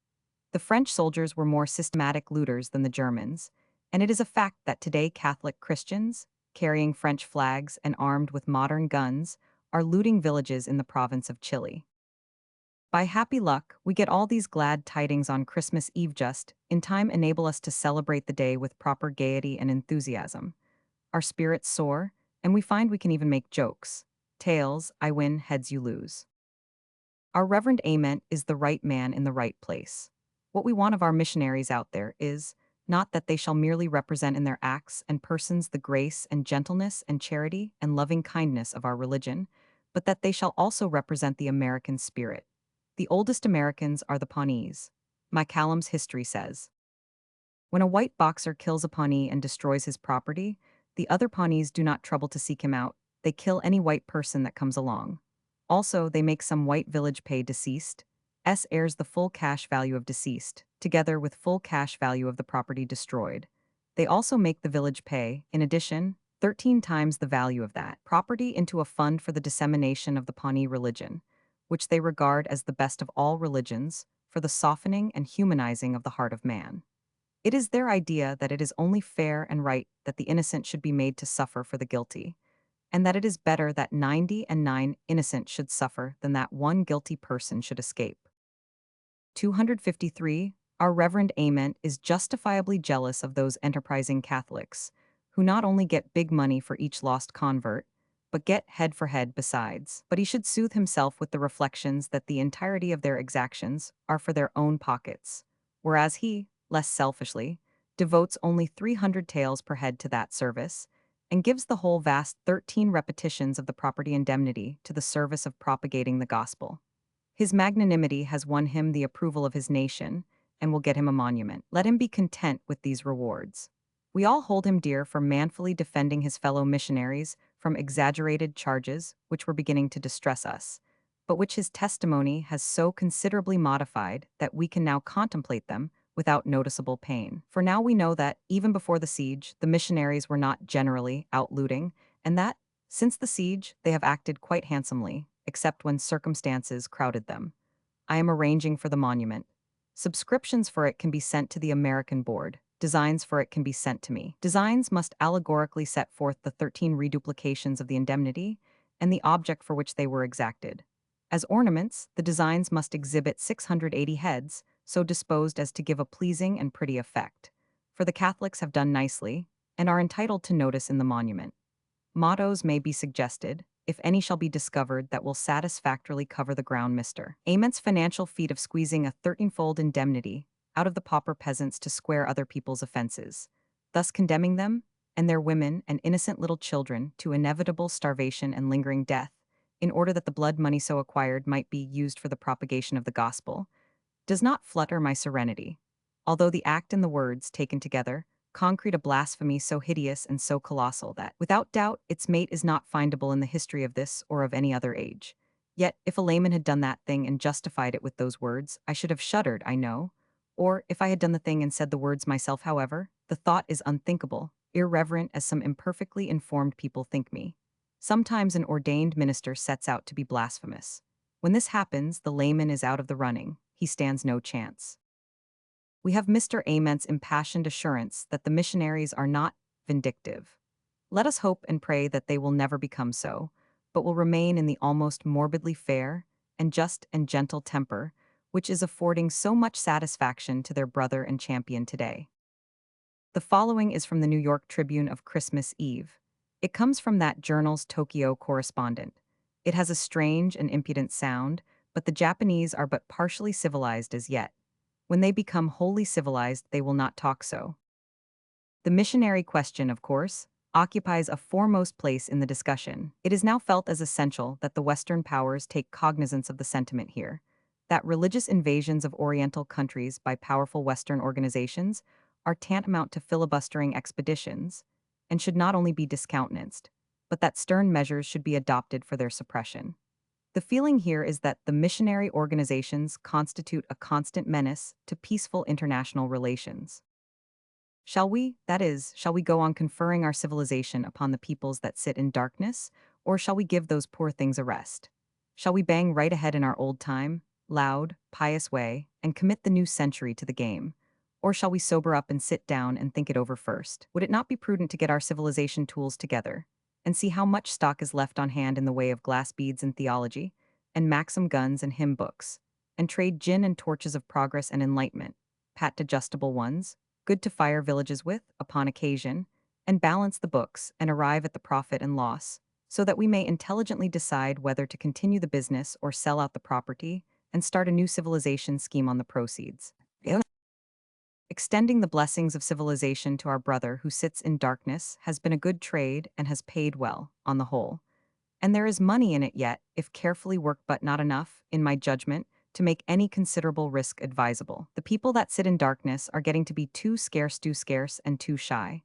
Speaker 1: The French soldiers were more systematic looters than the Germans, and it is a fact that today Catholic Christians, carrying French flags and armed with modern guns, are looting villages in the province of Chile. By happy luck, we get all these glad tidings on Christmas Eve just in time enable us to celebrate the day with proper gaiety and enthusiasm. Our spirits soar, and we find we can even make jokes. Tails, I win, heads you lose. Our Reverend Ament is the right man in the right place. What we want of our missionaries out there is, not that they shall merely represent in their acts and persons the grace and gentleness and charity and loving kindness of our religion, but that they shall also represent the American spirit. The oldest Americans are the Pawnees. Macallum's history says, when a white boxer kills a Pawnee and destroys his property, the other Pawnees do not trouble to seek him out, they kill any white person that comes along. Also, they make some white village pay deceased. Heirs the full cash value of deceased, together with full cash value of the property destroyed. They also make the village pay, in addition, 13 times the value of that property into a fund for the dissemination of the Pawnee religion, which they regard as the best of all religions, for the softening and humanizing of the heart of man. It is their idea that it is only fair and right that the innocent should be made to suffer for the guilty, and that it is better that 99 innocent should suffer than that one guilty person should escape. 253. Our Reverend Ament is justifiably jealous of those enterprising Catholics, who not only get big money for each lost convert, but get head for head besides. But he should soothe himself with the reflections that the entirety of their exactions are for their own pockets, whereas he, less selfishly, devotes only 300 taels per head to that service, and gives the whole vast 13 repetitions of the property indemnity to the service of propagating the gospel. His magnanimity has won him the approval of his nation, and will get him a monument. Let him be content with these rewards. We all hold him dear for manfully defending his fellow missionaries from exaggerated charges which were beginning to distress us, but which his testimony has so considerably modified that we can now contemplate them without noticeable pain. For now we know that, even before the siege, the missionaries were not generally out looting, and that, since the siege, they have acted quite handsomely, except when circumstances crowded them. I am arranging for the monument. Subscriptions for it can be sent to the American Board. Designs for it can be sent to me. Designs must allegorically set forth the 13 reduplications of the indemnity and the object for which they were exacted. As ornaments, the designs must exhibit 680 heads, so disposed as to give a pleasing and pretty effect. For the Catholics have done nicely, and are entitled to notice in the monument. Mottos may be suggested, if any shall be discovered that will satisfactorily cover the ground. Mr. Ament's financial feat of squeezing a 13-fold indemnity out of the pauper peasants to square other people's offenses, thus condemning them, and their women and innocent little children, to inevitable starvation and lingering death, in order that the blood money so acquired might be used for the propagation of the gospel, does not flutter my serenity, although the act and the words, taken together, concrete a blasphemy so hideous and so colossal that, without doubt, its mate is not findable in the history of this or of any other age. Yet, if a layman had done that thing and justified it with those words, I should have shuddered, I know, Or, if I had done the thing and said the words myself, however, the thought is unthinkable, irreverent as some imperfectly informed people think me. Sometimes an ordained minister sets out to be blasphemous. When this happens, the layman is out of the running. He stands no chance. We have Mr. Ament's impassioned assurance that the missionaries are not vindictive. Let us hope and pray that they will never become so, but will remain in the almost morbidly fair and just and gentle temper which is affording so much satisfaction to their brother and champion today. The following is from the New York Tribune of Christmas Eve. It comes from that journal's Tokyo correspondent. It has a strange and impudent sound, but the Japanese are but partially civilized as yet. When they become wholly civilized, they will not talk so. The missionary question, of course, occupies a foremost place in the discussion. It is now felt as essential that the Western powers take cognizance of the sentiment here, that religious invasions of Oriental countries by powerful Western organizations are tantamount to filibustering expeditions, and should not only be discountenanced, but that stern measures should be adopted for their suppression. The feeling here is that the missionary organizations constitute a constant menace to peaceful international relations. Shall we go on conferring our civilization upon the peoples that sit in darkness, or shall we give those poor things a rest? Shall we bang right ahead in our old time, loud, pious way, and commit the new century to the game? Or shall we sober up and sit down and think it over first? Would it not be prudent to get our civilization tools together, and see how much stock is left on hand in the way of glass beads and theology, and maxim guns and hymn books, and trade gin and torches of progress and enlightenment, pat adjustable ones, good to fire villages with, upon occasion, and balance the books and arrive at the profit and loss, so that we may intelligently decide whether to continue the business or sell out the property and start a new civilization scheme on the proceeds. Extending the blessings of civilization to our brother who sits in darkness has been a good trade and has paid well, on the whole. And there is money in it yet, if carefully worked, but not enough, in my judgment, to make any considerable risk advisable. The people that sit in darkness are getting to be too scarce, and too shy.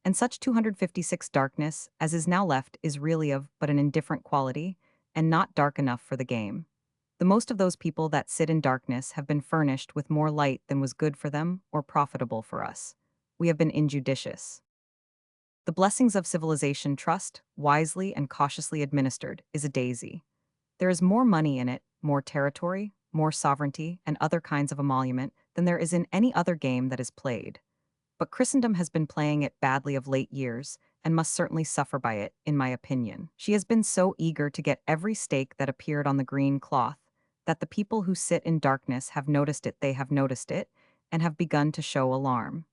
Speaker 1: And such 256 darkness as is now left is really of but an indifferent quality, and not dark enough for the game. The most of those people that sit in darkness have been furnished with more light than was good for them or profitable for us. We have been injudicious. The blessings of civilization trust, wisely and cautiously administered, is a daisy. There is more money in it, more territory, more sovereignty, and other kinds of emolument than there is in any other game that is played. But Christendom has been playing it badly of late years, and must certainly suffer by it, in my opinion. She has been so eager to get every stake that appeared on the green cloth, that the people who sit in darkness have noticed it, and have begun to show alarm.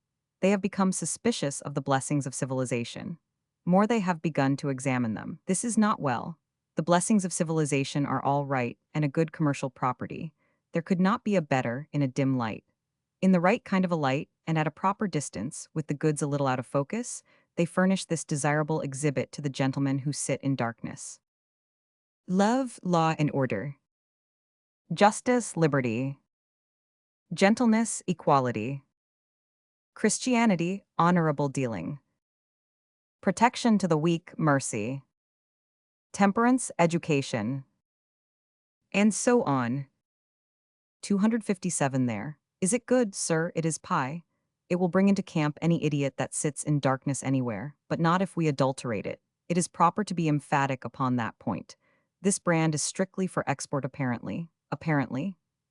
Speaker 1: They have become suspicious of the blessings of civilization. More, they have begun to examine them. This is not well. The blessings of civilization are all right and a good commercial property. There could not be a better in a dim light. In the right kind of a light, and at a proper distance, with the goods a little out of focus, they furnish this desirable exhibit to the gentlemen who sit in darkness. Love, law, and order. Justice, liberty. Gentleness, equality. Christianity, honorable dealing. Protection to the weak, mercy. Temperance, education. And so on. 257 there. Is it good, sir? It is pie. It will bring into camp any idiot that sits in darkness anywhere, but not if we adulterate it. It is proper to be emphatic upon that point. This brand is strictly for export apparently.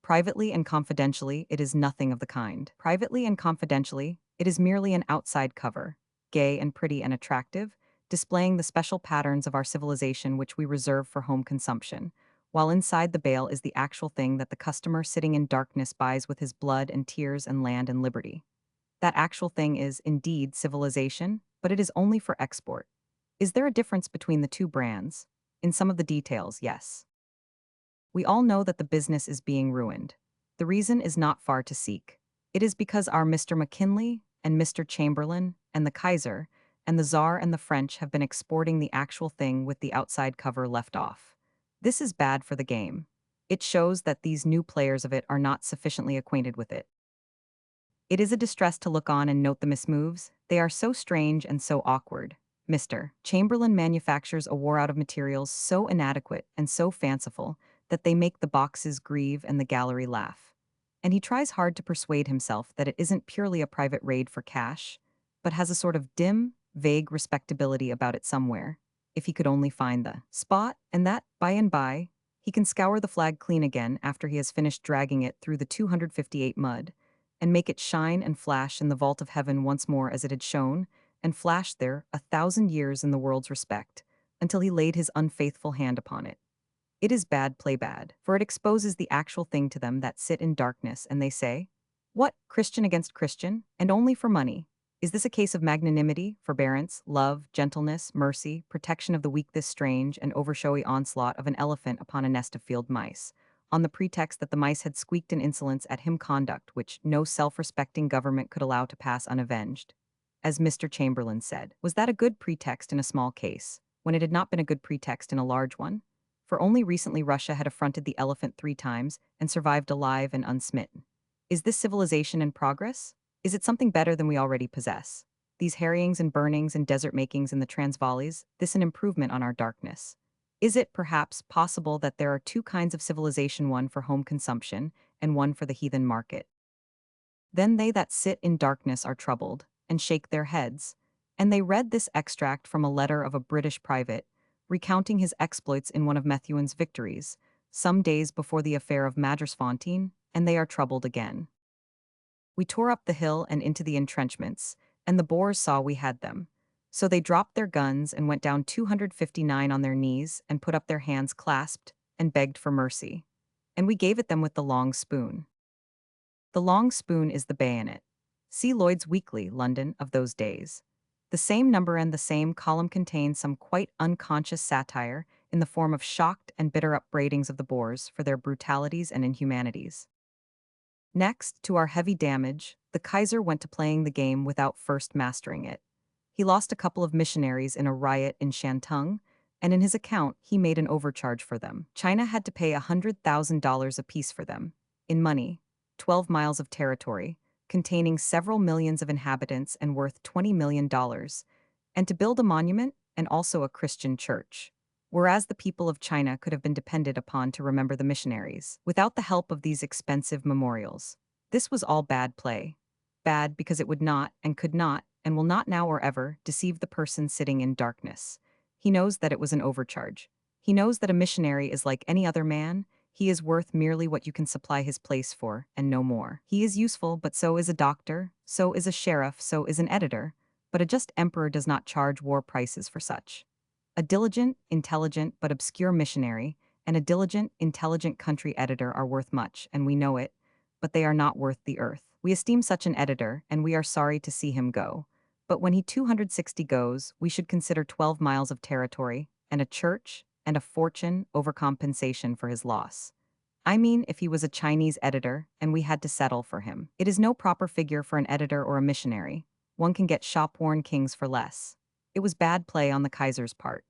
Speaker 1: Privately and confidentially, it is nothing of the kind. Privately and confidentially, it is merely an outside cover, gay and pretty and attractive, displaying the special patterns of our civilization which we reserve for home consumption, while inside the bale is the actual thing that the customer sitting in darkness buys with his blood and tears and land and liberty. That actual thing is, indeed, civilization, but it is only for export. Is there a difference between the two brands? In some of the details, yes. We all know that the business is being ruined. The reason is not far to seek. It is because our Mr. McKinley and Mr. Chamberlain and the Kaiser and the Tsar and the French have been exporting the actual thing with the outside cover left off. This is bad for the game. It shows that these new players of it are not sufficiently acquainted with it. It is a distress to look on and note the mismoves. They are so strange and so awkward. Mr. Chamberlain manufactures a war out of materials so inadequate and so fanciful that they make the boxes grieve and the gallery laugh. And he tries hard to persuade himself that it isn't purely a private raid for cash, but has a sort of dim, vague respectability about it somewhere, if he could only find the spot, and that, by and by, he can scour the flag clean again after he has finished dragging it through the 258 mud, and make it shine and flash in the vault of heaven once more as it had shone, and flashed there 1,000 years in the world's respect, until he laid his unfaithful hand upon it. It is bad play bad, for it exposes the actual thing to them that sit in darkness, and they say, "What, Christian against Christian, and only for money? Is this a case of magnanimity, forbearance, love, gentleness, mercy, protection of the weak, this strange and overshowy onslaught of an elephant upon a nest of field mice, on the pretext that the mice had squeaked in insolence at him conduct which no self-respecting government could allow to pass unavenged?" As Mr. Chamberlain said, was that a good pretext in a small case, when it had not been a good pretext in a large one? For only recently Russia had affronted the elephant 3 times and survived alive and unsmitten. Is this civilization in progress? Is it something better than we already possess? These harryings and burnings and desert makings in the Transvaals, this an improvement on our darkness? Is it, perhaps, possible that there are two kinds of civilization, one for home consumption and one for the heathen market? Then they that sit in darkness are troubled, and shake their heads. And they read this extract from a letter of a British private, recounting his exploits in one of Methuen's victories, some days before the affair of Madgersfontein, and they are troubled again. We tore up the hill and into the entrenchments, and the Boers saw we had them. So they dropped their guns and went down 259 on their knees and put up their hands clasped and begged for mercy. And we gave it them with the long spoon. The long spoon is the bayonet. See Lloyd's Weekly, London, of those days. The same number and the same column contains some quite unconscious satire in the form of shocked and bitter upbraidings of the Boers for their brutalities and inhumanities. Next, to our heavy damage, the Kaiser went to playing the game without first mastering it. He lost a couple of missionaries in a riot in Shantung, and in his account he made an overcharge for them. China had to pay $100,000 apiece for them, in money, 12 miles of territory, containing several millions of inhabitants and worth $20 million, and to build a monument and also a Christian church, whereas the people of China could have been depended upon to remember the missionaries, without the help of these expensive memorials. This was all bad play. Bad because it would not, and could not, and will not now or ever, deceive the person sitting in darkness. He knows that it was an overcharge. He knows that a missionary is like any other man. He is worth merely what you can supply his place for, and no more. He is useful, but so is a doctor, so is a sheriff, so is an editor, but a just emperor does not charge war prices for such. A diligent, intelligent, but obscure missionary, and a diligent, intelligent country editor are worth much, and we know it, but they are not worth the earth. We esteem such an editor, and we are sorry to see him go. But when he 260 goes, we should consider 12 miles of territory, and a church, and a fortune overcompensation for his loss. I mean, if he was a Chinese editor, and we had to settle for him. It is no proper figure for an editor or a missionary. One can get shop-worn kings for less. It was bad play on the Kaiser's part.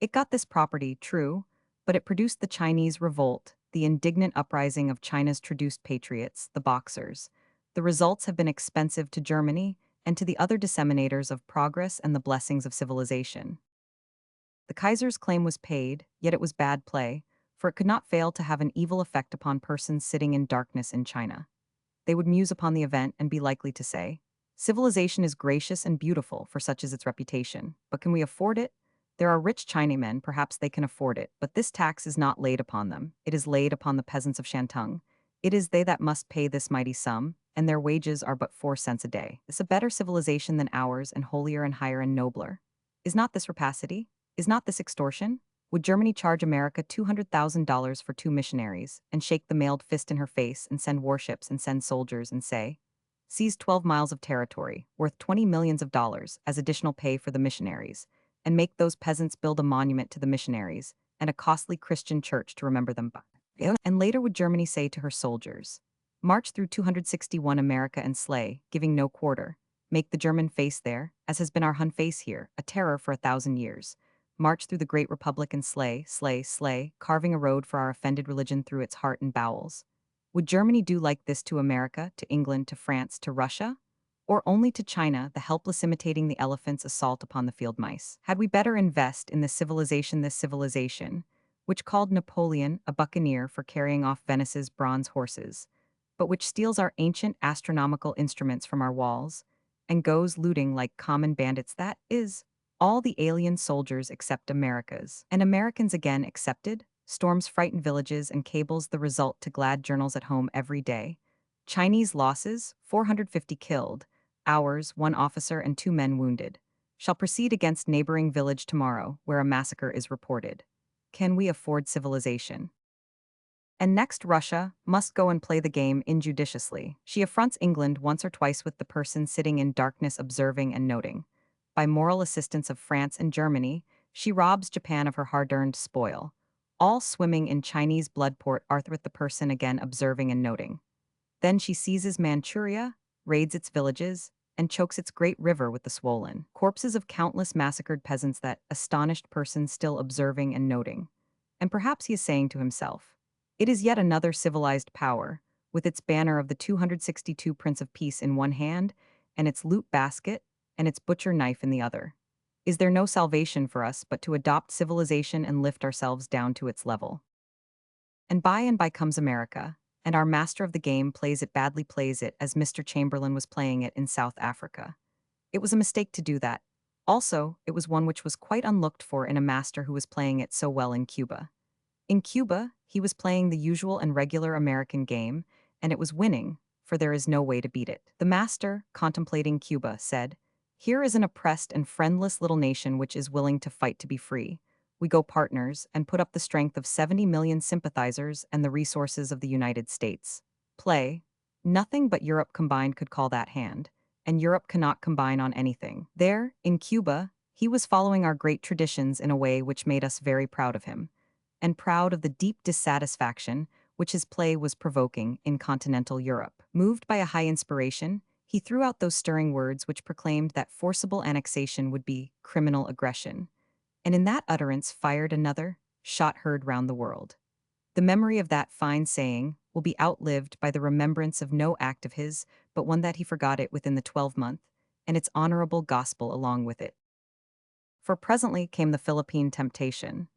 Speaker 1: It got this property, true, but it produced the Chinese revolt, the indignant uprising of China's traduced patriots, the Boxers. The results have been expensive to Germany and to the other disseminators of progress and the blessings of civilization. The Kaiser's claim was paid, yet it was bad play, for it could not fail to have an evil effect upon persons sitting in darkness in China. They would muse upon the event and be likely to say, "Civilization is gracious and beautiful, for such is its reputation, but can we afford it? There are rich Chinamen, perhaps they can afford it, but this tax is not laid upon them, it is laid upon the peasants of Shantung. It is they that must pay this mighty sum, and their wages are but 4 cents a day. Is a better civilization than ours, and holier and higher and nobler? Is not this rapacity? Is not this extortion? Would Germany charge America $200,000 for 2 missionaries, and shake the mailed fist in her face, and send warships and send soldiers, and say, 'Seize 12 miles of territory, worth $20 millions as additional pay for the missionaries, and make those peasants build a monument to the missionaries, and a costly Christian church to remember them by?' And later would Germany say to her soldiers, 'March through 261 America and slay, giving no quarter. Make the German face there, as has been our Hun face here, a terror for 1,000 years. March through the great republic and slay, slay, slay, carving a road for our offended religion through its heart and bowels.' Would Germany do like this to America, to England, to France, to Russia? Or only to China, the helpless imitating the elephant's assault upon the field mice? Had we better invest in this civilization, which called Napoleon a buccaneer for carrying off Venice's bronze horses, but which steals our ancient astronomical instruments from our walls and goes looting like common bandits. That is, all the alien soldiers except America's. And Americans again accepted, storms frighten villages and cables the result to glad journals at home every day. Chinese losses, 450 killed, ours, 1 officer and 2 men wounded. Shall proceed against neighboring village tomorrow, where a massacre is reported. Can we afford civilization? And next, Russia must go and play the game injudiciously. She affronts England once or twice with the person sitting in darkness observing and noting. By moral assistance of France and Germany, she robs Japan of her hard-earned spoil. All swimming in Chinese blood-port Arthur the person again observing and noting. Then she seizes Manchuria, raids its villages, and chokes its great river with the swollen corpses of countless massacred peasants, that astonished person still observing and noting. And perhaps he is saying to himself, it is yet another civilized power, with its banner of the 262 Prince of Peace in one hand, and its loot basket, and its butcher knife in the other. Is there no salvation for us but to adopt civilization and lift ourselves down to its level? And by comes America, and our master of the game plays it badly, plays it as Mr. Chamberlain was playing it in South Africa. It was a mistake to do that. Also, it was one which was quite unlooked for in a master who was playing it so well in Cuba. In Cuba, he was playing the usual and regular American game, and it was winning, for there is no way to beat it. The master, contemplating Cuba, said, here is an oppressed and friendless little nation which is willing to fight to be free. We go partners and put up the strength of 70 million sympathizers and the resources of the United States. Play. Nothing but Europe combined could call that hand, and Europe cannot combine on anything. There, in Cuba, he was following our great traditions in a way which made us very proud of him, and proud of the deep dissatisfaction which his play was provoking in continental Europe. Moved by a high inspiration, he threw out those stirring words which proclaimed that forcible annexation would be criminal aggression, and in that utterance fired another shot heard round the world. The memory of that fine saying will be outlived by the remembrance of no act of his, but one that he forgot it within the 12-month, and its honorable gospel along with it. For presently came the Philippine temptation.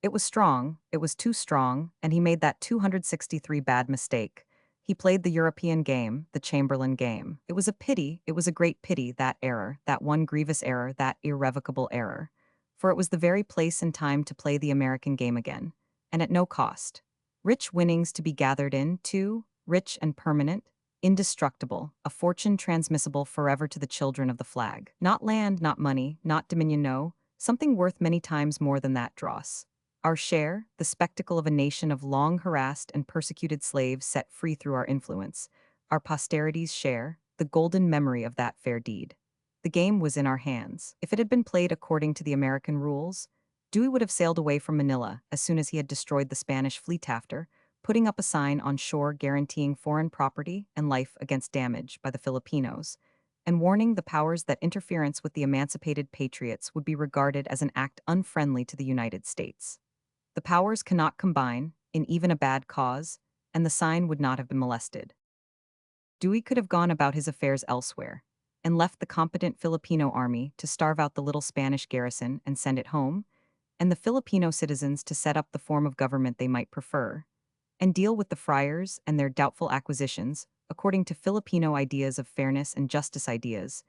Speaker 1: It was strong, it was too strong, and he made that 263 bad mistake. He played the European game, the Chamberlain game. It was a pity, it was a great pity, that error, that one grievous error, that irrevocable error. For it was the very place and time to play the American game again, and at no cost. Rich winnings to be gathered in, too, rich and permanent, indestructible, a fortune transmissible forever to the children of the flag. Not land, not money, not dominion, no, something worth many times more than that dross. Our share, the spectacle of a nation of long harassed and persecuted slaves set free through our influence. Our posterity's share, the golden memory of that fair deed. The game was in our hands. If it had been played according to the American rules, Dewey would have sailed away from Manila as soon as he had destroyed the Spanish fleet after, putting up a sign on shore guaranteeing foreign property and life against damage by the Filipinos, and warning the powers that interference with the emancipated patriots would be regarded as an act unfriendly to the United States. The powers cannot combine, in even a bad cause, and the sign would not have been molested. Dewey could have gone about his affairs elsewhere, and left the competent Filipino army to starve out the little Spanish garrison and send it home, and the Filipino citizens to set up the form of government they might prefer, and deal with the friars and their doubtful acquisitions according to Filipino ideas of fairness and justice, ideas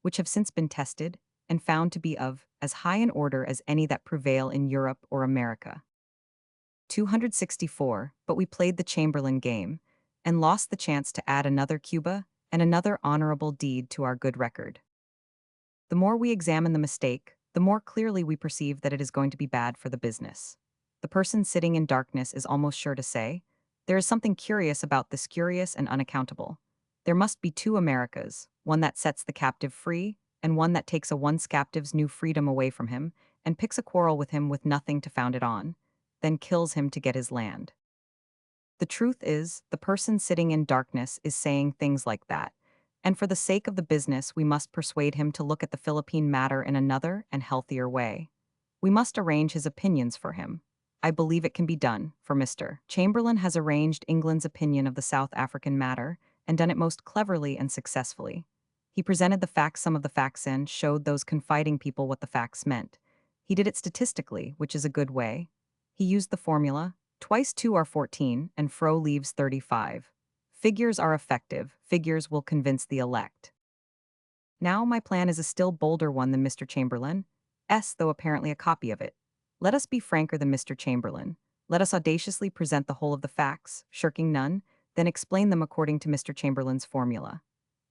Speaker 1: which have since been tested and found to be of as high an order as any that prevail in Europe or America. 264, but we played the Chamberlain game, and lost the chance to add another Cuba and another honorable deed to our good record. The more we examine the mistake, the more clearly we perceive that it is going to be bad for the business. The person sitting in darkness is almost sure to say, there is something curious about this, curious and unaccountable. There must be two Americas, one that sets the captive free, and one that takes a once captive's new freedom away from him, and picks a quarrel with him with nothing to found it on, then kills him to get his land. The truth is, the person sitting in darkness is saying things like that, and for the sake of the business we must persuade him to look at the Philippine matter in another and healthier way. We must arrange his opinions for him. I believe it can be done, for Mr. Chamberlain has arranged England's opinion of the South African matter, and done it most cleverly and successfully. He presented the facts, some of the facts, and showed those confiding people what the facts meant. He did it statistically, which is a good way. He used the formula, twice 2 are 14, and fro leaves 35. Figures are effective. Figures will convince the elect. Now my plan is a still bolder one than Mr. Chamberlain. Though apparently a copy of it. Let us be franker than Mr. Chamberlain. Let us audaciously present the whole of the facts, shirking none, then explain them according to Mr. Chamberlain's formula.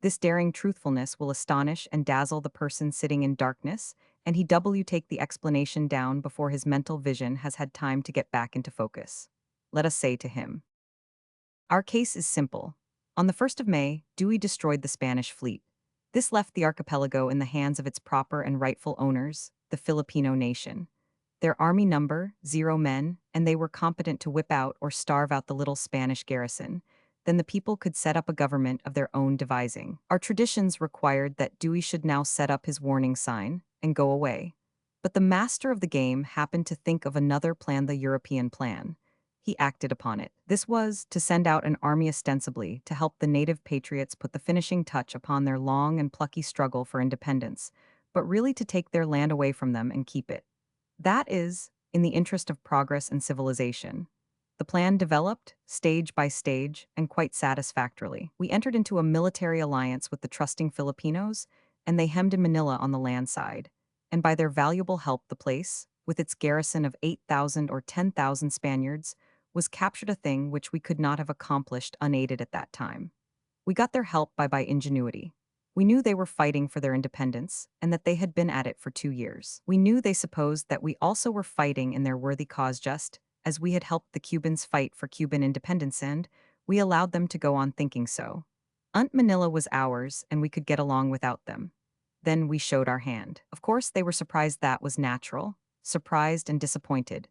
Speaker 1: This daring truthfulness will astonish and dazzle the person sitting in darkness, and he take the explanation down before his mental vision has had time to get back into focus. Let us say to him, our case is simple. On the 1st of May, Dewey destroyed the Spanish fleet. This left the archipelago in the hands of its proper and rightful owners, the Filipino nation. Their army number, 0 men, and they were competent to whip out or starve out the little Spanish garrison. Then the people could set up a government of their own devising. Our traditions required that Dewey should now set up his warning sign and go away. But the master of the game happened to think of another plan, the European plan. He acted upon it. This was to send out an army ostensibly to help the native patriots put the finishing touch upon their long and plucky struggle for independence, but really to take their land away from them and keep it. That is, in the interest of progress and civilization. The plan developed, stage by stage, and quite satisfactorily. We entered into a military alliance with the trusting Filipinos, and they hemmed in Manila on the land side. And by their valuable help, the place, with its garrison of 8,000 or 10,000 Spaniards, was captured, a thing which we could not have accomplished unaided at that time. We got their help by ingenuity. We knew they were fighting for their independence, and that they had been at it for 2 years. We knew they supposed that we also were fighting in their worthy cause, just as we had helped the Cubans fight for Cuban independence, and we allowed them to go on thinking so. Manila was ours, and we could get along without them. Then we showed our hand. Of course, they were surprised. That was natural. Surprised and disappointed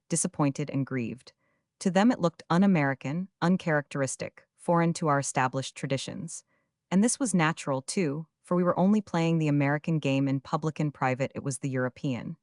Speaker 1: and grieved. To them it looked un-American, uncharacteristic, foreign to our established traditions. And this was natural, too, for we were only playing the American game in public and private. It was the European.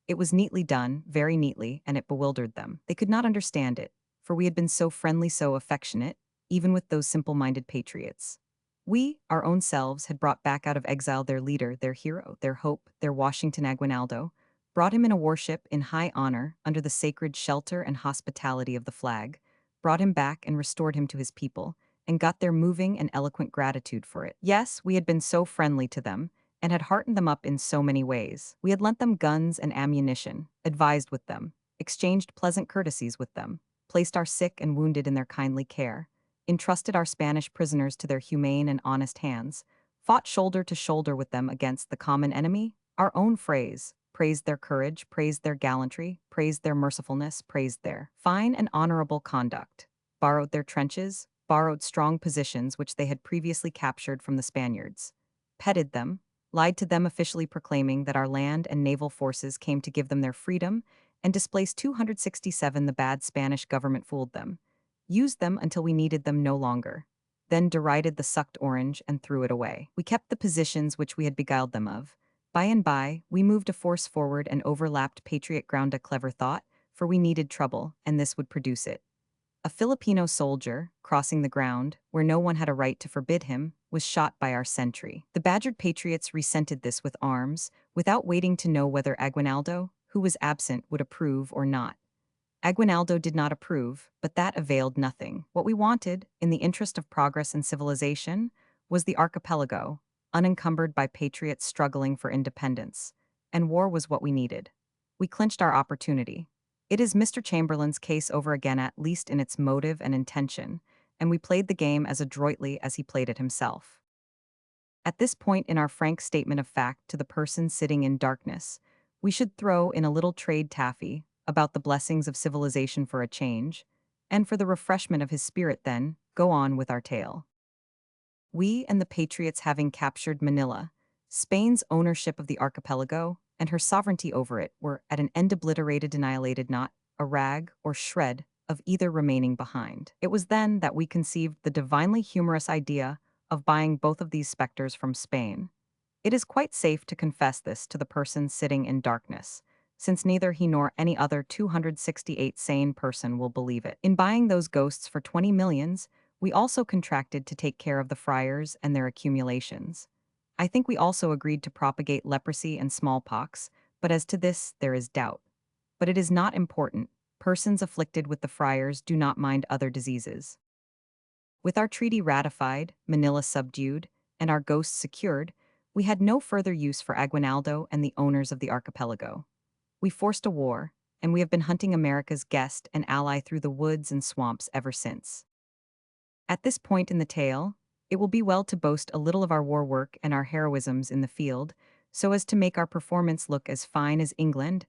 Speaker 1: It was neatly done, very neatly, and it bewildered them. They could not understand it, for we had been so friendly, so affectionate, even with those simple-minded patriots. We, our own selves, had brought back out of exile their leader, their hero, their hope, their Washington Aguinaldo, brought him in a warship in high honor under the sacred shelter and hospitality of the flag, brought him back and restored him to his people, and got their moving and eloquent gratitude for it. Yes, we had been so friendly to them, and had heartened them up in so many ways. We had lent them guns and ammunition, advised with them, exchanged pleasant courtesies with them, placed our sick and wounded in their kindly care, entrusted our Spanish prisoners to their humane and honest hands, fought shoulder to shoulder with them against the common enemy, our own phrase, praised their courage, praised their gallantry, praised their mercifulness, praised their fine and honorable conduct, borrowed their trenches, borrowed strong positions which they had previously captured from the Spaniards, petted them, lied to them officially proclaiming that our land and naval forces came to give them their freedom, and displaced 267. The bad Spanish government fooled them, used them until we needed them no longer, then derided the sucked orange and threw it away. We kept the positions which we had beguiled them of. By and by, we moved a force forward and overlapped patriot ground. A clever thought, for we needed trouble, and this would produce it. A Filipino soldier, crossing the ground, where no one had a right to forbid him, was shot by our sentry. The badgered patriots resented this with arms, without waiting to know whether Aguinaldo, who was absent, would approve or not. Aguinaldo did not approve, but that availed nothing. What we wanted, in the interest of progress and civilization, was the archipelago, unencumbered by patriots struggling for independence. And war was what we needed. We clinched our opportunity. It is Mr. Chamberlain's case over again, at least in its motive and intention, and we played the game as adroitly as he played it himself. At this point in our frank statement of fact to the person sitting in darkness, we should throw in a little trade taffy about the blessings of civilization for a change, and for the refreshment of his spirit then, go on with our tale. We and the patriots having captured Manila, Spain's ownership of the archipelago, and her sovereignty over it were at an end, obliterated, annihilated, not a rag or shred of either remaining behind. It was then that we conceived the divinely humorous idea of buying both of these specters from Spain. It is quite safe to confess this to the person sitting in darkness, since neither he nor any other 268 sane person will believe it. In buying those ghosts for 20 millions, we also contracted to take care of the friars and their accumulations. I think we also agreed to propagate leprosy and smallpox, but as to this there is doubt. But it is not important. Persons afflicted with the friars do not mind other diseases. With our treaty ratified, Manila subdued, and our ghosts secured, we had no further use for Aguinaldo and the owners of the archipelago. We forced a war, and we have been hunting America's guest and ally through the woods and swamps ever since. At this point in the tale, it will be well to boast a little of our war work and our heroisms in the field, so as to make our performance look as fine as England's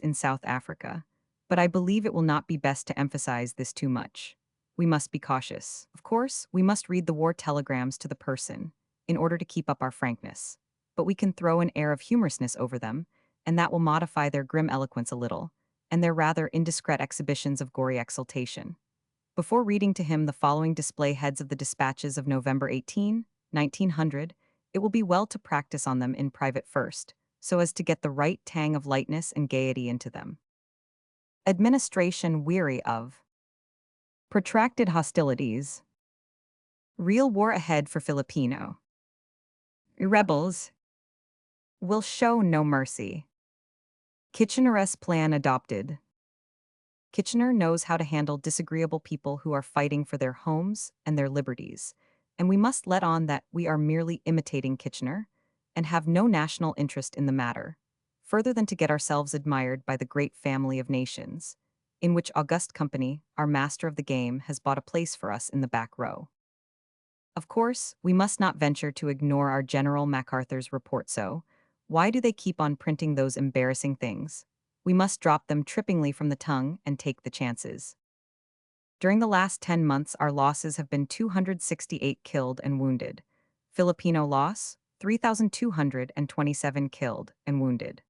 Speaker 1: in South Africa. But I believe it will not be best to emphasize this too much. We must be cautious. Of course, we must read the war telegrams to the person, in order to keep up our frankness. But we can throw an air of humorousness over them, and that will modify their grim eloquence a little, and their rather indiscreet exhibitions of gory exultation. Before reading to him the following display heads of the dispatches of November 18, 1900, it will be well to practice on them in private first, so as to get the right tang of lightness and gaiety into them. Administration weary of protracted hostilities. Real war ahead for Filipino. Rebels will show no mercy. Kitchener's plan adopted. Kitchener knows how to handle disagreeable people who are fighting for their homes and their liberties, and we must let on that we are merely imitating Kitchener and have no national interest in the matter, further than to get ourselves admired by the great family of nations, in which august company, our master of the game, has bought a place for us in the back row. Of course, we must not venture to ignore our General MacArthur's report so. Why do they keep on printing those embarrassing things? We must drop them trippingly from the tongue and take the chances. During the last 10 months, our losses have been 268 killed and wounded. Filipino loss, 3,227 killed and wounded.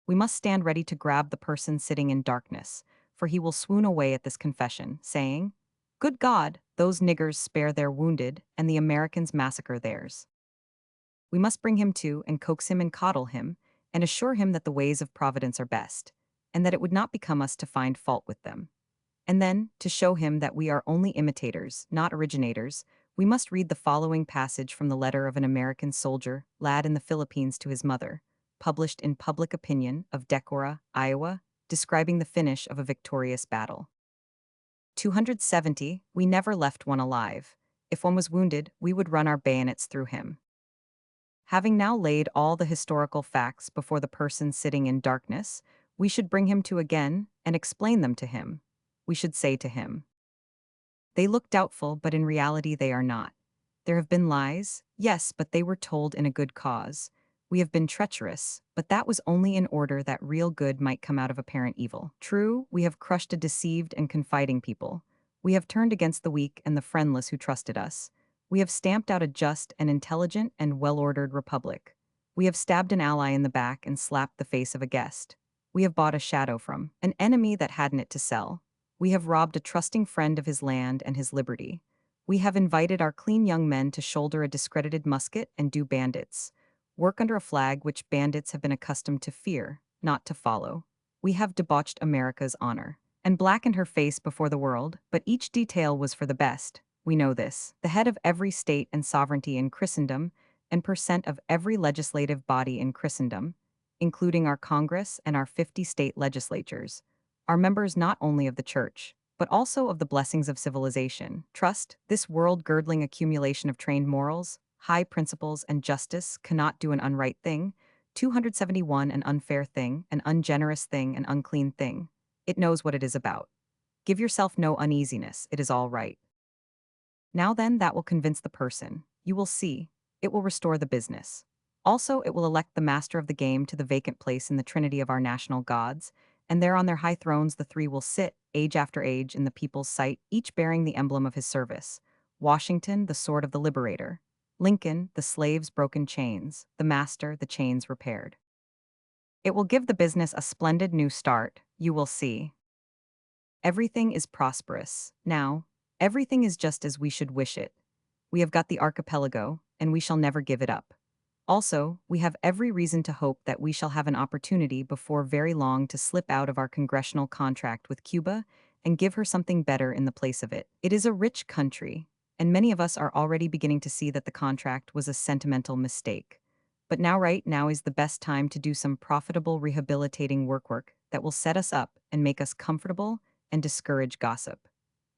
Speaker 1: We must stand ready to grab the person sitting in darkness, for he will swoon away at this confession, saying, "Good God, those niggers spare their wounded, and the Americans massacre theirs." We must bring him to and coax him and coddle him, and assure him that the ways of Providence are best, and that it would not become us to find fault with them. And then, to show him that we are only imitators, not originators, we must read the following passage from the letter of an American soldier, lad in the Philippines to his mother, published in Public Opinion of Decorah, Iowa, describing the finish of a victorious battle. 270, we never left one alive. If one was wounded, we would run our bayonets through him. Having now laid all the historical facts before the person sitting in darkness, we should bring him to again and explain them to him. We should say to him, "They look doubtful, but in reality they are not. There have been lies, yes, but they were told in a good cause. We have been treacherous, but that was only in order that real good might come out of apparent evil. True, we have crushed a deceived and confiding people. We have turned against the weak and the friendless who trusted us. We have stamped out a just and intelligent and well-ordered republic. We have stabbed an ally in the back and slapped the face of a guest. We have bought a shadow from an enemy that hadn't it to sell. We have robbed a trusting friend of his land and his liberty. We have invited our clean young men to shoulder a discredited musket and do bandits. Work under a flag which bandits have been accustomed to fear, not to follow. We have debauched America's honor and blackened her face before the world, but each detail was for the best. We know this. The head of every state and sovereignty in Christendom, and percent of every legislative body in Christendom, including our Congress and our 50 state legislatures, are members not only of the Church, but also of the blessings of civilization. Trust, this world-girdling accumulation of trained morals, high principles, and justice cannot do an unright thing, 271 an unfair thing, an ungenerous thing, an unclean thing. It knows what it is about. Give yourself no uneasiness, it is all right. Now then, that will convince the person. You will see. It will restore the business. Also, it will elect the master of the game to the vacant place in the trinity of our national gods, and there on their high thrones the three will sit, age after age, in the people's sight, each bearing the emblem of his service. Washington, the sword of the liberator. Lincoln, the slave's broken chains. The master, the chains repaired. It will give the business a splendid new start, you will see. Everything is prosperous. Now, everything is just as we should wish it. We have got the archipelago, and we shall never give it up. Also, we have every reason to hope that we shall have an opportunity before very long to slip out of our congressional contract with Cuba and give her something better in the place of it. It is a rich country, and many of us are already beginning to see that the contract was a sentimental mistake. But now right now is the best time to do some profitable rehabilitating work that will set us up and make us comfortable and discourage gossip.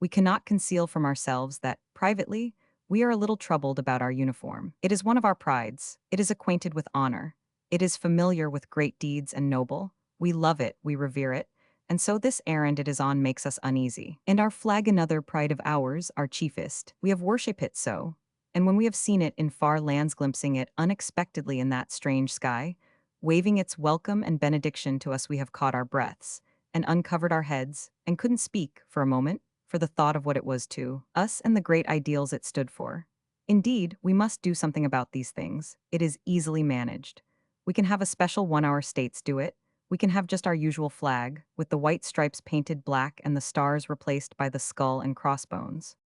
Speaker 1: We cannot conceal from ourselves that, privately, we are a little troubled about our uniform. It is one of our prides. It is acquainted with honor. It is familiar with great deeds and noble. We love it, we revere it, and so this errand it is on makes us uneasy. And our flag another pride of ours, our chiefest. We have worship it so, and when we have seen it in far lands glimpsing it unexpectedly in that strange sky, waving its welcome and benediction to us we have caught our breaths, and uncovered our heads, and couldn't speak, for a moment, for the thought of what it was to us and the great ideals it stood for. Indeed, we must do something about these things. It is easily managed. We can have a special 1 hour states do it. We can have just our usual flag, with the white stripes painted black and the stars replaced by the skull and crossbones.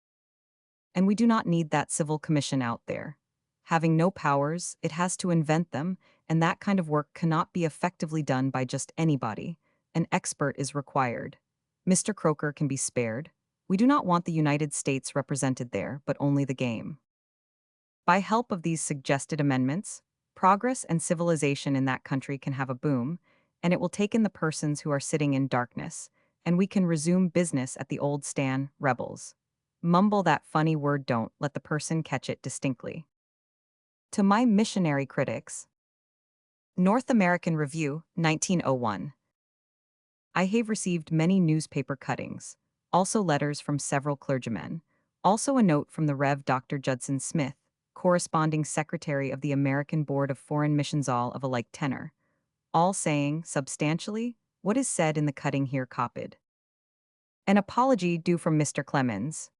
Speaker 1: And we do not need that civil commission out there. Having no powers, it has to invent them, and that kind of work cannot be effectively done by just anybody. An expert is required. Mr. Croker can be spared. We do not want the United States represented there, but only the game. By help of these suggested amendments, progress and civilization in that country can have a boom, and it will take in the persons who are sitting in darkness, and we can resume business at the old stand, rebels. Mumble that funny word, don't let the person catch it distinctly. To my missionary critics, North American Review, 1901. I have received many newspaper cuttings, also letters from several clergymen, also a note from the Rev. Dr. Judson Smith, corresponding secretary of the American Board of Foreign Missions, all of a like tenor, all saying, substantially, what is said in the cutting here copied. An apology due from Mr. Clemens.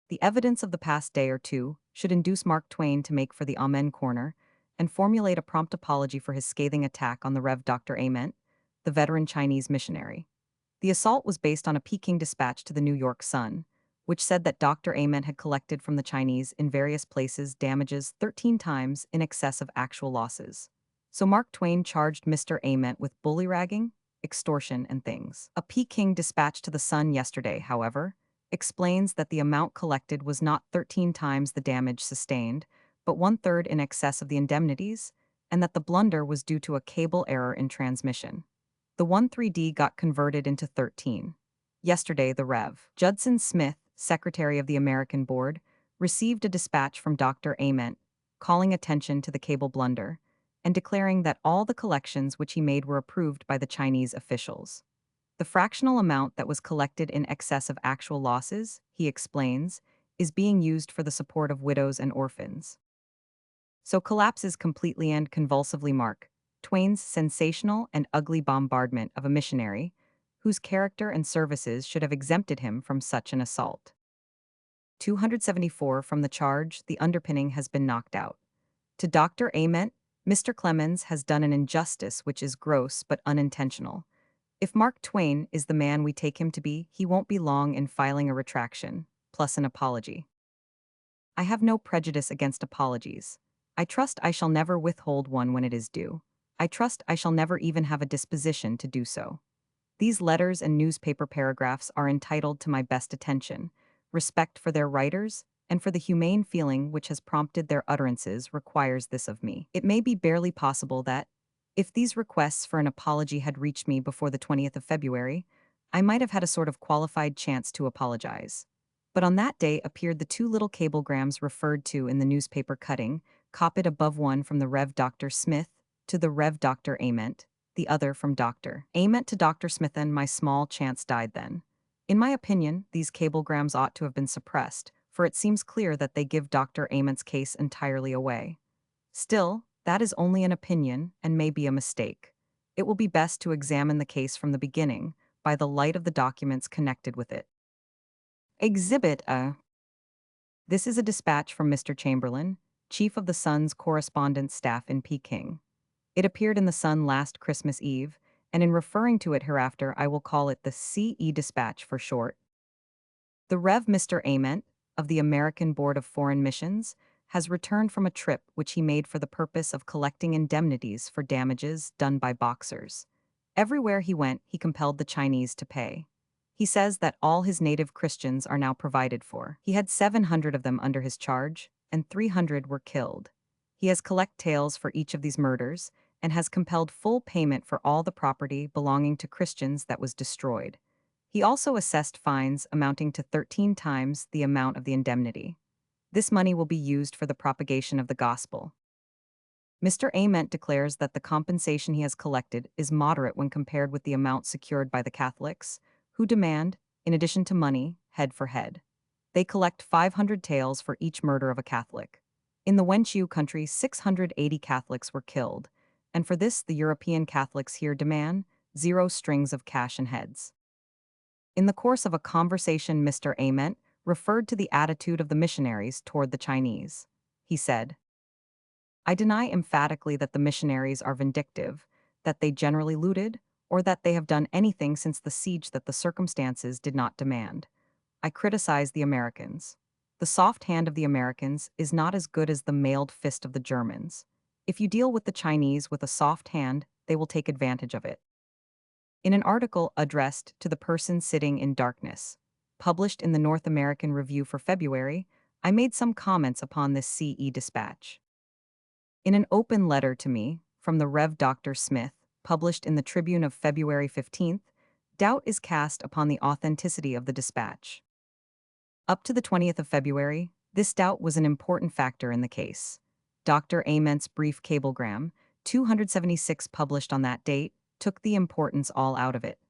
Speaker 1: The evidence of the past day or two should induce Mark Twain to make for the Amen corner and formulate a prompt apology for his scathing attack on the Rev. Dr. Ament, the veteran Chinese missionary. The assault was based on a Peking dispatch to the New York Sun, which said that Dr. Ament had collected from the Chinese in various places damages 13 times in excess of actual losses. So Mark Twain charged Mr. Ament with bullyragging, extortion, and things. A Peking dispatch to the Sun yesterday, however, explains that the amount collected was not 13 times the damage sustained, but 1/3 in excess of the indemnities, and that the blunder was due to a cable error in transmission. The 13D got converted into 13. Yesterday, the Rev. Judson Smith, secretary of the American Board, received a dispatch from Dr. Ament, calling attention to the cable blunder, and declaring that all the collections which he made were approved by the Chinese officials. The fractional amount that was collected in excess of actual losses, he explains, is being used for the support of widows and orphans. So collapses completely and convulsively Mark Twain's sensational and ugly bombardment of a missionary, whose character and services should have exempted him from such an assault. 274 from the charge, the underpinning has been knocked out. To Dr. Ament, Mr. Clemens has done an injustice which is gross but unintentional. If Mark Twain is the man we take him to be, he won't be long in filing a retraction, plus an apology. I have no prejudice against apologies. I trust I shall never withhold one when it is due. I trust I shall never even have a disposition to do so. These letters and newspaper paragraphs are entitled to my best attention, respect for their writers, and for the humane feeling which has prompted their utterances requires this of me. It may be barely possible that, if these requests for an apology had reached me before the 20th of February, I might have had a sort of qualified chance to apologize. But on that day appeared the 2 little cablegrams referred to in the newspaper cutting, copied above, one from the Rev. Dr. Smith to the Rev. Dr. Ament, the other from Dr. Ament to Dr. Smith, and my small chance died then. In my opinion, these cablegrams ought to have been suppressed, for it seems clear that they give Dr. Ament's case entirely away. Still, that is only an opinion and may be a mistake. It will be best to examine the case from the beginning, by the light of the documents connected with it. Exhibit A. This is a dispatch from Mr. Chamberlain, chief of the Sun's correspondence staff in Peking. It appeared in the Sun last Christmas Eve, and in referring to it hereafter I will call it the CE dispatch for short. The Rev. Mr. Ament, of the American Board of Foreign Missions, has returned from a trip which he made for the purpose of collecting indemnities for damages done by boxers. Everywhere he went, he compelled the Chinese to pay. He says that all his native Christians are now provided for. He had 700 of them under his charge, and 300 were killed. He has collect tales for each of these murders, and has compelled full payment for all the property belonging to Christians that was destroyed. He also assessed fines amounting to 13 times the amount of the indemnity. This money will be used for the propagation of the gospel. Mr. Ament declares that the compensation he has collected is moderate when compared with the amount secured by the Catholics, who demand, in addition to money, head for head. They collect 500 taels for each murder of a Catholic. In the Wenqiu country, 680 Catholics were killed, and for this the European Catholics here demand 0 strings of cash and heads. In the course of a conversation, Mr. Ament referred to the attitude of the missionaries toward the Chinese. He said, "I deny emphatically that the missionaries are vindictive, that they generally looted, or that they have done anything since the siege that the circumstances did not demand. I criticize the Americans. The soft hand of the Americans is not as good as the mailed fist of the Germans. If you deal with the Chinese with a soft hand, they will take advantage of it." In an article addressed to the person sitting in darkness, published in the North American Review for February, I made some comments upon this CE dispatch. In an open letter to me, from the Rev. Dr. Smith, published in the Tribune of February 15th, doubt is cast upon the authenticity of the dispatch. Up to the 20th of February, this doubt was an important factor in the case. Dr. Ament's brief cablegram, 276 published on that date, took the importance all out of it.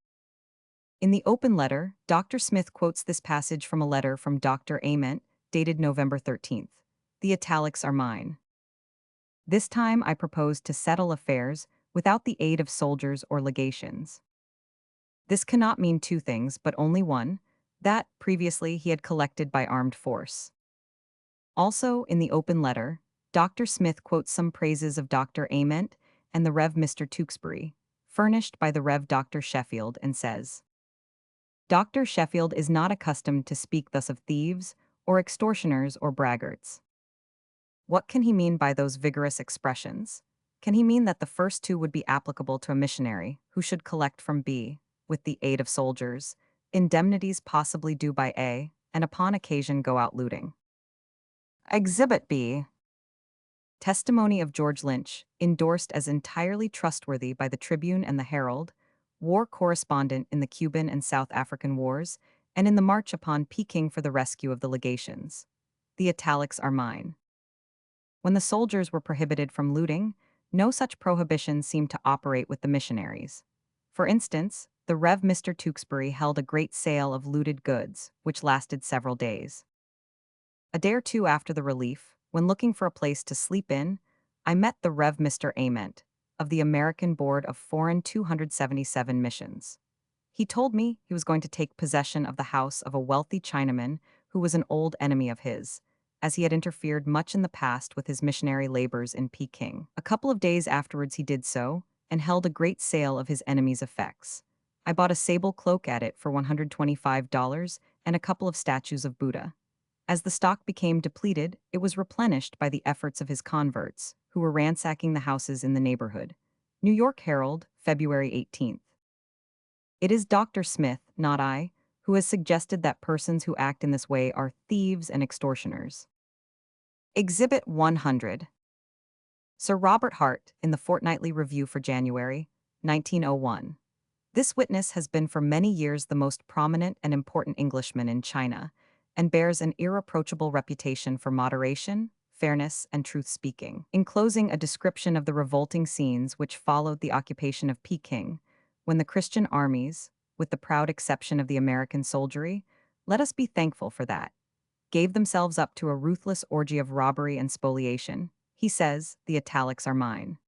Speaker 1: In the open letter, Dr. Smith quotes this passage from a letter from Dr. Ament, dated November 13th. The italics are mine. "This time I propose to settle affairs without the aid of soldiers or legations." This cannot mean two things, but only one, that, previously, he had collected by armed force. Also, in the open letter, Dr. Smith quotes some praises of Dr. Ament and the Rev. Mr. Tewkesbury, furnished by the Rev. Dr. Sheffield, and says, "Dr. Sheffield is not accustomed to speak thus of thieves, or extortioners, or braggarts." What can he mean by those vigorous expressions? Can he mean that the first two would be applicable to a missionary who should collect from B, with the aid of soldiers, indemnities possibly due by A, and upon occasion go out looting? Exhibit B. Testimony of George Lynch, endorsed as entirely trustworthy by the Tribune and the Herald, war correspondent in the Cuban and South African wars, and in the march upon Peking for the rescue of the legations. The italics are mine. When the soldiers were prohibited from looting, no such prohibition seemed to operate with the missionaries. For instance, the Rev. Mr. Tewkesbury held a great sale of looted goods, which lasted several days. A day or two after the relief, when looking for a place to sleep in, I met the Rev. Mr. Ament, of the American Board of Foreign 277 Missions. He told me he was going to take possession of the house of a wealthy Chinaman who was an old enemy of his, as he had interfered much in the past with his missionary labors in Peking. A couple of days afterwards he did so, and held a great sale of his enemy's effects. I bought a sable cloak at it for $125 and a couple of statues of Buddha. As the stock became depleted, it was replenished by the efforts of his converts, who were ransacking the houses in the neighborhood. New York Herald, February 18th. It is Dr. Smith, not I, who has suggested that persons who act in this way are thieves and extortioners. Exhibit 100. Sir Robert Hart, in the Fortnightly Review for January, 1901. This witness has been for many years the most prominent and important Englishman in China, and bears an irreproachable reputation for moderation, fairness, and truth-speaking. Enclosing a description of the revolting scenes which followed the occupation of Peking, when the Christian armies, with the proud exception of the American soldiery, let us be thankful for that, gave themselves up to a ruthless orgy of robbery and spoliation, he says, the italics are mine.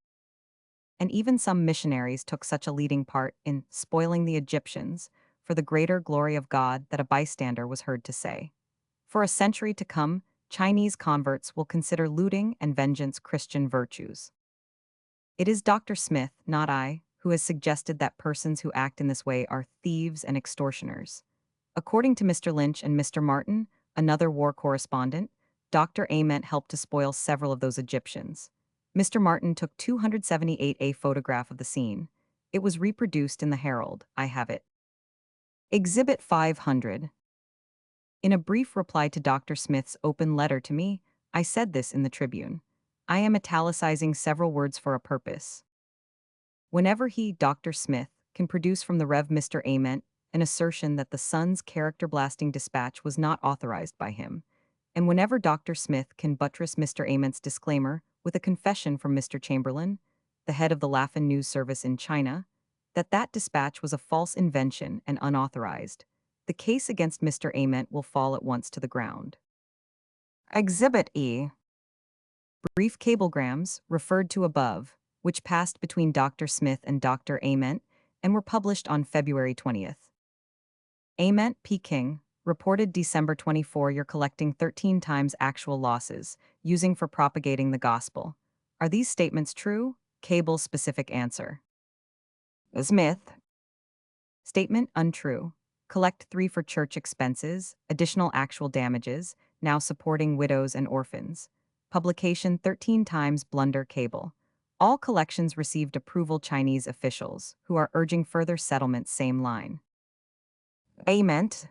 Speaker 1: And even some missionaries took such a leading part in spoiling the Egyptians for the greater glory of God that a bystander was heard to say, "For a century to come, Chinese converts will consider looting and vengeance Christian virtues." It is Dr. Smith, not I, who has suggested that persons who act in this way are thieves and extortioners. According to Mr. Lynch and Mr. Martin, another war correspondent, Dr. Ament helped to spoil several of those Egyptians. Mr. Martin took 278 photograph of the scene. It was reproduced in the Herald. I have it. Exhibit 500. In a brief reply to Dr. Smith's open letter to me, I said this in the Tribune. I am italicizing several words for a purpose. Whenever he, Dr. Smith, can produce from the Rev. Mr. Ament an assertion that the Sun's character-blasting dispatch was not authorized by him. And whenever Dr. Smith can buttress Mr. Ament's disclaimer with a confession from Mr. Chamberlain, the head of the Laffin News Service in China, that that dispatch was a false invention and unauthorized, the case against Mr. Ament will fall at once to the ground. Exhibit E. Brief cablegrams, referred to above, which passed between Dr. Smith and Dr. Ament and were published on February 20th. Ament P. King, reported December 24 you're collecting 13 times actual losses, using for propagating the gospel. Are these statements true? Cable specific answer. Smith. Statement untrue. Collect 3 for church expenses, additional actual damages, now supporting widows and orphans. Publication 13 times blunder cable. All collections received approval Chinese officials, who are urging further settlement same line. Ament.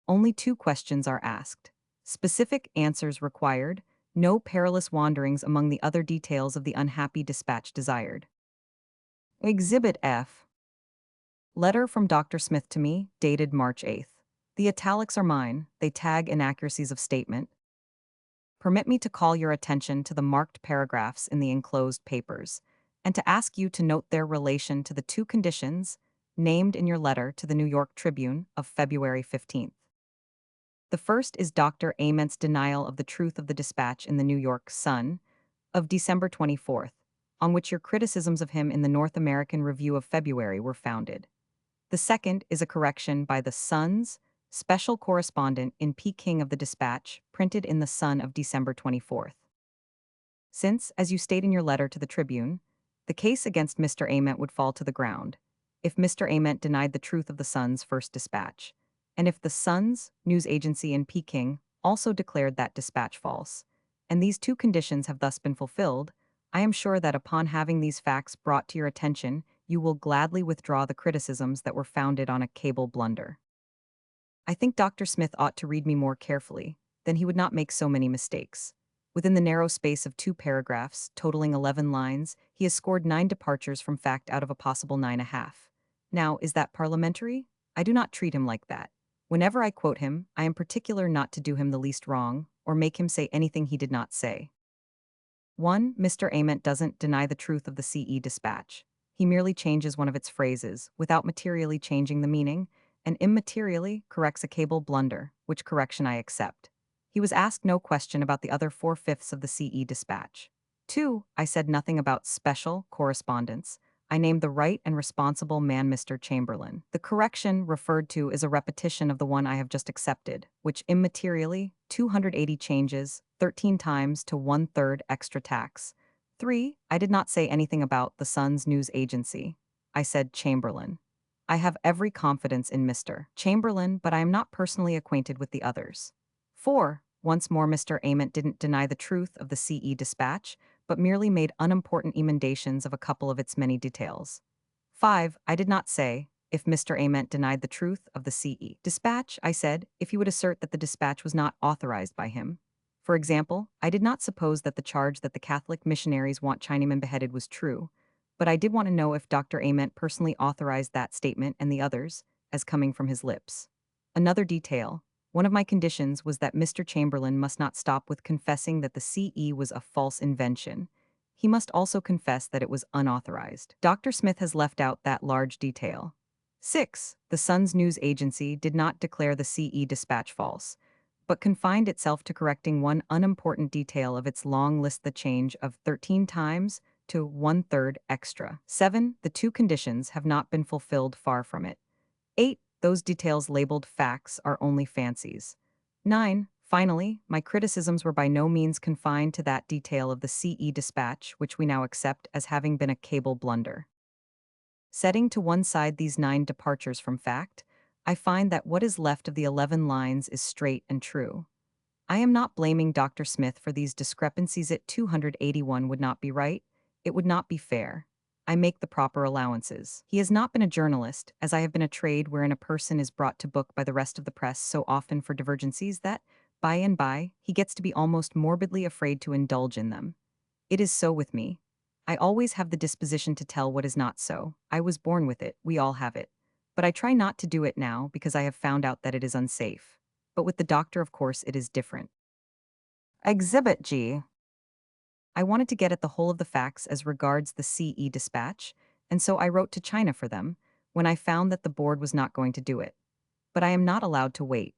Speaker 1: Only 2 questions are asked. Specific answers required, no perilous wanderings among the other details of the unhappy dispatch desired. Exhibit F. Letter from Dr. Smith to me, dated March 8th. The italics are mine, they tag inaccuracies of statement. Permit me to call your attention to the marked paragraphs in the enclosed papers, and to ask you to note their relation to the 2 conditions named in your letter to the New York Tribune of February 15th. The first is Dr. Ament's denial of the truth of the dispatch in the New York Sun of December 24th, on which your criticisms of him in the North American Review of February were founded. The second is a correction by the Sun's special correspondent in Peking of the dispatch, printed in the Sun of December 24th. Since, as you state in your letter to the Tribune, the case against Mr. Ament would fall to the ground if Mr. Ament denied the truth of the Sun's first dispatch, and if the Sun's news agency in Peking also declared that dispatch false, and these 2 conditions have thus been fulfilled, I am sure that upon having these facts brought to your attention, you will gladly withdraw the criticisms that were founded on a cable blunder. I think Dr. Smith ought to read me more carefully, then he would not make so many mistakes. Within the narrow space of 2 paragraphs, totaling 11 lines, he has scored 9 departures from fact out of a possible 9.5. Now, is that parliamentary? I do not treat him like that. Whenever I quote him, I am particular not to do him the least wrong, or make him say anything he did not say. 1. Mr. Ament doesn't deny the truth of the CE dispatch. He merely changes one of its phrases, without materially changing the meaning, and immaterially corrects a cable blunder, which correction I accept. He was asked no question about the other 4/5 of the CE dispatch. 2. I said nothing about special correspondence. I named the right and responsible man, Mr. Chamberlain. The correction referred to is a repetition of the one I have just accepted, which immaterially, 280 changes, 13 times to 1/3 extra tax. 3. I did not say anything about the Sun's news agency. I said Chamberlain. I have every confidence in Mr. Chamberlain, but I am not personally acquainted with the others. 4. Once more, Mr. Ament didn't deny the truth of the CE dispatch, but merely made unimportant emendations of a couple of its many details. 5. I did not say, if Mr. Ament denied the truth of the CE dispatch, I said, if he would assert that the dispatch was not authorized by him. For example, I did not suppose that the charge that the Catholic missionaries want Chinamen beheaded was true, but I did want to know if Dr. Ament personally authorized that statement and the others, as coming from his lips. Another detail. One of my conditions was that Mr. Chamberlain must not stop with confessing that the CE was a false invention. He must also confess that it was unauthorized. Dr. Smith has left out that large detail. 6. The Sun's news agency did not declare the CE dispatch false, but confined itself to correcting one unimportant detail of its long list, the change of 13 times to 1/3 extra. 7. The 2 conditions have not been fulfilled, far from it. 8. Those details labeled facts are only fancies. 9. Finally, my criticisms were by no means confined to that detail of the CE dispatch which we now accept as having been a cable blunder. Setting to one side these 9 departures from fact, I find that what is left of the 11 lines is straight and true. I am not blaming Dr. Smith for these discrepancies. At 281 would not be right, it would not be fair. I make the proper allowances. He has not been a journalist, as I have been a trade wherein a person is brought to book by the rest of the press so often for divergencies that, by and by, he gets to be almost morbidly afraid to indulge in them. It is so with me. I always have the disposition to tell what is not so. I was born with it, we all have it. but I try not to do it now because I have found out that it is unsafe. But with the doctor, of course, it is different. Exhibit G. I wanted to get at the whole of the facts as regards the CE dispatch, and so I wrote to China for them when I found that the board was not going to do it. But I am not allowed to wait.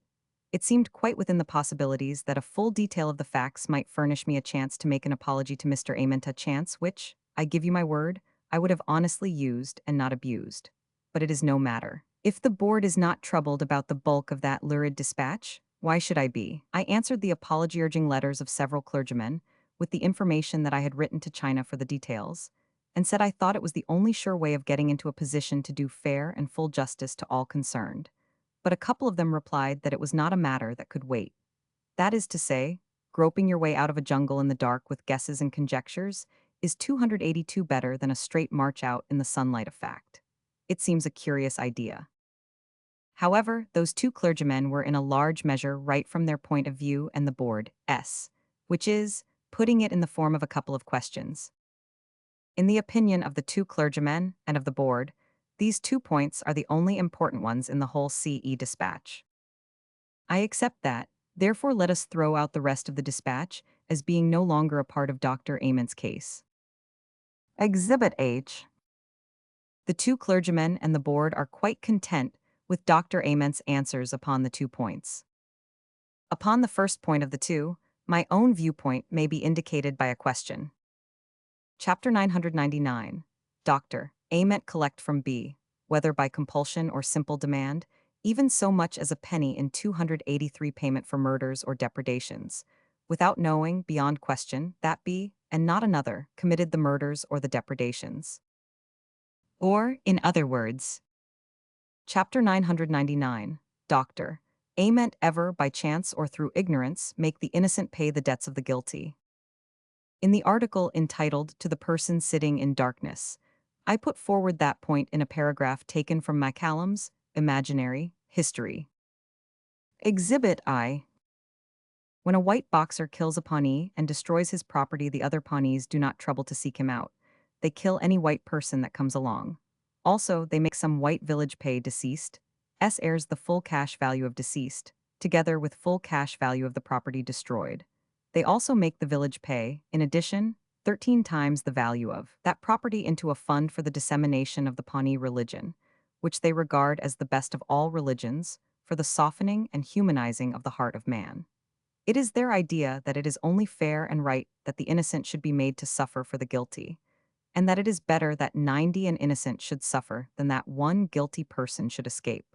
Speaker 1: It seemed quite within the possibilities that a full detail of the facts might furnish me a chance to make an apology to Mr. Ament, a chance which, I give you my word, I would have honestly used and not abused. But it is no matter. If the board is not troubled about the bulk of that lurid dispatch, why should I be? I answered the apology-urging letters of several clergymen, with the information that I had written to China for the details, and said I thought it was the only sure way of getting into a position to do fair and full justice to all concerned. But a couple of them replied that it was not a matter that could wait. That is to say, groping your way out of a jungle in the dark with guesses and conjectures is 282 better than a straight march out in the sunlight of fact. It seems a curious idea. However, those two clergymen were in a large measure right from their point of view and the board, which is, putting it in the form of a couple of questions. In the opinion of the two clergymen and of the board, these 2 points are the only important ones in the whole CE dispatch. I accept that, therefore let us throw out the rest of the dispatch as being no longer a part of Dr. Ament's case. Exhibit H. The two clergymen and the board are quite content with Dr. Ament's answers upon the 2 points. Upon the first point of the two, my own viewpoint may be indicated by a question. Chapter 999. Dr. Ament collect from B, whether by compulsion or simple demand, even so much as a penny in 283 payment for murders or depredations, without knowing, beyond question, that B, and not another, committed the murders or the depredations. Or, in other words, Chapter 999. Dr. Ament ever, by chance or through ignorance, make the innocent pay the debts of the guilty. In the article entitled To the Person Sitting in Darkness, I put forward that point in a paragraph taken from Macallum's Imaginary History. Exhibit I. When a white boxer kills a Pawnee and destroys his property, the other Pawnees do not trouble to seek him out. They kill any white person that comes along. Also, they make some white village pay deceased heirs the full cash value of deceased, together with full cash value of the property destroyed. They also make the village pay, in addition, 13 times the value of that property into a fund for the dissemination of the Pawnee religion, which they regard as the best of all religions, for the softening and humanizing of the heart of man. It is their idea that it is only fair and right that the innocent should be made to suffer for the guilty, and that it is better that 90 and innocent should suffer than that one guilty person should escape.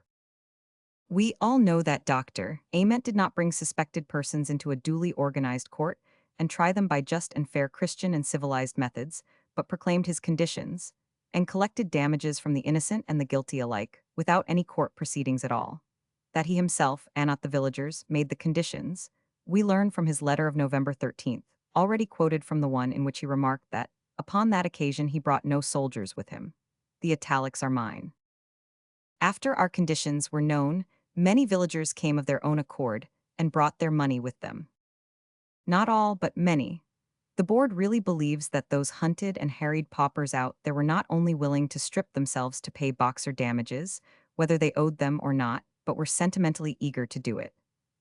Speaker 1: We all know that Dr. Ament did not bring suspected persons into a duly organized court and try them by just and fair Christian and civilized methods, but proclaimed his conditions, and collected damages from the innocent and the guilty alike, without any court proceedings at all. That he himself, and not the villagers, made the conditions, we learn from his letter of November 13th, already quoted from the one in which he remarked that, upon that occasion he brought no soldiers with him. The italics are mine. After our conditions were known, many villagers came of their own accord and brought their money with them. Not all, but many. The board really believes that those hunted and harried paupers out there were not only willing to strip themselves to pay boxer damages, whether they owed them or not, but were sentimentally eager to do it.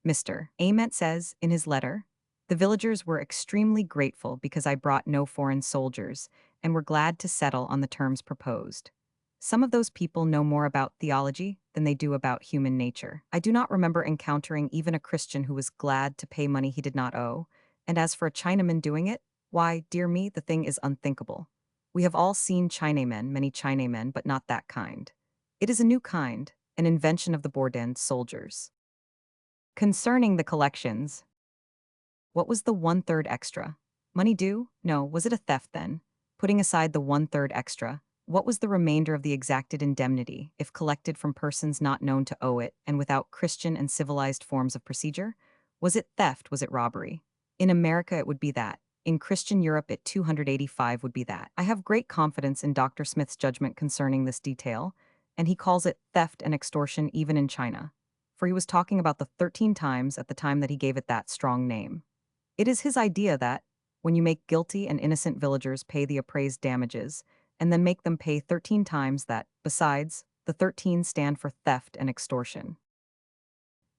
Speaker 1: Mr. Ament says, in his letter, the villagers were extremely grateful because I brought no foreign soldiers, and were glad to settle on the terms proposed. Some of those people know more about theology than they do about human nature. I do not remember encountering even a Christian who was glad to pay money he did not owe, and as for a Chinaman doing it, why, dear me, the thing is unthinkable. We have all seen Chinamen, many Chinamen, but not that kind. It is a new kind, an invention of the Bourdain soldiers. Concerning the collections, what was the 1/3 extra? Money due? No, was it a theft then? Putting aside the 1/3 extra, what was the remainder of the exacted indemnity, if collected from persons not known to owe it and without Christian and civilized forms of procedure? Was it theft? Was it robbery? In America it would be that. In Christian Europe it 285 would be that. I have great confidence in Dr. Smith's judgment concerning this detail, and he calls it theft and extortion even in China, for he was talking about the 13 times at the time that he gave it that strong name. It is his idea that, when you make guilty and innocent villagers pay the appraised damages, and then make them pay 13 times that, besides, The 13 stand for theft and extortion.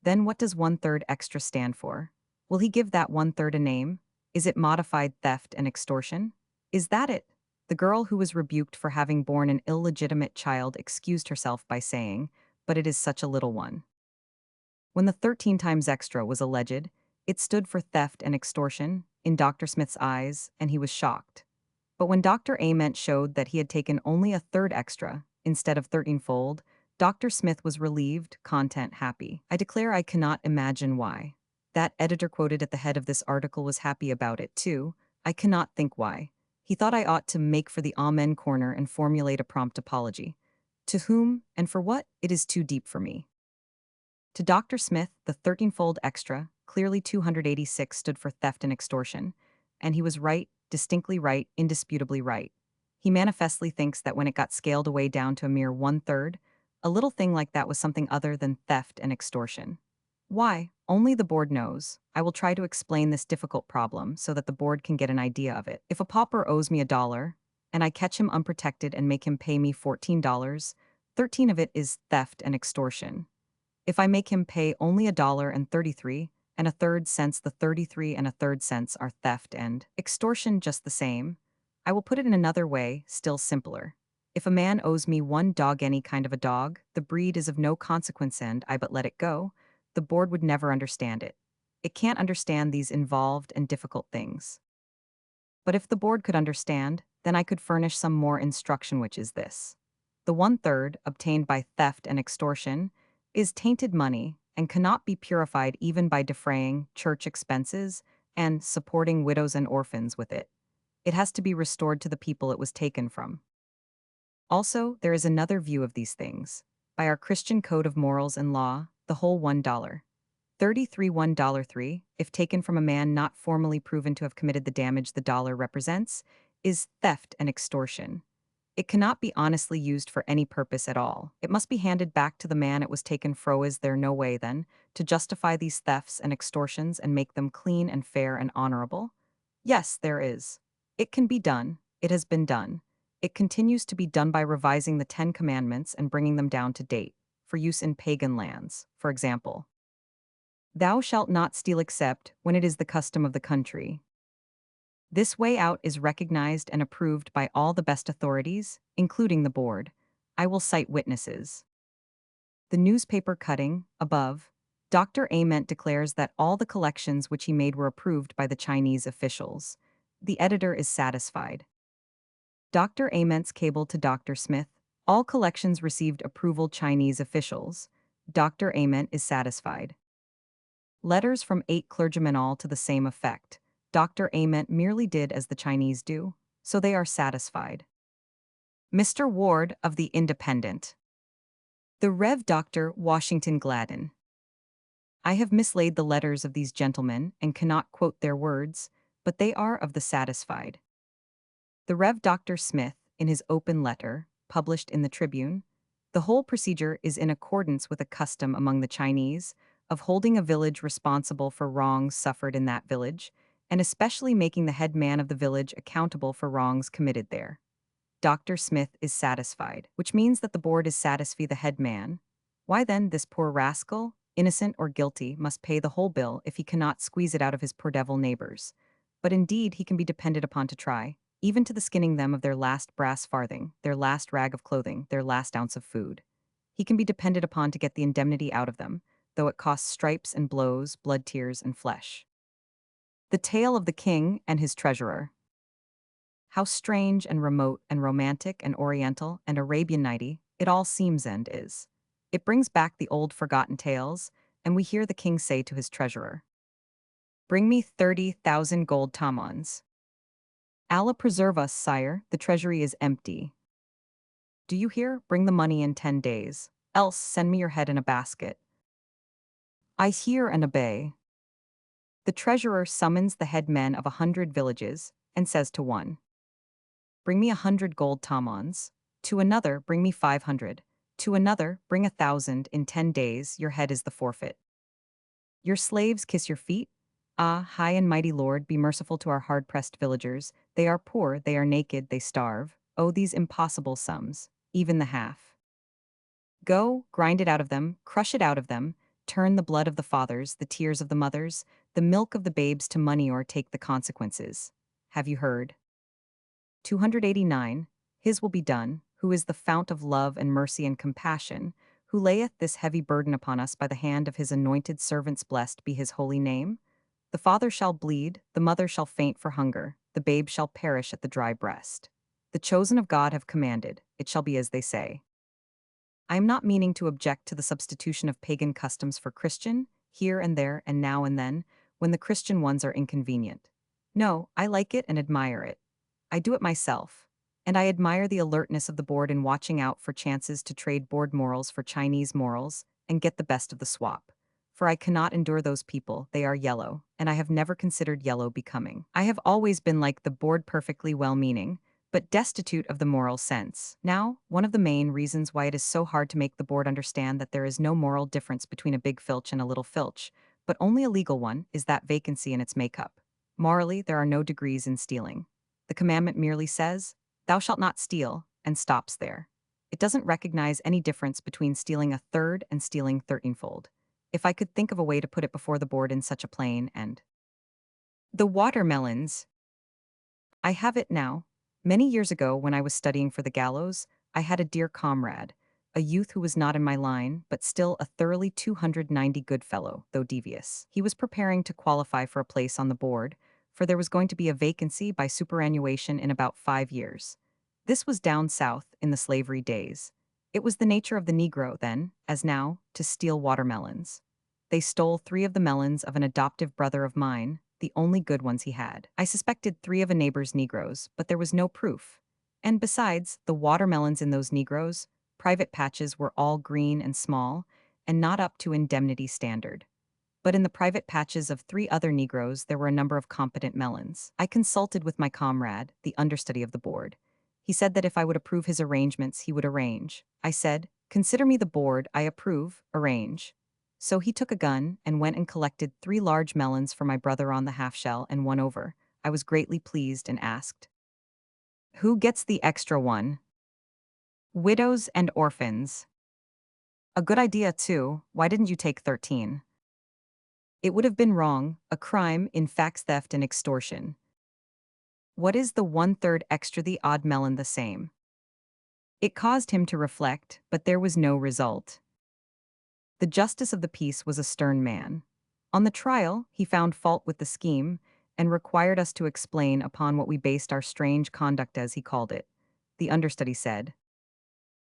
Speaker 1: Then what does one-third extra stand for? Will he give that one-third a name? Is it modified theft and extortion? Is that it? The girl who was rebuked for having borne an illegitimate child excused herself by saying, "But it is such a little one." When the 13 times extra was alleged, it stood for theft and extortion in Dr. Smith's eyes, and he was shocked. But when Dr. Ament showed that he had taken only a third extra, instead of 13-fold, Dr. Smith was relieved, content, happy. I declare I cannot imagine why. That editor quoted at the head of this article was happy about it, too. I cannot think why. He thought I ought to make for the Amen corner and formulate a prompt apology. To whom, and for what, it is too deep for me. To Dr. Smith, the 13-fold extra, clearly 286, stood for theft and extortion, and he was right, distinctly right, indisputably right. He manifestly thinks that when it got scaled away down to a mere one-third, a little thing like that was something other than theft and extortion. Why? Only the board knows. I will try to explain this difficult problem so that the board can get an idea of it. If a pauper owes me $1, and I catch him unprotected and make him pay me $14, 13 of it is theft and extortion. If I make him pay only $1.33 and a third cents, the 33 and a third cents are theft and extortion just the same. I will put it in another way, still simpler. If a man owes me one dog, any kind of a dog, the breed is of no consequence and I but let it go, the board would never understand it. It can't understand these involved and difficult things. But if the board could understand, then I could furnish some more instruction, which is this. The one-third, obtained by theft and extortion, is tainted money and cannot be purified even by defraying church expenses and supporting widows and orphans with it. It has to be restored to the people it was taken from. Also, there is another view of these things. By our Christian code of morals and law, the whole $1. 33 $1.3, if taken from a man not formally proven to have committed the damage the dollar represents, is theft and extortion. It cannot be honestly used for any purpose at all. It must be handed back to the man it was taken fro. Is there no way, then, to justify these thefts and extortions and make them clean and fair and honorable? Yes, there is. It can be done. It has been done. It continues to be done by revising the 10 Commandments and bringing them down to date, for use in pagan lands, for example. Thou shalt not steal except when it is the custom of the country. This way out is recognized and approved by all the best authorities, including the board. I will cite witnesses. The newspaper cutting, above, Dr. Ament declares that all the collections which he made were approved by the Chinese officials. The editor is satisfied. Dr. Ament's cable to Dr. Smith, all collections received approval Chinese officials. Dr. Ament is satisfied. Letters from 8 clergymen all to the same effect. Dr. Ament merely did as the Chinese do, so they are satisfied. Mr. Ward of the Independent. The Rev. Dr. Washington Gladden. I have mislaid the letters of these gentlemen and cannot quote their words, but they are of the satisfied. The Rev. Dr. Smith, in his open letter, published in the Tribune, the whole procedure is in accordance with a custom among the Chinese of holding a village responsible for wrongs suffered in that village, and especially making the head man of the village accountable for wrongs committed there. Dr. Smith is satisfied, which means that the board is satisfy the head man. Why then this poor rascal, innocent or guilty, must pay the whole bill if he cannot squeeze it out of his poor devil neighbors. But indeed he can be depended upon to try, even to the skinning them of their last brass farthing, their last rag of clothing, their last ounce of food. He can be depended upon to get the indemnity out of them, though it costs stripes and blows, blood, tears, and flesh. The Tale of the King and His Treasurer. How strange and remote and romantic and oriental and Arabian Nighty it all seems and is. It brings back the old forgotten tales, and we hear the king say to his treasurer, "Bring me 30,000 gold tamons." "Allah preserve us, sire, the treasury is empty." "Do you hear? Bring the money in 10 days. Else send me your head in a basket." "I hear and obey." The treasurer summons the head men of 100 villages, and says to one, "Bring me 100 gold tamons." To another, "Bring me 500. To another, "Bring 1,000. In 10 days, your head is the forfeit." Your slaves kiss your feet? Ah, high and mighty Lord, be merciful to our hard-pressed villagers. They are poor, they are naked, they starve. Oh, these impossible sums, even the half. Go, grind it out of them, crush it out of them, turn the blood of the fathers, the tears of the mothers, the milk of the babes to money or take the consequences. Have you heard? 289. His will be done, who is the fount of love and mercy and compassion, who layeth this heavy burden upon us by the hand of his anointed servants, blessed be his holy name. The father shall bleed, the mother shall faint for hunger, the babe shall perish at the dry breast. The chosen of God have commanded, it shall be as they say. I am not meaning to object to the substitution of pagan customs for Christian, here and there and now and then, when the Christian ones are inconvenient. No, I like it and admire it. I do it myself. And I admire the alertness of the board in watching out for chances to trade board morals for Chinese morals and get the best of the swap. For I cannot endure those people, they are yellow, and I have never considered yellow becoming. I have always been like the board, perfectly well-meaning, but destitute of the moral sense. Now, one of the main reasons why it is so hard to make the board understand that there is no moral difference between a big filch and a little filch, but only a legal one, is that vacancy in its makeup. Morally, there are no degrees in stealing. The commandment merely says, "Thou shalt not steal," and stops there. It doesn't recognize any difference between stealing a third and stealing 13-fold. If I could think of a way to put it before the board in such a plain and the watermelons. I have it now. Many years ago, when I was studying for the gallows, I had a dear comrade, a youth who was not in my line, but still a thoroughly 290 good fellow, though devious. He was preparing to qualify for a place on the board, for there was going to be a vacancy by superannuation in about 5 years. This was down south in the slavery days. It was the nature of the Negro then, as now, to steal watermelons. They stole 3 of the melons of an adoptive brother of mine, the only good ones he had. I suspected 3 of a neighbor's Negroes, but there was no proof. And besides, the watermelons in those Negroes, private patches, were all green and small, and not up to indemnity standard. But in the private patches of 3 other Negroes, there were a number of competent melons. I consulted with my comrade, the understudy of the board. He said that if I would approve his arrangements, he would arrange. I said, "Consider me the board, I approve, arrange." So he took a gun and went and collected 3 large melons for my brother on the half-shell and one over. I was greatly pleased and asked, "Who gets the extra one?" "Widows and orphans." "A good idea, too. Why didn't you take 13? It would have been wrong, a crime in fact, theft and extortion. What is the 1/3 extra, the odd melon, the same?" It caused him to reflect, but there was no result. The justice of the peace was a stern man. On the trial, he found fault with the scheme and required us to explain upon what we based our strange conduct, as he called it. The understudy said,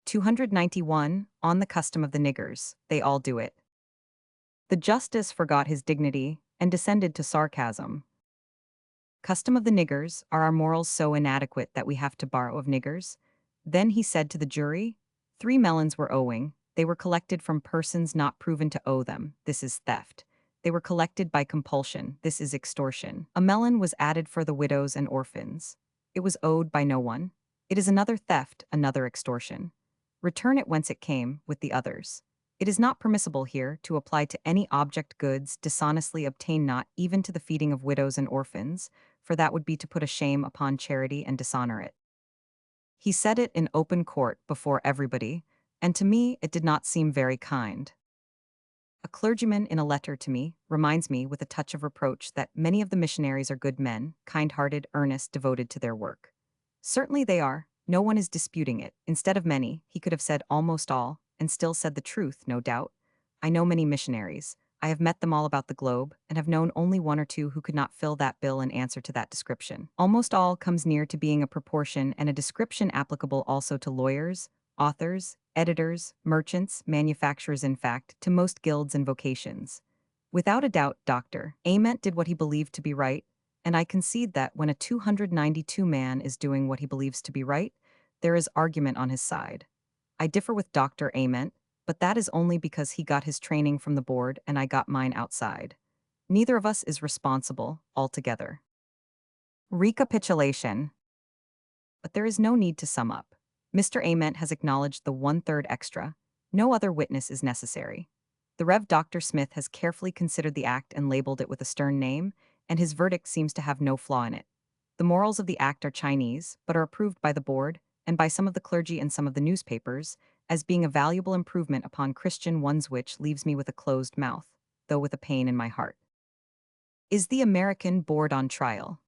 Speaker 1: 291, on the custom of the niggers, they all do it. The justice forgot his dignity and descended to sarcasm. Custom of the niggers, are our morals so inadequate that we have to borrow of niggers? Then he said to the jury, 3 melons were owing, they were collected from persons not proven to owe them, this is theft. They were collected by compulsion, this is extortion. A melon was added for the widows and orphans. It was owed by no one. It is another theft, another extortion. Return it whence it came, with the others. It is not permissible here to apply to any object goods dishonestly obtained, not even to the feeding of widows and orphans, for that would be to put a shame upon charity and dishonor it. He said it in open court before everybody, and to me it did not seem very kind. A clergyman in a letter to me reminds me with a touch of reproach that many of the missionaries are good men, kind-hearted, earnest, devoted to their work. Certainly they are, no one is disputing it. Instead of many, he could have said almost all, and still said the truth, no doubt. I know many missionaries. I have met them all about the globe, and have known only 1 or 2 who could not fill that bill and answer to that description. Almost all comes near to being a proportion and a description applicable also to lawyers, authors, editors, merchants, manufacturers, in fact, to most guilds and vocations. Without a doubt, Dr. Ament did what he believed to be right, and I concede that when a 292 man is doing what he believes to be right, there is argument on his side. I differ with Dr. Ament, but that is only because he got his training from the board and I got mine outside. Neither of us is responsible, altogether. Recapitulation. But there is no need to sum up. Mr. Ament has acknowledged the 1/3 extra. No other witness is necessary. The Rev. Dr. Smith has carefully considered the act and labeled it with a stern name, and his verdict seems to have no flaw in it. The morals of the act are Chinese, but are approved by the board, and by some of the clergy and some of the newspapers, as being a valuable improvement upon Christian ones, which leaves me with a closed mouth, though with a pain in my heart. Is the American board on trial?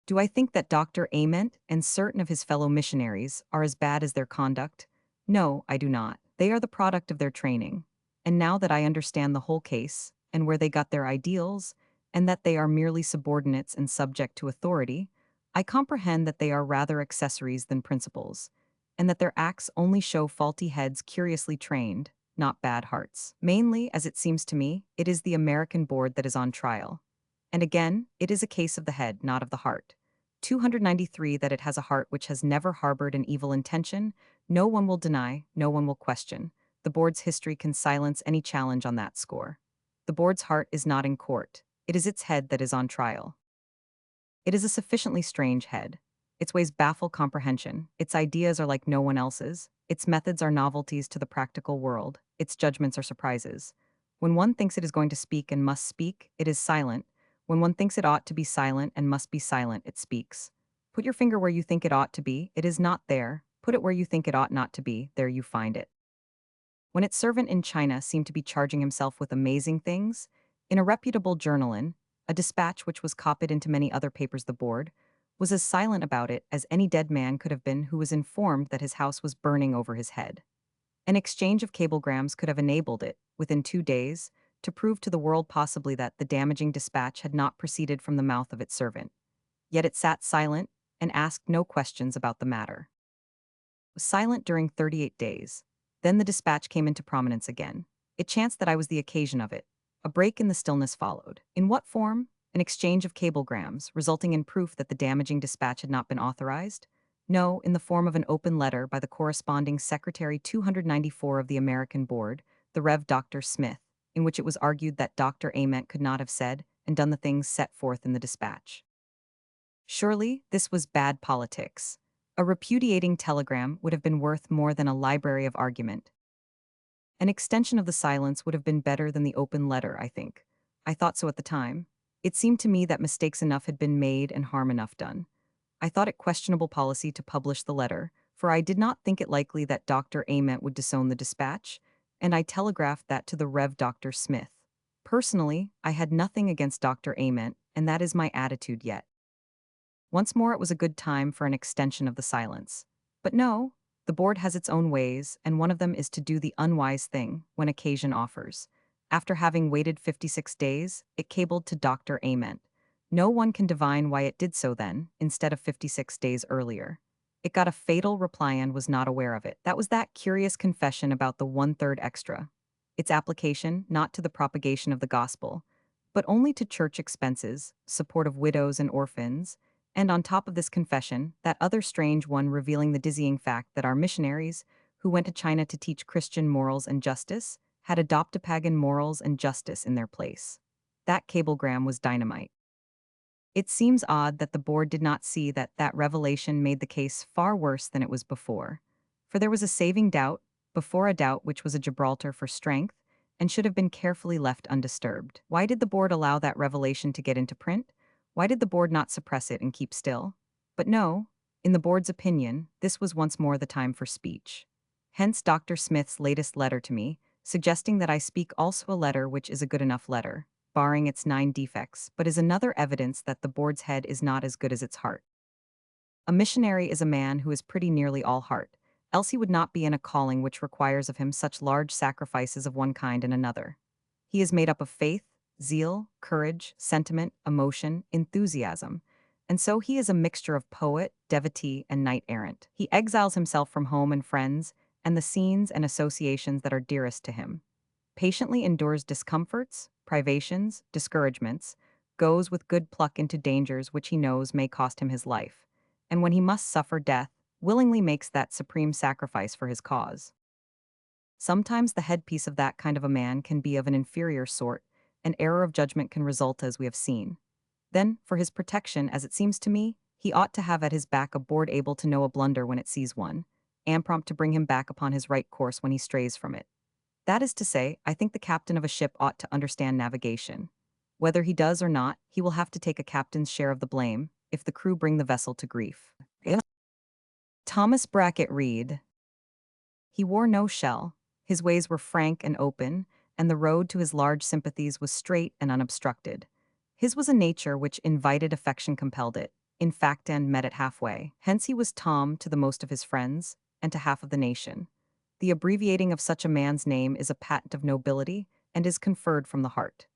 Speaker 1: Do I think that Dr. Ament and certain of his fellow missionaries are as bad as their conduct? No, I do not. They are the product of their training. And now that I understand the whole case, and where they got their ideals, and that they are merely subordinates and subject to authority, I comprehend that they are rather accessories than principals, and that their acts only show faulty heads curiously trained, not bad hearts. Mainly, as it seems to me, it is the American board that is on trial. And again, it is a case of the head, not of the heart. 293 That it has a heart which has never harbored an evil intention, no one will deny, no one will question. The board's history can silence any challenge on that score. The board's heart is not in court. It is its head that is on trial. It is a sufficiently strange head. Its ways baffle comprehension. Its ideas are like no one else's. Its methods are novelties to the practical world. Its judgments are surprises. When one thinks it is going to speak and must speak, it is silent. When one thinks it ought to be silent and must be silent, it speaks. Put your finger where you think it ought to be, it is not there. Put it where you think it ought not to be, there you find it. When its servant in China seemed to be charging himself with amazing things, in a reputable journal, a dispatch which was copied into many other papers, the board was as silent about it as any dead man could have been who was informed that his house was burning over his head. An exchange of cablegrams could have enabled it, within 2 days, to prove to the world possibly that the damaging dispatch had not proceeded from the mouth of its servant. Yet it sat silent and asked no questions about the matter. Was silent during 38 days. Then the dispatch came into prominence again. It chanced that I was the occasion of it. A break in the stillness followed. In what form? An exchange of cablegrams, resulting in proof that the damaging dispatch had not been authorized? No, in the form of an open letter by the corresponding Secretary 294 of the American Board, the Rev. Dr. Smith, in which it was argued that Dr. Ament could not have said and done the things set forth in the dispatch. Surely, this was bad politics. A repudiating telegram would have been worth more than a library of argument. An extension of the silence would have been better than the open letter, I think. I thought so at the time. It seemed to me that mistakes enough had been made and harm enough done. I thought it questionable policy to publish the letter, for I did not think it likely that Dr. Ament would disown the dispatch, and I telegraphed that to the Rev. Dr. Smith. Personally, I had nothing against Dr. Ament, and that is my attitude yet. Once more it was a good time for an extension of the silence. But no, the board has its own ways, and one of them is to do the unwise thing when occasion offers. After having waited 56 days, it cabled to Dr. Ament. No one can divine why it did so then, instead of 56 days earlier. It got a fatal reply and was not aware of it. That was that curious confession about the one-third extra. Its application, not to the propagation of the gospel, but only to church expenses, support of widows and orphans, and on top of this confession, that other strange one revealing the dizzying fact that our missionaries, who went to China to teach Christian morals and justice, had adopted pagan morals and justice in their place. That cablegram was dynamite. It seems odd that the board did not see that that revelation made the case far worse than it was before. For there was a saving doubt, before a doubt which was a Gibraltar for strength, and should have been carefully left undisturbed. Why did the board allow that revelation to get into print? Why did the board not suppress it and keep still? But no, in the board's opinion, this was once more the time for speech. Hence Dr. Smith's latest letter to me, suggesting that I speak also a letter which is a good enough letter, barring its 9 defects, but is another evidence that the board's head is not as good as its heart. A missionary is a man who is pretty nearly all heart, else he would not be in a calling which requires of him such large sacrifices of one kind and another. He is made up of faith, zeal, courage, sentiment, emotion, enthusiasm, and so he is a mixture of poet, devotee, and knight-errant. He exiles himself from home and friends, and the scenes and associations that are dearest to him, patiently endures discomforts, privations, discouragements, goes with good pluck into dangers which he knows may cost him his life, and when he must suffer death, willingly makes that supreme sacrifice for his cause. Sometimes the headpiece of that kind of a man can be of an inferior sort, and error of judgment can result as we have seen. Then, for his protection, as it seems to me, he ought to have at his back a board able to know a blunder when it sees one, and prompt to bring him back upon his right course when he strays from it. That is to say, I think the captain of a ship ought to understand navigation. Whether he does or not, he will have to take a captain's share of the blame, if the crew bring the vessel to grief. Thomas Brackett Reed. He wore no shell, his ways were frank and open, and the road to his large sympathies was straight and unobstructed. His was a nature which invited affection compelled it, in fact and met it halfway. Hence he was Tom to the most of his friends, and to half of the nation. The abbreviating of such a man's name is a patent of nobility, and is conferred from the heart.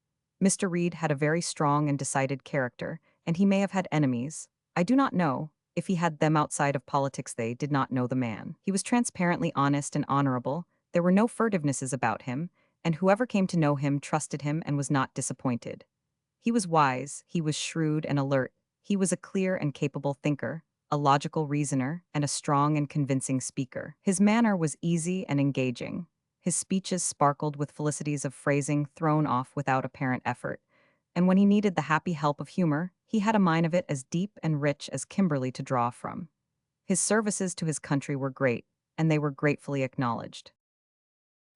Speaker 1: Mr. Reed had a very strong and decided character, and he may have had enemies. I do not know. If he had them outside of politics, they did not know the man. He was transparently honest and honorable, there were no furtivenesses about him, and whoever came to know him trusted him and was not disappointed. He was wise, he was shrewd and alert, he was a clear and capable thinker, a logical reasoner, and a strong and convincing speaker. His manner was easy and engaging. His speeches sparkled with felicities of phrasing thrown off without apparent effort, and when he needed the happy help of humor, he had a mine of it as deep and rich as Kimberley to draw from. His services to his country were great, and they were gratefully acknowledged.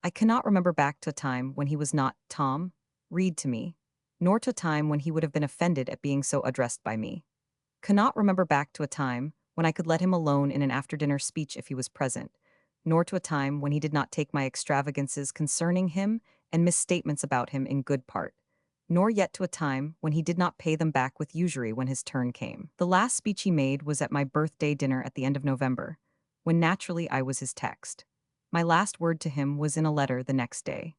Speaker 1: I cannot remember back to a time when he was not Tom, Read to me, nor to a time when he would have been offended at being so addressed by me. Cannot remember back to a time when I could let him alone in an after-dinner speech if he was present, nor to a time when he did not take my extravagances concerning him and misstatements about him in good part, nor yet to a time when he did not pay them back with usury when his turn came. The last speech he made was at my birthday dinner at the end of November, when naturally I was his text. My last word to him was in a letter the next day.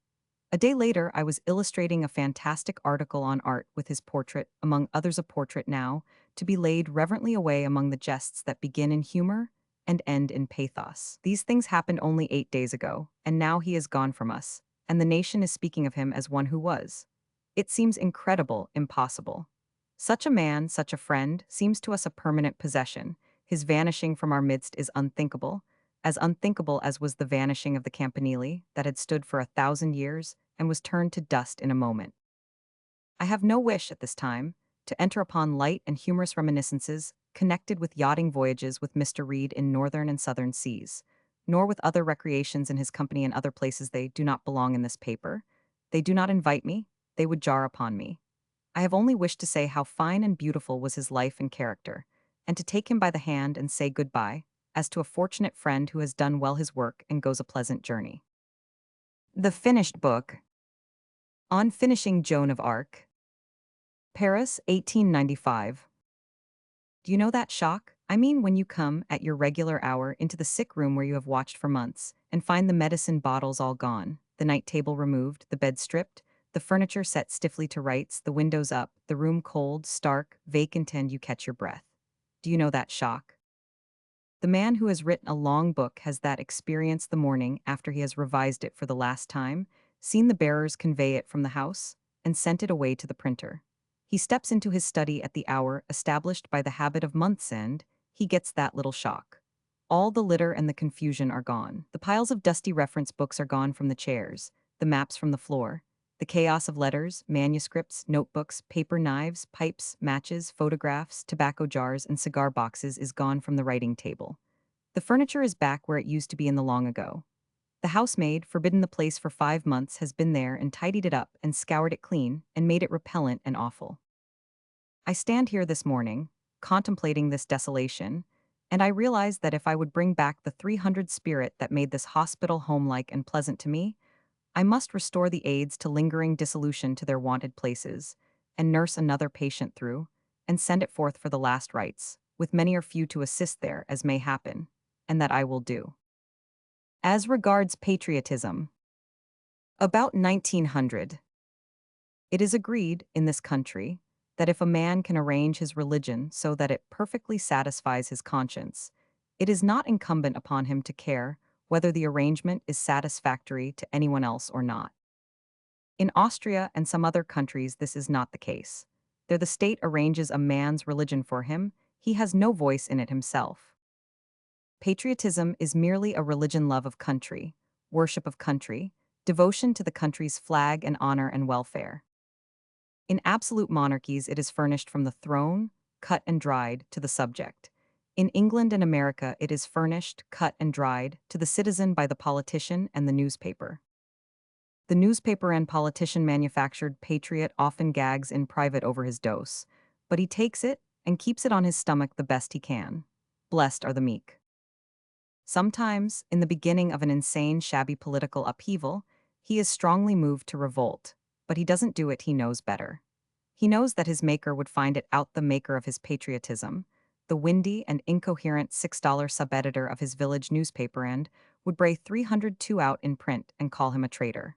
Speaker 1: A day later, I was illustrating a fantastic article on art with his portrait, among others a portrait now, to be laid reverently away among the jests that begin in humor and end in pathos. These things happened only 8 days ago, and now he is gone from us, and the nation is speaking of him as one who was. It seems incredible, impossible. Such a man, such a friend, seems to us a permanent possession. His vanishing from our midst is unthinkable as was the vanishing of the campanile that had stood for 1,000 years and was turned to dust in a moment. I have no wish at this time to enter upon light and humorous reminiscences connected with yachting voyages with Mr. Reed in northern and southern seas, nor with other recreations in his company in other places. They do not belong in this paper. They do not invite me, they would jar upon me. I have only wished to say how fine and beautiful was his life and character, and to take him by the hand and say good-bye, as to a fortunate friend who has done well his work and goes a pleasant journey. The finished book. On finishing Joan of Arc. Paris, 1895. Do you know that shock? I mean when you come, at your regular hour, into the sick room where you have watched for months, and find the medicine bottles all gone, the night table removed, the bed stripped, the furniture set stiffly to rights, the windows up, the room cold, stark, vacant, and you catch your breath. Do you know that shock? The man who has written a long book has that experience the morning after he has revised it for the last time, seen the bearers convey it from the house, and sent it away to the printer. He steps into his study at the hour established by the habit of month's end, he gets that little shock. All the litter and the confusion are gone. The piles of dusty reference books are gone from the chairs, the maps from the floor. The chaos of letters, manuscripts, notebooks, paper knives, pipes, matches, photographs, tobacco jars, and cigar boxes is gone from the writing table. The furniture is back where it used to be in the long ago. The housemaid, forbidden the place for 5 months, has been there and tidied it up and scoured it clean and made it repellent and awful. I stand here this morning, contemplating this desolation, and I realize that if I would bring back the 300 spirit that made this hospital homelike and pleasant to me, I must restore the aids to lingering dissolution to their wonted places, and nurse another patient through, and send it forth for the last rites, with many or few to assist there as may happen, and that I will do. As regards patriotism. About 1900. It is agreed, in this country, that if a man can arrange his religion so that it perfectly satisfies his conscience, it is not incumbent upon him to care whether the arrangement is satisfactory to anyone else or not. In Austria and some other countries this is not the case. There the state arranges a man's religion for him, he has no voice in it himself. Patriotism is merely a religion love of country, worship of country, devotion to the country's flag and honor and welfare. In absolute monarchies it is furnished from the throne, cut and dried, to the subject. In England and America it is furnished, cut and dried, to the citizen by the politician and the newspaper. The newspaper and politician manufactured patriot often gags in private over his dose, but he takes it and keeps it on his stomach the best he can. Blessed are the meek. Sometimes, in the beginning of an insane, shabby political upheaval, he is strongly moved to revolt, but he doesn't do it, he knows better. He knows that his maker would find it out, the maker of his patriotism, the windy and incoherent $6 sub-editor of his village newspaper, and would bray 302 out in print and call him a traitor.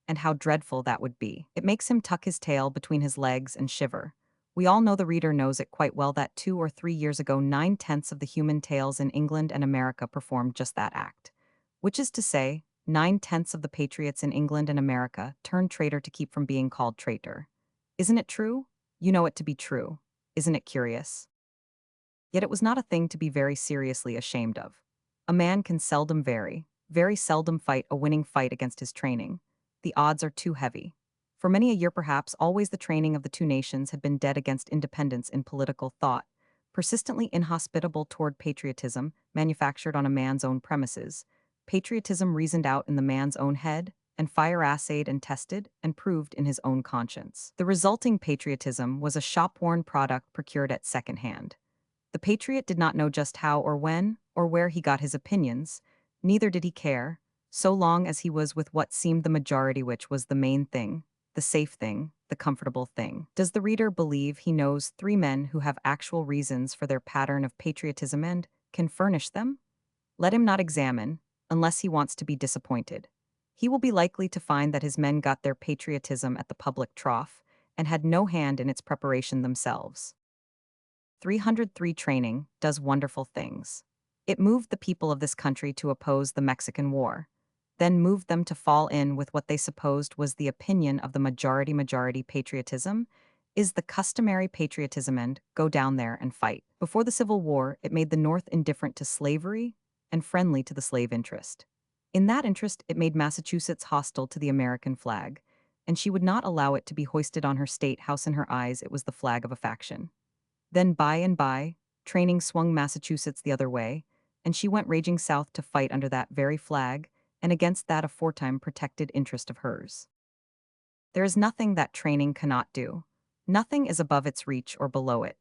Speaker 1: And how dreadful that would be. It makes him tuck his tail between his legs and shiver. We all know, the reader knows it quite well, that 2 or 3 years ago 9/10 of the human tales in England and America performed just that act. Which is to say, 9/10 of the patriots in England and America turned traitor to keep from being called traitor. Isn't it true? You know it to be true. Isn't it curious? Yet it was not a thing to be very seriously ashamed of. A man can seldom, very seldom fight a winning fight against his training. The odds are too heavy. For many a year, perhaps always, the training of the two nations had been dead against independence in political thought, persistently inhospitable toward patriotism manufactured on a man's own premises, patriotism reasoned out in the man's own head, and fire assayed and tested and proved in his own conscience. The resulting patriotism was a shop-worn product procured at second hand. The patriot did not know just how or when or where he got his opinions, neither did he care, so long as he was with what seemed the majority, which was the main thing, the safe thing, the comfortable thing. Does the reader believe he knows 3 men who have actual reasons for their pattern of patriotism and can furnish them? Let him not examine, unless he wants to be disappointed. He will be likely to find that his men got their patriotism at the public trough and had no hand in its preparation themselves. 303 Training does wonderful things. It moved the people of this country to oppose the Mexican War, then moved them to fall in with what they supposed was the opinion of the majority. Patriotism is the customary patriotism and go down there and fight. Before the Civil War, it made the North indifferent to slavery and friendly to the slave interest. In that interest, it made Massachusetts hostile to the American flag, and she would not allow it to be hoisted on her state house. In her eyes, it was the flag of a faction. Then by and by, training swung Massachusetts the other way, and she went raging south to fight under that very flag and against that aforetime protected interest of hers. There is nothing that training cannot do. Nothing is above its reach or below it.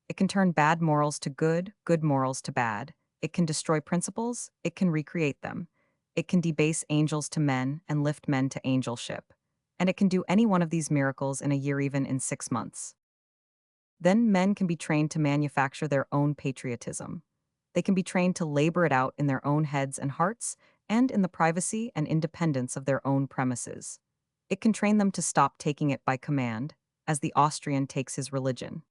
Speaker 1: It can turn bad morals to good, good morals to bad. It can destroy principles, it can recreate them. It can debase angels to men and lift men to angelship. And it can do any one of these miracles in a year, even in 6 months. Then men can be trained to manufacture their own patriotism. They can be trained to labor it out in their own heads and hearts, and in the privacy and independence of their own premises. It can train them to stop taking it by command, as the Austrian takes his religion.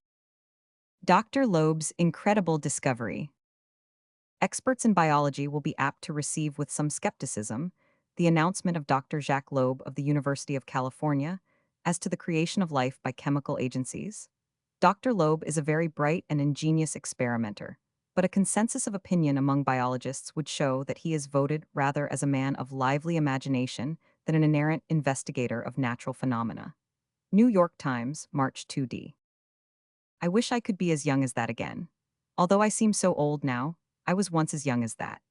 Speaker 1: Dr. Loeb's incredible discovery. Experts in biology will be apt to receive with some skepticism the announcement of Dr. Jacques Loeb of the University of California as to the creation of life by chemical agencies. Dr. Loeb is a very bright and ingenious experimenter, but a consensus of opinion among biologists would show that he is voted rather as a man of lively imagination than an inerrant investigator of natural phenomena. New York Times, March 2d. I wish I could be as young as that again. Although I seem so old now, I was once as young as that.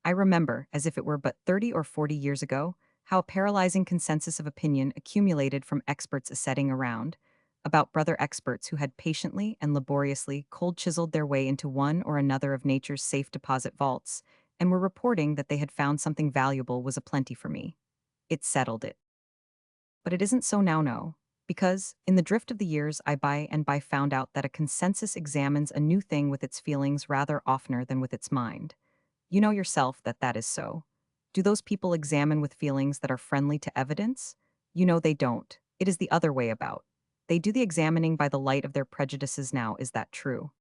Speaker 1: I remember, as if it were but 30 or 40 years ago, how a paralyzing consensus of opinion accumulated from experts assetting around, about brother experts who had patiently and laboriously cold-chiseled their way into one or another of nature's safe deposit vaults, and were reporting that they had found something valuable was a plenty for me. It settled it. But it isn't so now, no. Because, in the drift of the years, I by and by found out that a consensus examines a new thing with its feelings rather oftener than with its mind. You know yourself that that is so. Do those people examine with feelings that are friendly to evidence? You know they don't. It is the other way about. They do the examining by the light of their prejudices. Now, is that true?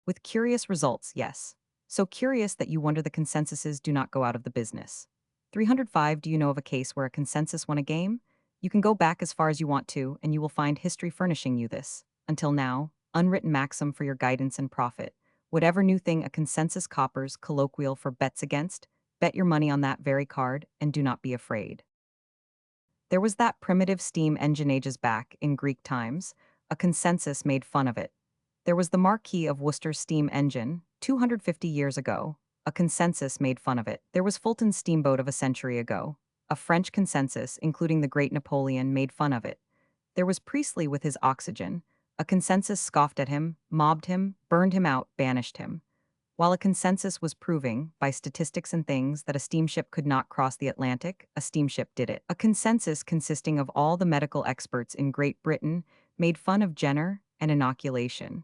Speaker 1: With curious results, yes. So curious that you wonder the consensuses do not go out of the business. 305 Do you know of a case where a consensus won a game? You can go back as far as you want to, and you will find history furnishing you this, until now, unwritten maxim for your guidance and profit. Whatever new thing a consensus coppers colloquial for bets against, bet your money on that very card, and do not be afraid. There was that primitive steam engine ages back, in Greek times, a consensus made fun of it. There was the Marquis of Worcester's steam engine, 250 years ago, a consensus made fun of it. There was Fulton's steamboat of a century ago, a French consensus, including the great Napoleon, made fun of it. There was Priestley with his oxygen, a consensus scoffed at him, mobbed him, burned him out, banished him. While a consensus was proving, by statistics and things, that a steamship could not cross the Atlantic, a steamship did it. A consensus consisting of all the medical experts in Great Britain made fun of Jenner and inoculation.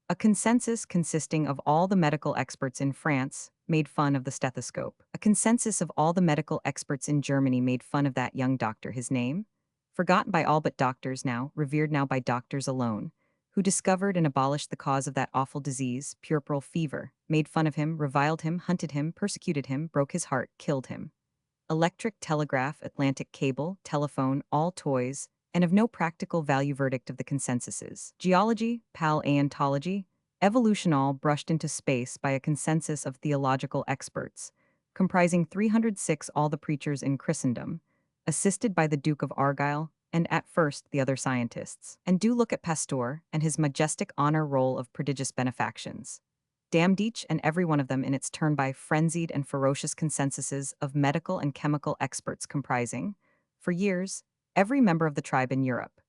Speaker 1: A consensus consisting of all the medical experts in France made fun of the stethoscope. A consensus of all the medical experts in Germany made fun of that young doctor, his name, forgotten by all but doctors now, revered now by doctors alone, who discovered and abolished the cause of that awful disease, puerperal fever, made fun of him, reviled him, hunted him, persecuted him, broke his heart, killed him. Electric telegraph, Atlantic cable, telephone, all toys, and of no practical value verdict of the consensuses. Geology, paleontology, evolution all brushed into space by a consensus of theological experts, comprising 306 all the preachers in Christendom, assisted by the Duke of Argyll, and at first the other scientists. And do look at Pasteur and his majestic honor roll of prodigious benefactions. Damned each and every one of them in its turn by frenzied and ferocious consensuses of medical and chemical experts comprising, for years, every member of the tribe in Europe,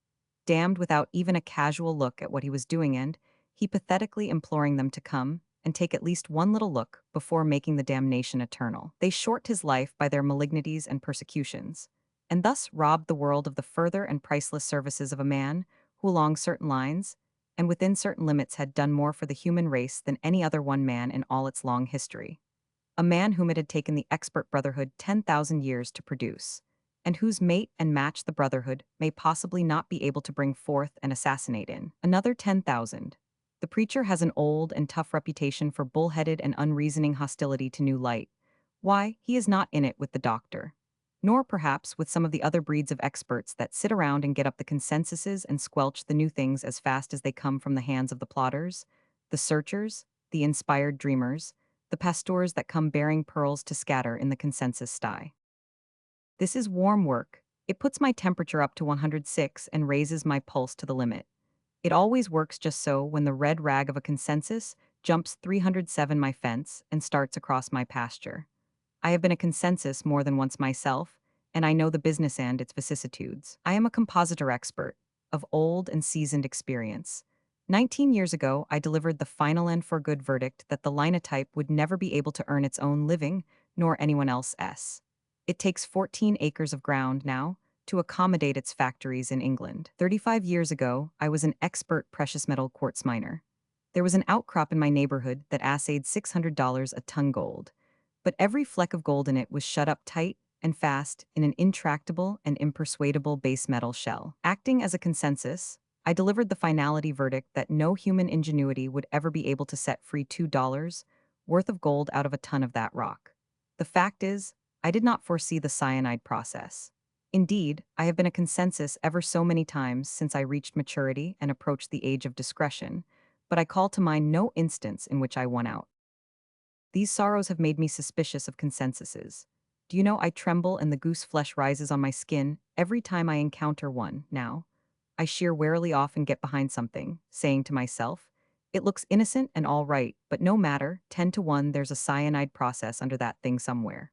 Speaker 1: damned without even a casual look at what he was doing, and he pathetically imploring them to come and take at least one little look before making the damnation eternal. They short his life by their malignities and persecutions, and thus robbed the world of the further and priceless services of a man who along certain lines and within certain limits had done more for the human race than any other one man in all its long history. A man whom it had taken the expert brotherhood 10,000 years to produce, and whose mate and match the brotherhood may possibly not be able to bring forth and assassinate in another 10,000. The preacher has an old and tough reputation for bullheaded and unreasoning hostility to new light. Why, he is not in it with the doctor, nor perhaps with some of the other breeds of experts that sit around and get up the consensuses and squelch the new things as fast as they come from the hands of the plotters, the searchers, the inspired dreamers, the pastors that come bearing pearls to scatter in the consensus sty. This is warm work. It puts my temperature up to 106 and raises my pulse to the limit. It always works just so when the red rag of a consensus jumps 307 my fence and starts across my pasture. I have been a consensus more than once myself, and I know the business and its vicissitudes. I am a compositor expert, of old and seasoned experience. 19 years ago, I delivered the final and for good verdict that the linotype would never be able to earn its own living, nor anyone else's. It takes 14 acres of ground now to accommodate its factories in England. 35 years ago, I was an expert precious metal quartz miner. There was an outcrop in my neighborhood that assayed $600 a ton gold, but every fleck of gold in it was shut up tight and fast in an intractable and impersuadable base metal shell. Acting as a consensus, I delivered the finality verdict that no human ingenuity would ever be able to set free $2 worth of gold out of a ton of that rock. The fact is, I did not foresee the cyanide process. Indeed, I have been a consensus ever so many times since I reached maturity and approached the age of discretion, but I call to mind no instance in which I won out. These sorrows have made me suspicious of consensuses. Do you know I tremble and the goose flesh rises on my skin every time I encounter one now? I sheer warily off and get behind something, saying to myself, it looks innocent and all right, but no matter, 10 to 1 there's a cyanide process under that thing somewhere.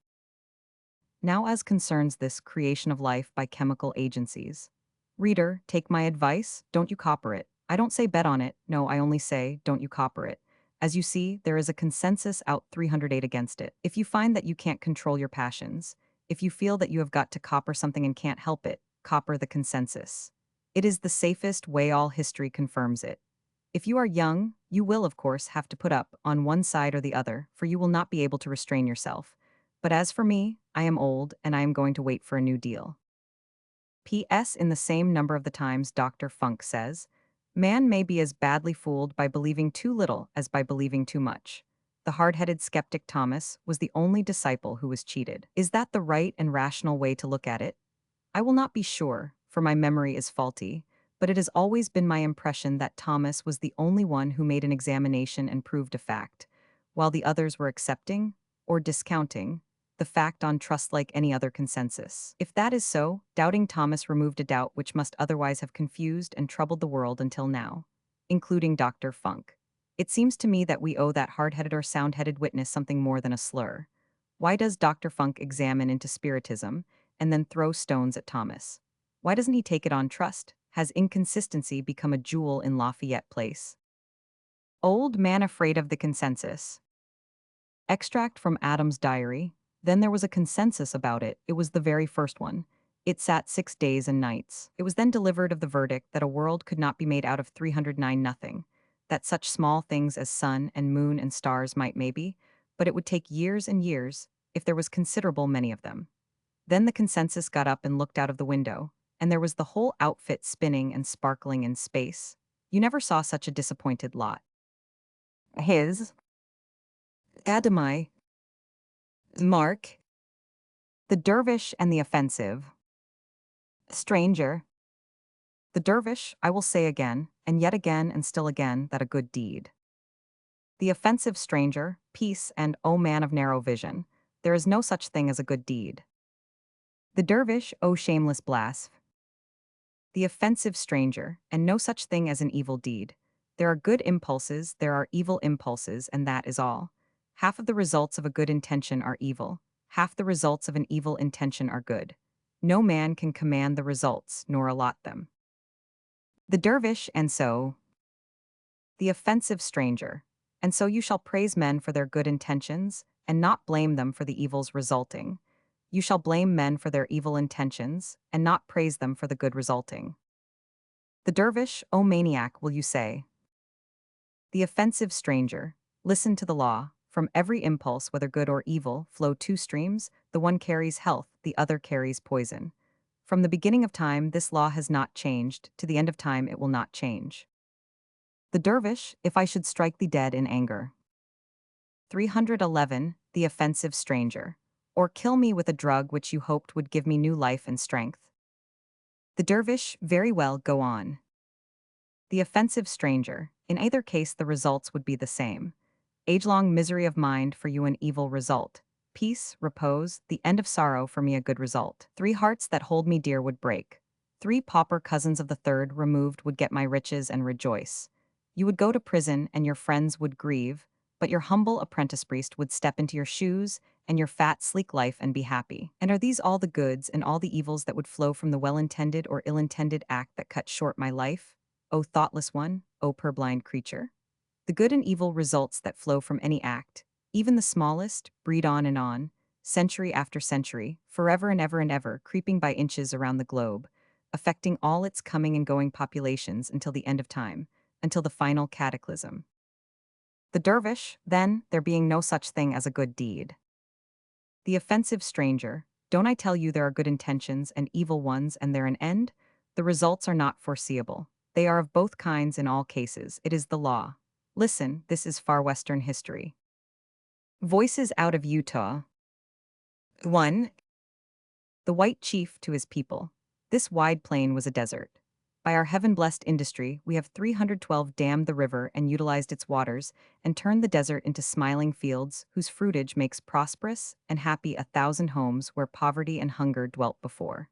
Speaker 1: Now as concerns this creation of life by chemical agencies. Reader, take my advice, don't you copper it. I don't say bet on it, no, I only say, don't you copper it. As you see, there is a consensus out 308 against it. If you find that you can't control your passions, if you feel that you have got to copper something and can't help it, copper the consensus. It is the safest way, all history confirms it. If you are young, you will, of course, have to put up on one side or the other, for you will not be able to restrain yourself. But as for me, I am old, and I am going to wait for a new deal. P.S. In the same number of the Times, Dr. Funk says, man may be as badly fooled by believing too little as by believing too much. The hard-headed skeptic Thomas was the only disciple who was cheated. Is that the right and rational way to look at it? I will not be sure, for my memory is faulty, but it has always been my impression that Thomas was the only one who made an examination and proved a fact, while the others were accepting, or discounting, the fact on trust like any other consensus. If that is so, doubting Thomas removed a doubt which must otherwise have confused and troubled the world until now, including Dr. Funk. It seems to me that we owe that hard-headed or sound-headed witness something more than a slur. Why does Dr. Funk examine into spiritism and then throw stones at Thomas? Why doesn't he take it on trust? Has inconsistency become a jewel in Lafayette Place? Old man afraid of the consensus. Extract from Adam's diary. Then there was a consensus about it. It was the very first one. It sat 6 days and nights. It was then delivered of the verdict that a world could not be made out of 309 nothing, that such small things as sun and moon and stars might maybe, but it would take years and years, if there was considerable many of them. Then the consensus got up and looked out of the window, and there was the whole outfit spinning and sparkling in space. You never saw such a disappointed lot. His, Adamai, Mark, the dervish and the offensive. Stranger. The dervish, I will say again, and yet again and still again, that a good deed. The offensive stranger, peace and, O man of narrow vision, there is no such thing as a good deed. The dervish, O shameless blasphemy. The offensive stranger, and no such thing as an evil deed. There are good impulses, there are evil impulses, and that is all. Half of the results of a good intention are evil, half the results of an evil intention are good. No man can command the results, nor allot them. The dervish, and so the offensive stranger, and so you shall praise men for their good intentions, and not blame them for the evils resulting. You shall blame men for their evil intentions, and not praise them for the good resulting. The dervish, O maniac, will you say? The offensive stranger, listen to the law. From every impulse, whether good or evil, flow two streams, the one carries health, the other carries poison. From the beginning of time, this law has not changed, to the end of time it will not change. The dervish, if I should strike thee dead in anger. 311. The offensive stranger. Or kill me with a drug which you hoped would give me new life and strength. The dervish, very well, go on. The offensive stranger, in either case the results would be the same. Age-long misery of mind for you an evil result. Peace, repose, the end of sorrow for me a good result. 3 hearts that hold me dear would break. 3 pauper cousins of the third removed would get my riches and rejoice. You would go to prison and your friends would grieve, but your humble apprentice priest would step into your shoes and your fat, sleek life and be happy. And are these all the goods and all the evils that would flow from the well-intended or ill-intended act that cut short my life? O thoughtless one, O purblind creature? The good and evil results that flow from any act, even the smallest, breed on, century after century, forever and ever, creeping by inches around the globe, affecting all its coming and going populations until the end of time, until the final cataclysm. The dervish, then, there being no such thing as a good deed. The offensive stranger, don't I tell you there are good intentions and evil ones and they're an end? The results are not foreseeable. They are of both kinds in all cases. It is the law. Listen, this is far western history. Voices out of Utah. 1. The white chief to his people. This wide plain was a desert. By our heaven-blessed industry, we have 312 dammed the river and utilized its waters, and turned the desert into smiling fields whose fruitage makes prosperous and happy 1,000 homes where poverty and hunger dwelt before.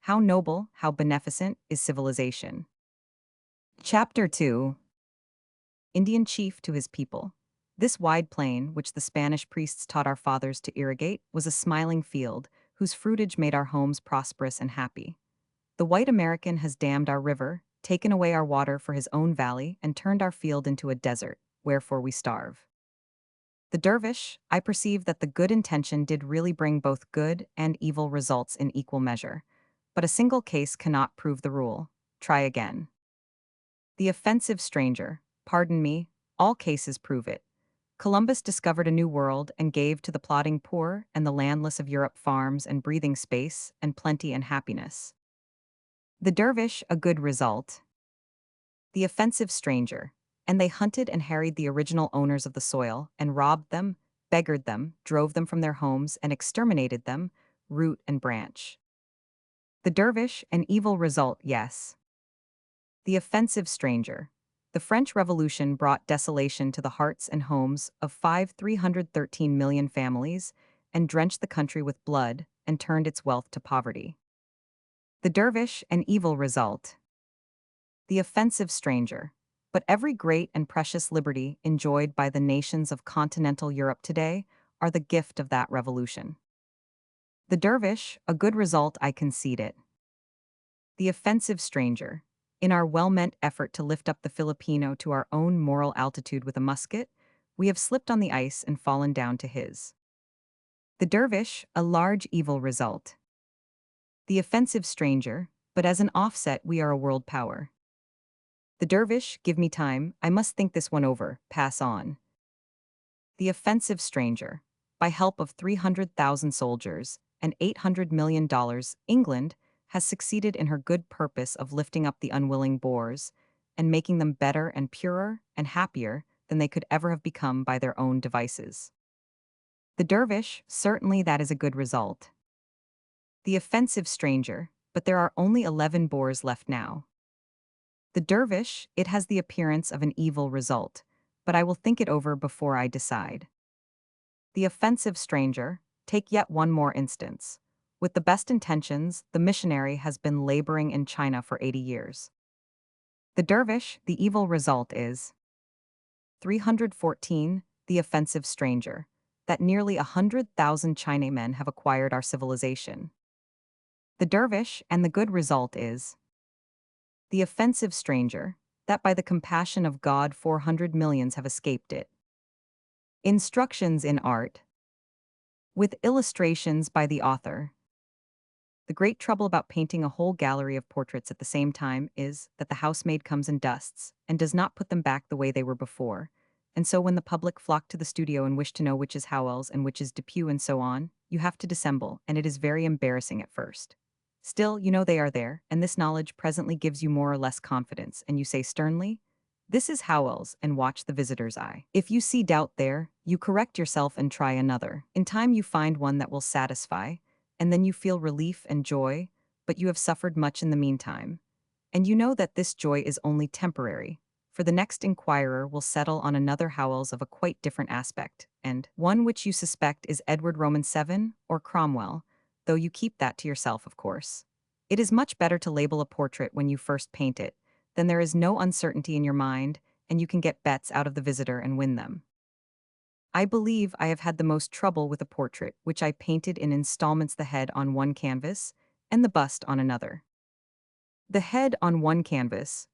Speaker 1: How noble, how beneficent is civilization. Chapter 2. Indian chief to his people. This wide plain, which the Spanish priests taught our fathers to irrigate, was a smiling field, whose fruitage made our homes prosperous and happy. The white American has dammed our river, taken away our water for his own valley, and turned our field into a desert, wherefore we starve. The dervish, I perceive that the good intention did really bring both good and evil results in equal measure, but a single case cannot prove the rule. Try again. The offensive stranger, pardon me, all cases prove it. Columbus discovered a new world and gave to the plodding poor and the landless of Europe farms and breathing space and plenty and happiness. The dervish, a good result. The offensive stranger, and they hunted and harried the original owners of the soil and robbed them, beggared them, drove them from their homes and exterminated them, root and branch. The dervish, an evil result, yes. The offensive stranger. The French Revolution brought desolation to the hearts and homes of 313 million families and drenched the country with blood and turned its wealth to poverty. The dervish, an evil result. The offensive stranger. But every great and precious liberty enjoyed by the nations of continental Europe today are the gift of that revolution. The dervish, a good result, I concede it. The offensive stranger. In our well-meant effort to lift up the Filipino to our own moral altitude with a musket, We have slipped on the ice and fallen down to his. The dervish, a large evil result. The offensive stranger, but as an offset we are a world power. The dervish, give me time, I must think this one over, pass on. The offensive stranger. By help of 300,000 soldiers and $800 million, England has succeeded in her good purpose of lifting up the unwilling Boers and making them better and purer and happier than they could ever have become by their own devices. The dervish, certainly that is a good result. The offensive stranger, but there are only 11 Boers left now. The dervish, it has the appearance of an evil result, but I will think it over before I decide. The offensive stranger, take yet one more instance. With the best intentions, the missionary has been laboring in China for 80 years. The dervish, the evil result is 314, the offensive stranger, that nearly 100,000 Chinamen have acquired our civilization. The dervish, and the good result is the offensive stranger, that by the compassion of God 400 millions have escaped it. Instructions in art. With illustrations by the author. The great trouble about painting a whole gallery of portraits at the same time is that the housemaid comes and dusts, and does not put them back the way they were before. And so when the public flock to the studio and wish to know which is Howells and which is Depew and so on, you have to dissemble, and it is very embarrassing at first. Still, you know they are there, and this knowledge presently gives you more or less confidence, and you say sternly, "This is Howells," and watch the visitor's eye. If you see doubt there, you correct yourself and try another. In time you find one that will satisfy, and then you feel relief and joy, but you have suffered much in the meantime. And you know that this joy is only temporary, for the next inquirer will settle on another Howells of a quite different aspect, and one which you suspect is Edward Roman VII or Cromwell, though you keep that to yourself, of course. It is much better to label a portrait when you first paint it, then there is no uncertainty in your mind, and you can get bets out of the visitor and win them. I believe I have had the most trouble with a portrait which I painted in installments, the head on one canvas and the bust on another. The head on one canvas.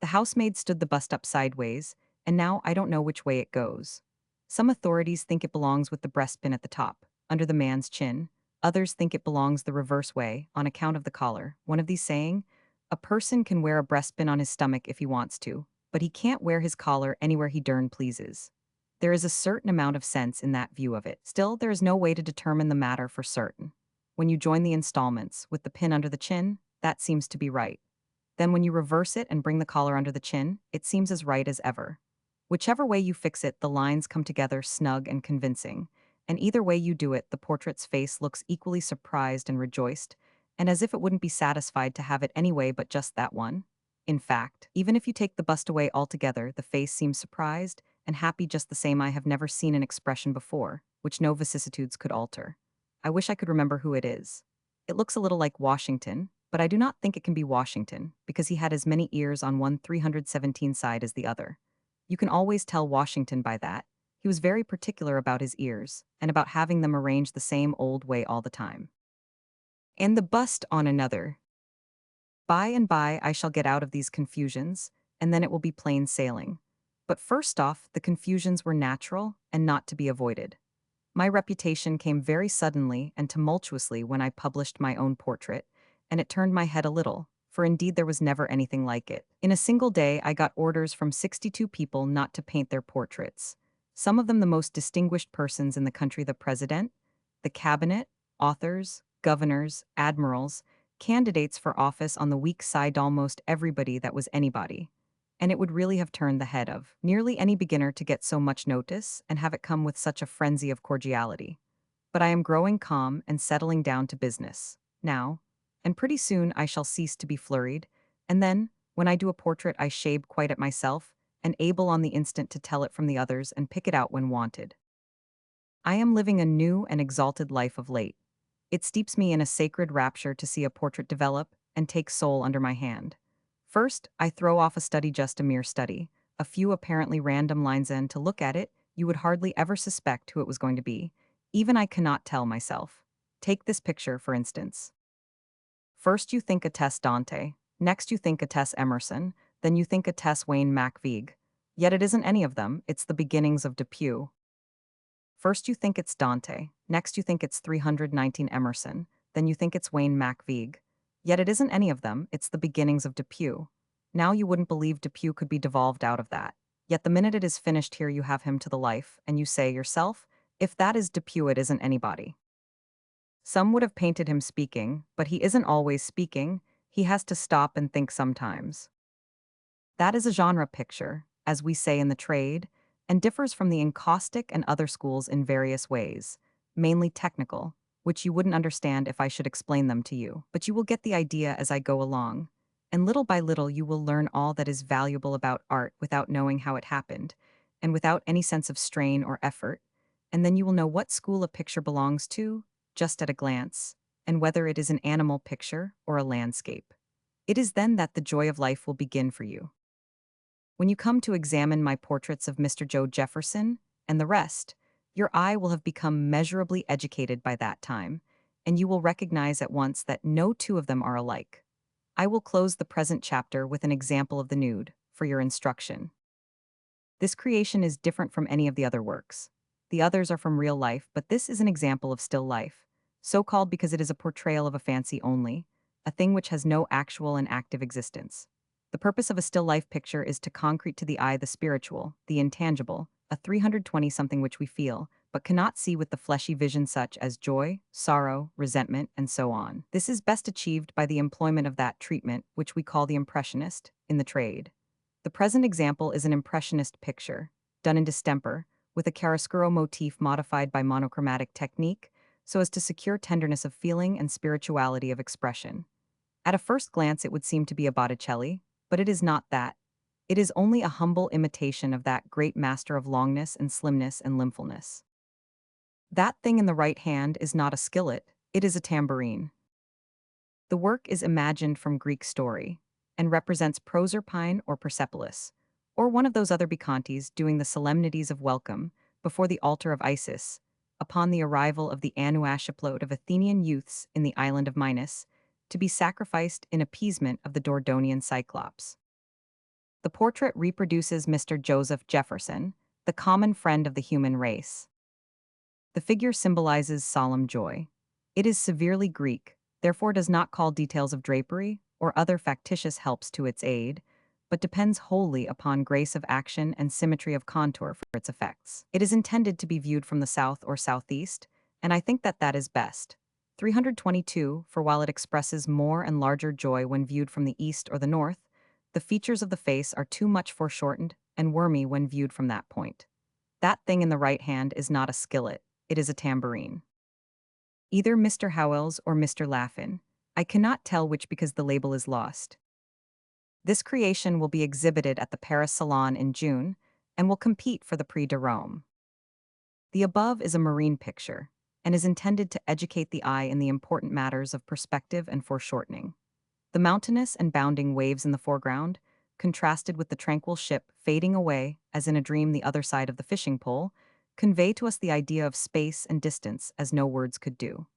Speaker 1: The housemaid stood the bust up sideways, and now I don't know which way it goes. Some authorities think it belongs with the breastpin at the top, under the man's chin. Others think it belongs the reverse way, on account of the collar. One of these saying, a person can wear a breastpin on his stomach if he wants to, but he can't wear his collar anywhere he darn pleases. There is a certain amount of sense in that view of it. Still, there is no way to determine the matter for certain. When you join the installments, with the pin under the chin, that seems to be right. Then when you reverse it and bring the collar under the chin, it seems as right as ever. Whichever way you fix it, the lines come together snug and convincing, and either way you do it, the portrait's face looks equally surprised and rejoiced, and as if it wouldn't be satisfied to have it anyway but just that one. In fact, even if you take the bust away altogether, the face seems surprised and happy just the same. I have never seen an expression before, which no vicissitudes could alter. I wish I could remember who it is. It looks a little like Washington, but I do not think it can be Washington, because he had as many ears on one 317 side as the other. You can always tell Washington by that. He was very particular about his ears, and about having them arranged the same old way all the time. And the bust on another. By and by I shall get out of these confusions, and then it will be plain sailing. But first off, the confusions were natural and not to be avoided. My reputation came very suddenly and tumultuously when I published my own portrait, and it turned my head a little, for indeed there was never anything like it. In a single day I got orders from 62 people not to paint their portraits, some of them the most distinguished persons in the country, the president, the cabinet, authors, governors, admirals, candidates for office on the weak side, almost everybody that was anybody. And it would really have turned the head of nearly any beginner to get so much notice and have it come with such a frenzy of cordiality. But I am growing calm and settling down to business, now, and pretty soon I shall cease to be flurried, and then, when I do a portrait I shave quite at myself, and able on the instant to tell it from the others and pick it out when wanted. I am living a new and exalted life of late. It steeps me in a sacred rapture to see a portrait develop and take soul under my hand. First, I throw off a study, just a mere study, a few apparently random lines, and to look at it, you would hardly ever suspect who it was going to be. Even I cannot tell myself. Take this picture, for instance. First you think a Tess Dante, next you think a Tess Emerson, then you think a Tess Wayne MacVeagh. Yet it isn't any of them, it's the beginnings of Depew. First you think it's Dante, next you think it's 319 Emerson, then you think it's Wayne MacVeagh. Yet it isn't any of them, it's the beginnings of Depew. Now you wouldn't believe Depew could be devolved out of that. Yet the minute it is finished here you have him to the life, and you say yourself, if that is Depew it isn't anybody. Some would have painted him speaking, but he isn't always speaking, he has to stop and think sometimes. That is a genre picture, as we say in the trade, and differs from the encaustic and other schools in various ways, mainly technical, which you wouldn't understand if I should explain them to you, but you will get the idea as I go along, and little by little you will learn all that is valuable about art without knowing how it happened, and without any sense of strain or effort, and then you will know what school a picture belongs to, just at a glance, and whether it is an animal picture or a landscape. It is then that the joy of life will begin for you. When you come to examine my portraits of Mr. Joe Jefferson and the rest, your eye will have become measurably educated by that time, and you will recognize at once that no two of them are alike. I will close the present chapter with an example of the nude, for your instruction. This creation is different from any of the other works. The others are from real life, but this is an example of still life, so called because it is a portrayal of a fancy only, a thing which has no actual and active existence. The purpose of a still life picture is to concrete to the eye the spiritual, the intangible, a 320 something which we feel, but cannot see with the fleshy vision such as joy, sorrow, resentment, and so on. This is best achieved by the employment of that treatment, which we call the impressionist, in the trade. The present example is an impressionist picture, done in distemper, with a chiaroscuro motif modified by monochromatic technique, so as to secure tenderness of feeling and spirituality of expression. At a first glance it would seem to be a Botticelli, but it is not that. It is only a humble imitation of that great master of longness and slimness and lymphulness. That thing in the right hand is not a skillet, it is a tambourine. The work is imagined from Greek story, and represents Proserpine or Persepolis, or one of those other Bacchantes doing the solemnities of welcome before the altar of Isis, upon the arrival of the Anuashiplote of Athenian youths in the island of Minos, to be sacrificed in appeasement of the Dordonian Cyclops. The portrait reproduces Mr. Joseph Jefferson, the common friend of the human race. The figure symbolizes solemn joy. It is severely Greek, therefore does not call details of drapery or other factitious helps to its aid, but depends wholly upon grace of action and symmetry of contour for its effects. It is intended to be viewed from the south or southeast, and I think that that is best. 322, for while it expresses more and larger joy when viewed from the east or the north, the features of the face are too much foreshortened and wormy when viewed from that point. That thing in the right hand is not a skillet, it is a tambourine. Either Mr. Howells or Mr. Laffin. I cannot tell which because the label is lost. This creation will be exhibited at the Paris Salon in June and will compete for the Prix de Rome. The above is a marine picture and is intended to educate the eye in the important matters of perspective and foreshortening. The mountainous and bounding waves in the foreground, contrasted with the tranquil ship fading away as in a dream the other side of the fishing pole, convey to us the idea of space and distance as no words could do.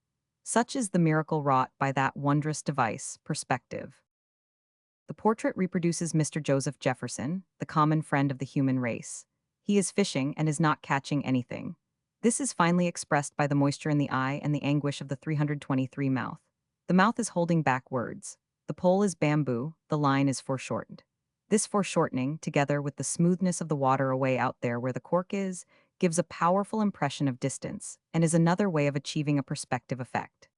Speaker 1: Such is the miracle wrought by that wondrous device, perspective. The portrait reproduces Mr. Joseph Jefferson, the common friend of the human race. He is fishing and is not catching anything. This is finely expressed by the moisture in the eye and the anguish of the 323 mouth. The mouth is holding back words. The pole is bamboo, the line is foreshortened. This foreshortening, together with the smoothness of the water away out there where the cork is, gives a powerful impression of distance and is another way of achieving a perspective effect.